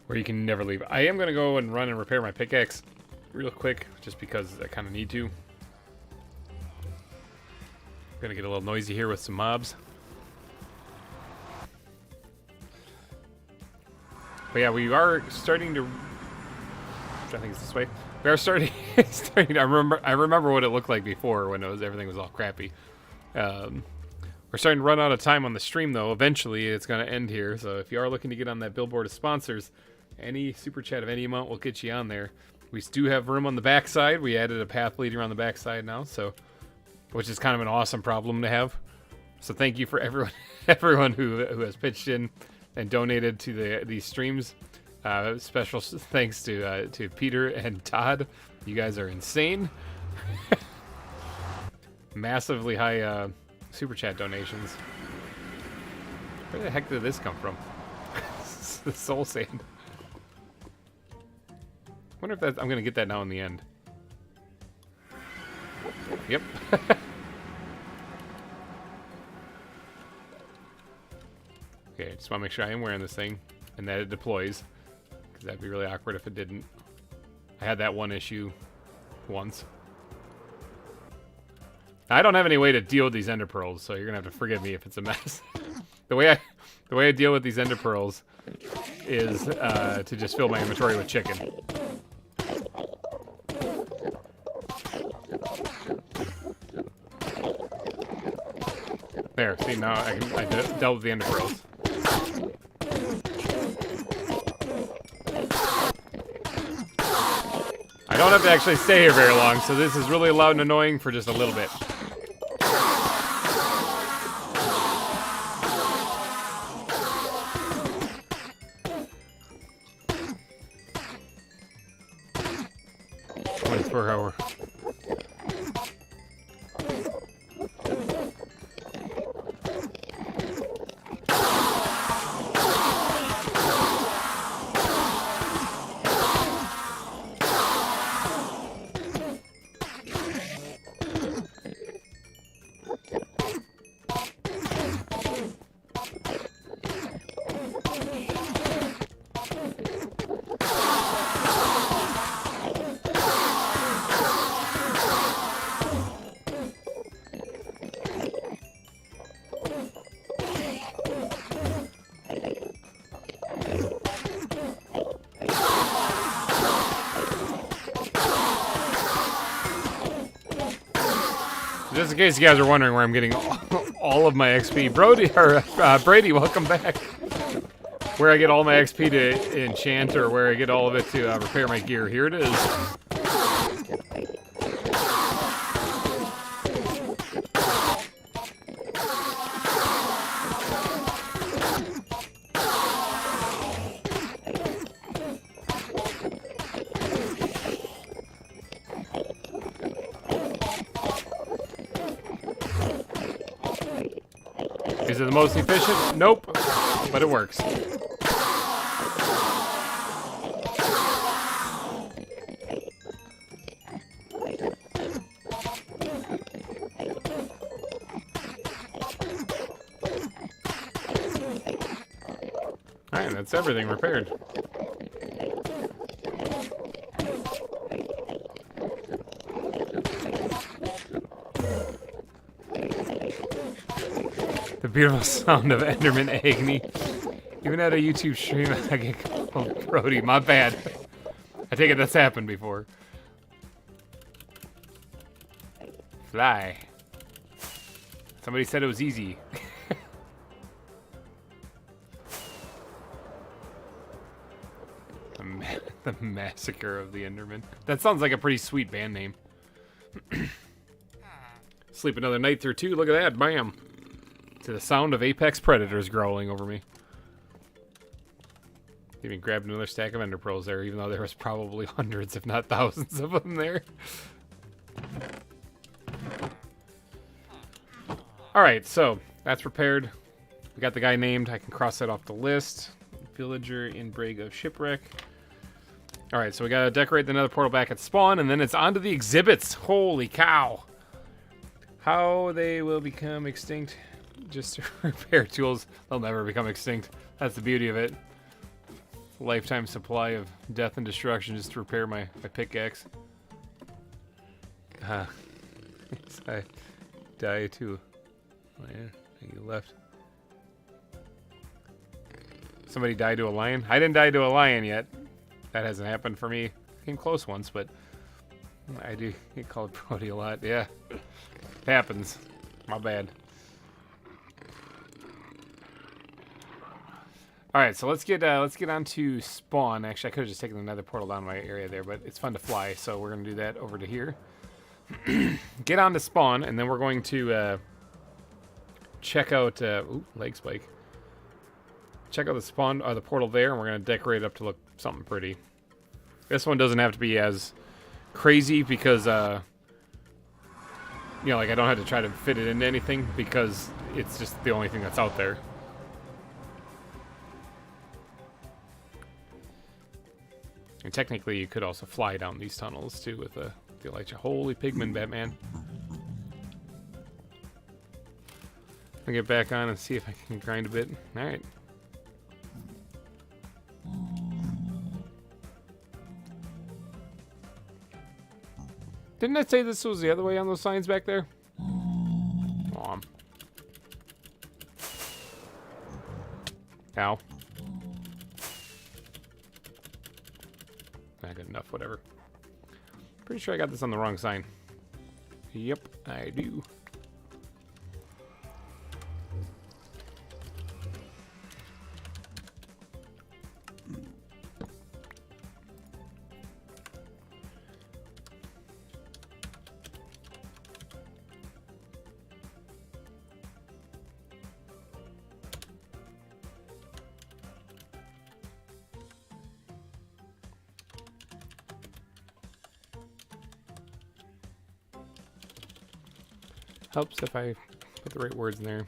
where you can never leave. I am going to go and run and repair my pickaxe real quick, just because I kind of need to. Gonna get a little noisy here with some mobs. But yeah, we are starting to... I think it's this way. We are starting... I remember what it looked like before when everything was all crappy. We're starting to run out of time on the stream, though. Eventually, it's going to end here. So if you are looking to get on that billboard of sponsors, any super chat of any amount will get you on there. We do have room on the backside. We added a path leader on the backside now, so which is kind of an awesome problem to have. So thank you for everyone who has pitched in and donated to these streams. Special thanks to Peter and Todd. You guys are insane. Massively high super chat donations. Where the heck did this come from? The soul sand. Wonder if I'm gonna get that now in the end. Yep. Okay, just want to make sure I am wearing this thing and that it deploys, because that'd be really awkward if it didn't. I had that one issue once. I don't have any way to deal with these ender pearls, so you're gonna have to forgive me if it's a mess. The way I deal with these ender pearls is to just fill my inventory with chicken. There, see, now I dealt with the ender pearls. I don't have to actually stay here very long, so this is really loud and annoying for just a little bit. 24 hour. Just in case you guys are wondering where I'm getting all of my XP, Brady, welcome back. Where I get all my XP to enchant, or where I get all of it to repair my gear. Here it is. Is it the most efficient? Nope, but it works. Alright, that's everything repaired. The beautiful sound of Enderman agony. Even at a YouTube stream, I get called Brody. My bad. I take it that's happened before. Fly. Somebody said it was easy. The Massacre of the Enderman. That sounds like a pretty sweet band name. Sleep another night through 2. Look at that. Bam. To the sound of apex predators growling over me. Even grabbed another stack of ender pearls there, even though there was probably hundreds, if not thousands of them there. Alright, so that's repaired. We got the guy named. I can cross that off the list. Villager in Brig of Shipwreck. Alright, so we gotta decorate the nether portal back at spawn, and then it's on to the exhibits. Holy cow. How they will become extinct. Just to repair tools. They'll never become extinct. That's the beauty of it. Lifetime supply of death and destruction just to repair my pickaxe. I die too. Oh, yeah, you left. Somebody died to a lion? I didn't die to a lion yet. That hasn't happened for me. Came close once, but I do get called Brody a lot. Yeah, it happens. My bad. All right, so let's get on to spawn. Actually, I could have just taken another portal down my area there, but it's fun to fly, so we're gonna do that over to here. Get on to spawn, and then we're going to check out. Ooh, leg spike. Check out the spawn, the portal there, and we're gonna decorate it up to look something pretty. This one doesn't have to be as crazy because, you know, like I don't have to try to fit it into anything because it's just the only thing that's out there. And technically, you could also fly down these tunnels too with the Elytra. Holy pigman, Batman! I'll get back on and see if I can grind a bit. All right. Didn't I say this was the other way on those signs back there? Aw. Ow. Not good enough, whatever. Pretty sure I got this on the wrong sign. Yep, I do. Helps if I put the right words in there.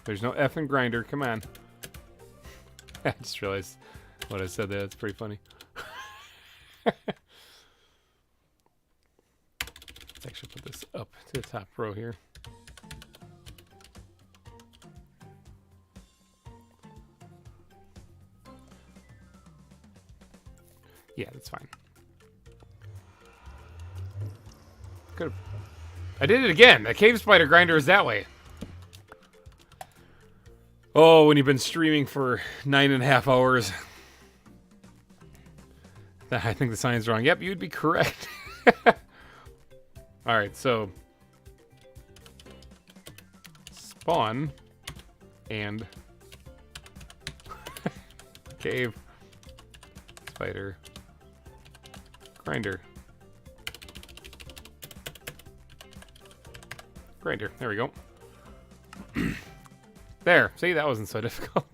There's no F in grinder. Come on. I just realized when I said that. It's pretty funny. Let's actually put this up to the top row here. Yeah, that's fine. Could've... I did it again. The cave spider grinder is that way. Oh, when you've been streaming for 9.5 hours. I think the sign's wrong. Yep, you'd be correct. Alright, so... Spawn. And... Cave. Spider. Grinder. Grinder. There we go. There. See, that wasn't so difficult.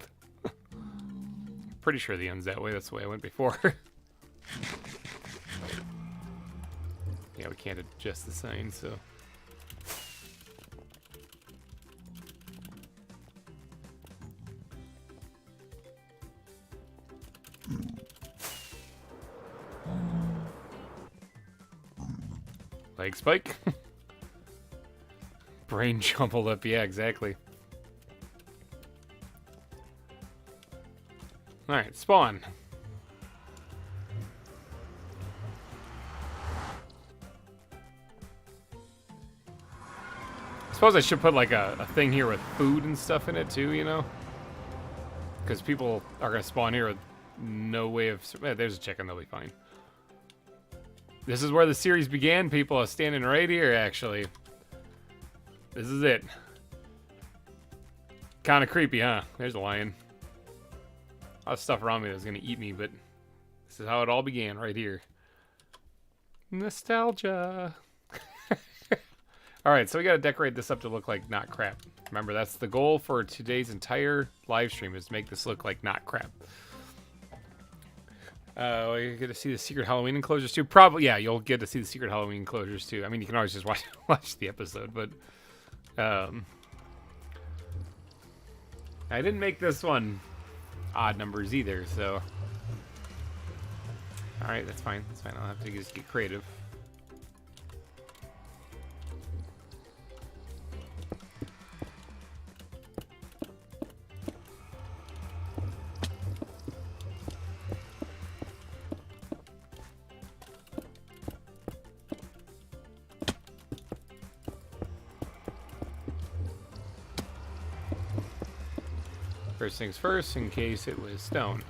Pretty sure the end's that way. That's the way I went before. Yeah, we can't adjust the sign, so... Leg spike. Brain jumbled up. Yeah, exactly. Alright, spawn. I suppose I should put like a thing here with food and stuff in it too, you know? Because people are going to spawn here with no way of... there's a chicken, they'll be fine. This is where the series began, people. Are standing right here, actually. This is it. Kind of creepy, huh? There's a lion. A lot of stuff around me that's going to eat me, but this is how it all began, right here. Nostalgia. Alright, so we got to decorate this up to look like not crap. Remember, that's the goal for today's entire live stream, is to make this look like not crap. You're going to see the secret Halloween enclosures too. Probably, yeah, you'll get to see the secret Halloween enclosures too. I mean, you can always just watch the episode, but I didn't make this one odd numbers either, so all right, that's fine. That's fine. I'll have to just get creative. First things first, in case it was stone.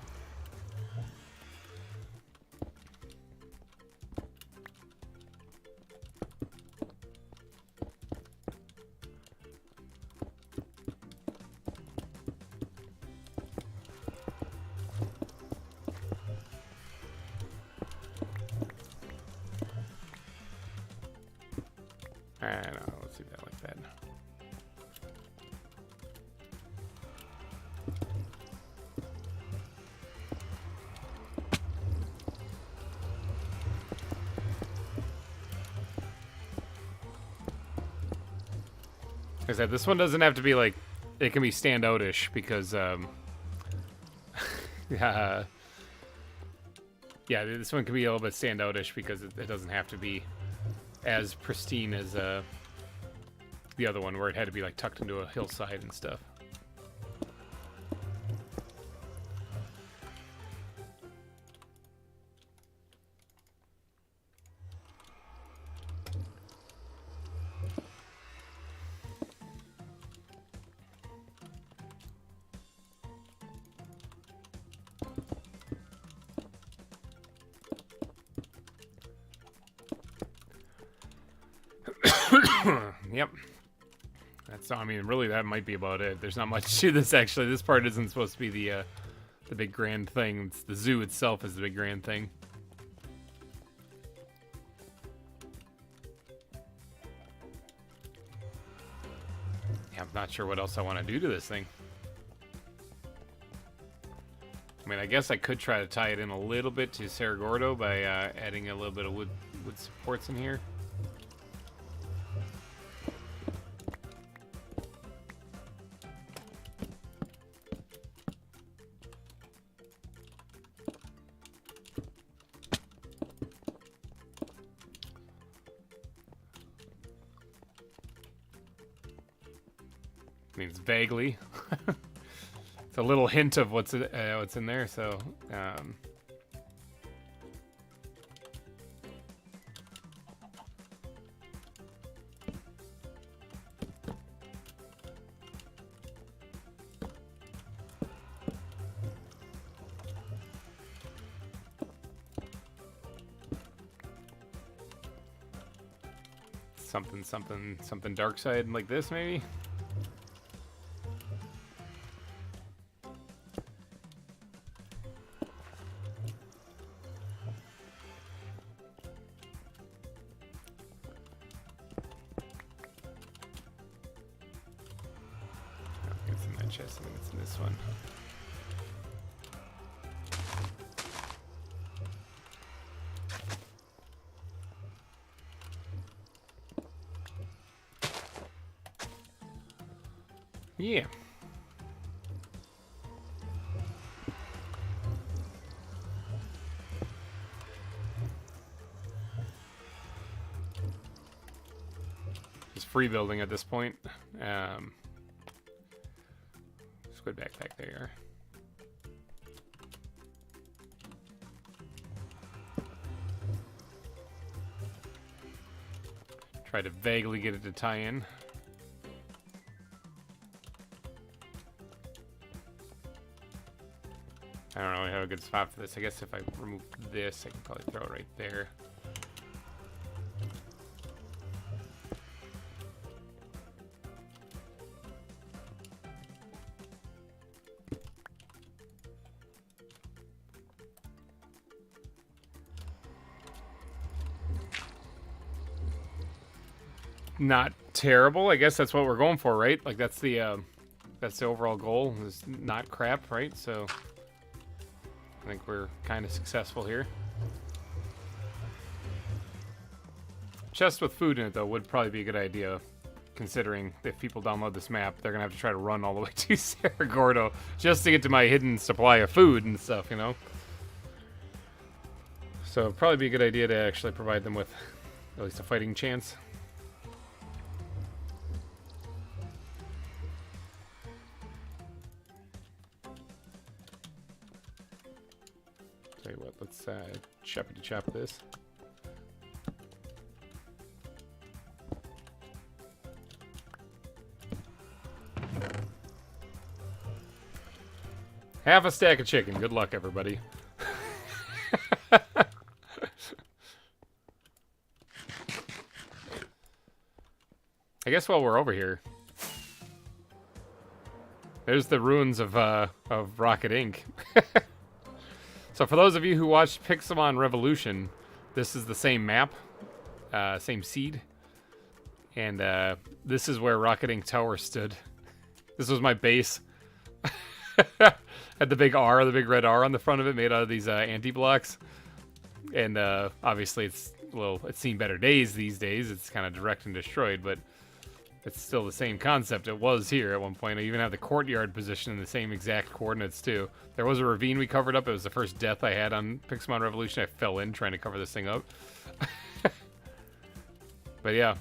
Alright, let's do that like that. Like I said, this one doesn't have to be like, it can be standout-ish because, yeah, this one can be a little bit standout-ish because it doesn't have to be as pristine as the other one where it had to be like tucked into a hillside and stuff. Yep. That's, I mean, really, that might be about it. There's not much to this, actually. This part isn't supposed to be the big grand thing. It's the zoo itself is the big grand thing. Yeah, I'm not sure what else I want to do to this thing. I mean, I guess I could try to tie it in a little bit to Cerro Gordo by adding a little bit of wood supports in here. Means vaguely. It's a little hint of what's in there. So, something dark side like this, maybe. Chest, I think it's in this one. Yeah. Just free building at this point. Squid backpack, there you are. Try to vaguely get it to tie in. I don't really have a good spot for this. I guess if I remove this, I can probably throw it right there. Not terrible. I guess that's what we're going for, right? Like that's the overall goal, is not crap, right? So I think we're kind of successful here. Chest with food in it, though, would probably be a good idea, considering if people download this map, they're gonna have to try to run all the way to Cerro Gordo just to get to my hidden supply of food and stuff, you know? So it'd probably be a good idea to actually provide them with at least a fighting chance. Tell you what, let's choppity chop this. Half a stack of chicken. Good luck, everybody. I guess while we're over here, there's the ruins of Rocket Inc. So for those of you who watched Pixelmon Revolution, this is the same map, same seed, and this is where Rocket Inc. Tower stood. This was my base. Had the big R, the big red R on the front of it, made out of these anti-blocks. And obviously it's seen better days these days. It's kind of direct and destroyed, but it's still the same concept. It was here at one point. I even have the courtyard position in the same exact coordinates too. There was a ravine we covered up. It was the first death I had on Pixelmon Revolution. I fell in trying to cover this thing up. But yeah,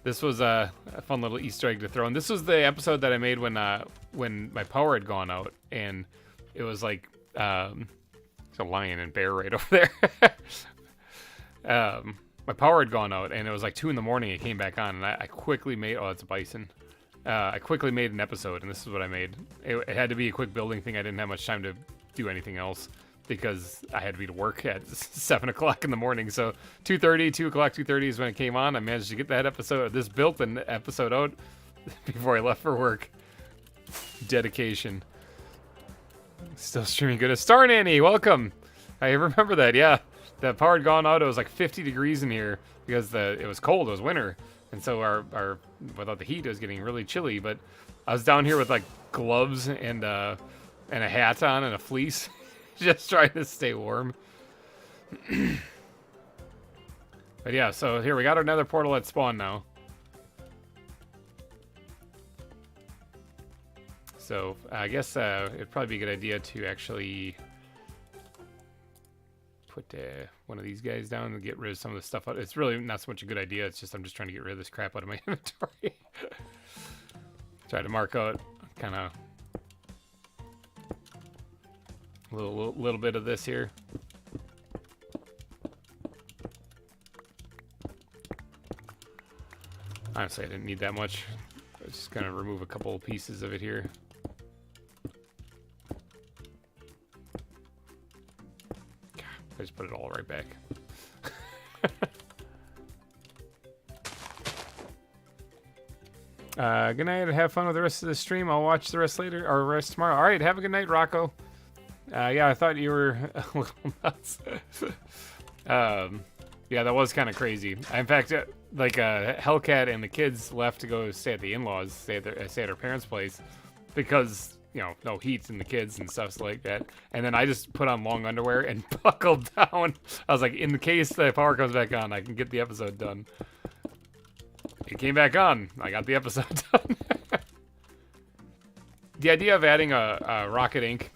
this was a fun little Easter egg to throw in. This was the episode that I made when my power had gone out, and it was like there's a lion and bear right over there. My power had gone out, and it was like 2 in the morning. It came back on, and I quickly made. Oh, it's a bison. I quickly made an episode, and this is what I made. It had to be a quick building thing. I didn't have much time to do anything else because I had to be to work at 7 o'clock in the morning. So 2:30, 2 o'clock, 2:30 is when it came on. I managed to get that episode, this built-in episode out before I left for work. Dedication. Still streaming good. Star Nanny, welcome. I remember that. Yeah, the power had gone out. It was like 50 degrees in here because it was cold. It was winter, and so our without the heat, it was getting really chilly. But I was down here with like gloves and and a hat on and a fleece, just trying to stay warm. But yeah, so here we got another portal at spawn now. So I guess it'd probably be a good idea to actually put one of these guys down and get rid of some of the stuff out. It's really not so much a good idea. It's just I'm just trying to get rid of this crap out of my inventory. Try to mark out kind of a little bit of this here. Honestly, I didn't need that much. I'm just gonna remove a couple of pieces of it here. I just put it all right back. Good night. Have fun with the rest of the stream. I'll watch the rest later, or rest tomorrow. All right. Have a good night, Rocco. Yeah, I thought you were a little nuts. Yeah, that was kind of crazy. In fact, like Hellcat and the kids left to go stay at the in-laws, stay at their parents' place, because you know, no heat in the kids and stuff like that. And then I just put on long underwear and buckled down. I was like, in the case the power comes back on, I can get the episode done. It came back on. I got the episode done. The idea of adding a Rocket Inc.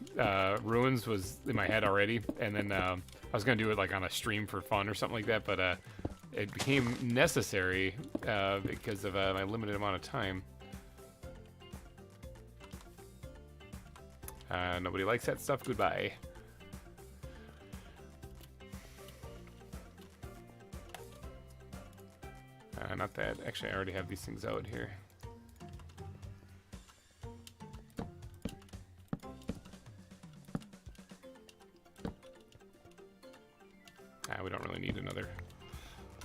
Ruins was in my head already, and then I was gonna do it like on a stream for fun or something like that, but it became necessary because of my limited amount of time. Nobody likes that stuff. Goodbye. Not that. Actually, I already have these things out here. We don't really need another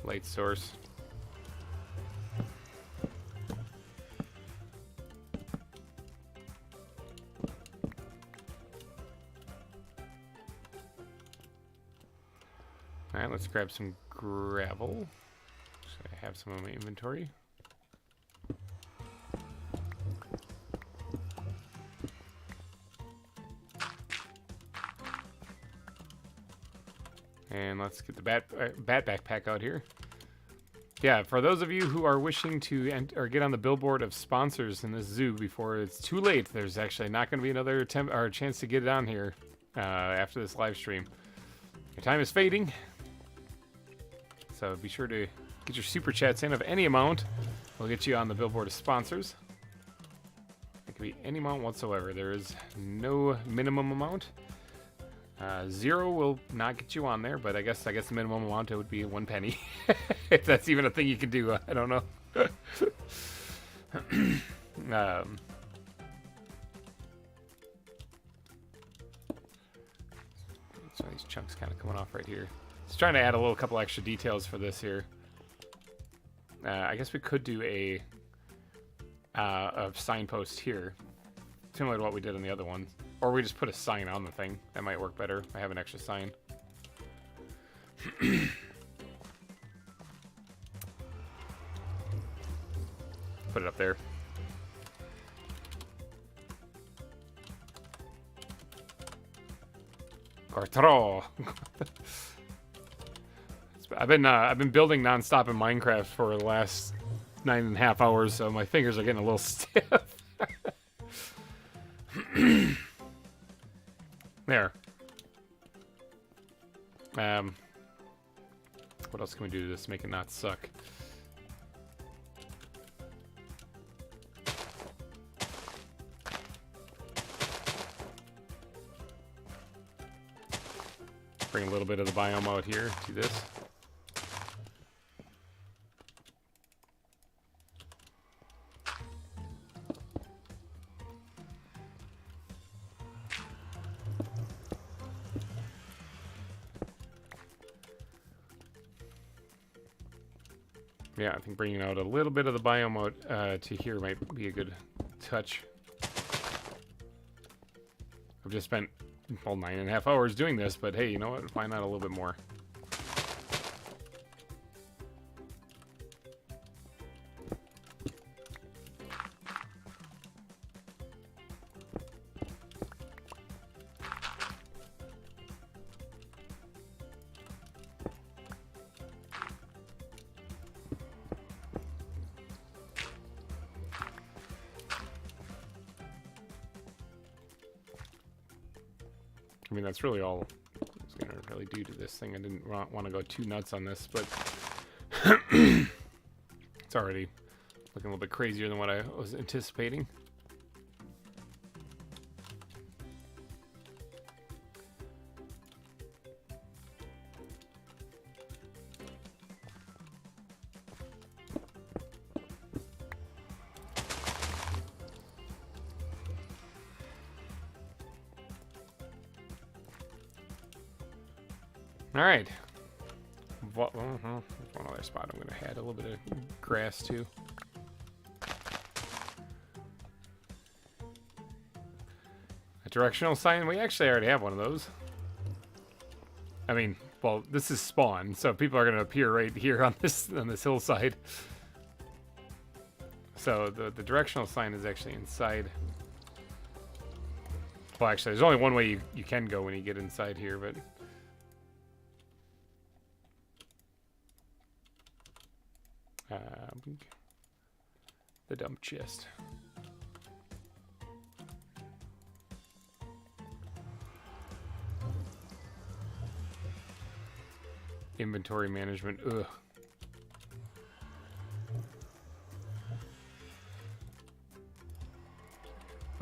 light source. Alright, let's grab some gravel. So I have some in my inventory. And let's get the bat backpack out here. Yeah, for those of you who are wishing to get on the billboard of sponsors in this zoo before it's too late, there's actually not going to be another attempt or chance to get it on here after this live stream. Your time is fading, so be sure to get your super chats in of any amount. We'll get you on the billboard of sponsors. It can be any amount whatsoever. There is no minimum amount. 0 will not get you on there, but I guess the minimum amount would be 1 penny. If that's even a thing you can do, I don't know. Some of these chunks kind of coming off right here. Just trying to add a couple extra details for this here. I guess we could do a signpost here, similar to what we did on the other one. Or we just put a sign on the thing. That might work better. I have an extra sign. Put it up there. Cartro. I've been building nonstop in Minecraft for the last 9.5 hours, so my fingers are getting a little stiff. There. What else can we do to this make it not suck? Bring a little bit of the biome out here. Do this. Yeah, I think bringing out a little bit of the biome out to here might be a good touch. I've just spent, well, 9.5 hours doing this, but hey, you know what? Why not a little bit more? I mean, that's really all it's going to really do to this thing. I didn't want to go too nuts on this, but it's already looking a little bit crazier than what I was anticipating. All right. One other spot I'm going to add a little bit of grass to. A directional sign. We actually already have one of those. I mean, well, this is spawn, so people are going to appear right here on this hillside. So the directional sign is actually inside. Well, actually, there's only one way you can go when you get inside here, but. The dump chest. Inventory management. Ugh.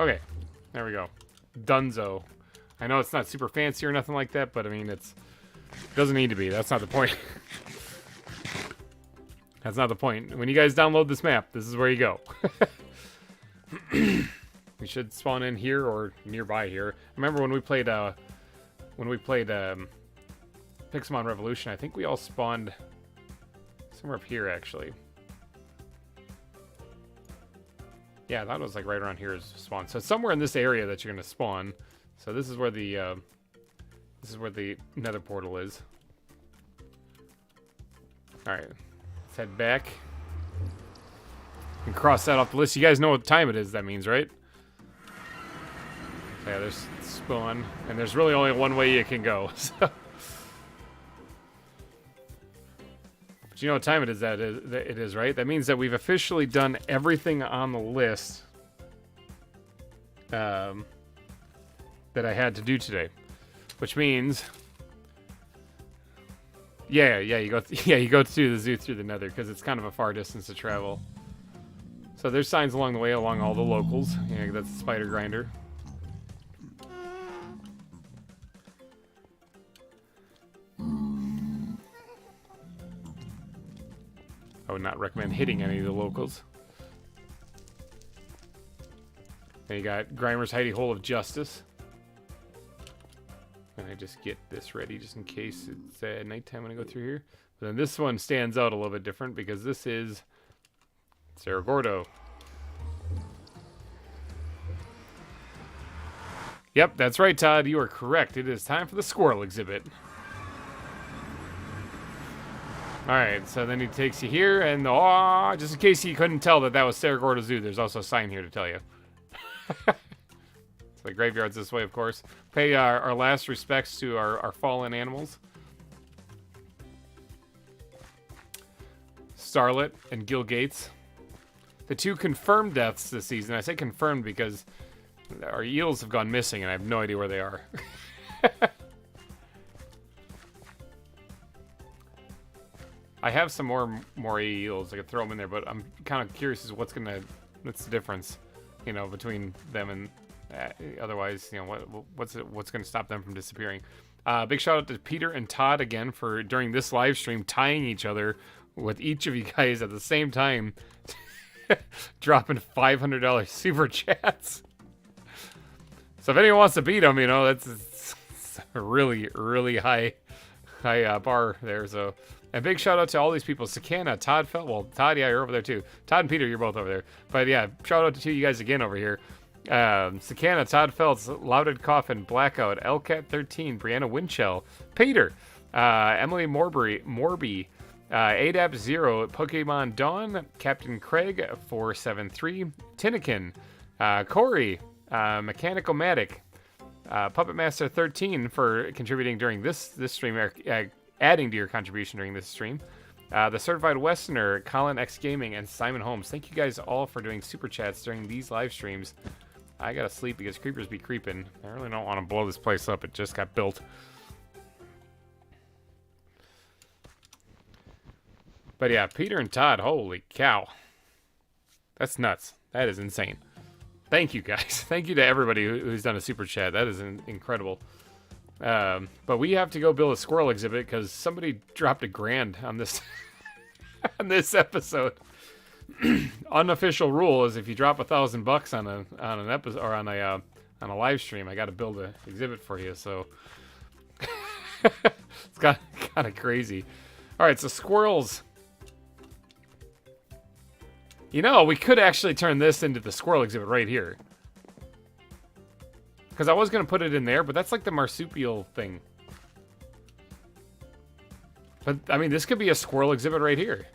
Okay, there we go. Dunzo. I know it's not super fancy or nothing like that, but I mean, it doesn't need to be. That's not the point. That's not the point. When you guys download this map, this is where you go. We should spawn in here or nearby here. I remember when we played Pixelmon Revolution, I think we all spawned somewhere up here actually. Yeah, that was like right around here is spawn. So it's somewhere in this area that you're gonna spawn. So this is where the nether portal is. Alright. Let's head back and cross that off the list. You guys know what time it is, that means, right? So yeah, there's spawn, and there's really only one way you can go. So. But you know what time it is, it is, right? That means that we've officially done everything on the list that I had to do today. Which means... Yeah, you go to the zoo through the nether because it's kind of a far distance to travel. So there's signs along the way along all the locals. Yeah, that's the spider grinder. I would not recommend hitting any of the locals. Then you got GReimer's hidey hole of justice. And I just get this ready just in case it's nighttime when I go through here. But then this one stands out a little bit different because this is Cerro Gordo. Yep, that's right, Todd. You are correct. It is time for the squirrel exhibit. Alright, so then he takes you here, and just in case you couldn't tell that was Cerro Gordo Zoo, there's also a sign here to tell you. The graveyard's this way, of course. Pay our last respects to our fallen animals. Starlet and Gil Gates. The two confirmed deaths this season. I say confirmed because our eels have gone missing and I have no idea where they are. I have some more eels. I could throw them in there, but I'm kind of curious as what's the difference, you know, between them and otherwise, you know, what's going to stop them from disappearing. Big shout out to Peter and Todd again for during this live stream tying each other with each of you guys at the same time, dropping $500 super chats. So if anyone wants to beat them, you know, that's a really high bar there. So. And big shout out to all these people. Sakana, Todd Felt. Well, Todd, yeah, you're over there too. Todd and Peter, you're both over there. But yeah, shout out to you guys again over here. Sakana, Todd Feltz, Louded Coffin, Blackout, Lcat13, Brianna Winchell, Peter, Emily Morby, ADAP Zero, Pokemon Dawn, Captain Craig 473, Tinnikin, Corey, Mechanical Matic, Puppet Master 13 for contributing during this stream. Adding to your contribution during this stream. The Certified Westerner, Colin X Gaming, and Simon Holmes. Thank you guys all for doing super chats during these live streams. I gotta sleep because creepers be creeping. I really don't want to blow this place up. It just got built. But yeah, Peter and Todd, holy cow. That's nuts. That is insane. Thank you, guys. Thank you to everybody who's done a super chat. That is incredible. But we have to go build a squirrel exhibit because somebody dropped $1,000 on this on this episode. Unofficial rule is if you drop $1,000 on an episode or on a live stream, I got to build an exhibit for you. So it's kind of crazy. All right, so squirrels. You know, we could actually turn this into the squirrel exhibit right here. Because I was going to put it in there, but that's like the marsupial thing. But, I mean, this could be a squirrel exhibit right here.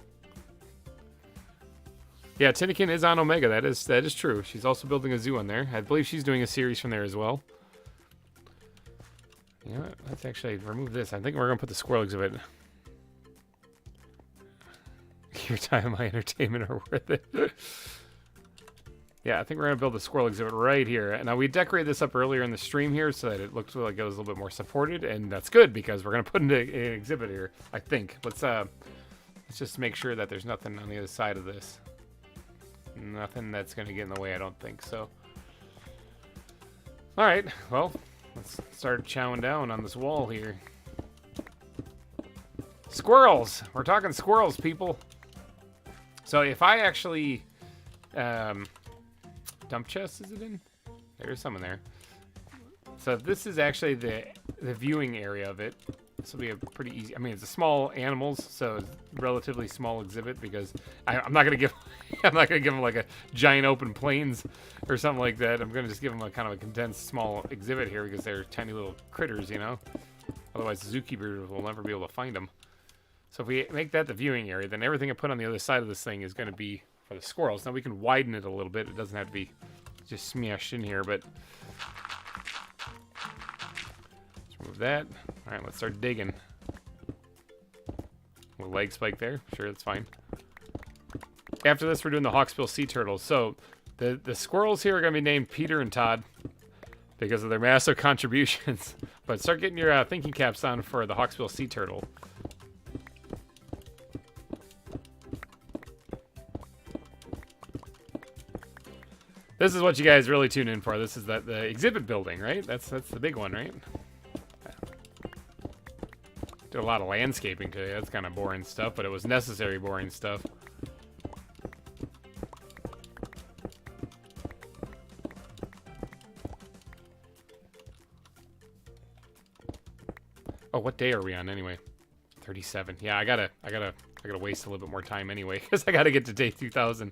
Yeah, Tinnikin is on Omega. That is true. She's also building a zoo on there. I believe she's doing a series from there as well. You know what? Let's actually remove this. I think we're going to put the squirrel exhibit. Your time and my entertainment are worth it. Yeah, I think we're going to build the squirrel exhibit right here. And now we decorated this up earlier in the stream here so that it looks like it was a little bit more supported. And that's good because we're going to put in an exhibit here, I think. Let's just make sure that there's nothing on the other side of this. Nothing that's going to get in the way, I don't think. So, all right, well, let's start chowing down on this wall here. Squirrels! We're talking squirrels, people. So if I actually... dump chest, is it in? There's some in there. So this is actually the viewing area of it. This will be a pretty easy... I mean, it's a small animals, so it's a relatively small exhibit because I'm not going to give... I'm not going to give them like a giant open plains or something like that. I'm going to just give them a kind of a condensed small exhibit here because they're tiny little critters, you know? Otherwise, the zookeepers will never be able to find them. So if we make that the viewing area, then everything I put on the other side of this thing is going to be for the squirrels. Now we can widen it a little bit. It doesn't have to be just smashed in here, but... Let's remove that. All right, let's start digging. A leg spike there. Sure, that's fine. After this, we're doing the hawksbill sea turtles. So the squirrels here are going to be named Peter and Todd because of their massive contributions. But start getting your thinking caps on for the hawksbill sea turtle. This is what you guys really tune in for. This is the exhibit building, right? That's the big one, right? Did a lot of landscaping today. That's kind of boring stuff, but it was necessary boring stuff. Oh, what day are we on anyway? 37. Yeah, I gotta waste a little bit more time anyway because I gotta get to day 2000.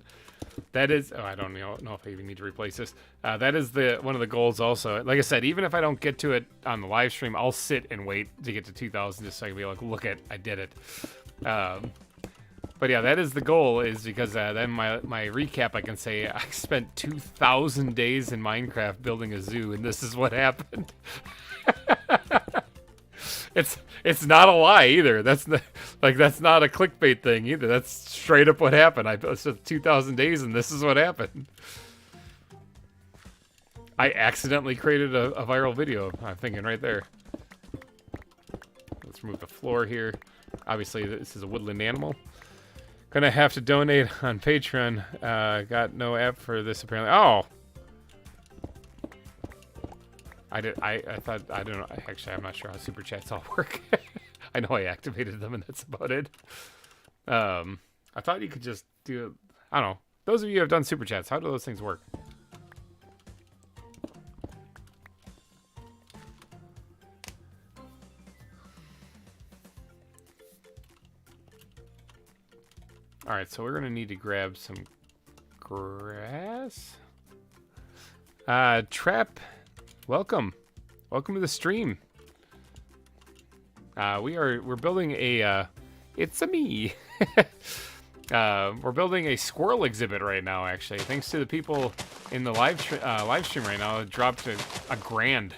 That is, oh, I don't know if I even need to replace this. That is one of the goals also. Like I said, even if I don't get to it on the live stream, I'll sit and wait to get to 2000 just so I can be like, look at, I did it. But yeah, that is the goal, is because then my recap, I can say I spent 2,000 days in Minecraft building a zoo, and this is what happened. It's not a lie either. That's not a clickbait thing either. That's straight up what happened. I built 2,000 days, and this is what happened. I accidentally created a viral video. I'm thinking right there. Let's remove the floor here. Obviously, this is a woodland animal. Gonna have to donate on Patreon. Got no app for this apparently. Oh. I thought, I don't know. Actually, I'm not sure how super chats all work. I know I activated them and that's about it. I thought you could just do, I don't know. Those of you who have done super chats, how do those things work? All right, so we're going to need to grab some grass. Trap. Welcome to the stream. We're building a it's a me. We're building a squirrel exhibit right now. Actually, thanks to the people in the live stream right now, it dropped $1,000.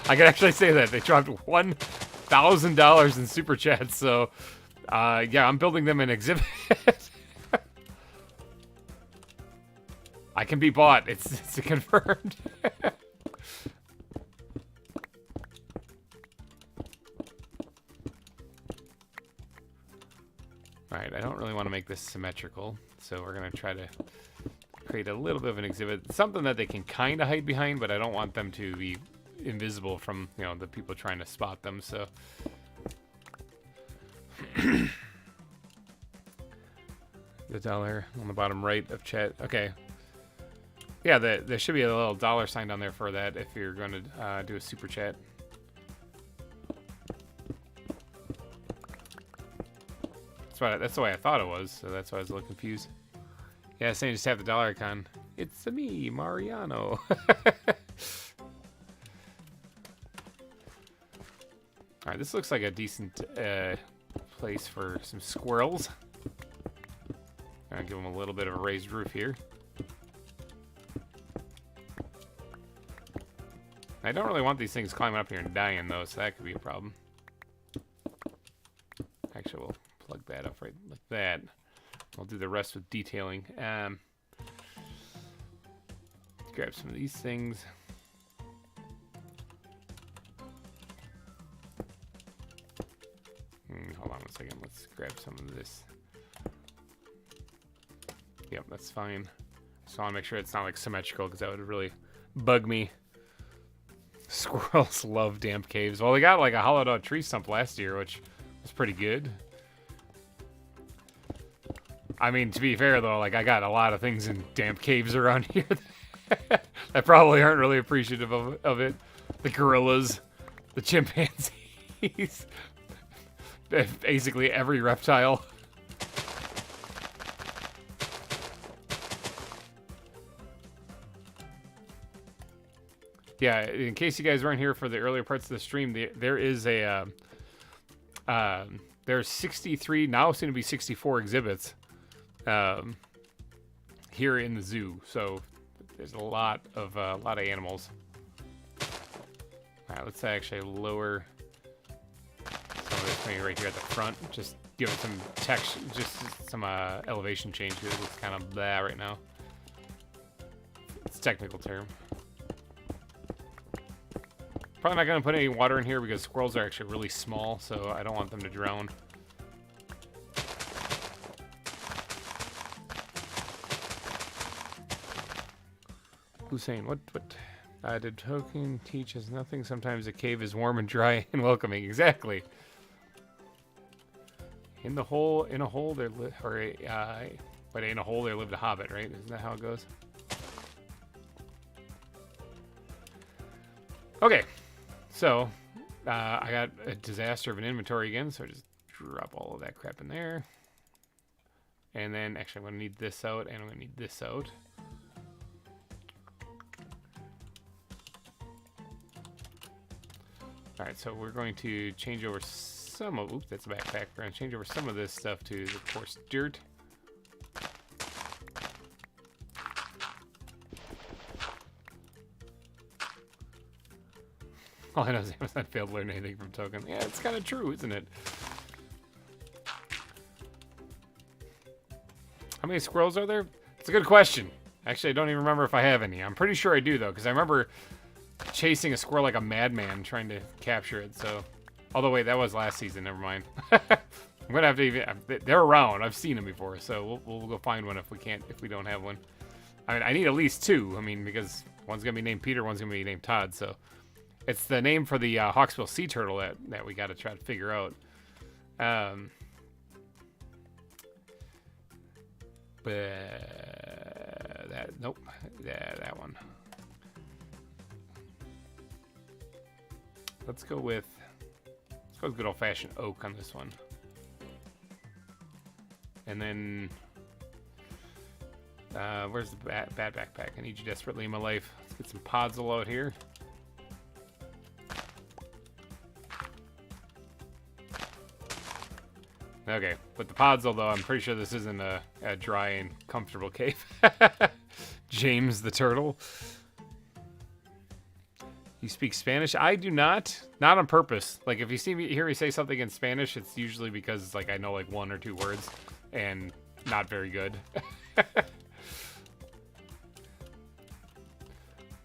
I can actually say that they dropped $1,000 in super chats. So yeah, I'm building them an exhibit. I can be bought. It's confirmed. Alright, I don't really want to make this symmetrical, so we're going to try to create a little bit of an exhibit. Something that they can kind of hide behind, but I don't want them to be invisible from, you know, the people trying to spot them, so... The dollar on the bottom right of chat. Okay. Yeah, there should be a little dollar sign down there for that if you're going to do a super chat. That's the way I thought it was, so that's why I was a little confused. Yeah, saying just have the dollar icon. It's me, Mariano. Alright, this looks like a decent place for some squirrels. I'll give them a little bit of a raised roof here. I don't really want these things climbing up here and dying, though, so that could be a problem. Actually, we'll plug that up right like that. I'll do the rest with detailing. Grab some of these things. Hold on 1 second. Let's grab some of this. Yep, that's fine. Just want to make sure it's not like symmetrical because that would really bug me. Squirrels love damp caves. Well, they got like a hollowed out tree stump last year, which was pretty good. I mean, to be fair though, like I got a lot of things in damp caves around here that probably aren't really appreciative of it. The gorillas, the chimpanzees, basically every reptile. Yeah, in case you guys weren't here for the earlier parts of the stream, there is a there's 63 now, soon to be 64 exhibits here in the zoo. So there's a lot of animals. All right, let's actually lower some of this maybe right here at the front. Just give it some texture, just some elevation change because it looks kind of blah right now. It's a technical term. Probably not going to put any water in here because squirrels are actually really small, so I don't want them to drown. Hussein, what did Tolkien teach us? Nothing. Sometimes a cave is warm and dry and welcoming. Exactly. In a hole there lived, but in a hole there lived a hobbit, right? Isn't that how it goes? Okay. So, I got a disaster of an inventory again, so I just drop all of that crap in there. And then, actually, I'm going to need this out, and I'm going to need this out. Alright, so we're going to change over some of... Oops, that's a backpack. We're going to change over some of this stuff to the coarse dirt. All I know is Amazon failed to learn anything from Token. Yeah, it's kind of true, isn't it? How many squirrels are there? It's a good question. Actually, I don't even remember if I have any. I'm pretty sure I do, though, because I remember chasing a squirrel like a madman trying to capture it, so... Although, wait, that was last season. Never mind. I'm going to have to even... They're around. I've seen them before, so we'll go find one if we don't have one. I mean, I need at least two. I mean, because one's going to be named Peter, one's going to be named Todd, so... It's the name for the Hawksbill sea turtle that we got to try to figure out. Nope. Yeah, that one. Let's go with good old-fashioned oak on this one. And then where's the bad backpack? I need you desperately in my life. Let's get some podzol out here. Okay, with the podzol though, I'm pretty sure this isn't a dry and comfortable cave. James the turtle. You speak Spanish? I do not. Not on purpose. Like if you hear me say something in Spanish, it's usually because like I know like 1 or 2 words and not very good.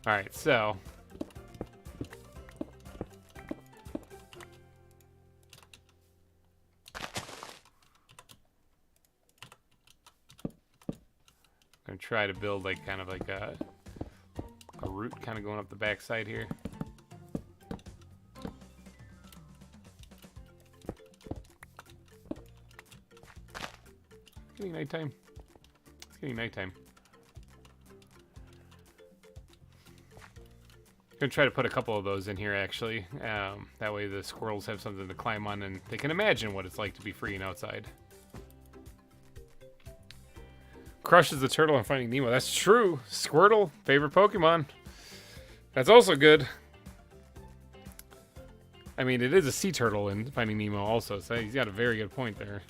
Alright, so... I'm gonna try to build like kind of like a route kind of going up the backside here. It's getting nighttime. It's getting nighttime. I'm gonna try to put a couple of those in here actually. That way the squirrels have something to climb on and they can imagine what it's like to be freeing outside. Crushes the turtle in Finding Nemo. That's true. Squirtle, favorite Pokemon. That's also good. I mean, it is a sea turtle in Finding Nemo also, so he's got a very good point there.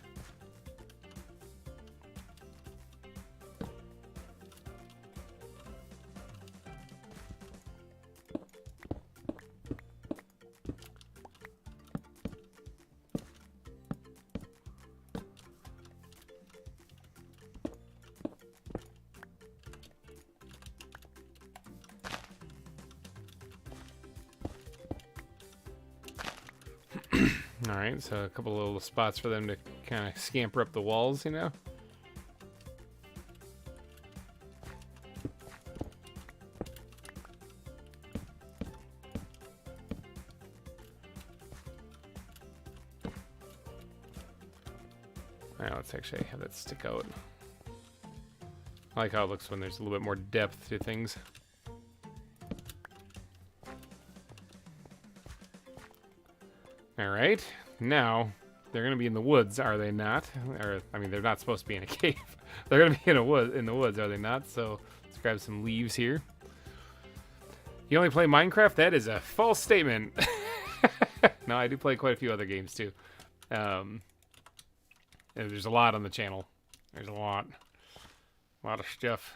Alright, so a couple of little spots for them to kind of scamper up the walls, you know? Alright, let's actually have that stick out. I like how it looks when there's a little bit more depth to things. Alright, now they're going to be in the woods, are they not? Or, I mean, they're not supposed to be in a cave. They're going to be in the woods, are they not? So let's grab some leaves here. You only play Minecraft? That is a false statement. No, I do play quite a few other games too. And there's a lot on the channel. There's a lot of stuff.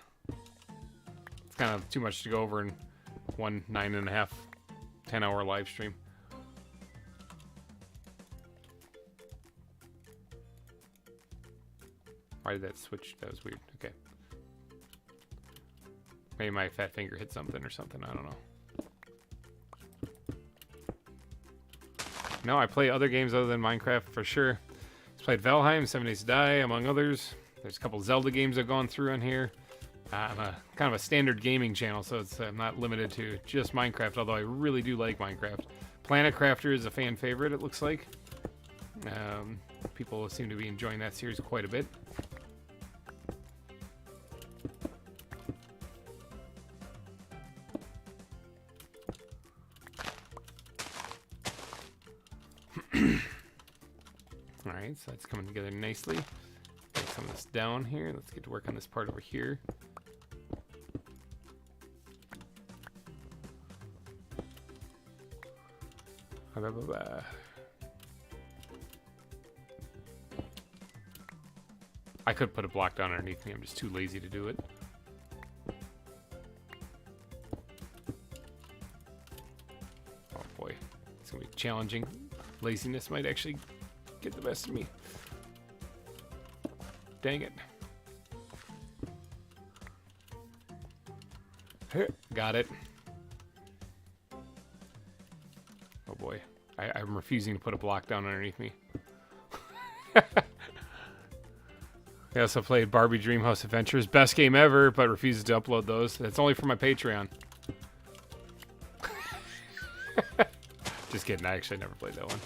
It's kind of too much to go over in one 9.5, 10-hour live stream. Why did that switch? That was weird. Okay. Maybe my fat finger hit something or something. I don't know. No, I play other games other than Minecraft for sure. I've played Valheim, 7 Days to Die, among others. There's a couple Zelda games I've gone through on here. I'm a kind of a standard gaming channel, so it's I'm not limited to just Minecraft, although I really do like Minecraft. Planet Crafter is a fan favorite, it looks like. People seem to be enjoying that series quite a bit. Alright, so that's coming together nicely. Get some of this down here. Let's get to work on this part over here. I could put a block down underneath me. I'm just too lazy to do it. Oh boy, it's gonna be challenging. Laziness might actually get the best of me. Dang it. Got it. Oh boy. I'm refusing to put a block down underneath me. I also played Barbie Dreamhouse Adventures. Best game ever, but refuses to upload those. That's only for my Patreon. Just kidding. I actually never played that one.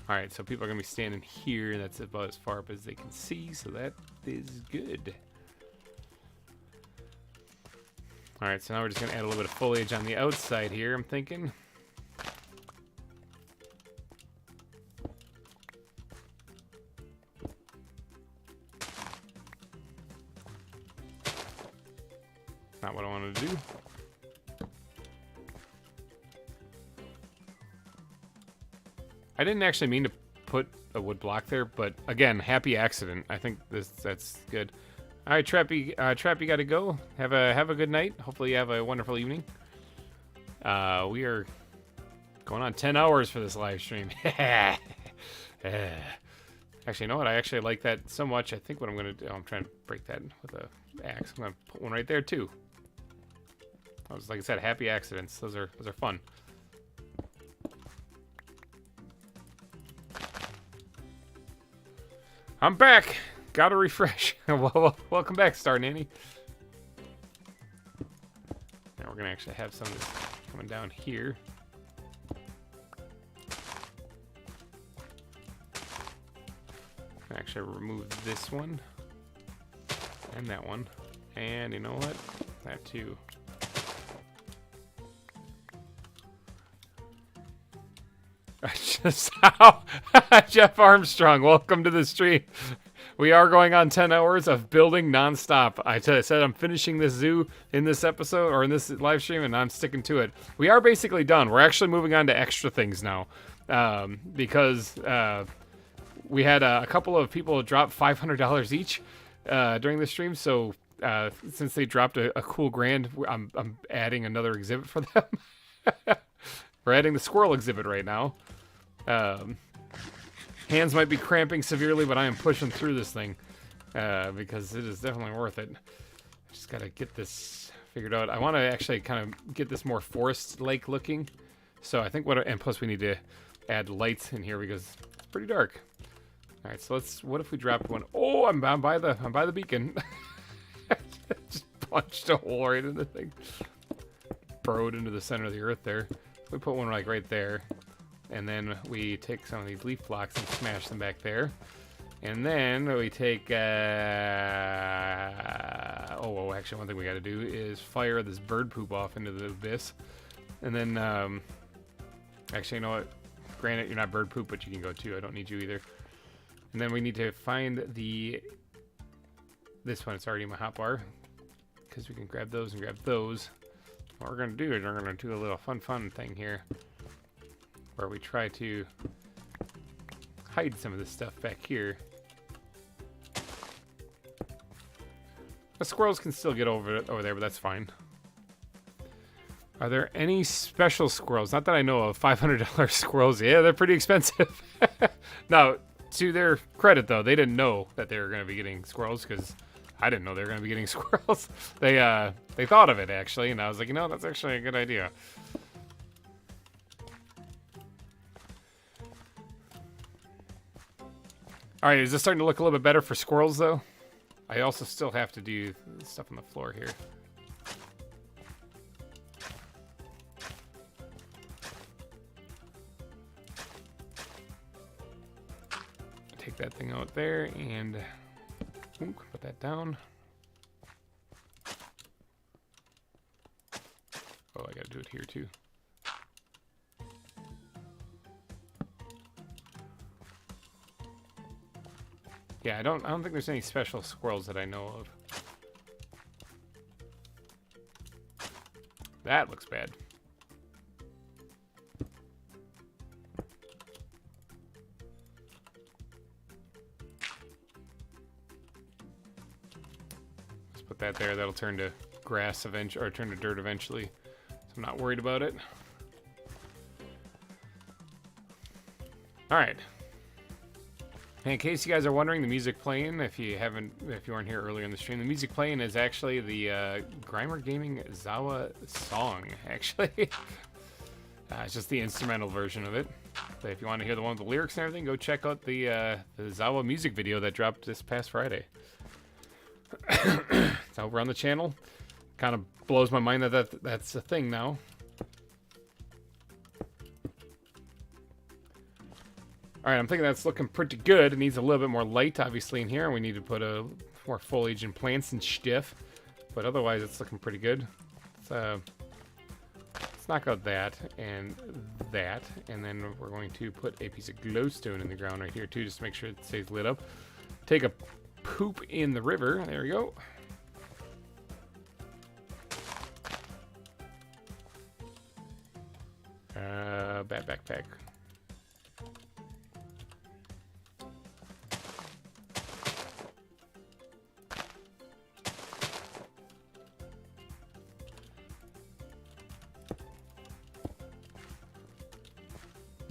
Alright, so people are going to be standing here, and that's about as far up as they can see, so that is good. Alright, so now we're just going to add a little bit of foliage on the outside here, I'm thinking. Not what I wanted to do. I didn't actually mean to put a wood block there, but again, happy accident. I think that's good. All right, Trappy, Trappy, got to go. Have a good night. Hopefully, you have a wonderful evening. We are Going on 10 hours for this live stream. Actually, you know what? I actually like that so much. I think what I'm going to do, I'm trying to break that with a axe. I'm going to put one right there too. I was, like I said, happy accidents. Those are fun. I'm back. Gotta refresh. Welcome back, Star Nanny. Now we're gonna actually have some of this coming down here. Actually remove this one and that one, and you know what? That too. Just how Jeff Armstrong, welcome to the stream. We are going on 10 hours of building nonstop. I said I'm finishing this zoo in this episode or in this live stream, and I'm sticking to it. We are basically done. We're actually moving on to extra things now, because we had a couple of people drop $500 each during the stream. So since they dropped a cool grand, I'm adding another exhibit for them. We're adding the squirrel exhibit right now. Hands might be cramping severely, but I am pushing through this thing because it is definitely worth it. I just gotta get this figured out. I want to actually kind of get this more forest-like looking. So I think and plus we need to add lights in here because it's pretty dark. All right, so what if we dropped one? Oh, I'm by the beacon. Just punched a hole right in the thing. Burrowed into the center of the earth there. We put one like right there. And then we take some of these leaf blocks and smash them back there. And then we take, actually one thing we gotta do is fire this bird poop off into the abyss. And then, actually, you know what? Granted, you're not bird poop, but you can go too. I don't need you either. And then we need to find this one. It's already in my hotbar. Because we can grab those and grab those. What we're gonna do is we're gonna do a little fun thing here. Where we try to hide some of this stuff back here. The squirrels can still get over there, but that's fine. Are there any special squirrels? Not that I know of. $500 squirrels. Yeah, they're pretty expensive. Now, to their credit, though, they didn't know that they were going to be getting squirrels because I didn't know they were going to be getting squirrels. They thought of it, actually, and I was like, you know, that's actually a good idea. All right, is this starting to look a little bit better for squirrels, though? I also still have to do stuff on the floor here. Take that thing out there and put that down. Oh, I gotta do it here, too. Yeah, I don't think there's any special squirrels that I know of. That looks bad. Let's put that there. That'll turn to grass eventually, or turn to dirt eventually. So I'm not worried about it. All right. And in case you guys are wondering, the music playing, if you weren't here earlier in the stream, the music playing is actually the GReimer Gaming ZAWA song, actually. It's just the instrumental version of it. But if you want to hear the one with the lyrics and everything, go check out the ZAWA music video that dropped this past Friday. It's over on the channel. Kind of blows my mind that's a thing now. Alright, I'm thinking that's looking pretty good. It needs a little bit more light, obviously, in here. And we need to put more foliage and plants and stuff. But otherwise, it's looking pretty good. Let's knock out that. And then we're going to put a piece of glowstone in the ground right here, too, just to make sure it stays lit up. Take a poop in the river. There we go. Bad backpack.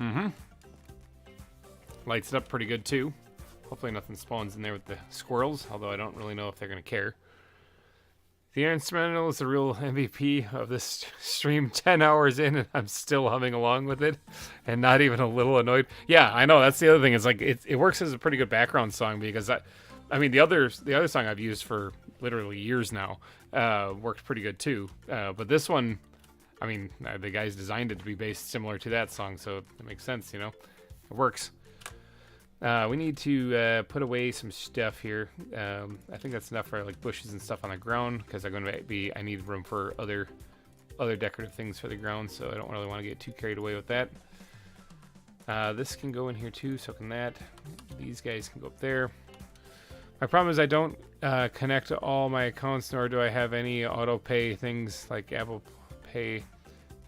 Mm-hmm. Lights it up pretty good, too. Hopefully nothing spawns in there with the squirrels, although I don't really know if they're going to care. The instrumental is the real MVP of this stream. 10 hours in, and I'm still humming along with it, and not even a little annoyed. Yeah, I know. That's the other thing. Is like it works as a pretty good background song because I mean the other song I've used for literally years now worked pretty good too. But this one, I mean, the guys designed it to be based similar to that song, so it makes sense. You know, it works. We need to put away some stuff here. I think that's enough for like bushes and stuff on the ground because I'm going to be. I need room for other decorative things for the ground, so I don't really want to get too carried away with that. This can go in here too, so can that. These guys can go up there. My problem is I don't connect to all my accounts, nor do I have any auto pay things like Apple Pay.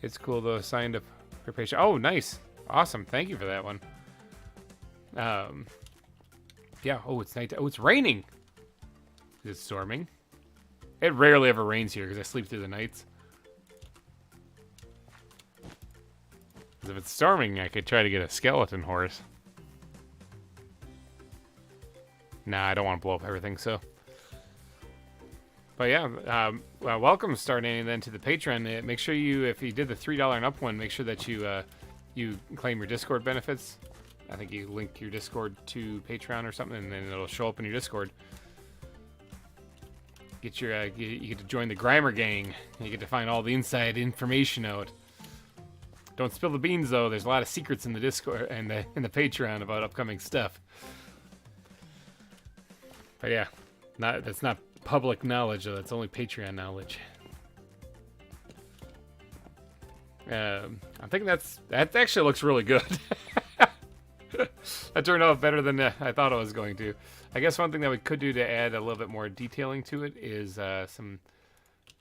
It's cool though. Signed up for patient. Oh, nice, awesome. Thank you for that one. Yeah. Oh, it's night. Oh, it's raining. Is it storming? It rarely ever rains here because I sleep through the nights. Because if it's storming, I could try to get a skeleton horse. Nah, I don't want to blow up everything, so. But yeah, welcome, starting then to the Patreon. Make sure you, if you did the $3 and up one, make sure that you claim your Discord benefits. I think you link your Discord to Patreon or something, and then it'll show up in your Discord. Get your you get to join the GReimer gang. You get to find all the inside information out. Don't spill the beans though. There's a lot of secrets in the Discord and in the Patreon about upcoming stuff. But yeah, that's not public knowledge though. That's only Patreon knowledge. I'm thinking that actually looks really good. That turned out better than I thought it was going to. I guess one thing that we could do to add a little bit more detailing to it is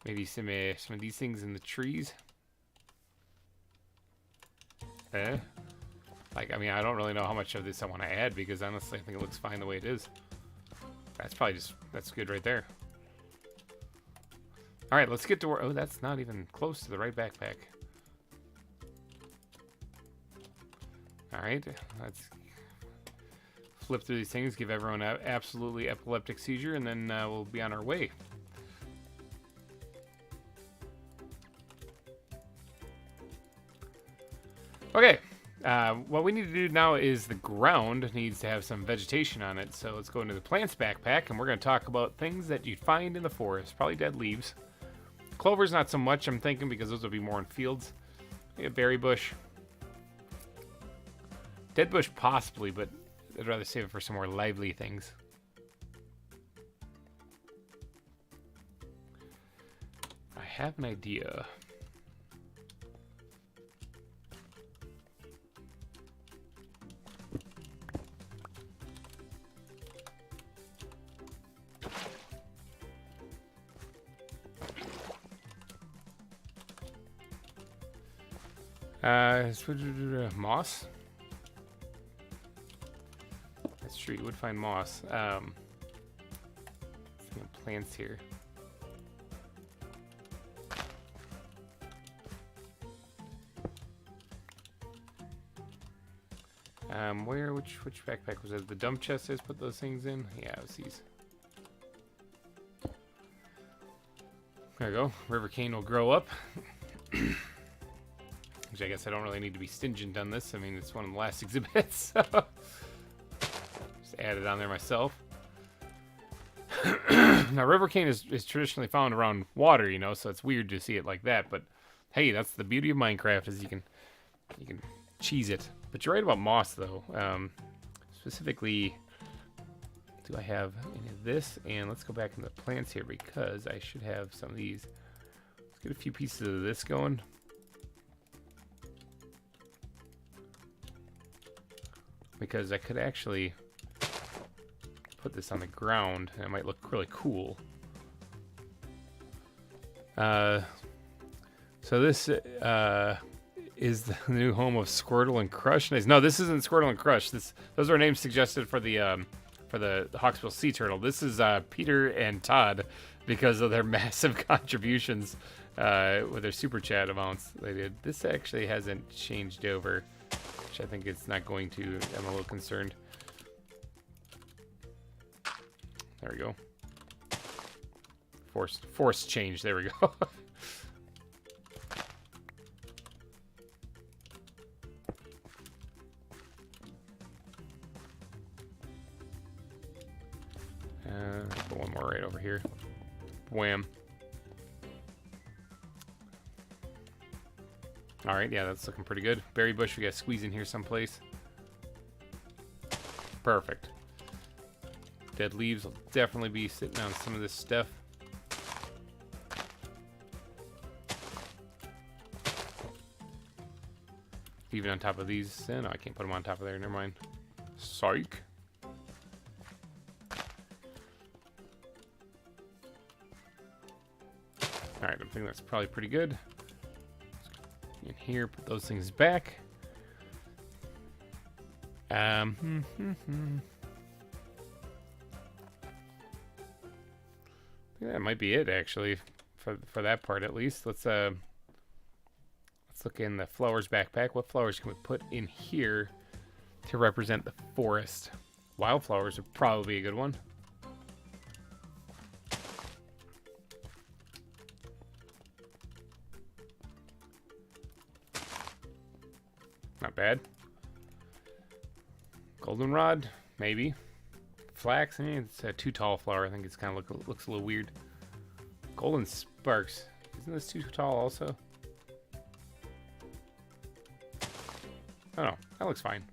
maybe some of these things in the trees. Like, I mean, I don't really know how much of this I want to add because honestly I think it looks fine the way it is. That's good right there. All right, let's get to where. Oh, that's not even close to the right backpack. All right, let's flip through these things, give everyone an absolutely epileptic seizure, and then we'll be on our way. Okay, what we need to do now is the ground needs to have some vegetation on it, so let's go into the plants backpack, and we're going to talk about things that you'd find in the forest. Probably dead leaves. Clover's not so much, I'm thinking, because those will be more in fields. Maybe a berry bush. Dead bush possibly, but I'd rather save it for some more lively things. I have an idea. Moss? That's true, you would find moss. Plants here. Which backpack was it? The dump chest is put those things in? Yeah, it was these. There we go. River cane will grow up. Which I guess I don't really need to be stingent on this. I mean, it's one of the last exhibits. So just add it on there myself. Now, river cane is traditionally found around water, you know, so it's weird to see it like that. But hey, that's the beauty of Minecraft, is you can cheese it. But you're right about moss, though. Specifically, do I have any of this? And let's go back into the plants here because I should have some of these. Let's get a few pieces of this going. Because I could actually put this on the ground and it might look really cool. So this is the new home of Squirtle and Crush. No, this isn't Squirtle and Crush. Those are names suggested for the Hawksbill sea turtle. This is Peter and Todd because of their massive contributions with their super chat amounts they did. This actually hasn't changed over which I think it's not going to. I'm a little concerned. There we go. Force change. There we go. Put one more right over here. Wham. Alright, yeah, that's looking pretty good. Berry bush, we got to squeeze in here someplace. Perfect. Dead leaves will definitely be sitting on some of this stuff. Even on top of these. No, I can't put them on top of there. Never mind. Psych. Alright, I think that's probably pretty good. In here, put those things back. Yeah, that might be it actually for that part at least. Let's look in the flowers backpack. What flowers can we put in here to represent the forest? Wildflowers would probably be a good one. Not bad. Goldenrod, maybe. Flax, I mean, it's a too tall flower. I think it's kind of looks a little weird. Golden sparks. Isn't this too tall also? Oh no, that looks fine.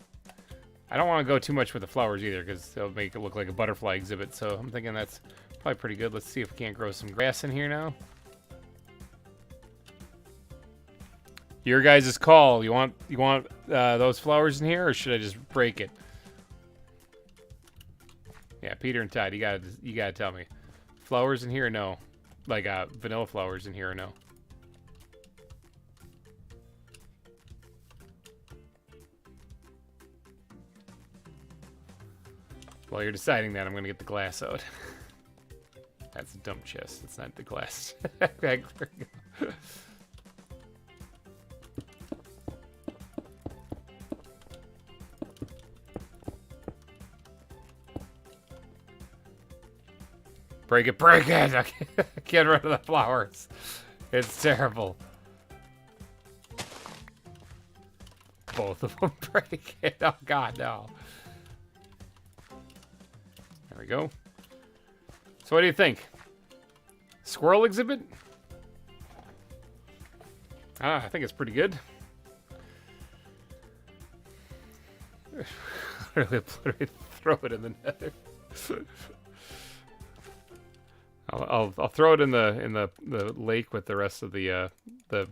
I don't want to go too much with the flowers either because they'll make it look like a butterfly exhibit. So I'm thinking that's probably pretty good. Let's see if we can't grow some grass in here now. Your guys' call. You want those flowers in here, or should I just break it? Yeah, Peter and Todd, you gotta tell me. Flowers in here or no? Like vanilla flowers in here or no? While you're deciding that, I'm gonna get the glass out. That's a dump chest. That's not the glass. There we go. Break it, break it! I can't get rid of the flowers. It's terrible. Both of them break it. Oh god, no. There we go. So what do you think? Squirrel exhibit? I think it's pretty good. Literally throw it in the nether. I'll throw it in the lake with the rest of the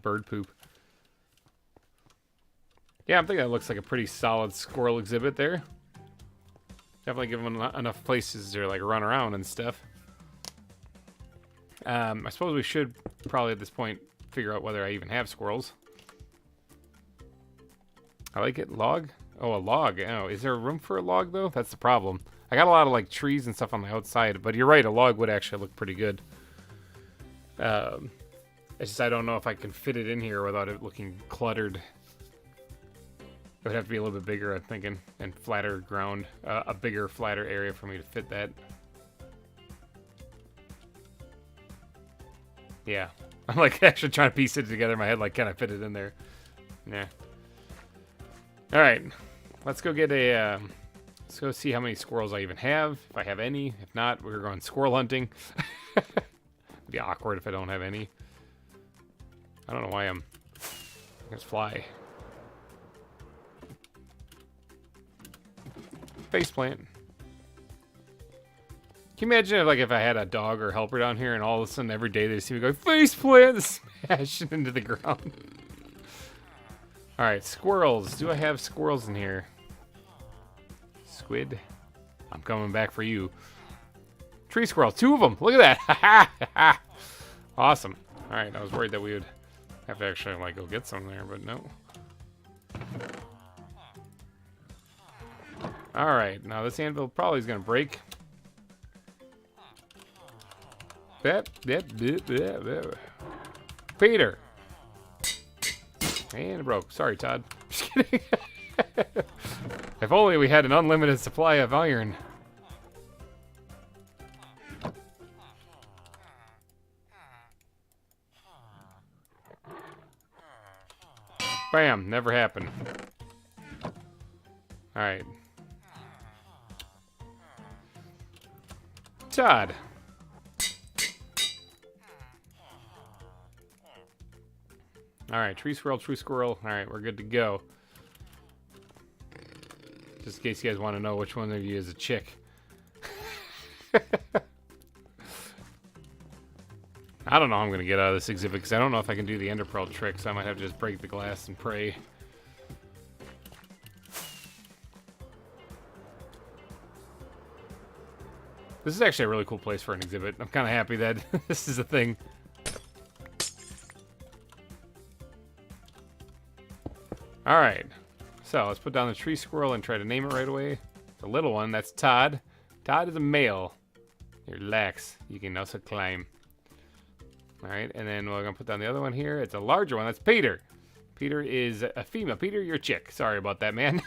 bird poop. Yeah, I'm thinking that looks like a pretty solid squirrel exhibit there. Definitely give them enough places to like run around and stuff. I suppose we should probably at this point figure out whether I even have squirrels. I like it. Log? Oh, a log. Oh, is there room for a log though? That's the problem. I got a lot of like trees and stuff on the outside, but you're right, a log would actually look pretty good. It's just I don't know if I can fit it in here without it looking cluttered. It would have to be a little bit bigger, I'm thinking, and flatter ground. A bigger, flatter area for me to fit that. Yeah. I'm like actually trying to piece it together in my head, like can I fit it in there? Yeah. Alright. Let's go get a... let's go see how many squirrels I even have, if I have any. If not, we're going squirrel hunting. It'd be awkward if I don't have any. I don't know why I'm... Let's fly. Faceplant. Can you imagine if I had a dog or helper down here and all of a sudden every day they see me go faceplant, smashing into the ground. Alright, squirrels. Do I have squirrels in here? Squid. I'm coming back for you. Tree squirrels. 2 of them. Look at that. Awesome. Alright, I was worried that we would have to actually like go get some there, but no. Alright, now this anvil probably is going to break. Peter! And it broke. Sorry, Todd. Just kidding. If only we had an unlimited supply of iron. Bam, never happened. Alright. Todd. Alright, tree squirrel. Alright, we're good to go. Just in case you guys want to know which one of you is a chick. I don't know how I'm going to get out of this exhibit because I don't know if I can do the ender pearl trick, so I might have to just break the glass and pray. This is actually a really cool place for an exhibit. I'm kind of happy that this is a thing. Alright, so let's put down the tree squirrel and try to name it right away. The little one, that's Todd. Todd is a male. Relax, you can also climb. Alright, and then we're going to put down the other one here. It's a larger one, that's Peter. Peter is a female. Peter, you're a chick. Sorry about that, man.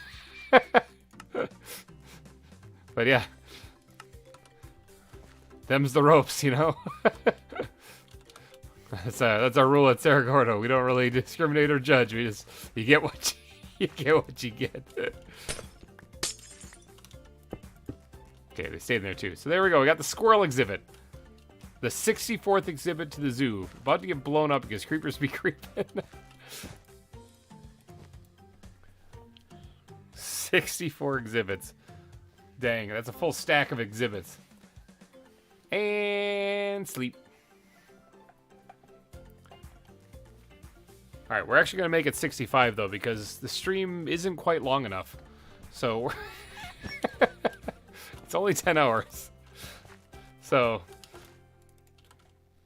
But yeah. Them's the ropes, you know? That's our rule at Cerro Gordo. We don't really discriminate or judge. We just, you get what you get. What you get. Okay, they stayed there too. So there we go. We got the squirrel exhibit. The 64th exhibit to the zoo. About to get blown up because creepers be creeping. 64 exhibits. Dang, that's a full stack of exhibits. And sleep. Alright, we're actually going to make it 65 though because the stream isn't quite long enough. So it's only 10 hours. So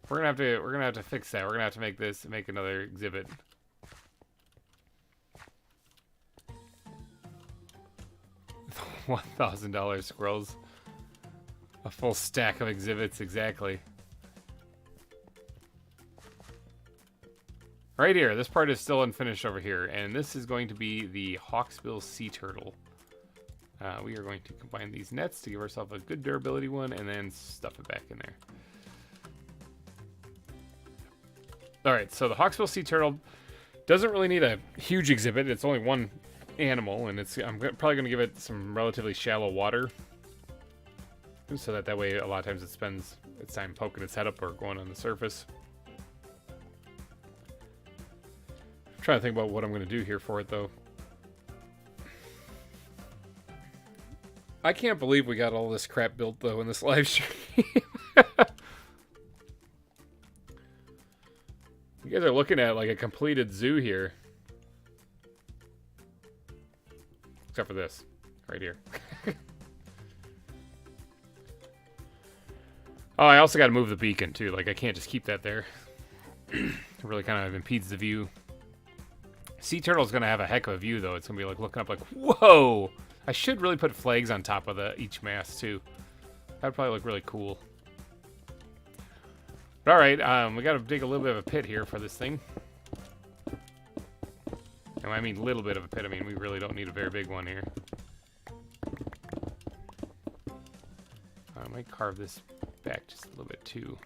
we're gonna have to fix that. We're gonna have to make another exhibit. $1,000 squirrels. A full stack of exhibits, exactly. Right here, this part is still unfinished over here, and this is going to be the hawksbill sea turtle. We are going to combine these nets to give ourselves a good durability one, and then stuff it back in there. Alright, so the hawksbill sea turtle doesn't really need a huge exhibit. It's only one animal, and I'm probably going to give it some relatively shallow water. So that way, a lot of times it spends its time poking its head up or going on the surface. I'm trying to think about what I'm going to do here for it, though. I can't believe we got all this crap built, though, in this live stream. You guys are looking at, like, a completed zoo here. Except for this. Right here. Oh, I also got to move the beacon, too. Like, I can't just keep that there. It really kind of impedes the view. Sea Turtle's going to have a heck of a view, though. It's going to be, like, looking up like, whoa! I should really put flags on top of each mast, too. That'd probably look really cool. But, alright, we got to dig a little bit of a pit here for this thing. And I mean a little bit of a pit. I mean, we really don't need a very big one here. I might carve this back just a little bit too.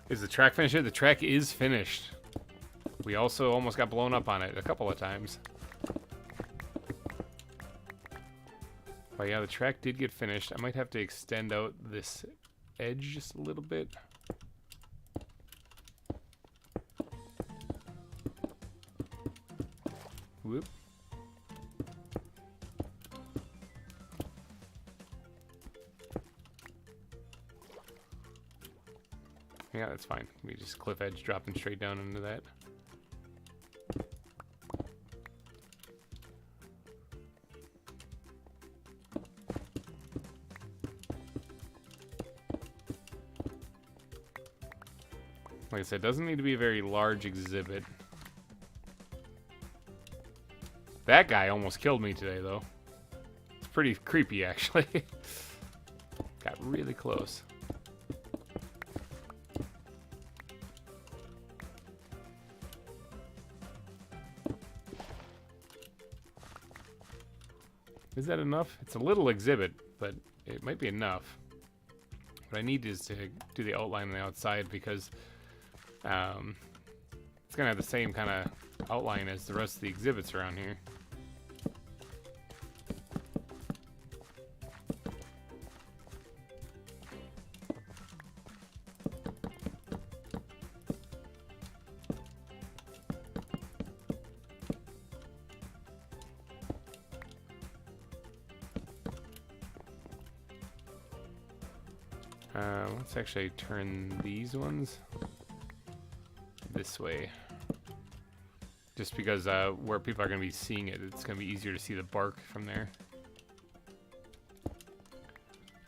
Is the track finished here? The track is finished. We also almost got blown up on it a couple of times. But yeah, the track did get finished. I might have to extend out this edge just a little bit. Whoop. Yeah, that's fine. We just cliff edge dropping straight down into that. Like I said, it doesn't need to be a very large exhibit. That guy almost killed me today, though. It's pretty creepy, actually. Got really close. Is that enough? It's a little exhibit, but it might be enough. What I need is to do the outline on the outside because it's going to have the same kind of outline as the rest of the exhibits around here. Let's actually turn these ones this way. Just because where people are going to be seeing it, it's going to be easier to see the bark from there.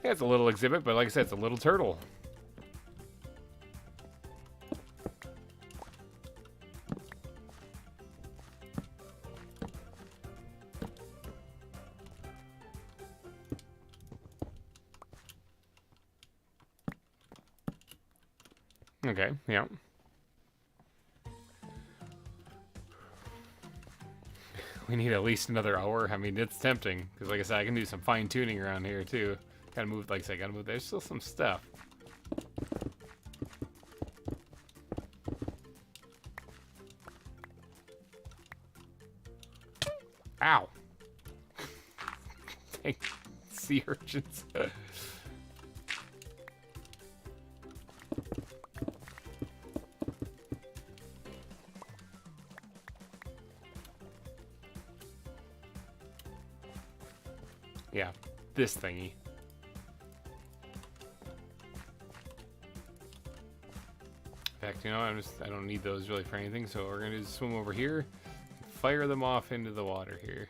Yeah, it's a little exhibit, but like I said, it's a little turtle. Okay, yeah. We need at least another hour. I mean, it's tempting. Because like I said, I can do some fine-tuning around here, too. Gotta move, like I said, gotta move. There's still some stuff. Ow! Dang, sea urchins. Yeah, this thingy. In fact, you know, I don't need those really for anything, so we're gonna just swim over here and fire them off into the water here.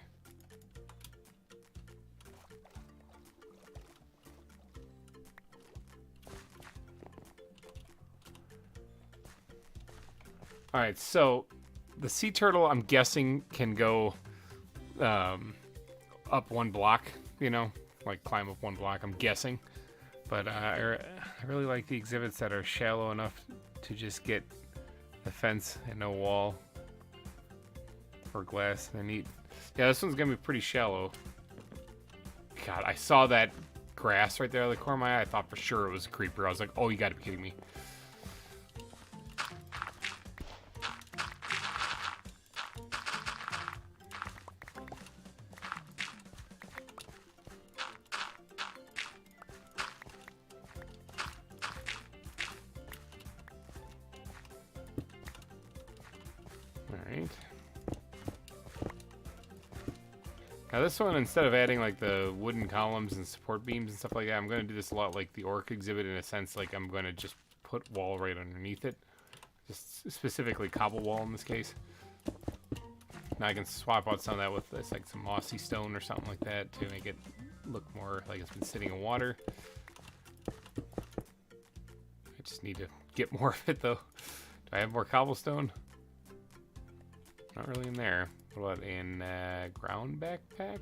Alright, so the sea turtle, I'm guessing, can go up one block, you know, like climb up one block, I'm guessing. But I really like the exhibits that are shallow enough to just get the fence and no wall or glass. They're neat. Yeah, this one's gonna be pretty shallow. God, I saw that grass right there out of the corner of my eye. I thought for sure it was a creeper. I was like, oh, you gotta be kidding me. Alright. Now this one, instead of adding like the wooden columns and support beams and stuff like that, I'm going to do this a lot like the orc exhibit in a sense, like I'm going to just put wall right underneath it. Just specifically cobble wall in this case. Now I can swap out some of that with this, like some mossy stone or something like that to make it look more like it's been sitting in water. I just need to get more of it though. Do I have more cobblestone? Not really in there. What about in ground backpack?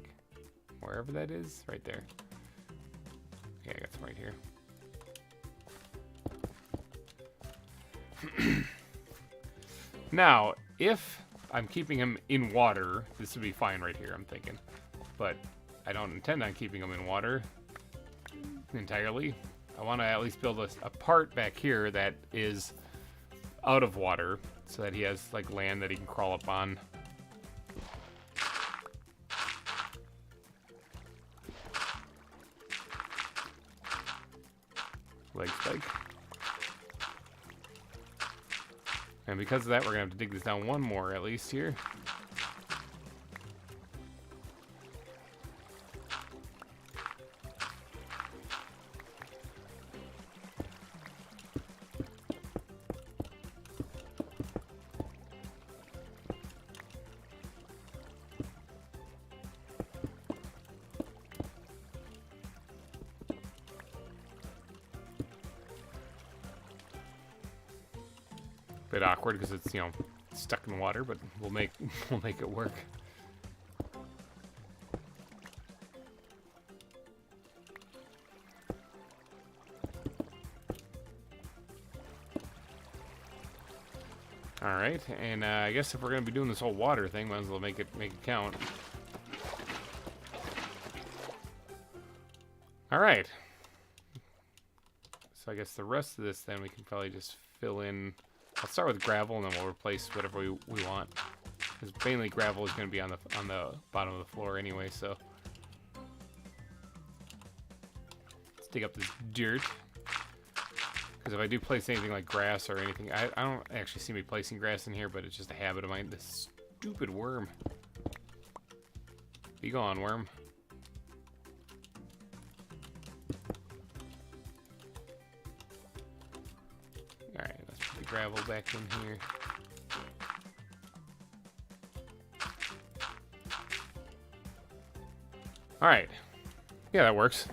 Wherever that is, right there. Yeah, I got some right here. Now, if I'm keeping him in water, this would be fine right here, I'm thinking. But I don't intend on keeping him in water entirely. I want to at least build a part back here that is out of water so that he has like land that he can crawl up on. Leg spike. And because of that, we're gonna have to dig this down one more at least here. Bit awkward because it's, you know, stuck in water, but we'll make it work. All right, and I guess if we're gonna be doing this whole water thing, might as well make it count. All right. So I guess the rest of this then we can probably just fill in. I'll start with gravel and then we'll replace whatever we want. Because mainly gravel is going to be on the bottom of the floor anyway, so. Let's dig up this dirt. Because if I do place anything like grass or anything, I don't actually see me placing grass in here, but it's just a habit of mine. This stupid worm. Be gone, worm. Alright, let's put the gravel back in here. Alright. Yeah, that works.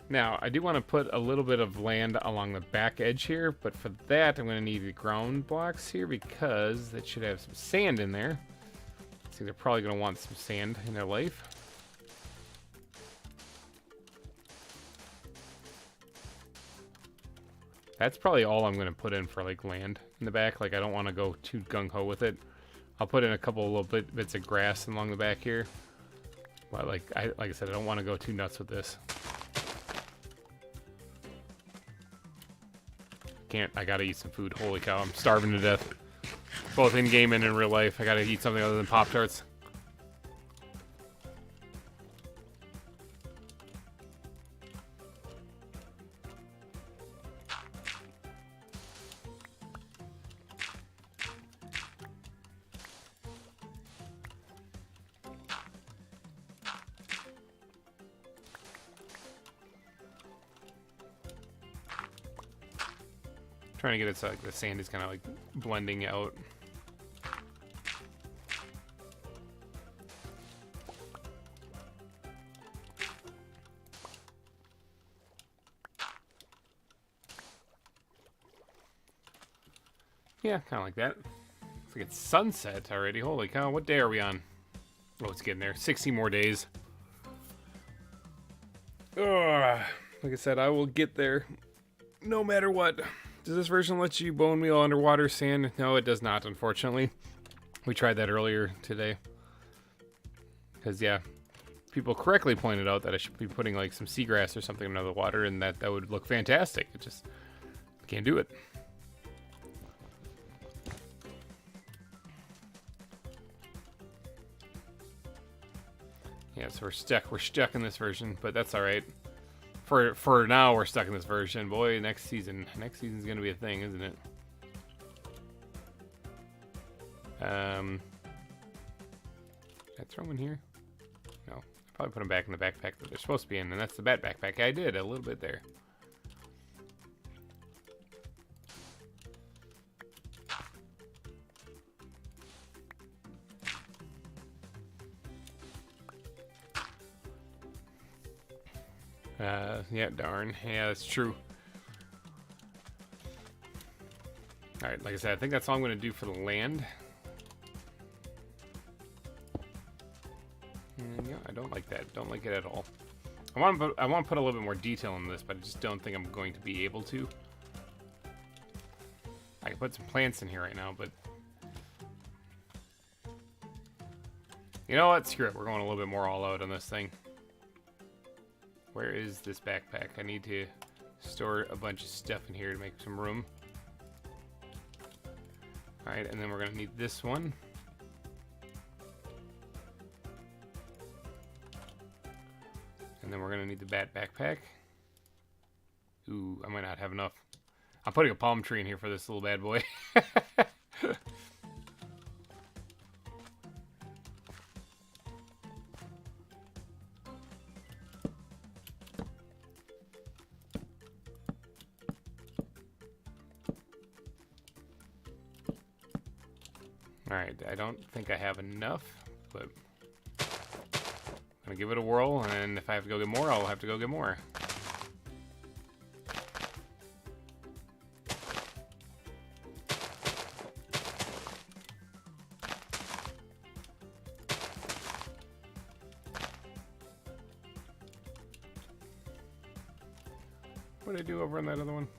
Now, I do want to put a little bit of land along the back edge here, but for that I'm going to need the ground blocks here because it should have some sand in there. See, they're probably going to want some sand in their life. That's probably all I'm going to put in for like land in the back. Like I don't want to go too gung-ho with it. I'll put in a couple of little bits of grass along the back here. But like I said, I don't want to go too nuts with this. I gotta eat some food. Holy cow, I'm starving to death. Both in game and in real life. I gotta eat something other than Pop-Tarts. Trying to get it so like the sand is kind of like blending out. Yeah, kind of like that. Looks like it's sunset already. Holy cow, what day are we on? Oh, it's getting there. 60 more days. Ugh. Like I said, I will get there no matter what. Does this version let you bone meal underwater sand? No, it does not, unfortunately. We tried that earlier today. Because, yeah, people correctly pointed out that I should be putting, like, some seagrass or something under the water, and that would look fantastic. It just can't do it. Yeah, so we're stuck. We're stuck in this version, but that's all right. For now, we're stuck in this version. Boy, next season's gonna be a thing, isn't it? Did I throw them in here? No, I probably put them back in the backpack that they're supposed to be in, and that's the bat backpack. I did a little bit there. Yeah, darn. Yeah, that's true. Alright, like I said, I think that's all I'm going to do for the land. And yeah, I don't like that. Don't like it at all. I want to put a little bit more detail in this, but I just don't think I'm going to be able to. I can put some plants in here right now, but... You know what? Screw it. We're going a little bit more all out on this thing. Where is this backpack? I need to store a bunch of stuff in here to make some room. Alright, and then we're going to need this one. And then we're going to need the bat backpack. Ooh, I might not have enough. I'm putting a palm tree in here for this little bad boy. Alright, I don't think I have enough, but I'm gonna give it a whirl, and if I have to go get more, I'll have to go get more. What did I do over on that other one?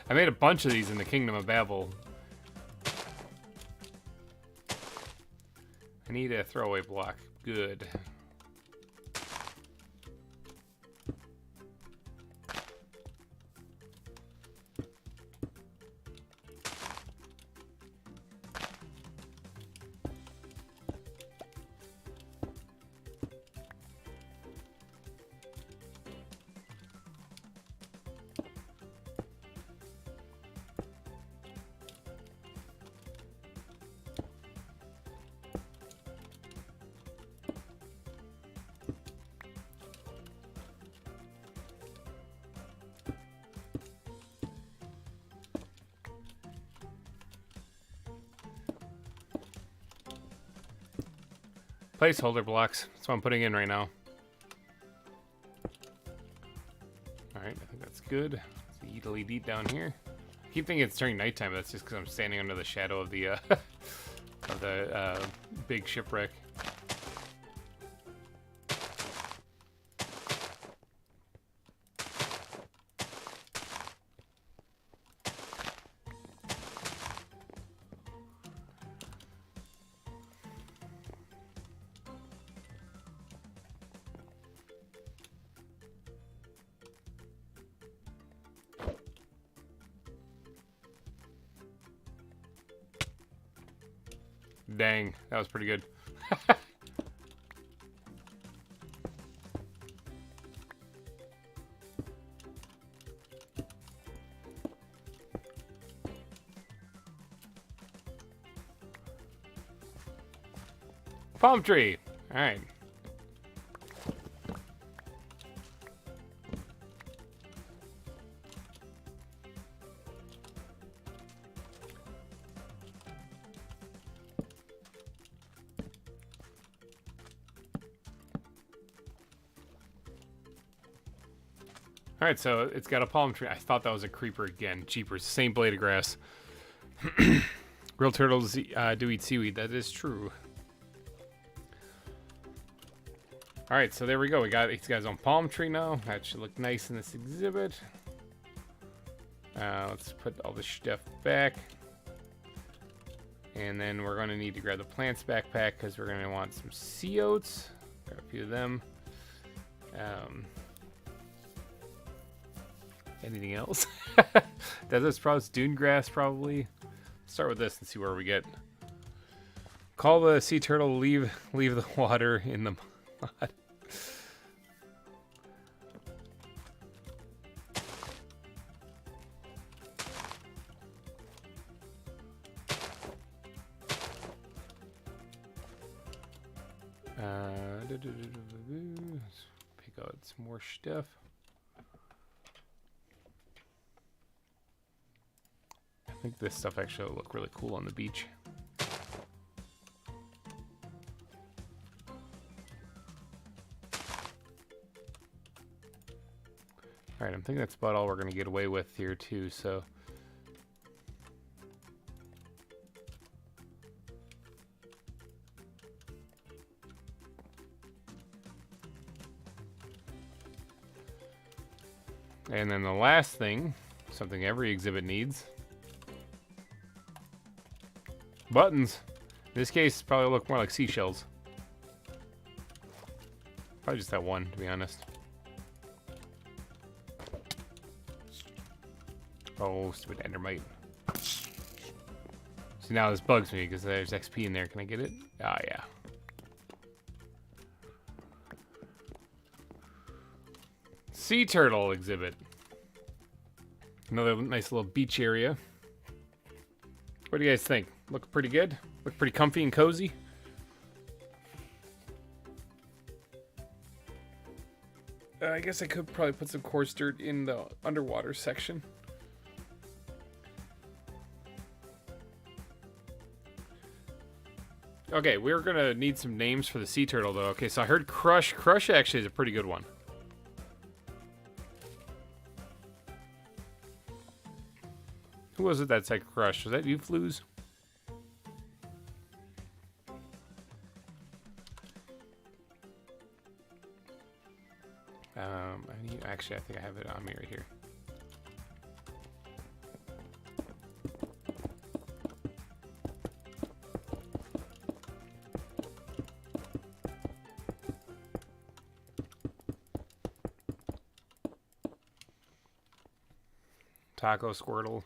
I made a bunch of these in the Kingdom of Babel. I need a throwaway block. Good. Placeholder blocks. That's what I'm putting in right now. Alright, I think that's good. Let's eat elite down here. I keep thinking it's turning nighttime, but that's just because I'm standing under the shadow of the big shipwreck. Dang, that was pretty good. Palm tree. All right. All right, so it's got a palm tree. I thought that was a creeper again. Jeepers, same blade of grass. Real turtles do eat seaweed. That is true. All right, so there we go. We got these guys on palm tree now. That should look nice in this exhibit. Let's put all this stuff back. And then we're going to need to grab the plants backpack because we're going to want some sea oats. Grab a few of them. Anything else? Desert sprouts, dune grass, probably. Start with this and see where we get. Call the sea turtle. Leave the water in the mud. Let's pick out some more stuff. I think this stuff actually will look really cool on the beach. Alright, I'm thinking that's about all we're going to get away with here too, so... And then the last thing, something every exhibit needs. Buttons. In this case, probably look more like seashells. Probably just that one, to be honest. Oh, stupid endermite. See, now this bugs me because there's XP in there. Can I get it? Ah, yeah. Sea turtle exhibit. Another nice little beach area. What do you guys think? Look pretty good? Look pretty comfy and cozy? I guess I could probably put some coarse dirt in the underwater section. Okay, we're gonna need some names for the sea turtle though. Okay, so I heard Crush. Crush actually is a pretty good one. Who was it that said Crush? Was that you, Flues? Actually, I think I have it on me right here. Taco Squirtle.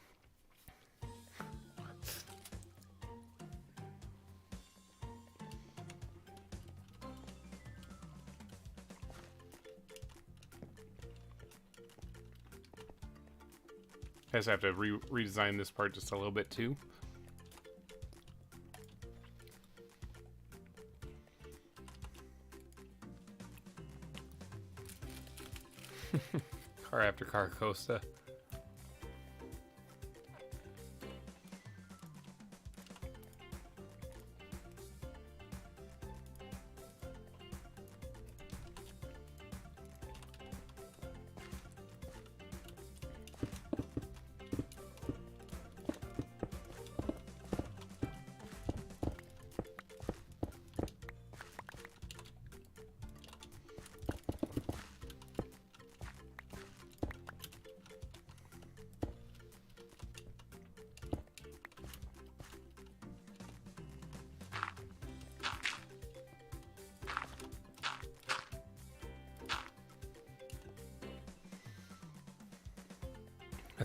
I guess I have to redesign this part just a little bit too. Car after car Costa.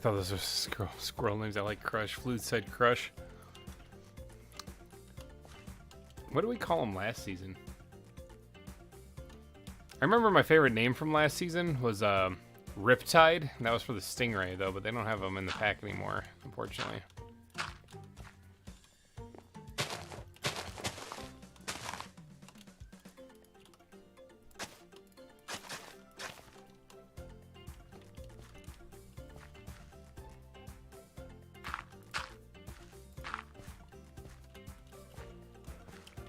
I thought those were squirrel names. I like Crush. Flute said Crush. What did we call them last season? I remember my favorite name from last season was Riptide. That was for the Stingray, though, but they don't have them in the pack anymore, unfortunately.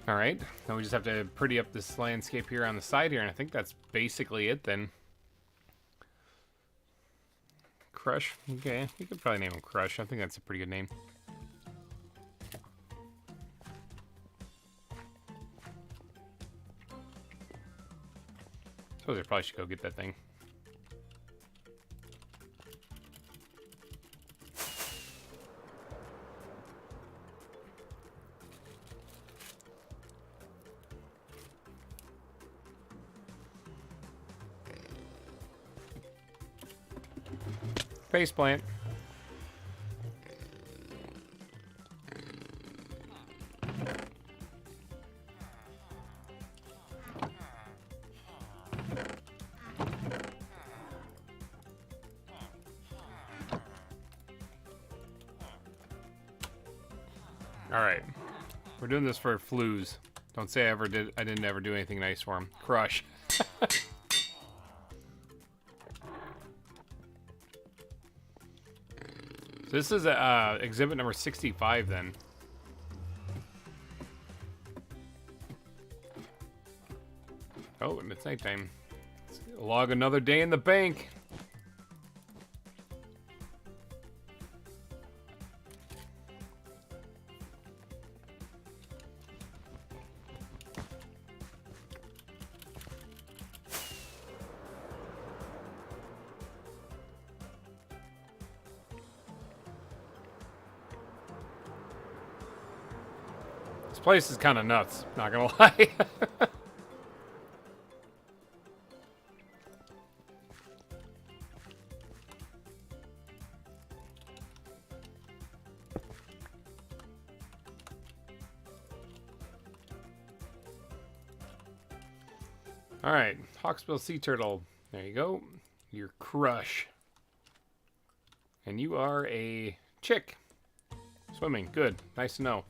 Alright, now we just have to pretty up this landscape here on the side here, and I think that's basically it then. Crush, okay, you could probably name him Crush. I think that's a pretty good name. Suppose I probably should go get that thing. Faceplant. Alright. We're doing this for flues. Don't say I didn't ever do anything nice for him. Crush. This is exhibit number 65 then. Oh, and it's nighttime. Let's log another day in the bank. This place is kind of nuts, not gonna lie. Alright, Hawksbill Sea Turtle. There you go. Your Crush. And you are a chick. Swimming, good. Nice to know.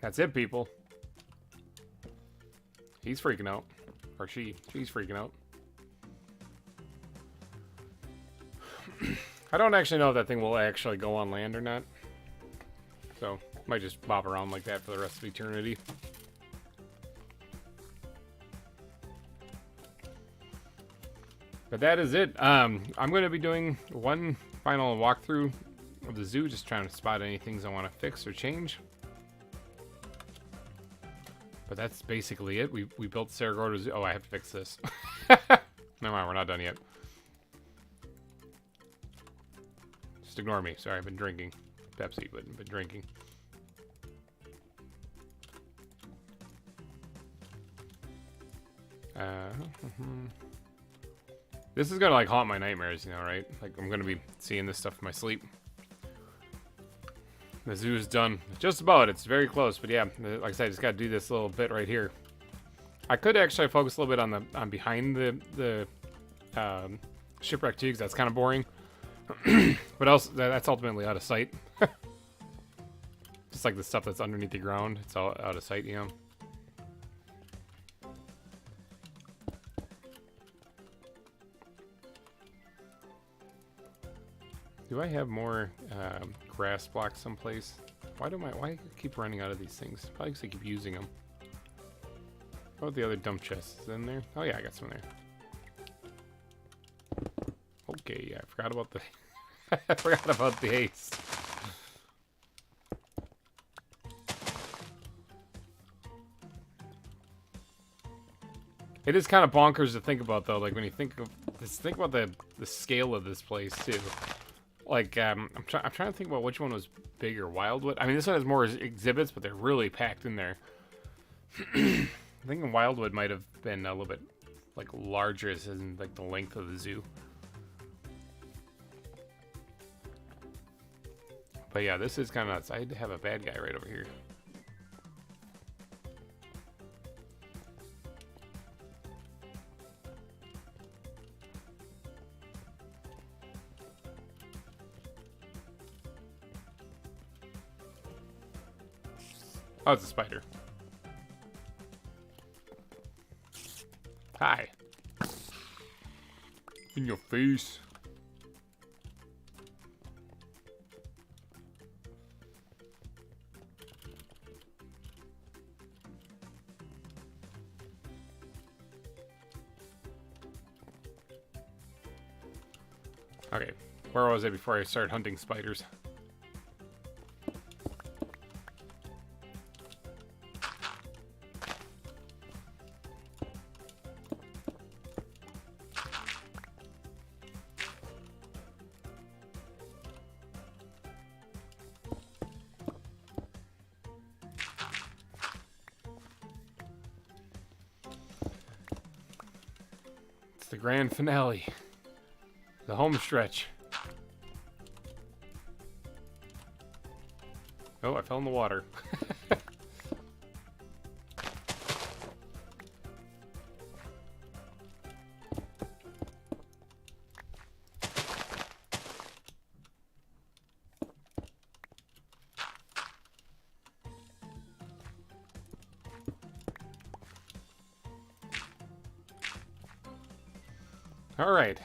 That's it, people. He's freaking out. Or she's freaking out. I don't actually know if that thing will actually go on land or not. So, might just bob around like that for the rest of eternity. But that is it. I'm going to be doing one final walkthrough of the zoo, just trying to spot any things I want to fix or change. But that's basically it. We built Saragordo Zoo. Oh, I have to fix this. Never mind, we're not done yet. Just ignore me. Sorry, I've been drinking Pepsi, but I've been drinking. This is gonna like haunt my nightmares, you know, right? Like I'm gonna be seeing this stuff in my sleep. The zoo is done. Just about. It's very close, but yeah, like I said, I just gotta do this little bit right here. I could actually focus a little bit on behind the shipwreck too, because that's kind of boring. But also, that's ultimately out of sight. Just like the stuff that's underneath the ground, it's all out of sight, you know. Do I have more grass blocks someplace? Why do I keep running out of these things? Probably because I keep using them. What about the other dump chests in there? Oh yeah, I got some there. Okay, yeah, I forgot about the I forgot about the haste. It is kind of bonkers to think about though, like when you think about the scale of this place too. Like, I'm trying to think about which one was bigger. Wildwood. I mean, this one has more exhibits, but they're really packed in there. I think Wildwood might have been a little bit like larger as in like the length of the zoo. But yeah, this is kind of nuts. I have a bad guy right over here. Oh, it's a spider. Hi. In your face. Okay, where was I before I started hunting spiders? It's the grand finale. The home stretch. Oh, I fell in the water. All right.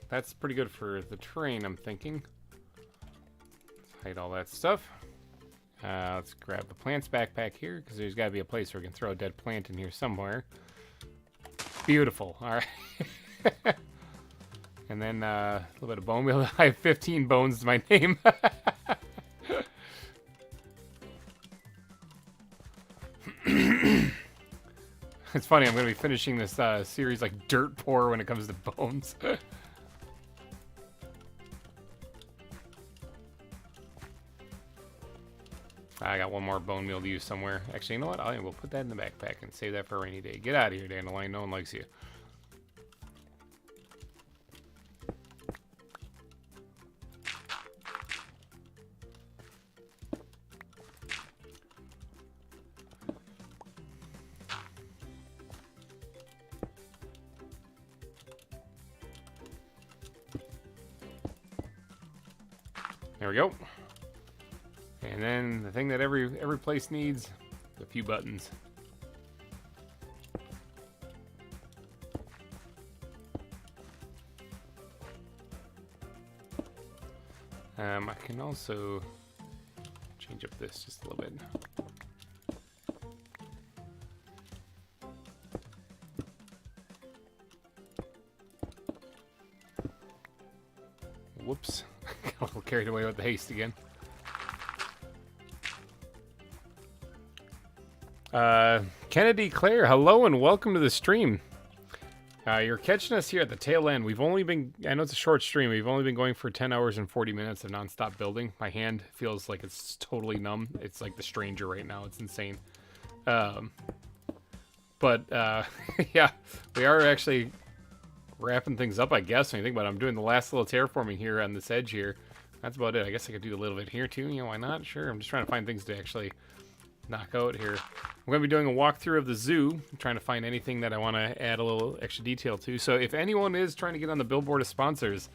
That's pretty good for the terrain, I'm thinking. Let's hide all that stuff. Let's grab the plants backpack here, because there's got to be a place where we can throw a dead plant in here somewhere. Beautiful. All right. And then a little bit of bone meal. I have 15 bones to my name. It's funny, I'm going to be finishing this series like dirt poor when it comes to bones. I got one more bone meal to use somewhere. Actually, you know what? I will put that in the backpack and save that for a rainy day. Get out of here, Dandelion. No one likes you. There we go. And then the thing that every place needs, a few buttons. I can also change up this just a little bit. Whoops. Got a little carried away with the haste again. Kennedy Claire, hello and welcome to the stream. You're catching us here at the tail end. We've only been, I know it's a short stream, we've only been going for 10 hours and 40 minutes of nonstop building. My hand feels like it's totally numb. It's like the stranger right now. It's insane. Yeah, we are actually wrapping things up, I guess. When you think about it, I'm doing the last little terraforming here on this edge here. That's about it. I guess I could do a little bit here too. You know, why not? Sure. I'm just trying to find things to actually knock out here. I'm going to be doing a walkthrough of the zoo. I'm trying to find anything that I want to add a little extra detail to. So if anyone is trying to get on the billboard of sponsors,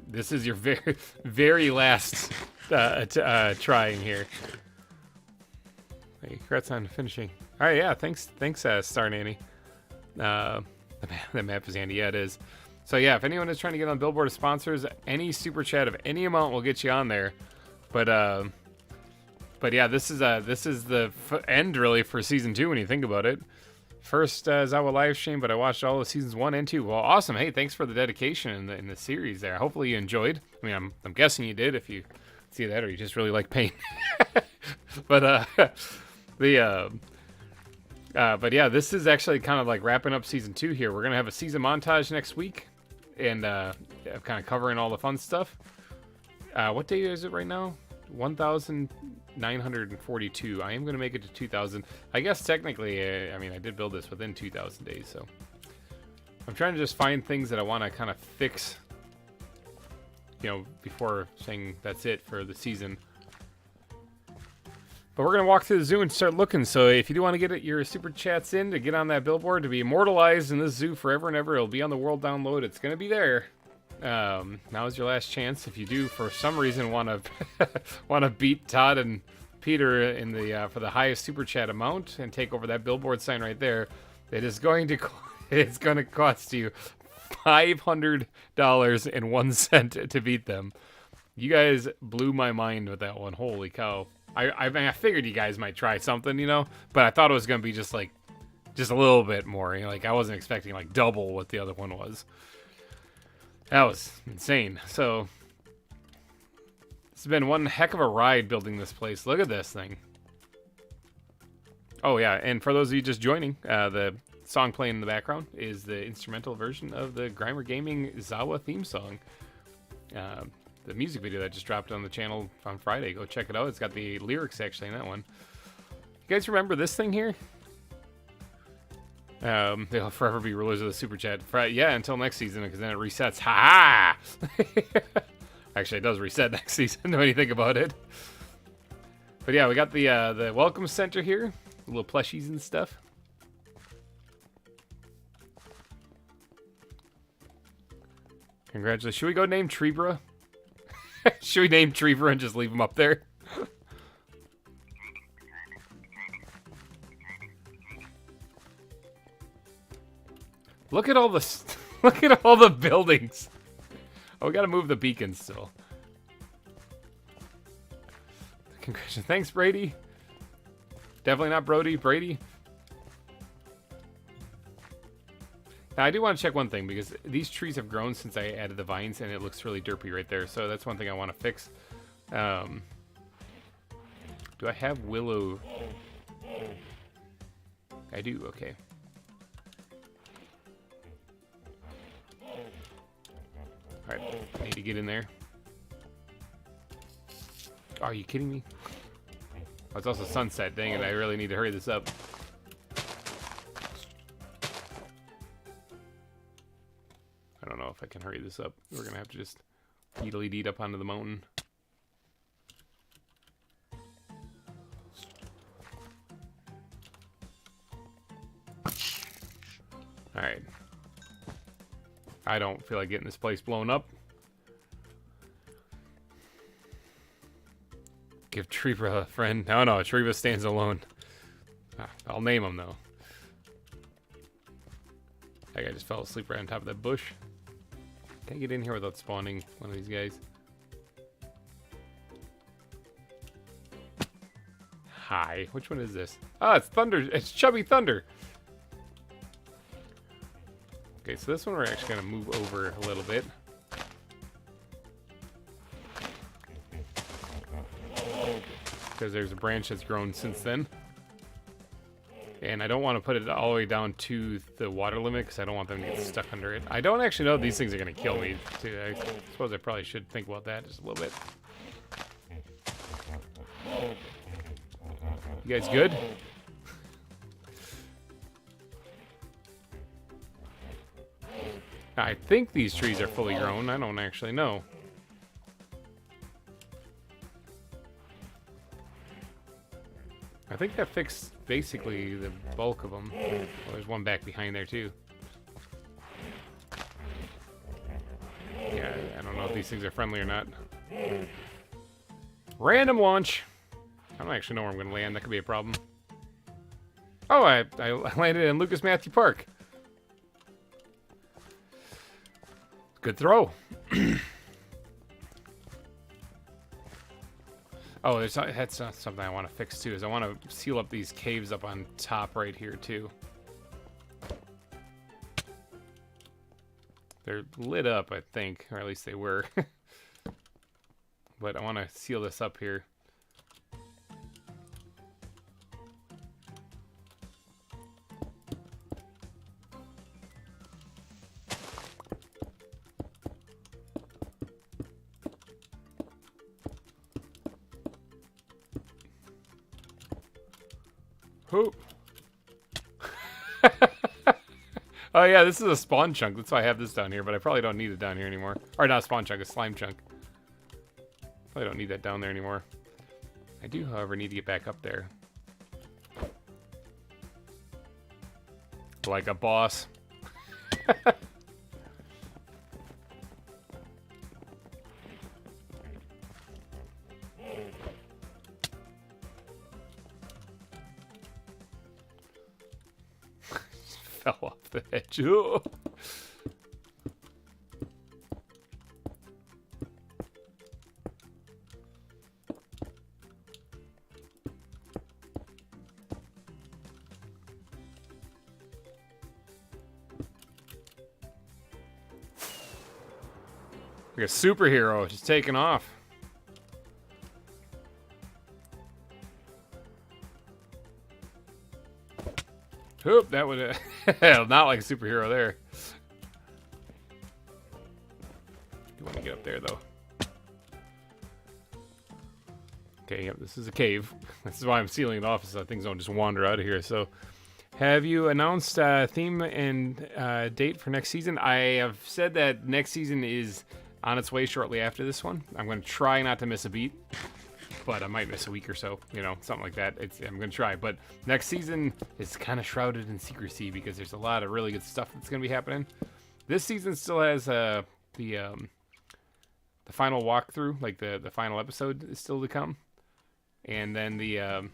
this is your very, very last trying here. Hey, congrats on finishing. All right, yeah, thanks, Star Nanny. The map is handy. Yeah, it is. So yeah, if anyone is trying to get on the billboard of sponsors, any super chat of any amount will get you on there. But yeah, this is the end really for season 2 when you think about it. First ZAWA live stream, but I watched all of seasons 1 and 2. Well, awesome. Hey, thanks for the dedication in the series there. Hopefully you enjoyed. I mean, I'm guessing you did if you see that, or you just really like paint. But but yeah, this is actually kind of like wrapping up season 2 here. We're gonna have a season montage next week, and kind of covering all the fun stuff. What day is it right now? 1,942. I am going to make it to 2,000. I guess technically, I mean, I did build this within 2,000 days, so I'm trying to just find things that I want to kind of fix, you know, before saying that's it for the season. But we're going to walk through the zoo and start looking. So if you do want to get your super chats in to get on that billboard to be immortalized in this zoo forever and ever, it'll be on the world download. It's going to be there. Now is your last chance. If you do, for some reason, want to want to beat Todd and Peter in the for the highest super chat amount and take over that billboard sign right there, it is going to it's going to cost you $500.01 to beat them. You guys blew my mind with that one. Holy cow! I mean, I figured you guys might try something, you know, but I thought it was going to be just a little bit more. You know, like I wasn't expecting like double what the other one was. That was insane. So, it's been one heck of a ride building this place. Look at this thing. Oh, yeah, and for those of you just joining, the song playing in the background is the instrumental version of the GReimer Gaming ZAWA theme song. The music video that just dropped on the channel on Friday. Go check it out. It's got the lyrics, actually, in that one. You guys remember this thing here? They'll forever be rulers of the super chat. Yeah, until next season, because then it resets. Ha ha! Actually, it does reset next season when you think about it. But yeah, we got the welcome center here, little plushies and stuff. Congratulations. Should we go name Trebra? Should we name Trebra and just leave him up there? Look at all the look at all the buildings. Oh, we gotta move the beacons still. Congratulations. Thanks, Brady. Definitely not Brody. Brady. Now, I do want to check one thing, because these trees have grown since I added the vines, and it looks really derpy right there. So that's one thing I want to fix. Do I have willow? I do. Okay. Alright, I need to get in there. Oh, are you kidding me? Oh, it's also sunset, dang it, I really need to hurry this up. I don't know if I can hurry this up. We're gonna have to just easily deed up onto the mountain. Alright. I don't feel like getting this place blown up. Give Trebra a friend. No, Trebra stands alone. I'll name him, though. That guy just fell asleep right on top of that bush. Can I get in here without spawning one of these guys? Hi. Which one is this? Ah, it's Thunder. It's Chubby Thunder. Okay, so this one we're actually going to move over a little bit. Because there's a branch that's grown since then. And I don't want to put it all the way down to the water limit, because I don't want them to get stuck under it. I don't actually know if these things are going to kill me, too. I suppose I probably should think about that just a little bit. You guys good? I think these trees are fully grown. I don't actually know. I think that fixed basically the bulk of them. Well, there's one back behind there too. Yeah, I don't know if these things are friendly or not. Random launch. I don't actually know where I'm going to land. That could be a problem. Oh, I landed in Lucas Matthew Park. Good throw. Oh, that's something I want to fix too. Is I want to seal up these caves up on top right here too. They're lit up, I think, or at least they were. But I want to seal this up here. Hoop. Oh yeah, this is a spawn chunk. That's why I have this down here, but I probably don't need it down here anymore. Or not a spawn chunk, a slime chunk. Probably don't need that down there anymore. I do, however, need to get back up there. Like a boss. Fell off the edge. Ugh. Like a superhero just taking off. Oop, that would not like a superhero there. You want to get up there though. Okay, yep, this is a cave. This is why I'm sealing it off so things don't just wander out of here. So, have you announced theme and date for next season? I have said that next season is on its way shortly after this one. I'm going to try not to miss a beat, but I might miss a week or so, you know, something like that. I'm going to try, but next season is kind of shrouded in secrecy because there's a lot of really good stuff that's going to be happening. This season still has the final walkthrough, like the final episode is still to come, and then the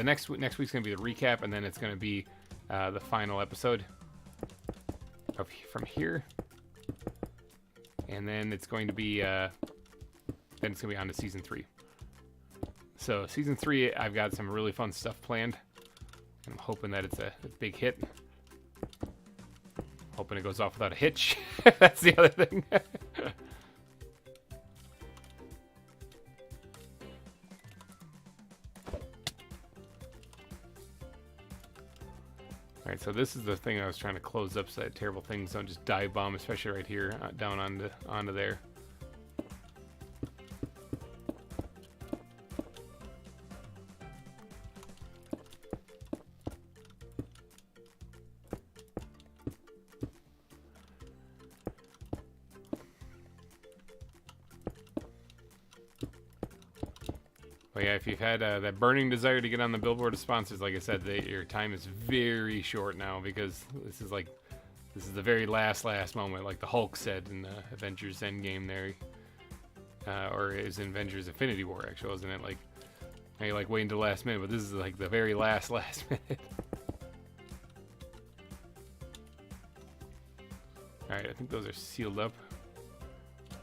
next week's going to be the recap, and then it's going to be the final episode from here. And then it's going to be on to season 3. So season 3, I've got some really fun stuff planned. I'm hoping that it's a big hit. Hoping it goes off without a hitch. That's the other thing. Alright, so this is the thing I was trying to close up so that terrible things don't just dive bomb, especially right here, down onto there. Well, yeah, if you've had that burning desire to get on the billboard of sponsors, like I said, your time is very short now because this is the very last moment, like the Hulk said in the Avengers Endgame there, or is in Avengers Infinity War actually, wasn't it? Like, now you're like waiting to the last minute, but this is like the very last minute. All right, I think those are sealed up.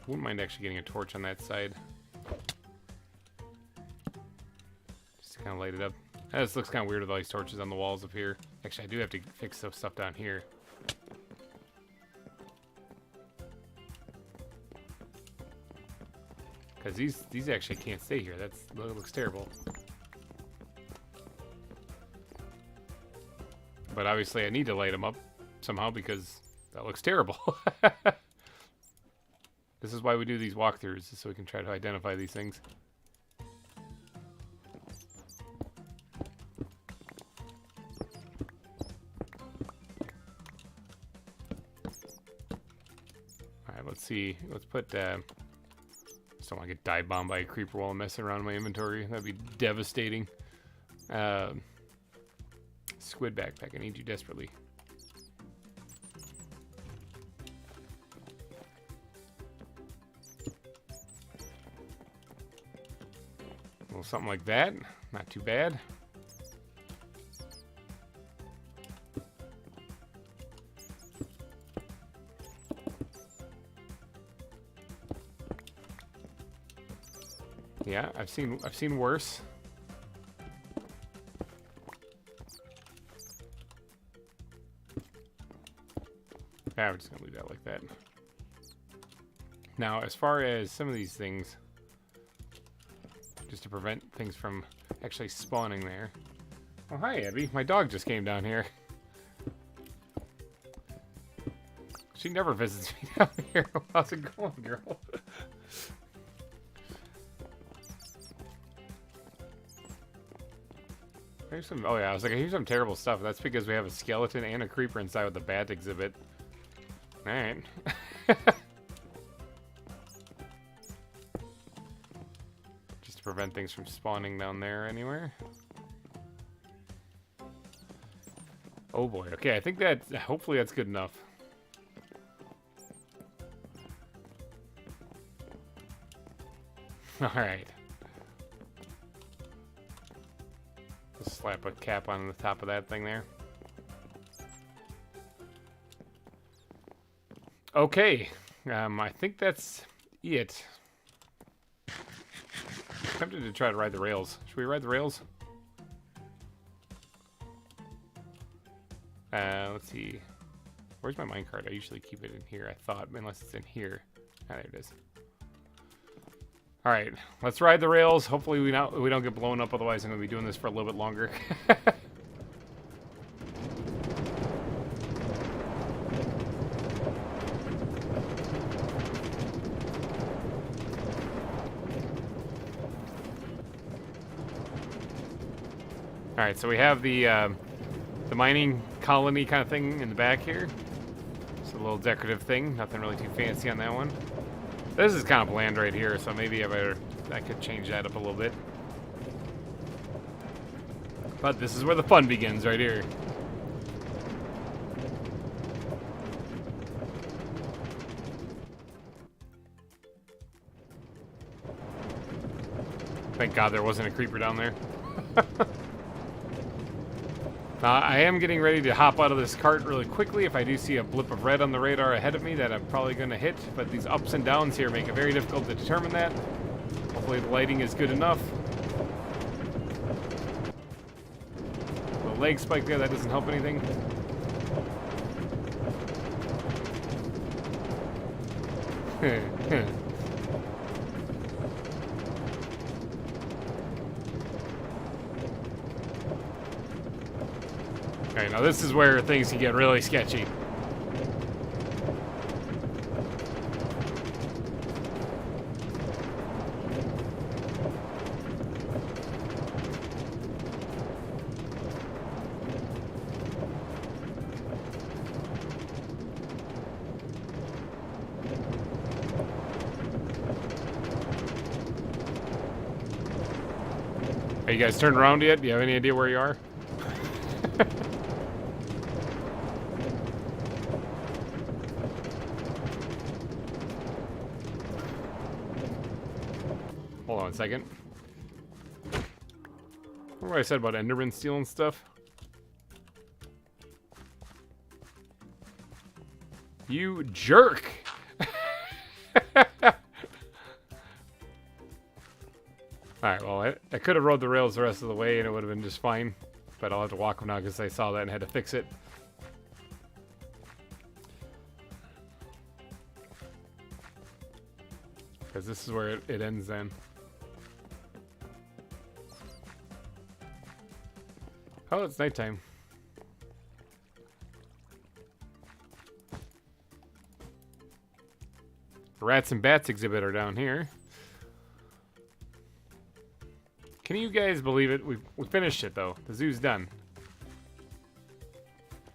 Wouldn't mind actually getting a torch on that side. Kind of light it up. This looks kind of weird with all these torches on the walls up here. Actually, I do have to fix some stuff down here. Because these actually can't stay here. That looks terrible. But obviously I need to light them up somehow because that looks terrible. This is why we do these walkthroughs, so we can try to identify these things. Let's see. Let's put. Just don't want to get dive bombed by a creeper while I'm messing around in my inventory. That'd be devastating. Squid backpack. I need you desperately. Well, something like that. Not too bad. Yeah, I've seen worse. Yeah, I'm just gonna leave that like that. Now, as far as some of these things, just to prevent things from actually spawning there. Oh, hi, Abby. My dog just came down here. She never visits me down here. How's it going, girl? There's some. Oh yeah, I was like, here's some terrible stuff. That's because we have a skeleton and a creeper inside with the bat exhibit. All right. Just to prevent things from spawning down there anywhere. Oh boy. Okay, I think that. Hopefully that's good enough. All right. Just slap a cap on the top of that thing there. Okay, I think that's it. I'm tempted to try to ride the rails. Should we ride the rails? Let's see. Where's my minecart? I usually keep it in here, I thought, unless it's in here. Ah, there it is. All right, let's ride the rails. Hopefully we don't get blown up. Otherwise, I'm gonna be doing this for a little bit longer. All right, so we have the mining colony kind of thing in the back here. It's a little decorative thing. Nothing really too fancy on that one. This is kind of bland right here, so maybe I could change that up a little bit. But this is where the fun begins, right here. Thank God there wasn't a creeper down there. I am getting ready to hop out of this cart really quickly if I do see a blip of red on the radar ahead of me that I'm probably going to hit, but these ups and downs here make it very difficult to determine that. Hopefully the lighting is good enough. The leg spike there, that doesn't help anything. Okay, now this is where things can get really sketchy. Are you guys turned around yet? Do you have any idea where you are? Hold on a second. Remember what I said about Enderman stealing stuff? You jerk! Alright, well, I could have rode the rails the rest of the way and it would have been just fine. But I'll have to walk them now because I saw that and had to fix it. Because this is where it ends then. Oh, it's nighttime. The rats and bats exhibit are down here. Can you guys believe it? We finished it though. The zoo's done.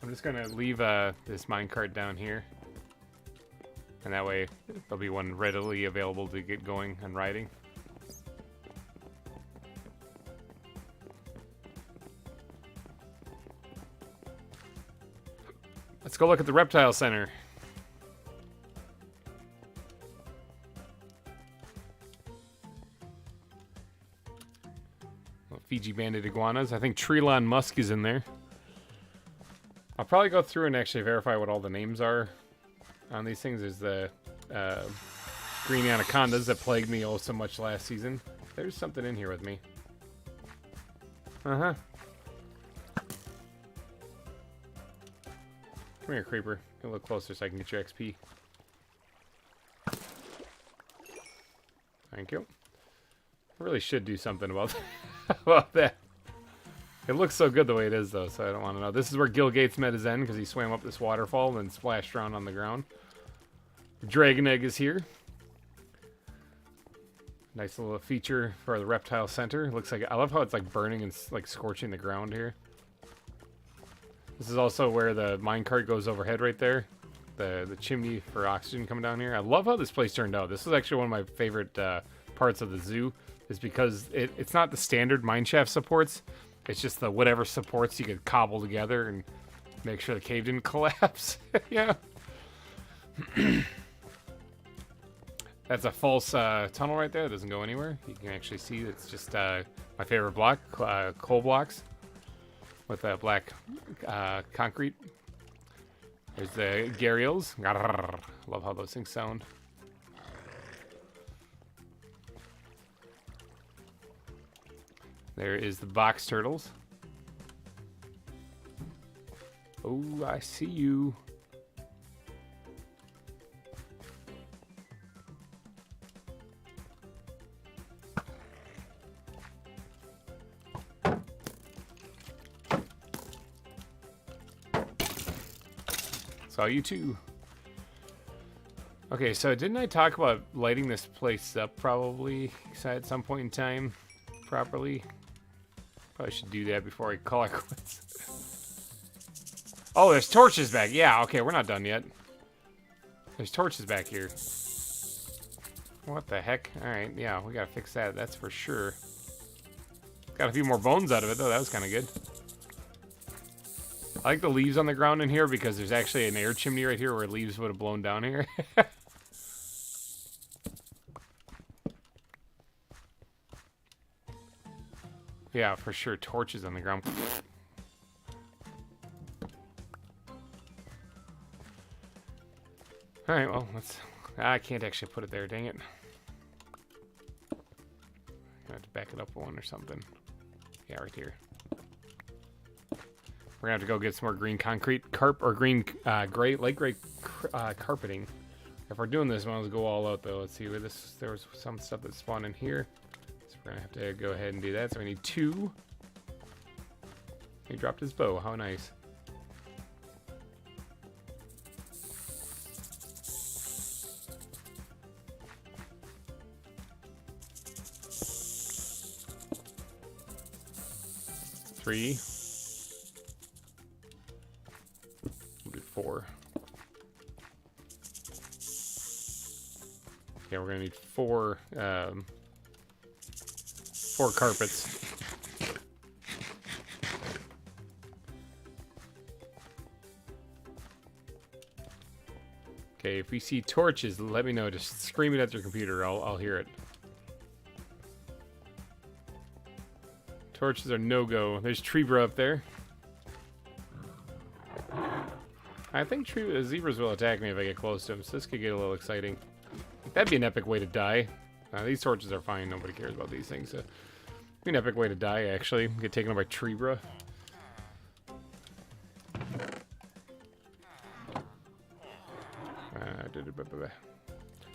I'm just gonna leave this minecart down here. And that way there'll be one readily available to get going and riding. Let's go look at the reptile center. Fiji banded iguanas. I think Trelon musk is in there. I'll probably go through and actually verify what all the names are on these things. There's the green anacondas that plagued me oh so much last season. There's something in here with me. Uh-huh. Come here, creeper. Get a little closer so I can get your XP. Thank you. I really should do something about about that. It looks so good the way it is, though, so I don't want to know. This is where Gil Gates met his end, because he swam up this waterfall and then splashed around on the ground. Dragon Egg is here. Nice little feature for the reptile center. Looks like, I love how it's like burning and like scorching the ground here. This is also where the minecart goes overhead right there. The chimney for oxygen coming down here. I love how this place turned out. This is actually one of my favorite parts of the zoo, is because it's not the standard mineshaft supports. It's just the whatever supports you could cobble together and make sure the cave didn't collapse. Yeah. That's a false tunnel right there. It doesn't go anywhere. You can actually see it's just my favorite block, coal blocks with black concrete. There's the gharials. Love how those things sound. There is the box turtles. Oh, I see you. Saw you too. Okay, so didn't I talk about lighting this place up probably at some point in time properly? Probably should do that before I call it quits. Oh, there's torches back. Yeah, okay, we're not done yet. There's torches back here. What the heck? Alright, yeah, we gotta fix that. That's for sure. Got a few more bones out of it, though. That was kind of good. I like the leaves on the ground in here because there's actually an air chimney right here where leaves would have blown down here. Yeah, for sure. Torches on the ground. Alright, well, let's... I can't actually put it there, dang it. I have to back it up one or something. Yeah, right here. We're gonna have to go get some more green concrete, green gray, light gray carpeting. If we're doing this, we want to go all out though. Let's see where this. There was some stuff that spawned in here, so we're gonna have to go ahead and do that. So we need 2. He dropped his bow. How nice. Three. We'll do 4. Yeah, we're gonna need 4 carpets. Okay, if we see torches, let me know. Just scream it at your computer. I'll hear it. Torches are no-go. There's Trebra up there. I think zebras will attack me if I get close to him, so this could get a little exciting. That'd be an epic way to die. These torches are fine. Nobody cares about these things. So, be an epic way to die, actually. Get taken over by Trebra.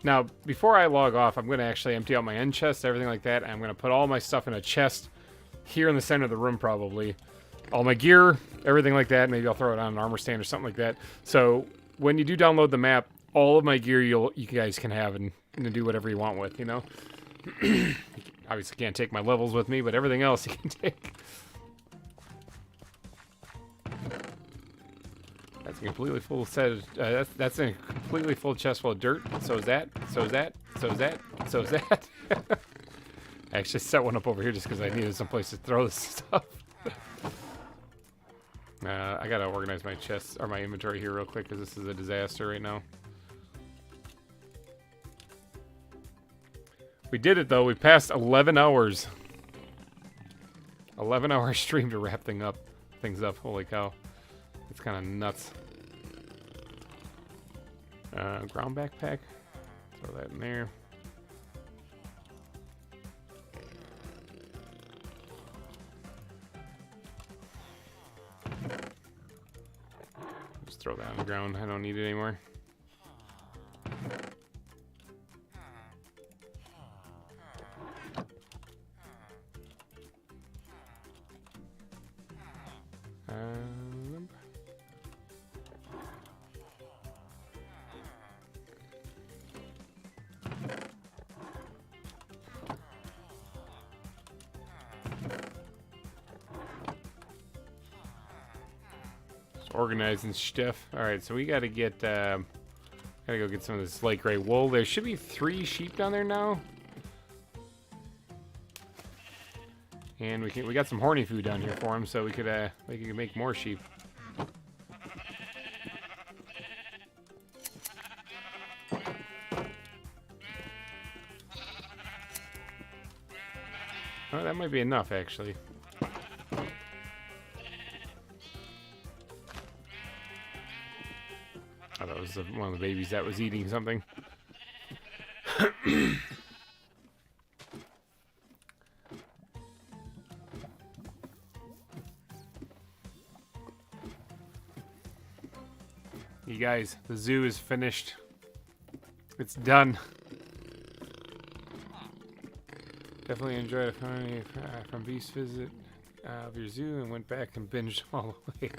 Now, before I log off, I'm going to actually empty out my end chest, everything like that. And I'm going to put all my stuff in a chest here in the center of the room, probably. All my gear, everything like that. Maybe I'll throw it on an armor stand or something like that. So when you do download the map, all of my gear you guys can have and do whatever you want with, you know? Obviously can't take my levels with me, but everything else you can take. That's a completely full set of, that's a completely full chest full of dirt. So is that, so is that, so is that, so is that. I actually set one up over here just because I needed some place to throw this stuff. I gotta organize my chest or my inventory here real quick because this is a disaster right now. We did it though. We passed 11 hours. 11-hour stream to wrap things up. Holy cow. It's kind of nuts. Ground backpack. Throw that in there. Just throw that on the ground. I don't need it anymore. organizing stuff. All right, so we got to get, gotta go get some of this light gray wool. There should be 3 sheep down there now. And we got some horny food down here for them, so we could make more sheep. Oh, that might be enough, actually. Oh, that was one of the babies that was eating something. You guys, the zoo is finished. It's done. Definitely enjoyed it from Beef's visit of your zoo and went back and binged all the way.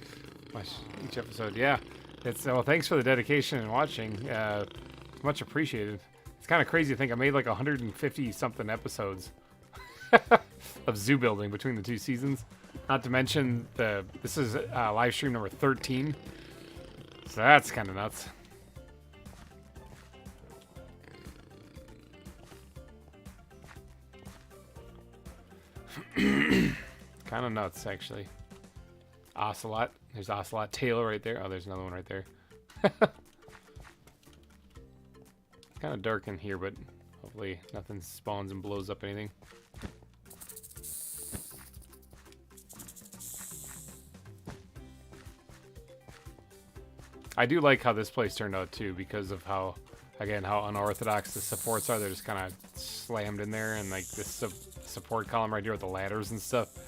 Watched each episode. Yeah, it's well. Thanks for the dedication and watching. It's much appreciated. It's kind of crazy to think I made like 150 something episodes of zoo building between the 2 seasons. Not to mention this is live stream number 13. So that's kind of nuts. Kind of nuts, actually. Ocelot. There's Ocelot tail right there. Oh, there's another one right there. Kind of dark in here, but hopefully nothing spawns and blows up anything. I do like how this place turned out too, because of how, again, how unorthodox the supports are. They're just kind of slammed in there, and like this support column right here with the ladders and stuff.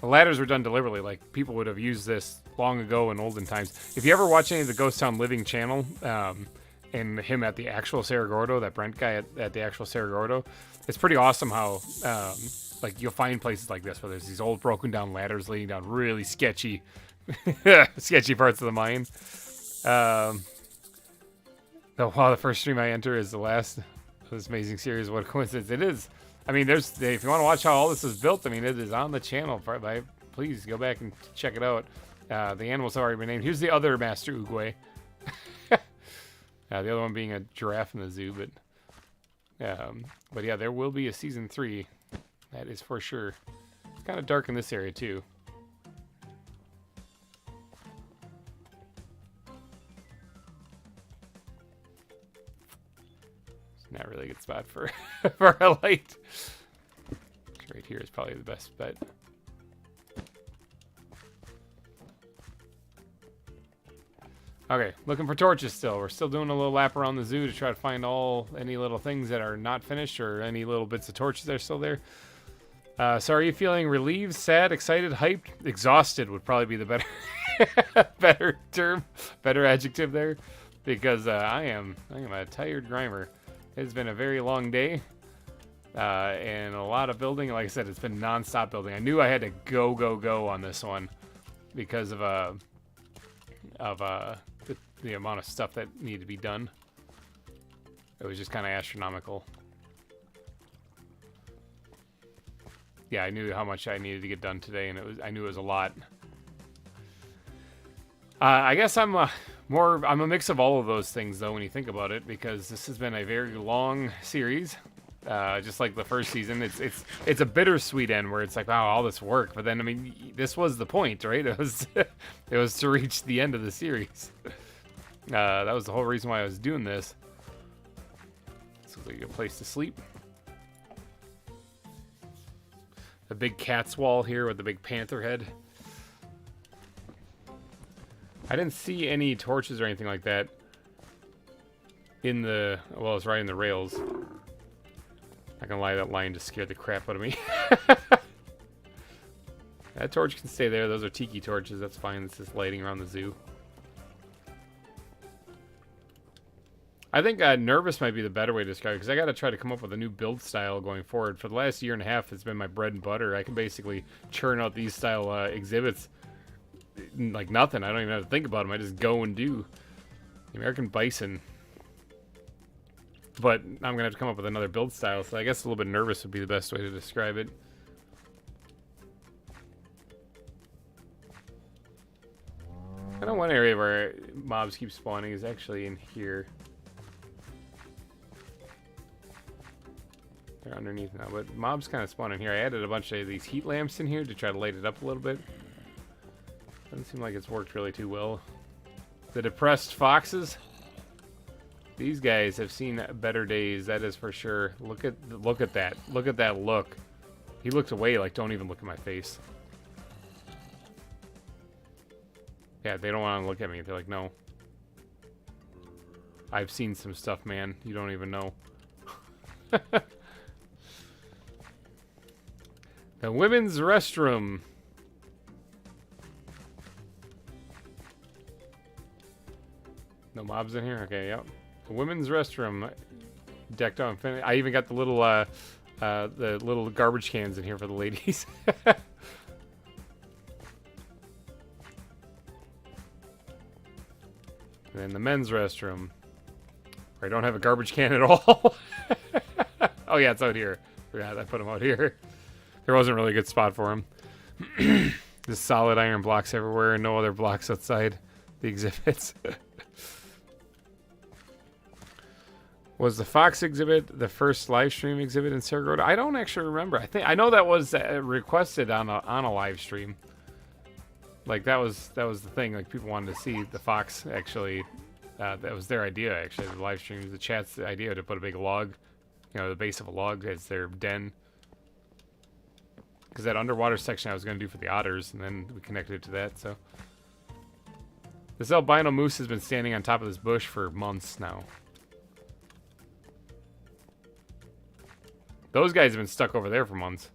The ladders were done deliberately. Like people would have used this long ago in olden times. If you ever watch any of the Ghost Town Living channel, and him at the actual Cerro Gordo, that Brent guy at the actual Cerro Gordo, it's pretty awesome how like you'll find places like this where there's these old broken down ladders leading down really sketchy sketchy parts of the mine. The first stream I enter is the last of this amazing series. What a coincidence it is. I mean, if you want to watch how all this is built, I mean, it is on the channel. Please go back and check it out. The animals have already been named. Here's the other Master Oogway. The other one being a giraffe in the zoo, but yeah, there will be a season 3. That is for sure. It's kind of dark in this area too. Not really a good spot for for a light. Right here is probably the best bet. Okay, looking for torches still. We're still doing a little lap around the zoo to try to find any little things that are not finished or any little bits of torches that are still there. So are you feeling relieved, sad, excited, hyped? Exhausted would probably be the better term, better adjective there, because I am a tired GReimer. It's been a very long day, and a lot of building. Like I said, it's been non-stop building. I knew I had to go on this one because of the amount of stuff that needed to be done. It was just kind of astronomical. Yeah, I knew how much I needed to get done today, and I knew it was a lot. I guess I'm a mix of all of those things, though, when you think about it, because this has been a very long series. Just like the first season, it's a bittersweet end where it's like, wow, all this work, but then I mean, this was the point, right? It was it was to reach the end of the series. That was the whole reason why I was doing this. This looks like a place to sleep. The big cat's wall here with the big panther head. I didn't see any torches or anything like that in the, well, it's right in the rails. Not gonna lie, that line just scared the crap out of me. That torch can stay there. Those are tiki torches. That's fine. It's just lighting around the zoo. I think nervous might be the better way to describe it, because I got to try to come up with a new build style going forward. For the last year and a half, it's been my bread and butter. I can basically churn out these style exhibits like nothing. I don't even have to think about them. I just go and do. The American Bison. But I'm going to have to come up with another build style, so I guess a little bit nervous would be the best way to describe it. I know one area where mobs keep spawning is actually in here. They're underneath now, but mobs kind of spawn in here. I added a bunch of these heat lamps in here to try to light it up a little bit. Doesn't seem like it's worked really too well. The depressed foxes. These guys have seen better days, that is for sure. Look at that. Look at that look. He looked away like, don't even look at my face. Yeah, they don't want to look at me. They're like, no. I've seen some stuff, man. You don't even know. The women's restroom. No mobs in here? Okay, yep. The women's restroom. Decked out. I even got the little garbage cans in here for the ladies. And then the men's restroom. Where I don't have a garbage can at all. Oh yeah, it's out here. Forgot I put them out here. There wasn't really a good spot for them. Just solid iron blocks everywhere and no other blocks outside the exhibits. Was the Fox exhibit the first live stream exhibit in Saragordo? I don't actually remember. I know that was requested on a live stream. Like that was the thing. Like people wanted to see the Fox actually. That was their idea actually. The live stream, the chat's idea to put a big log, the base of a log as their den. Because that underwater section I was going to do for the otters, and then we connected it to that. So this albino moose has been standing on top of this bush for months now. Those guys have been stuck over there for months.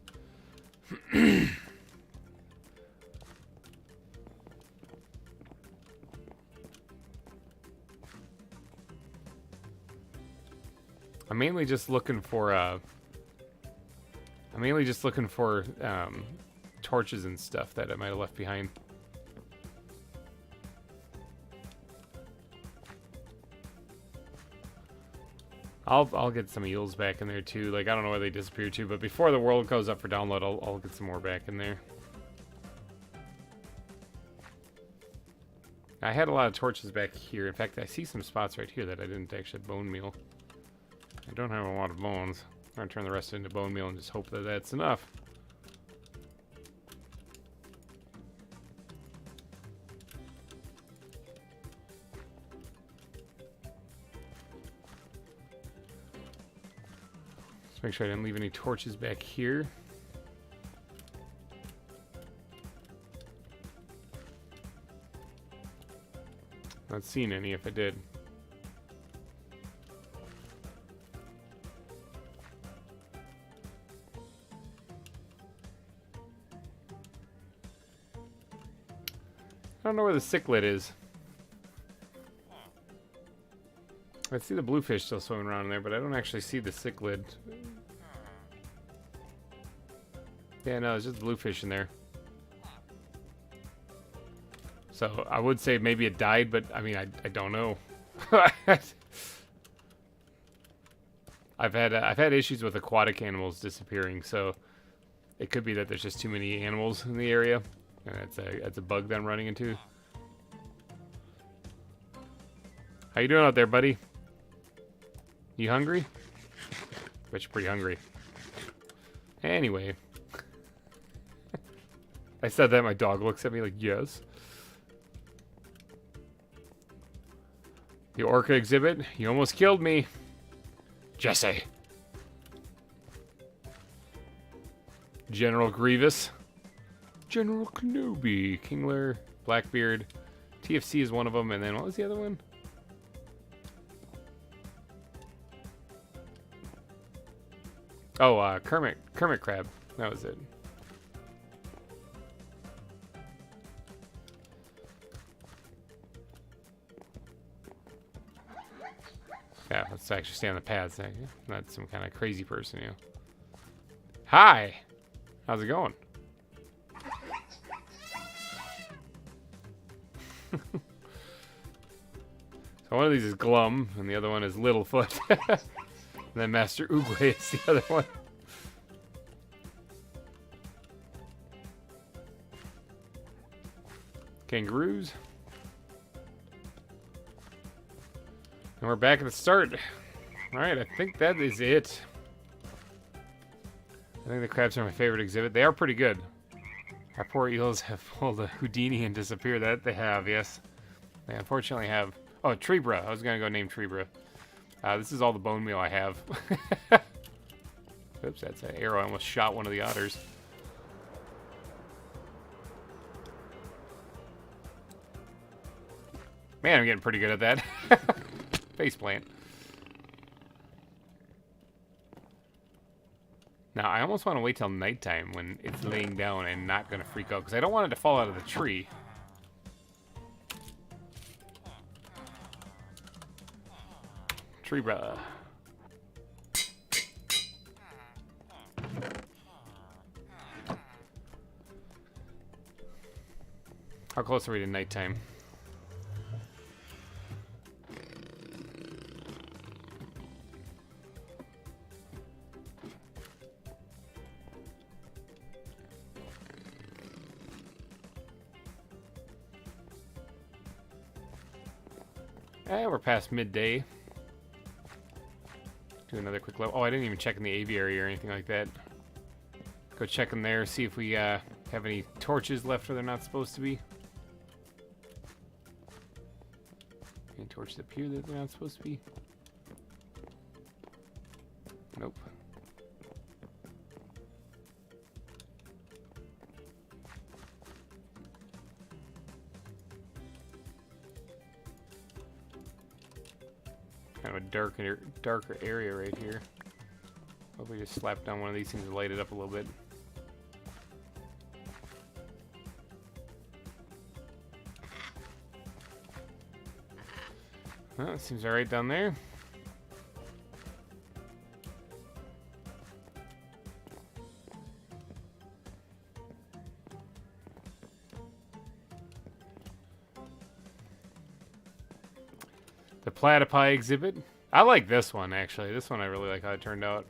I'm mainly just looking for torches and stuff that I might have left behind. I'll get some eels back in there too. Like I don't know where they disappeared to, but before the world goes up for download, I'll get some more back in there. I had a lot of torches back here. In fact, I see some spots right here that I didn't actually bone meal. I don't have a lot of bones. I'm gonna turn the rest into bone meal and just hope that that's enough. Let's make sure I didn't leave any torches back here. Not seen any if I did. I don't know where the cichlid is. I see the bluefish still swimming around in there, but I don't actually see the cichlid. Yeah, no, there's just bluefish in there. So I would say maybe it died, but I mean, I don't know. I've had issues with aquatic animals disappearing, so it could be that there's just too many animals in the area, and it's a bug that I'm running into. How you doing out there, buddy? You hungry? Bet you're pretty hungry. Anyway. I said that, my dog looks at me like, yes. The orca exhibit? You almost killed me. Jesse. General Grievous. General Kenobi. Kingler. Blackbeard. TFC is one of them, and then what was the other one? Oh, Kermit Crab. That was it. Yeah, let's actually stay on the paths. Not some kind of crazy person, you know. Hi! How's it going? So one of these is Glum, and the other one is Littlefoot. And then Master Oogway is the other one. Kangaroos. we're back at the start. Alright, I think that is it. I think the crabs are my favorite exhibit. They are pretty good. Our poor eels have pulled a Houdini and disappeared. That they have, yes. They unfortunately have... Oh, Trebra. I was going to go name Trebra. This is all the bone meal I have. Oops, that's an arrow. I almost shot one of the otters. Man, I'm getting pretty good at that. Faceplant. Now, I almost want to wait till nighttime when it's laying down and not going to freak out, because I don't want it to fall out of the tree. Tree bruh. How close are we to nighttime? We're past midday. Do another quick level. Oh, I didn't even check in the aviary or anything like that. Go check in there, see if we have any torches left where they're not supposed to be. Any torches up here that they're not supposed to be? Nope. Kind of a darker area right here. Hope we just slap down one of these things to light it up a little bit. Well, it seems alright down there. The platypi exhibit. I like this one, actually. This one I really like how it turned out.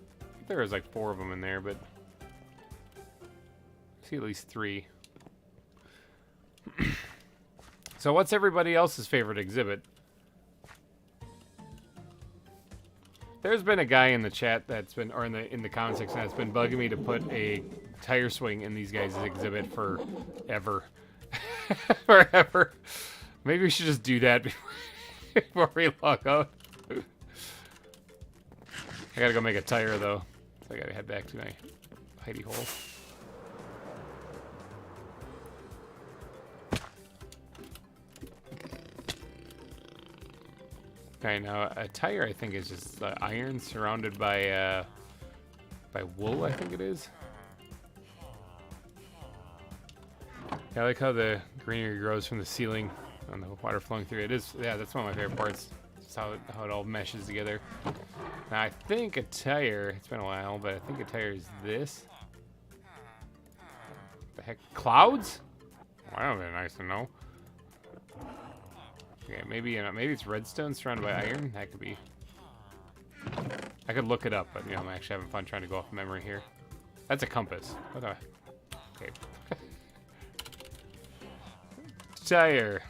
I think there was like 4 of them in there, but I see at least 3. So what's everybody else's favorite exhibit? There's been a guy in the chat that's been, or in the comment section that's been bugging me to put a tire swing in these guys' exhibit forever. Forever. Maybe we should just do that before we log out. I gotta go make a tire though. So I gotta head back to my hidey hole. Okay, now a tire I think is just iron surrounded by wool, I think it is. Yeah, I like how the greenery grows from the ceiling and the water flowing through it. Yeah, that's one of my favorite parts. Just how it all meshes together. Now I think a tire, it's been a while, but I think a tire is this. The heck? Clouds? Well, that would be nice to know. Okay, maybe it's redstone surrounded by iron. That could be. I could look it up, but I'm actually having fun trying to go off memory here. That's a compass. What a... Okay. Tire.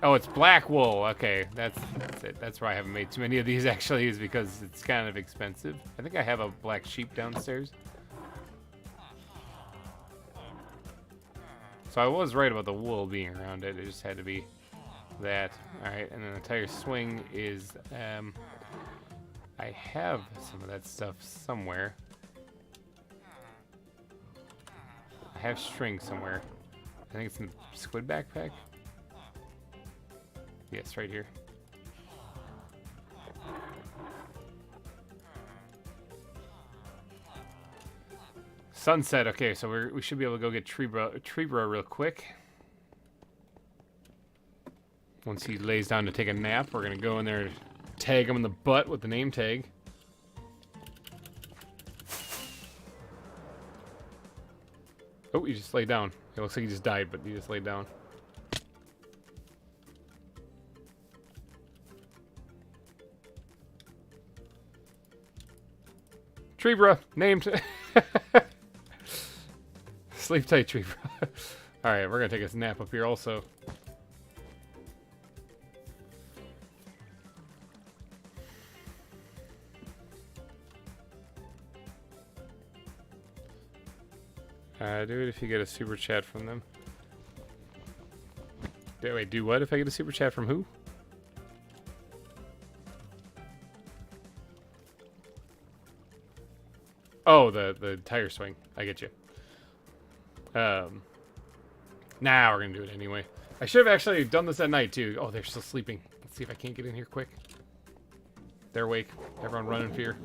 Oh, it's black wool. Okay, that's it. That's why I haven't made too many of these actually, is because it's kind of expensive. I think I have a black sheep downstairs. So I was right about the wool being around it. It just had to be that. Alright, and then the tire swing is... I have some of that stuff somewhere. I have string somewhere. I think it's in the squid backpack. Yes, right here. Sunset. Okay, so we should be able to go get Trebra real quick. Once he lays down to take a nap, we're gonna go in there and tag him in the butt with the name tag. Oh, he just laid down. It looks like he just died, but he just laid down. Trebra, named. Sleep tight, tree. Alright, we're gonna take a nap up here also. Do it if you get a super chat from them. Wait, do what if I get a super chat from who? Oh, the tire swing. I get you. Nah, we're gonna do it anyway. I should have actually done this at night too. Oh, they're still sleeping. Let's see if I can't get in here quick. They're awake. Everyone run in fear.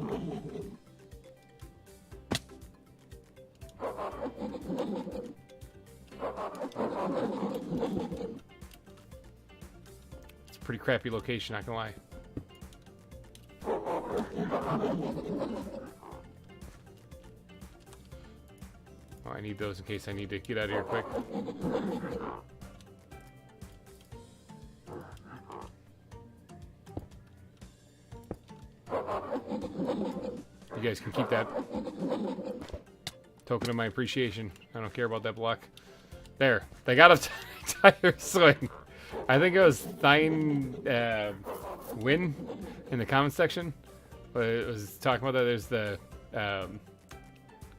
It's a pretty crappy location, not gonna lie. Oh, I need those in case I need to get out of here quick. You guys can keep that. Token of my appreciation. I don't care about that block. There. They got a tire swing. I think it was Thine Win in the comment section. But it was talking about that. There's the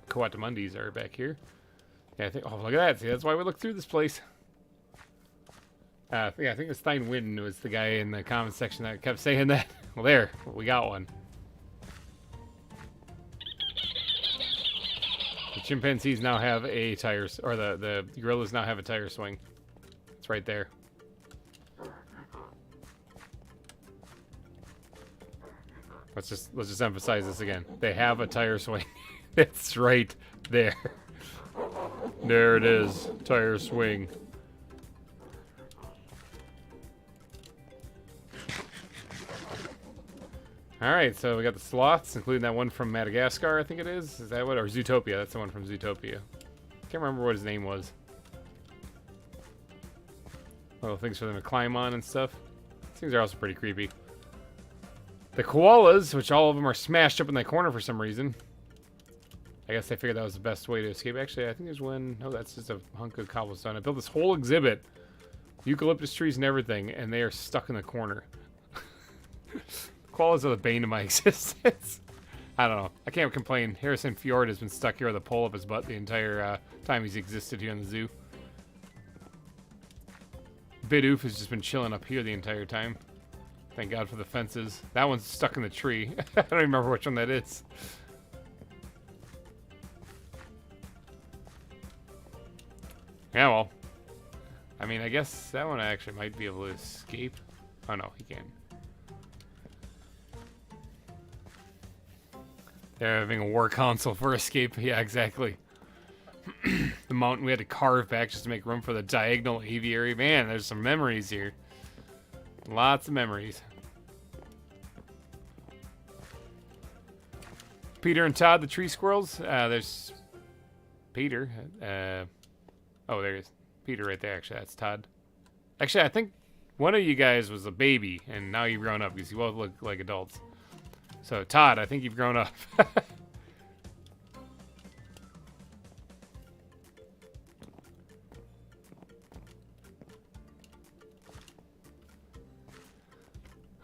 Coatamundis are back here. Yeah, I think. Oh, look at that. See, that's why we look through this place. Yeah, I think it's Thine Win was the guy in the comment section that kept saying that. Well, there. We got one. The chimpanzees now have a tire, or the gorillas now have a tire swing. It's right there. Let's just emphasize this again. They have a tire swing. It's right there. There it is. Tire swing. Alright, so we got the sloths, including that one from Madagascar, I think it is. Is that what? Or Zootopia. That's the one from Zootopia. Can't remember what his name was. Little things for them to climb on and stuff. These things are also pretty creepy. The koalas, which all of them are smashed up in that corner for some reason. I guess they figured that was the best way to escape. Actually, I think there's one... Oh, that's just a hunk of cobblestone. I built this whole exhibit. Eucalyptus trees and everything, and they are stuck in the corner. Koalas are the bane of my existence. I don't know. I can't complain. Harrison Fjord has been stuck here with a pole up his butt the entire time he's existed here in the zoo. Bidoof has just been chilling up here the entire time. Thank God for the fences. That one's stuck in the tree. I don't even remember which one that is. Yeah, well. I mean, I guess that one actually might be able to escape. Oh, no, he can't. They're having a war console for escape. Yeah, exactly. The mountain we had to carve back just to make room for the diagonal aviary. Man, there's some memories here. Lots of memories. Peter and Todd, the tree squirrels. There's Peter. Oh, there's Peter right there. Actually, that's Todd. Actually, I think one of you guys was a baby, and now you've grown up because you both look like adults. So, Todd, I think you've grown up.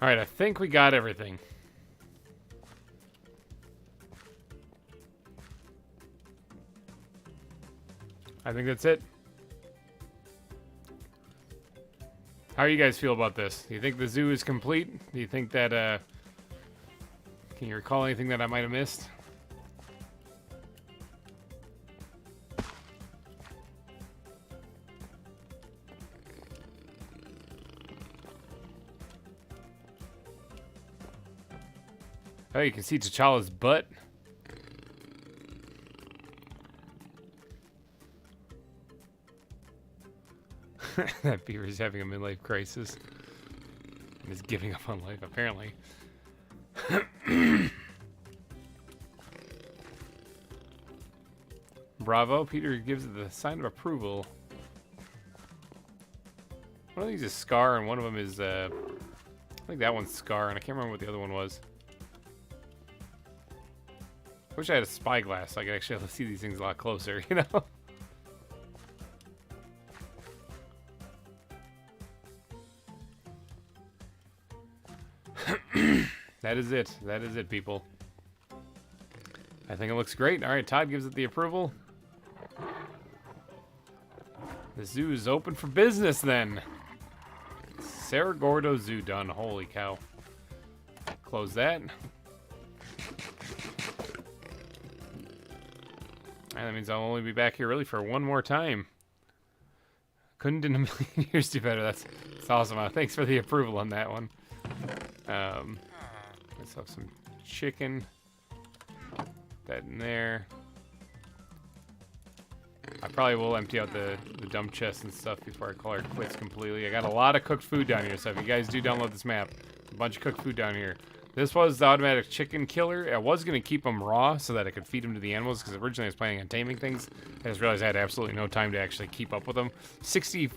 Alright, I think we got everything. I think that's it. How do you guys feel about this? Do you think the zoo is complete? Do you think that, can you recall anything that I might have missed? Oh, you can see T'Challa's butt. That beaver's having a midlife crisis. And is giving up on life, apparently. Bravo, Peter gives it the sign of approval. One of these is Scar, and one of them is, I think that one's Scar, and I can't remember what the other one was. I wish I had a spyglass so I could actually see these things a lot closer, you know? That is it. That is it, people. I think it looks great. All right, Todd gives it the approval. The zoo is open for business then. Cerro Gordo Zoo done. Holy cow. Close that. And that means I'll only be back here really for one more time. Couldn't in a million years do better. That's awesome. Thanks for the approval on that one. Let's have some chicken. That in there. I probably will empty out the dump chest and stuff before I call her quits completely. I got a lot of cooked food down here, so if you guys do download this map, a bunch of cooked food down here. This was the automatic chicken killer. I was going to keep them raw so that I could feed them to the animals, because originally I was planning on taming things. I just realized I had absolutely no time to actually keep up with them. 60,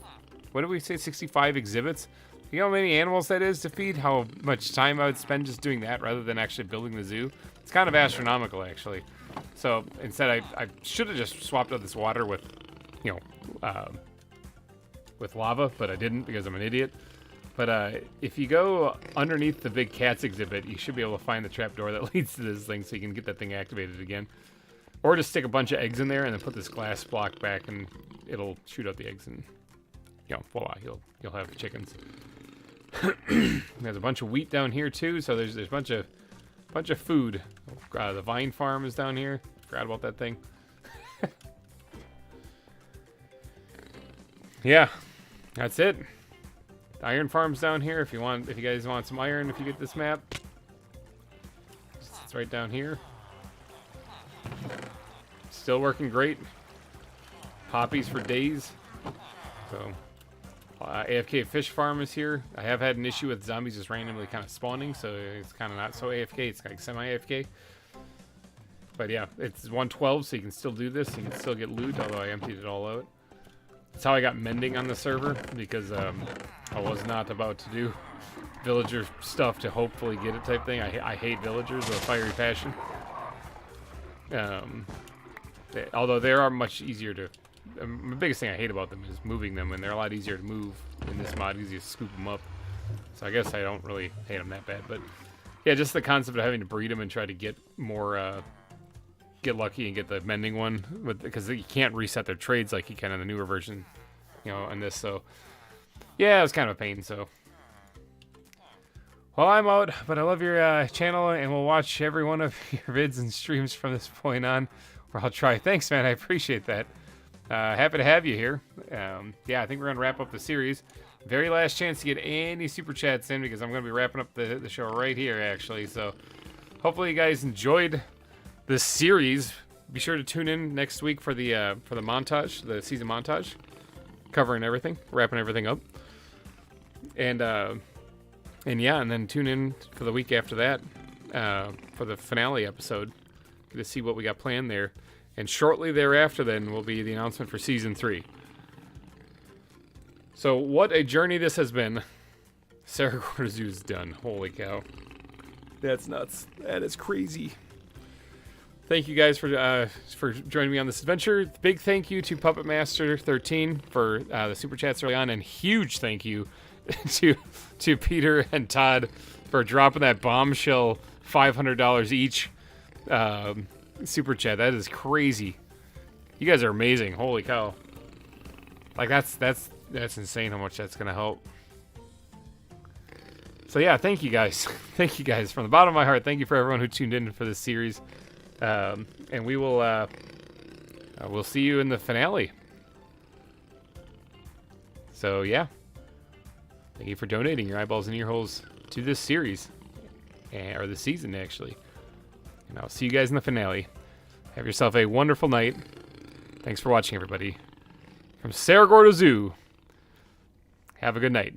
what did we say, 65 exhibits? You know how many animals that is to feed? How much time I would spend just doing that rather than actually building the zoo? It's kind of astronomical, actually. So instead, I should have just swapped out this water with, you know, with lava, but I didn't because I'm an idiot. But if you go underneath the big cats exhibit, you should be able to find the trapdoor that leads to this thing so you can get that thing activated again. Or just stick a bunch of eggs in there and then put this glass block back and it'll shoot out the eggs and, you know, voila, you'll have chickens. There's a bunch of wheat down here too, so there's a bunch of food. The vine farm is down here. Forgot about that thing. Yeah, that's it. The iron farm's down here. If you guys want some iron, if you get this map, it's right down here. Still working great. Poppies for days. So. AFK fish farm is here. I have had an issue with zombies just randomly kind of spawning, so it's kind of not so AFK. It's like semi-AFK. But yeah, it's 112, so you can still do this. You can still get loot, although I emptied it all out. That's how I got mending on the server, because I was not about to do villager stuff to hopefully get it type thing. I hate villagers with a fiery passion. Although they are much easier to... the biggest thing I hate about them is moving them, and they're a lot easier to move in this mod because you scoop them up. So I guess I don't really hate them that bad, but yeah, just the concept of having to breed them and try to get more, get lucky and get the mending one, because you can't reset their trades like you can in the newer version, you know, on this. So yeah, it was kind of a pain. So well, I'm out, but I love your channel, and we'll watch every one of your vids and streams from this point on, or I'll try. Thanks, man. I appreciate that. Happy to have you here. Yeah, I think we're going to wrap up the series. Very last chance to get any super chats in, because I'm going to be wrapping up the show right here, actually. So hopefully you guys enjoyed this series. Be sure to tune in next week for the montage, the season montage, covering everything, wrapping everything up. And yeah, and then tune in for the week after that for the finale episode to see what we got planned there. And shortly thereafter, then, will be the announcement for Season 3. So, what a journey this has been. Cerro Gordo Zoo's done. Holy cow. That's nuts. That is crazy. Thank you guys for joining me on this adventure. Big thank you to Puppet Master 13 for the super chats early on, and huge thank you to Peter and Todd for dropping that bombshell $500 each. Super chat. That is crazy. You guys are amazing. Holy cow. Like that's insane how much that's gonna help. So yeah, thank you guys. Thank you guys from the bottom of my heart. Thank you for everyone who tuned in for this series. And we will we'll see you in the finale. So yeah. Thank you for donating your eyeballs and ear holes to this series. Or the season, actually. And I'll see you guys in the finale. Have yourself a wonderful night. Thanks for watching, everybody. From Cerro Gordo Zoo, have a good night.